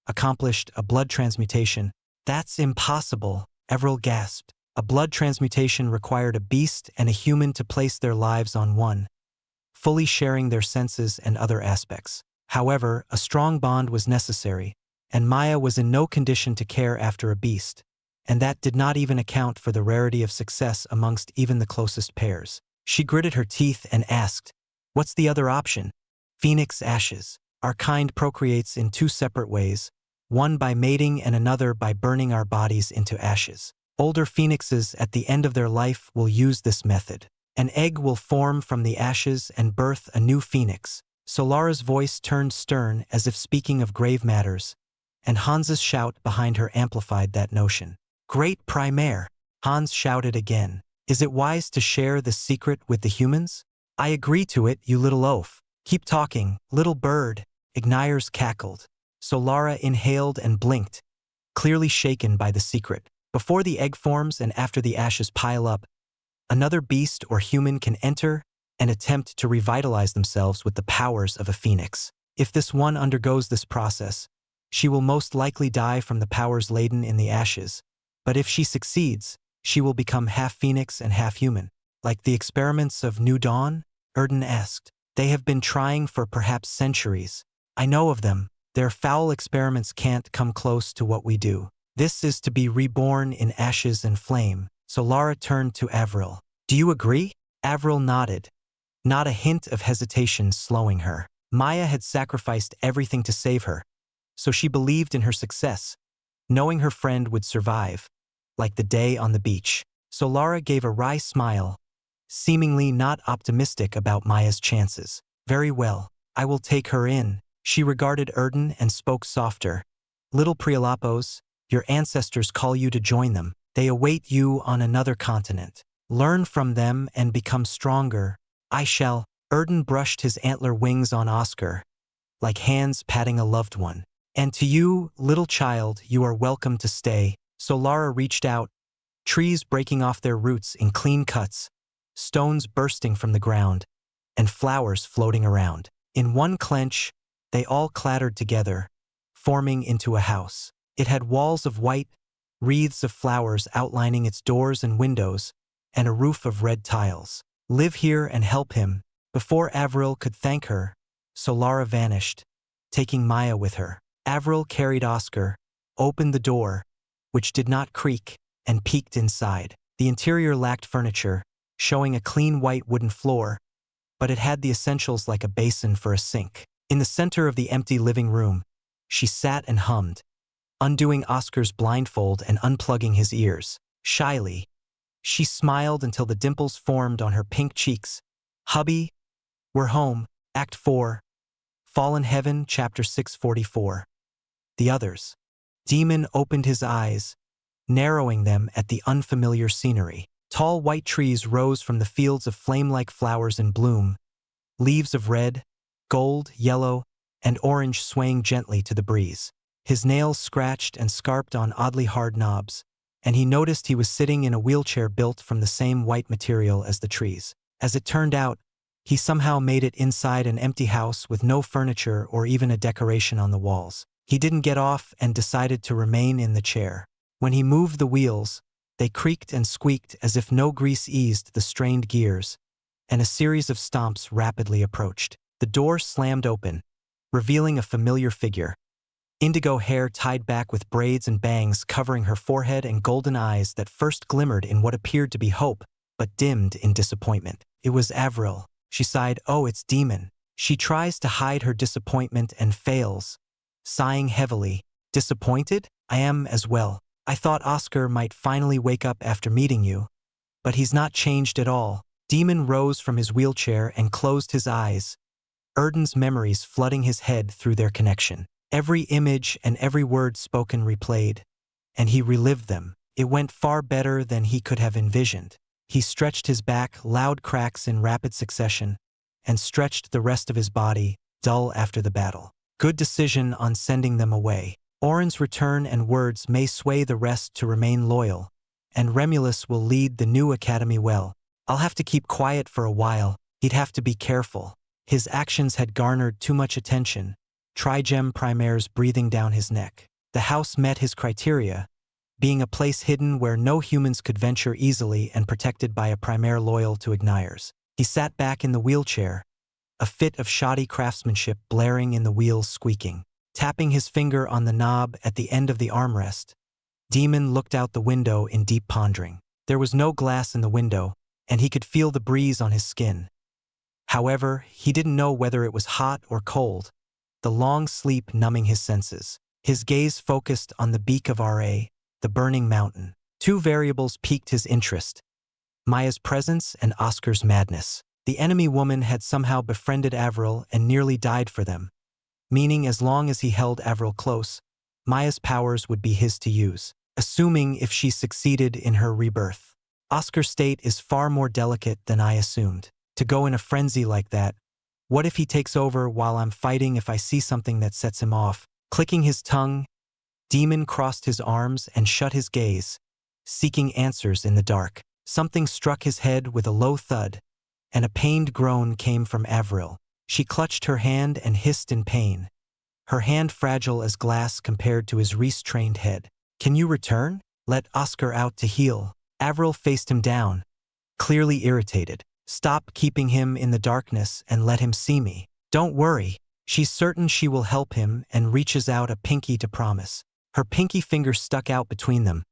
"accomplished a blood transmutation." "That's impossible," Avril gasped. A blood transmutation required a beast and a human to place their lives on one, fully sharing their senses and other aspects. However, a strong bond was necessary, and Maya was in no condition to care after a beast, and that did not even account for the rarity of success amongst even the closest pairs. She gritted her teeth and asked, "What's the other option?" "Phoenix ashes. Our kind procreates in two separate ways, one by mating and another by burning our bodies into ashes. Older phoenixes at the end of their life will use this method. An egg will form from the ashes and birth a new phoenix." Solara's voice turned stern as if speaking of grave matters, and Hans's shout behind her amplified that notion. "Great Primaire!" Hans shouted again. "Is it wise to share this secret with the humans?" "I agree to it, you little oaf. Keep talking, little bird." Igniers cackled. Solara inhaled and blinked, clearly shaken by the secret. "Before the egg forms and after the ashes pile up, another beast or human can enter and attempt to revitalize themselves with the powers of a phoenix. If this one undergoes this process, she will most likely die from the powers laden in the ashes, but if she succeeds, she will become half phoenix and half human." "Like the experiments of New Dawn?" Erden asked. "They have been trying for perhaps centuries. I know of them. Their foul experiments can't come close to what we do. This is to be reborn in ashes and flame." Solara turned to Avril. "Do you agree?" Avril nodded, not a hint of hesitation slowing her. Maya had sacrificed everything to save her, so she believed in her success, knowing her friend would survive, like the day on the beach. Solara gave a wry smile, seemingly not optimistic about Maya's chances. "Very well, I will take her in." She regarded Erden and spoke softer. "Little Prialapos, your ancestors call you to join them. They await you on another continent. Learn from them and become stronger." "I shall." Erden brushed his antler wings on Oscar, like hands patting a loved one. "And to you, little child, you are welcome to stay." Solara reached out, trees breaking off their roots in clean cuts, stones bursting from the ground, and flowers floating around. In one clench, they all clattered together, forming into a house. It had walls of white, wreaths of flowers outlining its doors and windows, and a roof of red tiles. "Live here and help him." Before Avril could thank her, Solara vanished, taking Maya with her. Avril carried Oscar, opened the door, which did not creak, and peeked inside. The interior lacked furniture, showing a clean white wooden floor, but it had the essentials like a basin for a sink. In the center of the empty living room, she sat and hummed, undoing Oscar's blindfold and unplugging his ears. Shyly, she smiled until the dimples formed on her pink cheeks. "Hubby, we're home." Act 4. Fallen Heaven, Chapter 644. The others. Demon opened his eyes, narrowing them at the unfamiliar scenery. Tall white trees rose from the fields of flame-like flowers in bloom, leaves of red, gold, yellow, and orange swaying gently to the breeze. His nails scratched and scarped on oddly hard knobs, and he noticed he was sitting in a wheelchair built from the same white material as the trees. As it turned out, he somehow made it inside an empty house with no furniture or even a decoration on the walls. He didn't get off and decided to remain in the chair. When he moved the wheels, they creaked and squeaked as if no grease eased the strained gears, and a series of stomps rapidly approached. The door slammed open, revealing a familiar figure. Indigo hair tied back with braids and bangs covering her forehead and golden eyes that first glimmered in what appeared to be hope, but dimmed in disappointment. It was Avril. She sighed, "Oh, it's Demon." She tries to hide her disappointment and fails, sighing heavily. "Disappointed? I am as well. I thought Oscar might finally wake up after meeting you, but he's not changed at all." Demon rose from his wheelchair and closed his eyes, Erden's memories flooding his head through their connection. Every image and every word spoken replayed, and he relived them. It went far better than he could have envisioned. He stretched his back, loud cracks in rapid succession, and stretched the rest of his body, dull after the battle. Good decision on sending them away. Oren's return and words may sway the rest to remain loyal, and Remulus will lead the new academy well. I'll have to keep quiet for a while. He'd have to be careful. His actions had garnered too much attention, Trigem Primaires breathing down his neck. The house met his criteria, being a place hidden where no humans could venture easily and protected by a Primaire loyal to Ignires. He sat back in the wheelchair, a fit of shoddy craftsmanship blaring in the wheels squeaking. Tapping his finger on the knob at the end of the armrest, Demon looked out the window in deep pondering. There was no glass in the window, and he could feel the breeze on his skin. However, he didn't know whether it was hot or cold, the long sleep numbing his senses. His gaze focused on the beak of Ra, the burning mountain. Two variables piqued his interest: Maya's presence and Oscar's madness. The enemy woman had somehow befriended Avril and nearly died for them, meaning as long as he held Avril close, Maya's powers would be his to use, assuming if she succeeded in her rebirth. Oscar's state is far more delicate than I assumed. To go in a frenzy like that, what if he takes over while I'm fighting? If I see something that sets him off? Clicking his tongue, Demon crossed his arms and shut his gaze, seeking answers in the dark. Something struck his head with a low thud, and a pained groan came from Avril. She clutched her hand and hissed in pain, her hand fragile as glass compared to his restrained head. "Can you return? Let Oscar out to heal." Avril faced him down, clearly irritated. "Stop keeping him in the darkness and let him see me. Don't worry, she's certain she will help him," and reaches out a pinky to promise. Her pinky finger stuck out between them,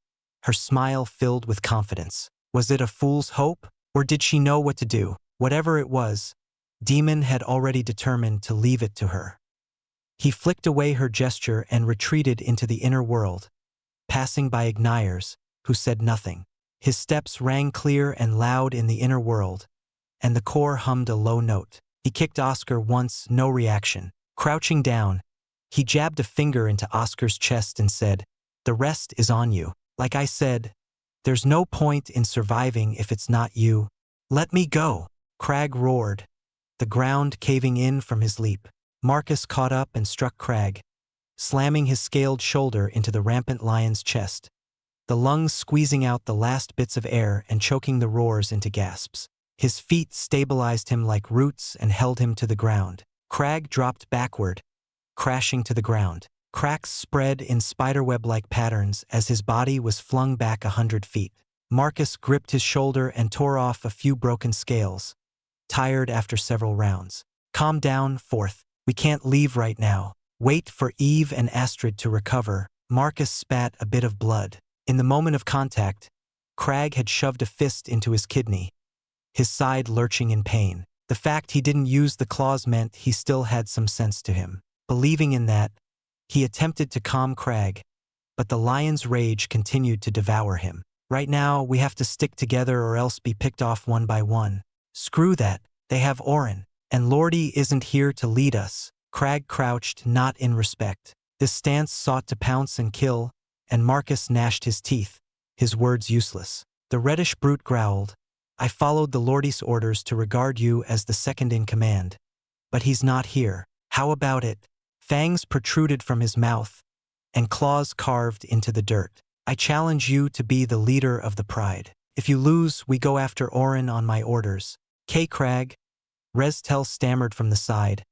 her smile filled with confidence. Was it a fool's hope, or did she know what to do? Whatever it was, Demon had already determined to leave it to her. He flicked away her gesture and retreated into the inner world, passing by Ignires, who said nothing. His steps rang clear and loud in the inner world, and the core hummed a low note. He kicked Oscar once, no reaction. Crouching down, he jabbed a finger into Oscar's chest and said, "The rest is on you. Like I said, there's no point in surviving if it's not you. Let me go." Crag roared, the ground caving in from his leap. Marcus caught up and struck Crag, slamming his scaled shoulder into the rampant lion's chest, the lungs squeezing out the last bits of air and choking the roars into gasps. His feet stabilized him like roots and held him to the ground. Crag dropped backward, crashing to the ground. Cracks spread in spiderweb-like patterns as his body was flung back 100 feet. Marcus gripped his shoulder and tore off a few broken scales, tired after several rounds. "Calm down, Fourth. We can't leave right now. Wait for Eve and Astrid to recover." Marcus spat a bit of blood. In the moment of contact, Crag had shoved a fist into his kidney, his side lurching in pain. The fact he didn't use the claws meant he still had some sense to him. Believing in that, he attempted to calm Crag, but the lion's rage continued to devour him. "Right now, we have to stick together or else be picked off one by one." "Screw that. They have Oren, and Lordy isn't here to lead us." Crag crouched, not in respect. This stance sought to pounce and kill, and Marcus gnashed his teeth, his words useless. The reddish brute growled, "I followed the Lordy's orders to regard you as the second in command. But he's not here. How about it?" Fangs protruded from his mouth, and claws carved into the dirt. I challenge you to be the leader of the pride. If you lose, we go after Orin on my orders. K. Crag, Restel stammered from the side,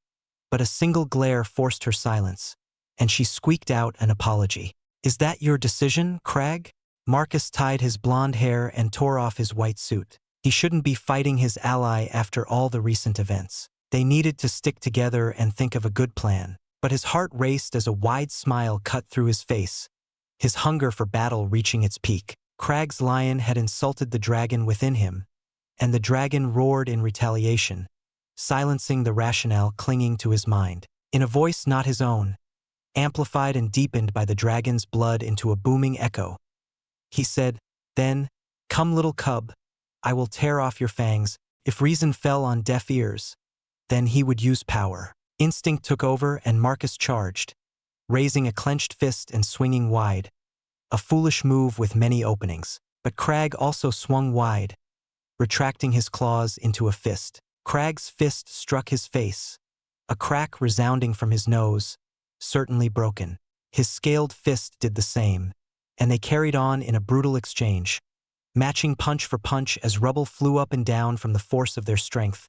but a single glare forced her silence, and she squeaked out an apology. Is that your decision, Crag? Marcus tied his blonde hair and tore off his white suit. He shouldn't be fighting his ally after all the recent events. They needed to stick together and think of a good plan. But his heart raced as a wide smile cut through his face, his hunger for battle reaching its peak. Crag's lion had insulted the dragon within him, and the dragon roared in retaliation, silencing the rationale clinging to his mind. In a voice not his own, amplified and deepened by the dragon's blood into a booming echo, he said, "Then, come little cub, I will tear off your fangs." If reason fell on deaf ears, then he would use power. Instinct took over and Marcus charged, raising a clenched fist and swinging wide, a foolish move with many openings. But Crag also swung wide, retracting his claws into a fist. Crag's fist struck his face, a crack resounding from his nose, certainly broken. His scaled fist did the same, and they carried on in a brutal exchange, matching punch for punch as rubble flew up and down from the force of their strength,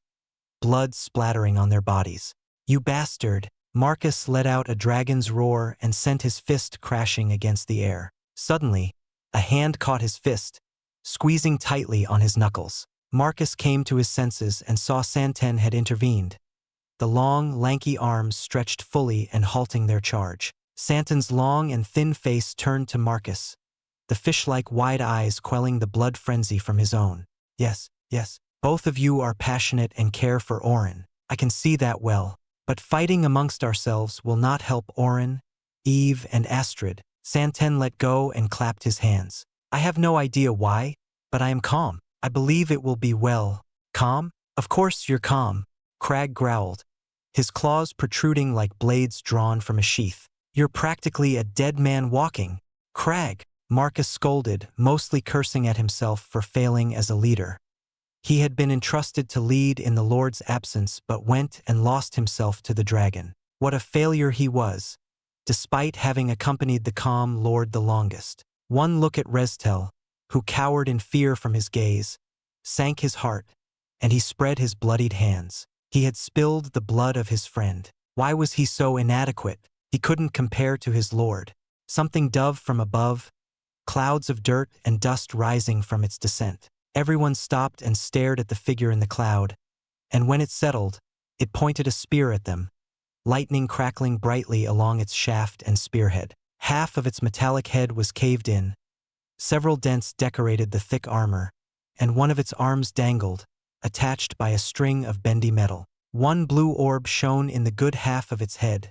blood splattering on their bodies. "You bastard!" Marcus let out a dragon's roar and sent his fist crashing against the air. Suddenly, a hand caught his fist, squeezing tightly on his knuckles. Marcus came to his senses and saw Santen had intervened, the long, lanky arms stretched fully and halting their charge. Santen's long and thin face turned to Marcus, the fish-like wide eyes quelling the blood frenzy from his own. Yes, both of you are passionate and care for Orin. I can see that well. But fighting amongst ourselves will not help Orin, Eve, and Astrid. Santen let go and clapped his hands. I have no idea why, but I am calm. I believe it will be well. Calm? Of course you're calm, Crag growled, his claws protruding like blades drawn from a sheath. You're practically a dead man walking. Crag, Marcus scolded, mostly cursing at himself for failing as a leader. He had been entrusted to lead in the Lord's absence but went and lost himself to the dragon. What a failure he was, despite having accompanied the calm Lord the longest. One look at Restel, who cowered in fear from his gaze, sank his heart, and he spread his bloodied hands. He had spilled the blood of his friend. Why was he so inadequate? He couldn't compare to his lord. Something dove from above, clouds of dirt and dust rising from its descent. Everyone stopped and stared at the figure in the cloud, and when it settled, it pointed a spear at them, lightning crackling brightly along its shaft and spearhead. Half of its metallic head was caved in, several dents decorated the thick armor, and one of its arms dangled, attached by a string of bendy metal. One blue orb shone in the good half of its head,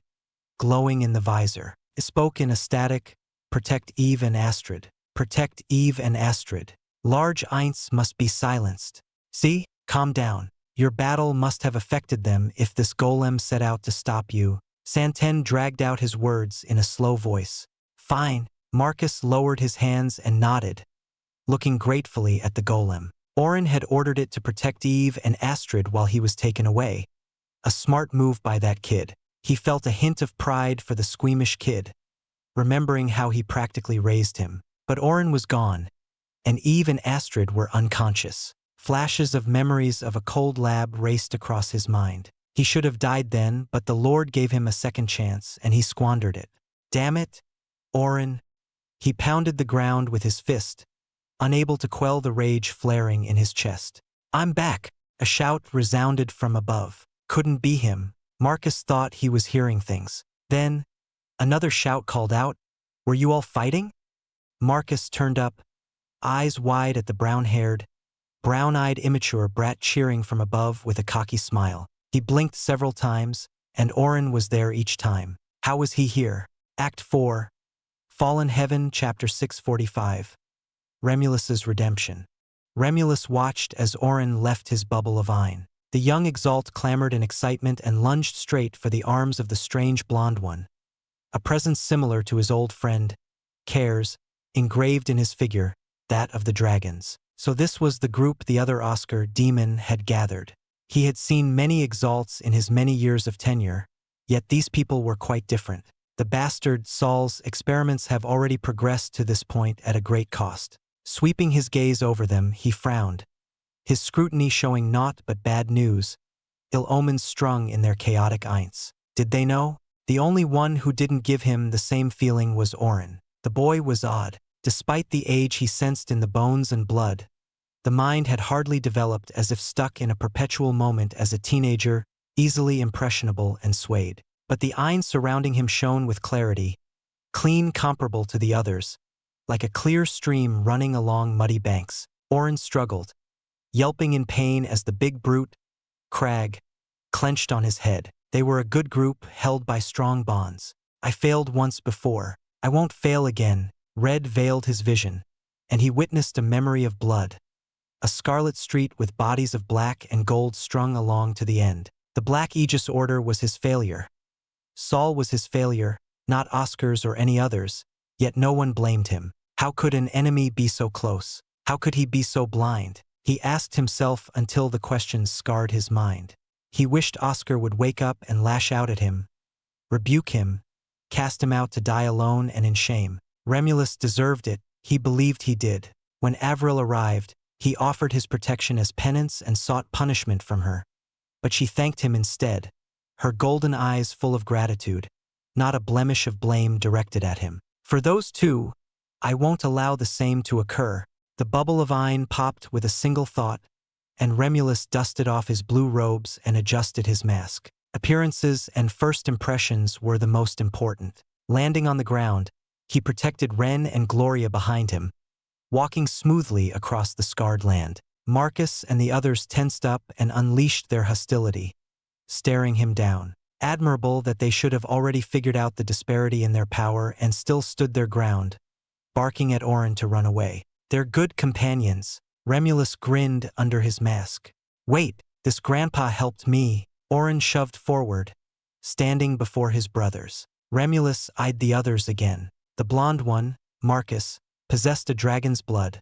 glowing in the visor. It spoke in a static, "Protect Eve and Astrid. Protect Eve and Astrid. Large Eints must be silenced. See? Calm down. Your battle must have affected them if this golem set out to stop you." Santen dragged out his words in a slow voice. "Fine." Marcus lowered his hands and nodded, looking gratefully at the golem. Orin had ordered it to protect Eve and Astrid while he was taken away. A smart move by that kid. He felt a hint of pride for the squeamish kid, remembering how he practically raised him. But Orin was gone, and Eve and Astrid were unconscious. Flashes of memories of a cold lab raced across his mind. He should have died then, but the Lord gave him a second chance, and he squandered it. Damn it, Orin. He pounded the ground with his fist, unable to quell the rage flaring in his chest. "I'm back!" A shout resounded from above. Couldn't be him. Marcus thought he was hearing things. Then, another shout called out, "Were you all fighting?" Marcus turned up, eyes wide at the brown-haired, brown-eyed immature brat cheering from above with a cocky smile. He blinked several times, and Orin was there each time. How was he here? Act 4, Fallen Heaven, Chapter 645. Remulus's Redemption. Remulus watched as Orin left his bubble of Ein. The young Exalt clamored in excitement and lunged straight for the arms of the strange blonde one, a presence similar to his old friend, Cares, engraved in his figure, that of the dragons. So this was the group the other Oscar demon had gathered. He had seen many Exalts in his many years of tenure, yet these people were quite different. The bastard Saul's experiments have already progressed to this point at a great cost. Sweeping his gaze over them, he frowned, his scrutiny showing naught but bad news, ill omens strung in their chaotic eints. Did they know? The only one who didn't give him the same feeling was Oren. The boy was odd. Despite the age he sensed in the bones and blood, the mind had hardly developed, as if stuck in a perpetual moment as a teenager, easily impressionable and swayed. But the eyes surrounding him shone with clarity, clean, comparable to the others, like a clear stream running along muddy banks. Oren struggled, yelping in pain as the big brute, Crag, clenched on his head. They were a good group, held by strong bonds. I failed once before. I won't fail again. Red veiled his vision, and he witnessed a memory of blood. A scarlet street with bodies of black and gold strung along to the end. The Black Aegis Order was his failure. Saul was his failure, not Oscar's or any others, yet no one blamed him. How could an enemy be so close? How could he be so blind? He asked himself until the questions scarred his mind. He wished Oscar would wake up and lash out at him, rebuke him, cast him out to die alone and in shame. Remulus deserved it, he believed he did. When Avril arrived, he offered his protection as penance and sought punishment from her. But she thanked him instead, her golden eyes full of gratitude, not a blemish of blame directed at him. For those two, I won't allow the same to occur. The bubble of Ein popped with a single thought, and Remulus dusted off his blue robes and adjusted his mask. Appearances and first impressions were the most important. Landing on the ground, he protected Ren and Gloria behind him, walking smoothly across the scarred land. Marcus and the others tensed up and unleashed their hostility, staring him down. Admirable that they should have already figured out the disparity in their power and still stood their ground, barking at Oren to run away. They're good companions. Remulus grinned under his mask. Wait, this grandpa helped me. Oren shoved forward, standing before his brothers. Remulus eyed the others again. The blond one, Marcus, possessed a dragon's blood,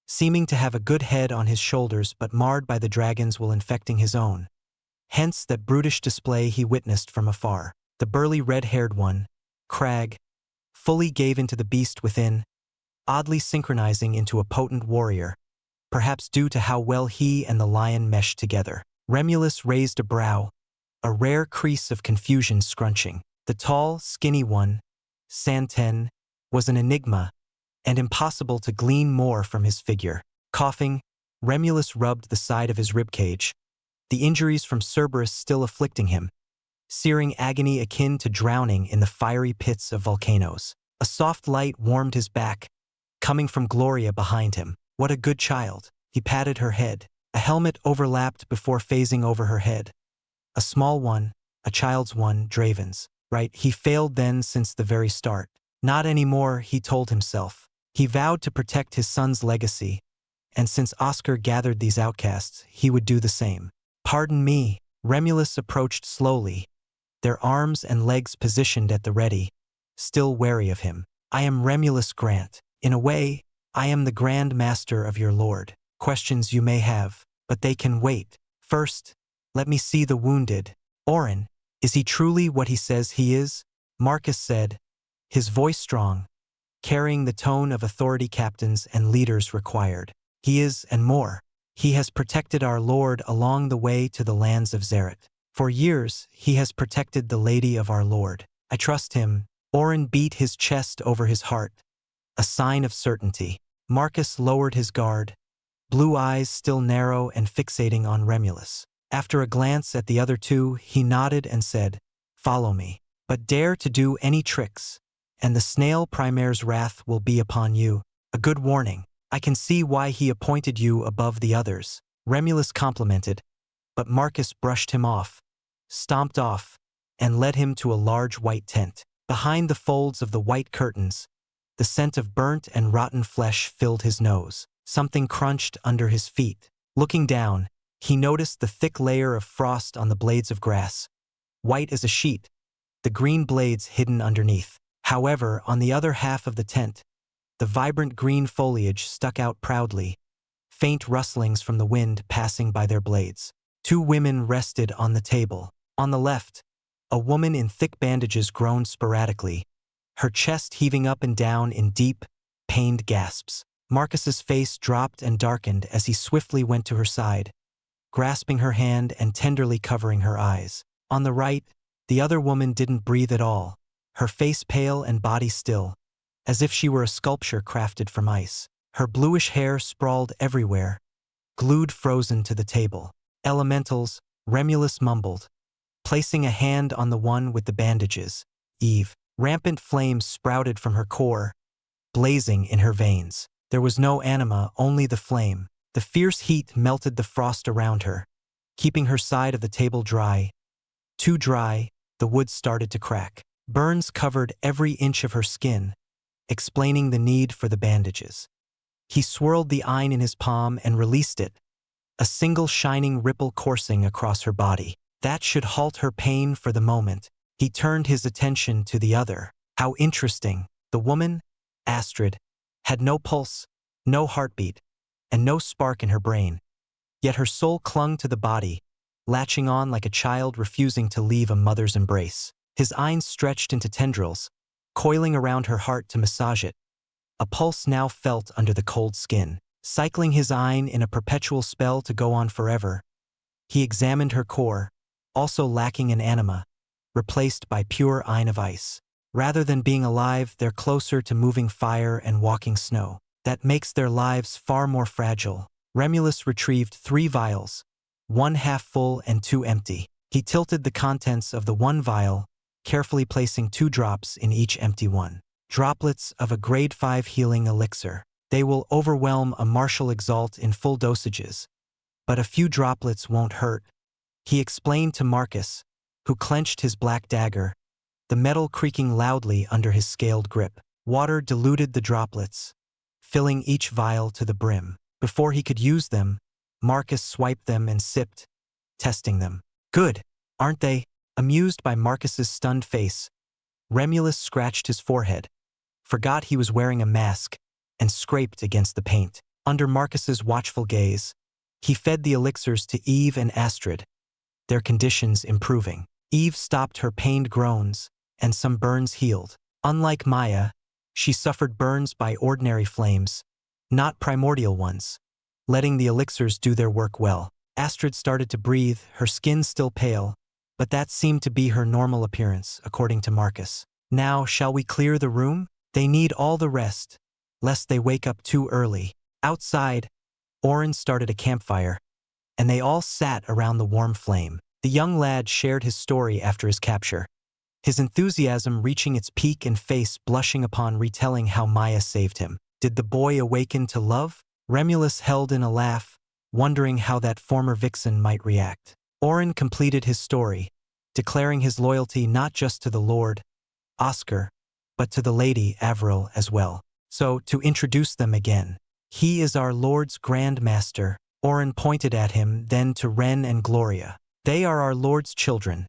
seeming to have a good head on his shoulders but marred by the dragons while infecting his own. Hence that brutish display he witnessed from afar. The burly red-haired one, Crag, fully gave into the beast within, oddly synchronizing into a potent warrior, perhaps due to how well he and the lion meshed together. Remulus raised a brow, a rare crease of confusion scrunching. The tall, skinny one, Santen, was an enigma, and impossible to glean more from his figure. Coughing, Remulus rubbed the side of his ribcage, the injuries from Cerberus still afflicting him, searing agony akin to drowning in the fiery pits of volcanoes. A soft light warmed his back, coming from Gloria behind him. What a good child. He patted her head. A helmet overlapped before phasing over her head. A small one, a child's one, Draven's. Right, he failed then since the very start. Not anymore, he told himself. He vowed to protect his son's legacy, and since Oscar gathered these outcasts, he would do the same. Pardon me, Remulus approached slowly, their arms and legs positioned at the ready, still wary of him. I am Remulus Grant. In a way, I am the Grand Master of your lord. Questions you may have, but they can wait. First, let me see the wounded. Oren, is he truly what he says he is? Marcus said, his voice strong, carrying the tone of authority captains and leaders required. He is, and more. He has protected our lord along the way to the lands of Zereth. For years, he has protected the lady of our lord. I trust him. Oren beat his chest over his heart, a sign of certainty. Marcus lowered his guard, blue eyes still narrow and fixating on Remulus. After a glance at the other two, he nodded and said, Follow me. But dare to do any tricks, and the snail Primaire's wrath will be upon you. A good warning. I can see why he appointed you above the others. Remulus complimented, but Marcus brushed him off, stomped off, and led him to a large white tent. Behind the folds of the white curtains, the scent of burnt and rotten flesh filled his nose. Something crunched under his feet. Looking down, he noticed the thick layer of frost on the blades of grass, white as a sheet, the green blades hidden underneath. However, on the other half of the tent, the vibrant green foliage stuck out proudly, faint rustlings from the wind passing by their blades. Two women rested on the table. On the left, A woman in thick bandages groaned sporadically, her chest heaving up and down in deep, pained gasps. Marcus's face dropped and darkened as he swiftly went to her side, grasping her hand and tenderly covering her eyes. On the right, the other woman didn't breathe at all, her face pale and body still, as if she were a sculpture crafted from ice. Her bluish hair sprawled everywhere, glued frozen to the table. Elementals, Remulus mumbled, placing a hand on the one with the bandages. Eve. Rampant flames sprouted from her core, blazing in her veins. There was no anima, only the flame. The fierce heat melted the frost around her, keeping her side of the table dry. Too dry, the wood started to crack. Burns covered every inch of her skin, explaining the need for the bandages. He swirled the iron in his palm and released it, a single shining ripple coursing across her body. That should halt her pain for the moment. He turned his attention to the other. How interesting. The woman, Astrid, had no pulse, no heartbeat, and no spark in her brain. Yet her soul clung to the body, latching on like a child refusing to leave a mother's embrace. His eyes stretched into tendrils, coiling around her heart to massage it. A pulse now felt under the cold skin, cycling his eye in a perpetual spell to go on forever. He examined her core, also lacking in anima, replaced by pure iron of ice. Rather than being alive, they're closer to moving fire and walking snow. That makes their lives far more fragile. Remulus retrieved 3 vials, 1 half full and 2 empty. He tilted the contents of the one vial, carefully placing 2 drops in each empty one. Droplets of a grade 5 healing elixir. They will overwhelm a martial Exalt in full dosages, but a few droplets won't hurt, he explained to Marcus, who clenched his black dagger, the metal creaking loudly under his scaled grip. Water diluted the droplets, filling each vial to the brim. Before he could use them, Marcus swiped them and sipped, testing them. Good, aren't they? Amused by Marcus's stunned face, Remulus scratched his forehead, forgot he was wearing a mask, and scraped against the paint. Under Marcus's watchful gaze, he fed the elixirs to Eve and Astrid, their conditions improving. Eve stopped her pained groans, and some burns healed. Unlike Maya, she suffered burns by ordinary flames, not primordial ones, letting the elixirs do their work well. Astrid started to breathe, her skin still pale, but that seemed to be her normal appearance, according to Marcus. Now, shall we clear the room? They need all the rest, lest they wake up too early. Outside, Oren started a campfire, and they all sat around the warm flame. The young lad shared his story after his capture, his enthusiasm reaching its peak and face blushing upon retelling how Maya saved him. Did the boy awaken to love? Remulus held in a laugh, wondering how that former vixen might react. Oren completed his story, declaring his loyalty not just to the Lord, Oscar, but to the Lady Avril as well. So, to introduce them again, he is our Lord's Grand Master. Oren pointed at him, then to Ren and Gloria. They are our Lord's children,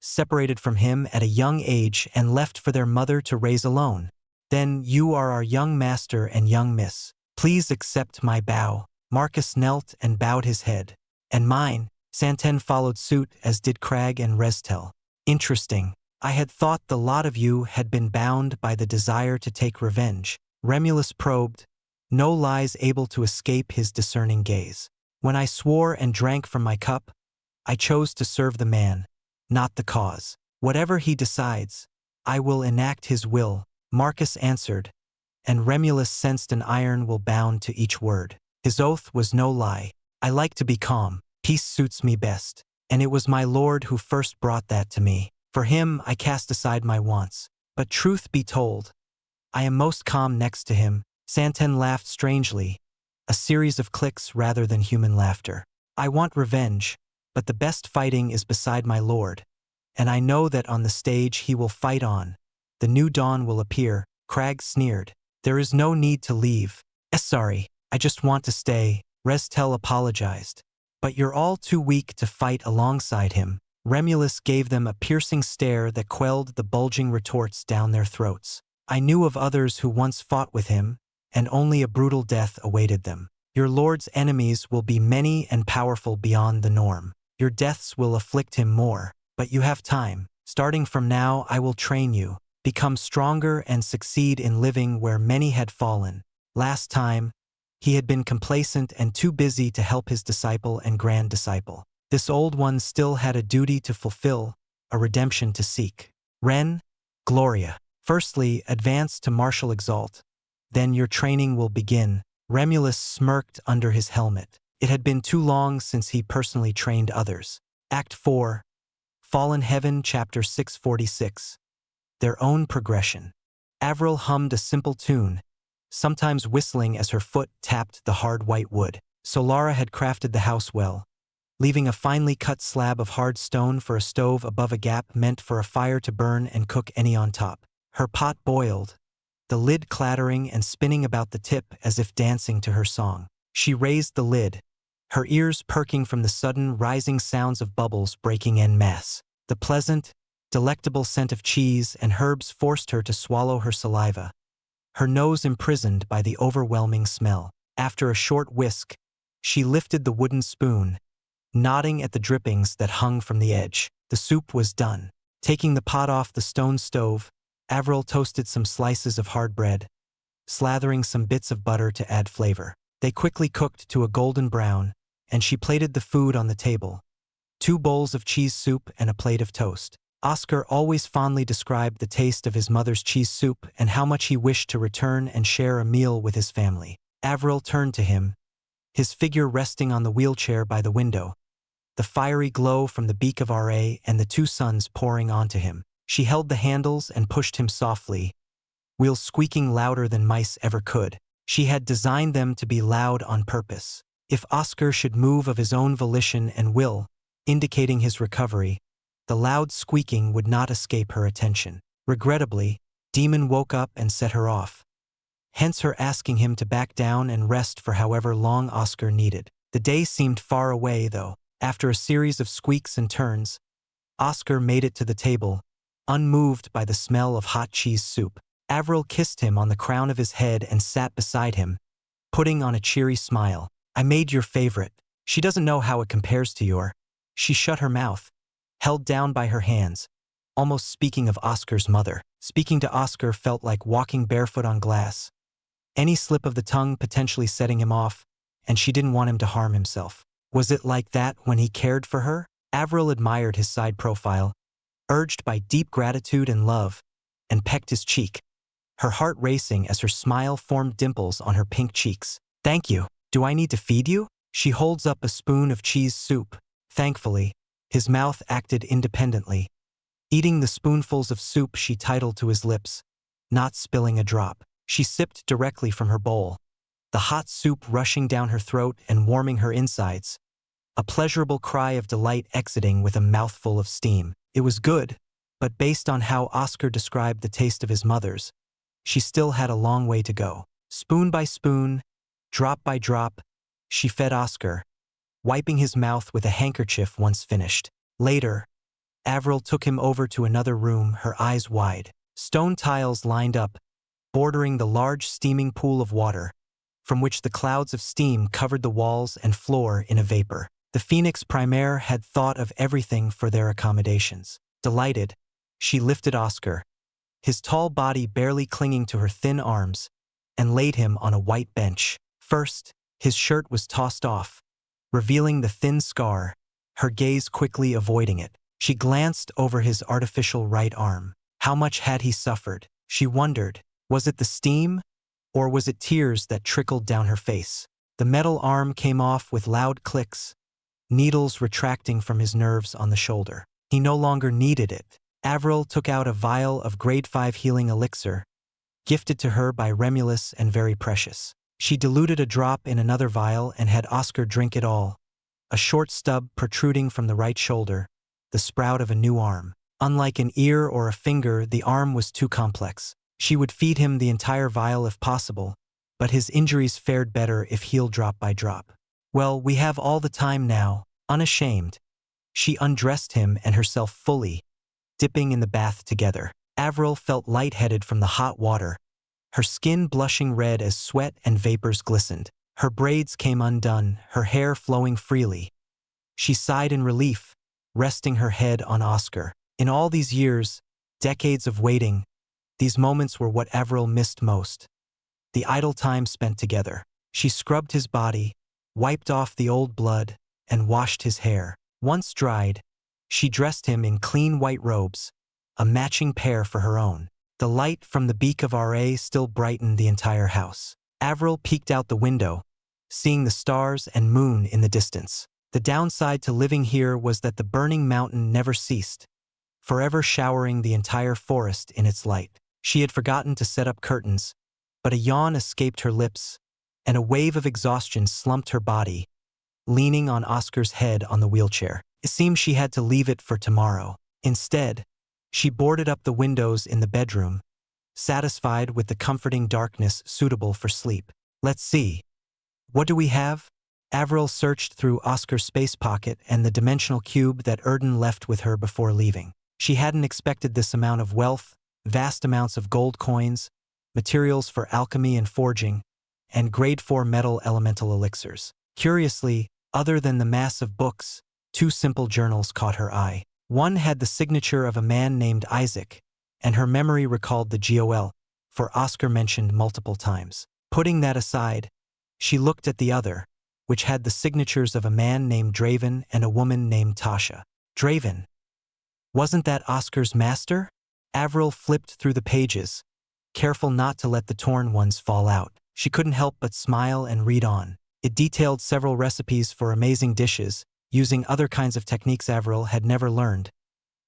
separated from him at a young age and left for their mother to raise alone. Then you are our young master and young miss. Please accept my bow. Marcus knelt and bowed his head. And mine. Santen followed suit, as did Crag and Restel. Interesting. I had thought the lot of you had been bound by the desire to take revenge. Remulus probed, no lies able to escape his discerning gaze. When I swore and drank from my cup, I chose to serve the man, not the cause. Whatever he decides, I will enact his will, Marcus answered, and Remulus sensed an iron will bound to each word. His oath was no lie. I like to be calm. Peace suits me best. And it was my lord who first brought that to me. For him I cast aside my wants. But truth be told, I am most calm next to him. Santen laughed strangely, a series of clicks rather than human laughter. I want revenge, but the best fighting is beside my lord. And I know that on the stage he will fight on. The new dawn will appear. Crag sneered. There is no need to leave. Sorry, I just want to stay. Restel apologized. But you're all too weak to fight alongside him. Remulus gave them a piercing stare that quelled the bulging retorts down their throats. I knew of others who once fought with him, and only a brutal death awaited them. Your lord's enemies will be many and powerful beyond the norm. Your deaths will afflict him more, but you have time. Starting from now, I will train you. Become stronger and succeed in living where many had fallen. Last time, he had been complacent and too busy to help his disciple and grand disciple. This old one still had a duty to fulfill, a redemption to seek. Ren, Gloria. Firstly, advance to martial Exalt. Then your training will begin. Remulus smirked under his helmet. It had been too long since he personally trained others. Act 4, Fallen Heaven, Chapter 646. Their own progression. Avril hummed a simple tune, sometimes whistling as her foot tapped the hard white wood. Solara had crafted the house well, leaving a finely cut slab of hard stone for a stove above a gap meant for a fire to burn and cook any on top. Her pot boiled, the lid clattering and spinning about the tip as if dancing to her song. She raised the lid, her ears perking from the sudden rising sounds of bubbles breaking en masse. The pleasant, delectable scent of cheese and herbs forced her to swallow her saliva, her nose imprisoned by the overwhelming smell. After a short whisk, she lifted the wooden spoon, nodding at the drippings that hung from the edge. The soup was done. Taking the pot off the stone stove, Avril toasted some slices of hard bread, slathering some bits of butter to add flavor. They quickly cooked to a golden brown, and she plated the food on the table. 2 bowls of cheese soup and a plate of toast. Oscar always fondly described the taste of his mother's cheese soup and how much he wished to return and share a meal with his family. Avril turned to him, his figure resting on the wheelchair by the window, the fiery glow from the beak of RA and the 2 suns pouring onto him. She held the handles and pushed him softly, wheels squeaking louder than mice ever could. She had designed them to be loud on purpose. If Oscar should move of his own volition and will, indicating his recovery, the loud squeaking would not escape her attention. Regrettably, Demon woke up and set her off, hence her asking him to back down and rest for however long Oscar needed. The day seemed far away, though. After a series of squeaks and turns, Oscar made it to the table, unmoved by the smell of hot cheese soup. Avril kissed him on the crown of his head and sat beside him, putting on a cheery smile. I made your favorite. She doesn't know how it compares to your. She shut her mouth, held down by her hands, almost speaking of Oscar's mother. Speaking to Oscar felt like walking barefoot on glass. Any slip of the tongue potentially setting him off, and she didn't want him to harm himself. Was it like that when he cared for her? Avril admired his side profile, urged by deep gratitude and love, and pecked his cheek, her heart racing as her smile formed dimples on her pink cheeks. Thank you. Do I need to feed you? She holds up a spoon of cheese soup. Thankfully, his mouth acted independently, eating the spoonfuls of soup she tidaled to his lips, not spilling a drop. She sipped directly from her bowl, the hot soup rushing down her throat and warming her insides, a pleasurable cry of delight exiting with a mouthful of steam. It was good, but based on how Oscar described the taste of his mother's, she still had a long way to go. Spoon by spoon, drop by drop, she fed Oscar, wiping his mouth with a handkerchief once finished. Later, Avril took him over to another room, her eyes wide. Stone tiles lined up, bordering the large steaming pool of water, from which the clouds of steam covered the walls and floor in a vapor. The Phoenix Primaire had thought of everything for their accommodations. Delighted, she lifted Oscar, his tall body barely clinging to her thin arms, and laid him on a white bench. First, his shirt was tossed off, revealing the thin scar, her gaze quickly avoiding it. She glanced over his artificial right arm. How much had he suffered? She wondered. Was it the steam, or was it tears that trickled down her face? The metal arm came off with loud clicks, needles retracting from his nerves on the shoulder. He no longer needed it. Avril took out a vial of grade 5 healing elixir, gifted to her by Remulus and very precious. She diluted a drop in another vial and had Oscar drink it all, a short stub protruding from the right shoulder, the sprout of a new arm. Unlike an ear or a finger, the arm was too complex. She would feed him the entire vial if possible, but his injuries fared better if healed drop by drop. Well, we have all the time now. Unashamed, she undressed him and herself fully, dipping in the bath together. Avril felt lightheaded from the hot water, her skin blushing red as sweat and vapors glistened. Her braids came undone, her hair flowing freely. She sighed in relief, resting her head on Oscar. In all these years, decades of waiting, these moments were what Avril missed most. The idle time spent together. She scrubbed his body, wiped off the old blood, and washed his hair. Once dried, she dressed him in clean white robes, a matching pair for her own. The light from the beak of Ra still brightened the entire house. Avril peeked out the window, seeing the stars and moon in the distance. The downside to living here was that the burning mountain never ceased, forever showering the entire forest in its light. She had forgotten to set up curtains, but a yawn escaped her lips, and a wave of exhaustion slumped her body, leaning on Oscar's head on the wheelchair. It seemed she had to leave it for tomorrow. Instead, she boarded up the windows in the bedroom, satisfied with the comforting darkness suitable for sleep. Let's see. What do we have? Avril searched through Oscar's space pocket and the dimensional cube that Erden left with her before leaving. She hadn't expected this amount of wealth, vast amounts of gold coins, materials for alchemy and forging, and grade 4 metal elemental elixirs. Curiously, other than the mass of books, 2 simple journals caught her eye. One had the signature of a man named Isaac, and her memory recalled the GOL, for Oscar mentioned multiple times. Putting that aside, she looked at the other, which had the signatures of a man named Draven and a woman named Tasha. Draven. Wasn't that Oscar's master? Avril flipped through the pages, careful not to let the torn ones fall out. She couldn't help but smile and read on. It detailed several recipes for amazing dishes, using other kinds of techniques Avril had never learned,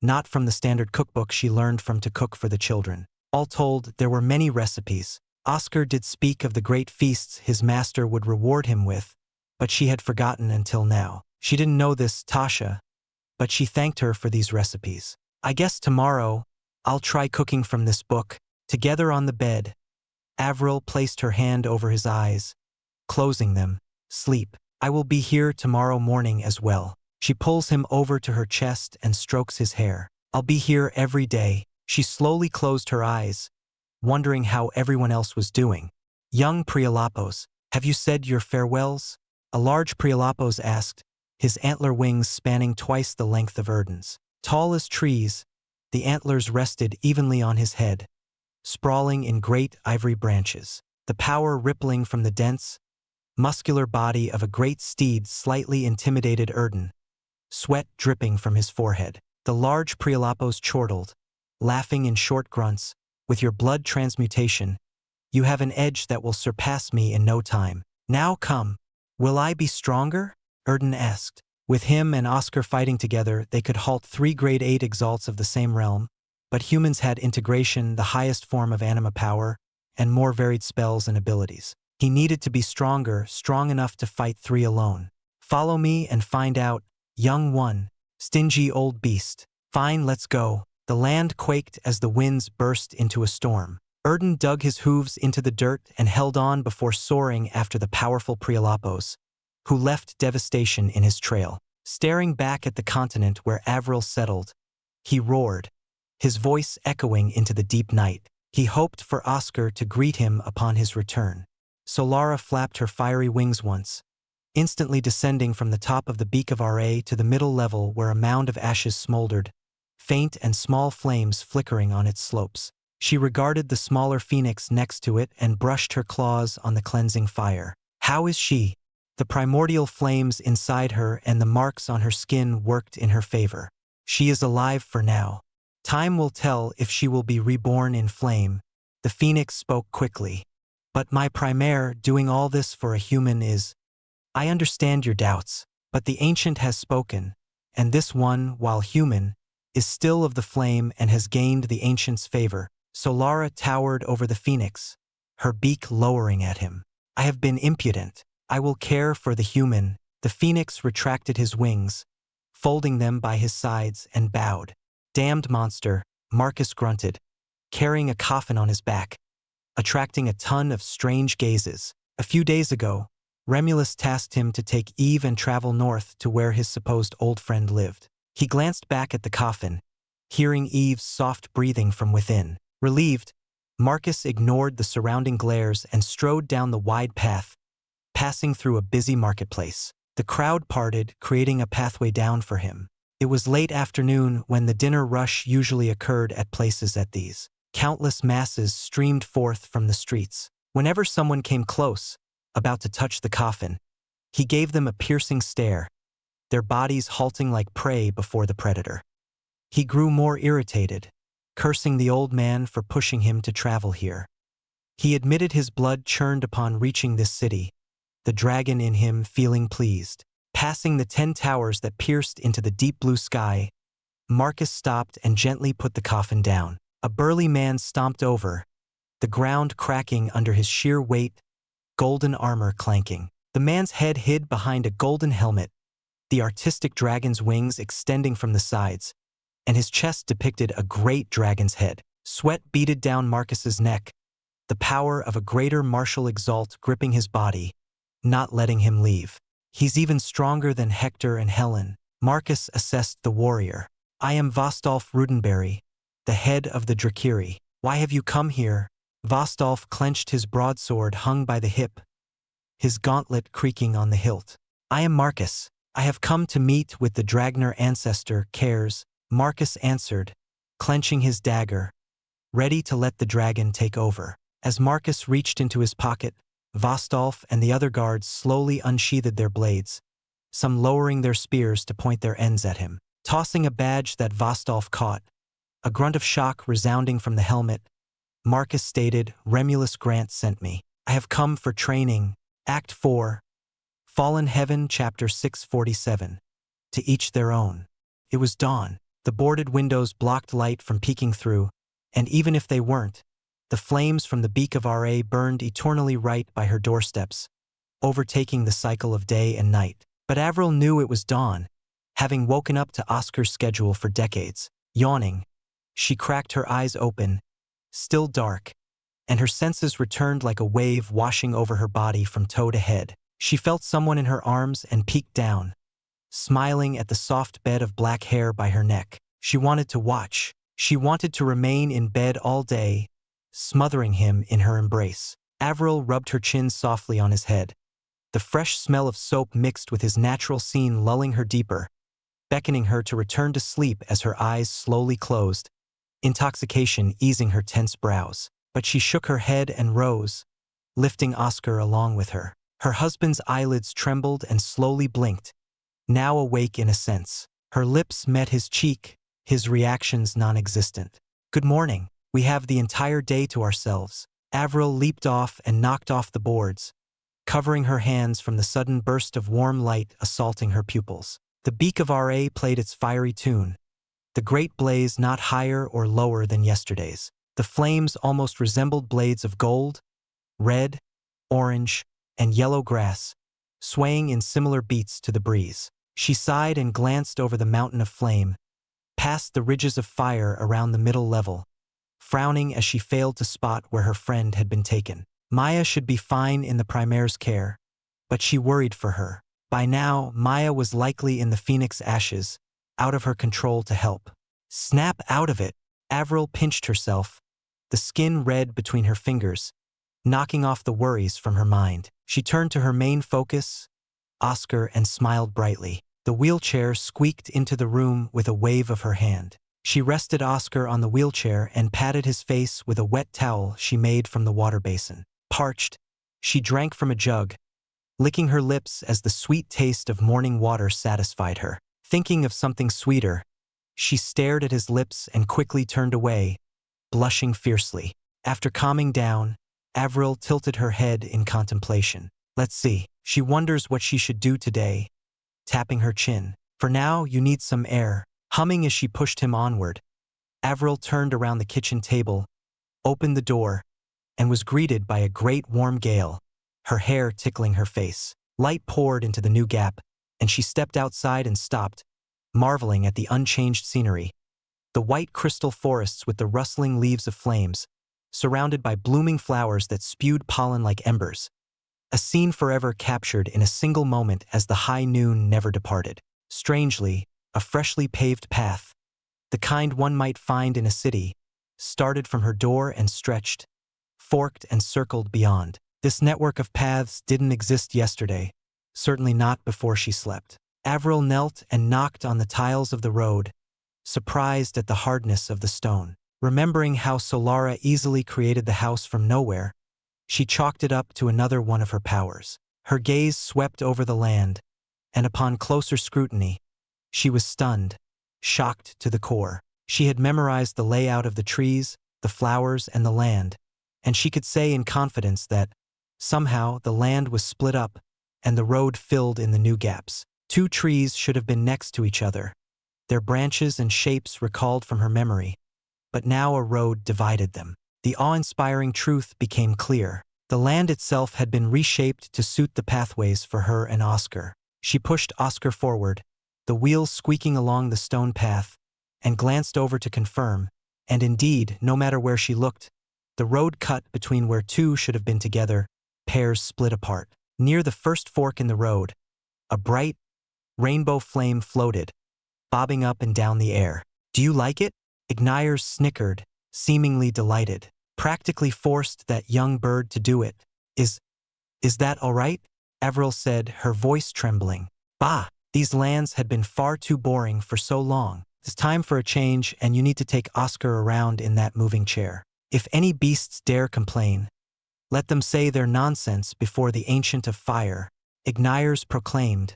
not from the standard cookbook she learned from to cook for the children. All told, there were many recipes. Oscar did speak of the great feasts his master would reward him with, but she had forgotten until now. She didn't know this, Tasha, but she thanked her for these recipes. I guess tomorrow, I'll try cooking from this book. Together on the bed, Avril placed her hand over his eyes, closing them. Sleep. I will be here tomorrow morning as well. She pulls him over to her chest and strokes his hair. I'll be here every day. She slowly closed her eyes, wondering how everyone else was doing. Young Prialapos, have you said your farewells? A large Prialapos asked, his antler wings spanning twice the length of Erden's. Tall as trees, the antlers rested evenly on his head, sprawling in great ivory branches. The power rippling from the dense, muscular body of a great steed slightly intimidated Erden, sweat dripping from his forehead. The large Prialapos chortled, laughing in short grunts. With your blood transmutation, you have an edge that will surpass me in no time. Now come. Will I be stronger? Erden asked. With him and Oscar fighting together, they could halt 3 grade 8 exalts of the same realm, but humans had integration, the highest form of anima power, and more varied spells and abilities. He needed to be stronger, strong enough to fight 3 alone. Follow me and find out, young one, stingy old beast. Fine, let's go. The land quaked as the winds burst into a storm. Erden dug his hooves into the dirt and held on before soaring after the powerful Prialapos, who left devastation in his trail. Staring back at the continent where Avril settled, he roared, his voice echoing into the deep night. He hoped for Oscar to greet him upon his return. Solara flapped her fiery wings once, instantly descending from the top of the beak of Ra to the middle level where a mound of ashes smoldered, faint and small flames flickering on its slopes. She regarded the smaller phoenix next to it and brushed her claws on the cleansing fire. How is she? The primordial flames inside her and the marks on her skin worked in her favor. She is alive for now. Time will tell if she will be reborn in flame. The phoenix spoke quickly. But my primaire, doing all this for a human is... I understand your doubts, but the ancient has spoken, and this one, while human, is still of the flame and has gained the ancient's favor. Solara towered over the phoenix, her beak lowering at him. I have been impudent. I will care for the human. The phoenix retracted his wings, folding them by his sides, and bowed. Damned monster, Marcus grunted, carrying a coffin on his back, attracting a ton of strange gazes. A few days ago, Remulus tasked him to take Eve and travel north to where his supposed old friend lived. He glanced back at the coffin, hearing Eve's soft breathing from within. Relieved, Marcus ignored the surrounding glares and strode down the wide path, passing through a busy marketplace. The crowd parted, creating a pathway down for him. It was late afternoon when the dinner rush usually occurred at places at these. Countless masses streamed forth from the streets. Whenever someone came close, about to touch the coffin, he gave them a piercing stare, their bodies halting like prey before the predator. He grew more irritated, cursing the old man for pushing him to travel here. He admitted his blood churned upon reaching this city, the dragon in him feeling pleased. Passing the 10 towers that pierced into the deep blue sky, Marcus stopped and gently put the coffin down. A burly man stomped over, the ground cracking under his sheer weight, golden armor clanking. The man's head hid behind a golden helmet, the artistic dragon's wings extending from the sides, and his chest depicted a great dragon's head. Sweat beaded down Marcus's neck, the power of a greater martial Exalt gripping his body, not letting him leave. He's even stronger than Hector and Helen. Marcus assessed the warrior. I am Vostolf Rudenberry, the head of the Drakiri. Why have you come here? Vostolf clenched his broadsword hung by the hip, his gauntlet creaking on the hilt. I am Marcus. I have come to meet with the Dragner ancestor, Cares. Marcus answered, clenching his dagger, ready to let the dragon take over. As Marcus reached into his pocket, Vostolf and the other guards slowly unsheathed their blades, some lowering their spears to point their ends at him. Tossing a badge that Vostolf caught, a grunt of shock resounding from the helmet, Marcus stated, Remulus Grant sent me. I have come for training. Act 4. Fallen Heaven, Chapter 647. To each their own. It was dawn. The boarded windows blocked light from peeking through, and even if they weren't, the flames from the beak of Ra burned eternally right by her doorsteps, overtaking the cycle of day and night. But Avril knew it was dawn, having woken up to Oscar's schedule for decades. Yawning, she cracked her eyes open, still dark, and her senses returned like a wave washing over her body from toe to head. She felt someone in her arms and peeked down, smiling at the soft bed of black hair by her neck. She wanted to watch. She wanted to remain in bed all day, smothering him in her embrace. Avril rubbed her chin softly on his head, the fresh smell of soap mixed with his natural scene lulling her deeper, beckoning her to return to sleep as her eyes slowly closed, intoxication easing her tense brows. But she shook her head and rose, lifting Oscar along with her. Her husband's eyelids trembled and slowly blinked, now awake in a sense. Her lips met his cheek, his reactions non-existent. Good morning. We have the entire day to ourselves. Avril leaped off and knocked off the boards, covering her hands from the sudden burst of warm light assaulting her pupils. The beak of Ra played its fiery tune, the great blaze not higher or lower than yesterday's. The flames almost resembled blades of gold, red, orange, and yellow grass, swaying in similar beats to the breeze. She sighed and glanced over the mountain of flame, past the ridges of fire around the middle level, frowning as she failed to spot where her friend had been taken. Maya should be fine in the Primaire's care, but she worried for her. By now, Maya was likely in the Phoenix ashes, out of her control to help. Snap out of it. Avril pinched herself, the skin red between her fingers, knocking off the worries from her mind. She turned to her main focus, Oscar, and smiled brightly. The wheelchair squeaked into the room with a wave of her hand. She rested Oscar on the wheelchair and patted his face with a wet towel she made from the water basin. Parched, she drank from a jug, licking her lips as the sweet taste of morning water satisfied her. Thinking of something sweeter, she stared at his lips and quickly turned away, blushing fiercely. After calming down, Avril tilted her head in contemplation. Let's see. She wonders what she should do today, tapping her chin. For now, you need some air. Humming as she pushed him onward, Avril turned around the kitchen table, opened the door, and was greeted by a great warm gale, her hair tickling her face. Light poured into the new gap, and she stepped outside and stopped, marveling at the unchanged scenery. The white crystal forests with the rustling leaves of flames, surrounded by blooming flowers that spewed pollen like embers. A scene forever captured in a single moment as the high noon never departed. Strangely, a freshly paved path, the kind one might find in a city, started from her door and stretched, forked and circled beyond. This network of paths didn't exist yesterday, certainly not before she slept. Avril knelt and knocked on the tiles of the road, surprised at the hardness of the stone. Remembering how Solara easily created the house from nowhere, she chalked it up to another one of her powers. Her gaze swept over the land, and upon closer scrutiny, she was stunned, shocked to the core. She had memorized the layout of the trees, the flowers, and the land, and she could say in confidence that, somehow, the land was split up, and the road filled in the new gaps. 2 trees should have been next to each other, their branches and shapes recalled from her memory, but now a road divided them. The awe-inspiring truth became clear. The land itself had been reshaped to suit the pathways for her and Oscar. She pushed Oscar forward, the wheels squeaking along the stone path, and glanced over to confirm, and indeed, no matter where she looked, the road cut between where 2 should have been together, pairs split apart. Near the first fork in the road, a bright, rainbow flame floated, bobbing up and down the air. "Do you like it?" Ignayers snickered, seemingly delighted. "Practically forced that young bird to do it. Is that all right?" Avril said, her voice trembling. "Bah! These lands had been far too boring for so long. It's time for a change, and you need to take Oscar around in that moving chair. If any beasts dare complain, let them say they're nonsense before the Ancient of Fire," Ignayers proclaimed,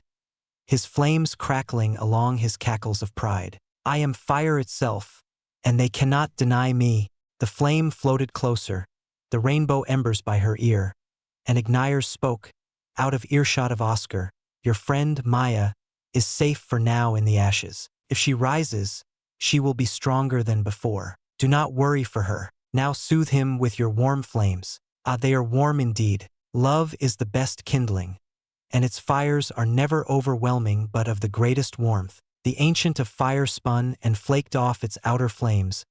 his flames crackling along his cackles of pride. "I am fire itself, and they cannot deny me." The flame floated closer, the rainbow embers by her ear, and Ignayers spoke, out of earshot of Oscar. "Your friend, Maya, is safe for now in the ashes. If she rises, she will be stronger than before. Do not worry for her. Now soothe him with your warm flames. Ah, they are warm indeed. Love is the best kindling, and its fires are never overwhelming but of the greatest warmth." The Ancient of Fire spun and flaked off its outer flames,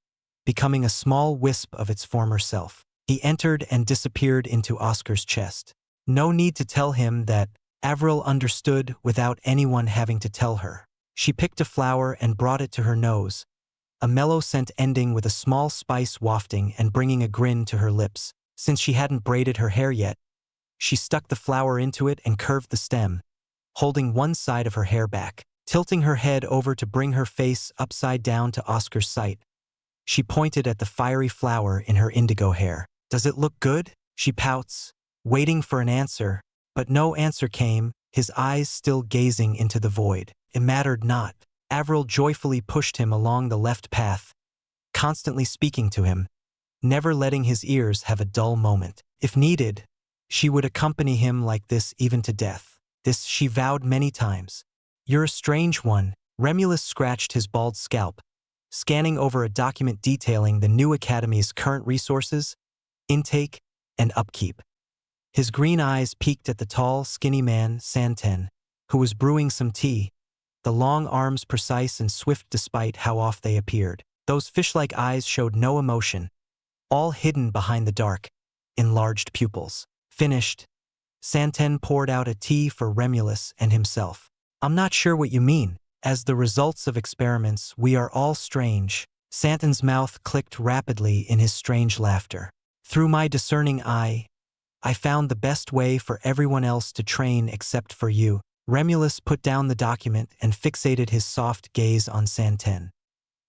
becoming a small wisp of its former self. He entered and disappeared into Oscar's chest. No need to tell him that. Avril understood without anyone having to tell her. She picked a flower and brought it to her nose, a mellow scent ending with a small spice wafting and bringing a grin to her lips. Since she hadn't braided her hair yet, she stuck the flower into it and curved the stem, holding one side of her hair back. Tilting her head over to bring her face upside down to Oscar's sight, she pointed at the fiery flower in her indigo hair. "Does it look good?" She pouts, waiting for an answer, but no answer came, his eyes still gazing into the void. It mattered not. Avril joyfully pushed him along the left path, constantly speaking to him, never letting his ears have a dull moment. If needed, she would accompany him like this even to death. This she vowed many times. "You're a strange one." Remulus scratched his bald scalp, scanning over a document detailing the new academy's current resources, intake, and upkeep. His green eyes peeked at the tall, skinny man, Santen, who was brewing some tea, the long arms precise and swift despite how off they appeared. Those fish-like eyes showed no emotion, all hidden behind the dark, enlarged pupils. Finished, Santen poured out a tea for Remulus and himself. "I'm not sure what you mean. As the results of experiments, we are all strange." Santen's mouth clicked rapidly in his strange laughter. "Through my discerning eye, I found the best way for everyone else to train except for you." Remulus put down the document and fixated his soft gaze on Santen.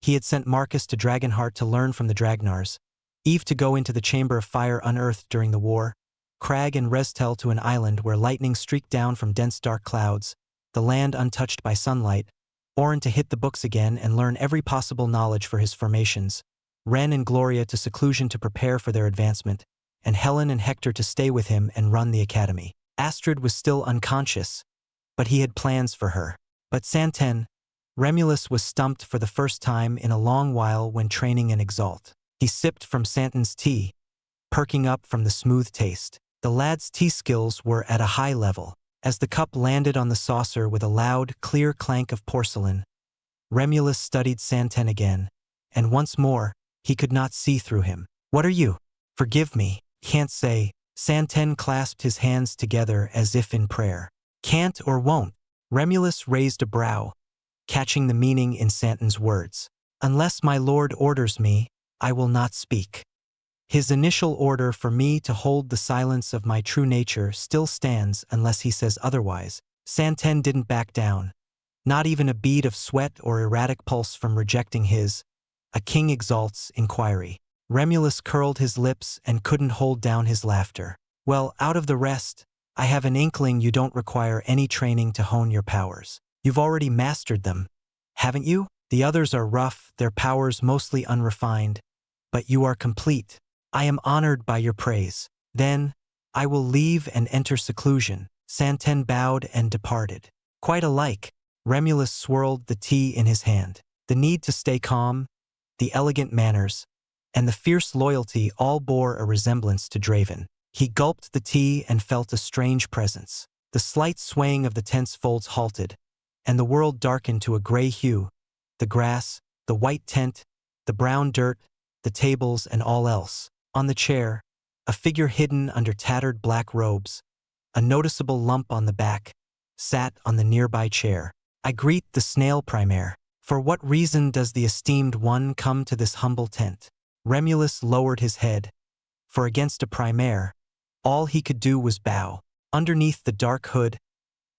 He had sent Marcus to Dragonheart to learn from the Dragnars, Eve to go into the Chamber of Fire unearthed during the war, Crag and Restel to an island where lightning streaked down from dense dark clouds, the land untouched by sunlight, Orin to hit the books again and learn every possible knowledge for his formations, Ren and Gloria to seclusion to prepare for their advancement, and Helen and Hector to stay with him and run the academy. Astrid was still unconscious, but he had plans for her. But Santen, Remulus was stumped for the first time in a long while when training in Exalt. He sipped from Santen's tea, perking up from the smooth taste. The lad's tea skills were at a high level. As the cup landed on the saucer with a loud, clear clank of porcelain, Remulus studied Santen again, and once more, he could not see through him. "What are you?" "Forgive me." "Can't say." Santen clasped his hands together as if in prayer. "Can't or won't?" Remulus raised a brow, catching the meaning in Santen's words. "Unless my lord orders me, I will not speak." His initial order for me to hold the silence of my true nature still stands unless he says otherwise. Santen didn't back down, Not even a bead of sweat or erratic pulse from rejecting his, a king Exalt's, inquiry. Remulus curled his lips and couldn't hold down his laughter. Well, out of the rest, I have an inkling you don't require any training to hone your powers. You've already mastered them, haven't you? The others are rough, their powers mostly unrefined, but you are complete. I am honored by your praise. Then, I will leave and enter seclusion. Santen bowed and departed. Quite alike, Remulus swirled the tea in his hand. The need to stay calm, the elegant manners, and the fierce loyalty all bore a resemblance to Draven. He gulped the tea and felt a strange presence. The slight swaying of the tense folds halted, and the world darkened to a gray hue. The grass, the white tent, the brown dirt, the tables, and all else. On the chair, a figure hidden under tattered black robes, a noticeable lump on the back, sat on the nearby chair. I greet the snail primare. For what reason does the esteemed one come to this humble tent? Remulus lowered his head, for against a primare, all he could do was bow. Underneath the dark hood,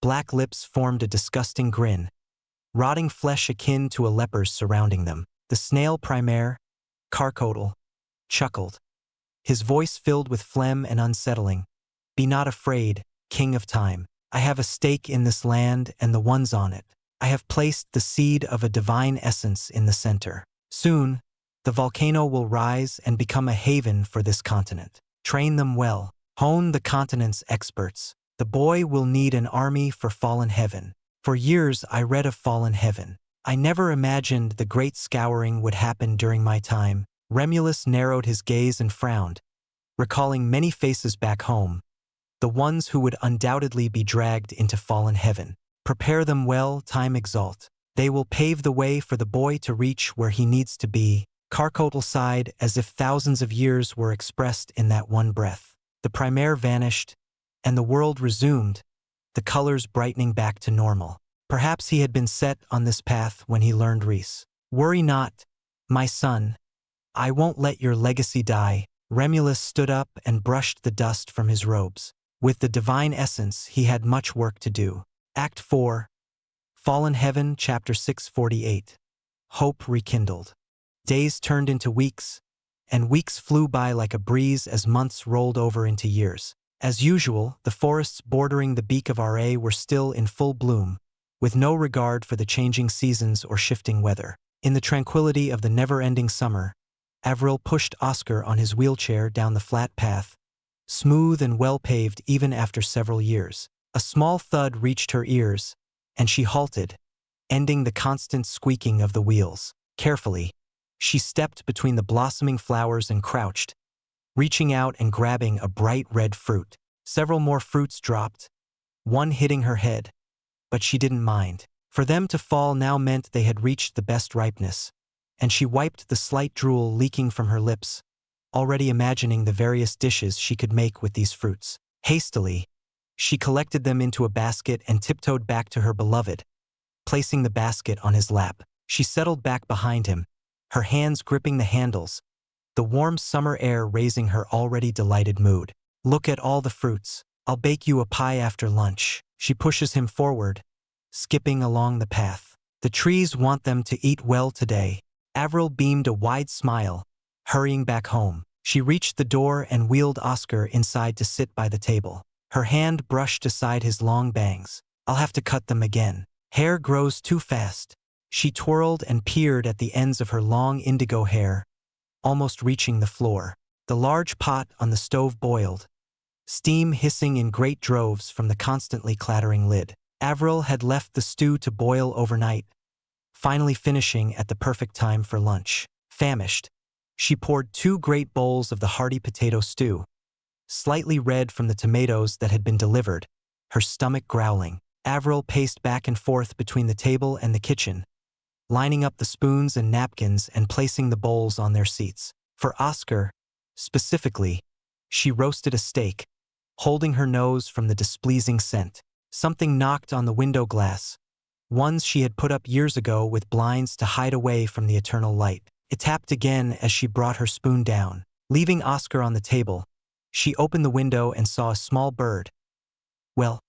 black lips formed a disgusting grin, rotting flesh akin to a leper's surrounding them. The snail primare, Carcodal, chuckled, his voice filled with phlegm and unsettling. Be not afraid, king of time. I have a stake in this land and the ones on it. I have placed the seed of a divine essence in the center. Soon, the volcano will rise and become a haven for this continent. Train them well. Hone the continent's experts. The boy will need an army for fallen heaven. For years I read of fallen heaven. I never imagined the great scouring would happen during my time. Remulus narrowed his gaze and frowned, recalling many faces back home, the ones who would undoubtedly be dragged into fallen heaven. Prepare them well, time Exalt. They will pave the way for the boy to reach where he needs to be. Carcodal sighed as if thousands of years were expressed in that one breath. The primare vanished, and the world resumed, the colors brightening back to normal. Perhaps he had been set on this path when he learned Reese. Worry not, my son. I won't let your legacy die. Remulus stood up and brushed the dust from his robes. With the divine essence, he had much work to do. Act 4, Fallen Heaven, Chapter 648. Hope rekindled. Days turned into weeks, and weeks flew by like a breeze as months rolled over into years. As usual, the forests bordering the Beak of Ra were still in full bloom, with no regard for the changing seasons or shifting weather. In the tranquility of the never-ending summer, Avril pushed Oscar on his wheelchair down the flat path, smooth and well-paved even after several years. A small thud reached her ears, and she halted, ending the constant squeaking of the wheels. Carefully, she stepped between the blossoming flowers and crouched, reaching out and grabbing a bright red fruit. Several more fruits dropped, one hitting her head, but she didn't mind. For them to fall now meant they had reached the best ripeness, and she wiped the slight drool leaking from her lips, already imagining the various dishes she could make with these fruits. Hastily, she collected them into a basket and tiptoed back to her beloved, placing the basket on his lap. She settled back behind him, her hands gripping the handles, the warm summer air raising her already delighted mood. Look at all the fruits. I'll bake you a pie after lunch. She pushes him forward, skipping along the path. The trees want them to eat well today. Avril beamed a wide smile, hurrying back home. She reached the door and wheeled Oscar inside to sit by the table. Her hand brushed aside his long bangs. I'll have to cut them again. Hair grows too fast. She twirled and peered at the ends of her long indigo hair, almost reaching the floor. The large pot on the stove boiled, steam hissing in great droves from the constantly clattering lid. Avril had left the stew to boil overnight, finally finishing at the perfect time for lunch. Famished, she poured 2 great bowls of the hearty potato stew, slightly red from the tomatoes that had been delivered, her stomach growling. Avril paced back and forth between the table and the kitchen, lining up the spoons and napkins and placing the bowls on their seats. For Oscar, specifically, she roasted a steak, holding her nose from the displeasing scent. Something knocked on the window glass, ones she had put up years ago with blinds to hide away from the eternal light. It tapped again as she brought her spoon down. Leaving Oscar on the table, she opened the window and saw a small bird. Well,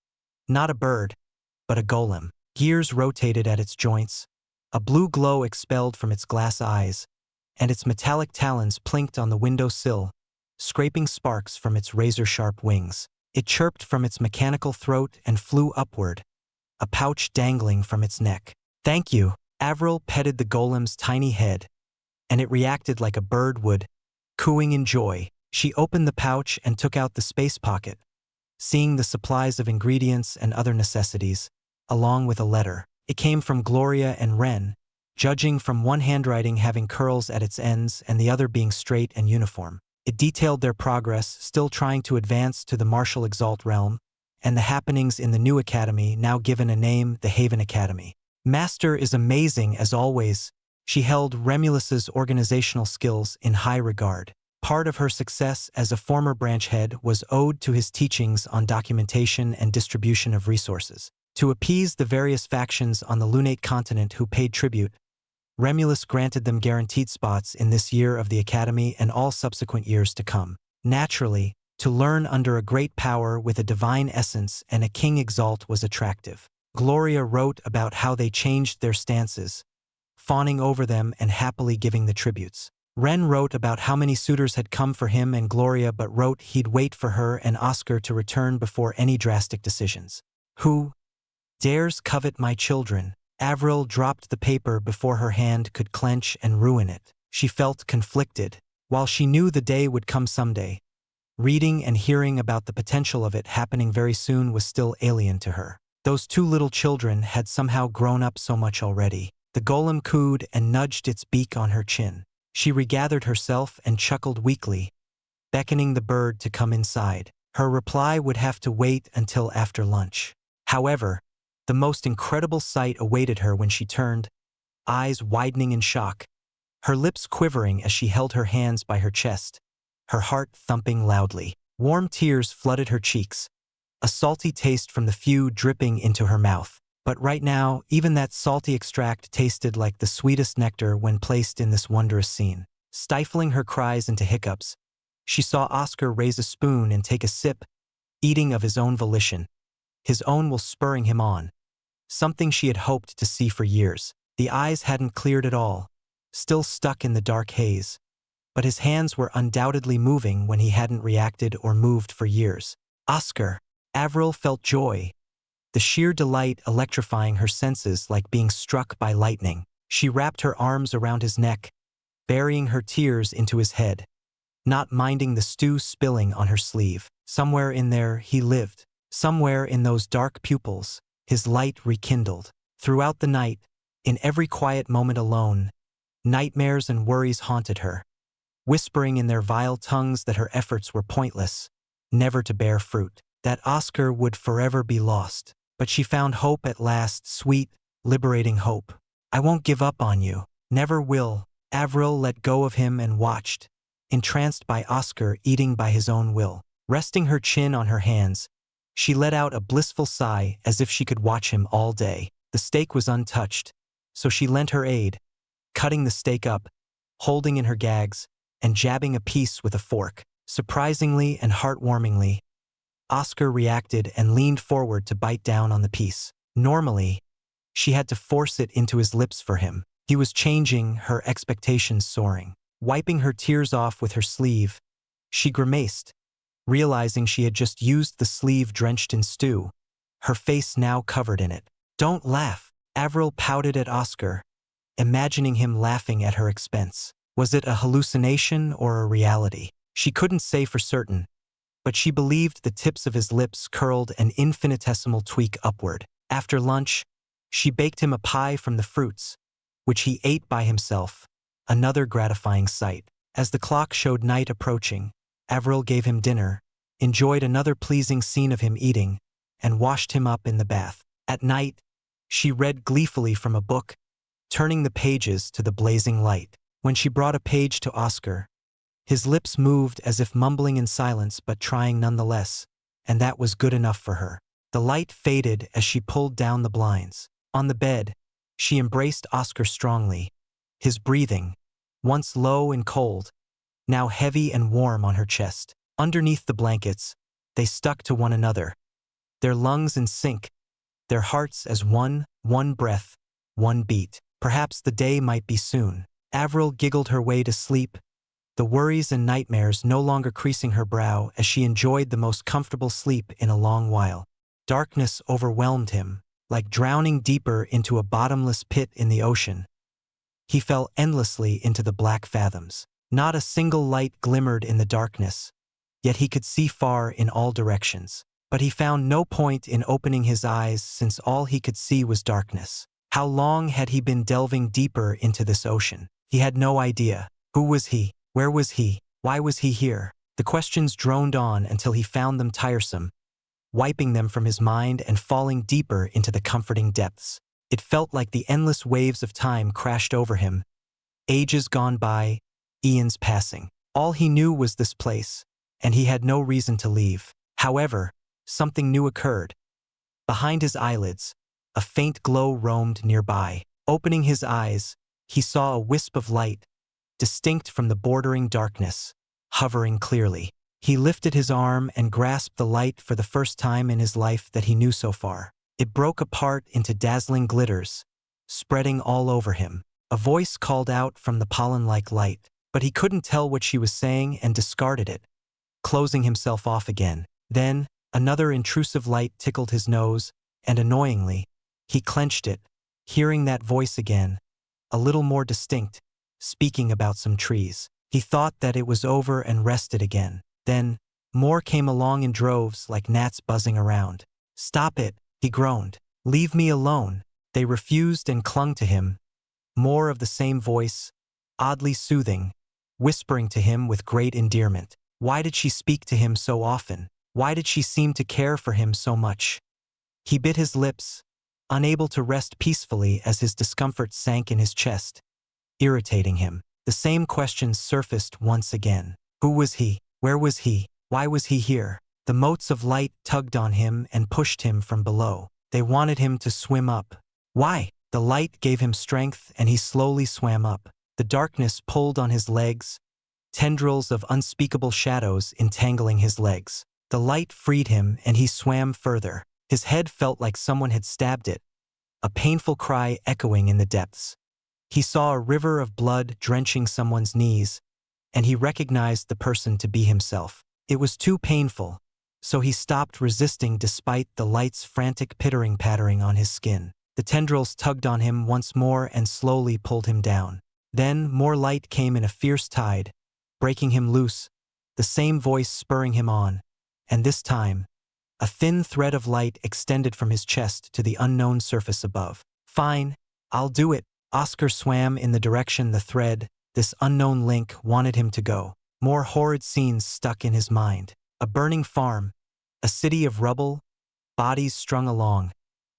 not a bird, but a golem. Gears rotated at its joints, a blue glow expelled from its glass eyes, and its metallic talons plinked on the window sill, scraping sparks from its razor-sharp wings. It chirped from its mechanical throat and flew upward, a pouch dangling from its neck. "Thank you." Avril petted the golem's tiny head, and it reacted like a bird would, cooing in joy. She opened the pouch and took out the space pocket, seeing the supplies of ingredients and other necessities, along with a letter. It came from Gloria and Ren, judging from one handwriting having curls at its ends and the other being straight and uniform. It detailed their progress, still trying to advance to the martial Exalt realm, and the happenings in the new academy, now given a name, the Haven Academy. Master is amazing as always. She held Remulus's organizational skills in high regard. Part of her success as a former branch head was owed to his teachings on documentation and distribution of resources. To appease the various factions on the lunate continent who paid tribute, Remulus granted them guaranteed spots in this year of the Academy and all subsequent years to come. Naturally, to learn under a great power with a divine essence and a king Exalt was attractive. Gloria wrote about how they changed their stances, fawning over them and happily giving the tributes. Ren wrote about how many suitors had come for him and Gloria but wrote he'd wait for her and Oscar to return before any drastic decisions. "Who dares covet my children?" Avril dropped the paper before her hand could clench and ruin it. She felt conflicted. While she knew the day would come someday, reading and hearing about the potential of it happening very soon was still alien to her. Those two little children had somehow grown up so much already. The golem cooed and nudged its beak on her chin. She regathered herself and chuckled weakly, beckoning the bird to come inside. Her reply would have to wait until after lunch. However, the most incredible sight awaited her when she turned, eyes widening in shock, her lips quivering as she held her hands by her chest, her heart thumping loudly. Warm tears flooded her cheeks, a salty taste from the few dripping into her mouth. But right now, even that salty extract tasted like the sweetest nectar when placed in this wondrous scene. Stifling her cries into hiccups, she saw Oscar raise a spoon and take a sip, eating of his own volition, his own will spurring him on, something she had hoped to see for years. The eyes hadn't cleared at all, still stuck in the dark haze, but his hands were undoubtedly moving when he hadn't reacted or moved for years. Oscar! Avril felt joy, the sheer delight electrifying her senses like being struck by lightning. She wrapped her arms around his neck, burying her tears into his head, not minding the stew spilling on her sleeve. Somewhere in there he lived. Somewhere in those dark pupils, his light rekindled. Throughout the night, in every quiet moment alone, nightmares and worries haunted her, whispering in their vile tongues that her efforts were pointless, never to bear fruit, that Oscar would forever be lost. But she found hope at last, sweet, liberating hope. "I won't give up on you. Never will." Avril let go of him and watched, entranced by Oscar eating by his own will. Resting her chin on her hands, she let out a blissful sigh as if she could watch him all day. The steak was untouched, so she lent her aid, cutting the steak up, holding in her gags, and jabbing a piece with a fork. Surprisingly and heartwarmingly, Oscar reacted and leaned forward to bite down on the piece. Normally, she had to force it into his lips for him. He was changing, her expectations soaring. Wiping her tears off with her sleeve, she grimaced, realizing she had just used the sleeve drenched in stew, her face now covered in it. "Don't laugh." Avril pouted at Oscar, imagining him laughing at her expense. Was it a hallucination or a reality? She couldn't say for certain, but she believed the tips of his lips curled an infinitesimal tweak upward. After lunch, she baked him a pie from the fruits, which he ate by himself, another gratifying sight. As the clock showed night approaching, Avril gave him dinner, enjoyed another pleasing scene of him eating, and washed him up in the bath. At night, she read gleefully from a book, turning the pages to the blazing light. When she brought a page to Oscar, his lips moved as if mumbling in silence but trying nonetheless, and that was good enough for her. The light faded as she pulled down the blinds. On the bed, she embraced Oscar strongly, his breathing, once low and cold, now heavy and warm on her chest. Underneath the blankets, they stuck to one another, their lungs in sync, their hearts as one breath, one beat. Perhaps the day might be soon. Avril giggled her way to sleep, the worries and nightmares no longer creasing her brow as she enjoyed the most comfortable sleep in a long while. Darkness overwhelmed him, like drowning deeper into a bottomless pit in the ocean. He fell endlessly into the black fathoms. Not a single light glimmered in the darkness, yet he could see far in all directions. But he found no point in opening his eyes since all he could see was darkness. How long had he been delving deeper into this ocean? He had no idea. Who was he? Where was he? Why was he here? The questions droned on until he found them tiresome, wiping them from his mind and falling deeper into the comforting depths. It felt like the endless waves of time crashed over him. Ages gone by, eons passing. All he knew was this place, and he had no reason to leave. However, something new occurred. Behind his eyelids, a faint glow roamed nearby. Opening his eyes, he saw a wisp of light, distinct from the bordering darkness, hovering clearly. He lifted his arm and grasped the light for the first time in his life that he knew so far. It broke apart into dazzling glitters, spreading all over him. A voice called out from the pollen-like light, but he couldn't tell what she was saying and discarded it, closing himself off again. Then, another intrusive light tickled his nose, and annoyingly, he clenched it, hearing that voice again, a little more distinct, speaking about some trees. He thought that it was over and rested again. Then, more came along in droves like gnats buzzing around. "Stop it," he groaned. "Leave me alone." They refused and clung to him. More of the same voice, oddly soothing, whispering to him with great endearment. Why did she speak to him so often? Why did she seem to care for him so much? He bit his lips, unable to rest peacefully as his discomfort sank in his chest, irritating him. The same questions surfaced once again. Who was he? Where was he? Why was he here? The motes of light tugged on him and pushed him from below. They wanted him to swim up. Why? The light gave him strength and he slowly swam up. The darkness pulled on his legs, tendrils of unspeakable shadows entangling his legs. The light freed him and he swam further. His head felt like someone had stabbed it, a painful cry echoing in the depths. He saw a river of blood drenching someone's knees, and he recognized the person to be himself. It was too painful, so he stopped resisting despite the light's frantic pattering on his skin. The tendrils tugged on him once more and slowly pulled him down. Then more light came in a fierce tide, breaking him loose, the same voice spurring him on, and this time, a thin thread of light extended from his chest to the unknown surface above. "Fine, I'll do it." Oscar swam in the direction the thread, this unknown link, wanted him to go. More horrid scenes stuck in his mind. A burning farm, a city of rubble, bodies strung along,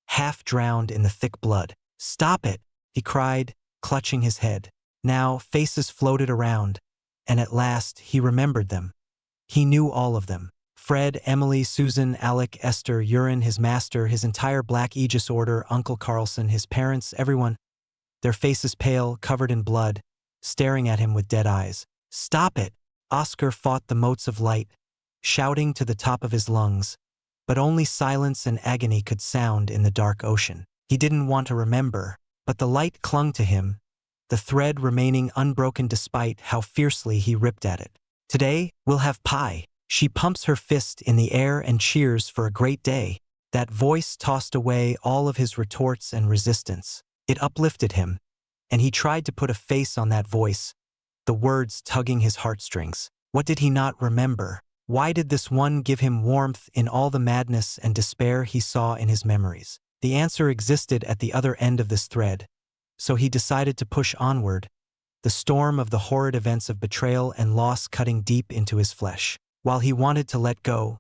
half drowned in the thick blood. "Stop it," he cried, clutching his head. Now faces floated around, and at last he remembered them. He knew all of them. Fred, Emily, Susan, Alec, Esther, Urin, his master, his entire Black Aegis Order, Uncle Carlson, his parents, everyone. Their faces pale, covered in blood, staring at him with dead eyes. "Stop it!" Oscar fought the motes of light, shouting to the top of his lungs, but only silence and agony could sound in the dark ocean. He didn't want to remember, but the light clung to him, the thread remaining unbroken despite how fiercely he ripped at it. "Today, we'll have pie." She pumps her fist in the air and cheers for a great day. That voice tossed away all of his retorts and resistance. It uplifted him, and he tried to put a face on that voice, the words tugging his heartstrings. What did he not remember? Why did this one give him warmth in all the madness and despair he saw in his memories? The answer existed at the other end of this thread, so he decided to push onward, the storm of the horrid events of betrayal and loss cutting deep into his flesh. While he wanted to let go,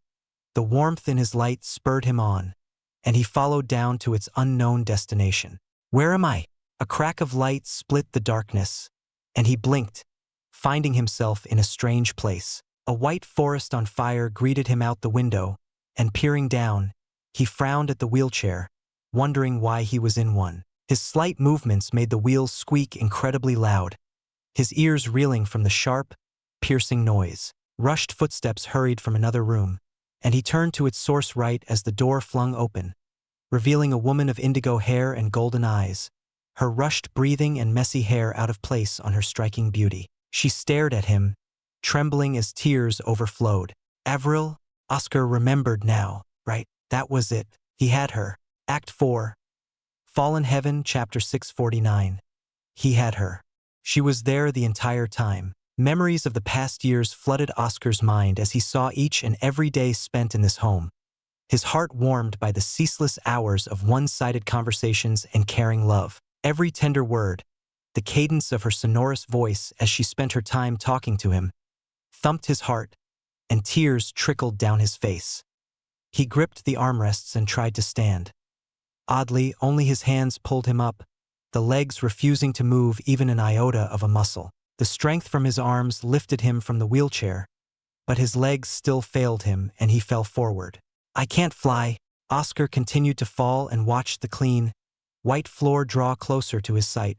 the warmth in his light spurred him on, and he followed down to its unknown destination. Where am I? A crack of light split the darkness, and he blinked, finding himself in a strange place. A white forest on fire greeted him out the window, and peering down, he frowned at the wheelchair, wondering why he was in one. His slight movements made the wheels squeak incredibly loud, his ears reeling from the sharp, piercing noise. Rushed footsteps hurried from another room, and he turned to its source right as the door flung open. revealing a woman of indigo hair and golden eyes, her rushed breathing and messy hair out of place on her striking beauty. She stared at him, trembling as tears overflowed. Avril? Oscar remembered now, right? That was it. He had her. Act 4. Fallen Heaven, Chapter 649. He had her. She was there the entire time. Memories of the past years flooded Oscar's mind as he saw each and every day spent in this home, his heart warmed by the ceaseless hours of one-sided conversations and caring love. Every tender word, the cadence of her sonorous voice as she spent her time talking to him, thumped his heart, and tears trickled down his face. He gripped the armrests and tried to stand. Oddly, only his hands pulled him up, the legs refusing to move even an iota of a muscle. The strength from his arms lifted him from the wheelchair, but his legs still failed him and he fell forward. I can't fly. Oscar continued to fall and watched the clean, white floor draw closer to his sight,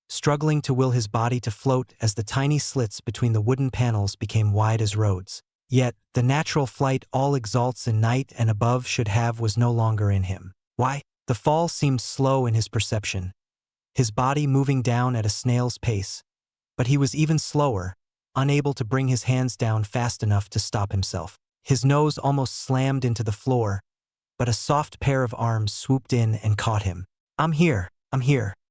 struggling to will his body to float as the tiny slits between the wooden panels became wide as roads. Yet, the natural flight all exalts in night and above should have was no longer in him. Why? The fall seemed slow in his perception, his body moving down at a snail's pace, but he was even slower, unable to bring his hands down fast enough to stop himself. His nose almost slammed into the floor, but a soft pair of arms swooped in and caught him. I'm here.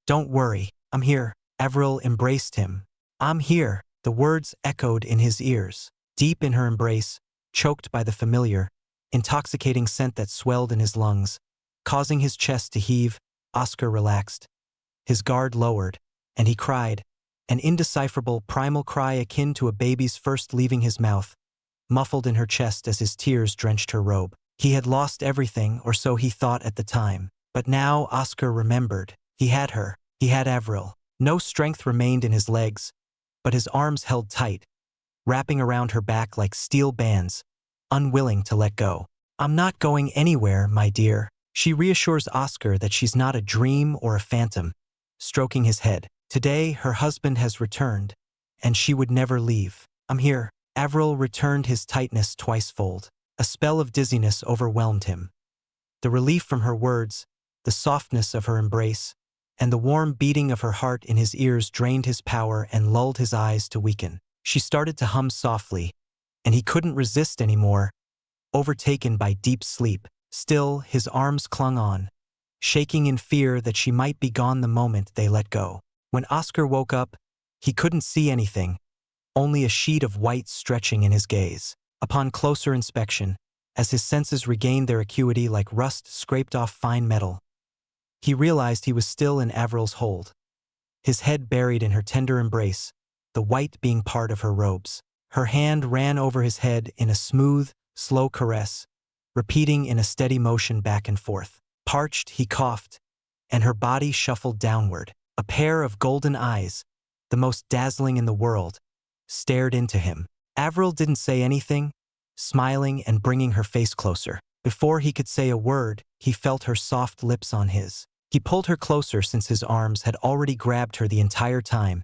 Don't worry, I'm here. Avril embraced him. I'm here. The words echoed in his ears. Deep in her embrace, choked by the familiar, intoxicating scent that swelled in his lungs, causing his chest to heave, Oscar relaxed. His guard lowered, and he cried, an indecipherable primal cry akin to a baby's first leaving his mouth, muffled in her chest as his tears drenched her robe. He had lost everything, or so he thought at the time. But now Oscar remembered. He had her. He had Avril. No strength remained in his legs, but his arms held tight, wrapping around her back like steel bands, unwilling to let go. I'm not going anywhere, my dear. She reassures Oscar that she's not a dream or a phantom, stroking his head. Today, her husband has returned, and she would never leave. I'm here. Avril returned his tightness twicefold. A spell of dizziness overwhelmed him. The relief from her words, the softness of her embrace, and the warm beating of her heart in his ears drained his power and lulled his eyes to weaken. She started to hum softly, and he couldn't resist anymore, overtaken by deep sleep. Still, his arms clung on, shaking in fear that she might be gone the moment they let go. When Oscar woke up, he couldn't see anything, only a sheet of white stretching in his gaze. Upon closer inspection, as his senses regained their acuity like rust scraped off fine metal, he realized he was still in Avril's hold, his head buried in her tender embrace, the white being part of her robes. Her hand ran over his head in a smooth, slow caress, repeating in a steady motion back and forth. Parched, he coughed, and her body shuffled downward. A pair of golden eyes, the most dazzling in the world, stared into him. Avril didn't say anything, smiling and bringing her face closer. Before he could say a word, he felt her soft lips on his. He pulled her closer since his arms had already grabbed her the entire time,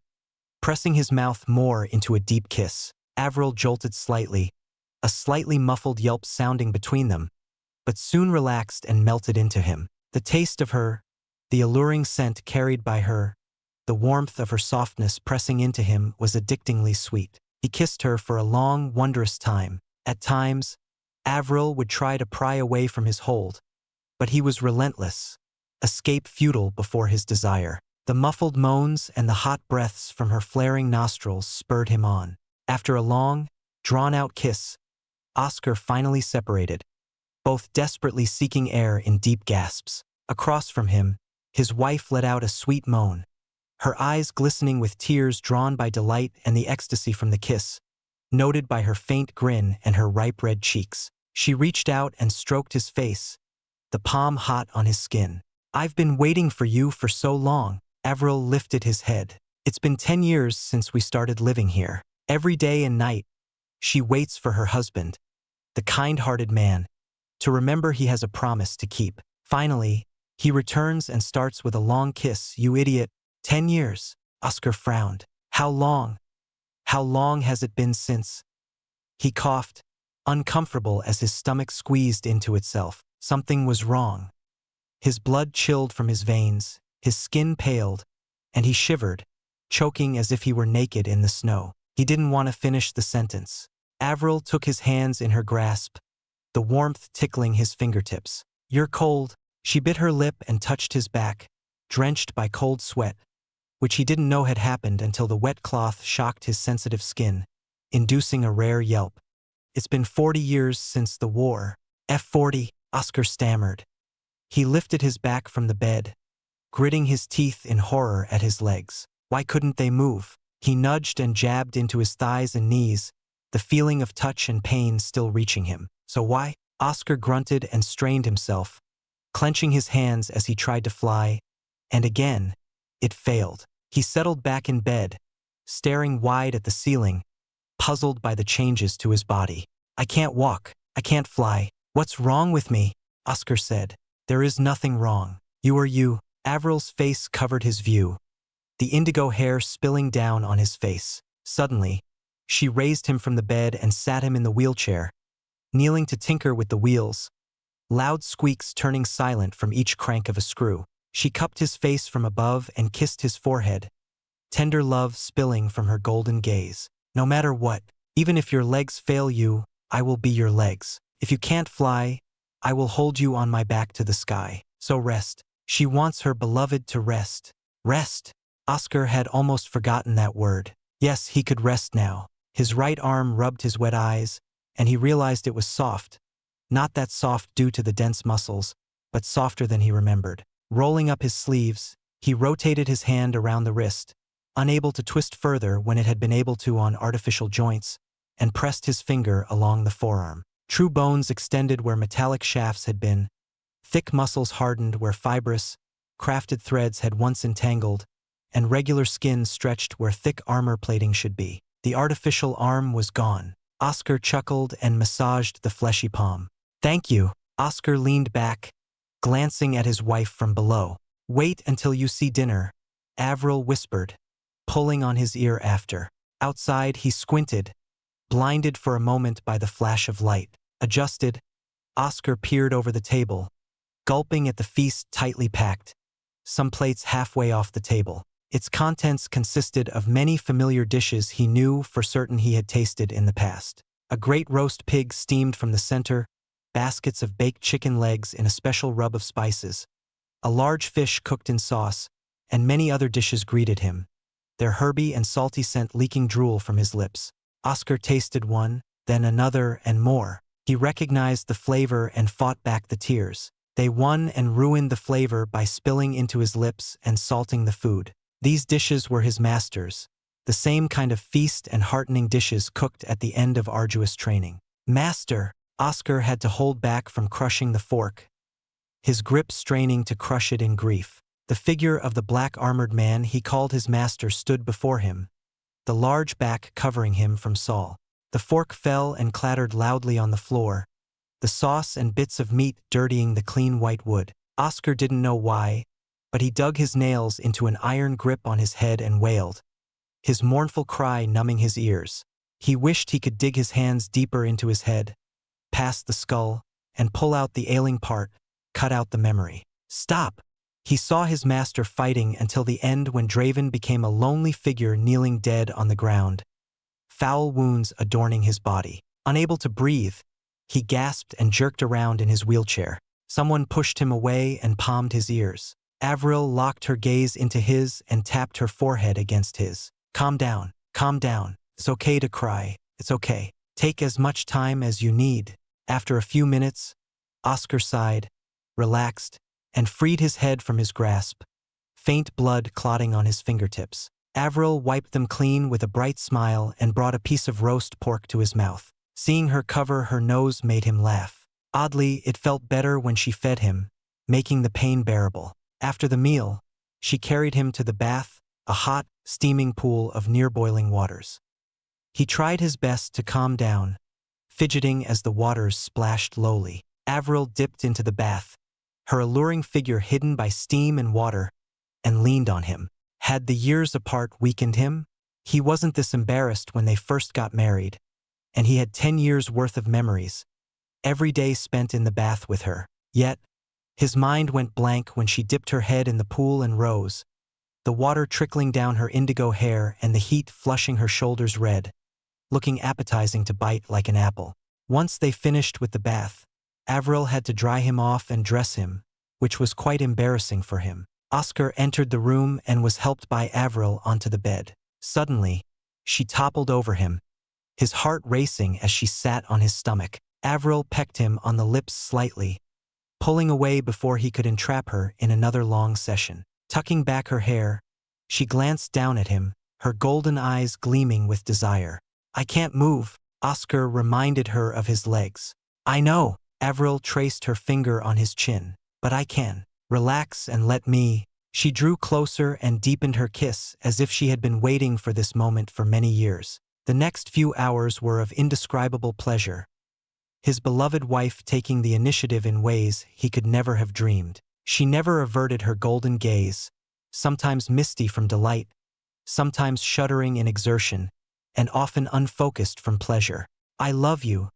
pressing his mouth more into a deep kiss. Avril jolted slightly, a slightly muffled yelp sounding between them, but soon relaxed and melted into him. The taste of her, the alluring scent carried by her, the warmth of her softness pressing into him was addictingly sweet. He kissed her for a long, wondrous time. At times, Avril would try to pry away from his hold, but he was relentless, escape futile before his desire. The muffled moans and the hot breaths from her flaring nostrils spurred him on. After a long, drawn-out kiss, Oscar finally separated, both desperately seeking air in deep gasps. Across from him, his wife let out a sweet moan, her eyes glistening with tears drawn by delight and the ecstasy from the kiss, noted by her faint grin and her ripe red cheeks. She reached out and stroked his face, the palm hot on his skin. I've been waiting for you for so long. Avril lifted his head. It's been 10 years since we started living here. Every day and night, she waits for her husband, the kind-hearted man, to remember he has a promise to keep. Finally, he returns and starts with a long kiss. You idiot. 10 years. Oscar frowned. How long? How long has it been since? He coughed, uncomfortable as his stomach squeezed into itself. Something was wrong. His blood chilled from his veins, his skin paled, and he shivered, choking as if he were naked in the snow. He didn't want to finish the sentence. Avril took his hands in her grasp, the warmth tickling his fingertips. "You're cold." She bit her lip and touched his back, drenched by cold sweat, which he didn't know had happened until the wet cloth shocked his sensitive skin, inducing a rare yelp. "It's been 40 years since the war." "40, Oscar stammered. He lifted his back from the bed, gritting his teeth in horror at his legs. Why couldn't they move? He nudged and jabbed into his thighs and knees, the feeling of touch and pain still reaching him. "So why?" Oscar grunted and strained himself, clenching his hands as he tried to fly, and again, it failed. He settled back in bed, staring wide at the ceiling, puzzled by the changes to his body. "I can't walk. I can't fly. What's wrong with me?" Oscar said. "There is nothing wrong. You are you." Avril's face covered his view, the indigo hair spilling down on his face. Suddenly, she raised him from the bed and sat him in the wheelchair, kneeling to tinker with the wheels, loud squeaks turning silent from each crank of a screw. She cupped his face from above and kissed his forehead, tender love spilling from her golden gaze. "No matter what, even if your legs fail you, I will be your legs. If you can't fly, I will hold you on my back to the sky. So rest." She wants her beloved to rest. Rest. Oscar had almost forgotten that word. Yes, he could rest now. His right arm rubbed his wet eyes, and he realized it was soft. Not that soft due to the dense muscles, but softer than he remembered. Rolling up his sleeves, he rotated his hand around the wrist, unable to twist further when it had been able to on artificial joints, and pressed his finger along the forearm. True bones extended where metallic shafts had been, thick muscles hardened where fibrous, crafted threads had once entangled, and regular skin stretched where thick armor plating should be. The artificial arm was gone. Oscar chuckled and massaged the fleshy palm. "Thank you." Oscar leaned back, glancing at his wife from below. "Wait until you see dinner," Avril whispered, pulling on his ear after. Outside, he squinted, blinded for a moment by the flash of light. Adjusted, Oscar peered over the table, gulping at the feast tightly packed, some plates halfway off the table. Its contents consisted of many familiar dishes he knew for certain he had tasted in the past. A great roast pig steamed from the center, baskets of baked chicken legs in a special rub of spices, a large fish cooked in sauce, and many other dishes greeted him, their herby and salty scent leaking drool from his lips. Oscar tasted one, then another and more. He recognized the flavor and fought back the tears. They won and ruined the flavor by spilling into his lips and salting the food. These dishes were his masters, the same kind of feast and heartening dishes cooked at the end of arduous training. "Master!" Oscar had to hold back from crushing the fork, his grip straining to crush it in grief. The figure of the black-armored man he called his master stood before him, the large back covering him from Saul. The fork fell and clattered loudly on the floor, the sauce and bits of meat dirtying the clean white wood. Oscar didn't know why, but he dug his nails into an iron grip on his head and wailed, his mournful cry numbing his ears. He wished he could dig his hands deeper into his head, past the skull, and pull out the ailing part, cut out the memory. "Stop!" He saw his master fighting until the end when Draven became a lonely figure kneeling dead on the ground, foul wounds adorning his body. Unable to breathe, he gasped and jerked around in his wheelchair. Someone pushed him away and palmed his ears. Avril locked her gaze into his and tapped her forehead against his. Calm down. It's okay to cry. It's okay. Take as much time as you need." After a few minutes, Oscar sighed, relaxed, and freed his head from his grasp, faint blood clotting on his fingertips. Avril wiped them clean with a bright smile and brought a piece of roast pork to his mouth. Seeing her cover her nose made him laugh. Oddly, it felt better when she fed him, making the pain bearable. After the meal, she carried him to the bath, a hot, steaming pool of near-boiling waters. He tried his best to calm down, fidgeting as the waters splashed lowly. Avril dipped into the bath, her alluring figure hidden by steam and water, and leaned on him. Had the years apart weakened him? He wasn't this embarrassed when they first got married, and he had 10 years' worth of memories, every day spent in the bath with her. Yet, His mind went blank when she dipped her head in the pool and rose, the water trickling down her indigo hair and the heat flushing her shoulders red, looking appetizing to bite like an apple. Once they finished with the bath, Avril had to dry him off and dress him, which was quite embarrassing for him. Oscar entered the room and was helped by Avril onto the bed. Suddenly, she toppled over him, his heart racing as she sat on his stomach. Avril pecked him on the lips slightly, pulling away before he could entrap her in another long session. Tucking back her hair, she glanced down at him, her golden eyes gleaming with desire. "I can't move," Oscar reminded her of his legs. "I know," Avril traced her finger on his chin, "but I can. Relax and let me." She drew closer and deepened her kiss as if she had been waiting for this moment for many years. The next few hours were of indescribable pleasure, his beloved wife taking the initiative in ways he could never have dreamed. She never averted her golden gaze, sometimes misty from delight, sometimes shuddering in exertion, and often unfocused from pleasure. "I love you,"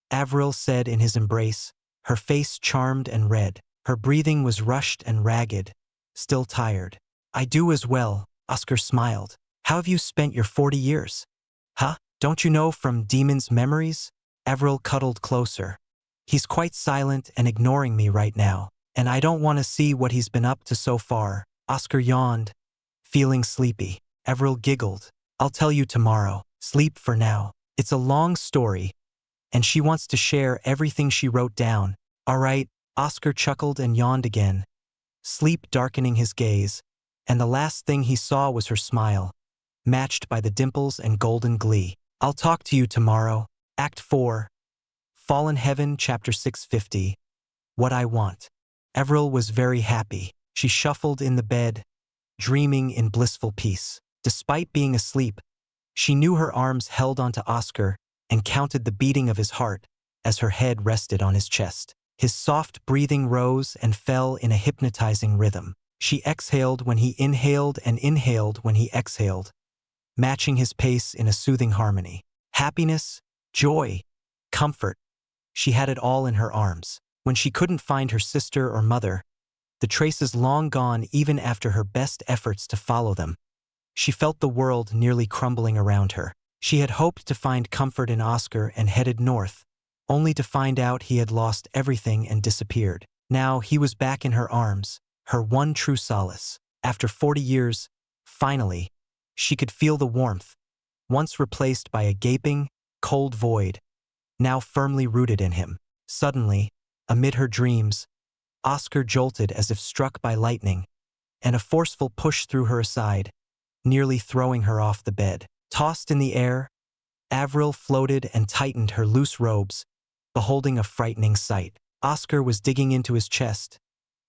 Avril said in his embrace, her face charmed and red. Her breathing was rushed and ragged, still tired. "I do as well," Oscar smiled. "How have you spent your 40 years? Huh? Don't you know from Demon's memories?" Avril cuddled closer. "He's quite silent and ignoring me right now, and I don't want to see what he's been up to so far." Oscar yawned, feeling sleepy. Avril giggled. "I'll tell you tomorrow. Sleep for now. It's a long story, and she wants to share everything she wrote down." "All right," Oscar chuckled and yawned again, sleep darkening his gaze, and the last thing he saw was her smile, matched by the dimples and golden glee. "I'll talk to you tomorrow." Act 4, Fallen Heaven, Chapter 650. What I Want. Avril was very happy. She shuffled in the bed, dreaming in blissful peace. Despite being asleep, she knew her arms held onto Oscar and counted the beating of his heart as her head rested on his chest. His soft breathing rose and fell in a hypnotizing rhythm. She exhaled when he inhaled and inhaled when he exhaled, matching his pace in a soothing harmony. Happiness, joy, comfort. She had it all in her arms. When she couldn't find her sister or mother, the traces long gone even after her best efforts to follow them, she felt the world nearly crumbling around her. She had hoped to find comfort in Oscar and headed north, only to find out he had lost everything and disappeared. Now he was back in her arms, her one true solace. After 40 years, finally, she could feel the warmth, once replaced by a gaping, cold void, now firmly rooted in him. Suddenly, amid her dreams, Oscar jolted as if struck by lightning, and a forceful push threw her aside, nearly throwing her off the bed. Tossed in the air, Avril floated and tightened her loose robes, beholding a frightening sight. Oscar was digging into his chest,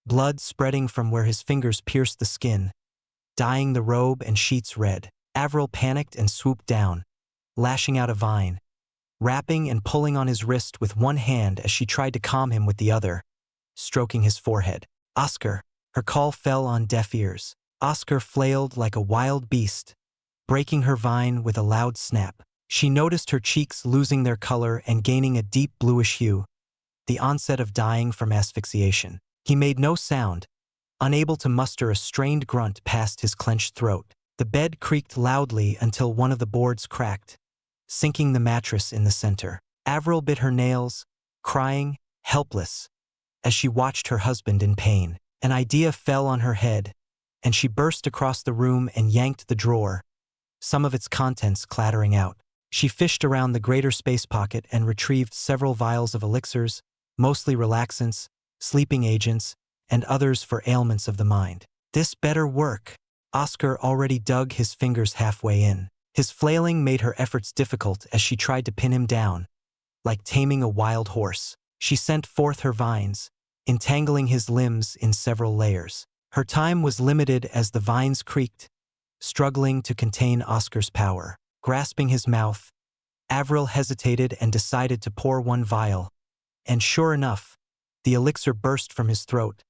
blood spreading from where his fingers pierced the skin, dyeing the robe and sheets red. Avril panicked and swooped down, lashing out a vine, wrapping and pulling on his wrist with one hand as she tried to calm him with the other, stroking his forehead. "Oscar!" Her call fell on deaf ears. Oscar flailed like a wild beast, breaking her vine with a loud snap. She noticed her cheeks losing their color and gaining a deep bluish hue, the onset of dying from asphyxiation. He made no sound, unable to muster a strained grunt past his clenched throat. The bed creaked loudly until one of the boards cracked, sinking the mattress in the center. Avril bit her nails, crying, helpless, as she watched her husband in pain. An idea fell on her head, and she burst across the room and yanked the drawer, some of its contents clattering out. She fished around the greater space pocket and retrieved several vials of elixirs, mostly relaxants, sleeping agents, and others for ailments of the mind. This better work. Oscar already dug his fingers halfway in. His flailing made her efforts difficult as she tried to pin him down, like taming a wild horse. She sent forth her vines, entangling his limbs in several layers. Her time was limited as the vines creaked, struggling to contain Oscar's power. Grasping his mouth, Avril hesitated and decided to pour one vial, and sure enough, the elixir burst from his throat,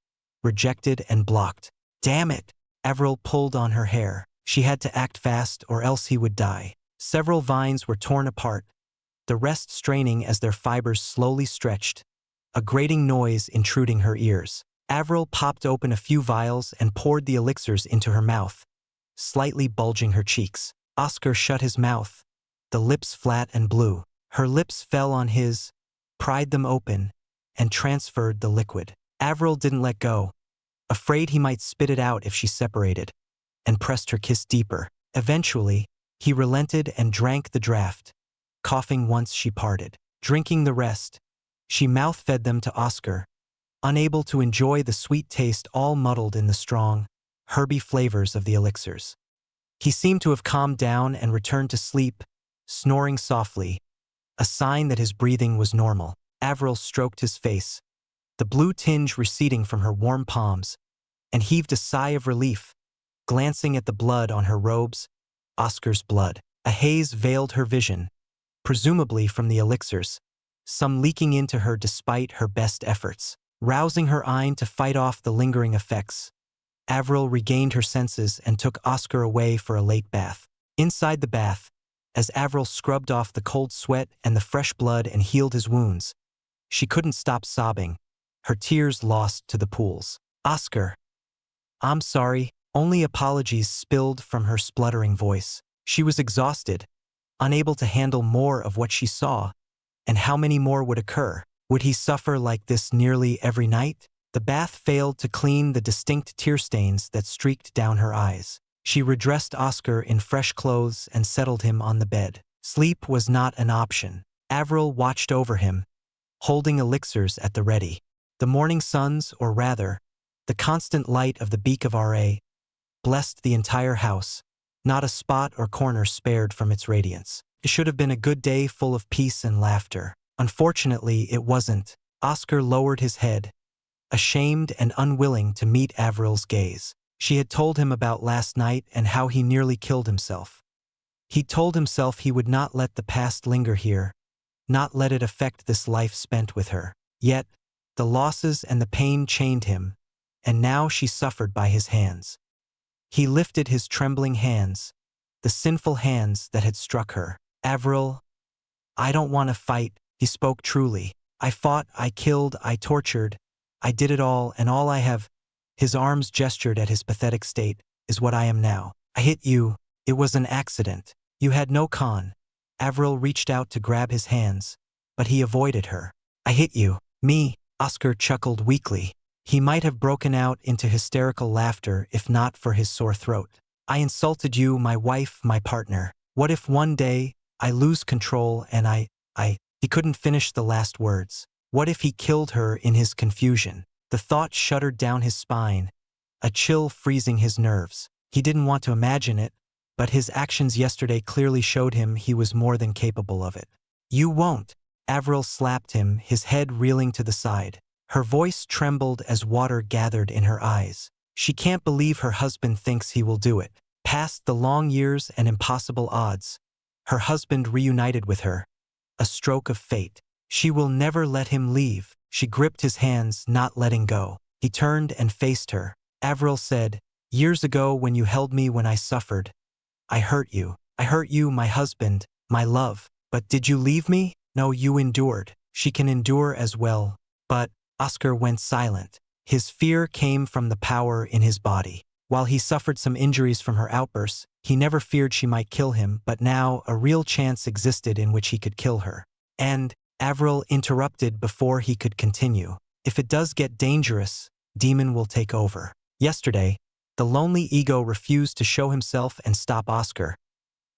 rejected and blocked. "Damn it!" Avril pulled on her hair. She had to act fast or else he would die. Several vines were torn apart, the rest straining as their fibers slowly stretched, a grating noise intruding her ears. Avril popped open a few vials and poured the elixirs into her mouth, slightly bulging her cheeks. Oscar shut his mouth, the lips flat and blue. Her lips fell on his, pried them open, and transferred the liquid. Avril didn't let go, afraid he might spit it out if she separated, and pressed her kiss deeper. Eventually, he relented and drank the draught, coughing once she parted. Drinking the rest, she mouth-fed them to Oscar, unable to enjoy the sweet taste all muddled in the strong, herby flavors of the elixirs. He seemed to have calmed down and returned to sleep, snoring softly, a sign that his breathing was normal. Avril stroked his face, the blue tinge receding from her warm palms, and heaved a sigh of relief, glancing at the blood on her robes, Oscar's blood. A haze veiled her vision, presumably from the elixirs, some leaking into her despite her best efforts. Rousing her eye to fight off the lingering effects, Avril regained her senses and took Oscar away for a late bath. Inside the bath, as Avril scrubbed off the cold sweat and the fresh blood and healed his wounds, she couldn't stop sobbing, her tears lost to the pools. Oscar. I'm sorry, only apologies spilled from her spluttering voice. She was exhausted, unable to handle more of what she saw, and how many more would occur. Would he suffer like this nearly every night? The bath failed to clean the distinct tear stains that streaked down her eyes. She redressed Oscar in fresh clothes and settled him on the bed. Sleep was not an option. Avril watched over him, holding elixirs at the ready. The morning suns, or rather, the constant light of the beak of Ra, blessed the entire house, not a spot or corner spared from its radiance. It should have been a good day full of peace and laughter. Unfortunately, it wasn't. Oscar lowered his head, ashamed and unwilling to meet Avril's gaze. She had told him about last night and how he nearly killed himself. He told himself he would not let the past linger here, not let it affect this life spent with her. Yet, the losses and the pain chained him, and now she suffered by his hands. He lifted his trembling hands, the sinful hands that had struck her. Avril, I don't want to fight. He spoke truly. I fought, I killed, I tortured. I did it all, and all I have, his arms gestured at his pathetic state, is what I am now. I hit you. It was an accident. You had no con. Avril reached out to grab his hands, but he avoided her. I hit you. Me. Oscar chuckled weakly. He might have broken out into hysterical laughter if not for his sore throat. I insulted you, my wife, my partner. What if one day I lose control and He couldn't finish the last words. What if he killed her in his confusion? The thought shuddered down his spine, a chill freezing his nerves. He didn't want to imagine it, but his actions yesterday clearly showed him he was more than capable of it. You won't. Avril slapped him, his head reeling to the side. Her voice trembled as water gathered in her eyes. She can't believe her husband thinks he will do it. Past the long years and impossible odds, her husband reunited with her. A stroke of fate. She will never let him leave. She gripped his hands, not letting go. He turned and faced her. Avril said, years ago when you held me when I suffered, I hurt you. I hurt you, my husband, my love. But did you leave me? No, you endured. She can endure as well. But Oscar went silent. His fear came from the power in his body. While he suffered some injuries from her outbursts, he never feared she might kill him, but now a real chance existed in which he could kill her. And Avril interrupted before he could continue. If it does get dangerous, Demon will take over. Yesterday, the lonely ego refused to show himself and stop Oscar.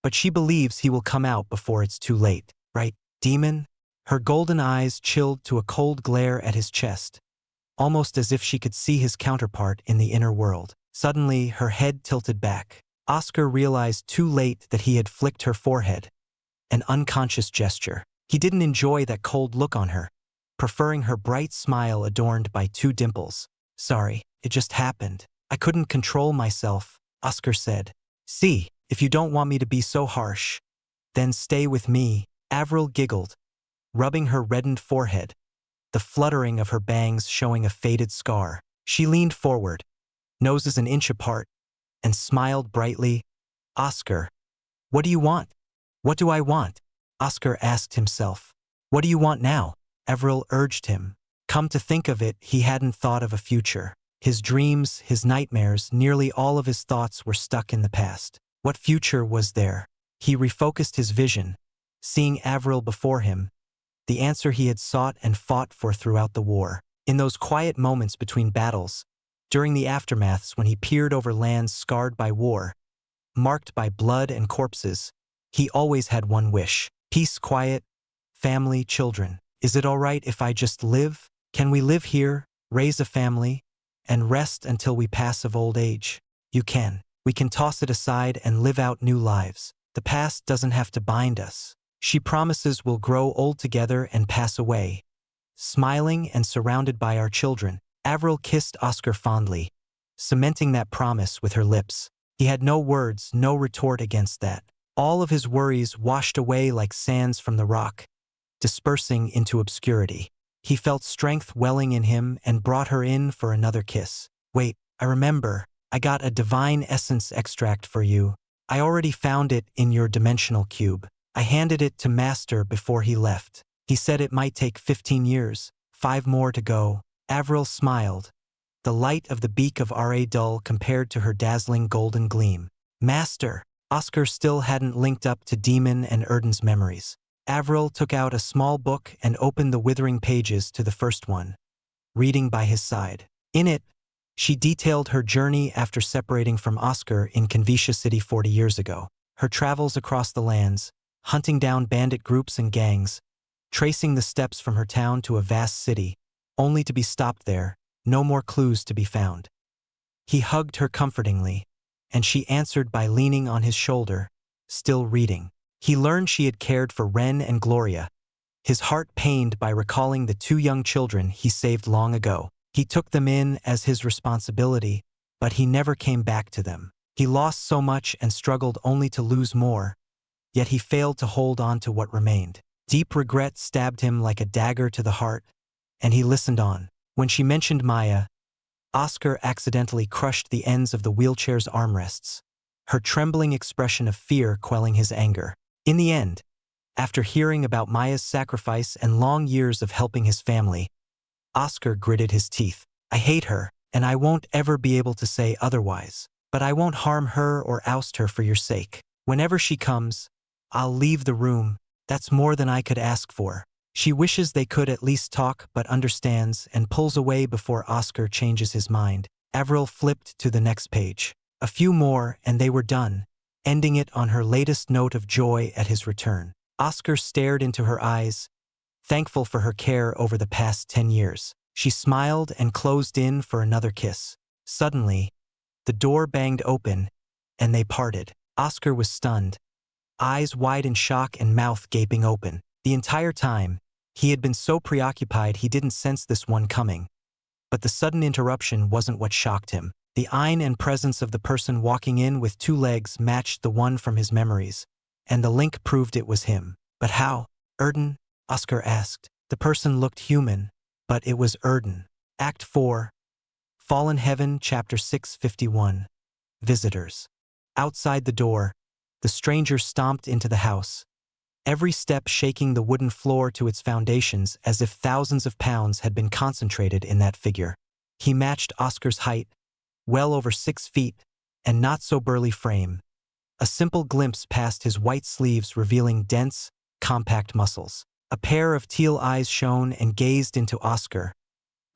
But she believes he will come out before it's too late. Right, Demon? Her golden eyes chilled to a cold glare at his chest, almost as if she could see his counterpart in the inner world. Suddenly, her head tilted back. Oscar realized too late that he had flicked her forehead, an unconscious gesture. He didn't enjoy that cold look on her, preferring her bright smile adorned by two dimples. Sorry, it just happened. I couldn't control myself, Oscar said. See, if you don't want me to be so harsh, then stay with me. Avril giggled, rubbing her reddened forehead, the fluttering of her bangs showing a faded scar. She leaned forward, noses an inch apart, and smiled brightly. Oscar, what do you want? What do I want? Oscar asked himself. What do you want now? Avril urged him, Come to think of it, he hadn't thought of a future. His dreams, his nightmares, nearly all of his thoughts were stuck in the past. What future was there? He refocused his vision, seeing Avril before him, the answer he had sought and fought for throughout the war. In those quiet moments between battles, during the aftermaths when he peered over lands scarred by war, marked by blood and corpses, he always had one wish: peace, quiet, family, children. Is it all right if I just live? Can we live here, raise a family, and rest until we pass of old age? You can. We can toss it aside and live out new lives. The past doesn't have to bind us. She promises we'll grow old together and pass away, smiling and surrounded by our children. Avril kissed Oscar fondly, cementing that promise with her lips. He had no words, no retort against that. All of his worries washed away like sands from the rock, dispersing into obscurity. He felt strength welling in him and brought her in for another kiss. Wait, I remember. I got a divine essence extract for you. I already found it in your dimensional cube. I handed it to Master before he left. He said it might take 15 years, 5 more to go. Avril smiled, the light of the beak of Ra dull compared to her dazzling golden gleam. Master! Oscar still hadn't linked up to Demon and Erden's memories. Avril took out a small book and opened the withering pages to the first one, reading by his side. In it, she detailed her journey after separating from Oscar in Xianxia City 40 years ago. Her travels across the lands, hunting down bandit groups and gangs, tracing the steps from her town to a vast city, only to be stopped there, no more clues to be found. He hugged her comfortingly, and she answered by leaning on his shoulder, still reading. He learned she had cared for Ren and Gloria, his heart pained by recalling the 2 young children he saved long ago. He took them in as his responsibility, but he never came back to them. He lost so much and struggled only to lose more, yet he failed to hold on to what remained. Deep regret stabbed him like a dagger to the heart, and he listened on. When she mentioned Maya, Oscar accidentally crushed the ends of the wheelchair's armrests, her trembling expression of fear quelling his anger. In the end, after hearing about Maya's sacrifice and long years of helping his family, Oscar gritted his teeth. I hate her, and I won't ever be able to say otherwise. But I won't harm her or oust her for your sake. Whenever she comes, I'll leave the room. That's more than I could ask for. She wishes they could at least talk but understands and pulls away before Oscar changes his mind. Avril flipped to the next page. A few more and they were done, ending it on her latest note of joy at his return. Oscar stared into her eyes, thankful for her care over the past 10 years. She smiled and closed in for another kiss. Suddenly, the door banged open, and they parted. Oscar was stunned, eyes wide in shock and mouth gaping open. The entire time, he had been so preoccupied he didn't sense this one coming. But the sudden interruption wasn't what shocked him. The eye and presence of the person walking in with 2 legs matched the one from his memories, and the link proved it was him. But how? Erden? Oscar asked. The person looked human, but it was Erden. Act 4, Fallen Heaven, Chapter 651. Visitors. Outside the door, the stranger stomped into the house, every step shaking the wooden floor to its foundations as if thousands of pounds had been concentrated in that figure. He matched Oscar's height, well over 6 feet, and not so burly frame. A simple glimpse past his white sleeves revealing dense, compact muscles. A pair of teal eyes shone and gazed into Oscar,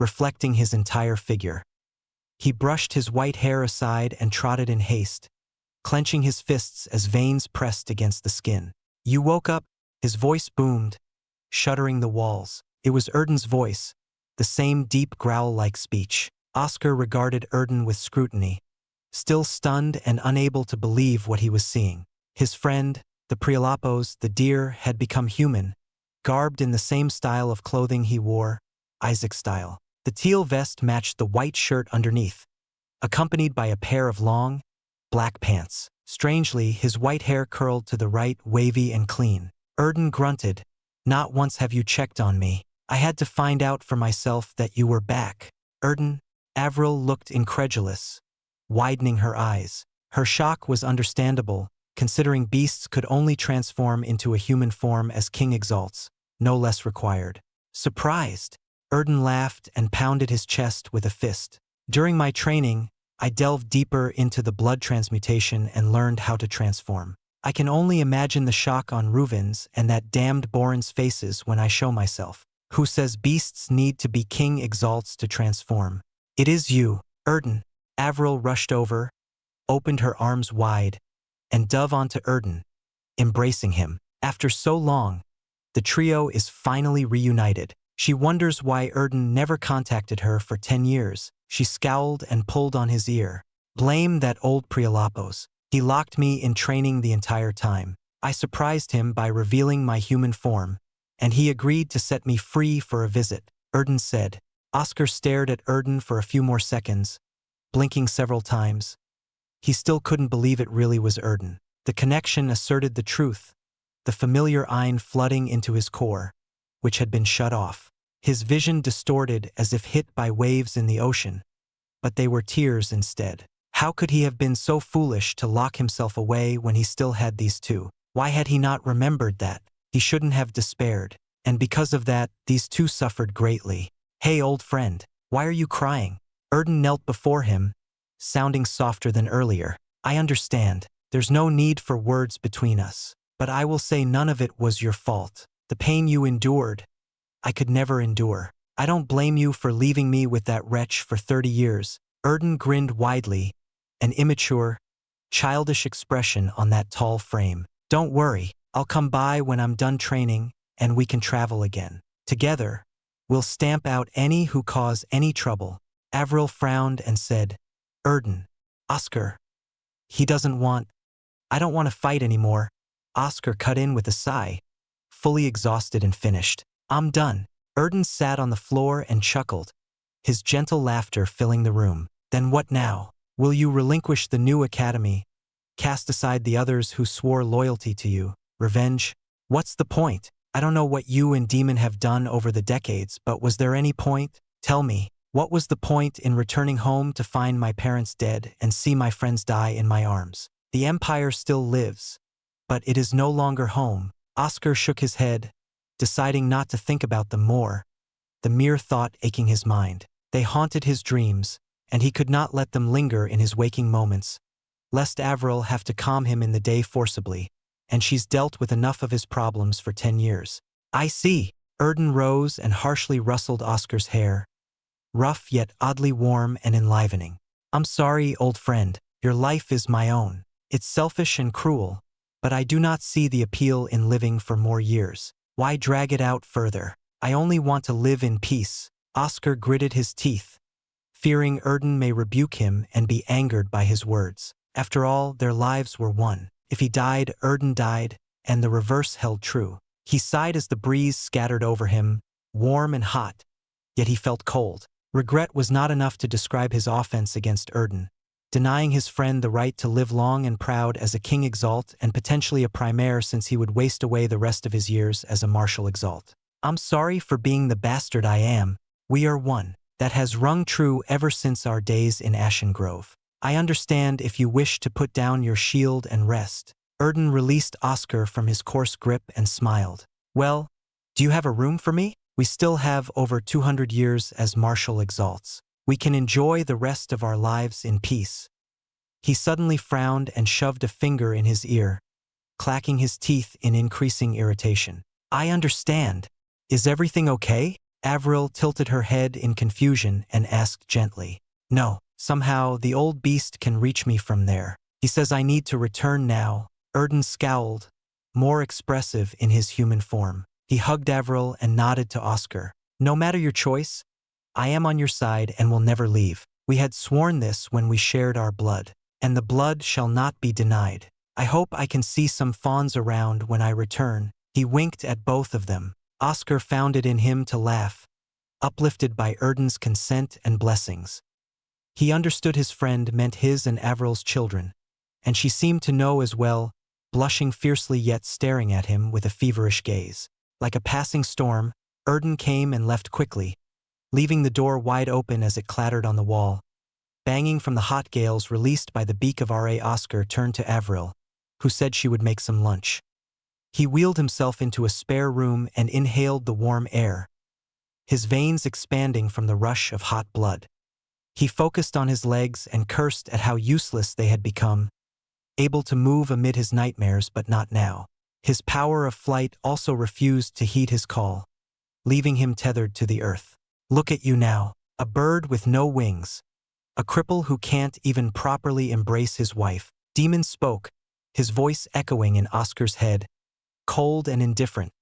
reflecting his entire figure. He brushed his white hair aside and trotted in haste, clenching his fists as veins pressed against the skin. You woke up? His voice boomed, shuddering the walls. It was Erden's voice, the same deep growl-like speech. Oscar regarded Erden with scrutiny, still stunned and unable to believe what he was seeing. His friend, the Prialapos, the deer, had become human, garbed in the same style of clothing he wore, Isaac style. The teal vest matched the white shirt underneath, accompanied by a pair of long, black pants. Strangely, his white hair curled to the right, wavy and clean. Erden grunted. Not once have you checked on me. I had to find out for myself that you were back. Erden? Avril looked incredulous, widening her eyes. Her shock was understandable, considering beasts could only transform into a human form as King Exalt's, no less required. Surprised, Erden laughed and pounded his chest with a fist. During my training, I delved deeper into the blood transmutation and learned how to transform. I can only imagine the shock on Reuven's and that damned Boren's faces when I show myself. Who says beasts need to be King Exalts to transform? It is you, Erden. Avril rushed over, opened her arms wide, and dove onto Erden, embracing him. After so long, the trio is finally reunited. She wonders why Erden never contacted her for 10 years. She scowled and pulled on his ear. Blame that old Prialapos. He locked me in training the entire time. I surprised him by revealing my human form, and he agreed to set me free for a visit, Erden said. Oscar stared at Erden for a few more seconds, blinking several times. He still couldn't believe it really was Erden. The connection asserted the truth, the familiar Ein flooding into his core, which had been shut off. His vision distorted as if hit by waves in the ocean, but they were tears instead. How could he have been so foolish to lock himself away when he still had these two? Why had he not remembered that? He shouldn't have despaired, and because of that, these two suffered greatly. Hey, old friend, why are you crying? Erden knelt before him, sounding softer than earlier. I understand. There's no need for words between us, but I will say none of it was your fault. The pain you endured, I could never endure. I don't blame you for leaving me with that wretch for 30 years. Erden grinned widely, an immature, childish expression on that tall frame. Don't worry, I'll come by when I'm done training, and we can travel again. Together, we'll stamp out any who cause any trouble. Avril frowned and said, Erden, Oscar, he doesn't want. I don't want to fight anymore. Oscar cut in with a sigh, fully exhausted and finished. I'm done. Erden sat on the floor and chuckled, his gentle laughter filling the room. Then what now? Will you relinquish the new academy? Cast aside the others who swore loyalty to you? Revenge? What's the point? I don't know what you and Demon have done over the decades, but was there any point? Tell me, what was the point in returning home to find my parents dead and see my friends die in my arms? The Empire still lives, but it is no longer home. Oscar shook his head, deciding not to think about them more, the mere thought aching his mind. They haunted his dreams, and he could not let them linger in his waking moments, lest Avril have to calm him in the day forcibly, and she's dealt with enough of his problems for 10 years. I see. Erden rose and harshly rustled Oscar's hair, rough yet oddly warm and enlivening. I'm sorry, old friend, your life is my own. It's selfish and cruel, but I do not see the appeal in living for more years. Why drag it out further? I only want to live in peace. Oscar gritted his teeth, fearing Erden may rebuke him and be angered by his words. After all, their lives were one. If he died, Erden died, and the reverse held true. He sighed as the breeze scattered over him, warm and hot, yet he felt cold. Regret was not enough to describe his offense against Erden, denying his friend the right to live long and proud as a King Exalt and potentially a Primaire, since he would waste away the rest of his years as a Martial Exalt. I'm sorry for being the bastard I am. We are one. That has rung true ever since our days in Ashen Grove. I understand if you wish to put down your shield and rest. Erden released Oscar from his coarse grip and smiled. Well, do you have a room for me? We still have over 200 years as Martial Exalts. We can enjoy the rest of our lives in peace. He suddenly frowned and shoved a finger in his ear, clacking his teeth in increasing irritation. I understand. Is everything okay? Avril tilted her head in confusion and asked gently. No, somehow the old beast can reach me from there. He says I need to return now. Erden scowled, more expressive in his human form. He hugged Avril and nodded to Oscar. No matter your choice, I am on your side and will never leave. We had sworn this when we shared our blood, and the blood shall not be denied. I hope I can see some fawns around when I return. He winked at both of them. Oscar found it in him to laugh, uplifted by Erden's consent and blessings. He understood his friend meant his and Avril's children, and she seemed to know as well, blushing fiercely yet staring at him with a feverish gaze. Like a passing storm, Erden came and left quickly, leaving the door wide open as it clattered on the wall. Banging from the hot gales released by the beak of R.A. Oscar turned to Avril, who said she would make some lunch. He wheeled himself into a spare room and inhaled the warm air, his veins expanding from the rush of hot blood. He focused on his legs and cursed at how useless they had become, able to move amid his nightmares but not now. His power of flight also refused to heed his call, leaving him tethered to the earth. Look at you now, a bird with no wings, a cripple who can't even properly embrace his wife. Demon spoke, his voice echoing in Oscar's head, cold and indifferent,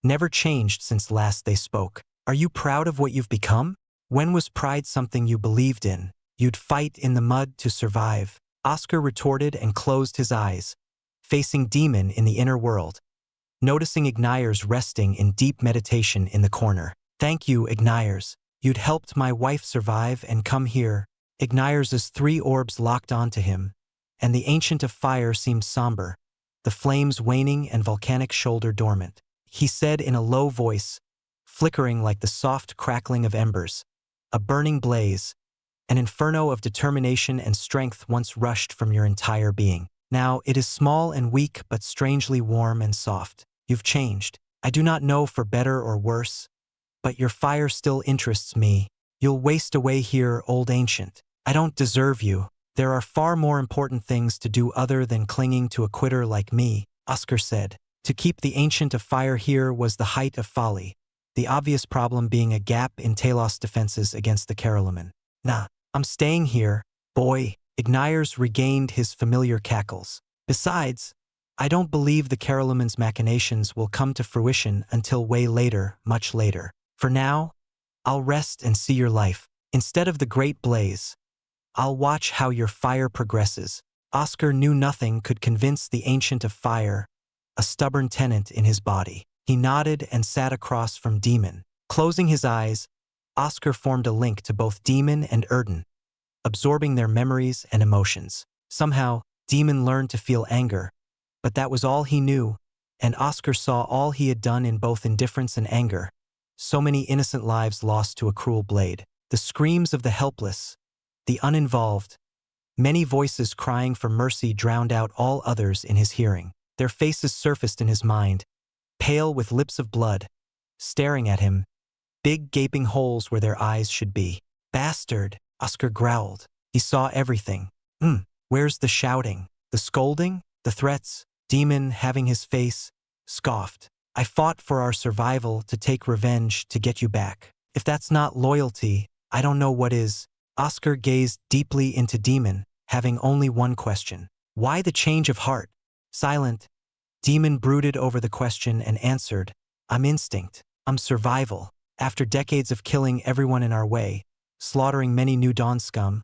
never changed since last they spoke. Are you proud of what you've become? When was pride something you believed in? You'd fight in the mud to survive. Oscar retorted and closed his eyes, facing Demon in the inner world, noticing Ignires resting in deep meditation in the corner. Thank you, Ignires. You'd helped my wife survive and come here. Ignires' three orbs locked onto him, and the Ancient of Fire seemed somber, the flames waning and volcanic shoulder dormant. He said in a low voice, flickering like the soft crackling of embers, a burning blaze, an inferno of determination and strength once rushed from your entire being. Now it is small and weak but strangely warm and soft. You've changed. I do not know for better or worse, but your fire still interests me. You'll waste away here, old ancient. I don't deserve you. There are far more important things to do other than clinging to a quitter like me, Oscar said. To keep the Ancient of Fire here was the height of folly, the obvious problem being a gap in Talos' defenses against the Caroliman. Nah, I'm staying here, boy. Ignires regained his familiar cackles. Besides, I don't believe the Caroliman's machinations will come to fruition until way later, much later. For now, I'll rest and see your life. Instead of the great blaze, I'll watch how your fire progresses. Oscar knew nothing could convince the Ancient of Fire, a stubborn tenant in his body. He nodded and sat across from Demon. Closing his eyes, Oscar formed a link to both Demon and Erden, absorbing their memories and emotions. Somehow, Demon learned to feel anger, but that was all he knew, and Oscar saw all he had done in both indifference and anger. So many innocent lives lost to a cruel blade. The screams of the helpless, the uninvolved, many voices crying for mercy drowned out all others in his hearing. Their faces surfaced in his mind, pale with lips of blood, staring at him, big gaping holes where their eyes should be. Bastard, Oscar growled. He saw everything. Where's the shouting, the scolding, the threats? Demon, having his face, scoffed. I fought for our survival, to take revenge, to get you back. If that's not loyalty, I don't know what is. Oscar gazed deeply into Demon, having only one question. Why the change of heart? Silent, Demon brooded over the question and answered, I'm instinct. I'm survival. After decades of killing everyone in our way, slaughtering many New Dawn scum,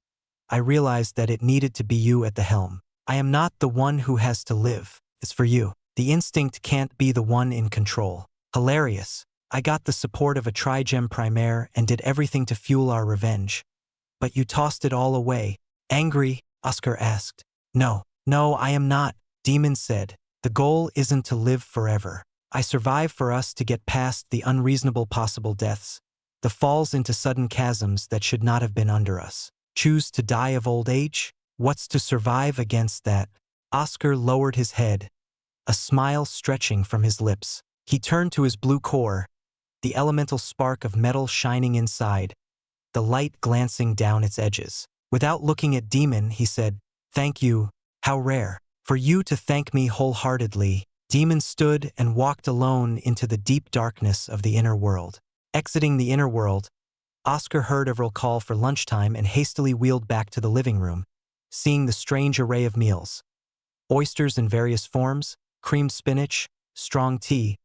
I realized that it needed to be you at the helm. I am not the one who has to live. It's for you. The instinct can't be the one in control. Hilarious. I got the support of a Trigem Primaire and did everything to fuel our revenge. But you tossed it all away. Angry? Oscar asked. No, I am not, Demon said. The goal isn't to live forever. I survive for us to get past the unreasonable possible deaths, the falls into sudden chasms that should not have been under us. Choose to die of old age? What's to survive against that? Oscar lowered his head, a smile stretching from his lips. He turned to his blue core, the elemental spark of metal shining inside, the light glancing down its edges. Without looking at Demon, he said, Thank you. How rare. For you to thank me wholeheartedly. Demon stood and walked alone into the deep darkness of the inner world. Exiting the inner world, Oscar heard Avril call for lunchtime and hastily wheeled back to the living room, seeing the strange array of meals. Oysters in various forms, creamed spinach, strong tea,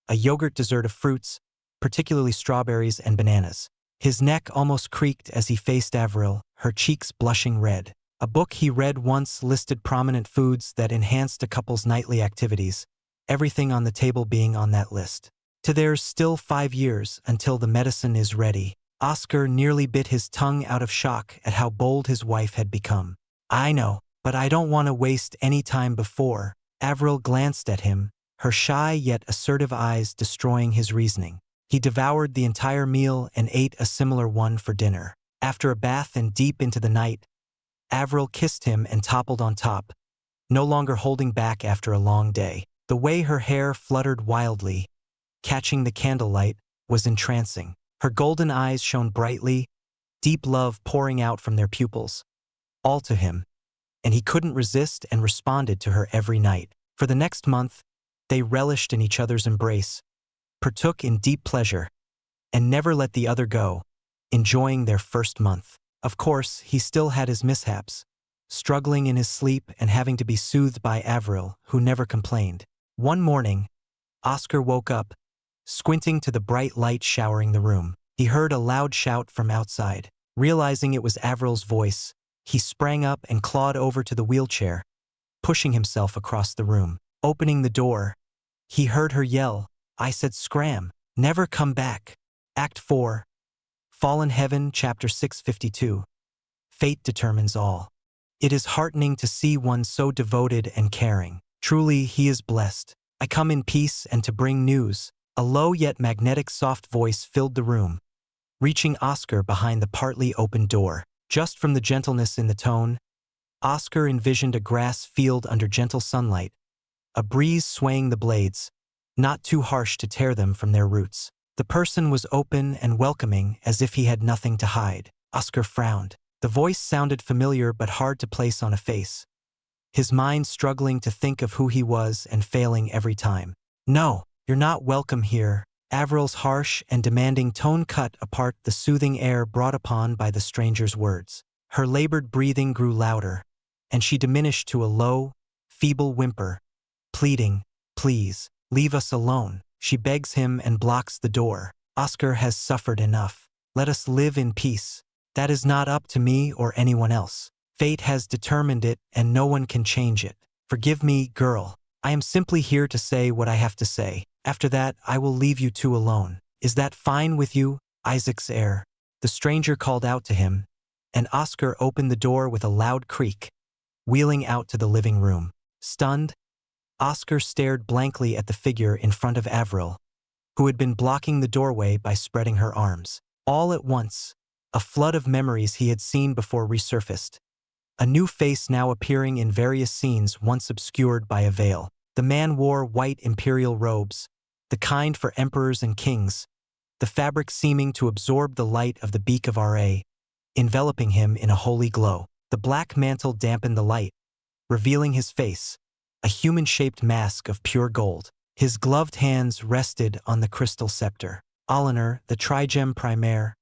a yogurt dessert of fruits, particularly strawberries and bananas. His neck almost creaked as he faced Avril, her cheeks blushing red. A book he read once listed prominent foods that enhanced a couple's nightly activities, everything on the table being on that list. To there's still 5 years until the medicine is ready. Oscar nearly bit his tongue out of shock at how bold his wife had become. I know, but I don't want to waste any time before. Avril glanced at him, her shy yet assertive eyes destroying his reasoning. He devoured the entire meal and ate a similar one for dinner. After a bath and deep into the night, Avril kissed him and toppled on top, no longer holding back after a long day. The way her hair fluttered wildly, catching the candlelight, was entrancing. Her golden eyes shone brightly, deep love pouring out from their pupils. All to him, and he couldn't resist and responded to her every night. For the next month, they relished in each other's embrace, partook in deep pleasure, and never let the other go, enjoying their first month. Of course, he still had his mishaps, struggling in his sleep and having to be soothed by Avril, who never complained. One morning, Oscar woke up, squinting to the bright light showering the room. He heard a loud shout from outside. Realizing it was Avril's voice, he sprang up and clawed over to the wheelchair, pushing himself across the room. Opening the door, he heard her yell, "I said scram, never come back." Act 4, Fallen Heaven, Chapter 652. Fate determines all. It is heartening to see one so devoted and caring. Truly, he is blessed. I come in peace and to bring news. A low yet magnetic soft voice filled the room, reaching Oscar behind the partly open door. Just from the gentleness in the tone, Oscar envisioned a grass field under gentle sunlight, a breeze swaying the blades, not too harsh to tear them from their roots. The person was open and welcoming, as if he had nothing to hide. Oscar frowned. The voice sounded familiar but hard to place on a face, his mind struggling to think of who he was and failing every time. "No, you're not welcome here." Avril's harsh and demanding tone cut apart the soothing air brought upon by the stranger's words. Her labored breathing grew louder, and she diminished to a low, feeble whimper, pleading, "Please, leave us alone." She begs him and blocks the door. "Oscar has suffered enough. Let us live in peace. That is not up to me or anyone else. Fate has determined it and no one can change it. Forgive me, girl. I am simply here to say what I have to say. After that, I will leave you two alone. Is that fine with you, Isaac's heir?" The stranger called out to him, and Oscar opened the door with a loud creak, wheeling out to the living room. Stunned, Oscar stared blankly at the figure in front of Avril, who had been blocking the doorway by spreading her arms. All at once, a flood of memories he had seen before resurfaced, a new face now appearing in various scenes once obscured by a veil. The man wore white imperial robes, the kind for emperors and kings, the fabric seeming to absorb the light of the beak of Ra, enveloping him in a holy glow. The black mantle dampened the light, revealing his face, a human-shaped mask of pure gold. His gloved hands rested on the crystal scepter. Olinar, the Trigem Primaire,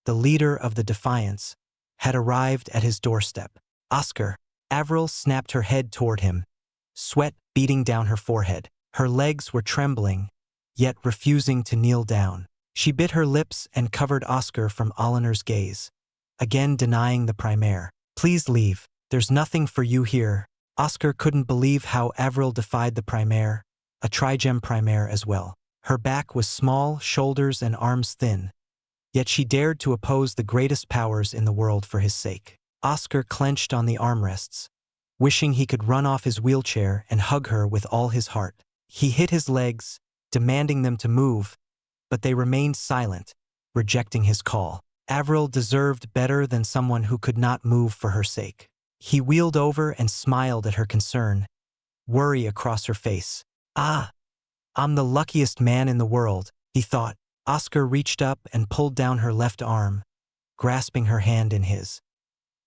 the leader of the Defiance, had arrived at his doorstep. "Oscar." Avril snapped her head toward him, sweat beating down her forehead. Her legs were trembling, yet refusing to kneel down. She bit her lips and covered Oscar from Olinar's gaze, again denying the Primaire. "Please leave. There's nothing for you here." Oscar couldn't believe how Avril defied the Primaire, a Trigem Primaire as well. Her back was small, shoulders and arms thin, yet she dared to oppose the greatest powers in the world for his sake. Oscar clenched on the armrests, wishing he could run off his wheelchair and hug her with all his heart. He hit his legs, demanding them to move, but they remained silent, rejecting his call. Avril deserved better than someone who could not move for her sake. He wheeled over and smiled at her concern, worry across her face. "Ah, I'm the luckiest man in the world," he thought. Oscar reached up and pulled down her left arm, grasping her hand in his.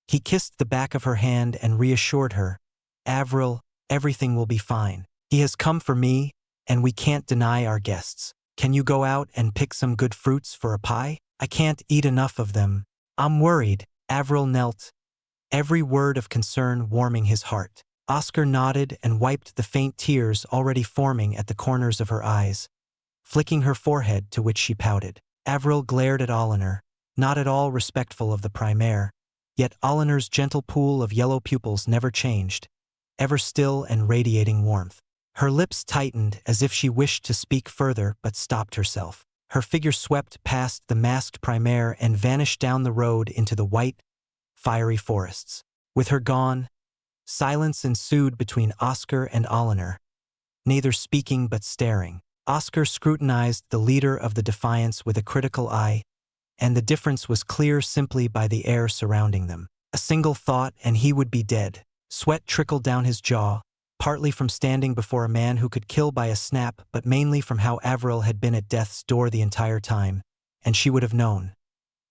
He kissed the back of her hand and reassured her, "Avril, everything will be fine. He has come for me, and we can't deny our guests. Can you go out and pick some good fruits for a pie? I can't eat enough of them. I'm worried." Avril knelt, every word of concern warming his heart. Oscar nodded and wiped the faint tears already forming at the corners of her eyes, flicking her forehead, to which she pouted. Avril glared at Olinar, not at all respectful of the Primaire, yet Olinar's gentle pool of yellow pupils never changed, ever still and radiating warmth. Her lips tightened as if she wished to speak further but stopped herself. Her figure swept past the masked Primaire and vanished down the road into the white, fiery forests. With her gone, silence ensued between Oscar and Olinar, neither speaking but staring. Oscar scrutinized the leader of the Defiance with a critical eye, and the difference was clear simply by the air surrounding them. A single thought and he would be dead. Sweat trickled down his jaw, partly from standing before a man who could kill by a snap, but mainly from how Avril had been at death's door the entire time, and she would have known.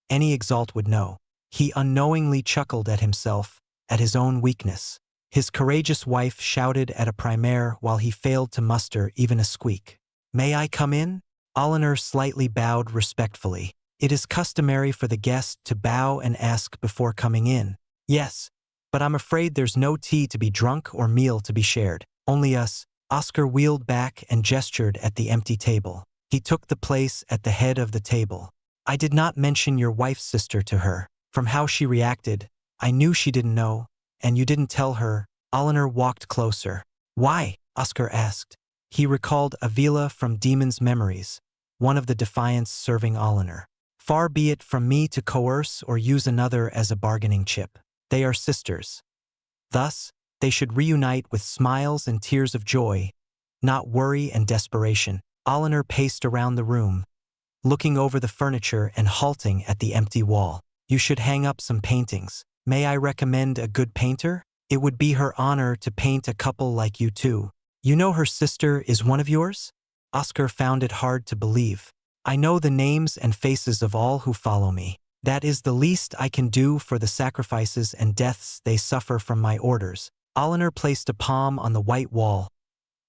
Any Exalt would know. He unknowingly chuckled at himself, at his own weakness. His courageous wife shouted at a primaire while he failed to muster even a squeak. "May I come in?" Oliver slightly bowed respectfully. It is customary for the guest to bow and ask before coming in. "Yes, but I'm afraid there's no tea to be drunk or meal to be shared. Only us." Oscar wheeled back and gestured at the empty table. He took the place at the head of the table. "I did not mention your wife's sister to her. From how she reacted, I knew she didn't know, and you didn't tell her." Oliver walked closer. "Why?" Oscar asked. He recalled Avila from Demon's memories, one of the Defiants serving Oliver. "Far be it from me to coerce or use another as a bargaining chip. They are sisters. Thus, they should reunite with smiles and tears of joy, not worry and desperation." Oliver paced around the room, looking over the furniture and halting at the empty wall. "You should hang up some paintings. May I recommend a good painter? It would be her honor to paint a couple like you two." "You know her sister is one of yours?" Oscar found it hard to believe. "I know the names and faces of all who follow me. That is the least I can do for the sacrifices and deaths they suffer from my orders." Oliver placed a palm on the white wall,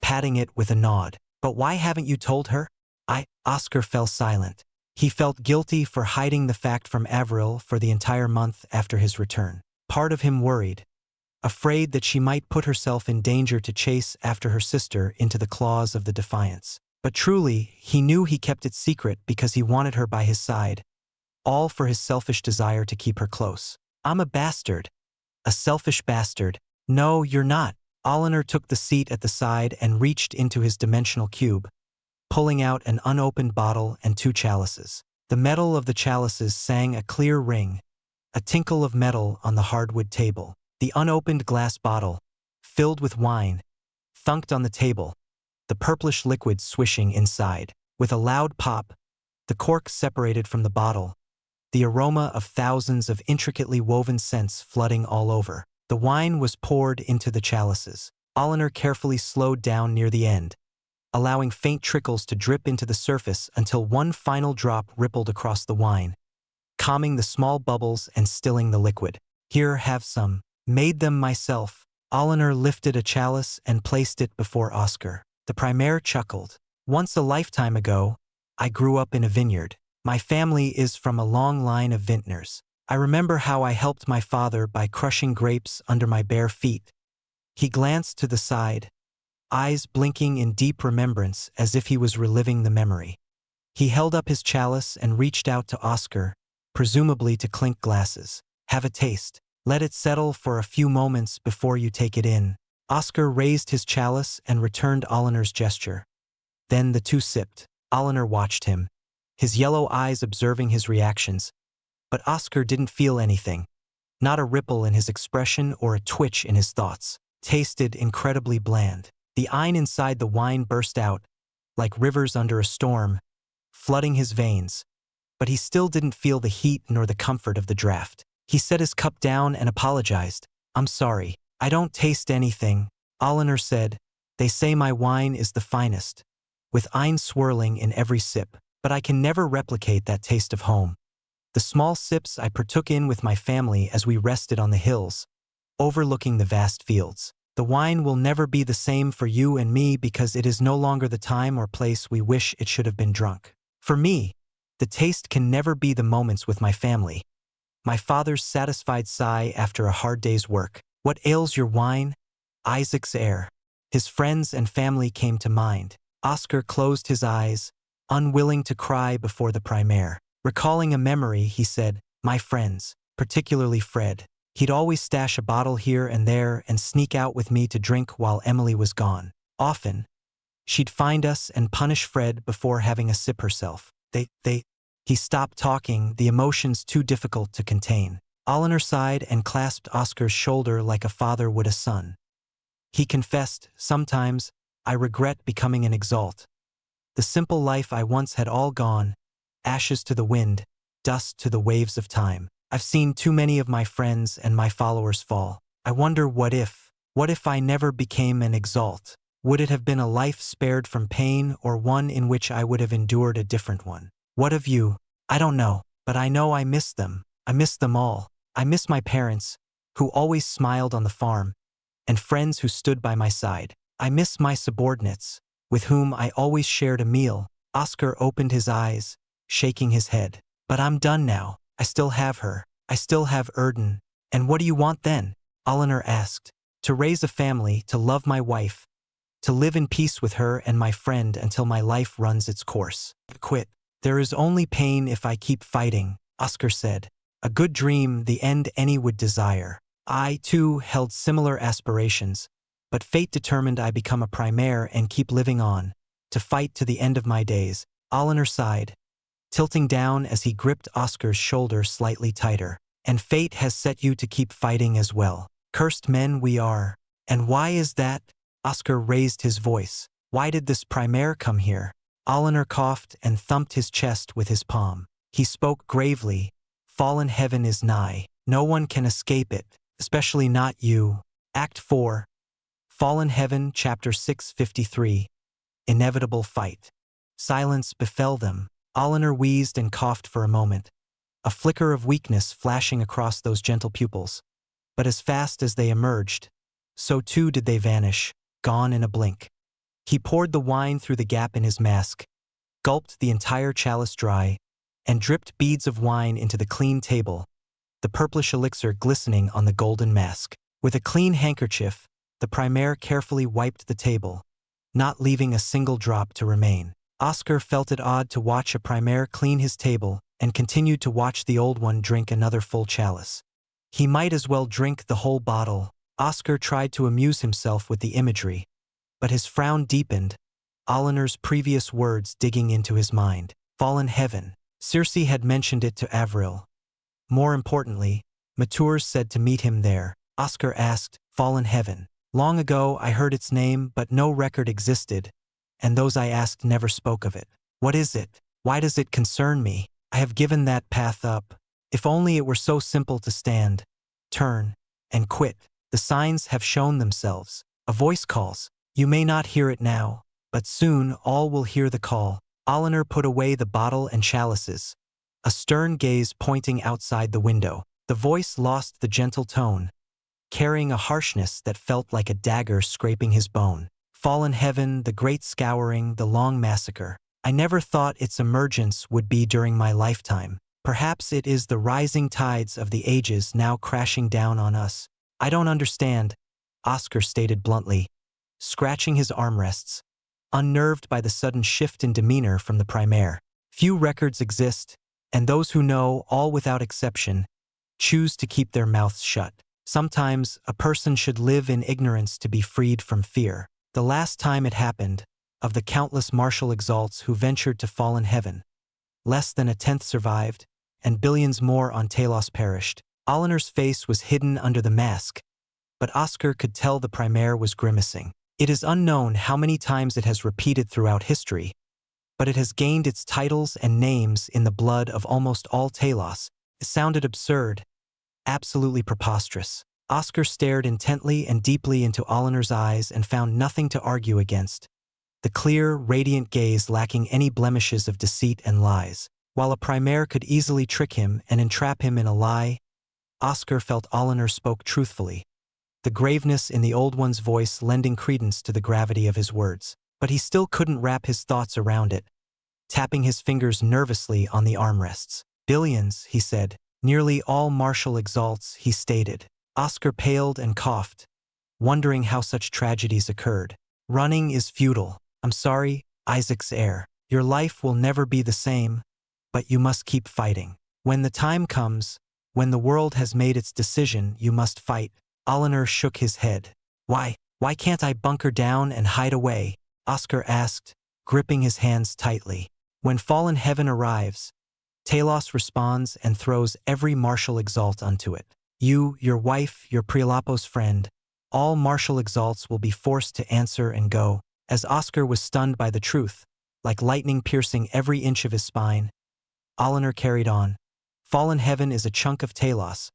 patting it with a nod. "But why haven't you told her?" Oscar fell silent. He felt guilty for hiding the fact from Avril for the entire month after his return. Part of him worried, afraid that she might put herself in danger to chase after her sister into the claws of the Defiants. But truly, he knew he kept it secret because he wanted her by his side, all for his selfish desire to keep her close. "I'm a bastard. A selfish bastard." "No, you're not." Oliver took the seat at the side and reached into his dimensional cube, pulling out an unopened bottle and 2 chalices. The metal of the chalices sang a clear ring, a tinkle of metal on the hardwood table. The unopened glass bottle, filled with wine, thunked on the table, the purplish liquid swishing inside. With a loud pop, the cork separated from the bottle, the aroma of thousands of intricately woven scents flooding all over. The wine was poured into the chalices. Oliver carefully slowed down near the end, allowing faint trickles to drip into the surface until one final drop rippled across the wine, calming the small bubbles and stilling the liquid. "Here, have some. Made them myself." Oliver lifted a chalice and placed it before Oscar. The primaire chuckled. "Once a lifetime ago, I grew up in a vineyard. My family is from a long line of vintners. I remember how I helped my father by crushing grapes under my bare feet." He glanced to the side, eyes blinking in deep remembrance as if he was reliving the memory. He held up his chalice and reached out to Oscar, presumably to clink glasses. "Have a taste. Let it settle for a few moments before you take it in." Oscar raised his chalice and returned Oliver's gesture. Then the two sipped. Oliver watched him, his yellow eyes observing his reactions. But Oscar didn't feel anything. Not a ripple in his expression or a twitch in his thoughts. Tasted incredibly bland. The Ein inside the wine burst out, like rivers under a storm, flooding his veins. But he still didn't feel the heat nor the comfort of the draft. He set his cup down and apologized. "I'm sorry. I don't taste anything," Oliver said. "They say my wine is the finest, with Ein swirling in every sip. But I can never replicate that taste of home. The small sips I partook in with my family as we rested on the hills, overlooking the vast fields. The wine will never be the same for you and me because it is no longer the time or place we wish it should have been drunk. For me, the taste can never be the moments with my family. My father's satisfied sigh after a hard day's work. What ails your wine?" Isaac's heir. His friends and family came to mind. Oscar closed his eyes, unwilling to cry before the primaire. Recalling a memory, he said, "My friends, particularly Fred. He'd always stash a bottle here and there and sneak out with me to drink while Emily was gone. Often, she'd find us and punish Fred before having a sip herself. He stopped talking, the emotions too difficult to contain. Oliver sighed and clasped Oscar's shoulder like a father would a son. He confessed, "Sometimes, I regret becoming an Exalt. The simple life I once had all gone, ashes to the wind, dust to the waves of time. I've seen too many of my friends and my followers fall. I wonder what if I never became an Exalt? Would it have been a life spared from pain or one in which I would have endured a different one? What of you?" I don't know, but I know I miss them. I miss them all. I miss my parents, who always smiled on the farm, and friends who stood by my side. I miss my subordinates, with whom I always shared a meal. Oscar opened his eyes, shaking his head. But I'm done now. I still have her. I still have Erden. And what do you want then? Olener asked. To raise a family, to love my wife, to live in peace with her and my friend until my life runs its course. Quit. There is only pain if I keep fighting, Oscar said. A good dream, the end any would desire. I, too, held similar aspirations, but fate determined I become a primaire and keep living on, to fight to the end of my days. Olener sighed, tilting down as he gripped Oscar's shoulder slightly tighter. And fate has set you to keep fighting as well. Cursed men we are. And why is that? Oscar raised his voice. Why did this primaire come here? Olener coughed and thumped his chest with his palm. He spoke gravely. Fallen heaven is nigh. No one can escape it, especially not you. Act 4. Fallen Heaven, Chapter 653. Inevitable fight. Silence befell them. Olener wheezed and coughed for a moment, a flicker of weakness flashing across those gentle pupils. But as fast as they emerged, so too did they vanish, gone in a blink. He poured the wine through the gap in his mask, gulped the entire chalice dry, and dripped beads of wine into the clean table, the purplish elixir glistening on the golden mask. With a clean handkerchief, the primaire carefully wiped the table, not leaving a single drop to remain. Oscar felt it odd to watch a primaire clean his table and continued to watch the old one drink another full chalice. He might as well drink the whole bottle. Oscar tried to amuse himself with the imagery, but his frown deepened, Olener's previous words digging into his mind. Fallen heaven. Circe had mentioned it to Avril. More importantly, Matures said to meet him there. Oscar asked, Fallen heaven. Long ago I heard its name, but no record existed, and those I asked never spoke of it. What is it? Why does it concern me? I have given that path up. If only it were so simple to stand, turn, and quit. The signs have shown themselves. A voice calls. You may not hear it now, but soon all will hear the call. Olener put away the bottle and chalices, a stern gaze pointing outside the window. The voice lost the gentle tone, carrying a harshness that felt like a dagger scraping his bone. Fallen heaven, the great scouring, the long massacre. I never thought its emergence would be during my lifetime. Perhaps it is the rising tides of the ages now crashing down on us. I don't understand, Oscar stated bluntly, scratching his armrests, unnerved by the sudden shift in demeanor from the primaire. Few records exist, and those who know, all without exception, choose to keep their mouths shut. Sometimes a person should live in ignorance to be freed from fear. The last time it happened, of the countless martial exalts who ventured to fallen heaven, less than a tenth survived, and billions more on Talos perished. Olener's face was hidden under the mask, but Oscar could tell the primaire was grimacing. It is unknown how many times it has repeated throughout history, but it has gained its titles and names in the blood of almost all Talos. It sounded absurd, absolutely preposterous. Oscar stared intently and deeply into Olener's eyes and found nothing to argue against, the clear, radiant gaze lacking any blemishes of deceit and lies. While a primaire could easily trick him and entrap him in a lie, Oscar felt Olener spoke truthfully, the graveness in the old one's voice lending credence to the gravity of his words. But he still couldn't wrap his thoughts around it, tapping his fingers nervously on the armrests. Billions, he said. Nearly all martial exalts, he stated. Oscar paled and coughed, wondering how such tragedies occurred. Running is futile. I'm sorry, Isaac's heir. Your life will never be the same, but you must keep fighting. When the time comes, when the world has made its decision, you must fight. Olener shook his head. Why can't I bunker down and hide away? Oscar asked, gripping his hands tightly. When fallen heaven arrives, Talos responds and throws every martial exalt onto it. You, your wife, your Prialapos friend, all martial exalts will be forced to answer and go. As Oscar was stunned by the truth, like lightning piercing every inch of his spine, Olener carried on. Fallen heaven is a chunk of Talos,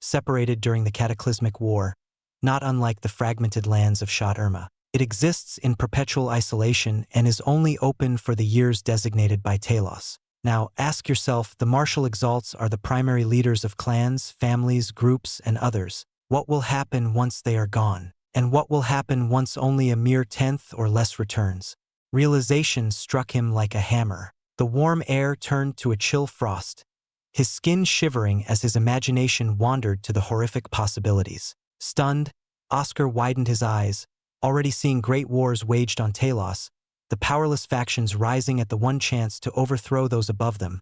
separated during the cataclysmic war, not unlike the fragmented lands of Shad Irma. It exists in perpetual isolation and is only open for the years designated by Talos. Now, ask yourself, the martial exalts are the primary leaders of clans, families, groups, and others. What will happen once they are gone? And what will happen once only a mere tenth or less returns? Realization struck him like a hammer. The warm air turned to a chill frost, his skin shivering as his imagination wandered to the horrific possibilities. Stunned, Oscar widened his eyes, already seeing great wars waged on Talos, the powerless factions rising at the one chance to overthrow those above them,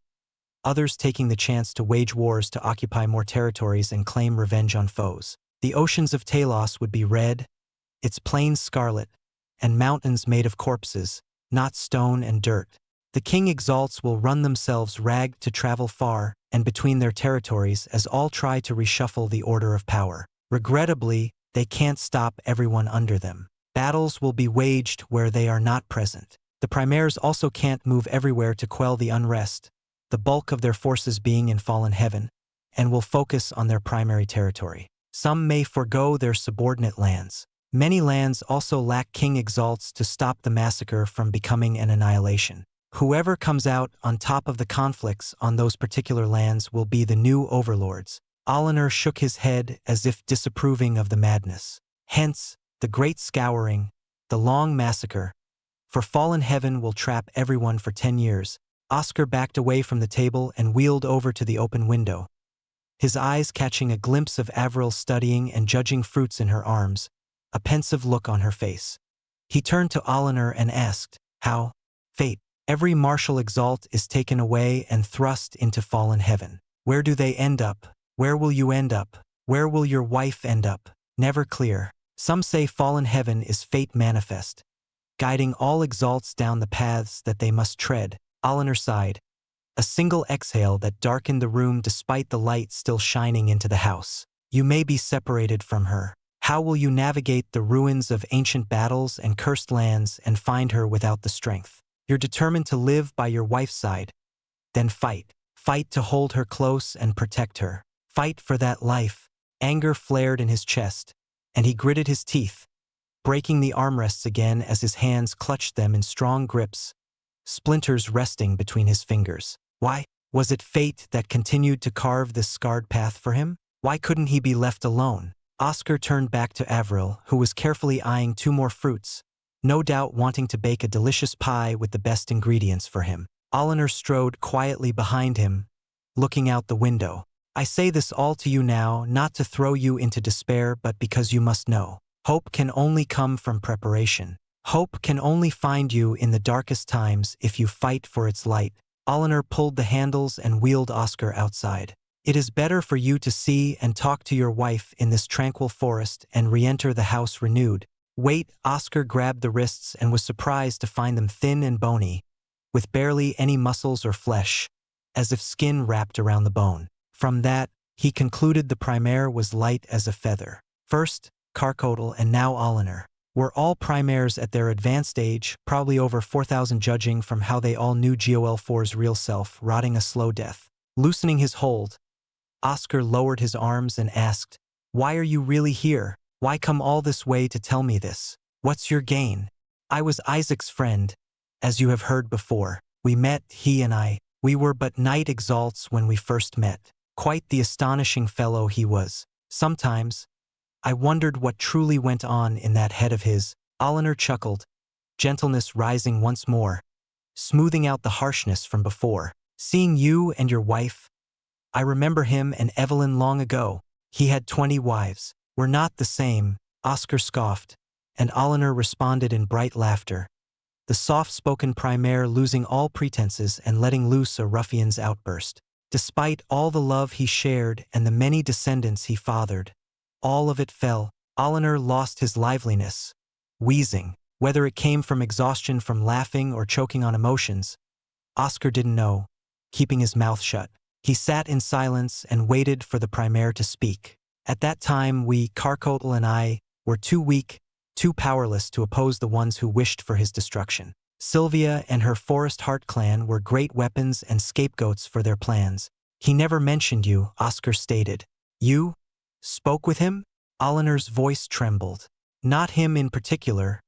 others taking the chance to wage wars to occupy more territories and claim revenge on foes. The oceans of Talos would be red, its plains scarlet, and mountains made of corpses, not stone and dirt. The king exalts will run themselves ragged to travel far and between their territories as all try to reshuffle the order of power. Regrettably, they can't stop everyone under them. Battles will be waged where they are not present. The primaires also can't move everywhere to quell the unrest, the bulk of their forces being in fallen heaven, and will focus on their primary territory. Some may forego their subordinate lands. Many lands also lack king exalts to stop the massacre from becoming an annihilation. Whoever comes out on top of the conflicts on those particular lands will be the new overlords. Oliver shook his head as if disapproving of the madness. Hence, the great scouring, the long massacre. For fallen heaven will trap everyone for 10 years. Oscar backed away from the table and wheeled over to the open window, his eyes catching a glimpse of Avril studying and judging fruits in her arms, a pensive look on her face. He turned to Oliver and asked, "How? Fate. Every martial exalt is taken away and thrust into fallen heaven. Where do they end up? Where will you end up? Where will your wife end up? Never clear. Some say fallen heaven is fate manifest, guiding all exalts down the paths that they must tread." Oliver sighed, a single exhale that darkened the room despite the light still shining into the house. "You may be separated from her. How will you navigate the ruins of ancient battles and cursed lands and find her without the strength? You're determined to live by your wife's side. Then fight. Fight to hold her close and protect her. Fight for that life." Anger flared in his chest, and he gritted his teeth, breaking the armrests again as his hands clutched them in strong grips, splinters resting between his fingers. Why? Was it fate that continued to carve this scarred path for him? Why couldn't he be left alone? Oscar turned back to Avril, who was carefully eyeing 2 more fruits, no doubt wanting to bake a delicious pie with the best ingredients for him. Oliver strode quietly behind him, looking out the window. "I say this all to you now, not to throw you into despair, but because you must know. Hope can only come from preparation. Hope can only find you in the darkest times if you fight for its light." Oliver pulled the handles and wheeled Oscar outside. "It is better for you to see and talk to your wife in this tranquil forest and re-enter the house renewed." "Wait." Oscar grabbed the wrists and was surprised to find them thin and bony, with barely any muscles or flesh, as if skin wrapped around the bone. From that, he concluded the primaire was light as a feather. First, Carcodal and now Oliver were all primaires at their advanced age, probably over 4,000 judging from how they all knew GOL4's real self, rotting a slow death. Loosening his hold, Oscar lowered his arms and asked, "Why are you really here? Why come all this way to tell me this? What's your gain?" "I was Isaac's friend, as you have heard before. We met, he and I. We were but knight exalts when we first met. Quite the astonishing fellow he was. Sometimes I wondered what truly went on in that head of his." Oliver chuckled, gentleness rising once more, smoothing out the harshness from before. "Seeing you and your wife, I remember him and Evelyn long ago. He had 20 wives. We're not the same." Oscar scoffed, and Oliver responded in bright laughter, the soft-spoken primaire losing all pretenses and letting loose a ruffian's outburst. Despite all the love he shared and the many descendants he fathered, all of it fell. Oliver lost his liveliness, wheezing. Whether it came from exhaustion from laughing or choking on emotions, Oscar didn't know, keeping his mouth shut. He sat in silence and waited for the primaire to speak. "At that time we, Carcodal and I, were too weak, too powerless to oppose the ones who wished for his destruction. Sylvia and her Forest Heart clan were great weapons and scapegoats for their plans. He never mentioned you," Oscar stated. "You spoke with him?" Oliver's voice trembled. "Not him in particular,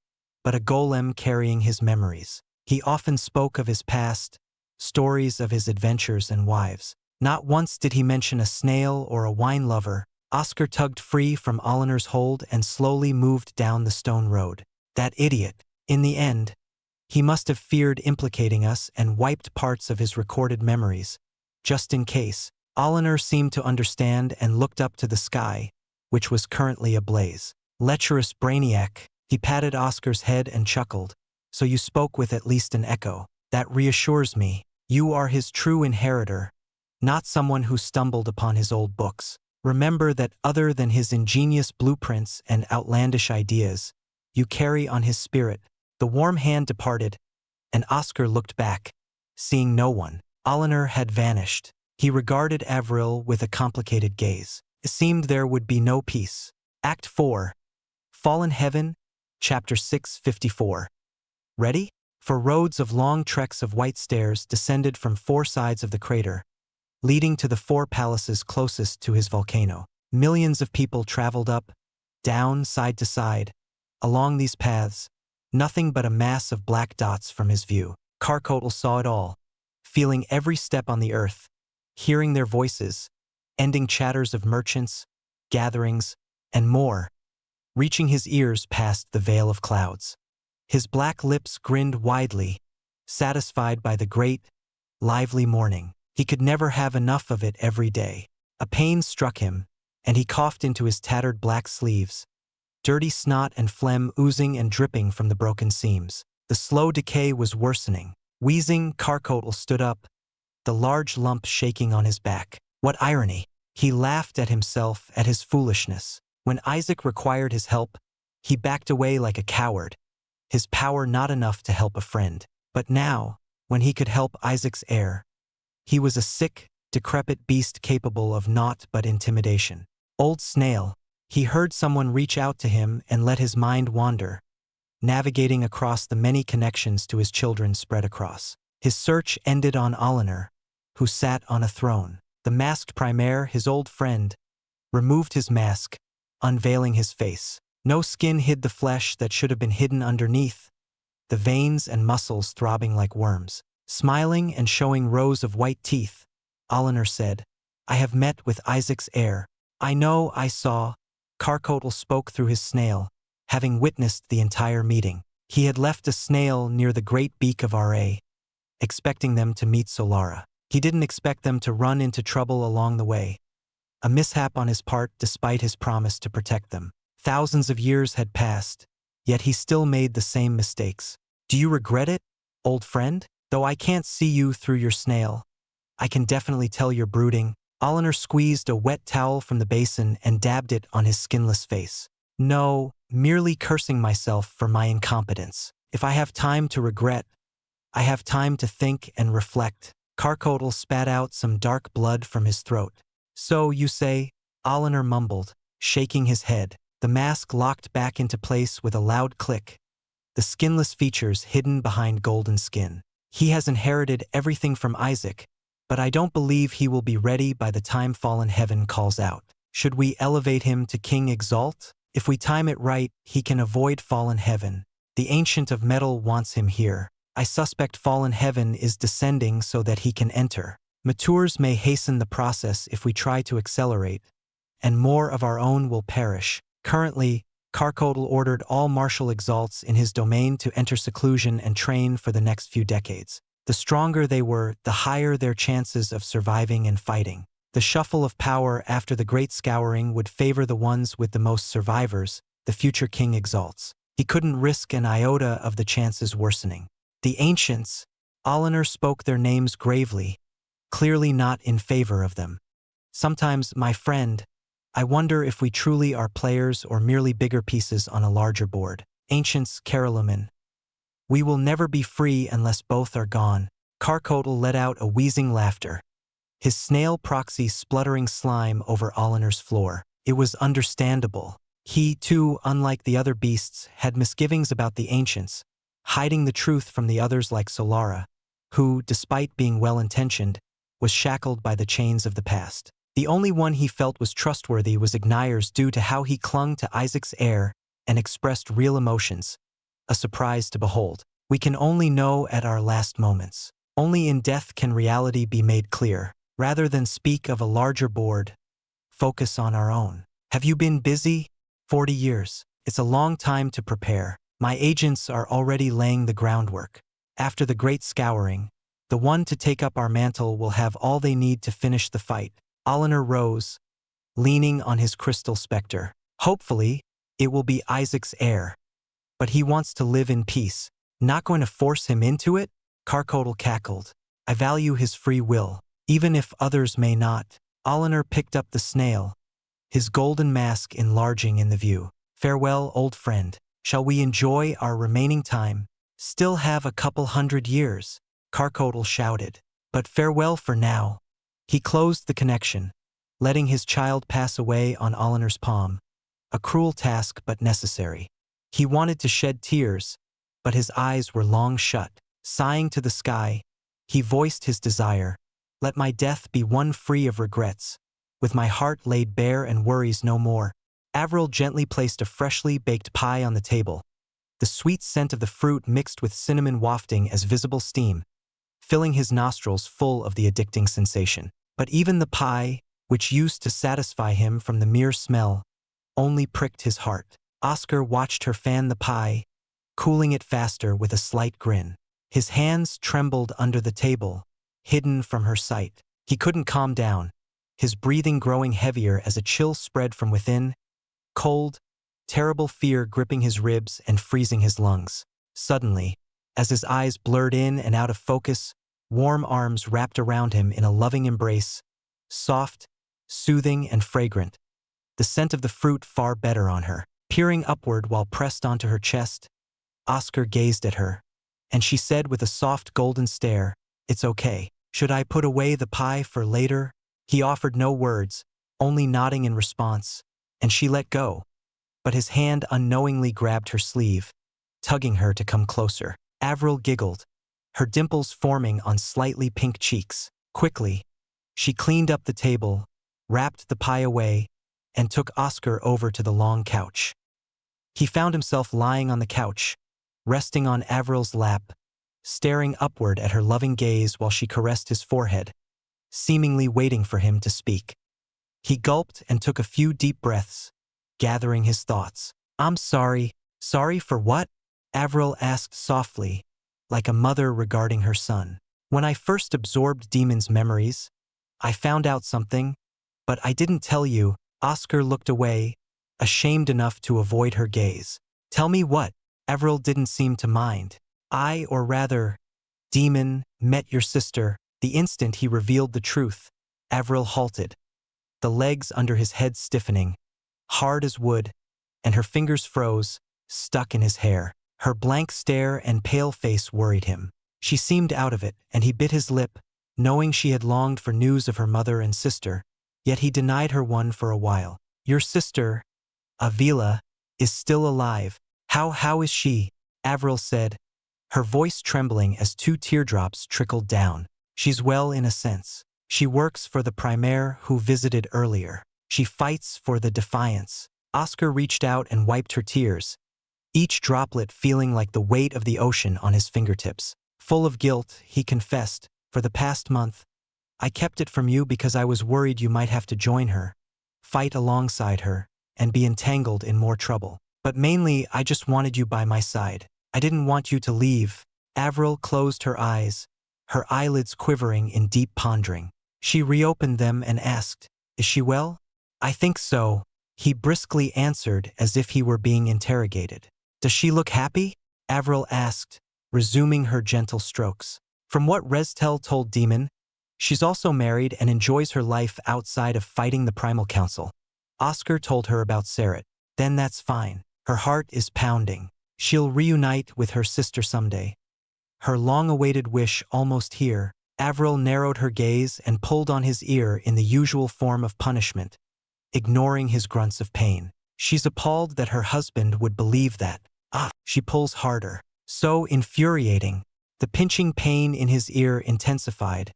but a golem carrying his memories. He often spoke of his past, stories of his adventures and wives. Not once did he mention a snail or a wine lover. Oscar tugged free from Oliner's hold and slowly moved down the stone road. That idiot. In the end, he must have feared implicating us and wiped parts of his recorded memories, just in case. Oliner seemed to understand and looked up to the sky, which was currently ablaze. Lecherous brainiac, he patted Oscar's head and chuckled. So you spoke with at least an echo. That reassures me. You are his true inheritor, not someone who stumbled upon his old books. Remember that other than his ingenious blueprints and outlandish ideas, you carry on his spirit. The warm hand departed, and Oscar looked back, seeing no one. Oliner had vanished. He regarded Avril with a complicated gaze. It seemed there would be no peace. Act 4. Fallen Heaven, Chapter 654. Ready? For roads of long treks of white stairs descended from 4 sides of the crater, leading to the 4 palaces closest to his volcano. Millions of people traveled up, down, side to side, along these paths, nothing but a mass of black dots from his view. Carcotl saw it all, feeling every step on the earth, hearing their voices, ending chatters of merchants, gatherings, and more, reaching his ears past the veil of clouds. His black lips grinned widely, satisfied by the great, lively morning. He could never have enough of it every day. A pain struck him, and he coughed into his tattered black sleeves, dirty snot and phlegm oozing and dripping from the broken seams. The slow decay was worsening. Wheezing, Carcotl stood up, the large lump shaking on his back. What irony! He laughed at himself, at his foolishness. When Isaac required his help, he backed away like a coward, his power not enough to help a friend. But now, when he could help Isaac's heir, he was a sick, decrepit beast capable of naught but intimidation. Old snail, he heard someone reach out to him and let his mind wander, navigating across the many connections to his children spread across. His search ended on Oliner, who sat on a throne. The masked primaire, his old friend, removed his mask, unveiling his face. No skin hid the flesh that should have been hidden underneath, the veins and muscles throbbing like worms. Smiling and showing rows of white teeth, Oliner said, I have met with Isaac's heir. I know, I saw. Carcotl spoke through his snail, having witnessed the entire meeting. He had left a snail near the great beak of Ra, expecting them to meet Solara. He didn't expect them to run into trouble along the way. A mishap on his part despite his promise to protect them. Thousands of years had passed, yet he still made the same mistakes. Do you regret it, old friend? Though I can't see you through your snail, I can definitely tell you're brooding. Oliner squeezed a wet towel from the basin and dabbed it on his skinless face. No, merely cursing myself for my incompetence. If I have time to regret, I have time to think and reflect. Carcotl spat out some dark blood from his throat. So, you say? Oliner mumbled, shaking his head. The mask locked back into place with a loud click, the skinless features hidden behind golden skin. He has inherited everything from Isaac, but I don't believe he will be ready by the time Fallen Heaven calls out. Should we elevate him to King Exalt? If we time it right, he can avoid Fallen Heaven. The Ancient of Metal wants him here. I suspect Fallen Heaven is descending so that he can enter. Matures may hasten the process if we try to accelerate, and more of our own will perish. Currently, Carcotl ordered all martial exalts in his domain to enter seclusion and train for the next few decades. The stronger they were, the higher their chances of surviving and fighting. The shuffle of power after the Great Scouring would favor the ones with the most survivors, the future King Exalts. He couldn't risk an iota of the chances worsening. The Ancients, Oliner spoke their names gravely, clearly not in favor of them. Sometimes, my friend, I wonder if we truly are players or merely bigger pieces on a larger board. Ancients, Karalumen. We will never be free unless both are gone. Carcotl let out a wheezing laughter, his snail proxy spluttering slime over Oliner's floor. It was understandable. He, too, unlike the other beasts, had misgivings about the Ancients, hiding the truth from the others like Solara, who, despite being well-intentioned, was shackled by the chains of the past. The only one he felt was trustworthy was Ignier's due to how he clung to Isaac's heir and expressed real emotions, a surprise to behold. We can only know at our last moments. Only in death can reality be made clear. Rather than speak of a larger board, focus on our own. Have you been busy? 40 years. It's a long time to prepare. My agents are already laying the groundwork. After the great scouring, the one to take up our mantle will have all they need to finish the fight. Oliver rose, leaning on his crystal specter. Hopefully, it will be Isaac's heir. But he wants to live in peace. Not going to force him into it? Carcodal cackled. I value his free will, even if others may not. Oliver picked up the snail, his golden mask enlarging in the view. Farewell, old friend. Shall we enjoy our remaining time? Still have a couple 100 years, Carcodal shouted. But farewell for now. He closed the connection, letting his child pass away on Oliver's palm. A cruel task but necessary. He wanted to shed tears, but his eyes were long shut. Sighing to the sky, he voiced his desire. Let my death be one free of regrets, with my heart laid bare and worries no more. Avril gently placed a freshly baked pie on the table, the sweet scent of the fruit mixed with cinnamon wafting as visible steam, filling his nostrils full of the addicting sensation. But even the pie, which used to satisfy him from the mere smell, only pricked his heart. Oscar watched her fan the pie, cooling it faster with a slight grin. His hands trembled under the table, hidden from her sight. He couldn't calm down, his breathing growing heavier as a chill spread from within, cold, terrible fear gripping his ribs and freezing his lungs. Suddenly, as his eyes blurred in and out of focus, warm arms wrapped around him in a loving embrace, soft, soothing, and fragrant. The scent of the fruit far better on her. Peering upward while pressed onto her chest, Oscar gazed at her, and she said with a soft golden stare, "It's okay. Should I put away the pie for later?" He offered no words, only nodding in response, and she let go. But his hand unknowingly grabbed her sleeve, tugging her to come closer. Avril giggled, her dimples forming on slightly pink cheeks. Quickly, she cleaned up the table, wrapped the pie away, and took Oscar over to the long couch. He found himself lying on the couch, resting on Avril's lap, staring upward at her loving gaze while she caressed his forehead, seemingly waiting for him to speak. He gulped and took a few deep breaths, gathering his thoughts. "I'm sorry." "Sorry for what?" Avril asked softly, like a mother regarding her son. "When I first absorbed Demon's memories, I found out something, but I didn't tell you." Oscar looked away, ashamed enough to avoid her gaze. "Tell me what?" Avril didn't seem to mind. Or rather, Demon met your sister." The instant he revealed the truth, Avril halted, the legs under his head stiffening, hard as wood, and her fingers froze, stuck in his hair. Her blank stare and pale face worried him. She seemed out of it, and he bit his lip, knowing she had longed for news of her mother and sister, yet he denied her one for a while. "Your sister, Avila, is still alive." How is she?" Avril said, her voice trembling as 2 teardrops trickled down. "She's well in a sense. She works for the primaire who visited earlier. She fights for the Defiance." Oscar reached out and wiped her tears, each droplet feeling like the weight of the ocean on his fingertips. Full of guilt, he confessed, "For the past month, I kept it from you because I was worried you might have to join her, fight alongside her, and be entangled in more trouble. But mainly, I just wanted you by my side. I didn't want you to leave." Avril closed her eyes, her eyelids quivering in deep pondering. She reopened them and asked, "Is she well?" "I think so," he briskly answered as if he were being interrogated. "Does she look happy?" Avril asked, resuming her gentle strokes. From what Restel told Demon, she's also married and enjoys her life outside of fighting the Primal Council. Oscar told her about Sarat. "Then that's fine. Her heart is pounding. She'll reunite with her sister someday. Her long-awaited wish almost here." Avril narrowed her gaze and pulled on his ear in the usual form of punishment, ignoring his grunts of pain. She's appalled that her husband would believe that. She pulls harder. So infuriating. The pinching pain in his ear intensified,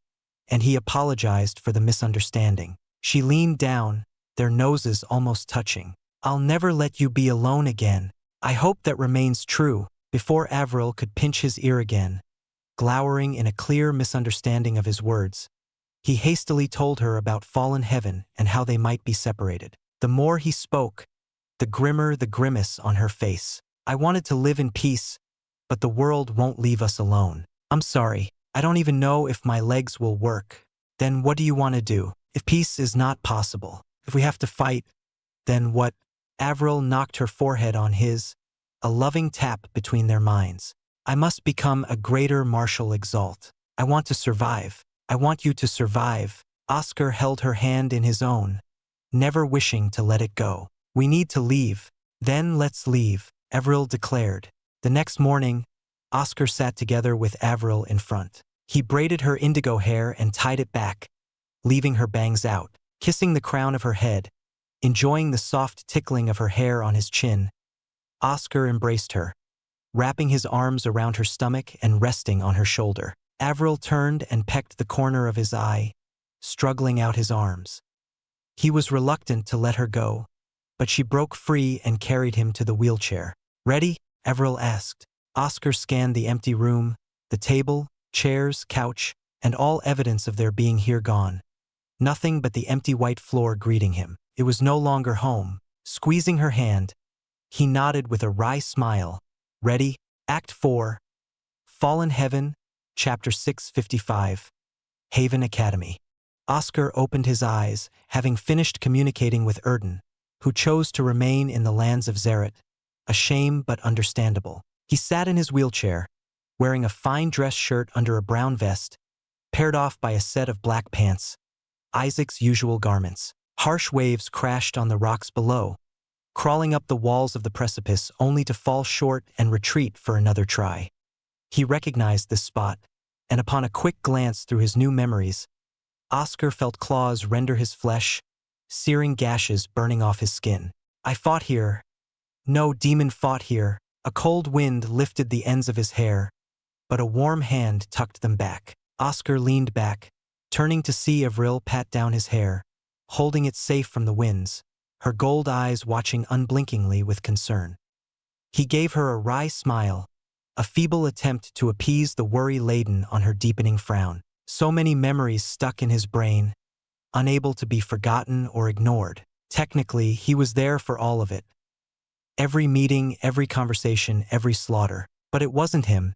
and he apologized for the misunderstanding. She leaned down, their noses almost touching. "I'll never let you be alone again. I hope that remains true." Before Avril could pinch his ear again, glowering in a clear misunderstanding of his words. He hastily told her about fallen heaven and how they might be separated. The more he spoke, the grimmer the grimace on her face. I wanted to live in peace, but the world won't leave us alone. I'm sorry, I don't even know if my legs will work. Then what do you want to do? If peace is not possible, if we have to fight, then what? Avril knocked her forehead on his, a loving tap between their minds. I must become a greater martial Exalt. I want to survive. I want you to survive. Oscar held her hand in his own, never wishing to let it go. We need to leave. Then let's leave, Avril declared. The next morning, Oscar sat together with Avril in front. He braided her indigo hair and tied it back, leaving her bangs out, kissing the crown of her head, enjoying the soft tickling of her hair on his chin. Oscar embraced her, wrapping his arms around her stomach and resting on her shoulder. Avril turned and pecked the corner of his eye, struggling out his arms. He was reluctant to let her go, but she broke free and carried him to the wheelchair. Ready? Avril asked. Oscar scanned the empty room, the table, chairs, couch, and all evidence of their being here gone. Nothing but the empty white floor greeting him. It was no longer home. Squeezing her hand, he nodded with a wry smile. Ready? Act 4. Fallen Heaven, Chapter 655. Haven Academy. Oscar opened his eyes, having finished communicating with Erden, who chose to remain in the lands of Zerat. A shame but understandable. He sat in his wheelchair, wearing a fine dress shirt under a brown vest, paired off by a set of black pants, Isaac's usual garments. Harsh waves crashed on the rocks below, crawling up the walls of the precipice only to fall short and retreat for another try. He recognized this spot, and upon a quick glance through his new memories, Oscar felt claws render his flesh, searing gashes burning off his skin. I fought here. No demon fought here. A cold wind lifted the ends of his hair, but a warm hand tucked them back. Oscar leaned back, turning to see Avril pat down his hair, holding it safe from the winds, her gold eyes watching unblinkingly with concern. He gave her a wry smile, a feeble attempt to appease the worry laden on her deepening frown. So many memories stuck in his brain, unable to be forgotten or ignored. Technically, he was there for all of it. Every meeting, every conversation, every slaughter. But it wasn't him,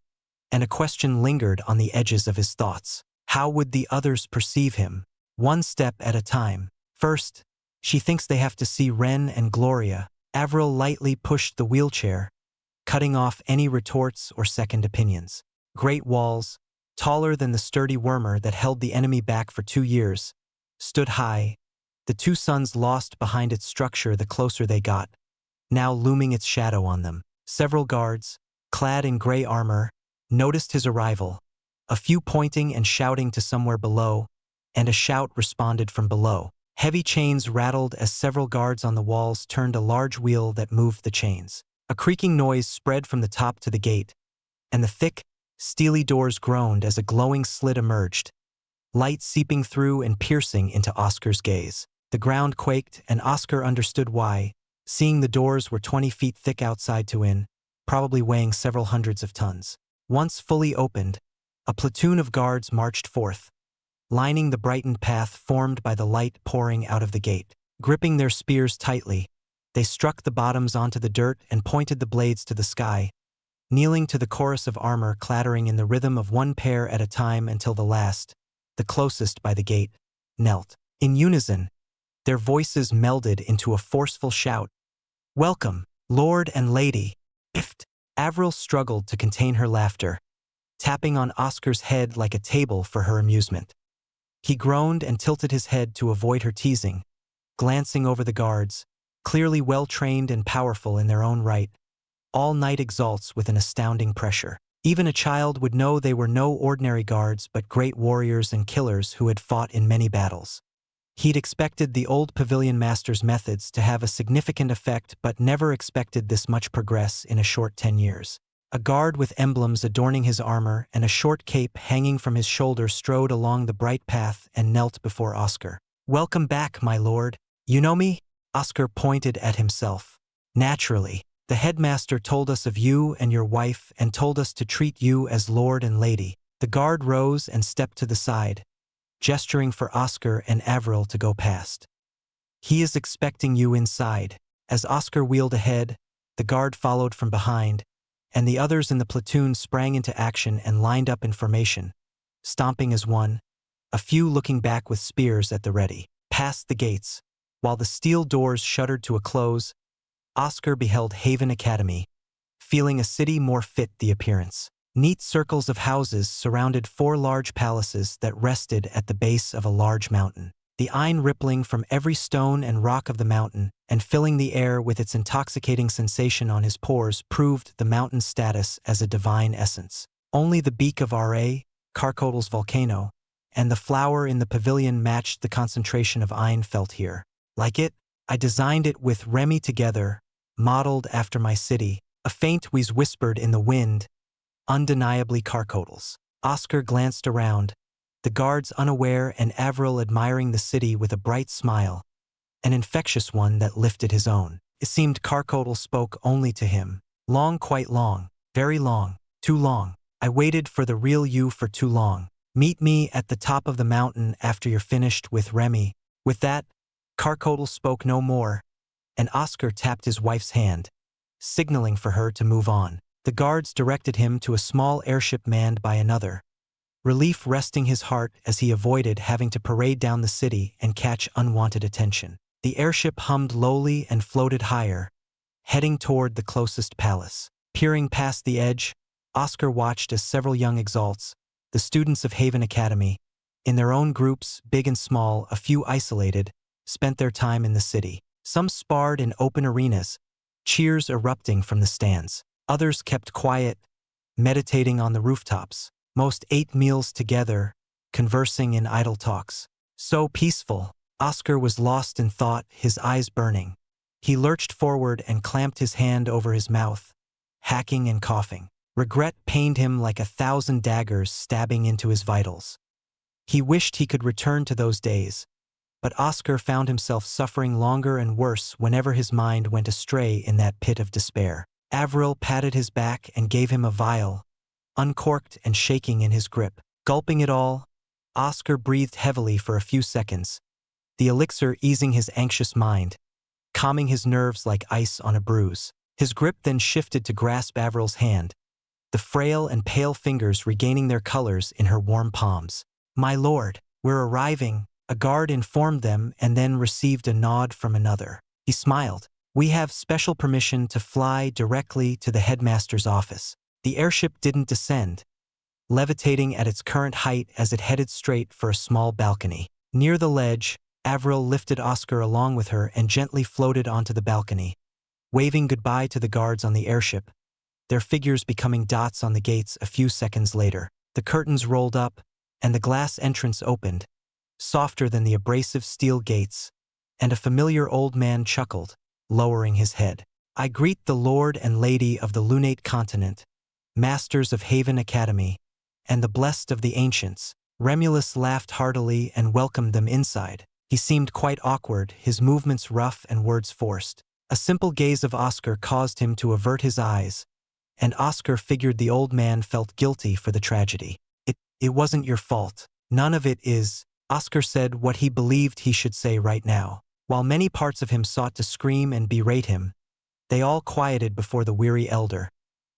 and a question lingered on the edges of his thoughts. How would the others perceive him? One step at a time. First, she thinks they have to see Ren and Gloria. Avril lightly pushed the wheelchair, cutting off any retorts or second opinions. Great walls, taller than the sturdy wormer that held the enemy back for 2 years, stood high, the two suns lost behind its structure the closer they got, now looming its shadow on them. Several guards, clad in gray armor, noticed his arrival, a few pointing and shouting to somewhere below, and a shout responded from below. Heavy chains rattled as several guards on the walls turned a large wheel that moved the chains. A creaking noise spread from the top to the gate, and the thick, steely doors groaned as a glowing slit emerged, light seeping through and piercing into Oscar's gaze. The ground quaked, and Oscar understood why, seeing the doors were 20 feet thick outside to in, probably weighing several hundreds of tons. Once fully opened, a platoon of guards marched forth, lining the brightened path formed by the light pouring out of the gate. Gripping their spears tightly, they struck the bottoms onto the dirt and pointed the blades to the sky, kneeling to the chorus of armor clattering in the rhythm of one pair at a time until the last, the closest by the gate, knelt. In unison, their voices melded into a forceful shout. "Welcome, Lord and Lady." Ift. Avril struggled to contain her laughter, tapping on Oscar's head like a table for her amusement. He groaned and tilted his head to avoid her teasing, glancing over the guards, clearly well-trained and powerful in their own right, all night exalts with an astounding pressure. Even a child would know they were no ordinary guards but great warriors and killers who had fought in many battles. He'd expected the old pavilion master's methods to have a significant effect but never expected this much progress in a short 10 years. A guard with emblems adorning his armor and a short cape hanging from his shoulder strode along the bright path and knelt before Oscar. "Welcome back, my lord. You know me?" Oscar pointed at himself. "Naturally. The headmaster told us of you and your wife and told us to treat you as lord and lady." The guard rose and stepped to the side, gesturing for Oscar and Avril to go past. "He is expecting you inside." As Oscar wheeled ahead, the guard followed from behind, and the others in the platoon sprang into action and lined up in formation, stomping as one, a few looking back with spears at the ready. Past the gates, while the steel doors shuddered to a close, Oscar beheld Haven Academy, feeling a city more fit the appearance. Neat circles of houses surrounded 4 large palaces that rested at the base of a large mountain. The Ain rippling from every stone and rock of the mountain and filling the air with its intoxicating sensation on his pores proved the mountain's status as a divine essence. Only the beak of R.A., Karkotl's volcano, and the flower in the pavilion matched the concentration of Ain felt here. "Like it? I designed it with Remy together, modeled after my city," a faint wheeze whispered in the wind, undeniably Karkotl's. Oscar glanced around, the guards unaware and Avril admiring the city with a bright smile, an infectious one that lifted his own. It seemed Karkotl spoke only to him. "Long, quite long, very long, too long. I waited for the real you for too long. Meet me at the top of the mountain after you're finished with Remy." With that, Karkotl spoke no more, and Oscar tapped his wife's hand, signaling for her to move on. The guards directed him to a small airship manned by another, relief resting his heart as he avoided having to parade down the city and catch unwanted attention. The airship hummed lowly and floated higher, heading toward the closest palace. Peering past the edge, Oscar watched as several young Exalts, the students of Haven Academy, in their own groups, big and small, a few isolated, spent their time in the city. Some sparred in open arenas, cheers erupting from the stands. Others kept quiet, meditating on the rooftops. Most ate meals together, conversing in idle talks. So peaceful, Oscar was lost in thought, his eyes burning. He lurched forward and clamped his hand over his mouth, hacking and coughing. Regret pained him like 1,000 daggers stabbing into his vitals. He wished he could return to those days, but Oscar found himself suffering longer and worse whenever his mind went astray in that pit of despair. Avril patted his back and gave him a vial, uncorked and shaking in his grip. Gulping it all, Oscar breathed heavily for a few seconds, the elixir easing his anxious mind, calming his nerves like ice on a bruise. His grip then shifted to grasp Avril's hand, the frail and pale fingers regaining their colors in her warm palms. "My lord, we're arriving," a guard informed them and then received a nod from another. He smiled. "We have special permission to fly directly to the headmaster's office." The airship didn't descend, levitating at its current height as it headed straight for a small balcony. Near the ledge, Avril lifted Oscar along with her and gently floated onto the balcony, waving goodbye to the guards on the airship, their figures becoming dots on the gates a few seconds later. The curtains rolled up, and the glass entrance opened, softer than the abrasive steel gates, and a familiar old man chuckled, lowering his head. "I greet the Lord and Lady of the Lunate Continent, Masters of Haven Academy, and the blessed of the ancients." Remulus laughed heartily and welcomed them inside. He seemed quite awkward, his movements rough and words forced. A simple gaze of Oscar caused him to avert his eyes, and Oscar figured the old man felt guilty for the tragedy. It wasn't your fault. None of it is." Oscar said what he believed he should say right now. While many parts of him sought to scream and berate him, they all quieted before the weary elder,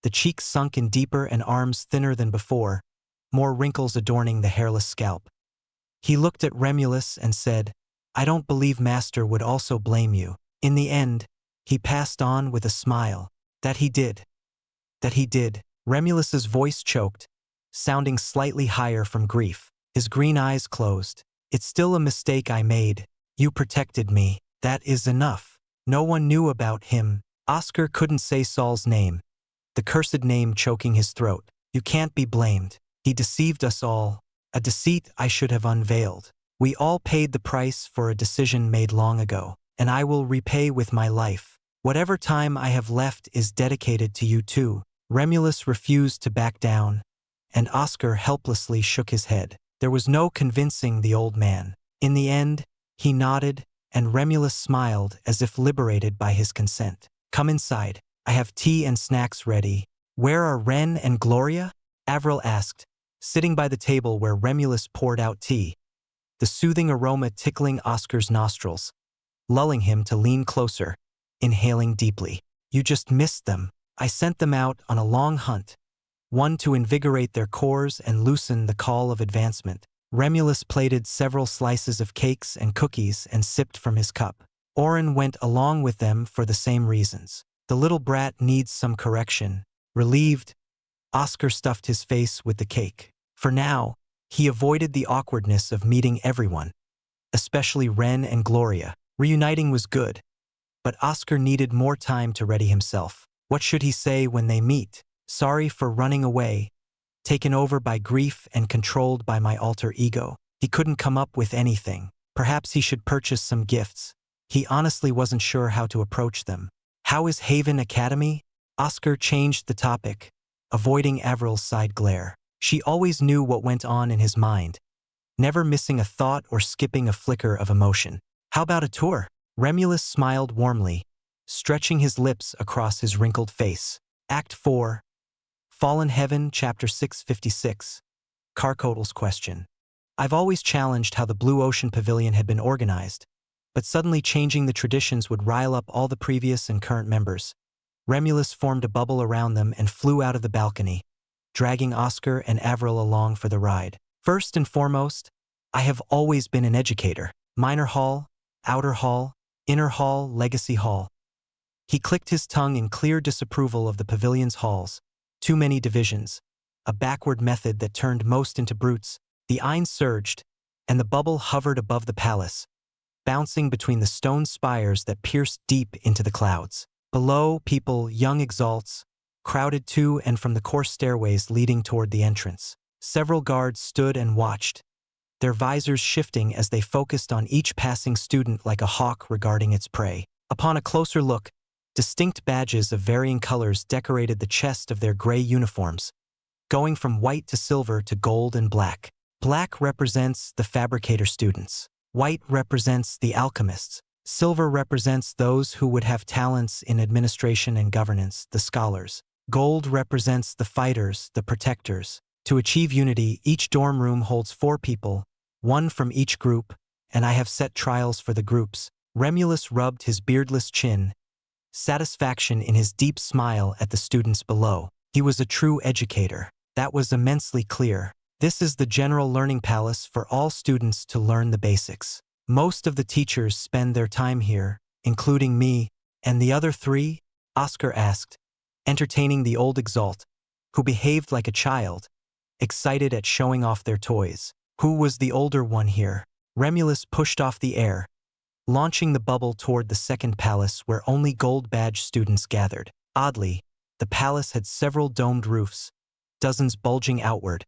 the cheeks sunk in deeper and arms thinner than before, more wrinkles adorning the hairless scalp. He looked at Remulus and said, "I don't believe Master would also blame you." In the end, he passed on with a smile. That he did. That he did." Remulus's voice choked, sounding slightly higher from grief. His green eyes closed. "It's still a mistake I made. You protected me. That is enough." No one knew about him. Oscar couldn't say Saul's name, the cursed name choking his throat. "You can't be blamed. He deceived us all, a deceit I should have unveiled. We all paid the price for a decision made long ago, and I will repay with my life. Whatever time I have left is dedicated to you too." Remulus refused to back down, and Oscar helplessly shook his head. There was no convincing the old man. In the end, he nodded, and Remulus smiled as if liberated by his consent. "Come inside. I have tea and snacks ready." "Where are Ren and Gloria?" Avril asked, sitting by the table where Remulus poured out tea, the soothing aroma tickling Oscar's nostrils, lulling him to lean closer, inhaling deeply. You just missed them. I sent them out on a long hunt, one to invigorate their cores and loosen the call of advancement. Remulus plated several slices of cakes and cookies and sipped from his cup. Oren went along with them for the same reasons. The little brat needs some correction. Relieved, Oscar stuffed his face with the cake. For now, he avoided the awkwardness of meeting everyone, especially Ren and Gloria. Reuniting was good, but Oscar needed more time to ready himself. What should he say when they meet? Sorry for running away, taken over by grief and controlled by my alter ego. He couldn't come up with anything. Perhaps he should purchase some gifts. He honestly wasn't sure how to approach them. How is Haven Academy? Oscar changed the topic, avoiding Avril's side glare. She always knew what went on in his mind, never missing a thought or skipping a flicker of emotion. How about a tour? Remulus smiled warmly, stretching his lips across his wrinkled face. Act 4, Fallen Heaven, Chapter 656. Carcotl's question. I've always challenged how the Blue Ocean Pavilion had been organized, but suddenly changing the traditions would rile up all the previous and current members. Remulus formed a bubble around them and flew out of the balcony, dragging Oscar and Avril along for the ride. First and foremost, I have always been an educator. Minor Hall, Outer Hall, Inner Hall, Legacy Hall. He clicked his tongue in clear disapproval of the pavilion's halls. Too many divisions, a backward method that turned most into brutes. The Ein surged, and the bubble hovered above the palace, bouncing between the stone spires that pierced deep into the clouds. Below, people, young exalts, crowded to and from the course stairways leading toward the entrance. Several guards stood and watched, their visors shifting as they focused on each passing student like a hawk regarding its prey. Upon a closer look, distinct badges of varying colors decorated the chest of their gray uniforms, going from white to silver to gold and black. Black represents the fabricator students. White represents the alchemists. Silver represents those who would have talents in administration and governance, the scholars. Gold represents the fighters, the protectors. To achieve unity, each dorm room holds 4 people, 1 from each group, and I have set trials for the groups. Remulus rubbed his beardless chin, satisfaction in his deep smile at the students below. He was a true educator. That was immensely clear. This is the general learning palace for all students to learn the basics. Most of the teachers spend their time here, including me, and the other 3? Oscar asked, entertaining the old Exalt, who behaved like a child, excited at showing off their toys. Who was the older one here? Remulus pushed off the air, launching the bubble toward the second palace where only gold badge students gathered. Oddly, the palace had several domed roofs, dozens bulging outward,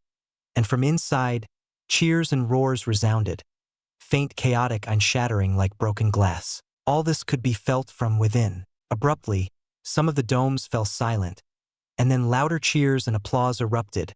and from inside, cheers and roars resounded, faint, chaotic, and shattering like broken glass. All this could be felt from within. Abruptly, some of the domes fell silent, and then louder cheers and applause erupted,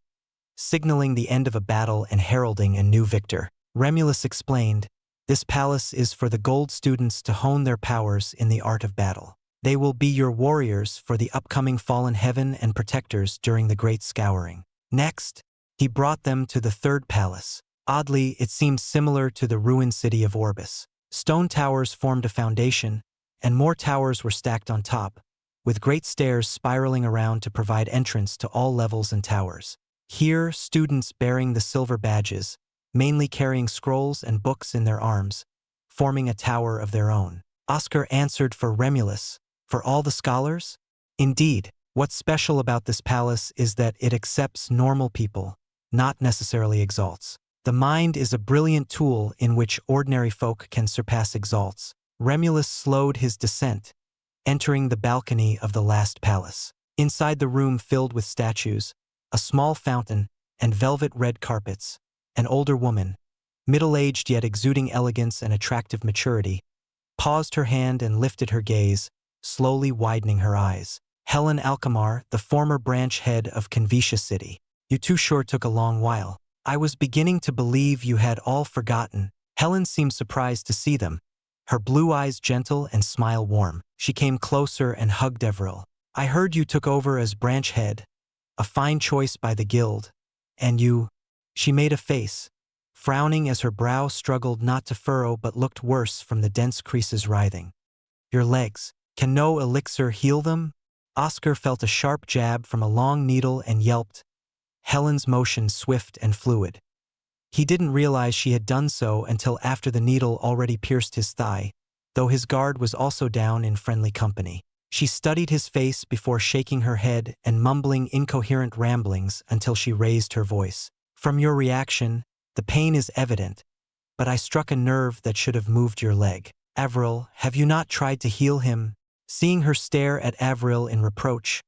signaling the end of a battle and heralding a new victor. Remulus explained, this palace is for the gold students to hone their powers in the art of battle. They will be your warriors for the upcoming fallen heaven and protectors during the great scouring. Next, he brought them to the third palace. Oddly, it seemed similar to the ruined city of Orbis. Stone towers formed a foundation, and more towers were stacked on top, with great stairs spiraling around to provide entrance to all levels and towers. Here, students bearing the silver badges, mainly carrying scrolls and books in their arms, forming a tower of their own. Oscar answered for Remulus. For all the scholars? Indeed, what's special about this palace is that it accepts normal people, not necessarily exalts. The mind is a brilliant tool in which ordinary folk can surpass exalts. Remulus slowed his descent, entering the balcony of the last palace. Inside the room filled with statues, a small fountain, and velvet red carpets, an older woman, middle-aged yet exuding elegance and attractive maturity, paused her hand and lifted her gaze, slowly widening her eyes. Helen Alkamar, the former branch head of Xianxia City. You too sure took a long while. I was beginning to believe you had all forgotten. Helen seemed surprised to see them, her blue eyes gentle and smile warm. She came closer and hugged Avril. I heard you took over as branch head, a fine choice by the guild, and you, She made a face, frowning as her brow struggled not to furrow but looked worse from the dense creases writhing. Your legs. Can no elixir heal them? Oscar felt a sharp jab from a long needle and yelped, Helen's motion swift and fluid. He didn't realize she had done so until after the needle already pierced his thigh, though his guard was also down in friendly company. She studied his face before shaking her head and mumbling incoherent ramblings until she raised her voice. From your reaction, the pain is evident, but I struck a nerve that should have moved your leg. Avril, have you not tried to heal him? Seeing her stare at Avril in reproach,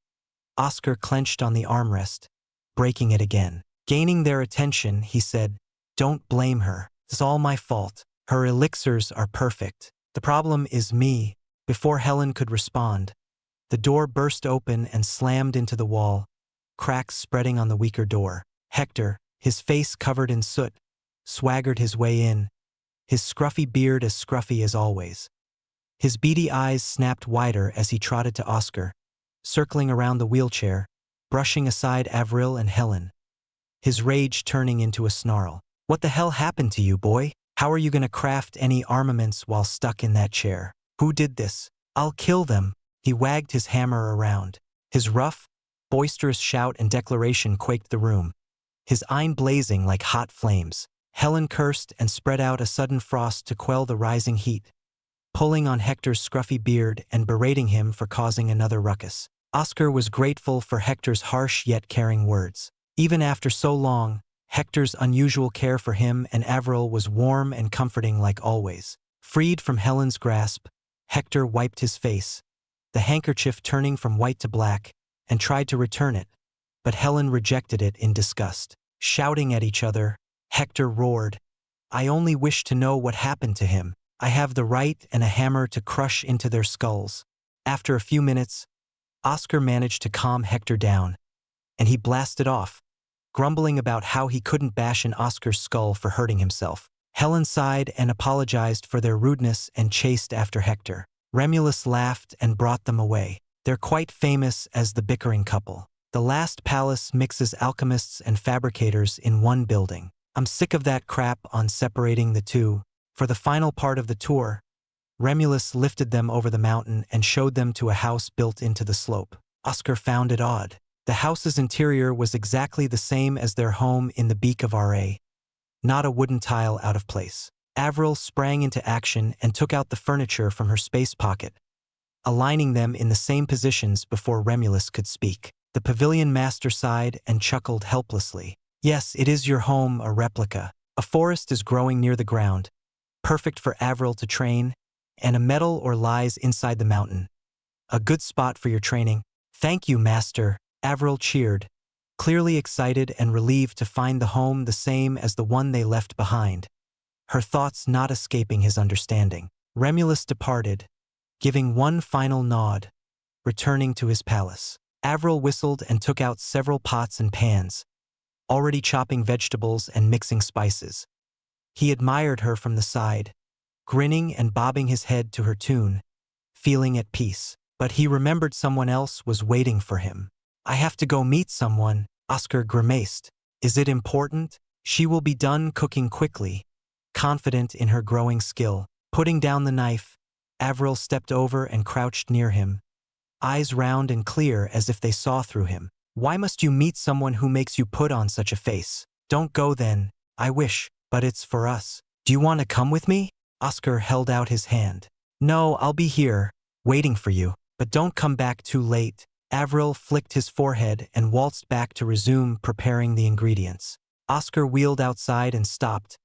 Oscar clenched on the armrest, breaking it again. Gaining their attention, he said, Don't blame her. It's all my fault. Her elixirs are perfect. The problem is me. Before Helen could respond, the door burst open and slammed into the wall, cracks spreading on the weaker door. Hector, his face covered in soot, swaggered his way in, his scruffy beard as scruffy as always. His beady eyes snapped wider as he trotted to Oscar, circling around the wheelchair, brushing aside Avril and Helen, his rage turning into a snarl. What the hell happened to you, boy? How are you gonna craft any armaments while stuck in that chair? Who did this? I'll kill them. He wagged his hammer around. His rough, boisterous shout and declaration quaked the room, his eye blazing like hot flames. Helen cursed and spread out a sudden frost to quell the rising heat, pulling on Hector's scruffy beard and berating him for causing another ruckus. Oscar was grateful for Hector's harsh yet caring words. Even after so long, Hector's unusual care for him and Avril was warm and comforting like always. Freed from Helen's grasp, Hector wiped his face, the handkerchief turning from white to black, and tried to return it, but Helen rejected it in disgust. Shouting at each other, Hector roared, I only wish to know what happened to him. I have the right and a hammer to crush into their skulls. After a few minutes, Oscar managed to calm Hector down, and he blasted off, grumbling about how he couldn't bash in Oscar's skull for hurting himself. Helen sighed and apologized for their rudeness and chased after Hector. Remulus laughed and brought them away. They're quite famous as the bickering couple. The last palace mixes alchemists and fabricators in one building. I'm sick of that crap on separating the two. For the final part of the tour, Remulus lifted them over the mountain and showed them to a house built into the slope. Oscar found it odd. The house's interior was exactly the same as their home in the Beak of Ra. Not a wooden tile out of place. Avril sprang into action and took out the furniture from her space pocket, aligning them in the same positions before Remulus could speak. The pavilion master sighed and chuckled helplessly. Yes, it is your home, a replica. A forest is growing near the ground, perfect for Avril to train, and a meadow or lies inside the mountain. A good spot for your training. Thank you, master, Avril cheered, clearly excited and relieved to find the home the same as the one they left behind, her thoughts not escaping his understanding. Remulus departed, giving one final nod, returning to his palace. Avril whistled and took out several pots and pans, already chopping vegetables and mixing spices. He admired her from the side, grinning and bobbing his head to her tune, feeling at peace. But he remembered someone else was waiting for him. I have to go meet someone, Oscar grimaced. Is it important? She will be done cooking quickly, confident in her growing skill. Putting down the knife, Avril stepped over and crouched near him, eyes round and clear as if they saw through him. Why must you meet someone who makes you put on such a face? Don't go then. I wish, but it's for us. Do you want to come with me? Oscar held out his hand. No, I'll be here, waiting for you. But don't come back too late. Avril flicked his forehead and waltzed back to resume preparing the ingredients. Oscar wheeled outside and stopped,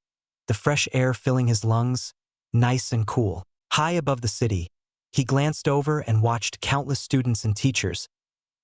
the fresh air filling his lungs, nice and cool. High above the city, he glanced over and watched countless students and teachers,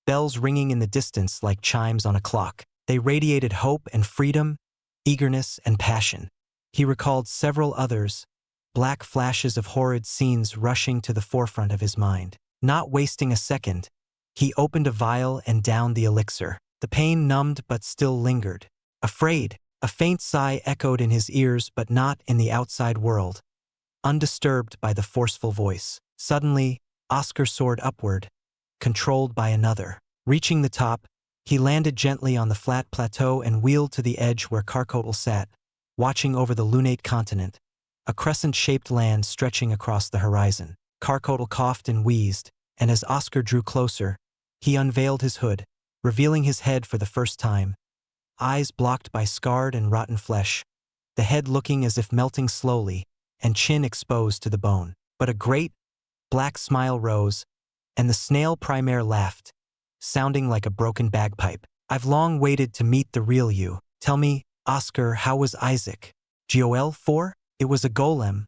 bells ringing in the distance like chimes on a clock. They radiated hope and freedom, eagerness and passion. He recalled several others, black flashes of horrid scenes rushing to the forefront of his mind. Not wasting a second, he opened a vial and downed the elixir. The pain numbed but still lingered. Afraid, a faint sigh echoed in his ears but not in the outside world, undisturbed by the forceful voice. Suddenly, Oscar soared upward, controlled by another. Reaching the top, He landed gently on the flat plateau and wheeled to the edge where Karkotl sat, watching over the lunate continent, a crescent-shaped land stretching across the horizon. Karkotl coughed and wheezed, and as Oscar drew closer, he unveiled his hood, revealing his head for the first time, eyes blocked by scarred and rotten flesh, the head looking as if melting slowly, and chin exposed to the bone. But a great, black smile rose, and the snail primare laughed, sounding like a broken bagpipe. I've long waited to meet the real you. Tell me, Oscar, how was Isaac? Joel 4? It was a golem,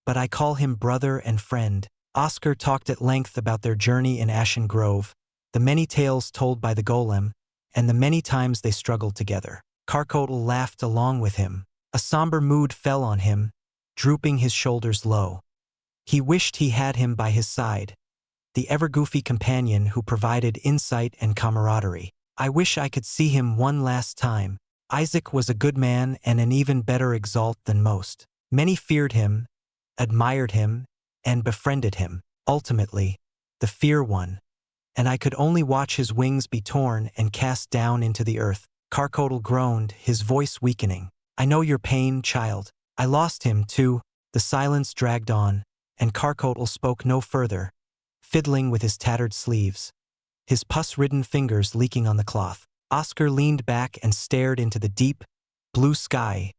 but I call him brother and friend. Oscar talked at length about their journey in Ashen Grove, the many tales told by the golem, and the many times they struggled together. Karkotl laughed along with him. A somber mood fell on him, drooping his shoulders low. He wished he had him by his side, the ever-goofy companion who provided insight and camaraderie. I wish I could see him one last time. Isaac was a good man and an even better Exalt than most. Many feared him, admired him, and befriended him. Ultimately, the fear won, and I could only watch his wings be torn and cast down into the earth. Karkotl groaned, his voice weakening. I know your pain, child. I lost him, too. The silence dragged on, and Karkotl spoke no further, fiddling with his tattered sleeves, his pus-ridden fingers leaking on the cloth. Oscar leaned back and stared into the deep, blue sky,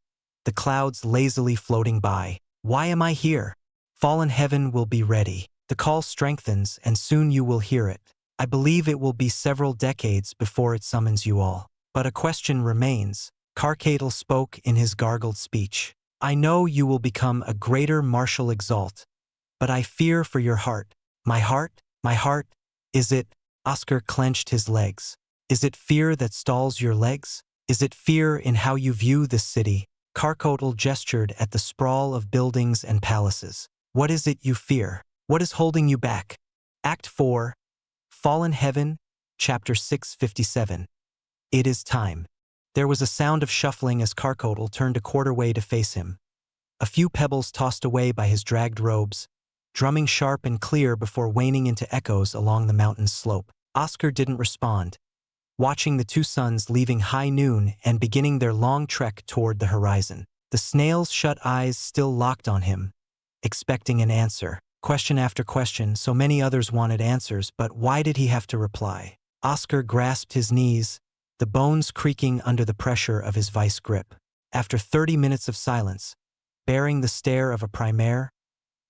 the clouds lazily floating by. Why am I here? Fallen heaven will be ready. The call strengthens, and soon you will hear it. I believe it will be several decades before it summons you all. But a question remains. Karkotl spoke in his gargled speech. I know you will become a greater martial Exalt, but I fear for your heart. My heart? My heart? Is it? Oscar clenched his legs. Is it fear that stalls your legs? Is it fear in how you view this city? Karkotl gestured at the sprawl of buildings and palaces. What is it you fear? What is holding you back? Act 4, Fallen Heaven, Chapter 657. It is time. There was a sound of shuffling as Karkotl turned a quarter way to face him. A few pebbles tossed away by his dragged robes, drumming sharp and clear before waning into echoes along the mountain's slope. Oscar didn't respond, watching the two suns leaving high noon and beginning their long trek toward the horizon. The snail's shut eyes still locked on him, expecting an answer. Question after question, so many others wanted answers, but why did he have to reply? Oscar grasped his knees, the bones creaking under the pressure of his vice grip. After 30 minutes of silence, bearing the stare of a primare,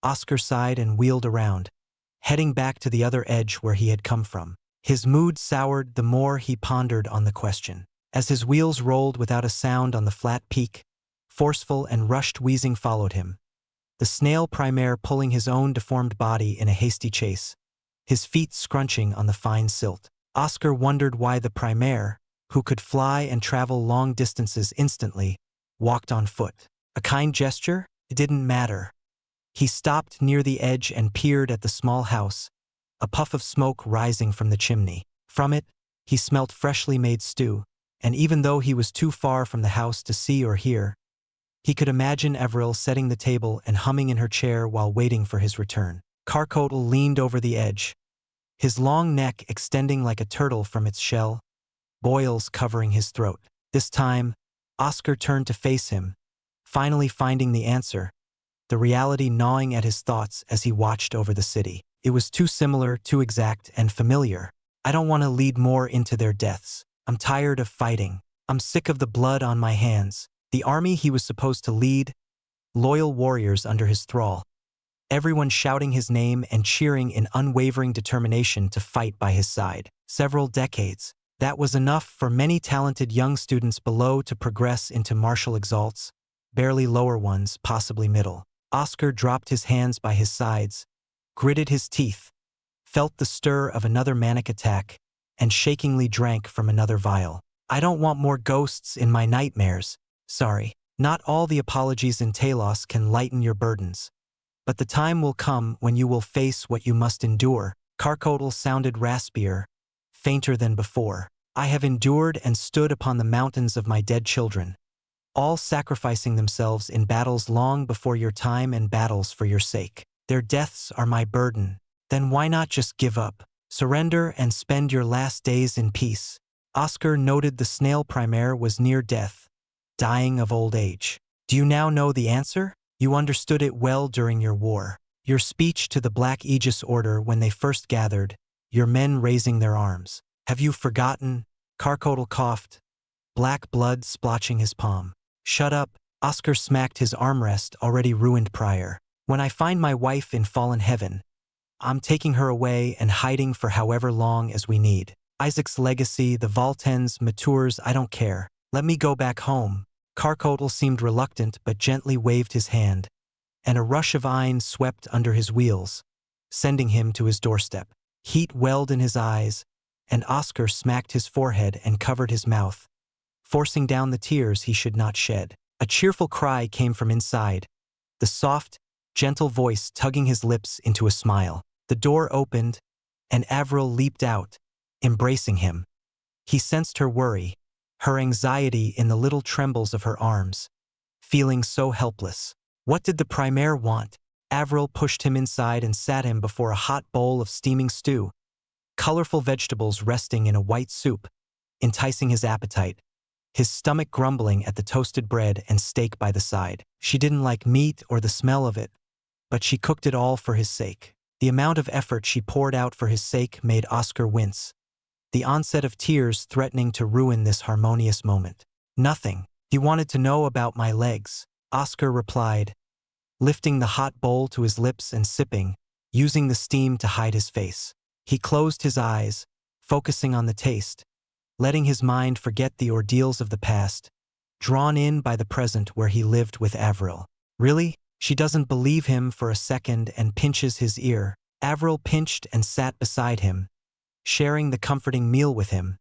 Oscar sighed and wheeled around, heading back to the other edge where he had come from. His mood soured the more he pondered on the question. As his wheels rolled without a sound on the flat peak, forceful and rushed wheezing followed him, the snail primare pulling his own deformed body in a hasty chase, his feet scrunching on the fine silt. Oscar wondered why the primare, who could fly and travel long distances instantly, walked on foot. A kind gesture? It didn't matter. He stopped near the edge and peered at the small house, a puff of smoke rising from the chimney. From it, he smelt freshly made stew, and even though he was too far from the house to see or hear, he could imagine Everill setting the table and humming in her chair while waiting for his return. Karkotl leaned over the edge, his long neck extending like a turtle from its shell, boils covering his throat. This time, Oscar turned to face him, finally finding the answer, the reality gnawing at his thoughts as he watched over the city. It was too similar, too exact, and familiar. I don't want to lead more into their deaths. I'm tired of fighting. I'm sick of the blood on my hands. The army he was supposed to lead, loyal warriors under his thrall, everyone shouting his name and cheering in unwavering determination to fight by his side. Several decades. That was enough for many talented young students below to progress into martial exalts, barely lower ones, possibly middle. Oscar dropped his hands by his sides, gritted his teeth, felt the stir of another manic attack, and shakingly drank from another vial. I don't want more ghosts in my nightmares. Sorry. Not all the apologies in Talos can lighten your burdens. But the time will come when you will face what you must endure. Karkotl sounded raspier, fainter than before. I have endured and stood upon the mountains of my dead children, all sacrificing themselves in battles long before your time and battles for your sake. Their deaths are my burden. Then why not just give up, surrender and spend your last days in peace? Oscar noted the snail primaire was near death, dying of old age. Do you now know the answer? You understood it well during your war. Your speech to the Black Aegis Order when they first gathered, your men raising their arms. Have you forgotten? Carcodal coughed, black blood splotching his palm. Shut up, Oscar smacked his armrest already ruined prior. When I find my wife in fallen heaven, I'm taking her away and hiding for however long as we need. Isaac's legacy, the Voltens, matures, I don't care. Let me go back home. Carcodal seemed reluctant but gently waved his hand, and a rush of iron swept under his wheels, sending him to his doorstep. Heat welled in his eyes, and Oscar smacked his forehead and covered his mouth, forcing down the tears he should not shed. A cheerful cry came from inside, the soft, gentle voice tugging his lips into a smile. The door opened, and Avril leaped out, embracing him. He sensed her worry, her anxiety in the little trembles of her arms, feeling so helpless. What did the primaire want? Avril pushed him inside and sat him before a hot bowl of steaming stew, colorful vegetables resting in a white soup, enticing his appetite, his stomach grumbling at the toasted bread and steak by the side. She didn't like meat or the smell of it, but she cooked it all for his sake. The amount of effort she poured out for his sake made Oscar wince, the onset of tears threatening to ruin this harmonious moment. Nothing. He wanted to know about my legs, Oscar replied, lifting the hot bowl to his lips and sipping, using the steam to hide his face. He closed his eyes, focusing on the taste, letting his mind forget the ordeals of the past, drawn in by the present where he lived with Avril. Really? She doesn't believe him for a second and pinches his ear. Avril pinched and sat beside him, sharing the comforting meal with him,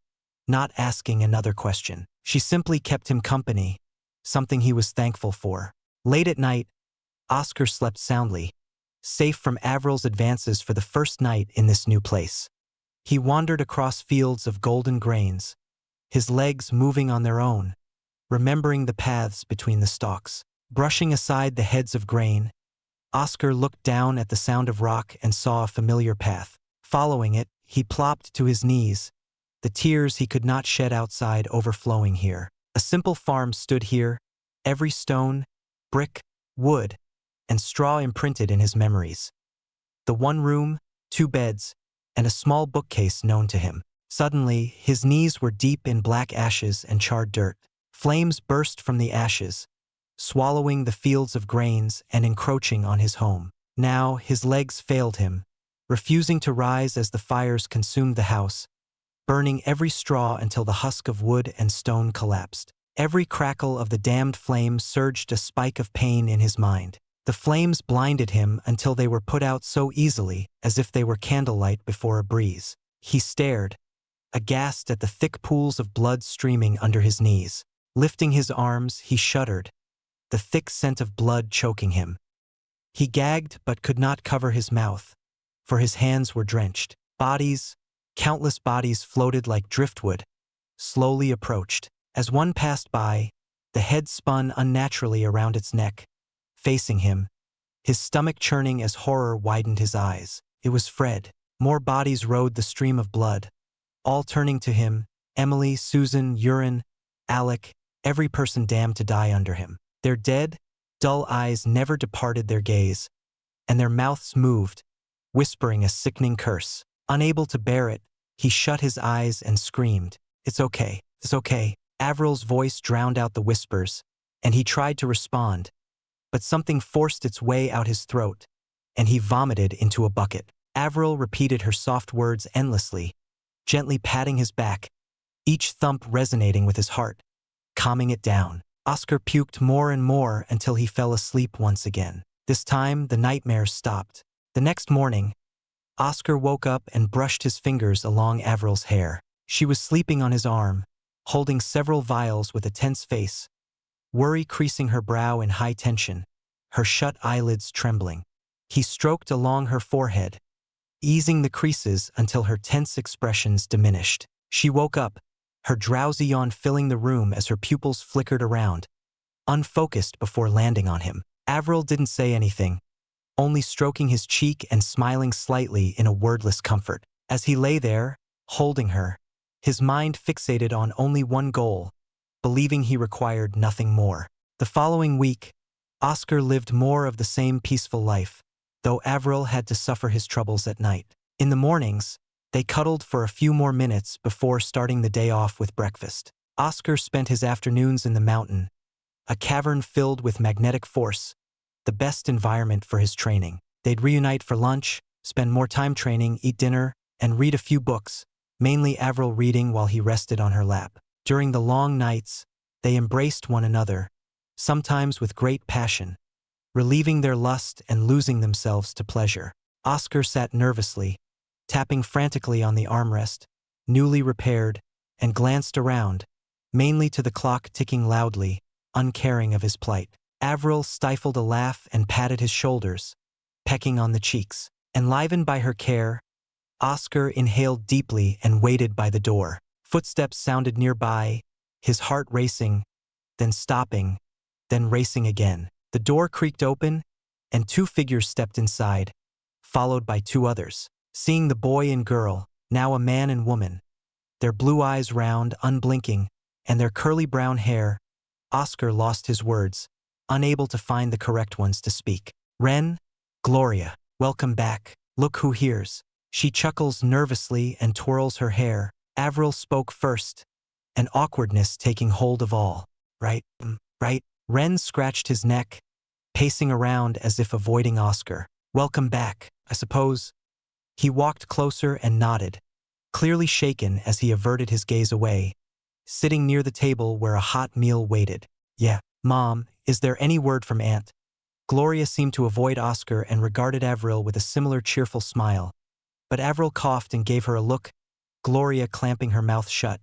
not asking another question. She simply kept him company, something he was thankful for. Late at night, Oscar slept soundly, safe from Avril's advances for the first night in this new place. He wandered across fields of golden grains, his legs moving on their own, remembering the paths between the stalks. Brushing aside the heads of grain, Oscar looked down at the sound of rock and saw a familiar path. Following it, he plopped to his knees, the tears he could not shed outside overflowing here. A simple farm stood here, every stone, brick, wood, and straw imprinted in his memories. The one room, 2 beds, and a small bookcase known to him. Suddenly, his knees were deep in black ashes and charred dirt. Flames burst from the ashes, swallowing the fields of grains and encroaching on his home. Now his legs failed him, refusing to rise as the fires consumed the house, burning every straw until the husk of wood and stone collapsed. Every crackle of the damned flame surged a spike of pain in his mind. The flames blinded him until they were put out so easily, as if they were candlelight before a breeze. He stared, aghast at the thick pools of blood streaming under his knees. Lifting his arms, he shuddered, the thick scent of blood choking him. He gagged but could not cover his mouth, for his hands were drenched. Bodies, countless bodies floated like driftwood, slowly approached. As one passed by, the head spun unnaturally around its neck, facing him, his stomach churning as horror widened his eyes. It was Fred. More bodies rode the stream of blood, all turning to him, Emily, Susan, Urine, Alec, every person damned to die under him. Their dead, dull eyes never departed their gaze, and their mouths moved, whispering a sickening curse. Unable to bear it, he shut his eyes and screamed, "It's okay, it's okay." Avril's voice drowned out the whispers, and he tried to respond, but something forced its way out his throat, and he vomited into a bucket. Avril repeated her soft words endlessly, gently patting his back, each thump resonating with his heart, calming it down. Oscar puked more and more until he fell asleep once again. This time, the nightmares stopped. The next morning, Oscar woke up and brushed his fingers along Avril's hair. She was sleeping on his arm, holding several vials with a tense face, worry creasing her brow in high tension, her shut eyelids trembling. He stroked along her forehead, easing the creases until her tense expressions diminished. She woke up, her drowsy yawn filling the room as her pupils flickered around, unfocused before landing on him. Avril didn't say anything, only stroking his cheek and smiling slightly in a wordless comfort. As he lay there, holding her, his mind fixated on only one goal, believing he required nothing more. The following week, Oscar lived more of the same peaceful life, though Avril had to suffer his troubles at night. In the mornings, they cuddled for a few more minutes before starting the day off with breakfast. Oscar spent his afternoons in the mountain, a cavern filled with magnetic force, the best environment for his training. They'd reunite for lunch, spend more time training, eat dinner, and read a few books, mainly Avril reading while he rested on her lap. During the long nights, they embraced one another, sometimes with great passion, relieving their lust and losing themselves to pleasure. Oscar sat nervously, tapping frantically on the armrest, newly repaired, and glanced around, mainly to the clock ticking loudly, uncaring of his plight. Avril stifled a laugh and patted his shoulders, pecking on the cheeks. Enlivened by her care, Oscar inhaled deeply and waited by the door. Footsteps sounded nearby, his heart racing, then stopping, then racing again. The door creaked open, and two figures stepped inside, followed by two others. Seeing the boy and girl, now a man and woman, their blue eyes round, unblinking, and their curly brown hair, Oscar lost his words, unable to find the correct ones to speak. "Ren, Gloria, welcome back. Look who hears." She chuckles nervously and twirls her hair. Avril spoke first, an awkwardness taking hold of all. Right? Ren scratched his neck, pacing around as if avoiding Oscar. "Welcome back, I suppose." He walked closer and nodded, clearly shaken as he averted his gaze away, sitting near the table where a hot meal waited. "Yeah, Mom, is there any word from Aunt?" Gloria seemed to avoid Oscar and regarded Avril with a similar cheerful smile, but Avril coughed and gave her a look, Gloria clamping her mouth shut,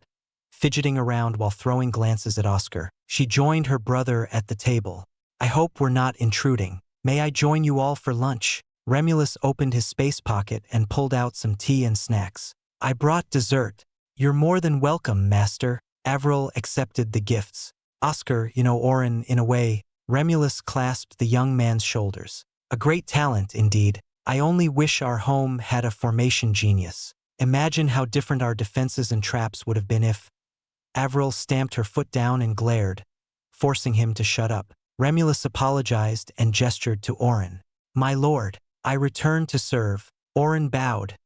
fidgeting around while throwing glances at Oscar. She joined her brother at the table. "I hope we're not intruding. May I join you all for lunch?" Remulus opened his space pocket and pulled out some tea and snacks. "I brought dessert." "You're more than welcome, Master." Avril accepted the gifts. "Oscar, Orin, in a way." Remulus clasped the young man's shoulders. "A great talent, indeed. I only wish our home had a formation genius. Imagine how different our defenses and traps would have been if—" Avril stamped her foot down and glared, forcing him to shut up. Remulus apologized and gestured to Orin. "My lord, I return to serve." Orin bowed,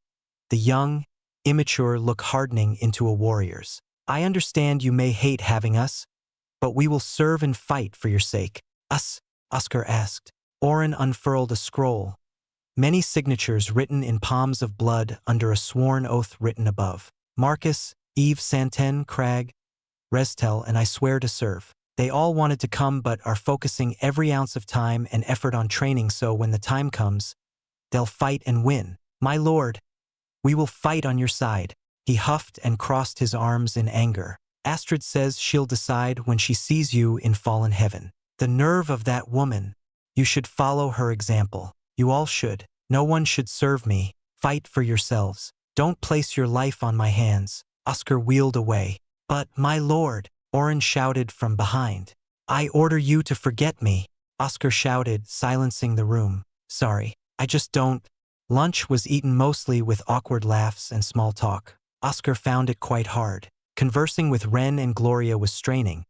the young, immature look hardening into a warrior's. "I understand you may hate having us, but we will serve and fight for your sake." "Us?" Oscar asked. Orin unfurled a scroll, many signatures written in palms of blood under a sworn oath written above. "Marcus, Eve Santen, Crag, Restel, and I swear to serve." They all wanted to come but are focusing every ounce of time and effort on training so when the time comes, they'll fight and win. "My lord, we will fight on your side." He huffed and crossed his arms in anger. "Astrid says she'll decide when she sees you in fallen heaven." The nerve of that woman. "You should follow her example. You all should. No one should serve me. Fight for yourselves. Don't place your life on my hands." Oscar wheeled away. "But, my lord," Orin shouted from behind. "I order you to forget me." Oscar shouted, silencing the room. "Sorry, I just don't." Lunch was eaten mostly with awkward laughs and small talk. Oscar found it quite hard. Conversing with Ren and Gloria was straining,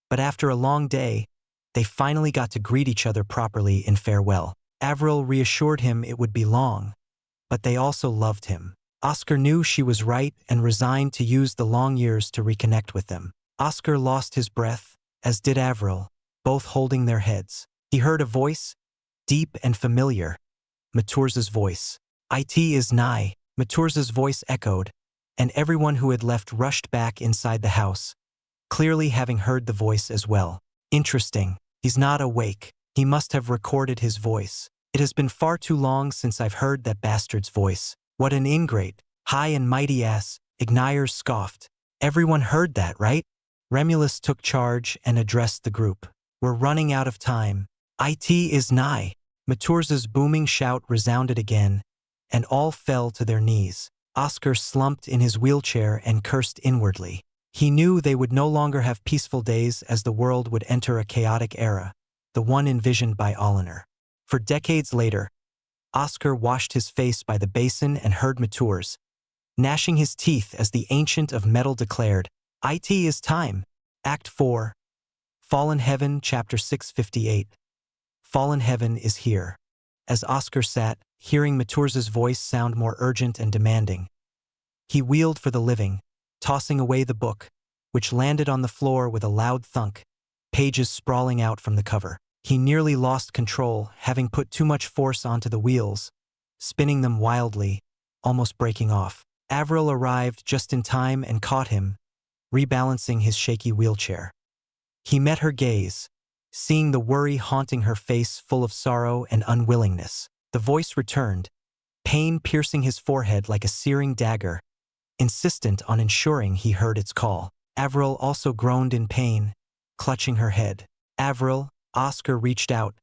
but after a long day, they finally got to greet each other properly in farewell. Avril reassured him it would be long, but they also loved him. Oscar knew she was right and resigned to use the long years to reconnect with them. Oscar lost his breath, as did Avril, both holding their heads. He heard a voice, deep and familiar, Maturz's voice. "It is nigh." Maturz's voice echoed, and everyone who had left rushed back inside the house, clearly having heard the voice as well. "Interesting. He's not awake. He must have recorded his voice. It has been far too long since I've heard that bastard's voice. What an ingrate. High and mighty ass," Ignayers scoffed. "Everyone heard that, right?" Remulus took charge and addressed the group. "We're running out of time. It is nigh." Maturz's booming shout resounded again, and all fell to their knees. Oscar slumped in his wheelchair and cursed inwardly. He knew they would no longer have peaceful days as the world would enter a chaotic era, the one envisioned by Oliver. For decades later, Oscar washed his face by the basin and heard Maturz, gnashing his teeth as the Ancient of Metal declared, "It is time." Act 4. Fallen Heaven, Chapter 658. Fallen Heaven is here. As Oscar sat, hearing Maturz's voice sound more urgent and demanding, he wheeled for the living, tossing away the book, which landed on the floor with a loud thunk, pages sprawling out from the cover. He nearly lost control, having put too much force onto the wheels, spinning them wildly, almost breaking off. Avril arrived just in time and caught him, rebalancing his shaky wheelchair. He met her gaze, seeing the worry haunting her face full of sorrow and unwillingness. The voice returned, pain piercing his forehead like a searing dagger, insistent on ensuring he heard its call. Avril also groaned in pain, clutching her head. "Avril," Oscar reached out,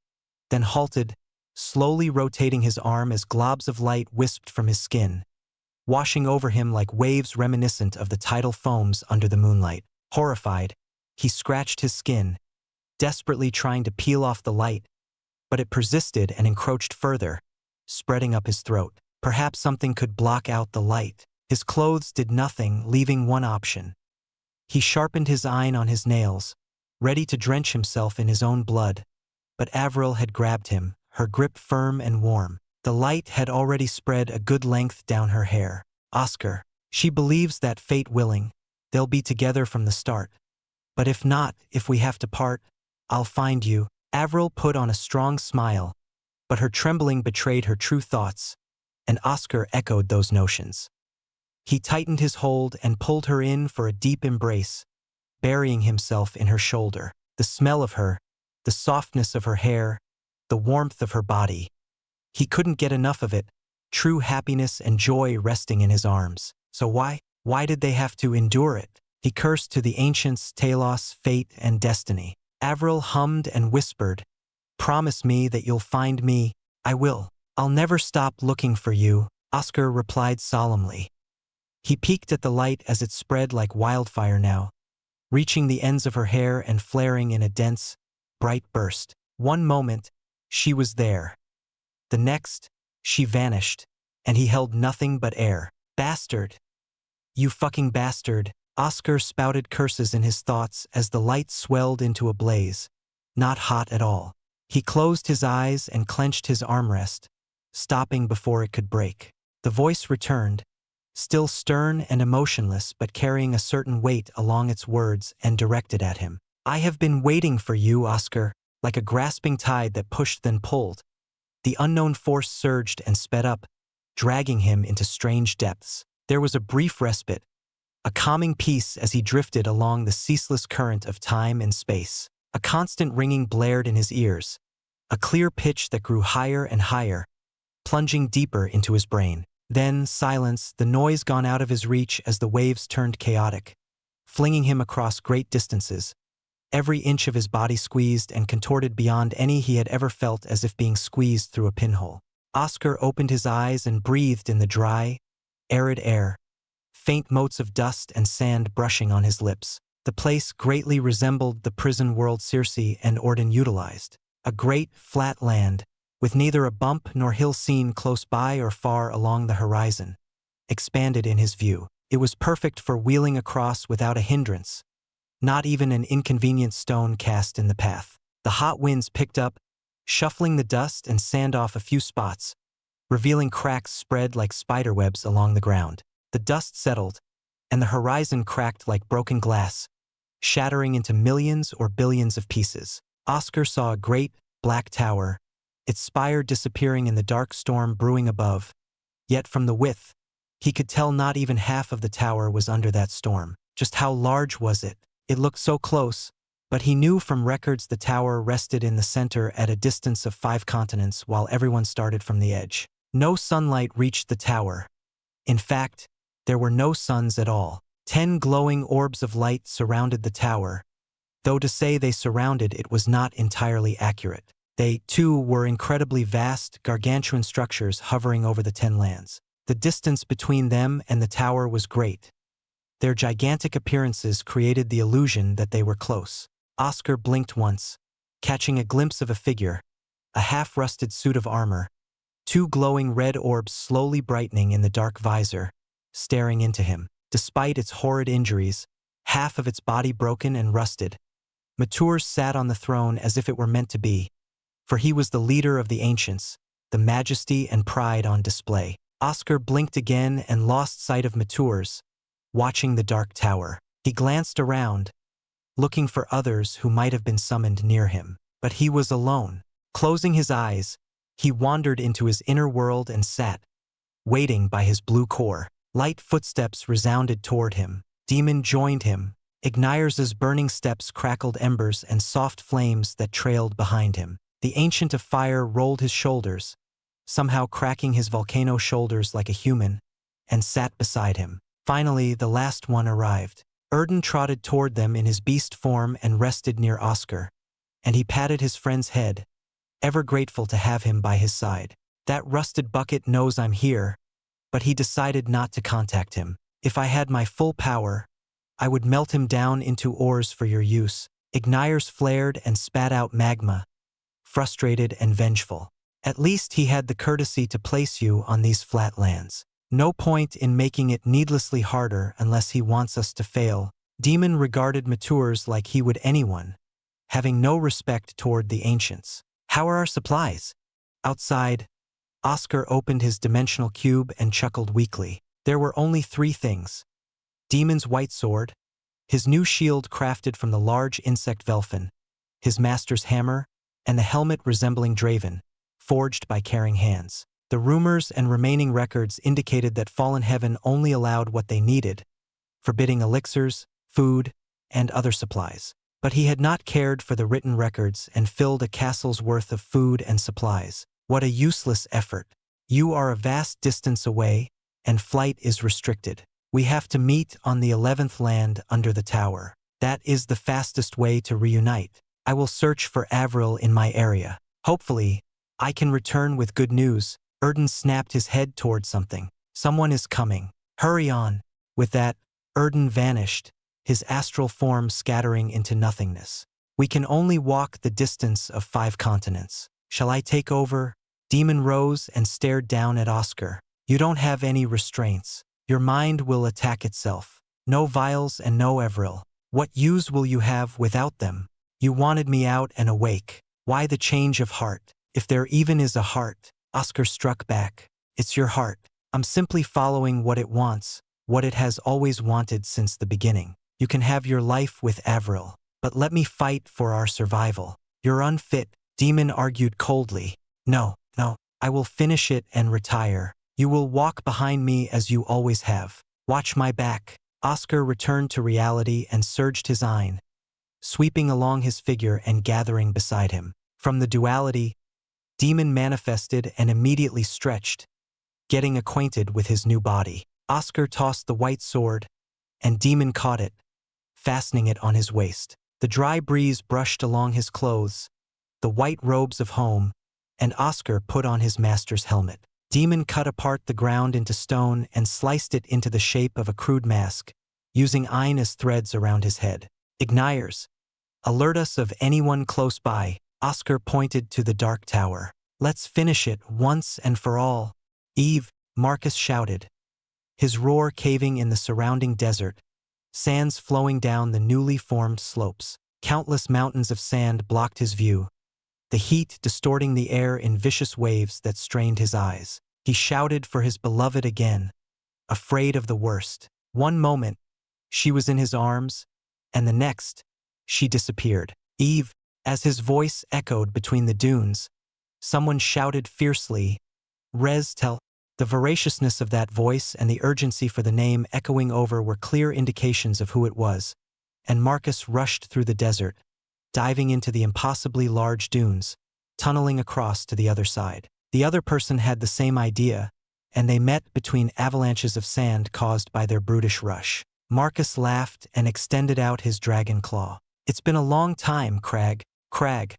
then halted, slowly rotating his arm as globs of light wisped from his skin, washing over him like waves reminiscent of the tidal foams under the moonlight. Horrified, he scratched his skin, desperately trying to peel off the light, but it persisted and encroached further, spreading up his throat. Perhaps something could block out the light. His clothes did nothing, leaving one option. He sharpened his iron on his nails, ready to drench himself in his own blood, but Avril had grabbed him, her grip firm and warm. The light had already spread a good length down her hair. "Oscar, she believes that, fate willing, they'll be together from the start. But if not, if we have to part, I'll find you." Avril put on a strong smile, but her trembling betrayed her true thoughts, and Oscar echoed those notions. He tightened his hold and pulled her in for a deep embrace, burying himself in her shoulder. The smell of her, the softness of her hair, the warmth of her body. He couldn't get enough of it, true happiness and joy resting in his arms. So why did they have to endure it? He cursed to the ancients, Talos, fate, and destiny. Avril hummed and whispered, "Promise me that you'll find me." "I will. I'll never stop looking for you," Oscar replied solemnly. He peeked at the light as it spread like wildfire now, reaching the ends of her hair and flaring in a dense, bright burst. One moment, she was there. The next, she vanished, and he held nothing but air. "Bastard! You fucking bastard!" Oscar spouted curses in his thoughts as the light swelled into a blaze, not hot at all. He closed his eyes and clenched his armrest, stopping before it could break. The voice returned, still stern and emotionless but carrying a certain weight along its words, and directed at him. "I have been waiting for you, Oscar." Like a grasping tide that pushed then pulled, the unknown force surged and sped up, dragging him into strange depths. There was a brief respite, a calming peace as he drifted along the ceaseless current of time and space. A constant ringing blared in his ears, a clear pitch that grew higher and higher, plunging deeper into his brain. Then silence, the noise gone out of his reach as the waves turned chaotic, flinging him across great distances, every inch of his body squeezed and contorted beyond any he had ever felt, as if being squeezed through a pinhole. Oscar opened his eyes and breathed in the dry, arid air, faint motes of dust and sand brushing on his lips. The place greatly resembled the prison world Circe and Ordon utilized. A great, flat land, with neither a bump nor hill seen close by or far along the horizon, expanded in his view. It was perfect for wheeling across without a hindrance, not even an inconvenient stone cast in the path. The hot winds picked up, shuffling the dust and sand off a few spots, revealing cracks spread like spiderwebs along the ground. The dust settled, and the horizon cracked like broken glass, shattering into millions or billions of pieces. Oscar saw a great, black tower, its spire disappearing in the dark storm brewing above. Yet from the width, he could tell not even half of the tower was under that storm. Just how large was it? It looked so close, but he knew from records the tower rested in the center at a distance of 5 continents while everyone started from the edge. No sunlight reached the tower. In fact, there were no suns at all. 10 glowing orbs of light surrounded the tower, though to say they surrounded it was not entirely accurate. They, too, were incredibly vast, gargantuan structures hovering over the 10 lands. The distance between them and the tower was great. Their gigantic appearances created the illusion that they were close. Oscar blinked once, catching a glimpse of a figure, a half-rusted suit of armor, 2 glowing red orbs slowly brightening in the dark visor, staring into him. Despite its horrid injuries, half of its body broken and rusted, Maturs sat on the throne as if it were meant to be, for he was the leader of the ancients, the majesty and pride on display. Oscar blinked again and lost sight of Maturs, watching the dark tower. He glanced around, looking for others who might have been summoned near him. But he was alone. Closing his eyes, he wandered into his inner world and sat, waiting by his blue core. Light footsteps resounded toward him. Demon joined him. Ignires's burning steps crackled embers and soft flames that trailed behind him. The Ancient of Fire rolled his shoulders, somehow cracking his volcano shoulders like a human, and sat beside him. Finally, the last one arrived. Erden trotted toward them in his beast form and rested near Oscar, and he patted his friend's head, ever grateful to have him by his side. That rusted bucket knows I'm here, but he decided not to contact him. If I had my full power, I would melt him down into ores for your use. Ignires flared and spat out magma, frustrated and vengeful. At least he had the courtesy to place you on these flat lands. No point in making it needlessly harder unless he wants us to fail. Demon regarded Maturs like he would anyone, having no respect toward the ancients. How are our supplies? Outside, Oscar opened his dimensional cube and chuckled weakly. There were only 3 things. Demon's white sword, his new shield crafted from the large insect Velfin, his master's hammer, and the helmet resembling Draven, forged by caring hands. The rumors and remaining records indicated that Fallen Heaven only allowed what they needed, forbidding elixirs, food, and other supplies. But he had not cared for the written records and filled a castle's worth of food and supplies. What a useless effort. You are a vast distance away, and flight is restricted. We have to meet on the 11th land under the tower. That is the fastest way to reunite. I will search for Avril in my area. Hopefully, I can return with good news. Erden snapped his head toward something. Someone is coming. Hurry on. With that, Erden vanished, his astral form scattering into nothingness. We can only walk the distance of 5 continents. Shall I take over? Demon rose and stared down at Oscar. You don't have any restraints. Your mind will attack itself. No vials and no Avril. What use will you have without them? You wanted me out and awake. Why the change of heart? If there even is a heart. Oscar struck back. It's your heart. I'm simply following what it wants, what it has always wanted since the beginning. You can have your life with Avril, but let me fight for our survival. You're unfit, Demon argued coldly. No, I will finish it and retire. You will walk behind me as you always have. Watch my back. Oscar returned to reality and surged his Ein, sweeping along his figure and gathering beside him. From the duality, Demon manifested and immediately stretched, getting acquainted with his new body. Oscar tossed the white sword, and Demon caught it, fastening it on his waist. The dry breeze brushed along his clothes, the white robes of home, and Oscar put on his master's helmet. Demon cut apart the ground into stone and sliced it into the shape of a crude mask, using Ein as threads around his head. Ignires, alert us of anyone close by. Oscar pointed to the dark tower. Let's finish it once and for all. Eve, Marcus shouted, his roar caving in the surrounding desert, sands flowing down the newly formed slopes. Countless mountains of sand blocked his view, the heat distorting the air in vicious waves that strained his eyes. He shouted for his beloved again, afraid of the worst. One moment, she was in his arms, and the next, she disappeared. Eve, as his voice echoed between the dunes, someone shouted fiercely, Restel. The voraciousness of that voice and the urgency for the name echoing over were clear indications of who it was, and Marcus rushed through the desert, diving into the impossibly large dunes, tunneling across to the other side. The other person had the same idea, and they met between avalanches of sand caused by their brutish rush. Marcus laughed and extended out his dragon claw. It's been a long time, Crag. Crag,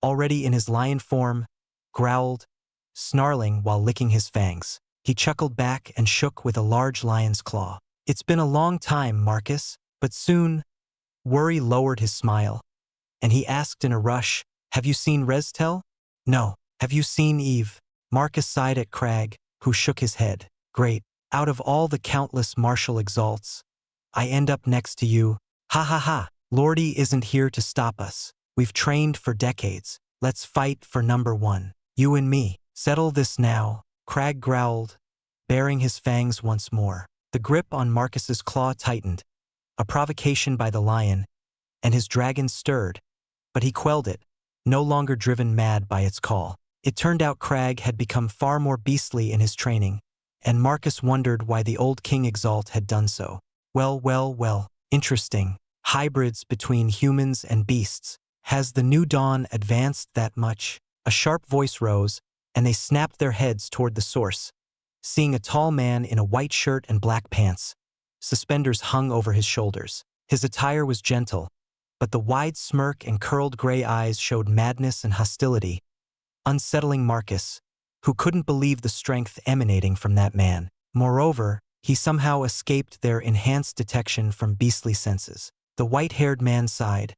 already in his lion form, growled, snarling while licking his fangs. He chuckled back and shook with a large lion's claw. It's been a long time, Marcus, but soon. Worry lowered his smile, and he asked in a rush, have you seen Restel? No. Have you seen Eve? Marcus sighed at Crag, who shook his head. Great. Out of all the countless martial exalts, I end up next to you. Ha ha ha. Lordy isn't here to stop us. We've trained for decades. Let's fight for number one. You and me. Settle this now, Crag growled, baring his fangs once more. The grip on Marcus's claw tightened, a provocation by the lion, and his dragon stirred, but he quelled it, no longer driven mad by its call. It turned out Crag had become far more beastly in his training, and Marcus wondered why the old King Exalt had done so. Well, interesting. Hybrids between humans and beasts. Has the new dawn advanced that much? A sharp voice rose, and they snapped their heads toward the source, seeing a tall man in a white shirt and black pants. Suspenders hung over his shoulders. His attire was gentle, but the wide smirk and curled gray eyes showed madness and hostility, unsettling Marcus, who couldn't believe the strength emanating from that man. Moreover, he somehow escaped their enhanced detection from beastly senses. The white-haired man sighed.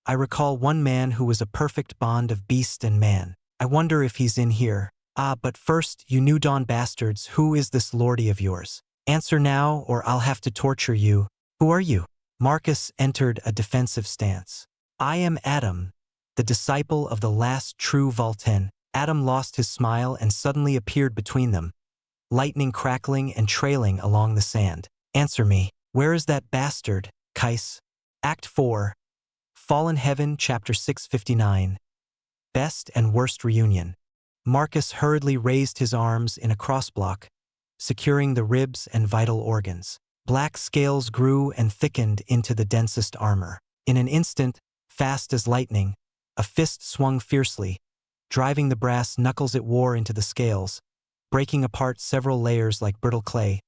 I recall one man who was a perfect bond of beast and man. I wonder if he's in here. But first, you New Dawn bastards, who is this lordy of yours? Answer now, or I'll have to torture you. Who are you? Marcus entered a defensive stance. I am Adam, the disciple of the last true Vulten. Adam lost his smile and suddenly appeared between them, lightning crackling and trailing along the sand. Answer me. Where is that bastard, Kais? Act 4. Fallen Heaven, Chapter 659. Best and Worst Reunion. Marcus hurriedly raised his arms in a crossblock, securing the ribs and vital organs. Black scales grew and thickened into the densest armor. In an instant, fast as lightning, a fist swung fiercely, driving the brass knuckles it wore into the scales, breaking apart several layers like brittle clay,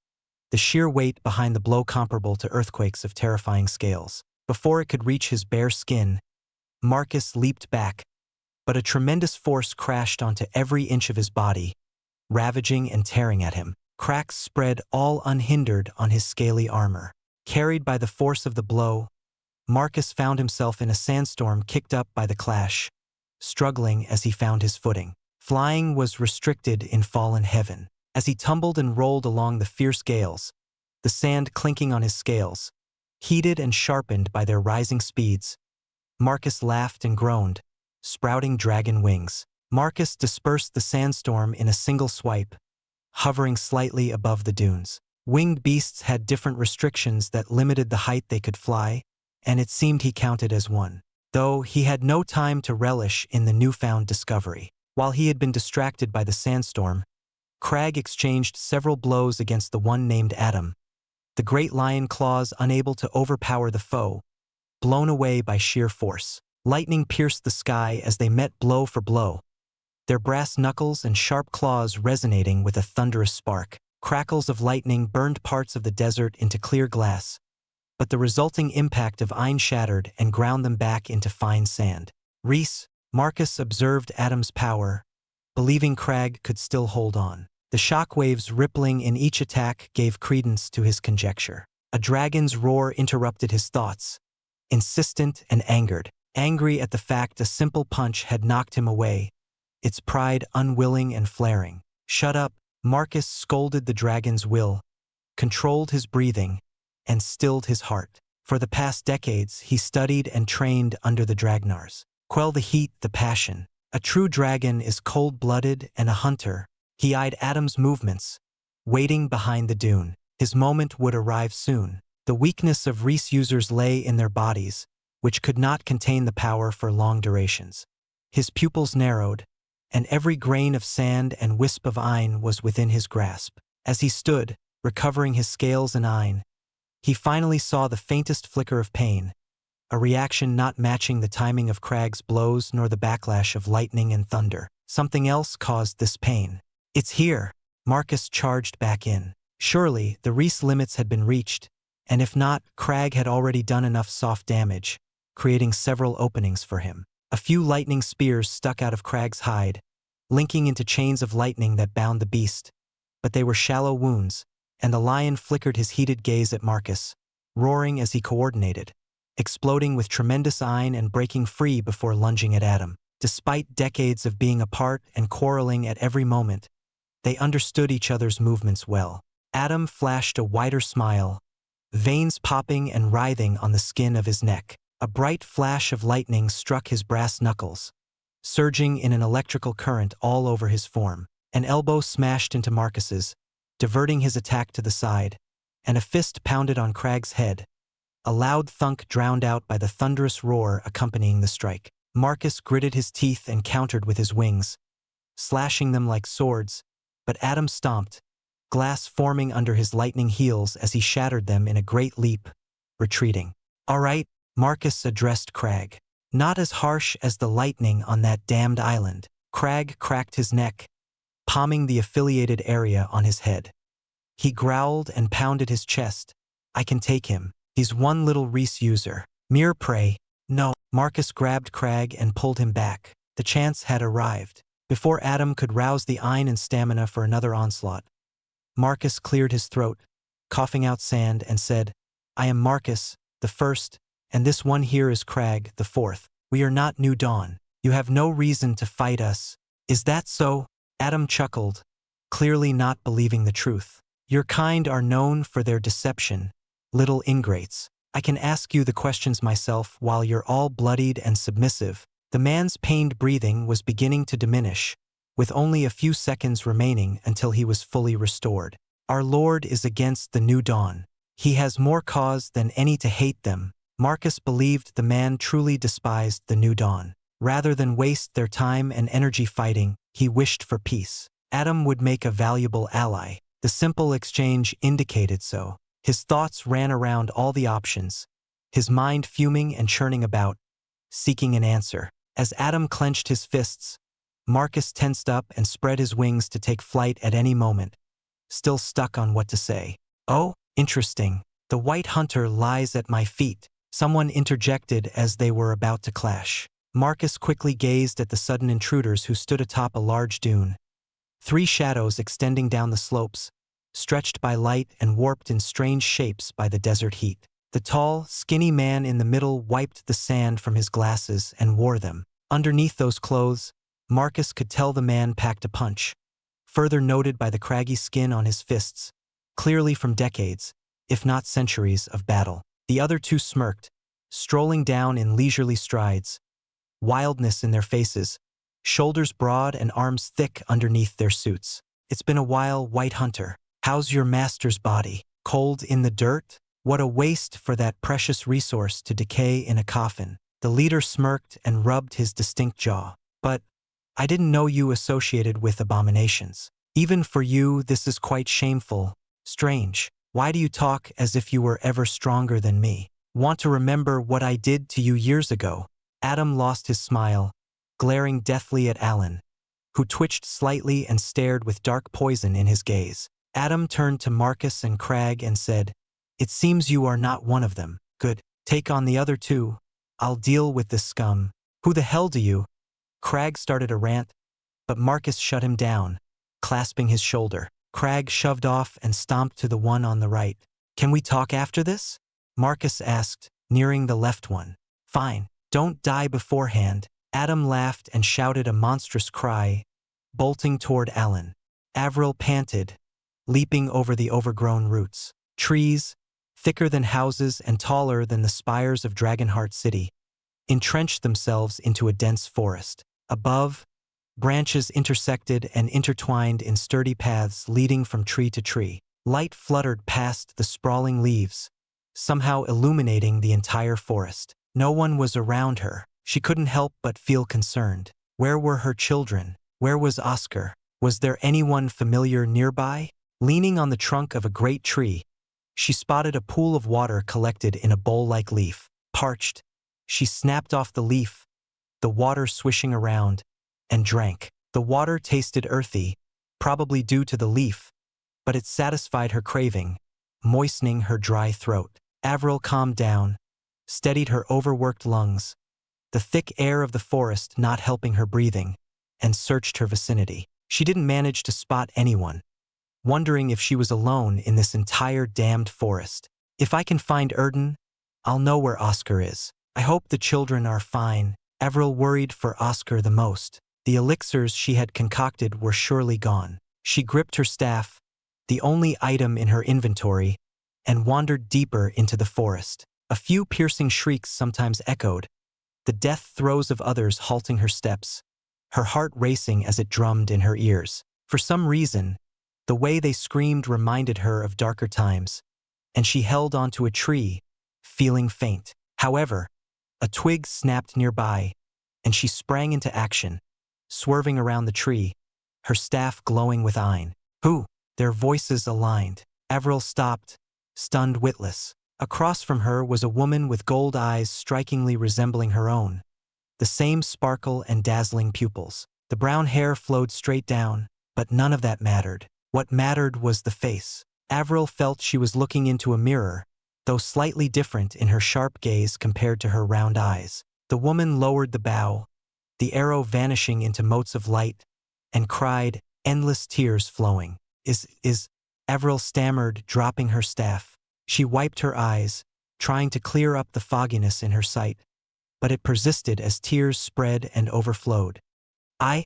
the sheer weight behind the blow comparable to earthquakes of terrifying scales. Before it could reach his bare skin, Marcus leaped back, but a tremendous force crashed onto every inch of his body, ravaging and tearing at him. Cracks spread all unhindered on his scaly armor. Carried by the force of the blow, Marcus found himself in a sandstorm kicked up by the clash, struggling as he found his footing. Flying was restricted in Fallen Heaven. As he tumbled and rolled along the fierce gales, the sand clinking on his scales, heated and sharpened by their rising speeds, Marcus laughed and groaned, sprouting dragon wings. Marcus dispersed the sandstorm in a single swipe, hovering slightly above the dunes. Winged beasts had different restrictions that limited the height they could fly, and it seemed he counted as one. Though he had no time to relish in the newfound discovery. While he had been distracted by the sandstorm, Crag exchanged several blows against the one named Adam, the great lion claws unable to overpower the foe, blown away by sheer force. Lightning pierced the sky as they met blow for blow, their brass knuckles and sharp claws resonating with a thunderous spark. Crackles of lightning burned parts of the desert into clear glass, but the resulting impact of iron shattered and ground them back into fine sand. Marcus observed Adam's power, believing Crag could still hold on. The shockwaves rippling in each attack gave credence to his conjecture. A dragon's roar interrupted his thoughts, insistent and angry at the fact a simple punch had knocked him away, its pride unwilling and flaring. Shut up, Marcus scolded the dragon's will, controlled his breathing, and stilled his heart. For the past decades, he studied and trained under the Dragnars. Quell the heat, the passion. A true dragon is cold-blooded and a hunter. He eyed Adam's movements, waiting behind the dune. His moment would arrive soon. The weakness of Reese users lay in their bodies, which could not contain the power for long durations. His pupils narrowed, and every grain of sand and wisp of iron was within his grasp. As he stood, recovering his scales and iron, he finally saw the faintest flicker of pain, a reaction not matching the timing of Crag's blows nor the backlash of lightning and thunder. Something else caused this pain. It's here, Marcus charged back in. Surely, the Reese limits had been reached, and if not, Crag had already done enough soft damage, creating several openings for him. A few lightning spears stuck out of Crag's hide, linking into chains of lightning that bound the beast, but they were shallow wounds, and the lion flickered his heated gaze at Marcus, roaring as he coordinated, exploding with tremendous iron and breaking free before lunging at Adam. Despite decades of being apart and quarreling at every moment, they understood each other's movements well. Adam flashed a wider smile, veins popping and writhing on the skin of his neck. A bright flash of lightning struck his brass knuckles, surging in an electrical current all over his form. An elbow smashed into Marcus's, diverting his attack to the side, and a fist pounded on Crag's head, a loud thunk drowned out by the thunderous roar accompanying the strike. Marcus gritted his teeth and countered with his wings, slashing them like swords, but Adam stomped, glass forming under his lightning heels as he shattered them in a great leap, retreating. "All right," Marcus addressed Crag. "Not as harsh as the lightning on that damned island." Crag cracked his neck, palming the affiliated area on his head. He growled and pounded his chest. "I can take him. He's one little Reese user. Mere prey." "No." Marcus grabbed Crag and pulled him back. The chance had arrived. Before Adam could rouse the Ein and stamina for another onslaught, Marcus cleared his throat, coughing out sand, and said, "I am Marcus, the first, and this one here is Crag, the fourth. We are not New Dawn. You have no reason to fight us." "Is that so?" Adam chuckled, clearly not believing the truth. "Your kind are known for their deception, little ingrates. I can ask you the questions myself while you're all bloodied and submissive." The man's pained breathing was beginning to diminish, with only a few seconds remaining until he was fully restored. "Our Lord is against the New Dawn. He has more cause than any to hate them." Marcus believed the man truly despised the New Dawn. Rather than waste their time and energy fighting, he wished for peace. Adam would make a valuable ally. The simple exchange indicated so. His thoughts ran around all the options, his mind fuming and churning about, seeking an answer. As Adam clenched his fists, Marcus tensed up and spread his wings to take flight at any moment, still stuck on what to say. "Oh, interesting. The White Hunter lies at my feet," someone interjected as they were about to clash. Marcus quickly gazed at the sudden intruders who stood atop a large dune. 3 shadows extending down the slopes, stretched by light and warped in strange shapes by the desert heat. The tall, skinny man in the middle wiped the sand from his glasses and wore them. Underneath those clothes, Marcus could tell the man packed a punch, further noted by the craggy skin on his fists, clearly from decades, if not centuries, of battle. The other 2 smirked, strolling down in leisurely strides, wildness in their faces, shoulders broad and arms thick underneath their suits. "It's been a while, White Hunter. How's your master's body? Cold in the dirt? What a waste for that precious resource to decay in a coffin." The leader smirked and rubbed his distinct jaw. "But I didn't know you associated with abominations. Even for you, this is quite shameful. Strange. Why do you talk as if you were ever stronger than me? Want to remember what I did to you years ago?" Adam lost his smile, glaring deathly at Alan, who twitched slightly and stared with dark poison in his gaze. Adam turned to Marcus and Crag and said, "It seems you are not one of them. Good. Take on the other 2. I'll deal with this scum." "Who the hell do you?" Crag started a rant, but Marcus shut him down, clasping his shoulder. Crag shoved off and stomped to the one on the right. "Can we talk after this?" Marcus asked, nearing the left one. "Fine. Don't die beforehand." Adam laughed and shouted a monstrous cry, bolting toward Alan. Avril panted, leaping over the overgrown roots. Trees, thicker than houses and taller than the spires of Dragonheart City, entrenched themselves into a dense forest. Above, branches intersected and intertwined in sturdy paths leading from tree to tree. Light fluttered past the sprawling leaves, somehow illuminating the entire forest. No one was around her. She couldn't help but feel concerned. Where were her children? Where was Oscar? Was there anyone familiar nearby? Leaning on the trunk of a great tree, she spotted a pool of water collected in a bowl-like leaf. Parched, she snapped off the leaf, the water swishing around, and drank. The water tasted earthy, probably due to the leaf, but it satisfied her craving, moistening her dry throat. Avril calmed down, steadied her overworked lungs, the thick air of the forest not helping her breathing, and searched her vicinity. She didn't manage to spot anyone, wondering if she was alone in this entire damned forest. "If I can find Erden, I'll know where Oscar is. I hope the children are fine." Avril worried for Oscar the most. The elixirs she had concocted were surely gone. She gripped her staff, the only item in her inventory, and wandered deeper into the forest. A few piercing shrieks sometimes echoed, the death throes of others halting her steps, her heart racing as it drummed in her ears. For some reason, the way they screamed reminded her of darker times, and she held onto a tree, feeling faint. However, a twig snapped nearby, and she sprang into action, swerving around the tree, her staff glowing with iron. Who? Their voices aligned. Avril stopped, stunned witless. Across from her was a woman with gold eyes strikingly resembling her own, the same sparkle and dazzling pupils. The brown hair flowed straight down, but none of that mattered. What mattered was the face. Avril felt she was looking into a mirror, though slightly different in her sharp gaze compared to her round eyes. The woman lowered the bow, the arrow vanishing into motes of light, and cried, endless tears flowing. Avril stammered, dropping her staff. She wiped her eyes, trying to clear up the fogginess in her sight, but it persisted as tears spread and overflowed. I.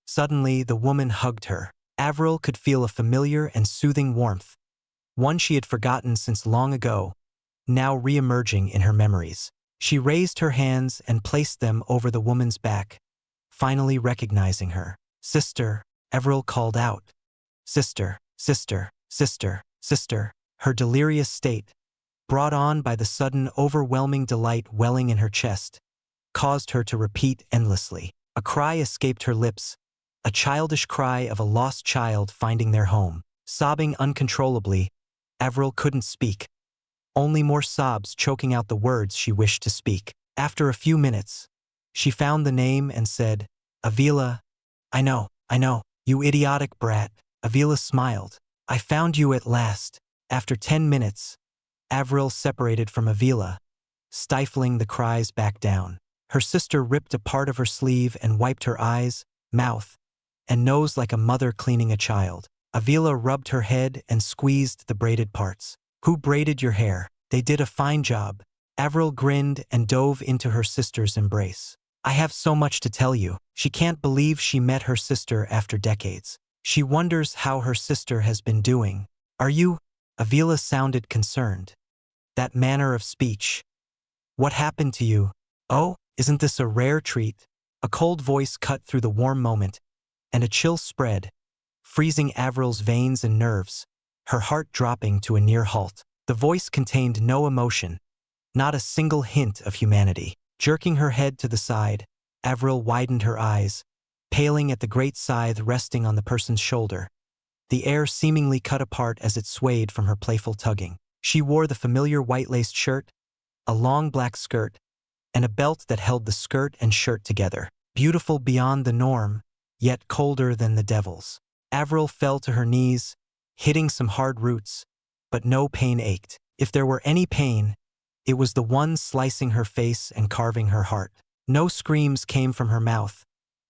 Suddenly, the woman hugged her. Avril could feel a familiar and soothing warmth, one she had forgotten since long ago, now re-emerging in her memories. She raised her hands and placed them over the woman's back, finally recognizing her. Sister, Avril called out. Sister, sister, sister, sister. Her delirious state, brought on by the sudden overwhelming delight welling in her chest, caused her to repeat endlessly. A cry escaped her lips, a childish cry of a lost child finding their home. Sobbing uncontrollably, Avril couldn't speak, only more sobs choking out the words she wished to speak. After a few minutes, she found the name and said, Avila. I know, you idiotic brat. Avila smiled. I found you at last. After 10 minutes, Avril separated from Avila, stifling the cries back down. Her sister ripped a part of her sleeve and wiped her eyes, mouth, and nose like a mother cleaning a child. Avila rubbed her head and squeezed the braided parts. Who braided your hair? They did a fine job. Avril grinned and dove into her sister's embrace. I have so much to tell you. She can't believe she met her sister after decades. She wonders how her sister has been doing. Are you? Avila sounded concerned. That manner of speech. What happened to you? Oh, isn't this a rare treat? A cold voice cut through the warm moment, and a chill spread, freezing Avril's veins and nerves, her heart dropping to a near halt. The voice contained no emotion, not a single hint of humanity. Jerking her head to the side, Avril widened her eyes, paling at the great scythe resting on the person's shoulder, the air seemingly cut apart as it swayed from her playful tugging. She wore the familiar white-laced shirt, a long black skirt, and a belt that held the skirt and shirt together. Beautiful beyond the norm, yet colder than the devil's. Avril fell to her knees, hitting some hard roots, but no pain ached. If there were any pain, it was the one slicing her face and carving her heart. No screams came from her mouth,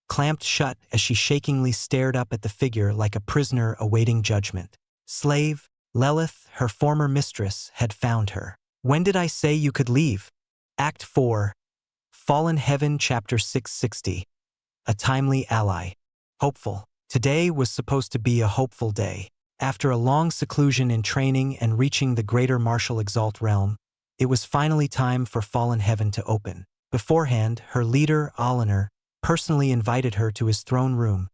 clamped shut as she shakingly stared up at the figure like a prisoner awaiting judgment. Slave, Lilith, her former mistress, had found her. When did I say you could leave? Act 4, Fallen Heaven, Chapter 660. A timely ally. Hopeful. Today was supposed to be a hopeful day. After a long seclusion in training and reaching the greater martial Exalt realm, it was finally time for Fallen Heaven to open. Beforehand, her leader, Olinar, personally invited her to his throne room,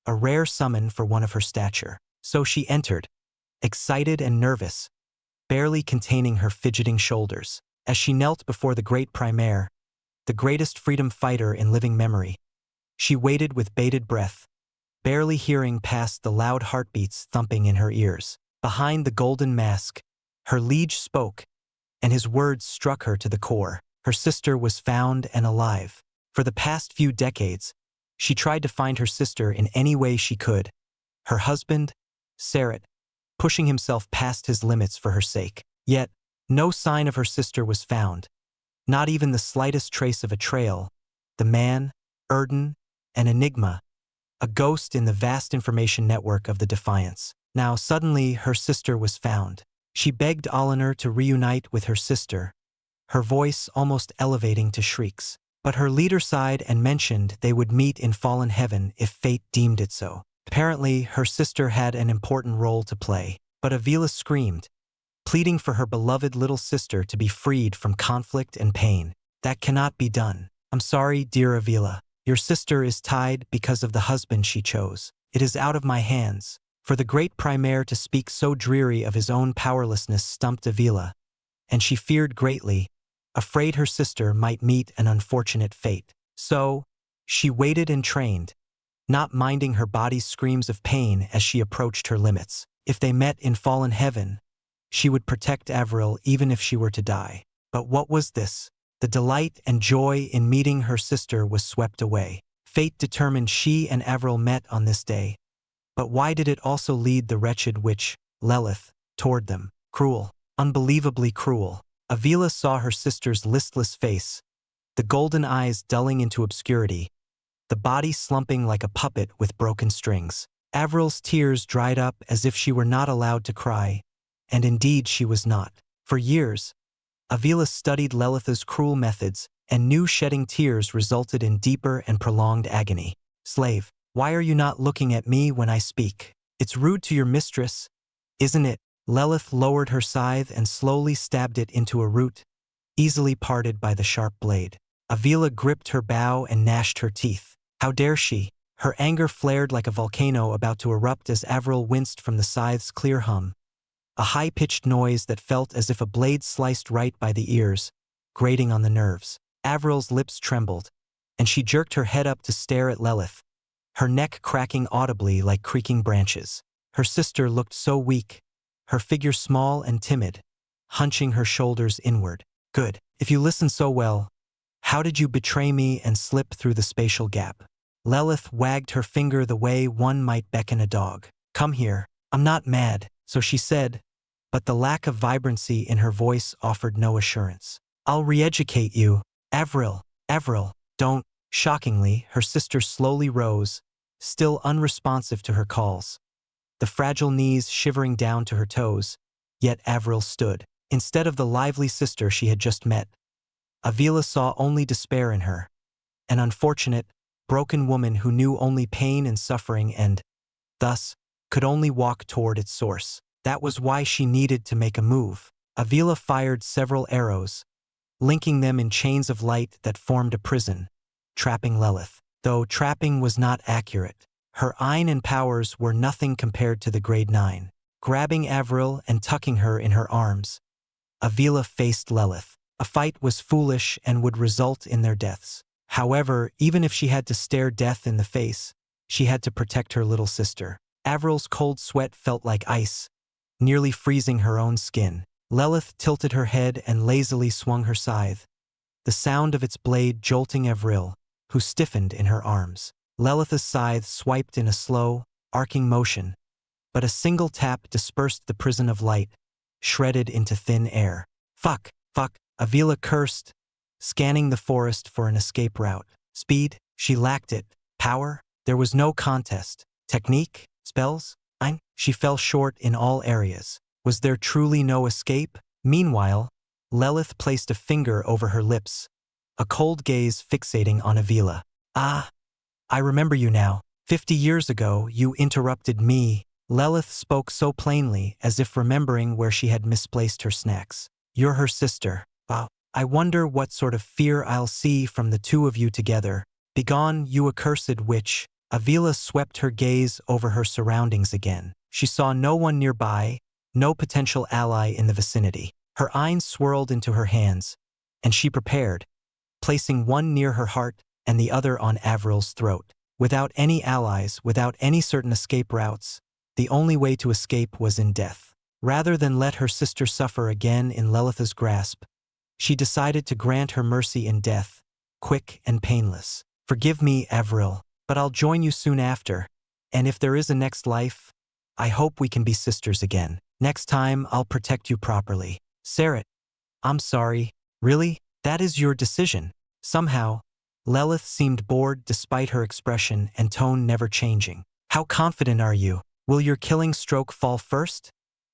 a rare summon for one of her stature. So she entered, excited and nervous, barely containing her fidgeting shoulders. As she knelt before the great Primaire, the greatest freedom fighter in living memory, she waited with bated breath, barely hearing past the loud heartbeats thumping in her ears. Behind the golden mask, her liege spoke, and his words struck her to the core. Her sister was found and alive. For the past few decades, she tried to find her sister in any way she could. Her husband, Sarat, pushing himself past his limits for her sake. Yet, no sign of her sister was found, not even the slightest trace of a trail. The man, Erden, an enigma, a ghost in the vast information network of the Defiance. Now suddenly her sister was found. She begged Olinar to reunite with her sister, her voice almost elevating to shrieks. But her leader sighed and mentioned they would meet in Fallen Heaven if fate deemed it so. Apparently, her sister had an important role to play, but Avila screamed, pleading for her beloved little sister to be freed from conflict and pain. That cannot be done. I'm sorry, dear Avila. Your sister is tied because of the husband she chose. It is out of my hands. For the great Primaire to speak so dreary of his own powerlessness stumped Avila, and she feared greatly, afraid her sister might meet an unfortunate fate. So, she waited and trained, not minding her body's screams of pain as she approached her limits. If they met in fallen heaven, she would protect Avril even if she were to die. But what was this? The delight and joy in meeting her sister was swept away. Fate determined she and Avril met on this day. But why did it also lead the wretched witch, Lilith, toward them? Cruel, unbelievably cruel. Avila saw her sister's listless face, the golden eyes dulling into obscurity, the body slumping like a puppet with broken strings. Avril's tears dried up as if she were not allowed to cry, and indeed she was not. For years, Avila studied Lilith's cruel methods and knew shedding tears resulted in deeper and prolonged agony. Slave, why are you not looking at me when I speak? It's rude to your mistress, isn't it? Lilith lowered her scythe and slowly stabbed it into a root, easily parted by the sharp blade. Avila gripped her bow and gnashed her teeth. How dare she? Her anger flared like a volcano about to erupt as Avril winced from the scythe's clear hum, a high-pitched noise that felt as if a blade sliced right by the ears, grating on the nerves. Avril's lips trembled, and she jerked her head up to stare at Lilith, her neck cracking audibly like creaking branches. Her sister looked so weak, her figure small and timid, hunching her shoulders inward. Good. If you listen so well, how did you betray me and slip through the spatial gap? Lilith wagged her finger the way one might beckon a dog. Come here. I'm not mad, so she said, but the lack of vibrancy in her voice offered no assurance. I'll re-educate you. Avril, don't. Shockingly, her sister slowly rose, still unresponsive to her calls, the fragile knees shivering down to her toes, yet Avril stood. Instead of the lively sister she had just met, Avila saw only despair in her, an unfortunate, broken woman who knew only pain and suffering and, thus, could only walk toward its source. That was why she needed to make a move. Avila fired several arrows, linking them in chains of light that formed a prison, trapping Lilith. Though trapping was not accurate, her Ein powers were nothing compared to the grade 9. Grabbing Avril and tucking her in her arms, Avila faced Lilith. A fight was foolish and would result in their deaths. However, even if she had to stare death in the face, she had to protect her little sister. Avril's cold sweat felt like ice, nearly freezing her own skin. Lilith tilted her head and lazily swung her scythe, the sound of its blade jolting Avril, who stiffened in her arms. Lilith's scythe swiped in a slow, arcing motion, but a single tap dispersed the prison of light, shredded into thin air. Fuck, Avila cursed, scanning the forest for an escape route. Speed, she lacked it. Power, there was no contest. Technique, spells, she fell short in all areas. Was there truly no escape? Meanwhile, Lilith placed a finger over her lips, a cold gaze fixating on Avila. Ah, I remember you now. 50 years ago, you interrupted me. Lilith spoke so plainly, as if remembering where she had misplaced her snacks. You're her sister. Wow. I wonder what sort of fear I'll see from the two of you together. Begone, you accursed witch. Avila swept her gaze over her surroundings again. She saw no one nearby, no potential ally in the vicinity. Her eyes swirled into her hands, and she prepared, placing one near her heart and the other on Avril's throat. Without any allies, without any certain escape routes, the only way to escape was in death. Rather than let her sister suffer again in Lilith's grasp, she decided to grant her mercy in death, quick and painless. Forgive me, Avril, but I'll join you soon after, and if there is a next life, I hope we can be sisters again. Next time, I'll protect you properly. Sarit, I'm sorry. Really? That is your decision. Somehow, Lilith seemed bored despite her expression and tone never changing. How confident are you? Will your killing stroke fall first?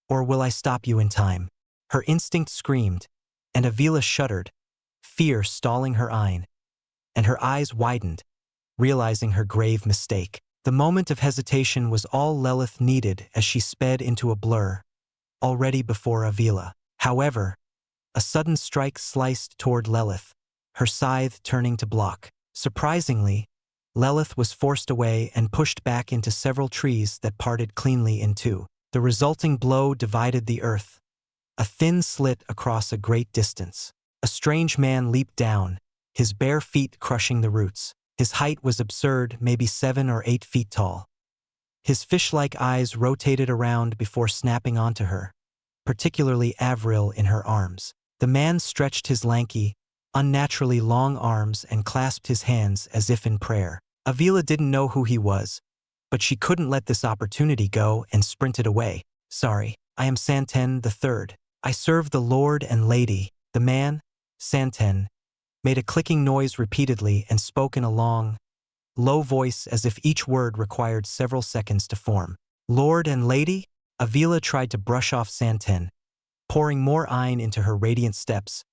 Or will I stop you in time? Her instinct screamed, and Avila shuddered, fear stalling her Ein, and her eyes widened, realizing her grave mistake. The moment of hesitation was all Lilith needed as she sped into a blur, already before Avila. However, a sudden strike sliced toward Lilith, her scythe turning to block. Surprisingly, Lilith was forced away and pushed back into several trees that parted cleanly in two. The resulting blow divided the earth, a thin slit across a great distance. A strange man leaped down, his bare feet crushing the roots. His height was absurd, maybe 7 or 8 feet tall. His fish-like eyes rotated around before snapping onto her, particularly Avril in her arms. The man stretched his lanky, unnaturally long arms and clasped his hands as if in prayer. Avila didn't know who he was, but she couldn't let this opportunity go and sprinted away. "Sorry, I am Santen III. I serve the Lord and Lady." The man, Santen, made a clicking noise repeatedly and spoke in a long, low voice as if each word required several seconds to form. "Lord and Lady?" Avila tried to brush off Santen, pouring more iron into her radiant steps,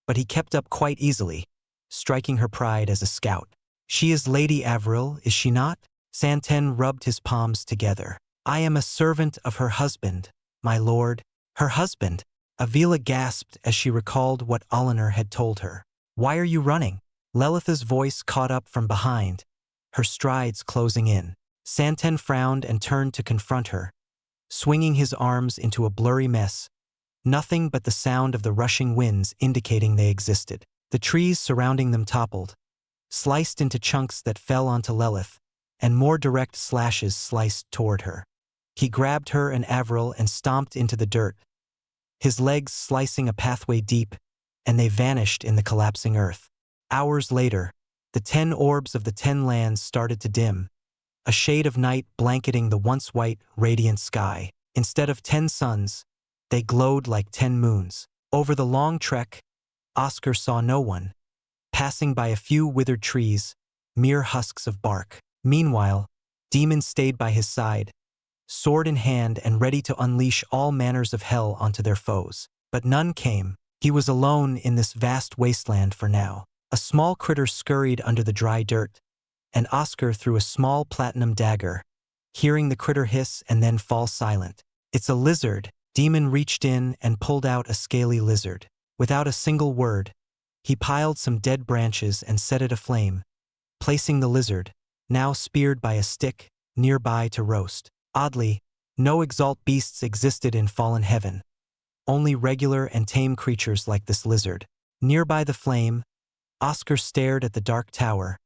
but he kept up quite easily, striking her pride as a scout. "She is Lady Avril, is she not?" Santen rubbed his palms together. "I am a servant of her husband, my lord." "Her husband?" Avila gasped as she recalled what Olinar had told her. "Why are you running?" Lilith's voice caught up from behind, her strides closing in. Santen frowned and turned to confront her, swinging his arms into a blurry mess, nothing but the sound of the rushing winds indicating they existed. The trees surrounding them toppled, sliced into chunks that fell onto Lilith, and more direct slashes sliced toward her. He grabbed her and Avril and stomped into the dirt, his legs slicing a pathway deep, and they vanished in the collapsing earth. Hours later, the 10 orbs of the 10 lands started to dim, a shade of night blanketing the once white, radiant sky. Instead of 10 suns, they glowed like 10 moons. Over the long trek, Oscar saw no one, passing by a few withered trees, mere husks of bark. Meanwhile, Demon stayed by his side, sword in hand and ready to unleash all manners of hell onto their foes. But none came. He was alone in this vast wasteland for now. A small critter scurried under the dry dirt, and Oscar threw a small platinum dagger, hearing the critter hiss and then fall silent. "It's a lizard." Demon reached in and pulled out a scaly lizard. Without a single word, he piled some dead branches and set it aflame, placing the lizard, now speared by a stick, nearby to roast. Oddly, no Exalt beasts existed in fallen heaven, only regular and tame creatures like this lizard. Nearby the flame, Oscar stared at the dark tower,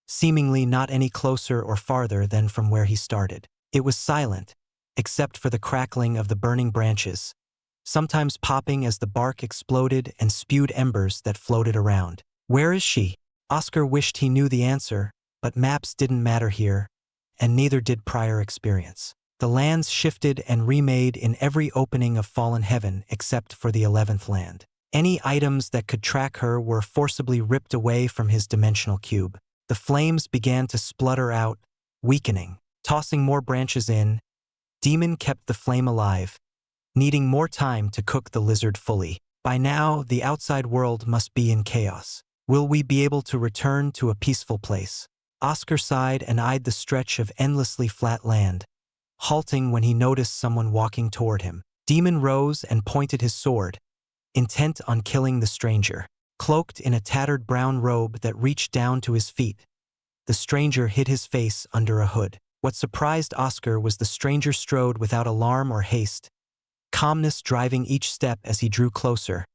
seemingly not any closer or farther than from where he started. It was silent, except for the crackling of the burning branches, sometimes popping as the bark exploded and spewed embers that floated around. "Where is she?" Oscar wished he knew the answer, but maps didn't matter here, and neither did prior experience. The lands shifted and remade in every opening of fallen heaven except for the 11th land. Any items that could track her were forcibly ripped away from his dimensional cube. The flames began to splutter out, weakening. Tossing more branches in, Demon kept the flame alive, needing more time to cook the lizard fully. By now, the outside world must be in chaos. Will we be able to return to a peaceful place? Oscar sighed and eyed the stretch of endlessly flat land, halting when he noticed someone walking toward him. Demon rose and pointed his sword, intent on killing the stranger. Cloaked in a tattered brown robe that reached down to his feet, the stranger hid his face under a hood. What surprised Oscar was the stranger strode without alarm or haste, calmness driving each step as he drew closer,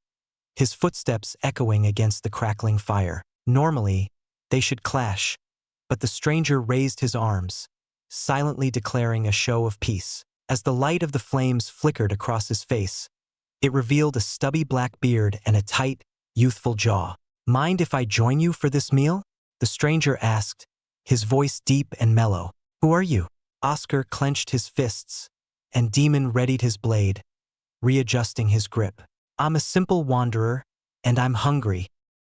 his footsteps echoing against the crackling fire. Normally, they should clash, but the stranger raised his arms, silently declaring a show of peace. As the light of the flames flickered across his face, it revealed a stubby black beard and a tight, youthful jaw. "Mind if I join you for this meal?" the stranger asked, his voice deep and mellow. "Who are you?" Oscar clenched his fists, and Demon readied his blade, readjusting his grip. "I'm a simple wanderer, and I'm hungry."